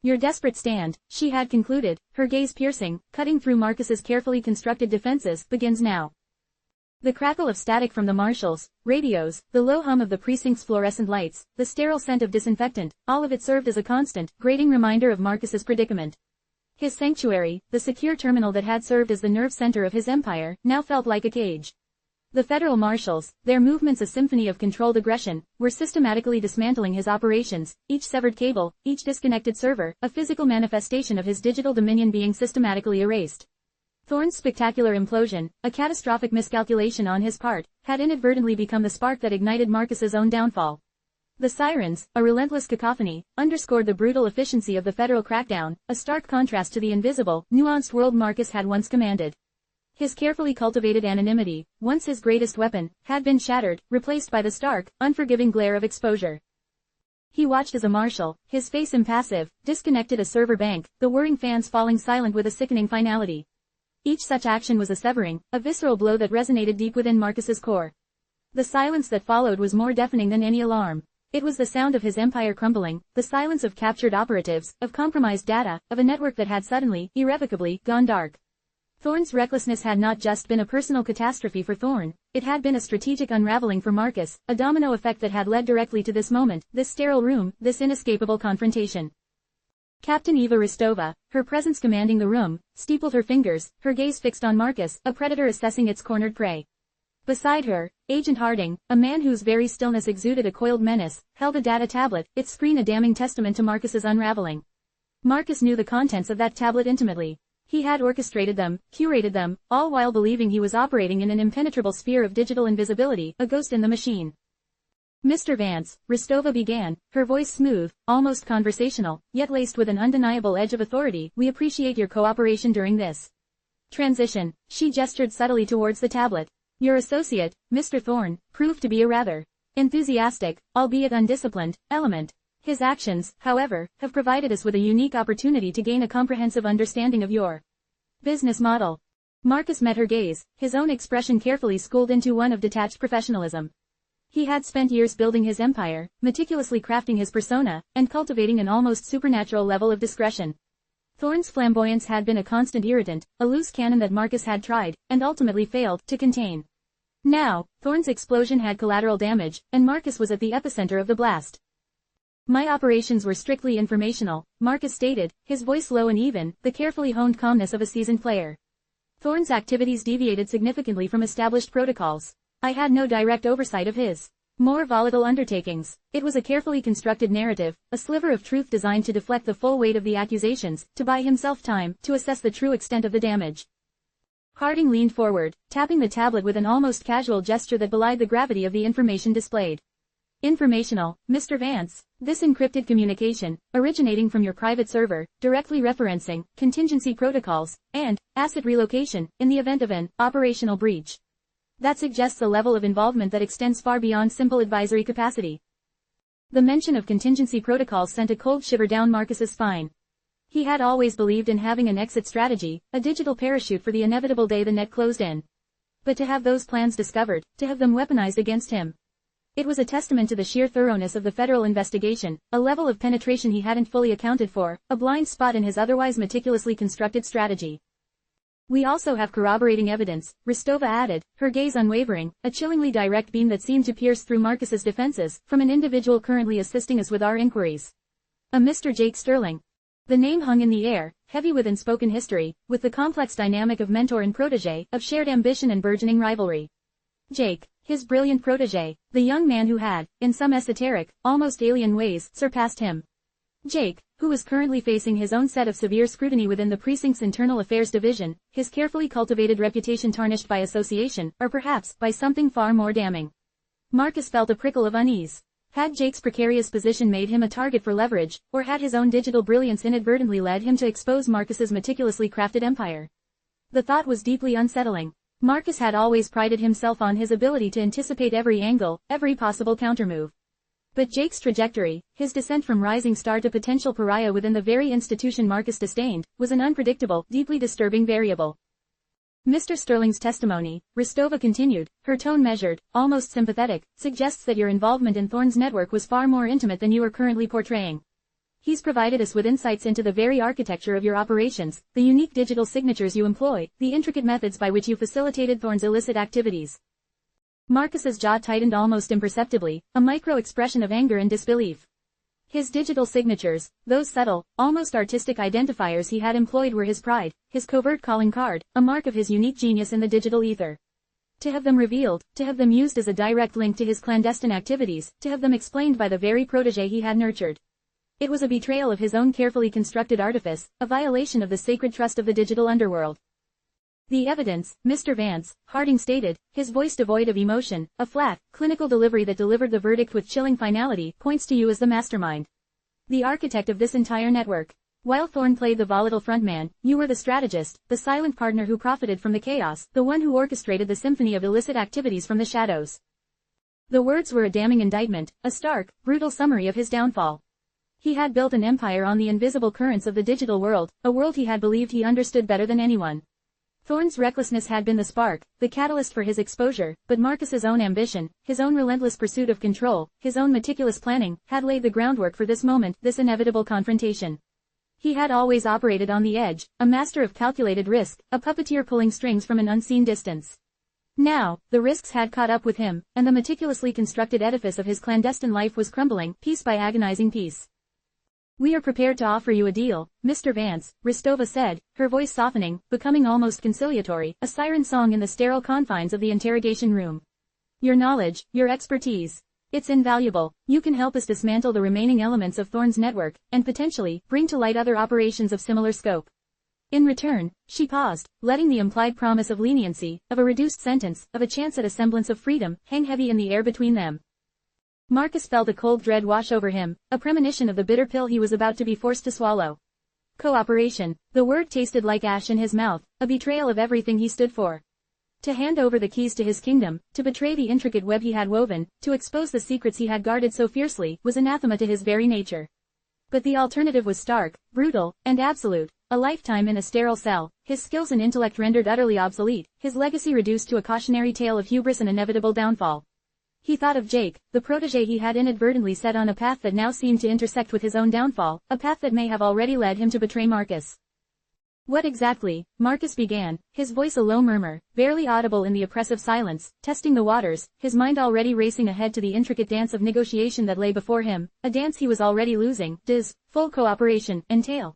Your desperate stand, she had concluded, her gaze piercing, cutting through Marcus's carefully constructed defenses, begins now. The crackle of static from the marshals, radios, the low hum of the precinct's fluorescent lights, the sterile scent of disinfectant, all of it served as a constant, grating reminder of Marcus's predicament. His sanctuary, the secure terminal that had served as the nerve center of his empire, now felt like a cage. The federal marshals, their movements a symphony of controlled aggression, were systematically dismantling his operations, each severed cable, each disconnected server, a physical manifestation of his digital dominion being systematically erased. Thorne's spectacular implosion, a catastrophic miscalculation on his part, had inadvertently become the spark that ignited Marcus's own downfall. The sirens, a relentless cacophony, underscored the brutal efficiency of the federal crackdown, a stark contrast to the invisible, nuanced world Marcus had once commanded. His carefully cultivated anonymity, once his greatest weapon, had been shattered, replaced by the stark, unforgiving glare of exposure. He watched as a marshal, his face impassive, disconnected a server bank, the whirring fans falling silent with a sickening finality. Each such action was a severing, a visceral blow that resonated deep within Marcus's core. The silence that followed was more deafening than any alarm. It was the sound of his empire crumbling, the silence of captured operatives, of compromised data, of a network that had suddenly, irrevocably, gone dark. Thorne's recklessness had not just been a personal catastrophe for Thorne, it had been a strategic unraveling for Marcus, a domino effect that had led directly to this moment, this sterile room, this inescapable confrontation. Captain Eva Ristova, her presence commanding the room, steepled her fingers, her gaze fixed on Marcus, a predator assessing its cornered prey. Beside her, Agent Harding, a man whose very stillness exuded a coiled menace, held a data tablet, its screen a damning testament to Marcus's unraveling. Marcus knew the contents of that tablet intimately. He had orchestrated them, curated them, all while believing he was operating in an impenetrable sphere of digital invisibility, a ghost in the machine. Mr. Vance, Ristova began, her voice smooth, almost conversational, yet laced with an undeniable edge of authority. We appreciate your cooperation during this transition. She gestured subtly towards the tablet. Your associate, Mr. Thorne, proved to be a rather enthusiastic, albeit undisciplined, element. His actions, however, have provided us with a unique opportunity to gain a comprehensive understanding of your business model. Marcus met her gaze, his own expression carefully schooled into one of detached professionalism. He had spent years building his empire, meticulously crafting his persona, and cultivating an almost supernatural level of discretion. Thorne's flamboyance had been a constant irritant, a loose cannon that Marcus had tried, and ultimately failed, to contain. Now, Thorne's explosion had collateral damage, and Marcus was at the epicenter of the blast. My operations were strictly informational, Marcus stated, his voice low and even, the carefully honed calmness of a seasoned player. Thorne's activities deviated significantly from established protocols. I had no direct oversight of his more volatile undertakings. It was a carefully constructed narrative, a sliver of truth designed to deflect the full weight of the accusations, to buy himself time, to assess the true extent of the damage. Harding leaned forward, tapping the tablet with an almost casual gesture that belied the gravity of the information displayed. Informational, Mr. Vance. This encrypted communication, originating from your private server, directly referencing contingency protocols, and asset relocation, in the event of an operational breach. That suggests a level of involvement that extends far beyond simple advisory capacity. The mention of contingency protocols sent a cold shiver down Marcus's spine. He had always believed in having an exit strategy, a digital parachute for the inevitable day the net closed in. But to have those plans discovered, to have them weaponized against him. It was a testament to the sheer thoroughness of the federal investigation, a level of penetration he hadn't fully accounted for, a blind spot in his otherwise meticulously constructed strategy. We also have corroborating evidence, Ristova added, her gaze unwavering, a chillingly direct beam that seemed to pierce through Marcus's defenses, from an individual currently assisting us with our inquiries. A Mr. Jake Sterling. The name hung in the air, heavy with unspoken history, with the complex dynamic of mentor and protege, of shared ambition and burgeoning rivalry. Jake, his brilliant protege, the young man who had, in some esoteric, almost alien ways, surpassed him. Jake, who was currently facing his own set of severe scrutiny within the precinct's internal affairs division, his carefully cultivated reputation tarnished by association, or perhaps, by something far more damning. Marcus felt a prickle of unease. Had Jake's precarious position made him a target for leverage, or had his own digital brilliance inadvertently led him to expose Marcus's meticulously crafted empire? The thought was deeply unsettling. Marcus had always prided himself on his ability to anticipate every angle, every possible countermove. But Jake's trajectory, his descent from rising star to potential pariah within the very institution Marcus disdained, was an unpredictable, deeply disturbing variable. Mr. Sterling's testimony, Ristova continued, her tone measured, almost sympathetic, suggests that your involvement in Thorne's network was far more intimate than you are currently portraying. He's provided us with insights into the very architecture of your operations, the unique digital signatures you employ, the intricate methods by which you facilitated Thorne's illicit activities. Marcus's jaw tightened almost imperceptibly, a micro-expression of anger and disbelief. His digital signatures, those subtle, almost artistic identifiers he had employed were his pride, his covert calling card, a mark of his unique genius in the digital ether. To have them revealed, to have them used as a direct link to his clandestine activities, to have them explained by the very protégé he had nurtured. It was a betrayal of his own carefully constructed artifice, a violation of the sacred trust of the digital underworld. The evidence, Mr. Vance, Harding stated, his voice devoid of emotion, a flat, clinical delivery that delivered the verdict with chilling finality, points to you as the mastermind. The architect of this entire network. While Thorne played the volatile frontman, you were the strategist, the silent partner who profited from the chaos, the one who orchestrated the symphony of illicit activities from the shadows. The words were a damning indictment, a stark, brutal summary of his downfall. He had built an empire on the invisible currents of the digital world, a world he had believed he understood better than anyone. Thorne's recklessness had been the spark, the catalyst for his exposure, but Marcus's own ambition, his own relentless pursuit of control, his own meticulous planning, had laid the groundwork for this moment, this inevitable confrontation. He had always operated on the edge, a master of calculated risk, a puppeteer pulling strings from an unseen distance. Now, the risks had caught up with him, and the meticulously constructed edifice of his clandestine life was crumbling, piece by agonizing piece. "We are prepared to offer you a deal, Mr. Vance," Ristova said, her voice softening, becoming almost conciliatory, a siren song in the sterile confines of the interrogation room. "Your knowledge, your expertise. It's invaluable. You can help us dismantle the remaining elements of Thorne's network, and potentially, bring to light other operations of similar scope. In return," she paused, letting the implied promise of leniency, of a reduced sentence, of a chance at a semblance of freedom, hang heavy in the air between them. Marcus felt a cold dread wash over him, a premonition of the bitter pill he was about to be forced to swallow. Cooperation. The word tasted like ash in his mouth, a betrayal of everything he stood for. To hand over the keys to his kingdom, to betray the intricate web he had woven, to expose the secrets he had guarded so fiercely, was anathema to his very nature. But the alternative was stark, brutal, and absolute. A lifetime in a sterile cell, his skills and intellect rendered utterly obsolete, his legacy reduced to a cautionary tale of hubris and inevitable downfall. He thought of Jake, the protégé he had inadvertently set on a path that now seemed to intersect with his own downfall, a path that may have already led him to betray Marcus. "What exactly?" Marcus began, his voice a low murmur, barely audible in the oppressive silence, testing the waters, his mind already racing ahead to the intricate dance of negotiation that lay before him, a dance he was already losing. "Does full cooperation entail?"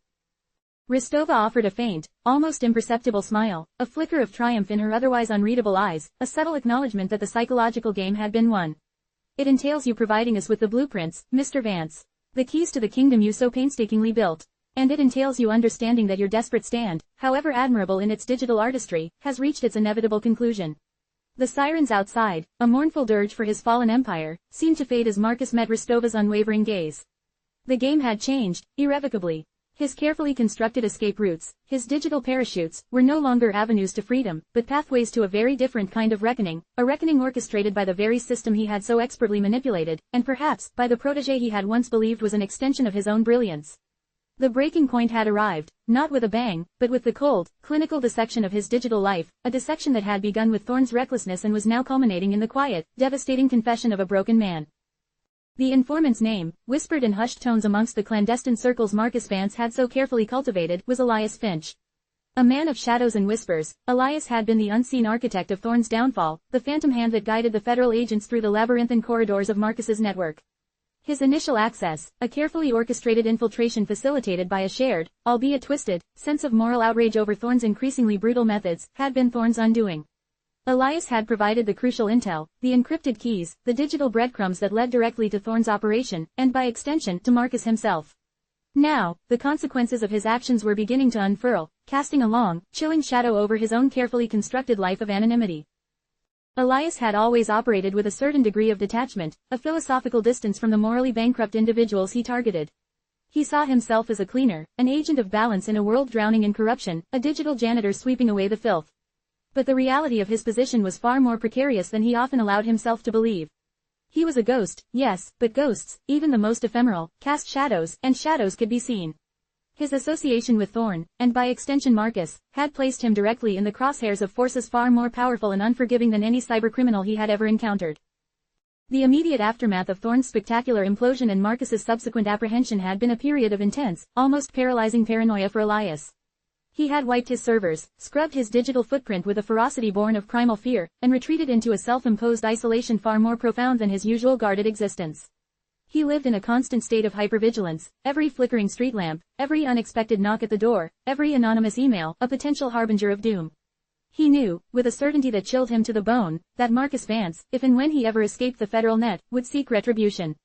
Ristova offered a faint, almost imperceptible smile, a flicker of triumph in her otherwise unreadable eyes, a subtle acknowledgement that the psychological game had been won. "It entails you providing us with the blueprints, Mr. Vance. The keys to the kingdom you so painstakingly built. And it entails you understanding that your desperate stand, however admirable in its digital artistry, has reached its inevitable conclusion." The sirens outside, a mournful dirge for his fallen empire, seemed to fade as Marcus met Ristova's unwavering gaze. The game had changed, irrevocably. His carefully constructed escape routes, his digital parachutes, were no longer avenues to freedom, but pathways to a very different kind of reckoning, a reckoning orchestrated by the very system he had so expertly manipulated, and perhaps, by the protégé he had once believed was an extension of his own brilliance. The breaking point had arrived, not with a bang, but with the cold, clinical dissection of his digital life, a dissection that had begun with Thorne's recklessness and was now culminating in the quiet, devastating confession of a broken man. The informant's name, whispered in hushed tones amongst the clandestine circles Marcus Vance had so carefully cultivated, was Elias Finch. A man of shadows and whispers, Elias had been the unseen architect of Thorne's downfall, the phantom hand that guided the federal agents through the labyrinthine corridors of Marcus's network. His initial access, a carefully orchestrated infiltration facilitated by a shared, albeit twisted, sense of moral outrage over Thorne's increasingly brutal methods, had been Thorne's undoing. Elias had provided the crucial intel, the encrypted keys, the digital breadcrumbs that led directly to Thorne's operation, and by extension, to Marcus himself. Now, the consequences of his actions were beginning to unfurl, casting a long, chilling shadow over his own carefully constructed life of anonymity. Elias had always operated with a certain degree of detachment, a philosophical distance from the morally bankrupt individuals he targeted. He saw himself as a cleaner, an agent of balance in a world drowning in corruption, a digital janitor sweeping away the filth. But the reality of his position was far more precarious than he often allowed himself to believe. He was a ghost, yes, but ghosts, even the most ephemeral, cast shadows, and shadows could be seen. His association with Thorne, and by extension Marcus, had placed him directly in the crosshairs of forces far more powerful and unforgiving than any cybercriminal he had ever encountered. The immediate aftermath of Thorne's spectacular implosion and Marcus's subsequent apprehension had been a period of intense, almost paralyzing paranoia for Elias. He had wiped his servers, scrubbed his digital footprint with a ferocity born of primal fear, and retreated into a self-imposed isolation far more profound than his usual guarded existence. He lived in a constant state of hypervigilance, every flickering street lamp, every unexpected knock at the door, every anonymous email, a potential harbinger of doom. He knew, with a certainty that chilled him to the bone, that Marcus Vance, if and when he ever escaped the federal net, would seek retribution.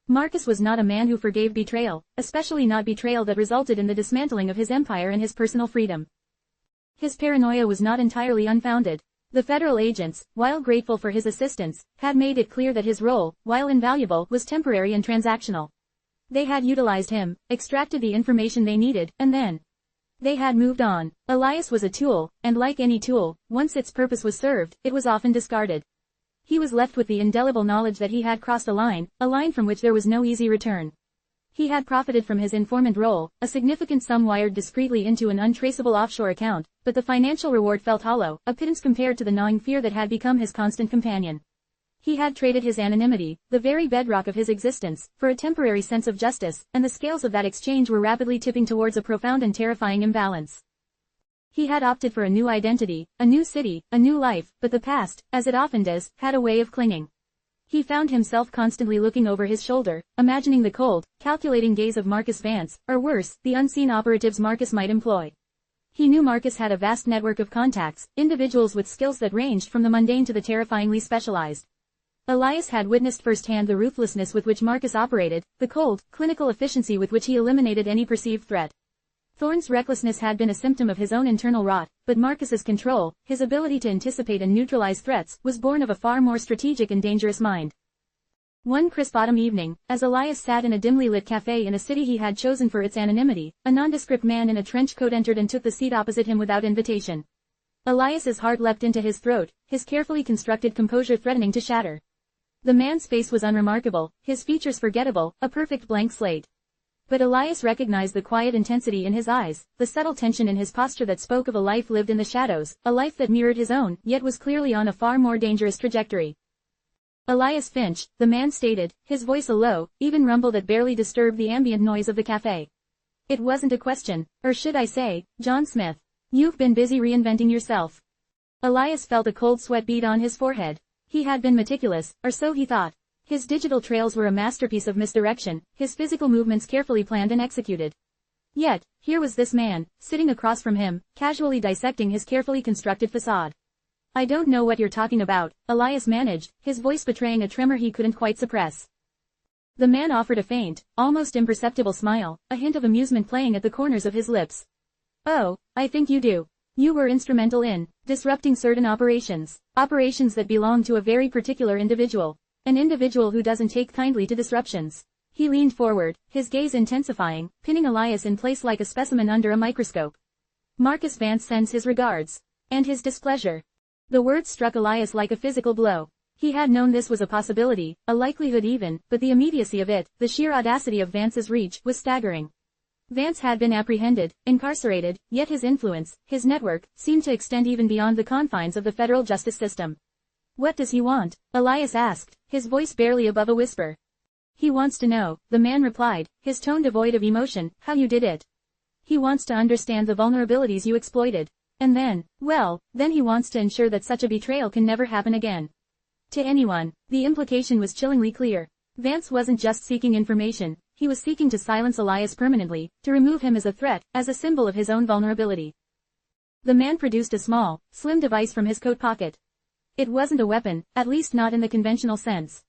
Marcus was not a man who forgave betrayal, especially not betrayal that resulted in the dismantling of his empire and his personal freedom. His paranoia was not entirely unfounded. The federal agents, while grateful for his assistance, had made it clear that his role, while invaluable, was temporary and transactional. They had utilized him, extracted the information they needed, and then they had moved on. Elias was a tool, and like any tool, once its purpose was served, it was often discarded. He was left with the indelible knowledge that he had crossed a line from which there was no easy return. He had profited from his informant role, a significant sum wired discreetly into an untraceable offshore account, but the financial reward felt hollow, a pittance compared to the gnawing fear that had become his constant companion. He had traded his anonymity, the very bedrock of his existence, for a temporary sense of justice, and the scales of that exchange were rapidly tipping towards a profound and terrifying imbalance. He had opted for a new identity, a new city, a new life, but the past, as it often does, had a way of clinging. He found himself constantly looking over his shoulder, imagining the cold, calculating gaze of Marcus Vance, or worse, the unseen operatives Marcus might employ. He knew Marcus had a vast network of contacts, individuals with skills that ranged from the mundane to the terrifyingly specialized. Elias had witnessed firsthand the ruthlessness with which Marcus operated, the cold, clinical efficiency with which he eliminated any perceived threat. Thorne's recklessness had been a symptom of his own internal rot, but Marcus's control, his ability to anticipate and neutralize threats, was born of a far more strategic and dangerous mind. One crisp autumn evening, as Elias sat in a dimly lit cafe in a city he had chosen for its anonymity, a nondescript man in a trench coat entered and took the seat opposite him without invitation. Elias's heart leapt into his throat, his carefully constructed composure threatening to shatter. The man's face was unremarkable, his features forgettable, a perfect blank slate. But Elias recognized the quiet intensity in his eyes, the subtle tension in his posture that spoke of a life lived in the shadows, a life that mirrored his own, yet was clearly on a far more dangerous trajectory. Elias Finch, the man stated, his voice a low, even rumble that barely disturbed the ambient noise of the cafe. It wasn't a question, or should I say, John Smith. You've been busy reinventing yourself. Elias felt a cold sweat bead on his forehead. He had been meticulous, or so he thought. His digital trails were a masterpiece of misdirection, his physical movements carefully planned and executed. Yet, here was this man, sitting across from him, casually dissecting his carefully constructed facade. I don't know what you're talking about, Elias managed, his voice betraying a tremor he couldn't quite suppress. The man offered a faint, almost imperceptible smile, a hint of amusement playing at the corners of his lips. Oh, I think you do. You were instrumental in disrupting certain operations that belong to a very particular individual. An individual who doesn't take kindly to disruptions. He leaned forward, his gaze intensifying, pinning Elias in place like a specimen under a microscope. Marcus Vance sends his regards. And his displeasure. The words struck Elias like a physical blow. He had known this was a possibility, a likelihood even, but the immediacy of it, the sheer audacity of Vance's reach, was staggering. Vance had been apprehended, incarcerated, yet his influence, his network, seemed to extend even beyond the confines of the federal justice system. What does he want? Elias asked, his voice barely above a whisper. He wants to know, the man replied, his tone devoid of emotion, how you did it. He wants to understand the vulnerabilities you exploited. And then, well, then he wants to ensure that such a betrayal can never happen again. To anyone, the implication was chillingly clear. Vance wasn't just seeking information, he was seeking to silence Elias permanently, to remove him as a threat, as a symbol of his own vulnerability. The man produced a small, slim device from his coat pocket. It wasn't a weapon, at least not in the conventional sense.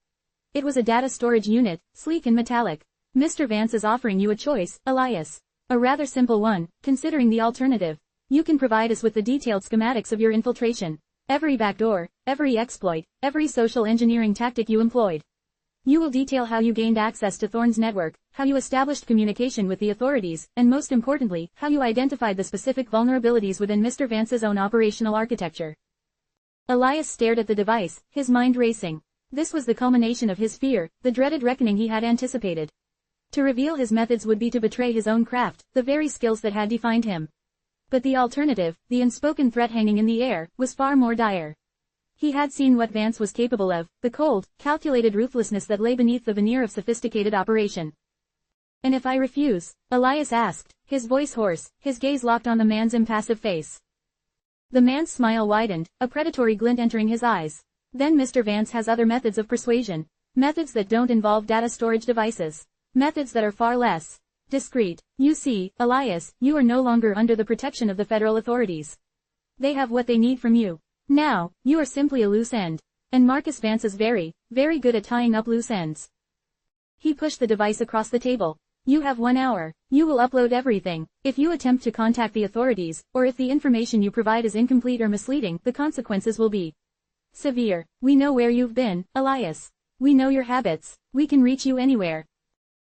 It was a data storage unit, sleek and metallic. Mr. Vance is offering you a choice, Elias. A rather simple one, considering the alternative. You can provide us with the detailed schematics of your infiltration. Every backdoor, every exploit, every social engineering tactic you employed. You will detail how you gained access to Thorne's network, how you established communication with the authorities, and most importantly, how you identified the specific vulnerabilities within Mr. Vance's own operational architecture. Elias stared at the device, his mind racing. This was the culmination of his fear, the dreaded reckoning he had anticipated. To reveal his methods would be to betray his own craft, the very skills that had defined him. But the alternative, the unspoken threat hanging in the air, was far more dire. He had seen what Vance was capable of, the cold, calculated ruthlessness that lay beneath the veneer of sophisticated operation. And if I refuse? Elias asked, his voice hoarse, his gaze locked on the man's impassive face. The man's smile widened, a predatory glint entering his eyes. Then Mr. Vance has other methods of persuasion. Methods that don't involve data storage devices. Methods that are far less discreet. You see, Elias, you are no longer under the protection of the federal authorities. They have what they need from you. Now, you are simply a loose end. And Marcus Vance is very, very good at tying up loose ends. He pushed the device across the table. You have 1 hour. You will upload everything. If you attempt to contact the authorities, or if the information you provide is incomplete or misleading, the consequences will be severe. We know where you've been, Elias. We know your habits. We can reach you anywhere.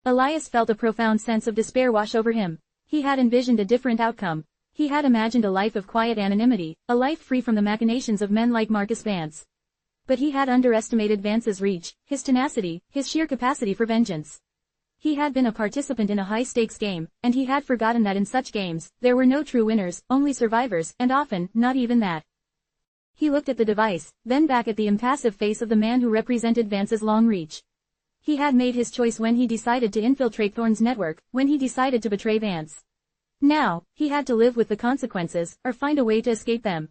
Elias felt a profound sense of despair wash over him. He had envisioned a different outcome. He had imagined a life of quiet anonymity, a life free from the machinations of men like Marcus Vance. But he had underestimated Vance's reach, his tenacity, his sheer capacity for vengeance. He had been a participant in a high-stakes game, and he had forgotten that in such games, there were no true winners, only survivors, and often, not even that. He looked at the device, then back at the impassive face of the man who represented Vance's long reach. He had made his choice when he decided to infiltrate Thorne's network, when he decided to betray Vance. Now, he had to live with the consequences, or find a way to escape them.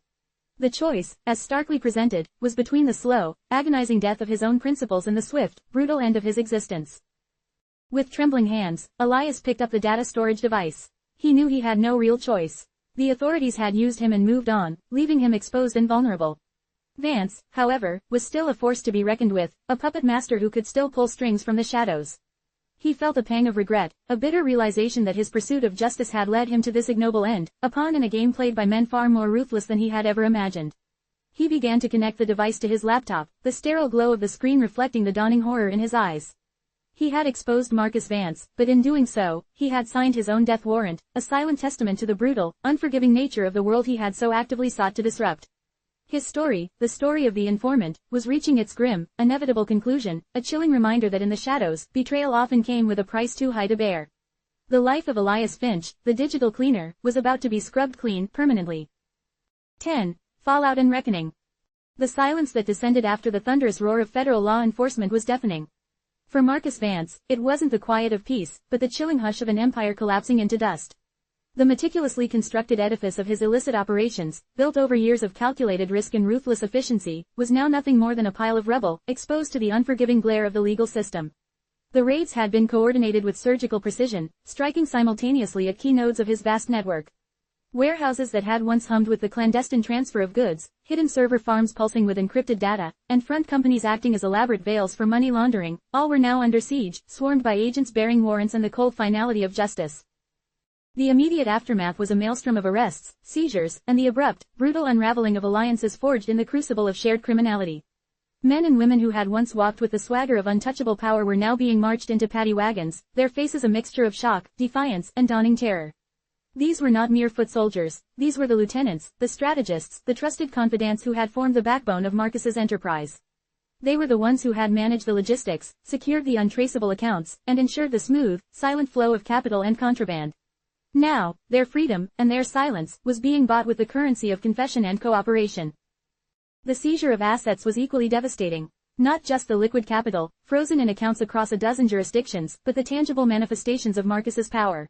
The choice, as starkly presented, was between the slow, agonizing death of his own principles and the swift, brutal end of his existence. With trembling hands, Elias picked up the data storage device. He knew he had no real choice. The authorities had used him and moved on, leaving him exposed and vulnerable. Vance, however, was still a force to be reckoned with, a puppet master who could still pull strings from the shadows. He felt a pang of regret, a bitter realization that his pursuit of justice had led him to this ignoble end, a pawn in a game played by men far more ruthless than he had ever imagined. He began to connect the device to his laptop, the sterile glow of the screen reflecting the dawning horror in his eyes. He had exposed Marcus Vance, but in doing so, he had signed his own death warrant, a silent testament to the brutal, unforgiving nature of the world he had so actively sought to disrupt. His story, the story of the informant, was reaching its grim, inevitable conclusion, a chilling reminder that in the shadows, betrayal often came with a price too high to bear. The life of Elias Finch, the digital cleaner, was about to be scrubbed clean, permanently. 10. Fallout and Reckoning. The silence that descended after the thunderous roar of federal law enforcement was deafening. For Marcus Vance, it wasn't the quiet of peace, but the chilling hush of an empire collapsing into dust. The meticulously constructed edifice of his illicit operations, built over years of calculated risk and ruthless efficiency, was now nothing more than a pile of rubble, exposed to the unforgiving glare of the legal system. The raids had been coordinated with surgical precision, striking simultaneously at key nodes of his vast network. Warehouses that had once hummed with the clandestine transfer of goods, hidden server farms pulsing with encrypted data, and front companies acting as elaborate veils for money laundering, all were now under siege, swarmed by agents bearing warrants and the cold finality of justice. The immediate aftermath was a maelstrom of arrests, seizures, and the abrupt, brutal unraveling of alliances forged in the crucible of shared criminality. Men and women who had once walked with the swagger of untouchable power were now being marched into paddy wagons, their faces a mixture of shock, defiance, and dawning terror. These were not mere foot soldiers, these were the lieutenants, the strategists, the trusted confidants who had formed the backbone of Marcus's enterprise. They were the ones who had managed the logistics, secured the untraceable accounts, and ensured the smooth, silent flow of capital and contraband. Now, their freedom, and their silence, was being bought with the currency of confession and cooperation. The seizure of assets was equally devastating. Not just the liquid capital, frozen in accounts across a dozen jurisdictions, but the tangible manifestations of Marcus's power.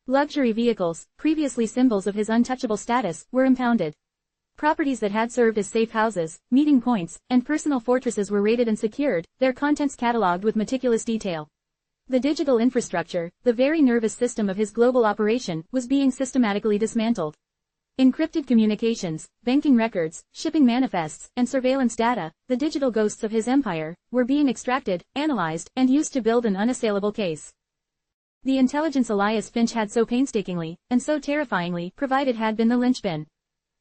Luxury vehicles, previously symbols of his untouchable status, were impounded. Properties that had served as safe houses, meeting points, and personal fortresses were raided and secured, their contents catalogued with meticulous detail. The digital infrastructure, the very nervous system of his global operation, was being systematically dismantled. Encrypted communications, banking records, shipping manifests, and surveillance data, the digital ghosts of his empire, were being extracted, analyzed, and used to build an unassailable case. The intelligence Elias Finch had so painstakingly, and so terrifyingly, provided had been the linchpin.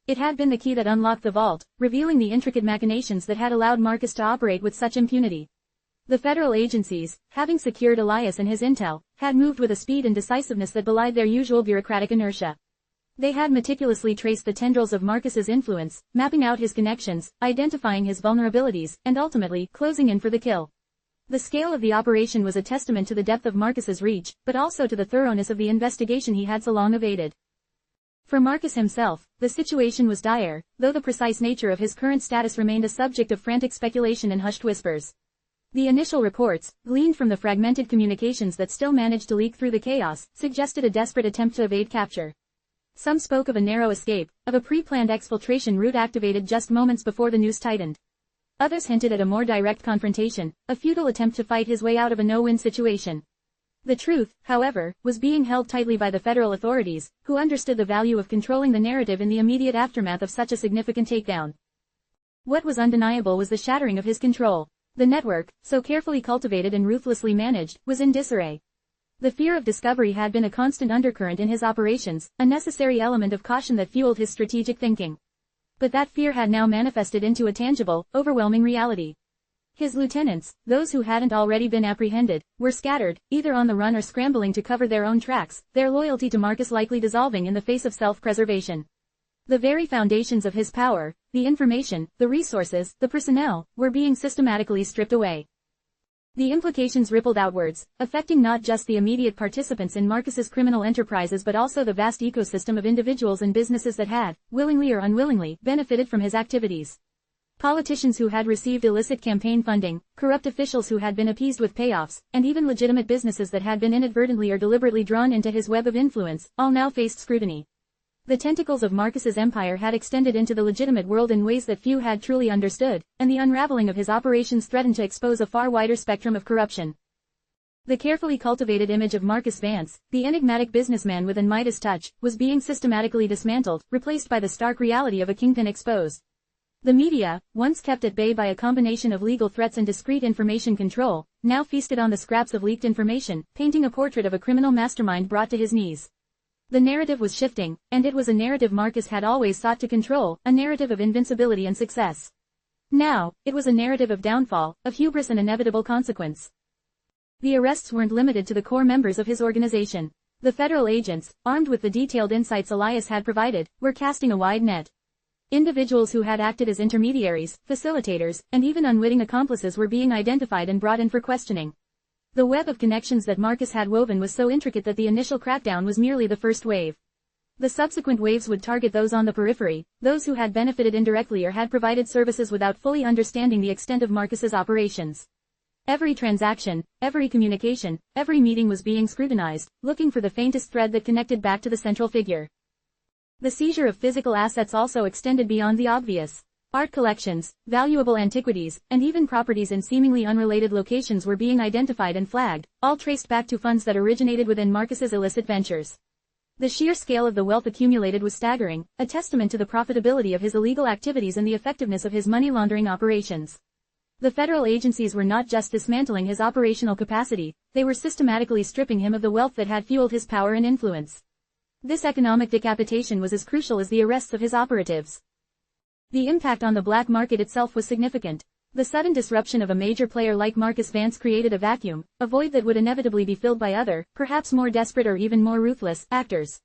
It had been the key that unlocked the vault, revealing the intricate machinations that had allowed Marcus to operate with such impunity. The federal agencies, having secured Elias and his intel, had moved with a speed and decisiveness that belied their usual bureaucratic inertia. They had meticulously traced the tendrils of Marcus's influence, mapping out his connections, identifying his vulnerabilities, and ultimately, closing in for the kill. The scale of the operation was a testament to the depth of Marcus's reach, but also to the thoroughness of the investigation he had so long evaded. For Marcus himself, the situation was dire, though the precise nature of his current status remained a subject of frantic speculation and hushed whispers. The initial reports, gleaned from the fragmented communications that still managed to leak through the chaos, suggested a desperate attempt to evade capture. Some spoke of a narrow escape, of a pre-planned exfiltration route activated just moments before the news tightened. Others hinted at a more direct confrontation, a futile attempt to fight his way out of a no-win situation. The truth, however, was being held tightly by the federal authorities, who understood the value of controlling the narrative in the immediate aftermath of such a significant takedown. What was undeniable was the shattering of his control. The network, so carefully cultivated and ruthlessly managed, was in disarray. The fear of discovery had been a constant undercurrent in his operations, a necessary element of caution that fueled his strategic thinking. But that fear had now manifested into a tangible, overwhelming reality. His lieutenants, those who hadn't already been apprehended, were scattered, either on the run or scrambling to cover their own tracks, their loyalty to Marcus likely dissolving in the face of self-preservation. The very foundations of his power, the information, the resources, the personnel, were being systematically stripped away. The implications rippled outwards, affecting not just the immediate participants in Marcus's criminal enterprises but also the vast ecosystem of individuals and businesses that had, willingly or unwillingly, benefited from his activities. Politicians who had received illicit campaign funding, corrupt officials who had been appeased with payoffs, and even legitimate businesses that had been inadvertently or deliberately drawn into his web of influence, all now faced scrutiny. The tentacles of Marcus's empire had extended into the legitimate world in ways that few had truly understood, and the unraveling of his operations threatened to expose a far wider spectrum of corruption. The carefully cultivated image of Marcus Vance, the enigmatic businessman with an Midas touch, was being systematically dismantled, replaced by the stark reality of a kingpin exposed. The media, once kept at bay by a combination of legal threats and discreet information control, now feasted on the scraps of leaked information, painting a portrait of a criminal mastermind brought to his knees. The narrative was shifting, and it was a narrative Marcus had always sought to control, a narrative of invincibility and success. Now, it was a narrative of downfall, of hubris and inevitable consequence. The arrests weren't limited to the core members of his organization. The federal agents, armed with the detailed insights Elias had provided, were casting a wide net. Individuals who had acted as intermediaries, facilitators, and even unwitting accomplices were being identified and brought in for questioning. The web of connections that Marcus had woven was so intricate that the initial crackdown was merely the first wave. The subsequent waves would target those on the periphery, those who had benefited indirectly or had provided services without fully understanding the extent of Marcus's operations. Every transaction, every communication, every meeting was being scrutinized, looking for the faintest thread that connected back to the central figure. The seizure of physical assets also extended beyond the obvious. Art collections, valuable antiquities, and even properties in seemingly unrelated locations were being identified and flagged, all traced back to funds that originated within Marcus's illicit ventures. The sheer scale of the wealth accumulated was staggering, a testament to the profitability of his illegal activities and the effectiveness of his money laundering operations. The federal agencies were not just dismantling his operational capacity, they were systematically stripping him of the wealth that had fueled his power and influence. This economic decapitation was as crucial as the arrests of his operatives. The impact on the black market itself was significant. The sudden disruption of a major player like Marcus Vance created a vacuum, a void that would inevitably be filled by other, perhaps more desperate or even more ruthless, actors.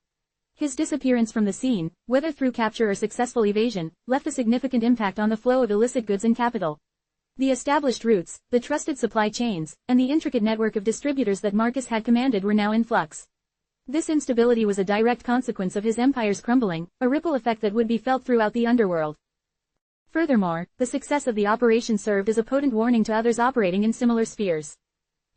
His disappearance from the scene, whether through capture or successful evasion, left a significant impact on the flow of illicit goods and capital. The established routes, the trusted supply chains, and the intricate network of distributors that Marcus had commanded were now in flux. This instability was a direct consequence of his empire's crumbling, a ripple effect that would be felt throughout the underworld. Furthermore, the success of the operation served as a potent warning to others operating in similar spheres.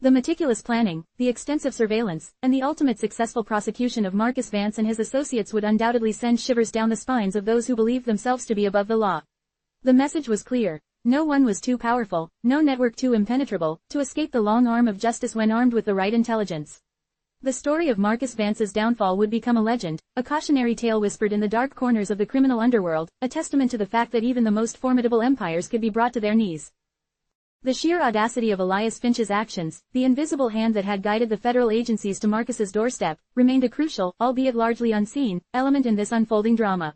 The meticulous planning, the extensive surveillance, and the ultimate successful prosecution of Marcus Vance and his associates would undoubtedly send shivers down the spines of those who believed themselves to be above the law. The message was clear. No one was too powerful, no network too impenetrable, to escape the long arm of justice when armed with the right intelligence. The story of Marcus Vance's downfall would become a legend, a cautionary tale whispered in the dark corners of the criminal underworld, a testament to the fact that even the most formidable empires could be brought to their knees. The sheer audacity of Elias Finch's actions, the invisible hand that had guided the federal agencies to Marcus's doorstep, remained a crucial, albeit largely unseen, element in this unfolding drama.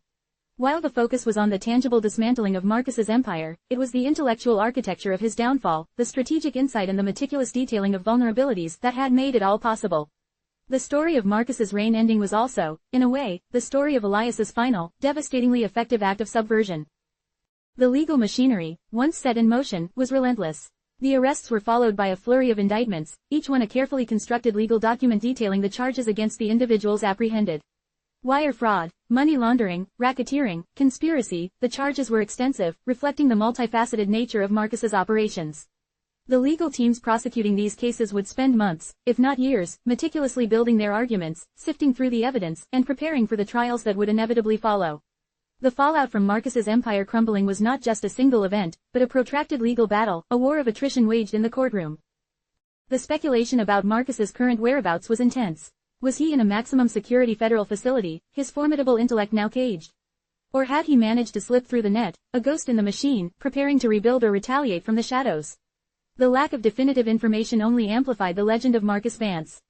While the focus was on the tangible dismantling of Marcus's empire, it was the intellectual architecture of his downfall, the strategic insight and the meticulous detailing of vulnerabilities that had made it all possible. The story of Marcus's reign ending was also, in a way, the story of Elias's final, devastatingly effective act of subversion. The legal machinery, once set in motion, was relentless. The arrests were followed by a flurry of indictments, each one a carefully constructed legal document detailing the charges against the individuals apprehended. Wire fraud, money laundering, racketeering, conspiracy, the charges were extensive, reflecting the multifaceted nature of Marcus's operations. The legal teams prosecuting these cases would spend months, if not years, meticulously building their arguments, sifting through the evidence, and preparing for the trials that would inevitably follow. The fallout from Marcus's empire crumbling was not just a single event, but a protracted legal battle, a war of attrition waged in the courtroom. The speculation about Marcus's current whereabouts was intense. Was he in a maximum security federal facility, his formidable intellect now caged? Or had he managed to slip through the net, a ghost in the machine, preparing to rebuild or retaliate from the shadows? The lack of definitive information only amplified the legend of Marcus Vance.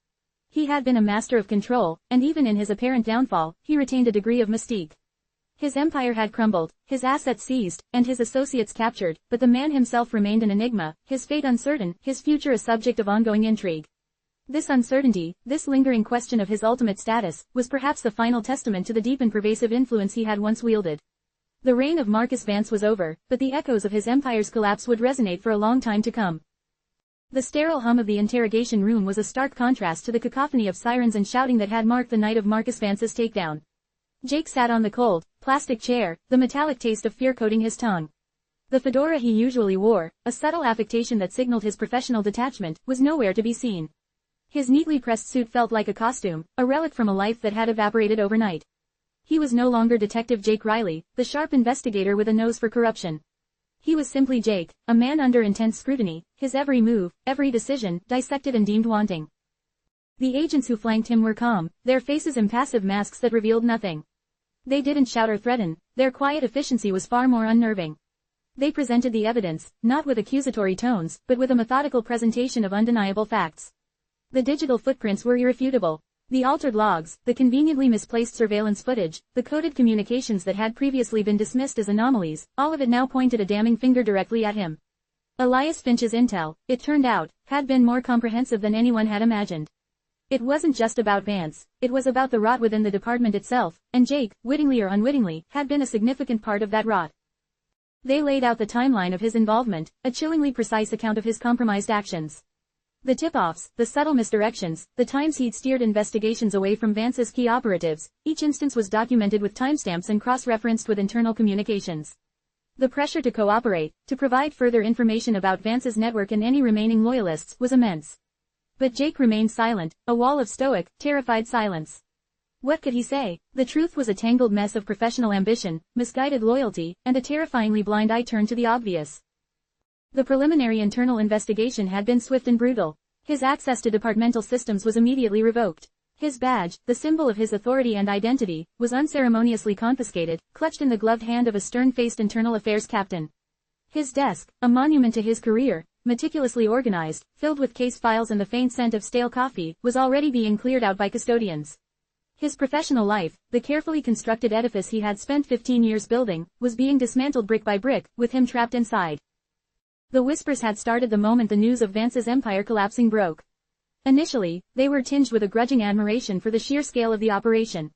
He had been a master of control, and even in his apparent downfall, he retained a degree of mystique. His empire had crumbled, his assets seized, and his associates captured, but the man himself remained an enigma, his fate uncertain, his future a subject of ongoing intrigue. This uncertainty, this lingering question of his ultimate status, was perhaps the final testament to the deep and pervasive influence he had once wielded. The reign of Marcus Vance was over, but the echoes of his empire's collapse would resonate for a long time to come. The sterile hum of the interrogation room was a stark contrast to the cacophony of sirens and shouting that had marked the night of Marcus Vance's takedown. Jake sat on the cold, plastic chair, the metallic taste of fear coating his tongue. The fedora he usually wore, a subtle affectation that signaled his professional detachment, was nowhere to be seen. His neatly pressed suit felt like a costume, a relic from a life that had evaporated overnight. He was no longer Detective Jake Riley, the sharp investigator with a nose for corruption. He was simply Jake, a man under intense scrutiny, his every move, every decision, dissected and deemed wanting. The agents who flanked him were calm, their faces impassive masks that revealed nothing. They didn't shout or threaten, their quiet efficiency was far more unnerving. They presented the evidence, not with accusatory tones, but with a methodical presentation of undeniable facts. The digital footprints were irrefutable. The altered logs, the conveniently misplaced surveillance footage, the coded communications that had previously been dismissed as anomalies, all of it now pointed a damning finger directly at him. Elias Finch's intel, it turned out, had been more comprehensive than anyone had imagined. It wasn't just about Vance, it was about the rot within the department itself, and Jake, wittingly or unwittingly, had been a significant part of that rot. They laid out the timeline of his involvement, a chillingly precise account of his compromised actions. The tip-offs, the subtle misdirections, the times he'd steered investigations away from Vance's key operatives, each instance was documented with timestamps and cross-referenced with internal communications. The pressure to cooperate, to provide further information about Vance's network and any remaining loyalists, was immense. But Jake remained silent, a wall of stoic, terrified silence. What could he say? The truth was a tangled mess of professional ambition, misguided loyalty, and a terrifyingly blind eye turned to the obvious. The preliminary internal investigation had been swift and brutal. His access to departmental systems was immediately revoked. His badge, the symbol of his authority and identity, was unceremoniously confiscated, clutched in the gloved hand of a stern-faced internal affairs captain. His desk, a monument to his career, meticulously organized, filled with case files and the faint scent of stale coffee, was already being cleared out by custodians. His professional life, the carefully constructed edifice he had spent 15 years building, was being dismantled brick by brick, with him trapped inside. The whispers had started the moment the news of Vance's empire collapsing broke. Initially, they were tinged with a grudging admiration for the sheer scale of the operation.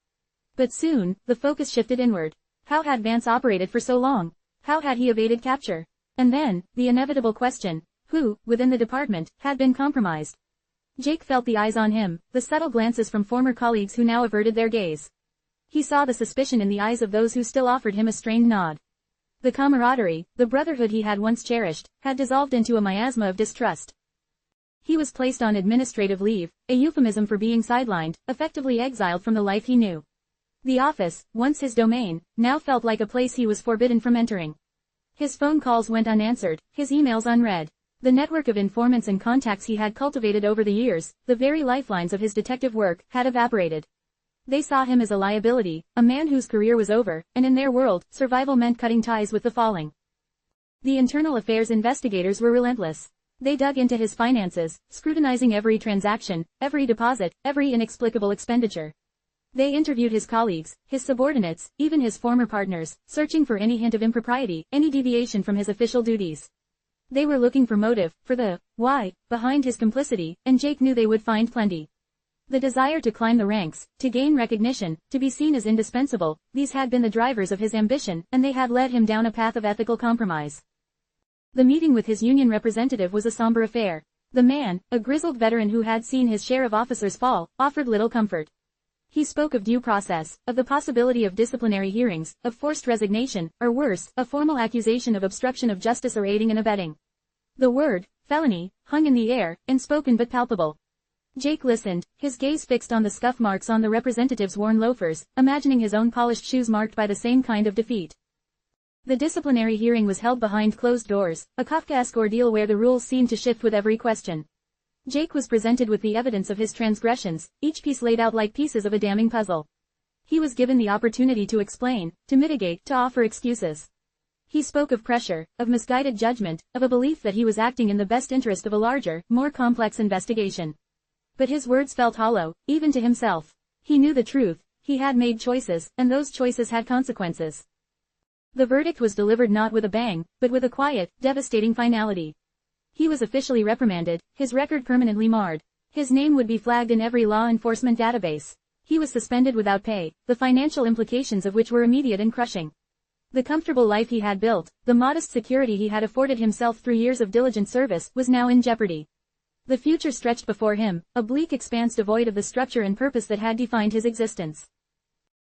But soon, the focus shifted inward. How had Vance operated for so long? How had he evaded capture? And then, the inevitable question, who, within the department, had been compromised? Jake felt the eyes on him, the subtle glances from former colleagues who now averted their gaze. He saw the suspicion in the eyes of those who still offered him a strained nod. The camaraderie, the brotherhood he had once cherished, had dissolved into a miasma of distrust. He was placed on administrative leave, a euphemism for being sidelined, effectively exiled from the life he knew. The office, once his domain, now felt like a place he was forbidden from entering. His phone calls went unanswered, his emails unread. The network of informants and contacts he had cultivated over the years, the very lifelines of his detective work, had evaporated. They saw him as a liability, a man whose career was over, and in their world, survival meant cutting ties with the falling. The internal affairs investigators were relentless. They dug into his finances, scrutinizing every transaction, every deposit, every inexplicable expenditure. They interviewed his colleagues, his subordinates, even his former partners, searching for any hint of impropriety, any deviation from his official duties. They were looking for motive, for the why behind his complicity, and Jake knew they would find plenty. The desire to climb the ranks, to gain recognition, to be seen as indispensable, these had been the drivers of his ambition, and they had led him down a path of ethical compromise. The meeting with his union representative was a somber affair. The man, a grizzled veteran who had seen his share of officers fall, offered little comfort. He spoke of due process, of the possibility of disciplinary hearings, of forced resignation, or worse, a formal accusation of obstruction of justice or aiding and abetting. The word, felony, hung in the air, unspoken but palpable. Jake listened, his gaze fixed on the scuff marks on the representative's worn loafers, imagining his own polished shoes marked by the same kind of defeat. The disciplinary hearing was held behind closed doors, a Kafkaesque ordeal where the rules seemed to shift with every question. Jake was presented with the evidence of his transgressions, each piece laid out like pieces of a damning puzzle. He was given the opportunity to explain, to mitigate, to offer excuses. He spoke of pressure, of misguided judgment, of a belief that he was acting in the best interest of a larger, more complex investigation. But his words felt hollow, even to himself. He knew the truth, he had made choices, and those choices had consequences. The verdict was delivered not with a bang, but with a quiet, devastating finality. He was officially reprimanded, his record permanently marred. His name would be flagged in every law enforcement database. He was suspended without pay, the financial implications of which were immediate and crushing. The comfortable life he had built, the modest security he had afforded himself through years of diligent service, was now in jeopardy. The future stretched before him, a bleak expanse devoid of the structure and purpose that had defined his existence.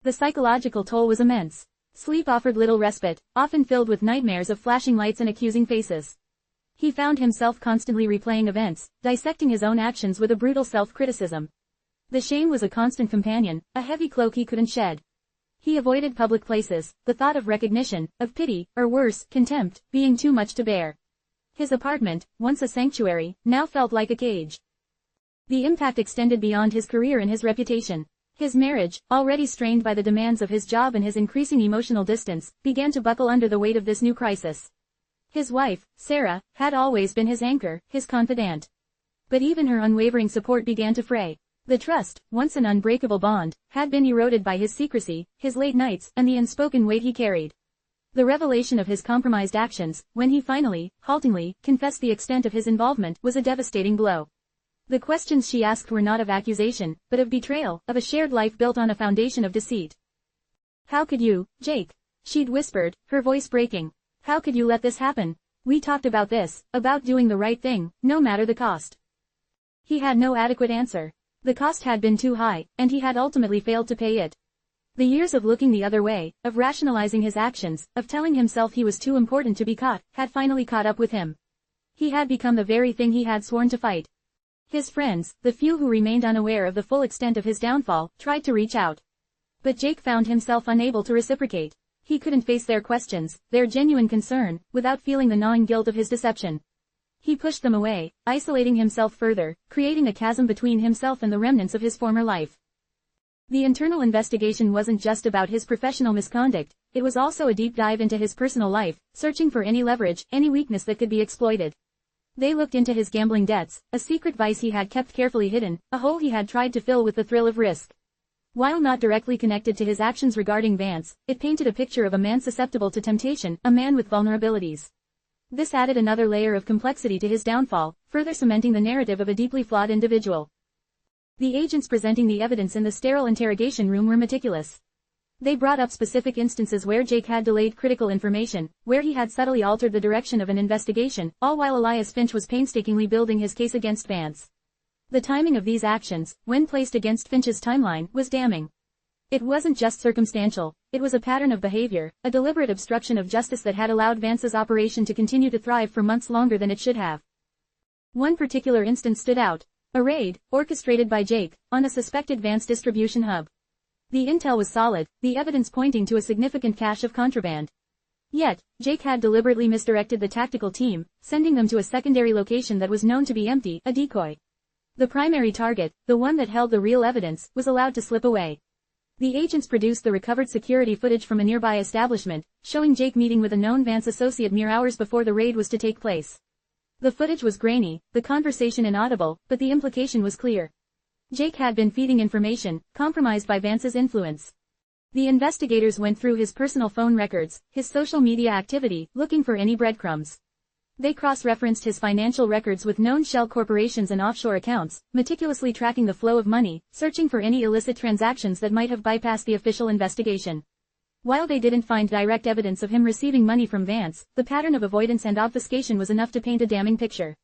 The psychological toll was immense. Sleep offered little respite, often filled with nightmares of flashing lights and accusing faces. He found himself constantly replaying events, dissecting his own actions with a brutal self-criticism. The shame was a constant companion, a heavy cloak he couldn't shed. He avoided public places, the thought of recognition, of pity, or worse, contempt, being too much to bear. His apartment, once a sanctuary, now felt like a cage. The impact extended beyond his career and his reputation. His marriage, already strained by the demands of his job and his increasing emotional distance, began to buckle under the weight of this new crisis. His wife, Sarah, had always been his anchor, his confidant. But even her unwavering support began to fray. The trust, once an unbreakable bond, had been eroded by his secrecy, his late nights, and the unspoken weight he carried. The revelation of his compromised actions, when he finally, haltingly, confessed the extent of his involvement, was a devastating blow. The questions she asked were not of accusation, but of betrayal, of a shared life built on a foundation of deceit. "How could you, Jake?" she'd whispered, her voice breaking. "How could you let this happen? We talked about this, about doing the right thing, no matter the cost." He had no adequate answer. The cost had been too high, and he had ultimately failed to pay it. The years of looking the other way, of rationalizing his actions, of telling himself he was too important to be caught, had finally caught up with him. He had become the very thing he had sworn to fight. His friends, the few who remained unaware of the full extent of his downfall, tried to reach out. But Jake found himself unable to reciprocate. He couldn't face their questions, their genuine concern, without feeling the gnawing guilt of his deception. He pushed them away, isolating himself further, creating a chasm between himself and the remnants of his former life. The internal investigation wasn't just about his professional misconduct, it was also a deep dive into his personal life, searching for any leverage, any weakness that could be exploited. They looked into his gambling debts, a secret vice he had kept carefully hidden, a hole he had tried to fill with the thrill of risk. While not directly connected to his actions regarding Vance, it painted a picture of a man susceptible to temptation, a man with vulnerabilities. This added another layer of complexity to his downfall, further cementing the narrative of a deeply flawed individual. The agents presenting the evidence in the sterile interrogation room were meticulous. They brought up specific instances where Jake had delayed critical information, where he had subtly altered the direction of an investigation, all while Elias Finch was painstakingly building his case against Vance. The timing of these actions, when placed against Finch's timeline, was damning. It wasn't just circumstantial, it was a pattern of behavior, a deliberate obstruction of justice that had allowed Vance's operation to continue to thrive for months longer than it should have. One particular instance stood out. A raid, orchestrated by Jake, on a suspected Vance distribution hub. The intel was solid, the evidence pointing to a significant cache of contraband. Yet, Jake had deliberately misdirected the tactical team, sending them to a secondary location that was known to be empty, a decoy. The primary target, the one that held the real evidence, was allowed to slip away. The agents produced the recovered security footage from a nearby establishment, showing Jake meeting with a known Vance associate mere hours before the raid was to take place. The footage was grainy, the conversation inaudible, but the implication was clear. Jake had been feeding information, compromised by Vance's influence. The investigators went through his personal phone records, his social media activity, looking for any breadcrumbs. They cross-referenced his financial records with known shell corporations and offshore accounts, meticulously tracking the flow of money, searching for any illicit transactions that might have bypassed the official investigation. While they didn't find direct evidence of him receiving money from Vance, the pattern of avoidance and obfuscation was enough to paint a damning picture.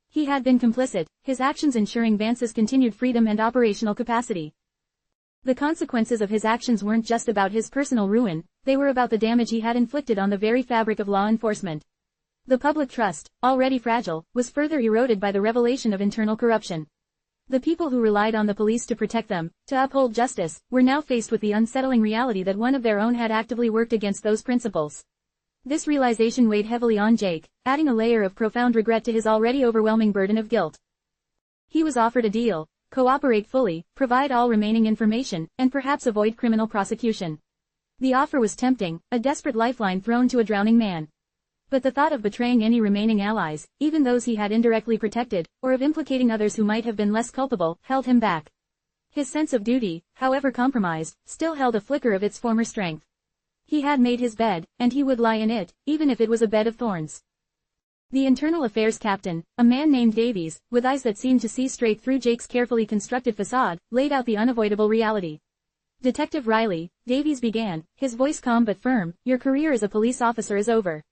He had been complicit, his actions ensuring Vance's continued freedom and operational capacity. The consequences of his actions weren't just about his personal ruin, they were about the damage he had inflicted on the very fabric of law enforcement. The public trust, already fragile, was further eroded by the revelation of internal corruption. The people who relied on the police to protect them, to uphold justice, were now faced with the unsettling reality that one of their own had actively worked against those principles. This realization weighed heavily on Jake, adding a layer of profound regret to his already overwhelming burden of guilt. He was offered a deal: cooperate fully, provide all remaining information, and perhaps avoid criminal prosecution. The offer was tempting, a desperate lifeline thrown to a drowning man. But the thought of betraying any remaining allies, even those he had indirectly protected, or of implicating others who might have been less culpable, held him back. His sense of duty, however compromised, still held a flicker of its former strength. He had made his bed, and he would lie in it, even if it was a bed of thorns. The internal affairs captain, a man named Davies, with eyes that seemed to see straight through Jake's carefully constructed facade, laid out the unavoidable reality. "Detective Riley," Davies began, his voice calm but firm, "your career as a police officer is over.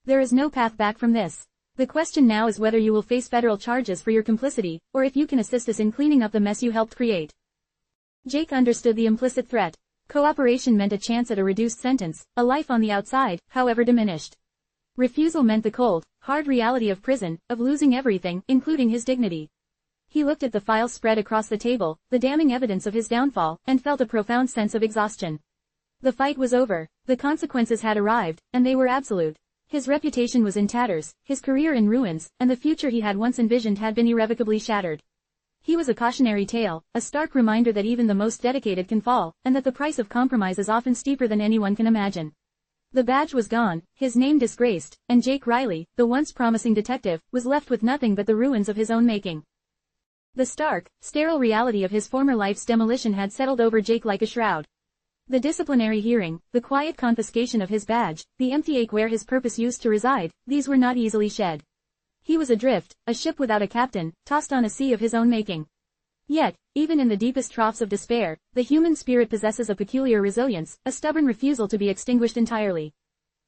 There is no path back from this. The question now is whether you will face federal charges for your complicity, or if you can assist us in cleaning up the mess you helped create." Jake understood the implicit threat. Cooperation meant a chance at a reduced sentence, a life on the outside, however diminished. Refusal meant the cold, hard reality of prison, of losing everything, including his dignity. He looked at the files spread across the table, the damning evidence of his downfall, and felt a profound sense of exhaustion. The fight was over, the consequences had arrived, and they were absolute. His reputation was in tatters, his career in ruins, and the future he had once envisioned had been irrevocably shattered. He was a cautionary tale, a stark reminder that even the most dedicated can fall, and that the price of compromise is often steeper than anyone can imagine. The badge was gone, his name disgraced, and Jake Riley, the once promising detective, was left with nothing but the ruins of his own making. The stark, sterile reality of his former life's demolition had settled over Jake like a shroud. The disciplinary hearing, the quiet confiscation of his badge, the empty ache where his purpose used to reside, these were not easily shed. He was adrift, a ship without a captain, tossed on a sea of his own making. Yet, even in the deepest troughs of despair, the human spirit possesses a peculiar resilience, a stubborn refusal to be extinguished entirely.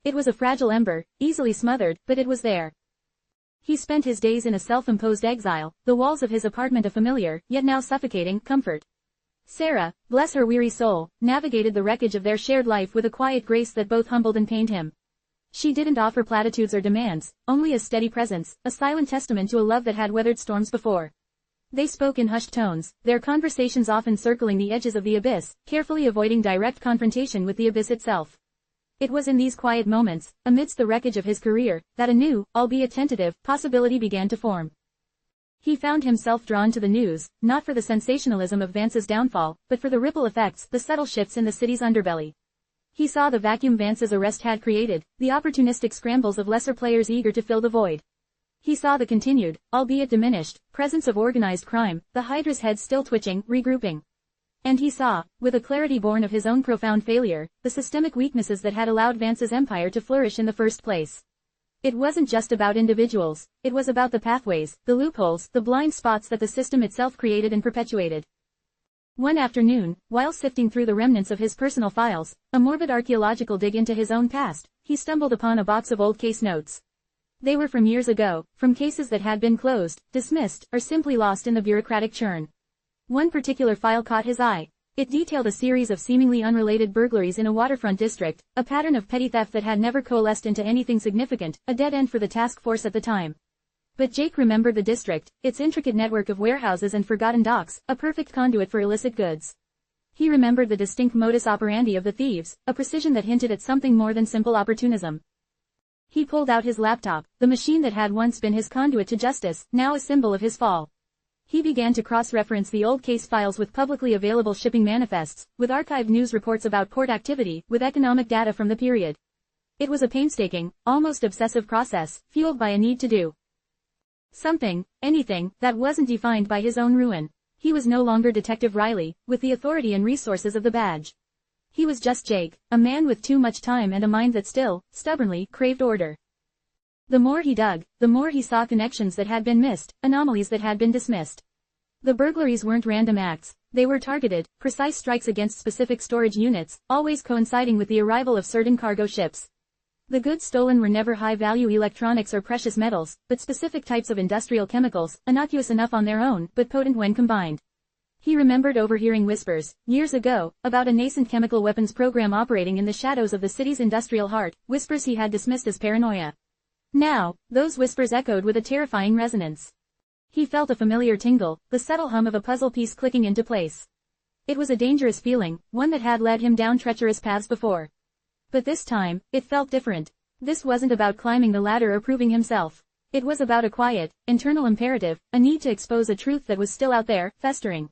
It was a fragile ember, easily smothered, but it was there. He spent his days in a self-imposed exile, the walls of his apartment a familiar, yet now suffocating, comfort. Sarah, bless her weary soul, navigated the wreckage of their shared life with a quiet grace that both humbled and pained him. She didn't offer platitudes or demands, only a steady presence, a silent testament to a love that had weathered storms before. They spoke in hushed tones, their conversations often circling the edges of the abyss, carefully avoiding direct confrontation with the abyss itself. It was in these quiet moments, amidst the wreckage of his career, that a new, albeit tentative, possibility began to form. He found himself drawn to the news, not for the sensationalism of Vance's downfall, but for the ripple effects, the subtle shifts in the city's underbelly. He saw the vacuum Vance's arrest had created, the opportunistic scrambles of lesser players eager to fill the void. He saw the continued, albeit diminished, presence of organized crime, the Hydra's head still twitching, regrouping. And he saw, with a clarity born of his own profound failure, the systemic weaknesses that had allowed Vance's empire to flourish in the first place. It wasn't just about individuals, it was about the pathways, the loopholes, the blind spots that the system itself created and perpetuated. One afternoon, while sifting through the remnants of his personal files, a morbid archaeological dig into his own past, he stumbled upon a box of old case notes. They were from years ago, from cases that had been closed, dismissed, or simply lost in the bureaucratic churn. One particular file caught his eye. It detailed a series of seemingly unrelated burglaries in a waterfront district, a pattern of petty theft that had never coalesced into anything significant, a dead end for the task force at the time. But Jake remembered the district, its intricate network of warehouses and forgotten docks, a perfect conduit for illicit goods. He remembered the distinct modus operandi of the thieves, a precision that hinted at something more than simple opportunism. He pulled out his laptop, the machine that had once been his conduit to justice, now a symbol of his fall. He began to cross-reference the old case files with publicly available shipping manifests, with archived news reports about port activity, with economic data from the period. It was a painstaking, almost obsessive process, fueled by a need to do something, anything, that wasn't defined by his own ruin. He was no longer Detective Riley, with the authority and resources of the badge. He was just Jake, a man with too much time and a mind that still, stubbornly, craved order. The more he dug, the more he saw connections that had been missed, anomalies that had been dismissed. The burglaries weren't random acts, they were targeted, precise strikes against specific storage units, always coinciding with the arrival of certain cargo ships. The goods stolen were never high-value electronics or precious metals, but specific types of industrial chemicals, innocuous enough on their own, but potent when combined. He remembered overhearing whispers, years ago, about a nascent chemical weapons program operating in the shadows of the city's industrial heart, whispers he had dismissed as paranoia. Now, those whispers echoed with a terrifying resonance. He felt a familiar tingle, the subtle hum of a puzzle piece clicking into place. It was a dangerous feeling, one that had led him down treacherous paths before. But this time, it felt different. This wasn't about climbing the ladder or proving himself. It was about a quiet, internal imperative, a need to expose a truth that was still out there, festering.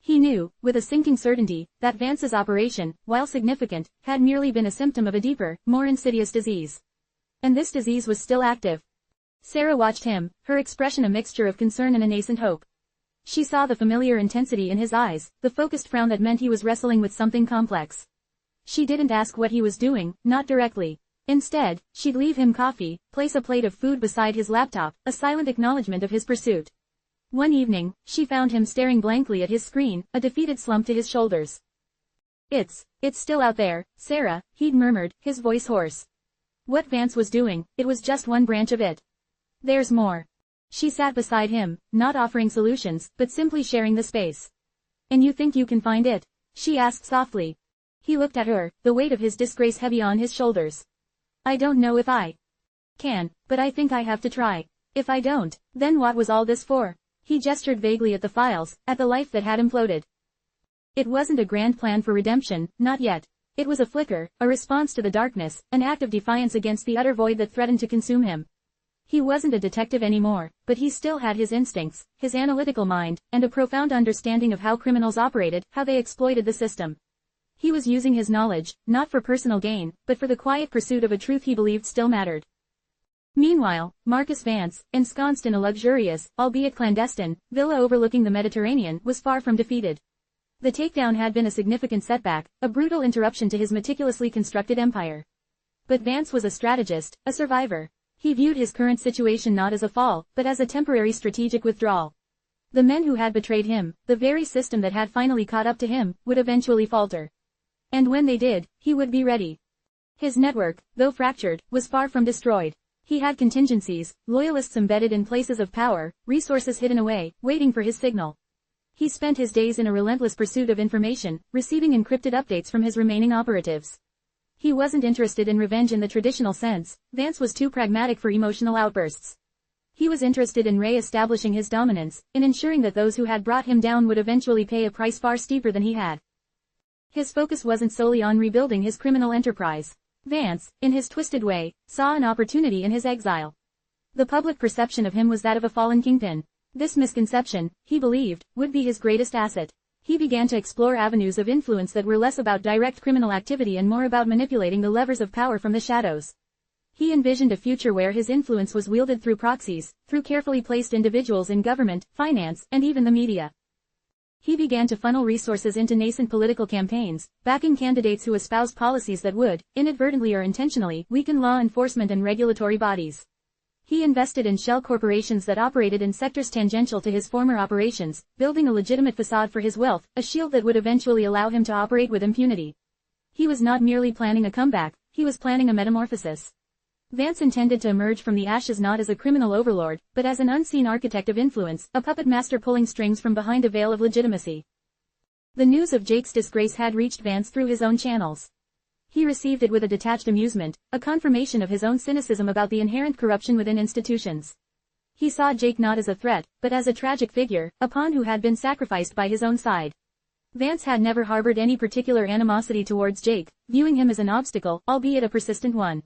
He knew, with a sinking certainty, that Vance's operation, while significant, had merely been a symptom of a deeper, more insidious disease. And this disease was still active. Sarah watched him, her expression a mixture of concern and a nascent hope. She saw the familiar intensity in his eyes, the focused frown that meant he was wrestling with something complex. She didn't ask what he was doing, not directly. Instead, she'd leave him coffee, place a plate of food beside his laptop, a silent acknowledgement of his pursuit. One evening, she found him staring blankly at his screen, a defeated slump to his shoulders. It's still out there, Sarah, he'd murmured, his voice hoarse. What Vance was doing, it was just one branch of it. There's more. She sat beside him, not offering solutions, but simply sharing the space. And you think you can find it? She asked softly. He looked at her, the weight of his disgrace heavy on his shoulders. I don't know if I can, but I think I have to try. If I don't, then what was all this for? He gestured vaguely at the files, at the life that had imploded. It wasn't a grand plan for redemption, not yet. It was a flicker, a response to the darkness, an act of defiance against the utter void that threatened to consume him. He wasn't a detective anymore, but he still had his instincts, his analytical mind, and a profound understanding of how criminals operated, how they exploited the system. He was using his knowledge, not for personal gain, but for the quiet pursuit of a truth he believed still mattered. Meanwhile, Marcus Vance, ensconced in a luxurious, albeit clandestine, villa overlooking the Mediterranean, was far from defeated. The takedown had been a significant setback, a brutal interruption to his meticulously constructed empire. But Vance was a strategist, a survivor. He viewed his current situation not as a fall, but as a temporary strategic withdrawal. The men who had betrayed him, the very system that had finally caught up to him, would eventually falter. And when they did, he would be ready. His network, though fractured, was far from destroyed. He had contingencies, loyalists embedded in places of power, resources hidden away, waiting for his signal. He spent his days in a relentless pursuit of information, receiving encrypted updates from his remaining operatives. He wasn't interested in revenge in the traditional sense. Vance was too pragmatic for emotional outbursts. He was interested in re-establishing his dominance, in ensuring that those who had brought him down would eventually pay a price far steeper than he had. His focus wasn't solely on rebuilding his criminal enterprise. Vance, in his twisted way, saw an opportunity in his exile. The public perception of him was that of a fallen kingpin. This misconception, he believed, would be his greatest asset. He began to explore avenues of influence that were less about direct criminal activity and more about manipulating the levers of power from the shadows. He envisioned a future where his influence was wielded through proxies, through carefully placed individuals in government, finance, and even the media. He began to funnel resources into nascent political campaigns, backing candidates who espoused policies that would, inadvertently or intentionally, weaken law enforcement and regulatory bodies. He invested in shell corporations that operated in sectors tangential to his former operations, building a legitimate facade for his wealth, a shield that would eventually allow him to operate with impunity. He was not merely planning a comeback, he was planning a metamorphosis. Vance intended to emerge from the ashes not as a criminal overlord, but as an unseen architect of influence, a puppet master pulling strings from behind a veil of legitimacy. The news of Jake's disgrace had reached Vance through his own channels. He received it with a detached amusement, a confirmation of his own cynicism about the inherent corruption within institutions. He saw Jake not as a threat, but as a tragic figure, a pawn who had been sacrificed by his own side. Vance had never harbored any particular animosity towards Jake, viewing him as an obstacle, albeit a persistent one.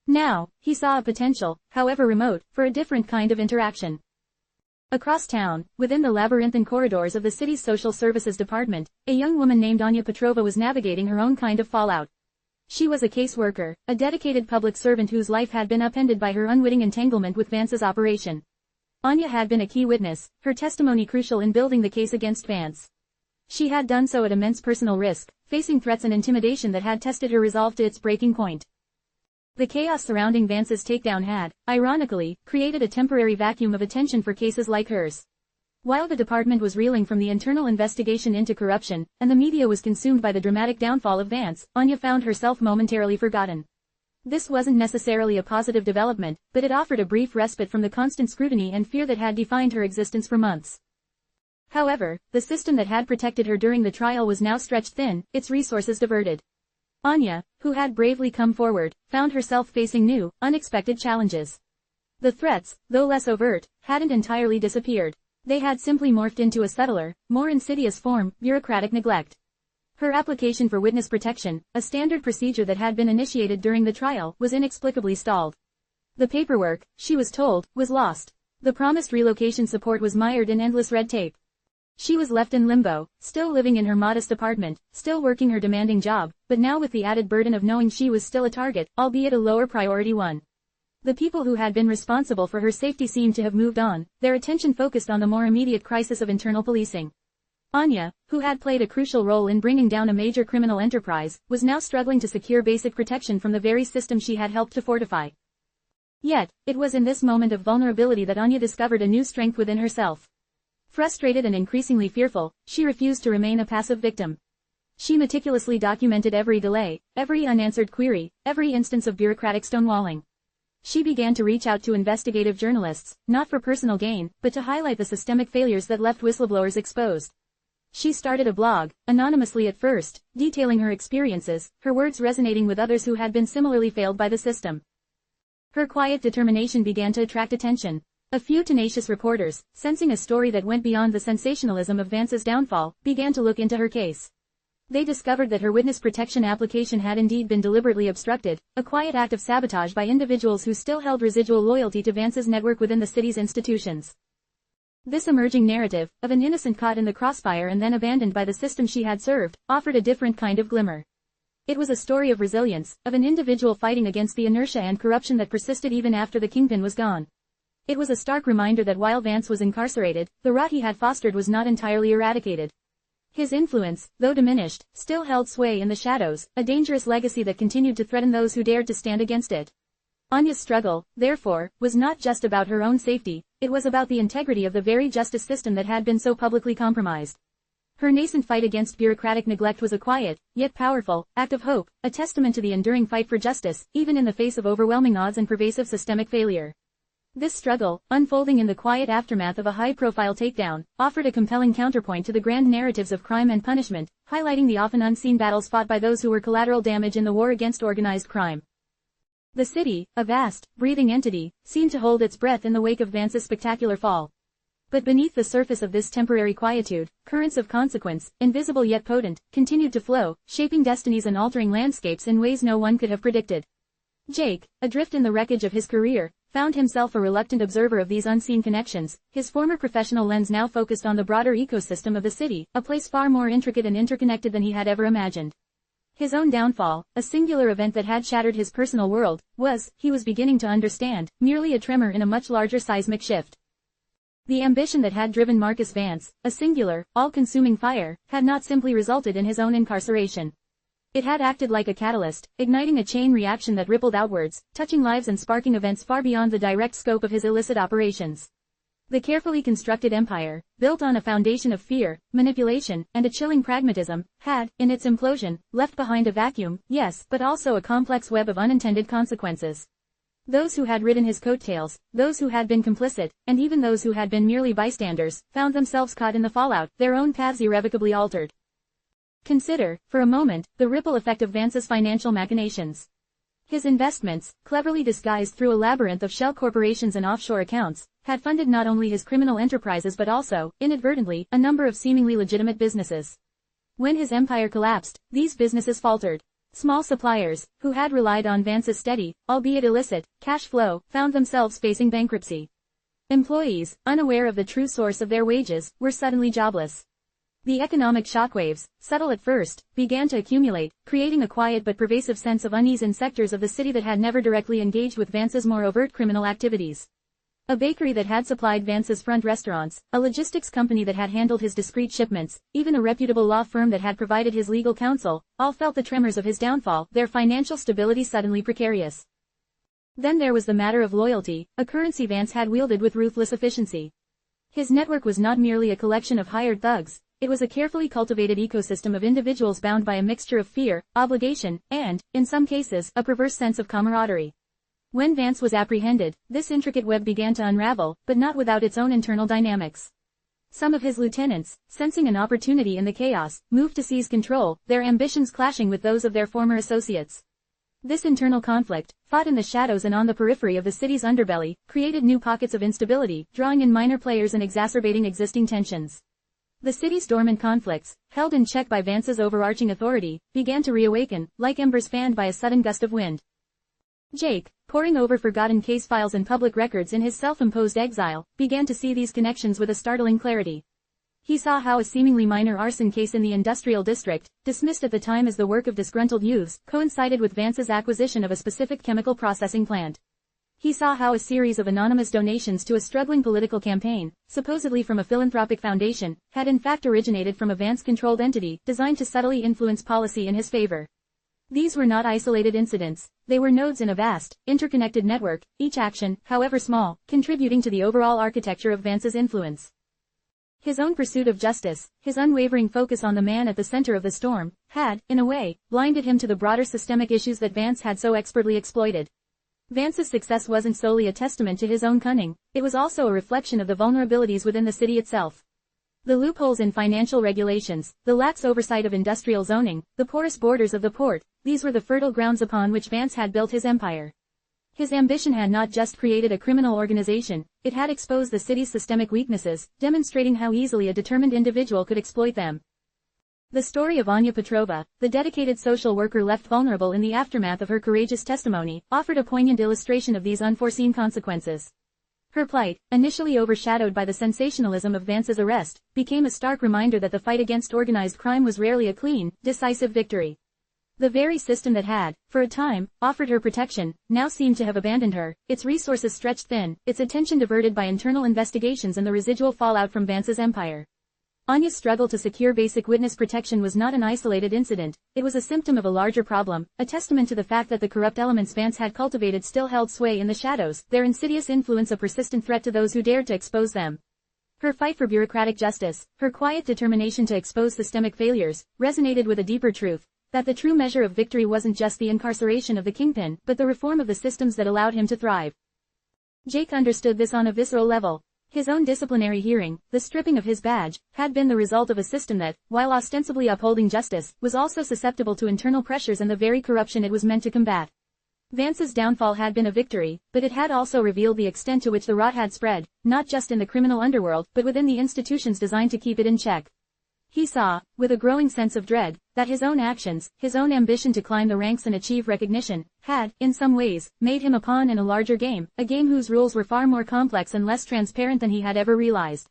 Now, he saw a potential, however remote, for a different kind of interaction. Across town, within the labyrinthine corridors of the city's social services department, a young woman named Anya Petrova was navigating her own kind of fallout. She was a caseworker, a dedicated public servant whose life had been upended by her unwitting entanglement with Vance's operation. Anya had been a key witness, her testimony crucial in building the case against Vance. She had done so at immense personal risk, facing threats and intimidation that had tested her resolve to its breaking point. The chaos surrounding Vance's takedown had, ironically, created a temporary vacuum of attention for cases like hers. While the department was reeling from the internal investigation into corruption, and the media was consumed by the dramatic downfall of Vance, Anya found herself momentarily forgotten. This wasn't necessarily a positive development, but it offered a brief respite from the constant scrutiny and fear that had defined her existence for months. However, the system that had protected her during the trial was now stretched thin, its resources diverted. Anya, who had bravely come forward, found herself facing new, unexpected challenges. The threats, though less overt, hadn't entirely disappeared. They had simply morphed into a subtler, more insidious form, bureaucratic neglect. Her application for witness protection, a standard procedure that had been initiated during the trial, was inexplicably stalled. The paperwork, she was told, was lost. The promised relocation support was mired in endless red tape. She was left in limbo, still living in her modest apartment, still working her demanding job, but now with the added burden of knowing she was still a target, albeit a lower priority one. The people who had been responsible for her safety seemed to have moved on, their attention focused on the more immediate crisis of internal policing. Anya, who had played a crucial role in bringing down a major criminal enterprise, was now struggling to secure basic protection from the very system she had helped to fortify. Yet, it was in this moment of vulnerability that Anya discovered a new strength within herself. Frustrated and increasingly fearful, she refused to remain a passive victim. She meticulously documented every delay, every unanswered query, every instance of bureaucratic stonewalling. She began to reach out to investigative journalists, not for personal gain, but to highlight the systemic failures that left whistleblowers exposed. She started a blog, anonymously at first, detailing her experiences, her words resonating with others who had been similarly failed by the system. Her quiet determination began to attract attention. A few tenacious reporters, sensing a story that went beyond the sensationalism of Vance's downfall, began to look into her case. They discovered that her witness protection application had indeed been deliberately obstructed, a quiet act of sabotage by individuals who still held residual loyalty to Vance's network within the city's institutions. This emerging narrative, of an innocent caught in the crossfire and then abandoned by the system she had served, offered a different kind of glimmer. It was a story of resilience, of an individual fighting against the inertia and corruption that persisted even after the kingpin was gone. It was a stark reminder that while Vance was incarcerated, the rot he had fostered was not entirely eradicated. His influence, though diminished, still held sway in the shadows, a dangerous legacy that continued to threaten those who dared to stand against it. Anya's struggle, therefore, was not just about her own safety, it was about the integrity of the very justice system that had been so publicly compromised. Her nascent fight against bureaucratic neglect was a quiet, yet powerful, act of hope, a testament to the enduring fight for justice, even in the face of overwhelming odds and pervasive systemic failure. This struggle, unfolding in the quiet aftermath of a high-profile takedown, offered a compelling counterpoint to the grand narratives of crime and punishment, highlighting the often unseen battles fought by those who were collateral damage in the war against organized crime. The city, a vast, breathing entity, seemed to hold its breath in the wake of Vance's spectacular fall. But beneath the surface of this temporary quietude, currents of consequence, invisible yet potent, continued to flow, shaping destinies and altering landscapes in ways no one could have predicted. Jake, adrift in the wreckage of his career, found himself a reluctant observer of these unseen connections, his former professional lens now focused on the broader ecosystem of the city, a place far more intricate and interconnected than he had ever imagined. His own downfall, a singular event that had shattered his personal world, was, he was beginning to understand, merely a tremor in a much larger seismic shift. The ambition that had driven Marcus Vance, a singular, all-consuming fire, had not simply resulted in his own incarceration. It had acted like a catalyst, igniting a chain reaction that rippled outwards, touching lives and sparking events far beyond the direct scope of his illicit operations. The carefully constructed empire, built on a foundation of fear, manipulation, and a chilling pragmatism, had, in its implosion, left behind a vacuum, yes, but also a complex web of unintended consequences. Those who had ridden his coattails, those who had been complicit, and even those who had been merely bystanders, found themselves caught in the fallout, their own paths irrevocably altered. Consider, for a moment, the ripple effect of Vance's financial machinations. His investments, cleverly disguised through a labyrinth of shell corporations and offshore accounts, had funded not only his criminal enterprises but also, inadvertently, a number of seemingly legitimate businesses. When his empire collapsed, these businesses faltered. Small suppliers, who had relied on Vance's steady, albeit illicit, cash flow, found themselves facing bankruptcy. Employees, unaware of the true source of their wages, were suddenly jobless. The economic shockwaves, subtle at first, began to accumulate, creating a quiet but pervasive sense of unease in sectors of the city that had never directly engaged with Vance's more overt criminal activities. A bakery that had supplied Vance's front restaurants, a logistics company that had handled his discreet shipments, even a reputable law firm that had provided his legal counsel, all felt the tremors of his downfall, their financial stability suddenly precarious. Then there was the matter of loyalty, a currency Vance had wielded with ruthless efficiency. His network was not merely a collection of hired thugs. It was a carefully cultivated ecosystem of individuals bound by a mixture of fear, obligation, and, in some cases, a perverse sense of camaraderie. When Vance was apprehended, this intricate web began to unravel, but not without its own internal dynamics. Some of his lieutenants, sensing an opportunity in the chaos, moved to seize control, their ambitions clashing with those of their former associates. This internal conflict, fought in the shadows and on the periphery of the city's underbelly, created new pockets of instability, drawing in minor players and exacerbating existing tensions. The city's dormant conflicts, held in check by Vance's overarching authority, began to reawaken, like embers fanned by a sudden gust of wind. Jake, poring over forgotten case files and public records in his self-imposed exile, began to see these connections with a startling clarity. He saw how a seemingly minor arson case in the industrial district, dismissed at the time as the work of disgruntled youths, coincided with Vance's acquisition of a specific chemical processing plant. He saw how a series of anonymous donations to a struggling political campaign, supposedly from a philanthropic foundation, had in fact originated from a Vance-controlled entity designed to subtly influence policy in his favor. These were not isolated incidents, they were nodes in a vast, interconnected network, each action, however small, contributing to the overall architecture of Vance's influence. His own pursuit of justice, his unwavering focus on the man at the center of the storm, had, in a way, blinded him to the broader systemic issues that Vance had so expertly exploited. Vance's success wasn't solely a testament to his own cunning, it was also a reflection of the vulnerabilities within the city itself. The loopholes in financial regulations, the lax oversight of industrial zoning, the porous borders of the port, these were the fertile grounds upon which Vance had built his empire. His ambition had not just created a criminal organization, it had exposed the city's systemic weaknesses, demonstrating how easily a determined individual could exploit them. The story of Anya Petrova, the dedicated social worker left vulnerable in the aftermath of her courageous testimony, offered a poignant illustration of these unforeseen consequences. Her plight, initially overshadowed by the sensationalism of Vance's arrest, became a stark reminder that the fight against organized crime was rarely a clean, decisive victory. The very system that had, for a time, offered her protection, now seemed to have abandoned her, its resources stretched thin, its attention diverted by internal investigations and the residual fallout from Vance's empire. Anya's struggle to secure basic witness protection was not an isolated incident, it was a symptom of a larger problem, a testament to the fact that the corrupt elements Vance had cultivated still held sway in the shadows, their insidious influence a persistent threat to those who dared to expose them. Her fight for bureaucratic justice, her quiet determination to expose systemic failures, resonated with a deeper truth, that the true measure of victory wasn't just the incarceration of the kingpin, but the reform of the systems that allowed him to thrive. Jake understood this on a visceral level. His own disciplinary hearing, the stripping of his badge, had been the result of a system that, while ostensibly upholding justice, was also susceptible to internal pressures and the very corruption it was meant to combat. Vance's downfall had been a victory, but it had also revealed the extent to which the rot had spread, not just in the criminal underworld, but within the institutions designed to keep it in check. He saw, with a growing sense of dread, that his own actions, his own ambition to climb the ranks and achieve recognition, had, in some ways, made him a pawn in a larger game, a game whose rules were far more complex and less transparent than he had ever realized.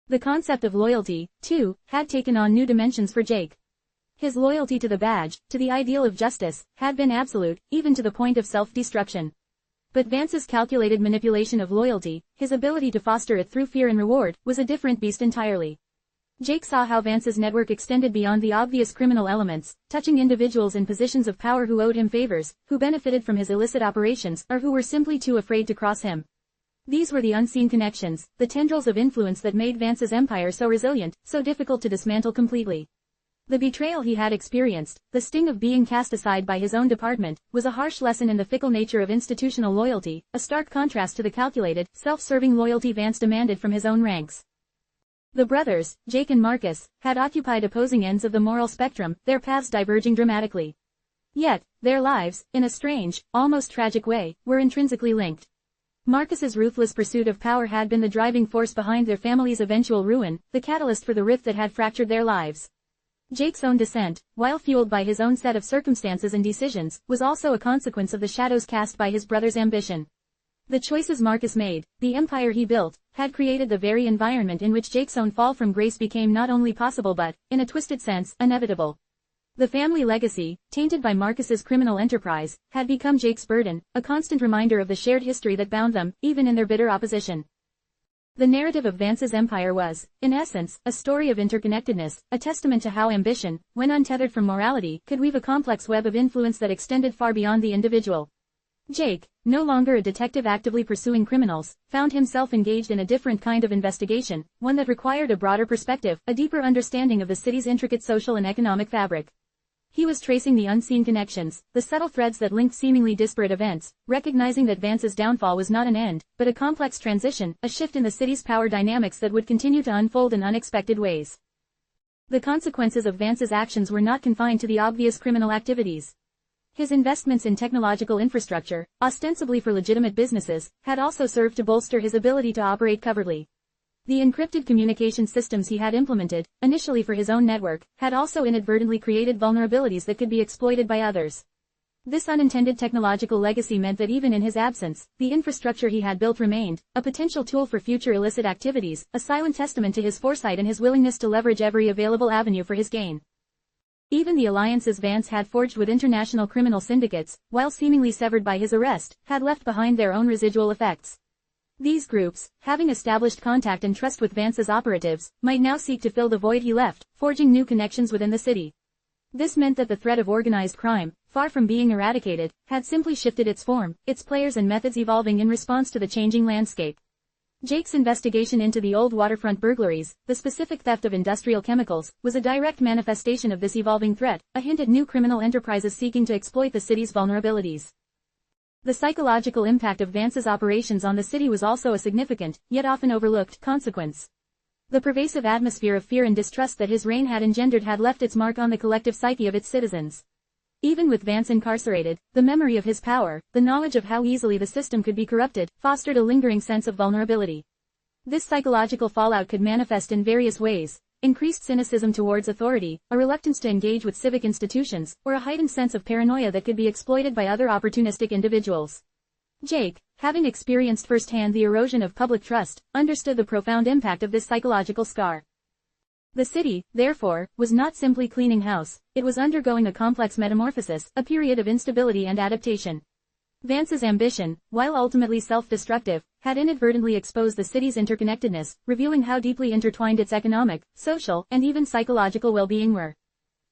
The concept of loyalty, too, had taken on new dimensions for Jake. His loyalty to the badge, to the ideal of justice, had been absolute, even to the point of self-destruction. But Vance's calculated manipulation of loyalty, his ability to foster it through fear and reward, was a different beast entirely. Jake saw how Vance's network extended beyond the obvious criminal elements, touching individuals in positions of power who owed him favors, who benefited from his illicit operations, or who were simply too afraid to cross him. These were the unseen connections, the tendrils of influence that made Vance's empire so resilient, so difficult to dismantle completely. The betrayal he had experienced, the sting of being cast aside by his own department, was a harsh lesson in the fickle nature of institutional loyalty, a stark contrast to the calculated, self-serving loyalty Vance demanded from his own ranks. The brothers, Jake and Marcus, had occupied opposing ends of the moral spectrum, their paths diverging dramatically. Yet, their lives, in a strange, almost tragic way, were intrinsically linked. Marcus's ruthless pursuit of power had been the driving force behind their family's eventual ruin, the catalyst for the rift that had fractured their lives. Jake's own descent, while fueled by his own set of circumstances and decisions, was also a consequence of the shadows cast by his brother's ambition. The choices Marcus made, the empire he built, had created the very environment in which Jake's own fall from grace became not only possible but, in a twisted sense, inevitable. The family legacy, tainted by Marcus's criminal enterprise, had become Jake's burden, a constant reminder of the shared history that bound them, even in their bitter opposition. The narrative of Vance's empire was, in essence, a story of interconnectedness, a testament to how ambition, when untethered from morality, could weave a complex web of influence that extended far beyond the individual. Jake, no longer a detective actively pursuing criminals, found himself engaged in a different kind of investigation, one that required a broader perspective, a deeper understanding of the city's intricate social and economic fabric. He was tracing the unseen connections, the subtle threads that linked seemingly disparate events, recognizing that Vance's downfall was not an end, but a complex transition, a shift in the city's power dynamics that would continue to unfold in unexpected ways. The consequences of Vance's actions were not confined to the obvious criminal activities. His investments in technological infrastructure, ostensibly for legitimate businesses, had also served to bolster his ability to operate covertly. The encrypted communication systems he had implemented, initially for his own network, had also inadvertently created vulnerabilities that could be exploited by others. This unintended technological legacy meant that even in his absence, the infrastructure he had built remained, a potential tool for future illicit activities, a silent testament to his foresight and his willingness to leverage every available avenue for his gain. Even the alliances Vance had forged with international criminal syndicates, while seemingly severed by his arrest, had left behind their own residual effects. These groups, having established contact and trust with Vance's operatives, might now seek to fill the void he left, forging new connections within the city. This meant that the threat of organized crime, far from being eradicated, had simply shifted its form, its players and methods evolving in response to the changing landscape. Jake's investigation into the old waterfront burglaries, the specific theft of industrial chemicals, was a direct manifestation of this evolving threat, a hint at new criminal enterprises seeking to exploit the city's vulnerabilities. The psychological impact of Vance's operations on the city was also a significant, yet often overlooked, consequence. The pervasive atmosphere of fear and distrust that his reign had engendered had left its mark on the collective psyche of its citizens. Even with Vance incarcerated, the memory of his power, the knowledge of how easily the system could be corrupted, fostered a lingering sense of vulnerability. This psychological fallout could manifest in various ways: increased cynicism towards authority, a reluctance to engage with civic institutions, or a heightened sense of paranoia that could be exploited by other opportunistic individuals. Jake, having experienced firsthand the erosion of public trust, understood the profound impact of this psychological scar. The city, therefore, was not simply cleaning house, it was undergoing a complex metamorphosis, a period of instability and adaptation. Vance's ambition, while ultimately self-destructive, had inadvertently exposed the city's interconnectedness, revealing how deeply intertwined its economic, social, and even psychological well-being were.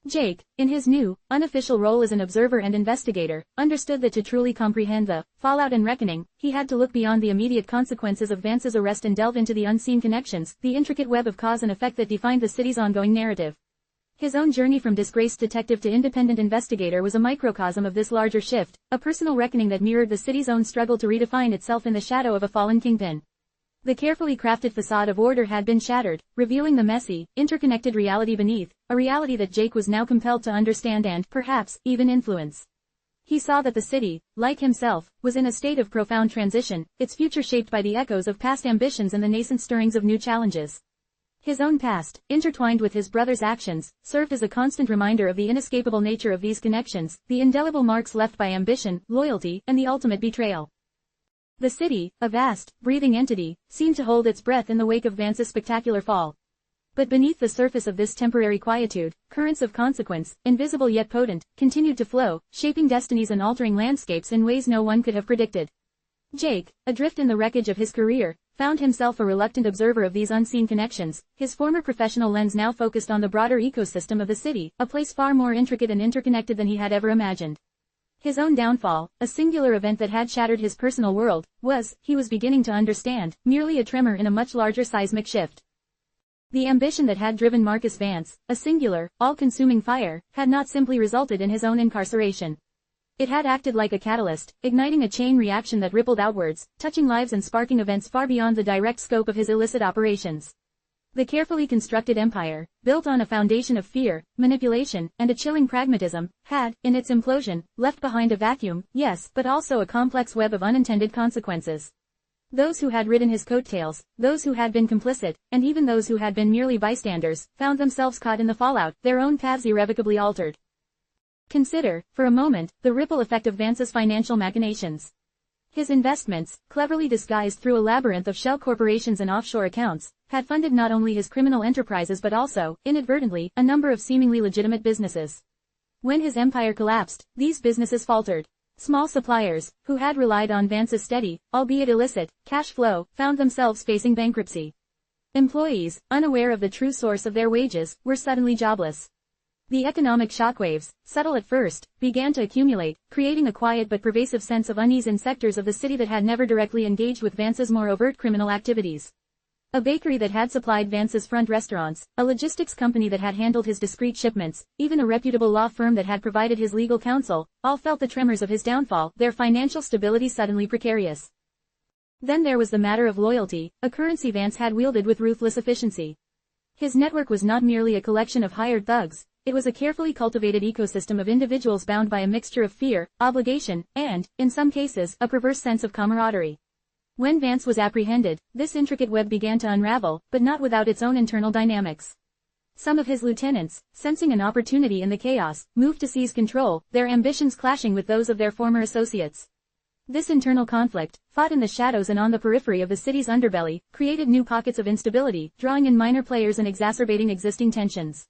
Jake, in his new, unofficial role as an observer and investigator, understood that to truly comprehend the fallout and reckoning, he had to look beyond the immediate consequences of Vance's arrest and delve into the unseen connections, the intricate web of cause and effect that defined the city's ongoing narrative. His own journey from disgraced detective to independent investigator was a microcosm of this larger shift, a personal reckoning that mirrored the city's own struggle to redefine itself in the shadow of a fallen kingpin. The carefully crafted facade of order had been shattered, revealing the messy, interconnected reality beneath, a reality that Jake was now compelled to understand and, perhaps, even influence. He saw that the city, like himself, was in a state of profound transition, its future shaped by the echoes of past ambitions and the nascent stirrings of new challenges. His own past, intertwined with his brother's actions, served as a constant reminder of the inescapable nature of these connections, the indelible marks left by ambition, loyalty, and the ultimate betrayal. The city, a vast, breathing entity, seemed to hold its breath in the wake of Vance's spectacular fall. But beneath the surface of this temporary quietude, currents of consequence, invisible yet potent, continued to flow, shaping destinies and altering landscapes in ways no one could have predicted. Jake, adrift in the wreckage of his career, found himself a reluctant observer of these unseen connections, his former professional lens now focused on the broader ecosystem of the city, a place far more intricate and interconnected than he had ever imagined. His own downfall, a singular event that had shattered his personal world, was, he was beginning to understand, merely a tremor in a much larger seismic shift. The ambition that had driven Marcus Vance, a singular, all-consuming fire, had not simply resulted in his own incarceration. It had acted like a catalyst, igniting a chain reaction that rippled outwards, touching lives and sparking events far beyond the direct scope of his illicit operations. The carefully constructed empire, built on a foundation of fear, manipulation, and a chilling pragmatism, had, in its implosion, left behind a vacuum, yes, but also a complex web of unintended consequences. Those who had ridden his coattails, those who had been complicit, and even those who had been merely bystanders, found themselves caught in the fallout, their own paths irrevocably altered. Consider, for a moment, the ripple effect of Vance's financial machinations. His investments, cleverly disguised through a labyrinth of shell corporations and offshore accounts, had funded not only his criminal enterprises but also, inadvertently, a number of seemingly legitimate businesses. When his empire collapsed, these businesses faltered. Small suppliers, who had relied on Vance's steady, albeit illicit, cash flow, found themselves facing bankruptcy. Employees, unaware of the true source of their wages, were suddenly jobless. The economic shockwaves, subtle at first, began to accumulate, creating a quiet but pervasive sense of unease in sectors of the city that had never directly engaged with Vance's more overt criminal activities. A bakery that had supplied Vance's front restaurants, a logistics company that had handled his discreet shipments, even a reputable law firm that had provided his legal counsel, all felt the tremors of his downfall, their financial stability suddenly precarious. Then there was the matter of loyalty, a currency Vance had wielded with ruthless efficiency. His network was not merely a collection of hired thugs, It was a carefully cultivated ecosystem of individuals bound by a mixture of fear, obligation, and, in some cases, a perverse sense of camaraderie. When Vance was apprehended, this intricate web began to unravel, but not without its own internal dynamics. Some of his lieutenants, sensing an opportunity in the chaos, moved to seize control, their ambitions clashing with those of their former associates. This internal conflict, fought in the shadows and on the periphery of the city's underbelly, created new pockets of instability, drawing in minor players and exacerbating existing tensions.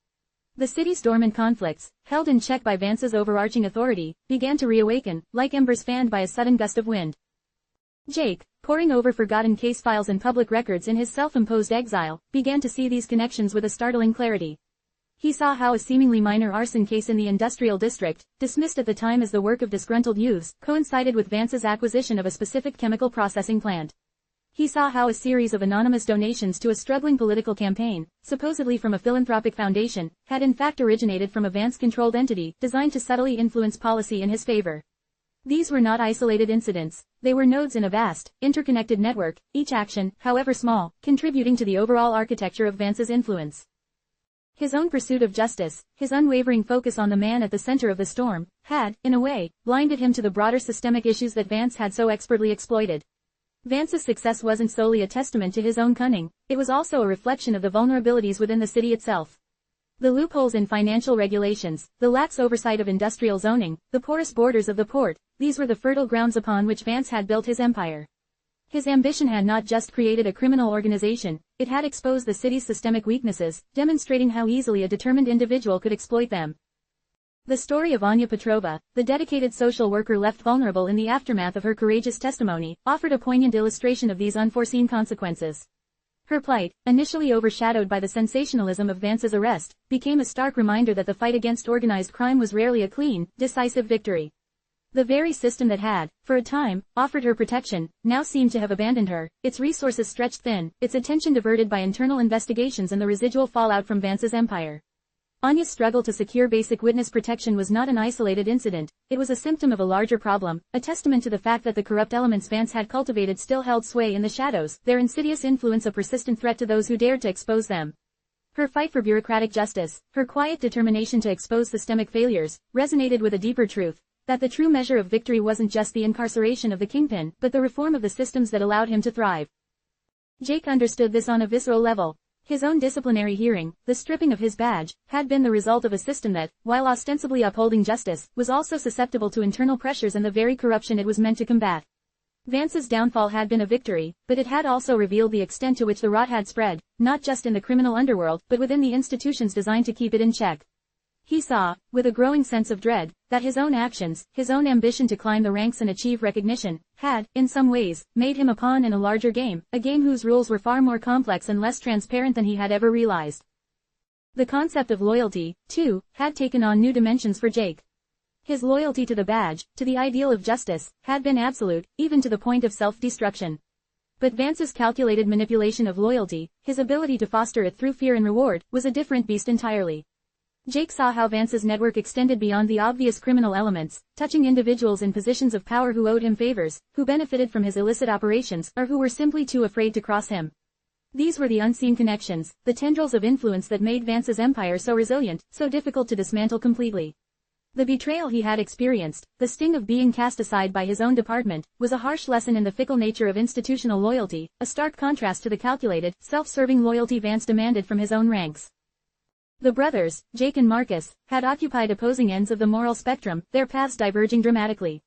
The city's dormant conflicts, held in check by Vance's overarching authority, began to reawaken, like embers fanned by a sudden gust of wind. Jake, poring over forgotten case files and public records in his self-imposed exile, began to see these connections with a startling clarity. He saw how a seemingly minor arson case in the industrial district, dismissed at the time as the work of disgruntled youths, coincided with Vance's acquisition of a specific chemical processing plant. He saw how a series of anonymous donations to a struggling political campaign, supposedly from a philanthropic foundation, had in fact originated from a Vance-controlled entity designed to subtly influence policy in his favor. These were not isolated incidents, they were nodes in a vast, interconnected network, each action, however small, contributing to the overall architecture of Vance's influence. His own pursuit of justice, his unwavering focus on the man at the center of the storm, had, in a way, blinded him to the broader systemic issues that Vance had so expertly exploited. Vance's success wasn't solely a testament to his own cunning, it was also a reflection of the vulnerabilities within the city itself. The loopholes in financial regulations, the lax oversight of industrial zoning, the porous borders of the port, these were the fertile grounds upon which Vance had built his empire. His ambition had not just created a criminal organization, it had exposed the city's systemic weaknesses, demonstrating how easily a determined individual could exploit them. The story of Anya Petrova, the dedicated social worker left vulnerable in the aftermath of her courageous testimony, offered a poignant illustration of these unforeseen consequences. Her plight, initially overshadowed by the sensationalism of Vance's arrest, became a stark reminder that the fight against organized crime was rarely a clean, decisive victory. The very system that had, for a time, offered her protection, now seemed to have abandoned her, its resources stretched thin, its attention diverted by internal investigations and the residual fallout from Vance's empire. Anya's struggle to secure basic witness protection was not an isolated incident, it was a symptom of a larger problem, a testament to the fact that the corrupt elements Vance had cultivated still held sway in the shadows, their insidious influence a persistent threat to those who dared to expose them. Her fight for bureaucratic justice, her quiet determination to expose systemic failures, resonated with a deeper truth, that the true measure of victory wasn't just the incarceration of the kingpin, but the reform of the systems that allowed him to thrive. Jake understood this on a visceral level. His own disciplinary hearing, the stripping of his badge, had been the result of a system that, while ostensibly upholding justice, was also susceptible to internal pressures and the very corruption it was meant to combat. Vance's downfall had been a victory, but it had also revealed the extent to which the rot had spread, not just in the criminal underworld, but within the institutions designed to keep it in check. He saw, with a growing sense of dread, that his own actions, his own ambition to climb the ranks and achieve recognition, had, in some ways, made him a pawn in a larger game, a game whose rules were far more complex and less transparent than he had ever realized. The concept of loyalty, too, had taken on new dimensions for Jake. His loyalty to the badge, to the ideal of justice, had been absolute, even to the point of self-destruction. But Vance's calculated manipulation of loyalty, his ability to foster it through fear and reward, was a different beast entirely. Jake saw how Vance's network extended beyond the obvious criminal elements, touching individuals in positions of power who owed him favors, who benefited from his illicit operations, or who were simply too afraid to cross him. These were the unseen connections, the tendrils of influence that made Vance's empire so resilient, so difficult to dismantle completely. The betrayal he had experienced, the sting of being cast aside by his own department, was a harsh lesson in the fickle nature of institutional loyalty, a stark contrast to the calculated, self-serving loyalty Vance demanded from his own ranks. The brothers, Jake and Marcus, had occupied opposing ends of the moral spectrum, their paths diverging dramatically.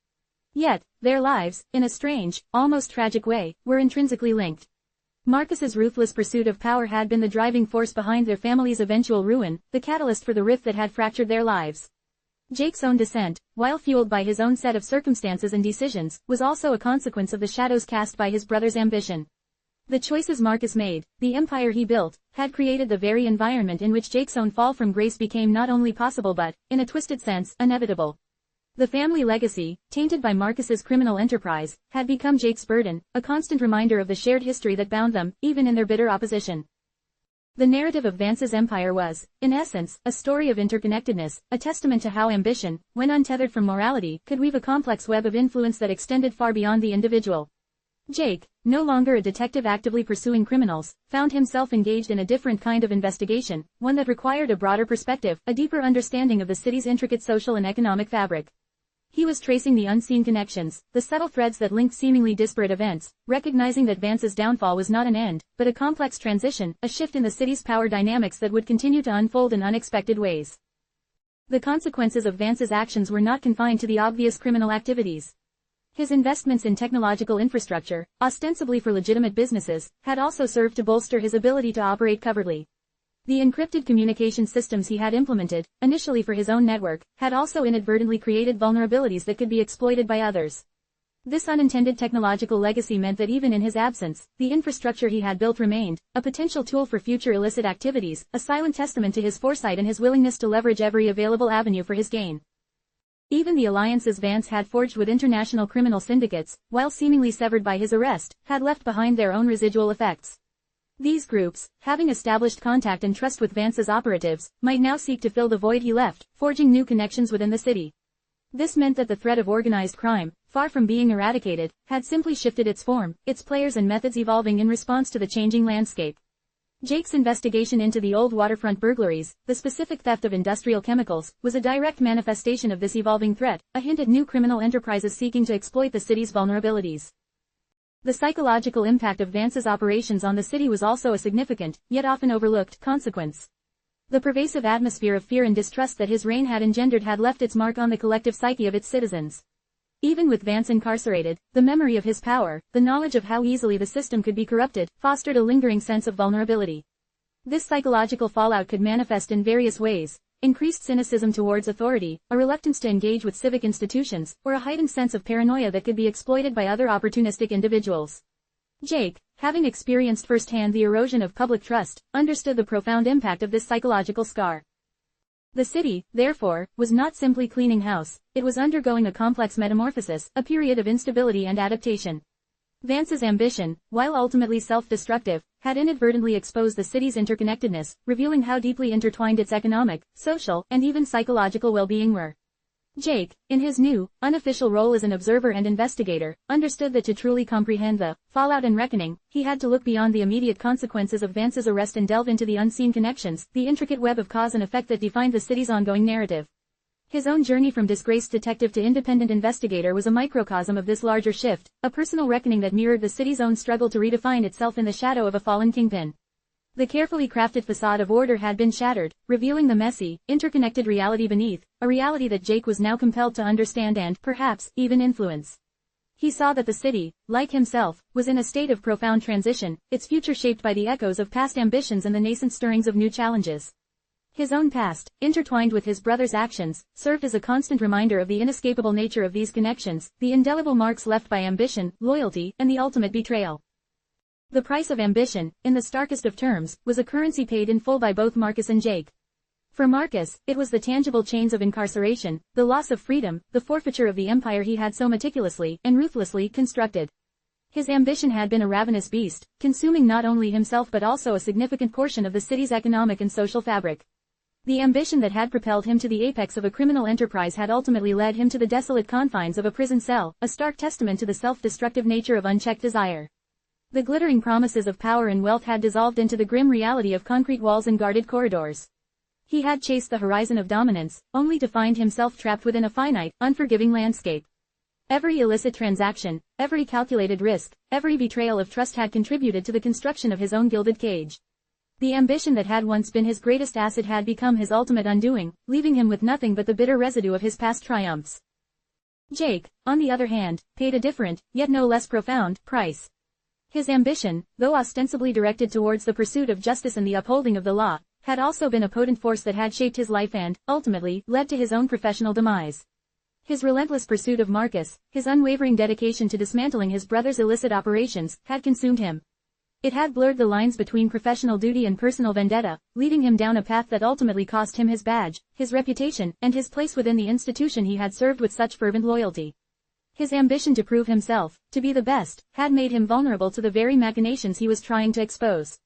Yet, their lives, in a strange, almost tragic way, were intrinsically linked. Marcus's ruthless pursuit of power had been the driving force behind their family's eventual ruin, the catalyst for the rift that had fractured their lives. Jake's own descent, while fueled by his own set of circumstances and decisions, was also a consequence of the shadows cast by his brother's ambition. The choices Marcus made, the empire he built, had created the very environment in which Jake's own fall from grace became not only possible but, in a twisted sense, inevitable. The family legacy, tainted by Marcus's criminal enterprise, had become Jake's burden, a constant reminder of the shared history that bound them, even in their bitter opposition. The narrative of Vance's empire was, in essence, a story of interconnectedness, a testament to how ambition, when untethered from morality, could weave a complex web of influence that extended far beyond the individual. Jake, no longer a detective actively pursuing criminals, found himself engaged in a different kind of investigation, one that required a broader perspective, a deeper understanding of the city's intricate social and economic fabric. He was tracing the unseen connections, the subtle threads that linked seemingly disparate events, recognizing that Vance's downfall was not an end, but a complex transition, a shift in the city's power dynamics that would continue to unfold in unexpected ways. The consequences of Vance's actions were not confined to the obvious criminal activities. His investments in technological infrastructure, ostensibly for legitimate businesses, had also served to bolster his ability to operate covertly. The encrypted communication systems he had implemented, initially for his own network, had also inadvertently created vulnerabilities that could be exploited by others. This unintended technological legacy meant that even in his absence, the infrastructure he had built remained, a potential tool for future illicit activities, a silent testament to his foresight and his willingness to leverage every available avenue for his gain. Even the alliances Vance had forged with international criminal syndicates, while seemingly severed by his arrest, had left behind their own residual effects. These groups, having established contact and trust with Vance's operatives, might now seek to fill the void he left, forging new connections within the city. This meant that the threat of organized crime, far from being eradicated, had simply shifted its form, its players and methods evolving in response to the changing landscape. Jake's investigation into the old waterfront burglaries, the specific theft of industrial chemicals, was a direct manifestation of this evolving threat, a hint at new criminal enterprises seeking to exploit the city's vulnerabilities. The psychological impact of Vance's operations on the city was also a significant, yet often overlooked, consequence. The pervasive atmosphere of fear and distrust that his reign had engendered had left its mark on the collective psyche of its citizens. Even with Vance incarcerated, the memory of his power, the knowledge of how easily the system could be corrupted, fostered a lingering sense of vulnerability. This psychological fallout could manifest in various ways: increased cynicism towards authority, a reluctance to engage with civic institutions, or a heightened sense of paranoia that could be exploited by other opportunistic individuals. Jake, having experienced firsthand the erosion of public trust, understood the profound impact of this psychological scar. The city, therefore, was not simply cleaning house, it was undergoing a complex metamorphosis, a period of instability and adaptation. Vance's ambition, while ultimately self-destructive, had inadvertently exposed the city's interconnectedness, revealing how deeply intertwined its economic, social, and even psychological well-being were. Jake, in his new, unofficial role as an observer and investigator, understood that to truly comprehend the fallout and reckoning, he had to look beyond the immediate consequences of Vance's arrest and delve into the unseen connections, the intricate web of cause and effect that defined the city's ongoing narrative. His own journey from disgraced detective to independent investigator was a microcosm of this larger shift, a personal reckoning that mirrored the city's own struggle to redefine itself in the shadow of a fallen kingpin. The carefully crafted facade of order had been shattered, revealing the messy, interconnected reality beneath, a reality that Jake was now compelled to understand and, perhaps, even influence. He saw that the city, like himself, was in a state of profound transition, its future shaped by the echoes of past ambitions and the nascent stirrings of new challenges. His own past, intertwined with his brother's actions, served as a constant reminder of the inescapable nature of these connections, the indelible marks left by ambition, loyalty, and the ultimate betrayal. The price of ambition, in the starkest of terms, was a currency paid in full by both Marcus and Jake. For Marcus, it was the tangible chains of incarceration, the loss of freedom, the forfeiture of the empire he had so meticulously and ruthlessly constructed. His ambition had been a ravenous beast, consuming not only himself but also a significant portion of the city's economic and social fabric. The ambition that had propelled him to the apex of a criminal enterprise had ultimately led him to the desolate confines of a prison cell, a stark testament to the self-destructive nature of unchecked desire. The glittering promises of power and wealth had dissolved into the grim reality of concrete walls and guarded corridors. He had chased the horizon of dominance, only to find himself trapped within a finite, unforgiving landscape. Every illicit transaction, every calculated risk, every betrayal of trust had contributed to the construction of his own gilded cage. The ambition that had once been his greatest asset had become his ultimate undoing, leaving him with nothing but the bitter residue of his past triumphs. Jake, on the other hand, paid a different, yet no less profound, price. His ambition, though ostensibly directed towards the pursuit of justice and the upholding of the law, had also been a potent force that had shaped his life and, ultimately, led to his own professional demise. His relentless pursuit of Marcus, his unwavering dedication to dismantling his brother's illicit operations, had consumed him. It had blurred the lines between professional duty and personal vendetta, leading him down a path that ultimately cost him his badge, his reputation, and his place within the institution he had served with such fervent loyalty. His ambition to prove himself, to be the best, had made him vulnerable to the very machinations he was trying to expose.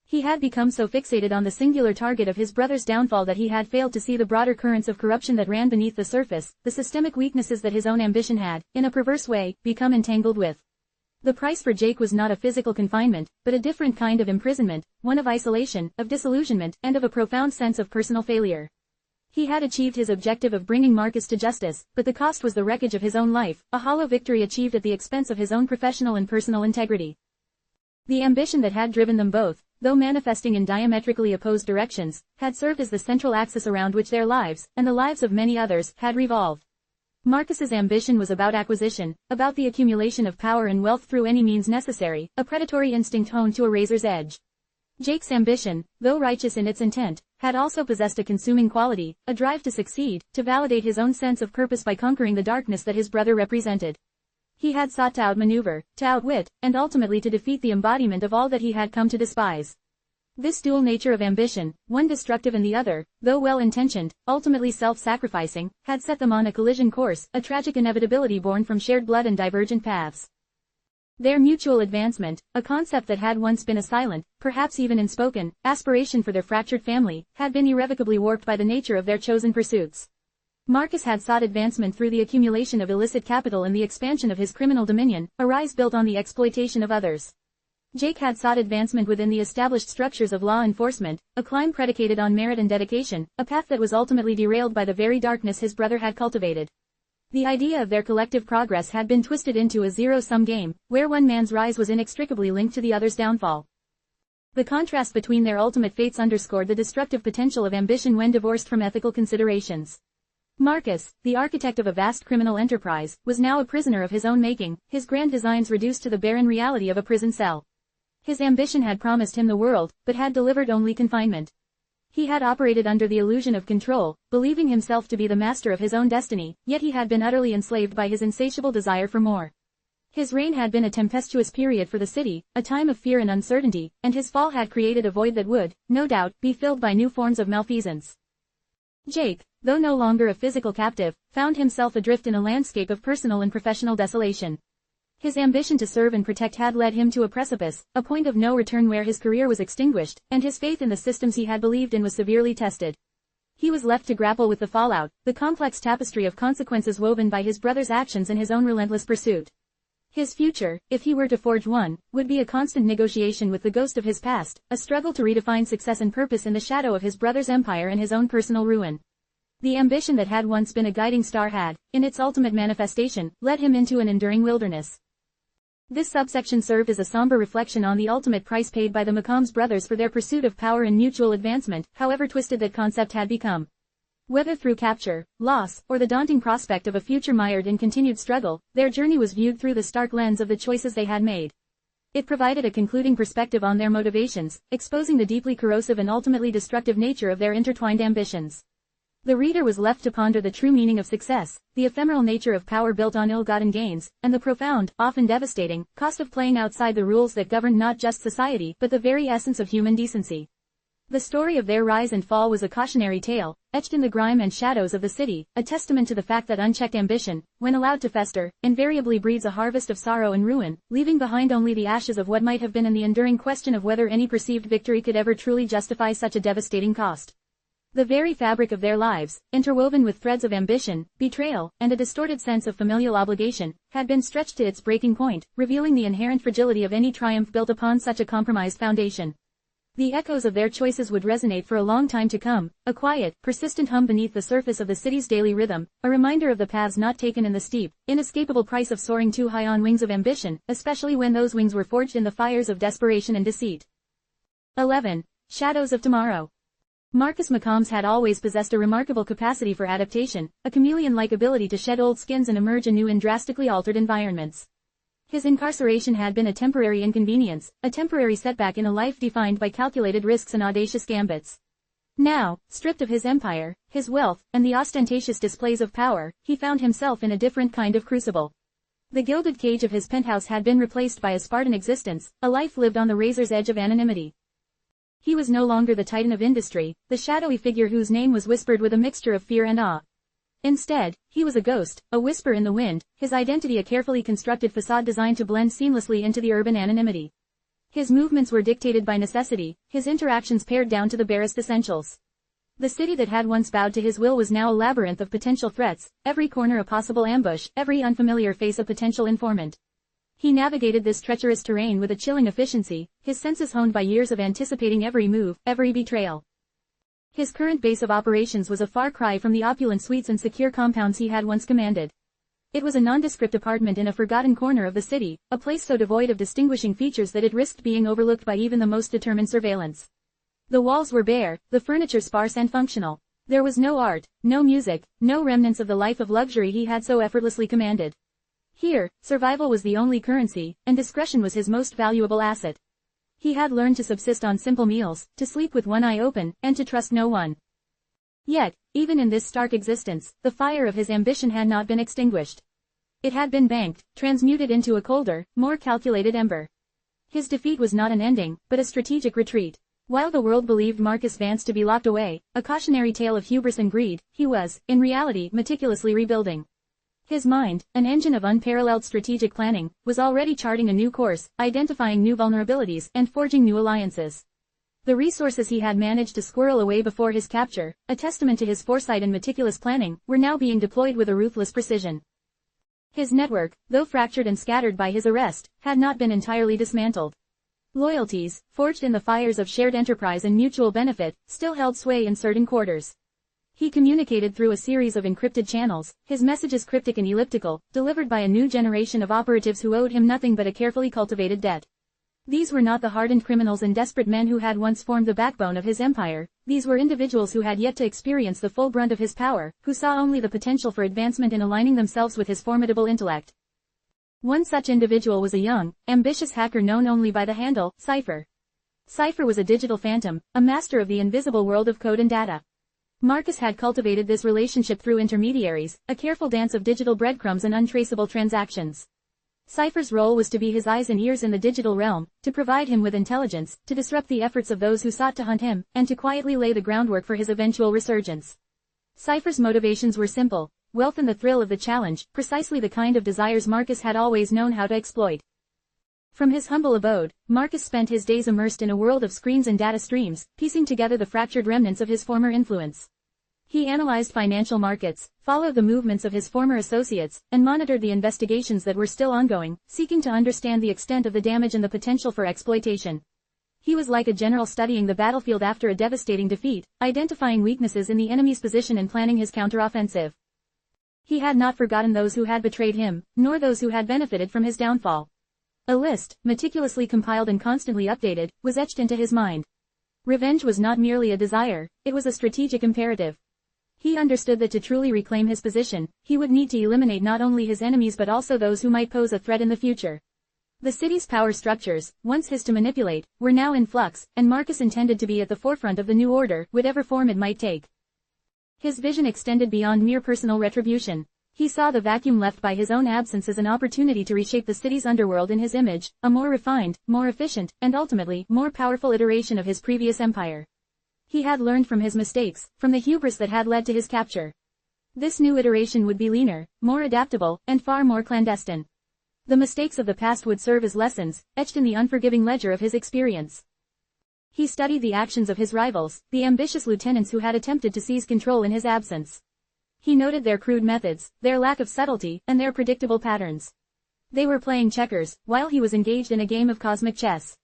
He had become so fixated on the singular target of his brother's downfall that he had failed to see the broader currents of corruption that ran beneath the surface, the systemic weaknesses that his own ambition had, in a perverse way, become entangled with. The price for Jake was not a physical confinement, but a different kind of imprisonment, one of isolation, of disillusionment, and of a profound sense of personal failure. He had achieved his objective of bringing Marcus to justice, but the cost was the wreckage of his own life, a hollow victory achieved at the expense of his own professional and personal integrity. The ambition that had driven them both, though manifesting in diametrically opposed directions, had served as the central axis around which their lives, and the lives of many others, had revolved. Marcus's ambition was about acquisition, about the accumulation of power and wealth through any means necessary, a predatory instinct honed to a razor's edge. Jake's ambition, though righteous in its intent, had also possessed a consuming quality, a drive to succeed, to validate his own sense of purpose by conquering the darkness that his brother represented. He had sought to outmaneuver, to outwit, and ultimately to defeat the embodiment of all that he had come to despise. This dual nature of ambition, one destructive and the other, though well-intentioned, ultimately self-sacrificing, had set them on a collision course, a tragic inevitability born from shared blood and divergent paths. Their mutual advancement, a concept that had once been a silent, perhaps even unspoken, aspiration for their fractured family, had been irrevocably warped by the nature of their chosen pursuits. Marcus had sought advancement through the accumulation of illicit capital and the expansion of his criminal dominion, a rise built on the exploitation of others. Jake had sought advancement within the established structures of law enforcement, a climb predicated on merit and dedication, a path that was ultimately derailed by the very darkness his brother had cultivated. The idea of their collective progress had been twisted into a zero-sum game, where one man's rise was inextricably linked to the other's downfall. The contrast between their ultimate fates underscored the destructive potential of ambition when divorced from ethical considerations. Marcus, the architect of a vast criminal enterprise, was now a prisoner of his own making, his grand designs reduced to the barren reality of a prison cell. His ambition had promised him the world, but had delivered only confinement. He had operated under the illusion of control, believing himself to be the master of his own destiny, yet he had been utterly enslaved by his insatiable desire for more. His reign had been a tempestuous period for the city, a time of fear and uncertainty, and his fall had created a void that would, no doubt, be filled by new forms of malfeasance. Jake, though no longer a physical captive, found himself adrift in a landscape of personal and professional desolation. His ambition to serve and protect had led him to a precipice, a point of no return where his career was extinguished, and his faith in the systems he had believed in was severely tested. He was left to grapple with the fallout, the complex tapestry of consequences woven by his brother's actions and his own relentless pursuit. His future, if he were to forge one, would be a constant negotiation with the ghost of his past, a struggle to redefine success and purpose in the shadow of his brother's empire and his own personal ruin. The ambition that had once been a guiding star had, in its ultimate manifestation, led him into an enduring wilderness. This subsection served as a somber reflection on the ultimate price paid by the Mccombs brothers for their pursuit of power and mutual advancement, however twisted that concept had become. Whether through capture, loss, or the daunting prospect of a future mired in continued struggle, their journey was viewed through the stark lens of the choices they had made. It provided a concluding perspective on their motivations, exposing the deeply corrosive and ultimately destructive nature of their intertwined ambitions. The reader was left to ponder the true meaning of success, the ephemeral nature of power built on ill-gotten gains, and the profound, often devastating, cost of playing outside the rules that govern not just society but the very essence of human decency. The story of their rise and fall was a cautionary tale, etched in the grime and shadows of the city, a testament to the fact that unchecked ambition, when allowed to fester, invariably breeds a harvest of sorrow and ruin, leaving behind only the ashes of what might have been and the enduring question of whether any perceived victory could ever truly justify such a devastating cost. The very fabric of their lives, interwoven with threads of ambition, betrayal, and a distorted sense of familial obligation, had been stretched to its breaking point, revealing the inherent fragility of any triumph built upon such a compromised foundation. The echoes of their choices would resonate for a long time to come, a quiet, persistent hum beneath the surface of the city's daily rhythm, a reminder of the paths not taken in the steep, inescapable price of soaring too high on wings of ambition, especially when those wings were forged in the fires of desperation and deceit. 11. Shadows of Tomorrow. Marcus Mccombs had always possessed a remarkable capacity for adaptation, a chameleon-like ability to shed old skins and emerge anew in drastically altered environments. His incarceration had been a temporary inconvenience, a temporary setback in a life defined by calculated risks and audacious gambits. Now, stripped of his empire, his wealth, and the ostentatious displays of power, he found himself in a different kind of crucible. The gilded cage of his penthouse had been replaced by a Spartan existence, a life lived on the razor's edge of anonymity. He was no longer the titan of industry, the shadowy figure whose name was whispered with a mixture of fear and awe. Instead, he was a ghost, a whisper in the wind, his identity a carefully constructed facade designed to blend seamlessly into the urban anonymity. His movements were dictated by necessity, his interactions pared down to the barest essentials. The city that had once bowed to his will was now a labyrinth of potential threats, every corner a possible ambush, every unfamiliar face a potential informant. He navigated this treacherous terrain with a chilling efficiency, his senses honed by years of anticipating every move, every betrayal. His current base of operations was a far cry from the opulent suites and secure compounds he had once commanded. It was a nondescript apartment in a forgotten corner of the city, a place so devoid of distinguishing features that it risked being overlooked by even the most determined surveillance. The walls were bare, the furniture sparse and functional. There was no art, no music, no remnants of the life of luxury he had so effortlessly commanded. Here, survival was the only currency, and discretion was his most valuable asset. He had learned to subsist on simple meals, to sleep with one eye open, and to trust no one. Yet, even in this stark existence, the fire of his ambition had not been extinguished. It had been banked, transmuted into a colder, more calculated ember. His defeat was not an ending, but a strategic retreat. While the world believed Marcus Vance to be locked away, a cautionary tale of hubris and greed, he was, in reality, meticulously rebuilding. His mind, an engine of unparalleled strategic planning, was already charting a new course, identifying new vulnerabilities, and forging new alliances. The resources he had managed to squirrel away before his capture, a testament to his foresight and meticulous planning, were now being deployed with a ruthless precision. His network, though fractured and scattered by his arrest, had not been entirely dismantled. Loyalties, forged in the fires of shared enterprise and mutual benefit, still held sway in certain quarters. He communicated through a series of encrypted channels, his messages cryptic and elliptical, delivered by a new generation of operatives who owed him nothing but a carefully cultivated debt. These were not the hardened criminals and desperate men who had once formed the backbone of his empire, these were individuals who had yet to experience the full brunt of his power, who saw only the potential for advancement in aligning themselves with his formidable intellect. One such individual was a young, ambitious hacker known only by the handle, Cypher. Cypher was a digital phantom, a master of the invisible world of code and data. Marcus had cultivated this relationship through intermediaries, a careful dance of digital breadcrumbs and untraceable transactions. Cypher's role was to be his eyes and ears in the digital realm, to provide him with intelligence, to disrupt the efforts of those who sought to hunt him, and to quietly lay the groundwork for his eventual resurgence. Cypher's motivations were simple: wealth and the thrill of the challenge, precisely the kind of desires Marcus had always known how to exploit. From his humble abode, Marcus spent his days immersed in a world of screens and data streams, piecing together the fractured remnants of his former influence. He analyzed financial markets, followed the movements of his former associates, and monitored the investigations that were still ongoing, seeking to understand the extent of the damage and the potential for exploitation. He was like a general studying the battlefield after a devastating defeat, identifying weaknesses in the enemy's position and planning his counteroffensive. He had not forgotten those who had betrayed him, nor those who had benefited from his downfall. A list, meticulously compiled and constantly updated, was etched into his mind. Revenge was not merely a desire, it was a strategic imperative. He understood that to truly reclaim his position, he would need to eliminate not only his enemies but also those who might pose a threat in the future. The city's power structures, once his to manipulate, were now in flux, and Marcus intended to be at the forefront of the new order, whatever form it might take. His vision extended beyond mere personal retribution. He saw the vacuum left by his own absence as an opportunity to reshape the city's underworld in his image, a more refined, more efficient, and ultimately, more powerful iteration of his previous empire. He had learned from his mistakes, from the hubris that had led to his capture. This new iteration would be leaner, more adaptable, and far more clandestine. The mistakes of the past would serve as lessons, etched in the unforgiving ledger of his experience. He studied the actions of his rivals, the ambitious lieutenants who had attempted to seize control in his absence. He noted their crude methods, their lack of subtlety, and their predictable patterns. They were playing checkers, while he was engaged in a game of cosmic chess.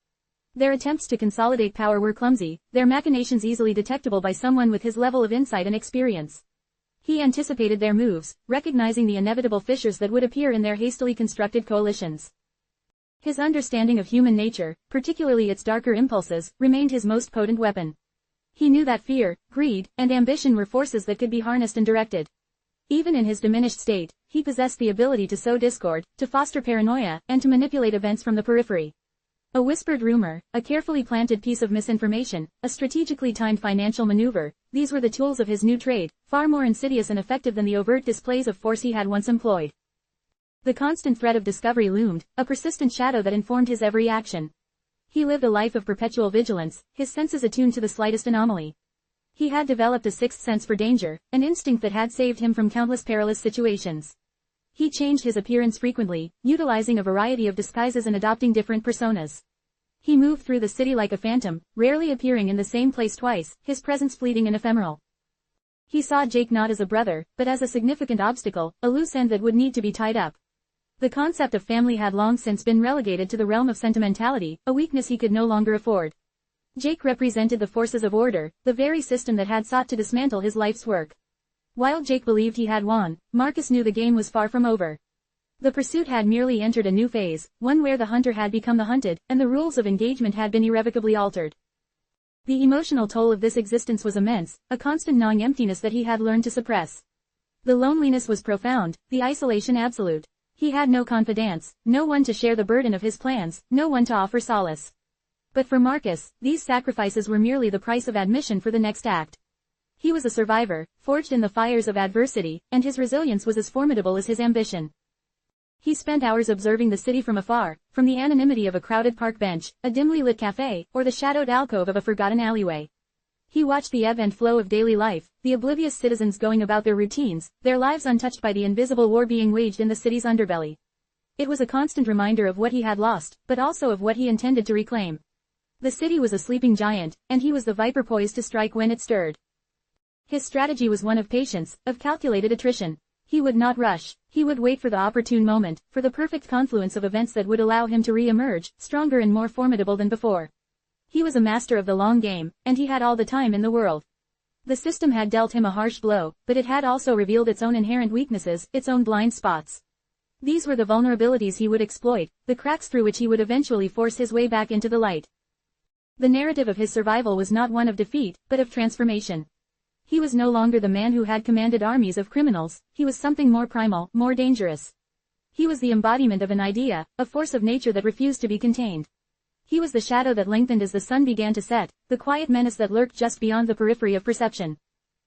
Their attempts to consolidate power were clumsy, their machinations easily detectable by someone with his level of insight and experience. He anticipated their moves, recognizing the inevitable fissures that would appear in their hastily constructed coalitions. His understanding of human nature, particularly its darker impulses, remained his most potent weapon. He knew that fear, greed, and ambition were forces that could be harnessed and directed. Even in his diminished state, he possessed the ability to sow discord, to foster paranoia, and to manipulate events from the periphery. A whispered rumor, a carefully planted piece of misinformation, a strategically timed financial maneuver, these were the tools of his new trade, far more insidious and effective than the overt displays of force he had once employed. The constant threat of discovery loomed, a persistent shadow that informed his every action. He lived a life of perpetual vigilance, his senses attuned to the slightest anomaly. He had developed a sixth sense for danger, an instinct that had saved him from countless perilous situations. He changed his appearance frequently, utilizing a variety of disguises and adopting different personas. He moved through the city like a phantom, rarely appearing in the same place twice, his presence fleeting and ephemeral. He saw Jake not as a brother, but as a significant obstacle, a loose end that would need to be tied up. The concept of family had long since been relegated to the realm of sentimentality, a weakness he could no longer afford. Jake represented the forces of order, the very system that had sought to dismantle his life's work. While Jake believed he had won, Marcus knew the game was far from over. The pursuit had merely entered a new phase, one where the hunter had become the hunted, and the rules of engagement had been irrevocably altered. The emotional toll of this existence was immense, a constant gnawing emptiness that he had learned to suppress. The loneliness was profound, the isolation absolute. He had no confidants, no one to share the burden of his plans, no one to offer solace. But for Marcus, these sacrifices were merely the price of admission for the next act. He was a survivor, forged in the fires of adversity, and his resilience was as formidable as his ambition. He spent hours observing the city from afar, from the anonymity of a crowded park bench, a dimly lit cafe, or the shadowed alcove of a forgotten alleyway. He watched the ebb and flow of daily life, the oblivious citizens going about their routines, their lives untouched by the invisible war being waged in the city's underbelly. It was a constant reminder of what he had lost, but also of what he intended to reclaim. The city was a sleeping giant, and he was the viper poised to strike when it stirred. His strategy was one of patience, of calculated attrition. He would not rush. He would wait for the opportune moment, for the perfect confluence of events that would allow him to re-emerge, stronger and more formidable than before. He was a master of the long game, and he had all the time in the world. The system had dealt him a harsh blow, but it had also revealed its own inherent weaknesses, its own blind spots. These were the vulnerabilities he would exploit, the cracks through which he would eventually force his way back into the light. The narrative of his survival was not one of defeat, but of transformation. He was no longer the man who had commanded armies of criminals, he was something more primal, more dangerous. He was the embodiment of an idea, a force of nature that refused to be contained. He was the shadow that lengthened as the sun began to set, the quiet menace that lurked just beyond the periphery of perception.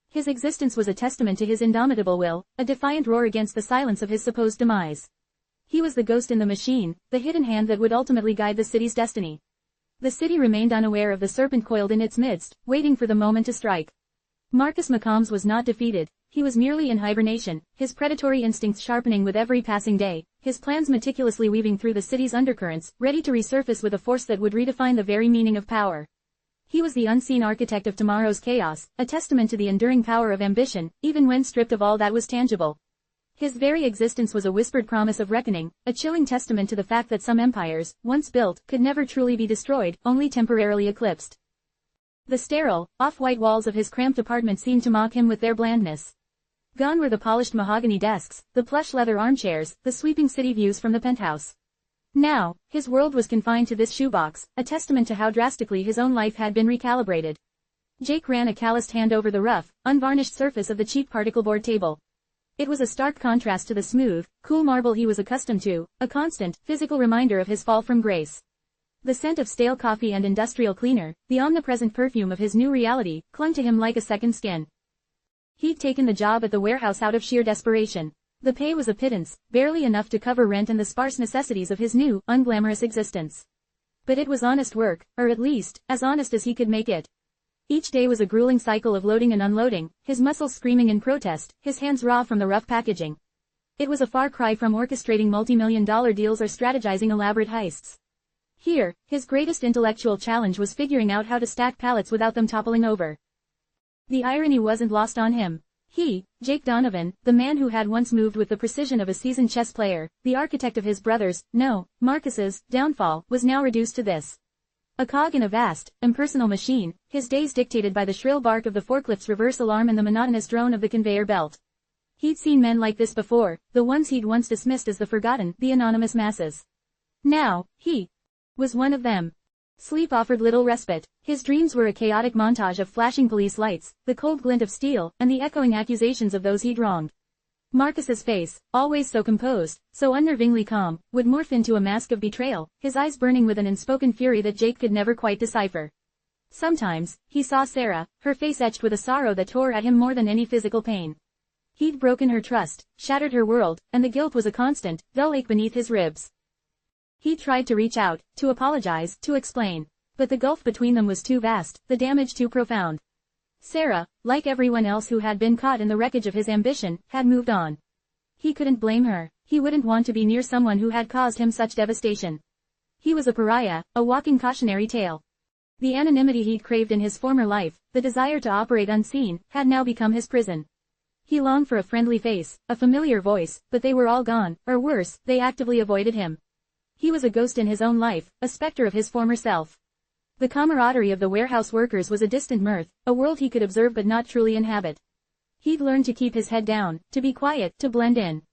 His existence was a testament to his indomitable will, a defiant roar against the silence of his supposed demise. He was the ghost in the machine, the hidden hand that would ultimately guide the city's destiny. The city remained unaware of the serpent coiled in its midst, waiting for the moment to strike. Marcus Mccombs was not defeated. He was merely in hibernation, his predatory instincts sharpening with every passing day, his plans meticulously weaving through the city's undercurrents, ready to resurface with a force that would redefine the very meaning of power. He was the unseen architect of tomorrow's chaos, a testament to the enduring power of ambition, even when stripped of all that was tangible. His very existence was a whispered promise of reckoning, a chilling testament to the fact that some empires, once built, could never truly be destroyed, only temporarily eclipsed. The sterile, off-white walls of his cramped apartment seemed to mock him with their blandness. Gone were the polished mahogany desks, the plush leather armchairs, the sweeping city views from the penthouse. Now, his world was confined to this shoebox, a testament to how drastically his own life had been recalibrated. Jake ran a calloused hand over the rough, unvarnished surface of the cheap particle board table. It was a stark contrast to the smooth, cool marble he was accustomed to, a constant, physical reminder of his fall from grace. The scent of stale coffee and industrial cleaner, the omnipresent perfume of his new reality, clung to him like a second skin. He'd taken the job at the warehouse out of sheer desperation. The pay was a pittance, barely enough to cover rent and the sparse necessities of his new, unglamorous existence. But it was honest work, or at least, as honest as he could make it. Each day was a grueling cycle of loading and unloading, his muscles screaming in protest, his hands raw from the rough packaging. It was a far cry from orchestrating multi-million-dollar deals or strategizing elaborate heists. Here, his greatest intellectual challenge was figuring out how to stack pallets without them toppling over. The irony wasn't lost on him. He, Jake Donovan, the man who had once moved with the precision of a seasoned chess player, the architect of his brother's, no, Marcus's, downfall, was now reduced to this. A cog in a vast, impersonal machine, his days dictated by the shrill bark of the forklift's reverse alarm and the monotonous drone of the conveyor belt. He'd seen men like this before, the ones he'd once dismissed as the forgotten, the anonymous masses. Now, he was one of them. Sleep offered little respite. His dreams were a chaotic montage of flashing police lights, the cold glint of steel, and the echoing accusations of those he'd wronged. Marcus's face, always so composed, so unnervingly calm, would morph into a mask of betrayal, his eyes burning with an unspoken fury that Jake could never quite decipher. Sometimes, he saw Sarah, her face etched with a sorrow that tore at him more than any physical pain. He'd broken her trust, shattered her world, and the guilt was a constant, dull ache beneath his ribs. He tried to reach out, to apologize, to explain. But the gulf between them was too vast, the damage too profound. Sarah, like everyone else who had been caught in the wreckage of his ambition, had moved on. He couldn't blame her. He wouldn't want to be near someone who had caused him such devastation. He was a pariah, a walking cautionary tale. The anonymity he'd craved in his former life, the desire to operate unseen, had now become his prison. He longed for a friendly face, a familiar voice, but they were all gone, or worse, they actively avoided him. He was a ghost in his own life, a specter of his former self. The camaraderie of the warehouse workers was a distant mirth, a world he could observe but not truly inhabit. He'd learned to keep his head down, to be quiet, to blend in.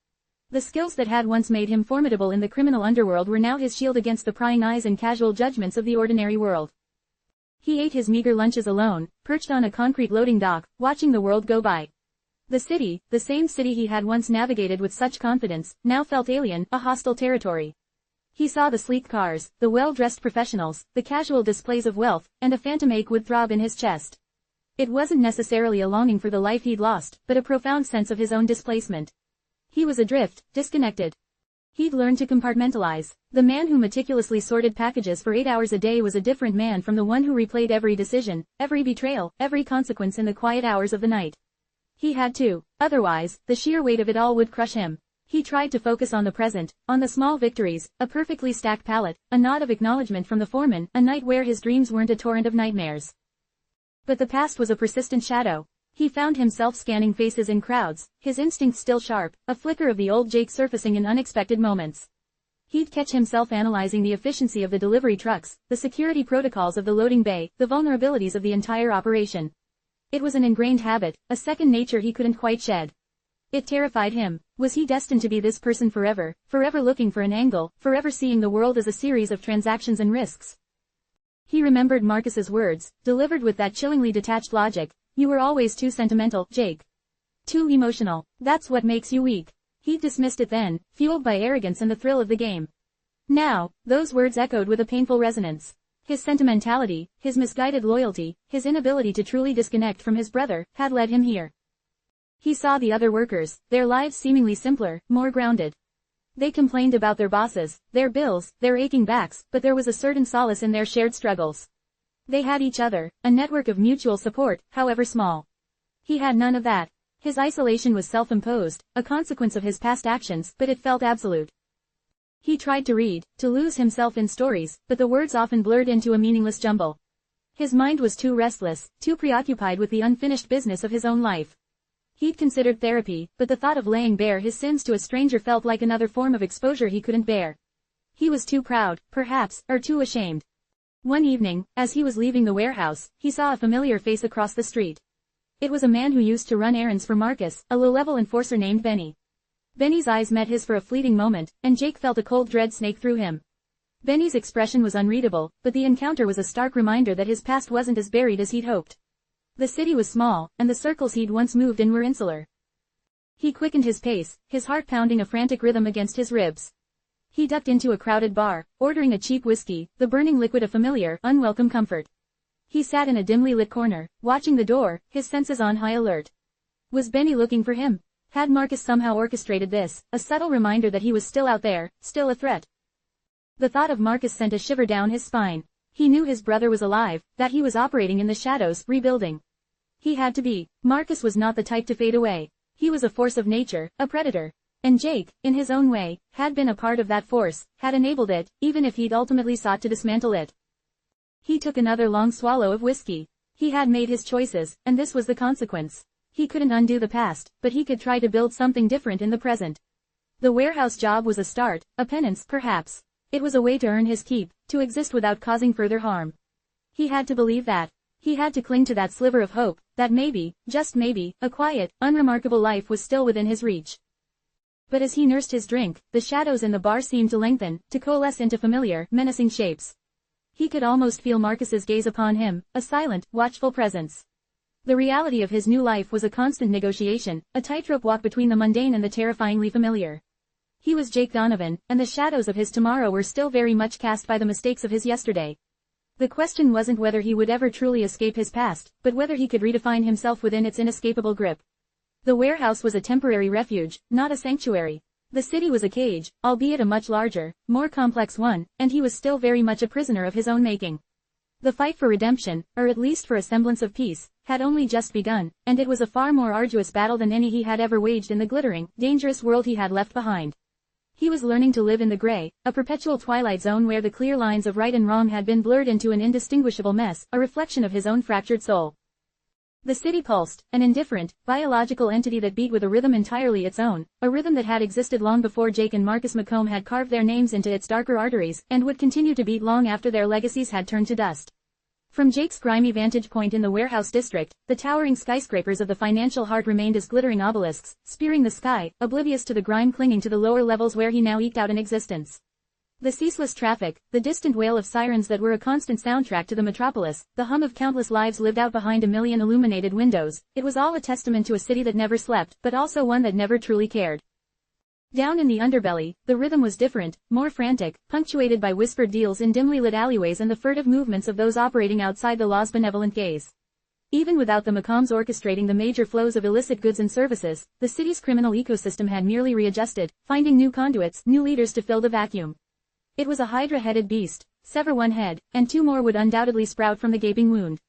The skills that had once made him formidable in the criminal underworld were now his shield against the prying eyes and casual judgments of the ordinary world. He ate his meager lunches alone, perched on a concrete loading dock, watching the world go by. The city, the same city he had once navigated with such confidence, now felt alien, a hostile territory. He saw the sleek cars, the well-dressed professionals, the casual displays of wealth, and a phantom ache would throb in his chest. It wasn't necessarily a longing for the life he'd lost, but a profound sense of his own displacement. He was adrift, disconnected. He'd learned to compartmentalize. The man who meticulously sorted packages for 8 hours a day was a different man from the one who replayed every decision, every betrayal, every consequence in the quiet hours of the night. He had to. Otherwise, the sheer weight of it all would crush him. He tried to focus on the present, on the small victories, a perfectly stacked pallet, a nod of acknowledgement from the foreman, a night where his dreams weren't a torrent of nightmares. But the past was a persistent shadow. He found himself scanning faces in crowds, his instincts still sharp, a flicker of the old Jake surfacing in unexpected moments. He'd catch himself analyzing the efficiency of the delivery trucks, the security protocols of the loading bay, the vulnerabilities of the entire operation. It was an ingrained habit, a second nature he couldn't quite shed. It terrified him. Was he destined to be this person forever, forever looking for an angle, forever seeing the world as a series of transactions and risks? He remembered Marcus's words, delivered with that chillingly detached logic. You were always too sentimental, Jake. Too emotional. That's what makes you weak. He dismissed it then, fueled by arrogance and the thrill of the game. Now, those words echoed with a painful resonance. His sentimentality, his misguided loyalty, his inability to truly disconnect from his brother, had led him here. He saw the other workers, their lives seemingly simpler, more grounded. They complained about their bosses, their bills, their aching backs, but there was a certain solace in their shared struggles. They had each other, a network of mutual support, however small. He had none of that. His isolation was self-imposed, a consequence of his past actions, but it felt absolute. He tried to read, to lose himself in stories, but the words often blurred into a meaningless jumble. His mind was too restless, too preoccupied with the unfinished business of his own life. He'd considered therapy, but the thought of laying bare his sins to a stranger felt like another form of exposure he couldn't bear. He was too proud, perhaps, or too ashamed. One evening, as he was leaving the warehouse, he saw a familiar face across the street. It was a man who used to run errands for Marcus, a low-level enforcer named Benny. Benny's eyes met his for a fleeting moment, and Jake felt a cold dread snake through him. Benny's expression was unreadable, but the encounter was a stark reminder that his past wasn't as buried as he'd hoped. The city was small, and the circles he'd once moved in were insular. He quickened his pace, his heart pounding a frantic rhythm against his ribs. He ducked into a crowded bar, ordering a cheap whiskey, the burning liquid a familiar, unwelcome comfort. He sat in a dimly lit corner, watching the door, his senses on high alert. Was Benny looking for him? Had Marcus somehow orchestrated this, a subtle reminder that he was still out there, still a threat? The thought of Marcus sent a shiver down his spine. He knew his brother was alive, that he was operating in the shadows, rebuilding. He had to be. Marcus was not the type to fade away. He was a force of nature, a predator. And Jake, in his own way, had been a part of that force, had enabled it, even if he'd ultimately sought to dismantle it. He took another long swallow of whiskey. He had made his choices, and this was the consequence. He couldn't undo the past, but he could try to build something different in the present. The warehouse job was a start, a penance perhaps. It was a way to earn his keep, to exist without causing further harm. He had to believe that. He had to cling to that sliver of hope, that maybe, just maybe, a quiet, unremarkable life was still within his reach. But as he nursed his drink, the shadows in the bar seemed to lengthen, to coalesce into familiar, menacing shapes. He could almost feel Marcus's gaze upon him, a silent, watchful presence. The reality of his new life was a constant negotiation, a tightrope walk between the mundane and the terrifyingly familiar. He was Jake Donovan, and the shadows of his tomorrow were still very much cast by the mistakes of his yesterday. The question wasn't whether he would ever truly escape his past, but whether he could redefine himself within its inescapable grip. The warehouse was a temporary refuge, not a sanctuary. The city was a cage, albeit a much larger, more complex one, and he was still very much a prisoner of his own making. The fight for redemption, or at least for a semblance of peace, had only just begun, and it was a far more arduous battle than any he had ever waged in the glittering, dangerous world he had left behind. He was learning to live in the gray, a perpetual twilight zone where the clear lines of right and wrong had been blurred into an indistinguishable mess, a reflection of his own fractured soul. The city pulsed, an indifferent, biological entity that beat with a rhythm entirely its own, a rhythm that had existed long before Jake and Marcus Mccombs had carved their names into its darker arteries, and would continue to beat long after their legacies had turned to dust. From Jake's grimy vantage point in the warehouse district, the towering skyscrapers of the financial heart remained as glittering obelisks, spearing the sky, oblivious to the grime clinging to the lower levels where he now eked out an existence. The ceaseless traffic, the distant wail of sirens that were a constant soundtrack to the metropolis, the hum of countless lives lived out behind a million illuminated windows, it was all a testament to a city that never slept, but also one that never truly cared. Down in the underbelly, the rhythm was different, more frantic, punctuated by whispered deals in dimly lit alleyways and the furtive movements of those operating outside the law's benevolent gaze. Even without the Mccombs orchestrating the major flows of illicit goods and services, the city's criminal ecosystem had merely readjusted, finding new conduits, new leaders to fill the vacuum. It was a hydra-headed beast. Sever one head, and two more would undoubtedly sprout from the gaping wound.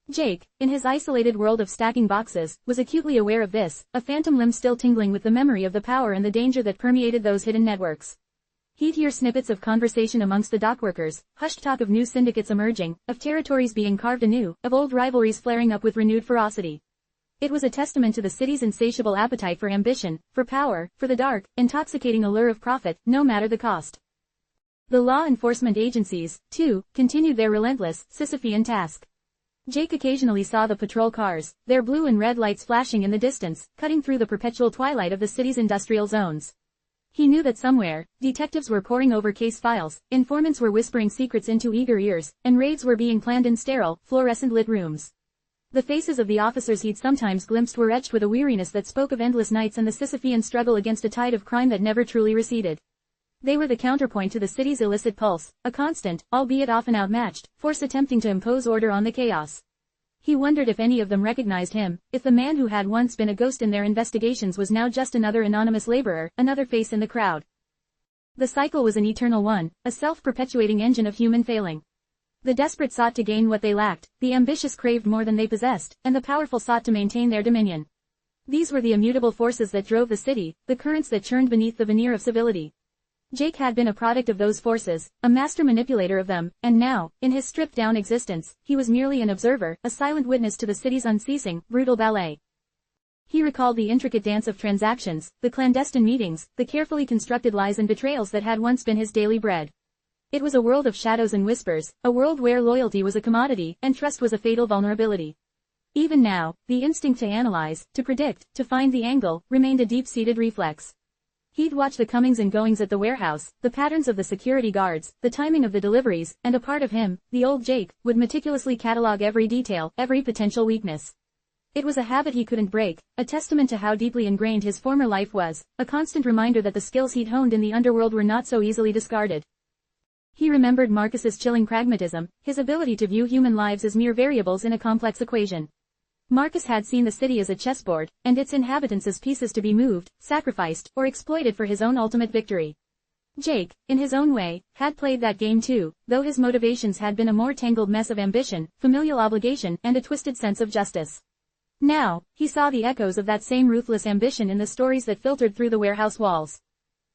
Jake, in his isolated world of stacking boxes, was acutely aware of this, a phantom limb still tingling with the memory of the power and the danger that permeated those hidden networks. He'd hear snippets of conversation amongst the dockworkers, hushed talk of new syndicates emerging, of territories being carved anew, of old rivalries flaring up with renewed ferocity. It was a testament to the city's insatiable appetite for ambition, for power, for the dark, intoxicating allure of profit, no matter the cost. The law enforcement agencies, too, continued their relentless, Sisyphean task. Jake occasionally saw the patrol cars, their blue and red lights flashing in the distance, cutting through the perpetual twilight of the city's industrial zones. He knew that somewhere, detectives were poring over case files, informants were whispering secrets into eager ears, and raids were being planned in sterile, fluorescent-lit rooms. The faces of the officers he'd sometimes glimpsed were etched with a weariness that spoke of endless nights and the Sisyphean struggle against a tide of crime that never truly receded. They were the counterpoint to the city's illicit pulse, a constant, albeit often outmatched, force attempting to impose order on the chaos. He wondered if any of them recognized him, if the man who had once been a ghost in their investigations was now just another anonymous laborer, another face in the crowd. The cycle was an eternal one, a self-perpetuating engine of human failing. The desperate sought to gain what they lacked, the ambitious craved more than they possessed, and the powerful sought to maintain their dominion. These were the immutable forces that drove the city, the currents that churned beneath the veneer of civility. Jake had been a product of those forces, a master manipulator of them, and now, in his stripped-down existence, he was merely an observer, a silent witness to the city's unceasing, brutal ballet. He recalled the intricate dance of transactions, the clandestine meetings, the carefully constructed lies and betrayals that had once been his daily bread. It was a world of shadows and whispers, a world where loyalty was a commodity, and trust was a fatal vulnerability. Even now, the instinct to analyze, to predict, to find the angle, remained a deep-seated reflex. He'd watch the comings and goings at the warehouse, the patterns of the security guards, the timing of the deliveries, and a part of him, the old Jake, would meticulously catalog every detail, every potential weakness. It was a habit he couldn't break, a testament to how deeply ingrained his former life was, a constant reminder that the skills he'd honed in the underworld were not so easily discarded. He remembered Marcus's chilling pragmatism, his ability to view human lives as mere variables in a complex equation. Marcus had seen the city as a chessboard, and its inhabitants as pieces to be moved, sacrificed, or exploited for his own ultimate victory. Jake, in his own way, had played that game too, though his motivations had been a more tangled mess of ambition, familial obligation, and a twisted sense of justice. Now, he saw the echoes of that same ruthless ambition in the stories that filtered through the warehouse walls.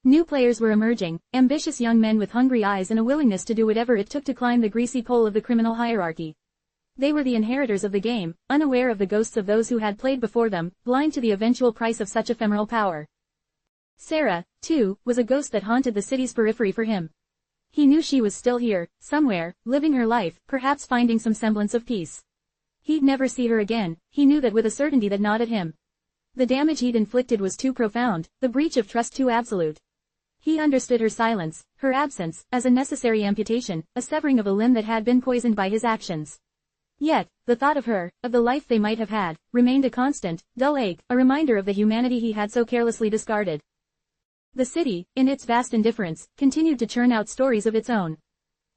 New players were emerging, ambitious young men with hungry eyes and a willingness to do whatever it took to climb the greasy pole of the criminal hierarchy. They were the inheritors of the game, unaware of the ghosts of those who had played before them, blind to the eventual price of such ephemeral power. Sarah, too, was a ghost that haunted the city's periphery for him. He knew she was still here, somewhere, living her life, perhaps finding some semblance of peace. He'd never see her again, he knew that with a certainty that gnawed at him. The damage he'd inflicted was too profound, the breach of trust too absolute. He understood her silence, her absence, as a necessary amputation, a severing of a limb that had been poisoned by his actions. Yet, the thought of her, of the life they might have had, remained a constant, dull ache, a reminder of the humanity he had so carelessly discarded. The city, in its vast indifference, continued to churn out stories of its own.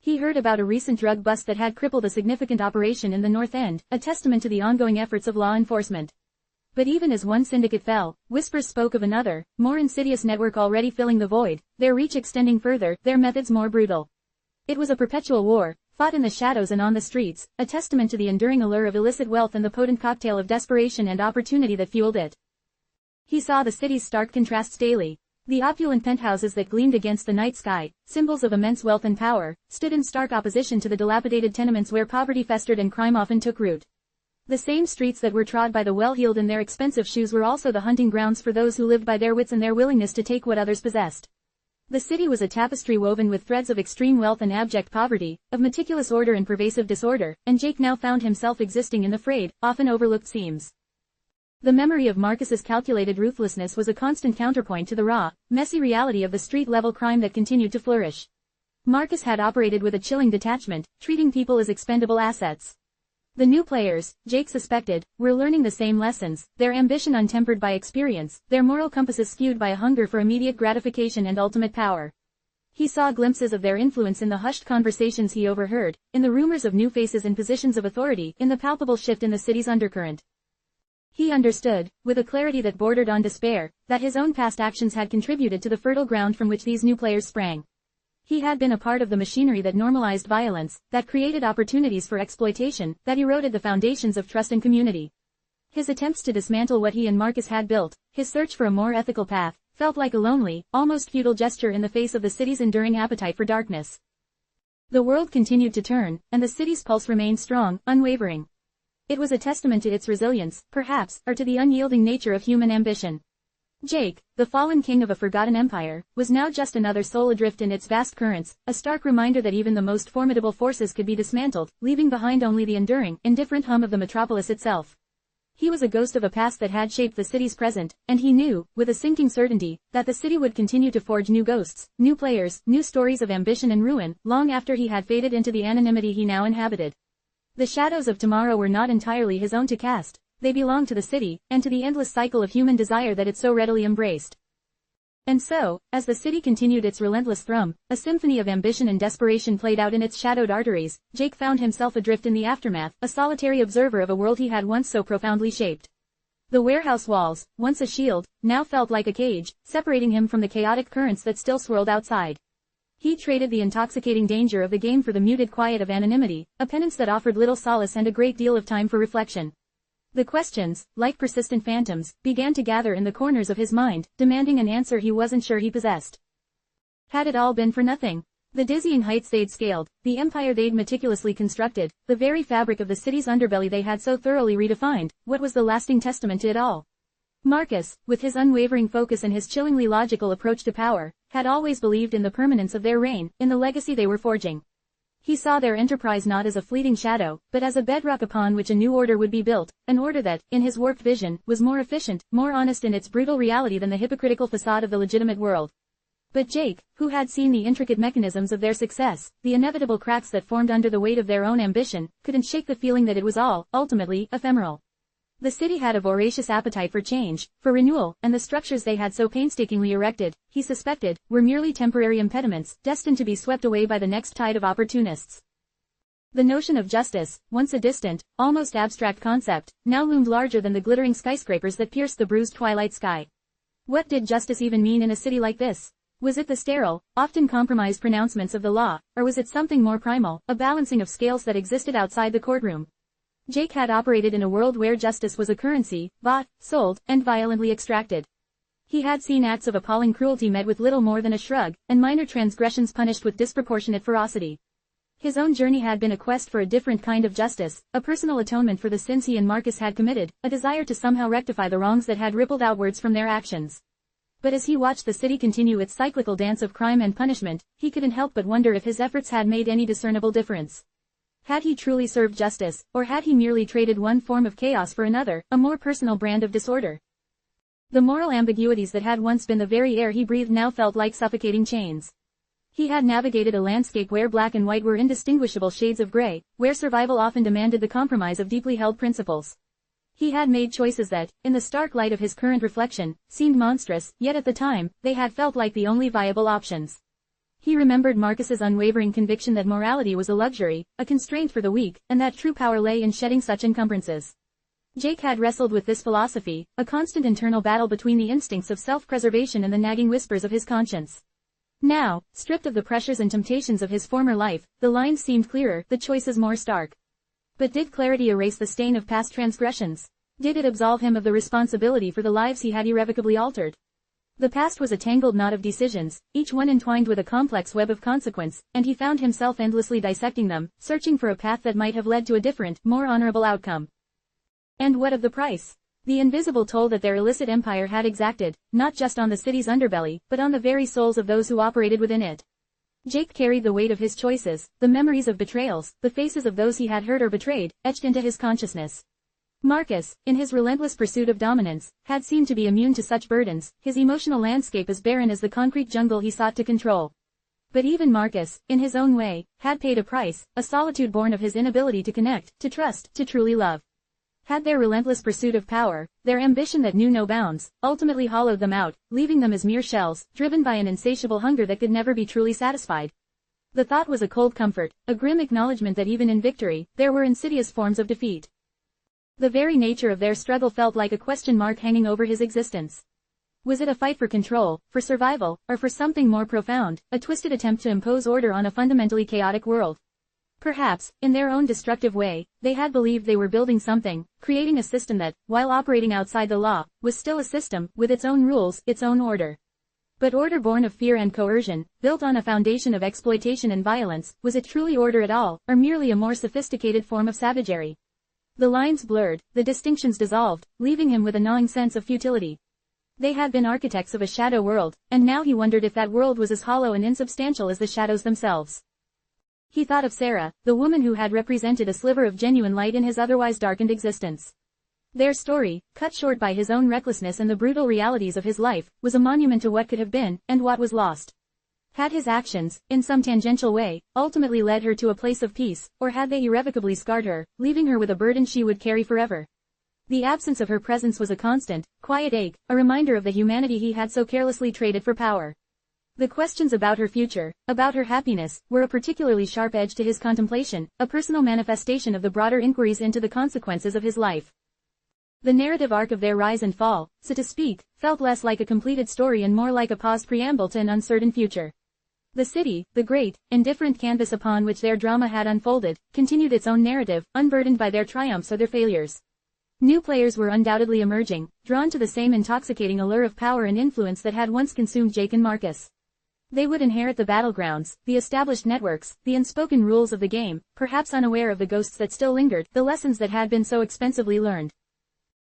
He heard about a recent drug bust that had crippled a significant operation in the North End, a testament to the ongoing efforts of law enforcement. But even as one syndicate fell, whispers spoke of another, more insidious network already filling the void, their reach extending further, their methods more brutal. It was a perpetual war, fought in the shadows and on the streets, a testament to the enduring allure of illicit wealth and the potent cocktail of desperation and opportunity that fueled it. He saw the city's stark contrasts daily. The opulent penthouses that gleamed against the night sky, symbols of immense wealth and power, stood in stark opposition to the dilapidated tenements where poverty festered and crime often took root. The same streets that were trod by the well-heeled in their expensive shoes were also the hunting grounds for those who lived by their wits and their willingness to take what others possessed. The city was a tapestry woven with threads of extreme wealth and abject poverty, of meticulous order and pervasive disorder, and Jake now found himself existing in the frayed, often overlooked seams. The memory of Marcus's calculated ruthlessness was a constant counterpoint to the raw, messy reality of the street-level crime that continued to flourish. Marcus had operated with a chilling detachment, treating people as expendable assets. The new players, Jake suspected, were learning the same lessons, their ambition untempered by experience, their moral compasses skewed by a hunger for immediate gratification and ultimate power. He saw glimpses of their influence in the hushed conversations he overheard, in the rumors of new faces in positions of authority, in the palpable shift in the city's undercurrent. He understood, with a clarity that bordered on despair, that his own past actions had contributed to the fertile ground from which these new players sprang. He had been a part of the machinery that normalized violence, that created opportunities for exploitation, that eroded the foundations of trust and community. His attempts to dismantle what he and Marcus had built, his search for a more ethical path, felt like a lonely, almost futile gesture in the face of the city's enduring appetite for darkness. The world continued to turn, and the city's pulse remained strong, unwavering. It was a testament to its resilience, perhaps, or to the unyielding nature of human ambition. Jake, the fallen king of a forgotten empire, was now just another soul adrift in its vast currents, a stark reminder that even the most formidable forces could be dismantled, leaving behind only the enduring, indifferent hum of the metropolis itself. He was a ghost of a past that had shaped the city's present, and he knew, with a sinking certainty, that the city would continue to forge new ghosts, new players, new stories of ambition and ruin, long after he had faded into the anonymity he now inhabited. The shadows of tomorrow were not entirely his own to cast. They belonged to the city, and to the endless cycle of human desire that it so readily embraced. And so, as the city continued its relentless thrum, a symphony of ambition and desperation played out in its shadowed arteries, Jake found himself adrift in the aftermath, a solitary observer of a world he had once so profoundly shaped. The warehouse walls, once a shield, now felt like a cage, separating him from the chaotic currents that still swirled outside. He traded the intoxicating danger of the game for the muted quiet of anonymity, a penance that offered little solace and a great deal of time for reflection. The questions, like persistent phantoms, began to gather in the corners of his mind, demanding an answer he wasn't sure he possessed. Had it all been for nothing? The dizzying heights they'd scaled, the empire they'd meticulously constructed, the very fabric of the city's underbelly they had so thoroughly redefined, what was the lasting testament to it all? Marcus, with his unwavering focus and his chillingly logical approach to power, had always believed in the permanence of their reign, in the legacy they were forging. He saw their enterprise not as a fleeting shadow, but as a bedrock upon which a new order would be built, an order that, in his warped vision, was more efficient, more honest in its brutal reality than the hypocritical facade of the legitimate world. But Jake, who had seen the intricate mechanisms of their success, the inevitable cracks that formed under the weight of their own ambition, couldn't shake the feeling that it was all, ultimately, ephemeral. The city had a voracious appetite for change, for renewal, and the structures they had so painstakingly erected, he suspected, were merely temporary impediments, destined to be swept away by the next tide of opportunists. The notion of justice, once a distant, almost abstract concept, now loomed larger than the glittering skyscrapers that pierced the bruised twilight sky. What did justice even mean in a city like this? Was it the sterile, often compromised pronouncements of the law, or was it something more primal, a balancing of scales that existed outside the courtroom? Jake had operated in a world where justice was a currency, bought, sold, and violently extracted. He had seen acts of appalling cruelty met with little more than a shrug, and minor transgressions punished with disproportionate ferocity. His own journey had been a quest for a different kind of justice, a personal atonement for the sins he and Marcus had committed, a desire to somehow rectify the wrongs that had rippled outwards from their actions. But as he watched the city continue its cyclical dance of crime and punishment, he couldn't help but wonder if his efforts had made any discernible difference. Had he truly served justice, or had he merely traded one form of chaos for another, a more personal brand of disorder? The moral ambiguities that had once been the very air he breathed now felt like suffocating chains. He had navigated a landscape where black and white were indistinguishable shades of gray, where survival often demanded the compromise of deeply held principles. He had made choices that, in the stark light of his current reflection, seemed monstrous, yet at the time, they had felt like the only viable options. He remembered Marcus's unwavering conviction that morality was a luxury, a constraint for the weak, and that true power lay in shedding such encumbrances. Jake had wrestled with this philosophy, a constant internal battle between the instincts of self-preservation and the nagging whispers of his conscience. Now, stripped of the pressures and temptations of his former life, the lines seemed clearer, the choices more stark. But did clarity erase the stain of past transgressions? Did it absolve him of the responsibility for the lives he had irrevocably altered? The past was a tangled knot of decisions, each one entwined with a complex web of consequence, and he found himself endlessly dissecting them, searching for a path that might have led to a different, more honorable outcome. And what of the price? The invisible toll that their illicit empire had exacted, not just on the city's underbelly, but on the very souls of those who operated within it. Jake carried the weight of his choices, the memories of betrayals, the faces of those he had hurt or betrayed, etched into his consciousness. Marcus, in his relentless pursuit of dominance, had seemed to be immune to such burdens, his emotional landscape as barren as the concrete jungle he sought to control. But even Marcus, in his own way, had paid a price, a solitude born of his inability to connect, to trust, to truly love. Had their relentless pursuit of power, their ambition that knew no bounds, ultimately hollowed them out, leaving them as mere shells, driven by an insatiable hunger that could never be truly satisfied. The thought was a cold comfort, a grim acknowledgement that even in victory, there were insidious forms of defeat. The very nature of their struggle felt like a question mark hanging over his existence. Was it a fight for control, for survival, or for something more profound, a twisted attempt to impose order on a fundamentally chaotic world? Perhaps, in their own destructive way, they had believed they were building something, creating a system that, while operating outside the law, was still a system, with its own rules, its own order. But order born of fear and coercion, built on a foundation of exploitation and violence, was it truly order at all, or merely a more sophisticated form of savagery? The lines blurred, the distinctions dissolved, leaving him with a gnawing sense of futility. They had been architects of a shadow world, and now he wondered if that world was as hollow and insubstantial as the shadows themselves. He thought of Sarah, the woman who had represented a sliver of genuine light in his otherwise darkened existence. Their story, cut short by his own recklessness and the brutal realities of his life, was a monument to what could have been, and what was lost. Had his actions, in some tangential way, ultimately led her to a place of peace, or had they irrevocably scarred her, leaving her with a burden she would carry forever? The absence of her presence was a constant, quiet ache, a reminder of the humanity he had so carelessly traded for power. The questions about her future, about her happiness, were a particularly sharp edge to his contemplation, a personal manifestation of the broader inquiries into the consequences of his life. The narrative arc of their rise and fall, so to speak, felt less like a completed story and more like a paused preamble to an uncertain future. The city, the great, indifferent canvas upon which their drama had unfolded, continued its own narrative, unburdened by their triumphs or their failures. New players were undoubtedly emerging, drawn to the same intoxicating allure of power and influence that had once consumed Jake and Marcus. They would inherit the battlegrounds, the established networks, the unspoken rules of the game, perhaps unaware of the ghosts that still lingered, the lessons that had been so expensively learned.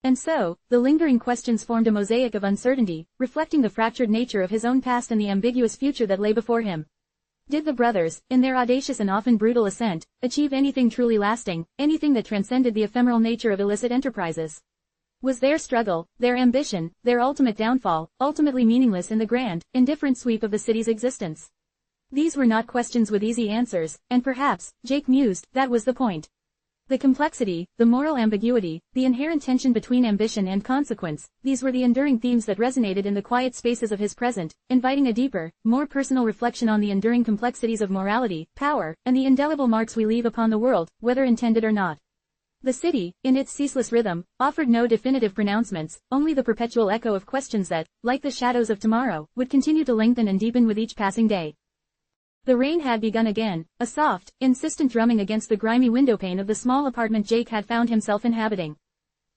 And so, the lingering questions formed a mosaic of uncertainty, reflecting the fractured nature of his own past and the ambiguous future that lay before him. Did the brothers, in their audacious and often brutal ascent, achieve anything truly lasting, anything that transcended the ephemeral nature of illicit enterprises? Was their struggle, their ambition, their ultimate downfall, ultimately meaningless in the grand, indifferent sweep of the city's existence? These were not questions with easy answers, and perhaps, Jake mused, that was the point. The complexity, the moral ambiguity, the inherent tension between ambition and consequence, these were the enduring themes that resonated in the quiet spaces of his present, inviting a deeper, more personal reflection on the enduring complexities of morality, power, and the indelible marks we leave upon the world, whether intended or not. The city, in its ceaseless rhythm, offered no definitive pronouncements, only the perpetual echo of questions that, like the shadows of tomorrow, would continue to lengthen and deepen with each passing day. The rain had begun again, a soft, insistent drumming against the grimy windowpane of the small apartment Jake had found himself inhabiting.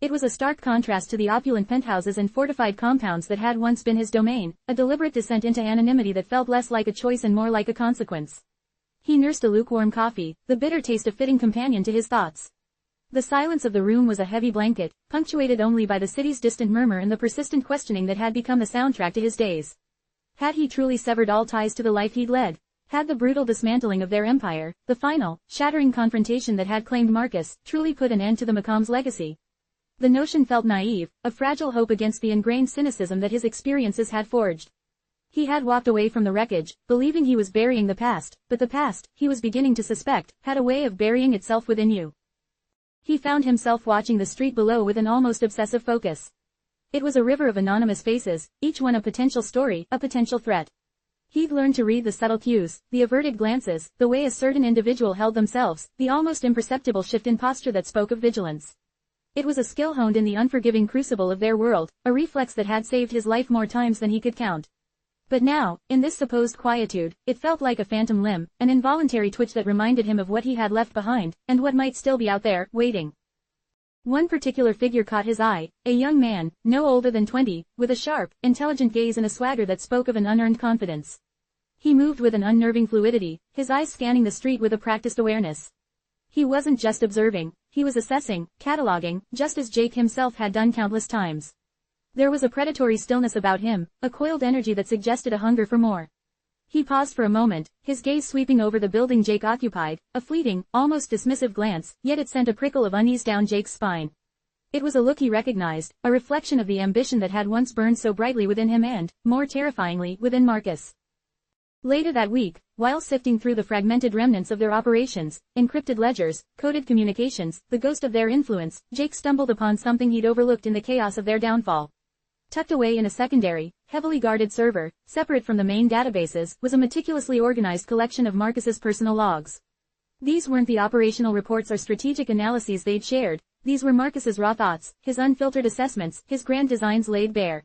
It was a stark contrast to the opulent penthouses and fortified compounds that had once been his domain, a deliberate descent into anonymity that felt less like a choice and more like a consequence. He nursed a lukewarm coffee, the bitter taste a fitting companion to his thoughts. The silence of the room was a heavy blanket, punctuated only by the city's distant murmur and the persistent questioning that had become the soundtrack to his days. Had he truly severed all ties to the life he'd led? Had the brutal dismantling of their empire, the final, shattering confrontation that had claimed Marcus, truly put an end to the Mccombs legacy? The notion felt naive, a fragile hope against the ingrained cynicism that his experiences had forged. He had walked away from the wreckage, believing he was burying the past, but the past, he was beginning to suspect, had a way of burying itself within you. He found himself watching the street below with an almost obsessive focus. It was a river of anonymous faces, each one a potential story, a potential threat. He'd learned to read the subtle cues, the averted glances, the way a certain individual held themselves, the almost imperceptible shift in posture that spoke of vigilance. It was a skill honed in the unforgiving crucible of their world, a reflex that had saved his life more times than he could count. But now, in this supposed quietude, it felt like a phantom limb, an involuntary twitch that reminded him of what he had left behind, and what might still be out there, waiting. One particular figure caught his eye, a young man, no older than 20, with a sharp, intelligent gaze and a swagger that spoke of an unearned confidence. He moved with an unnerving fluidity, his eyes scanning the street with a practiced awareness. He wasn't just observing, he was assessing, cataloging, just as Jake himself had done countless times. There was a predatory stillness about him, a coiled energy that suggested a hunger for more. He paused for a moment, his gaze sweeping over the building Jake occupied, a fleeting, almost dismissive glance, yet it sent a prickle of unease down Jake's spine. It was a look he recognized, a reflection of the ambition that had once burned so brightly within him and, more terrifyingly, within Marcus. Later that week, while sifting through the fragmented remnants of their operations, encrypted ledgers, coded communications, the ghost of their influence, Jake stumbled upon something he'd overlooked in the chaos of their downfall. Tucked away in a secondary, heavily guarded server, separate from the main databases, was a meticulously organized collection of Marcus's personal logs. These weren't the operational reports or strategic analyses they'd shared, these were Marcus's raw thoughts, his unfiltered assessments, his grand designs laid bare.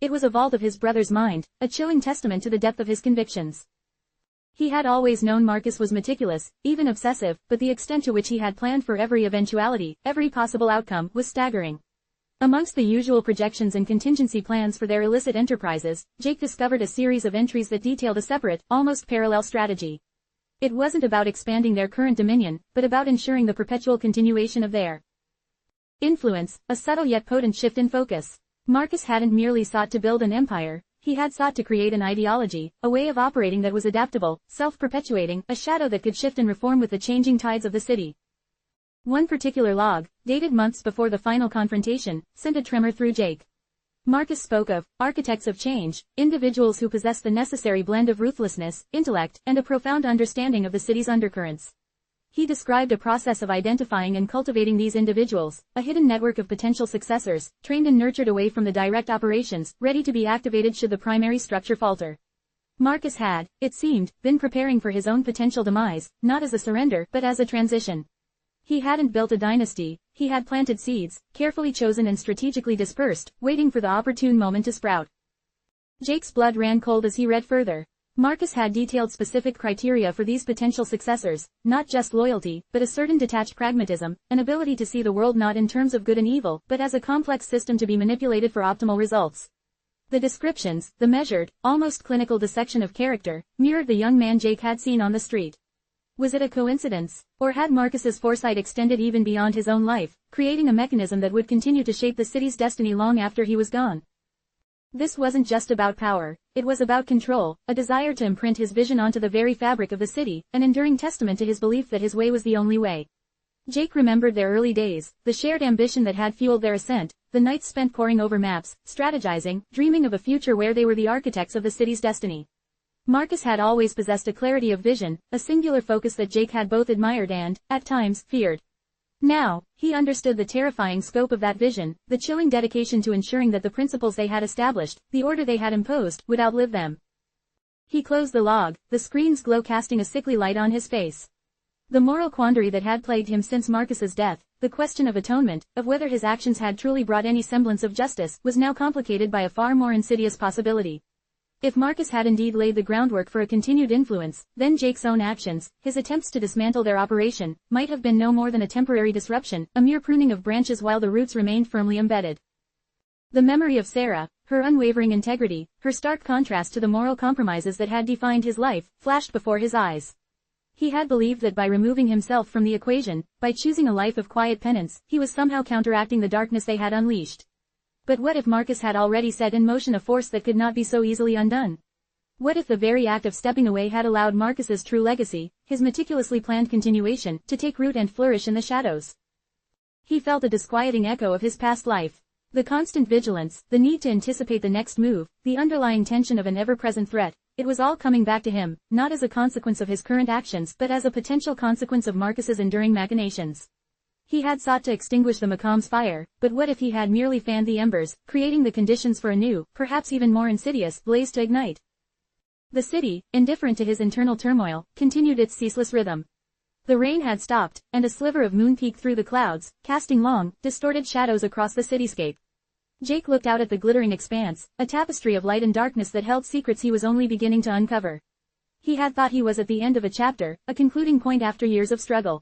It was a vault of his brother's mind, a chilling testament to the depth of his convictions. He had always known Marcus was meticulous, even obsessive, but the extent to which he had planned for every eventuality, every possible outcome, was staggering. Amongst the usual projections and contingency plans for their illicit enterprises, Jake discovered a series of entries that detailed a separate, almost parallel strategy. It wasn't about expanding their current dominion, but about ensuring the perpetual continuation of their influence, a subtle yet potent shift in focus. Marcus hadn't merely sought to build an empire, he had sought to create an ideology, a way of operating that was adaptable, self-perpetuating, a shadow that could shift and reform with the changing tides of the city. One particular log, dated months before the final confrontation, sent a tremor through Jake. Marcus spoke of architects of change, individuals who possess the necessary blend of ruthlessness, intellect, and a profound understanding of the city's undercurrents. He described a process of identifying and cultivating these individuals, a hidden network of potential successors, trained and nurtured away from the direct operations, ready to be activated should the primary structure falter. Marcus had, it seemed, been preparing for his own potential demise, not as a surrender, but as a transition. He hadn't built a dynasty, he had planted seeds, carefully chosen and strategically dispersed, waiting for the opportune moment to sprout. Jake's blood ran cold as he read further. Marcus had detailed specific criteria for these potential successors, not just loyalty, but a certain detached pragmatism, an ability to see the world not in terms of good and evil, but as a complex system to be manipulated for optimal results. The descriptions, the measured, almost clinical dissection of character, mirrored the young man Jake had seen on the street. Was it a coincidence, or had Marcus's foresight extended even beyond his own life, creating a mechanism that would continue to shape the city's destiny long after he was gone? This wasn't just about power, it was about control, a desire to imprint his vision onto the very fabric of the city, an enduring testament to his belief that his way was the only way. Jake remembered their early days, the shared ambition that had fueled their ascent, the nights spent poring over maps, strategizing, dreaming of a future where they were the architects of the city's destiny. Marcus had always possessed a clarity of vision, a singular focus that Jake had both admired and, at times, feared. Now, he understood the terrifying scope of that vision, the chilling dedication to ensuring that the principles they had established, the order they had imposed, would outlive them. He closed the log, the screen's glow casting a sickly light on his face. The moral quandary that had plagued him since Marcus's death, the question of atonement, of whether his actions had truly brought any semblance of justice, was now complicated by a far more insidious possibility. If Marcus had indeed laid the groundwork for a continued influence, then Jake's own actions, his attempts to dismantle their operation, might have been no more than a temporary disruption, a mere pruning of branches while the roots remained firmly embedded. The memory of Sarah, her unwavering integrity, her stark contrast to the moral compromises that had defined his life, flashed before his eyes. He had believed that by removing himself from the equation, by choosing a life of quiet penance, he was somehow counteracting the darkness they had unleashed. But what if Marcus had already set in motion a force that could not be so easily undone? What if the very act of stepping away had allowed Marcus's true legacy, his meticulously planned continuation, to take root and flourish in the shadows? He felt a disquieting echo of his past life. The constant vigilance, the need to anticipate the next move, the underlying tension of an ever-present threat, it was all coming back to him, not as a consequence of his current actions but as a potential consequence of Marcus's enduring machinations. He had sought to extinguish the Mccombs fire, but what if he had merely fanned the embers, creating the conditions for a new, perhaps even more insidious, blaze to ignite? The city, indifferent to his internal turmoil, continued its ceaseless rhythm. The rain had stopped, and a sliver of moon peeked through the clouds, casting long, distorted shadows across the cityscape. Jake looked out at the glittering expanse, a tapestry of light and darkness that held secrets he was only beginning to uncover. He had thought he was at the end of a chapter, a concluding point after years of struggle.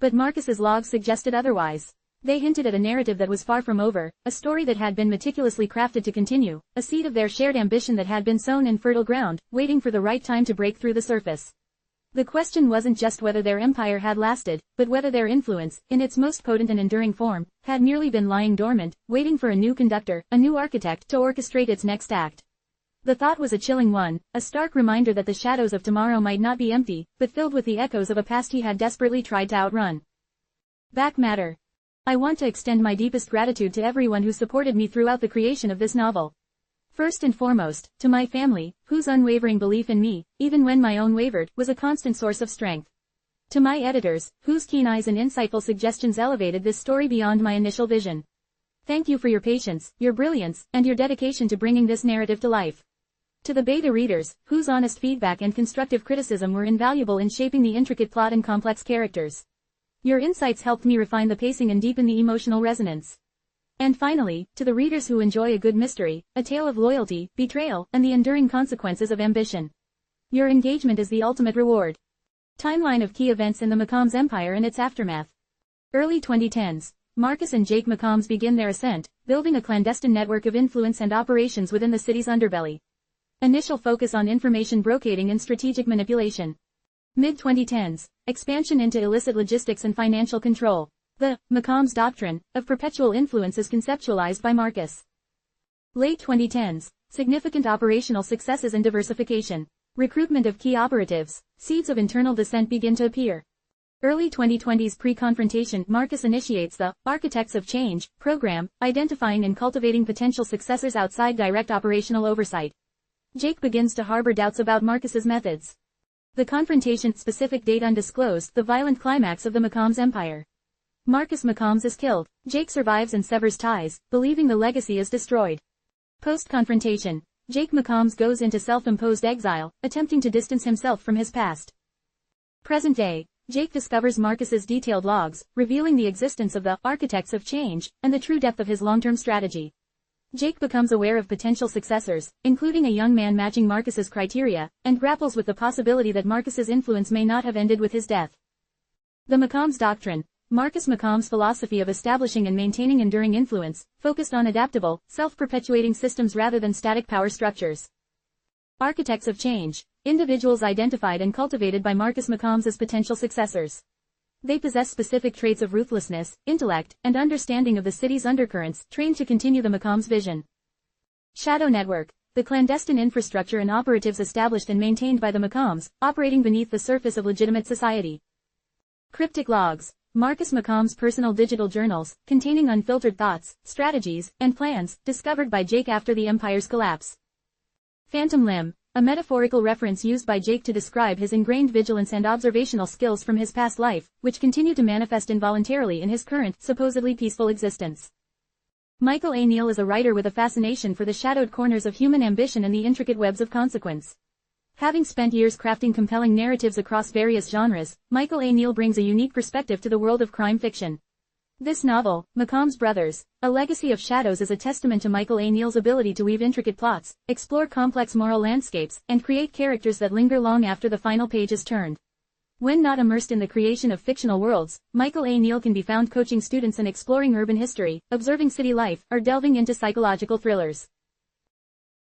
But Marcus's logs suggested otherwise. They hinted at a narrative that was far from over, a story that had been meticulously crafted to continue, a seed of their shared ambition that had been sown in fertile ground, waiting for the right time to break through the surface. The question wasn't just whether their empire had lasted, but whether their influence, in its most potent and enduring form, had merely been lying dormant, waiting for a new conductor, a new architect to orchestrate its next act. The thought was a chilling one, a stark reminder that the shadows of tomorrow might not be empty, but filled with the echoes of a past he had desperately tried to outrun. Back matter. I want to extend my deepest gratitude to everyone who supported me throughout the creation of this novel. First and foremost, to my family, whose unwavering belief in me, even when my own wavered, was a constant source of strength. To my editors, whose keen eyes and insightful suggestions elevated this story beyond my initial vision. Thank you for your patience, your brilliance, and your dedication to bringing this narrative to life. To the beta readers, whose honest feedback and constructive criticism were invaluable in shaping the intricate plot and complex characters. Your insights helped me refine the pacing and deepen the emotional resonance. And finally, to the readers who enjoy a good mystery, a tale of loyalty, betrayal, and the enduring consequences of ambition. Your engagement is the ultimate reward. Timeline of key events in the Mccombs Empire and its aftermath. Early 2010s. Marcus and Jake Mccombs begin their ascent, building a clandestine network of influence and operations within the city's underbelly. Initial focus on information brokering and strategic manipulation. Mid-2010s. Expansion into illicit logistics and financial control. The Mccombs Doctrine of perpetual influence is conceptualized by Marcus. Late 2010s. Significant operational successes and diversification. Recruitment of key operatives. Seeds of internal dissent begin to appear. Early 2020s pre-confrontation. Marcus initiates the Architects of Change program, identifying and cultivating potential successors outside direct operational oversight. Jake begins to harbor doubts about Marcus's methods. The confrontation, specific date undisclosed, the violent climax of the Mccombs Empire. Marcus Mccombs is killed. Jake survives and severs ties, believing the legacy is destroyed. Post-confrontation. Jake Mccombs goes into self-imposed exile, attempting to distance himself from his past. Present day. Jake discovers Marcus's detailed logs, revealing the existence of the Architects of Change, and the true depth of his long-term strategy. Jake becomes aware of potential successors, including a young man matching Marcus's criteria, and grapples with the possibility that Marcus's influence may not have ended with his death. The Mccombs Doctrine. Marcus Mccombs' philosophy of establishing and maintaining enduring influence, focused on adaptable, self-perpetuating systems rather than static power structures. Architects of Change. Individuals identified and cultivated by Marcus Mccombs as potential successors. They possess specific traits of ruthlessness, intellect, and understanding of the city's undercurrents, trained to continue the Mccombs vision. Shadow Network. The clandestine infrastructure and operatives established and maintained by the Mccombs, operating beneath the surface of legitimate society. Cryptic Logs. Marcus Mccombs' personal digital journals, containing unfiltered thoughts, strategies, and plans, discovered by Jake after the Empire's collapse. Phantom Limb. A metaphorical reference used by Jake to describe his ingrained vigilance and observational skills from his past life, which continue to manifest involuntarily in his current, supposedly peaceful existence. Michael A. Neal is a writer with a fascination for the shadowed corners of human ambition and the intricate webs of consequence. Having spent years crafting compelling narratives across various genres, Michael A. Neal brings a unique perspective to the world of crime fiction. This novel, Mccombs Brothers, A Legacy of Shadows, is a testament to Michael A. Neal's ability to weave intricate plots, explore complex moral landscapes, and create characters that linger long after the final page is turned. When not immersed in the creation of fictional worlds, Michael A. Neal can be found coaching students in exploring urban history, observing city life, or delving into psychological thrillers.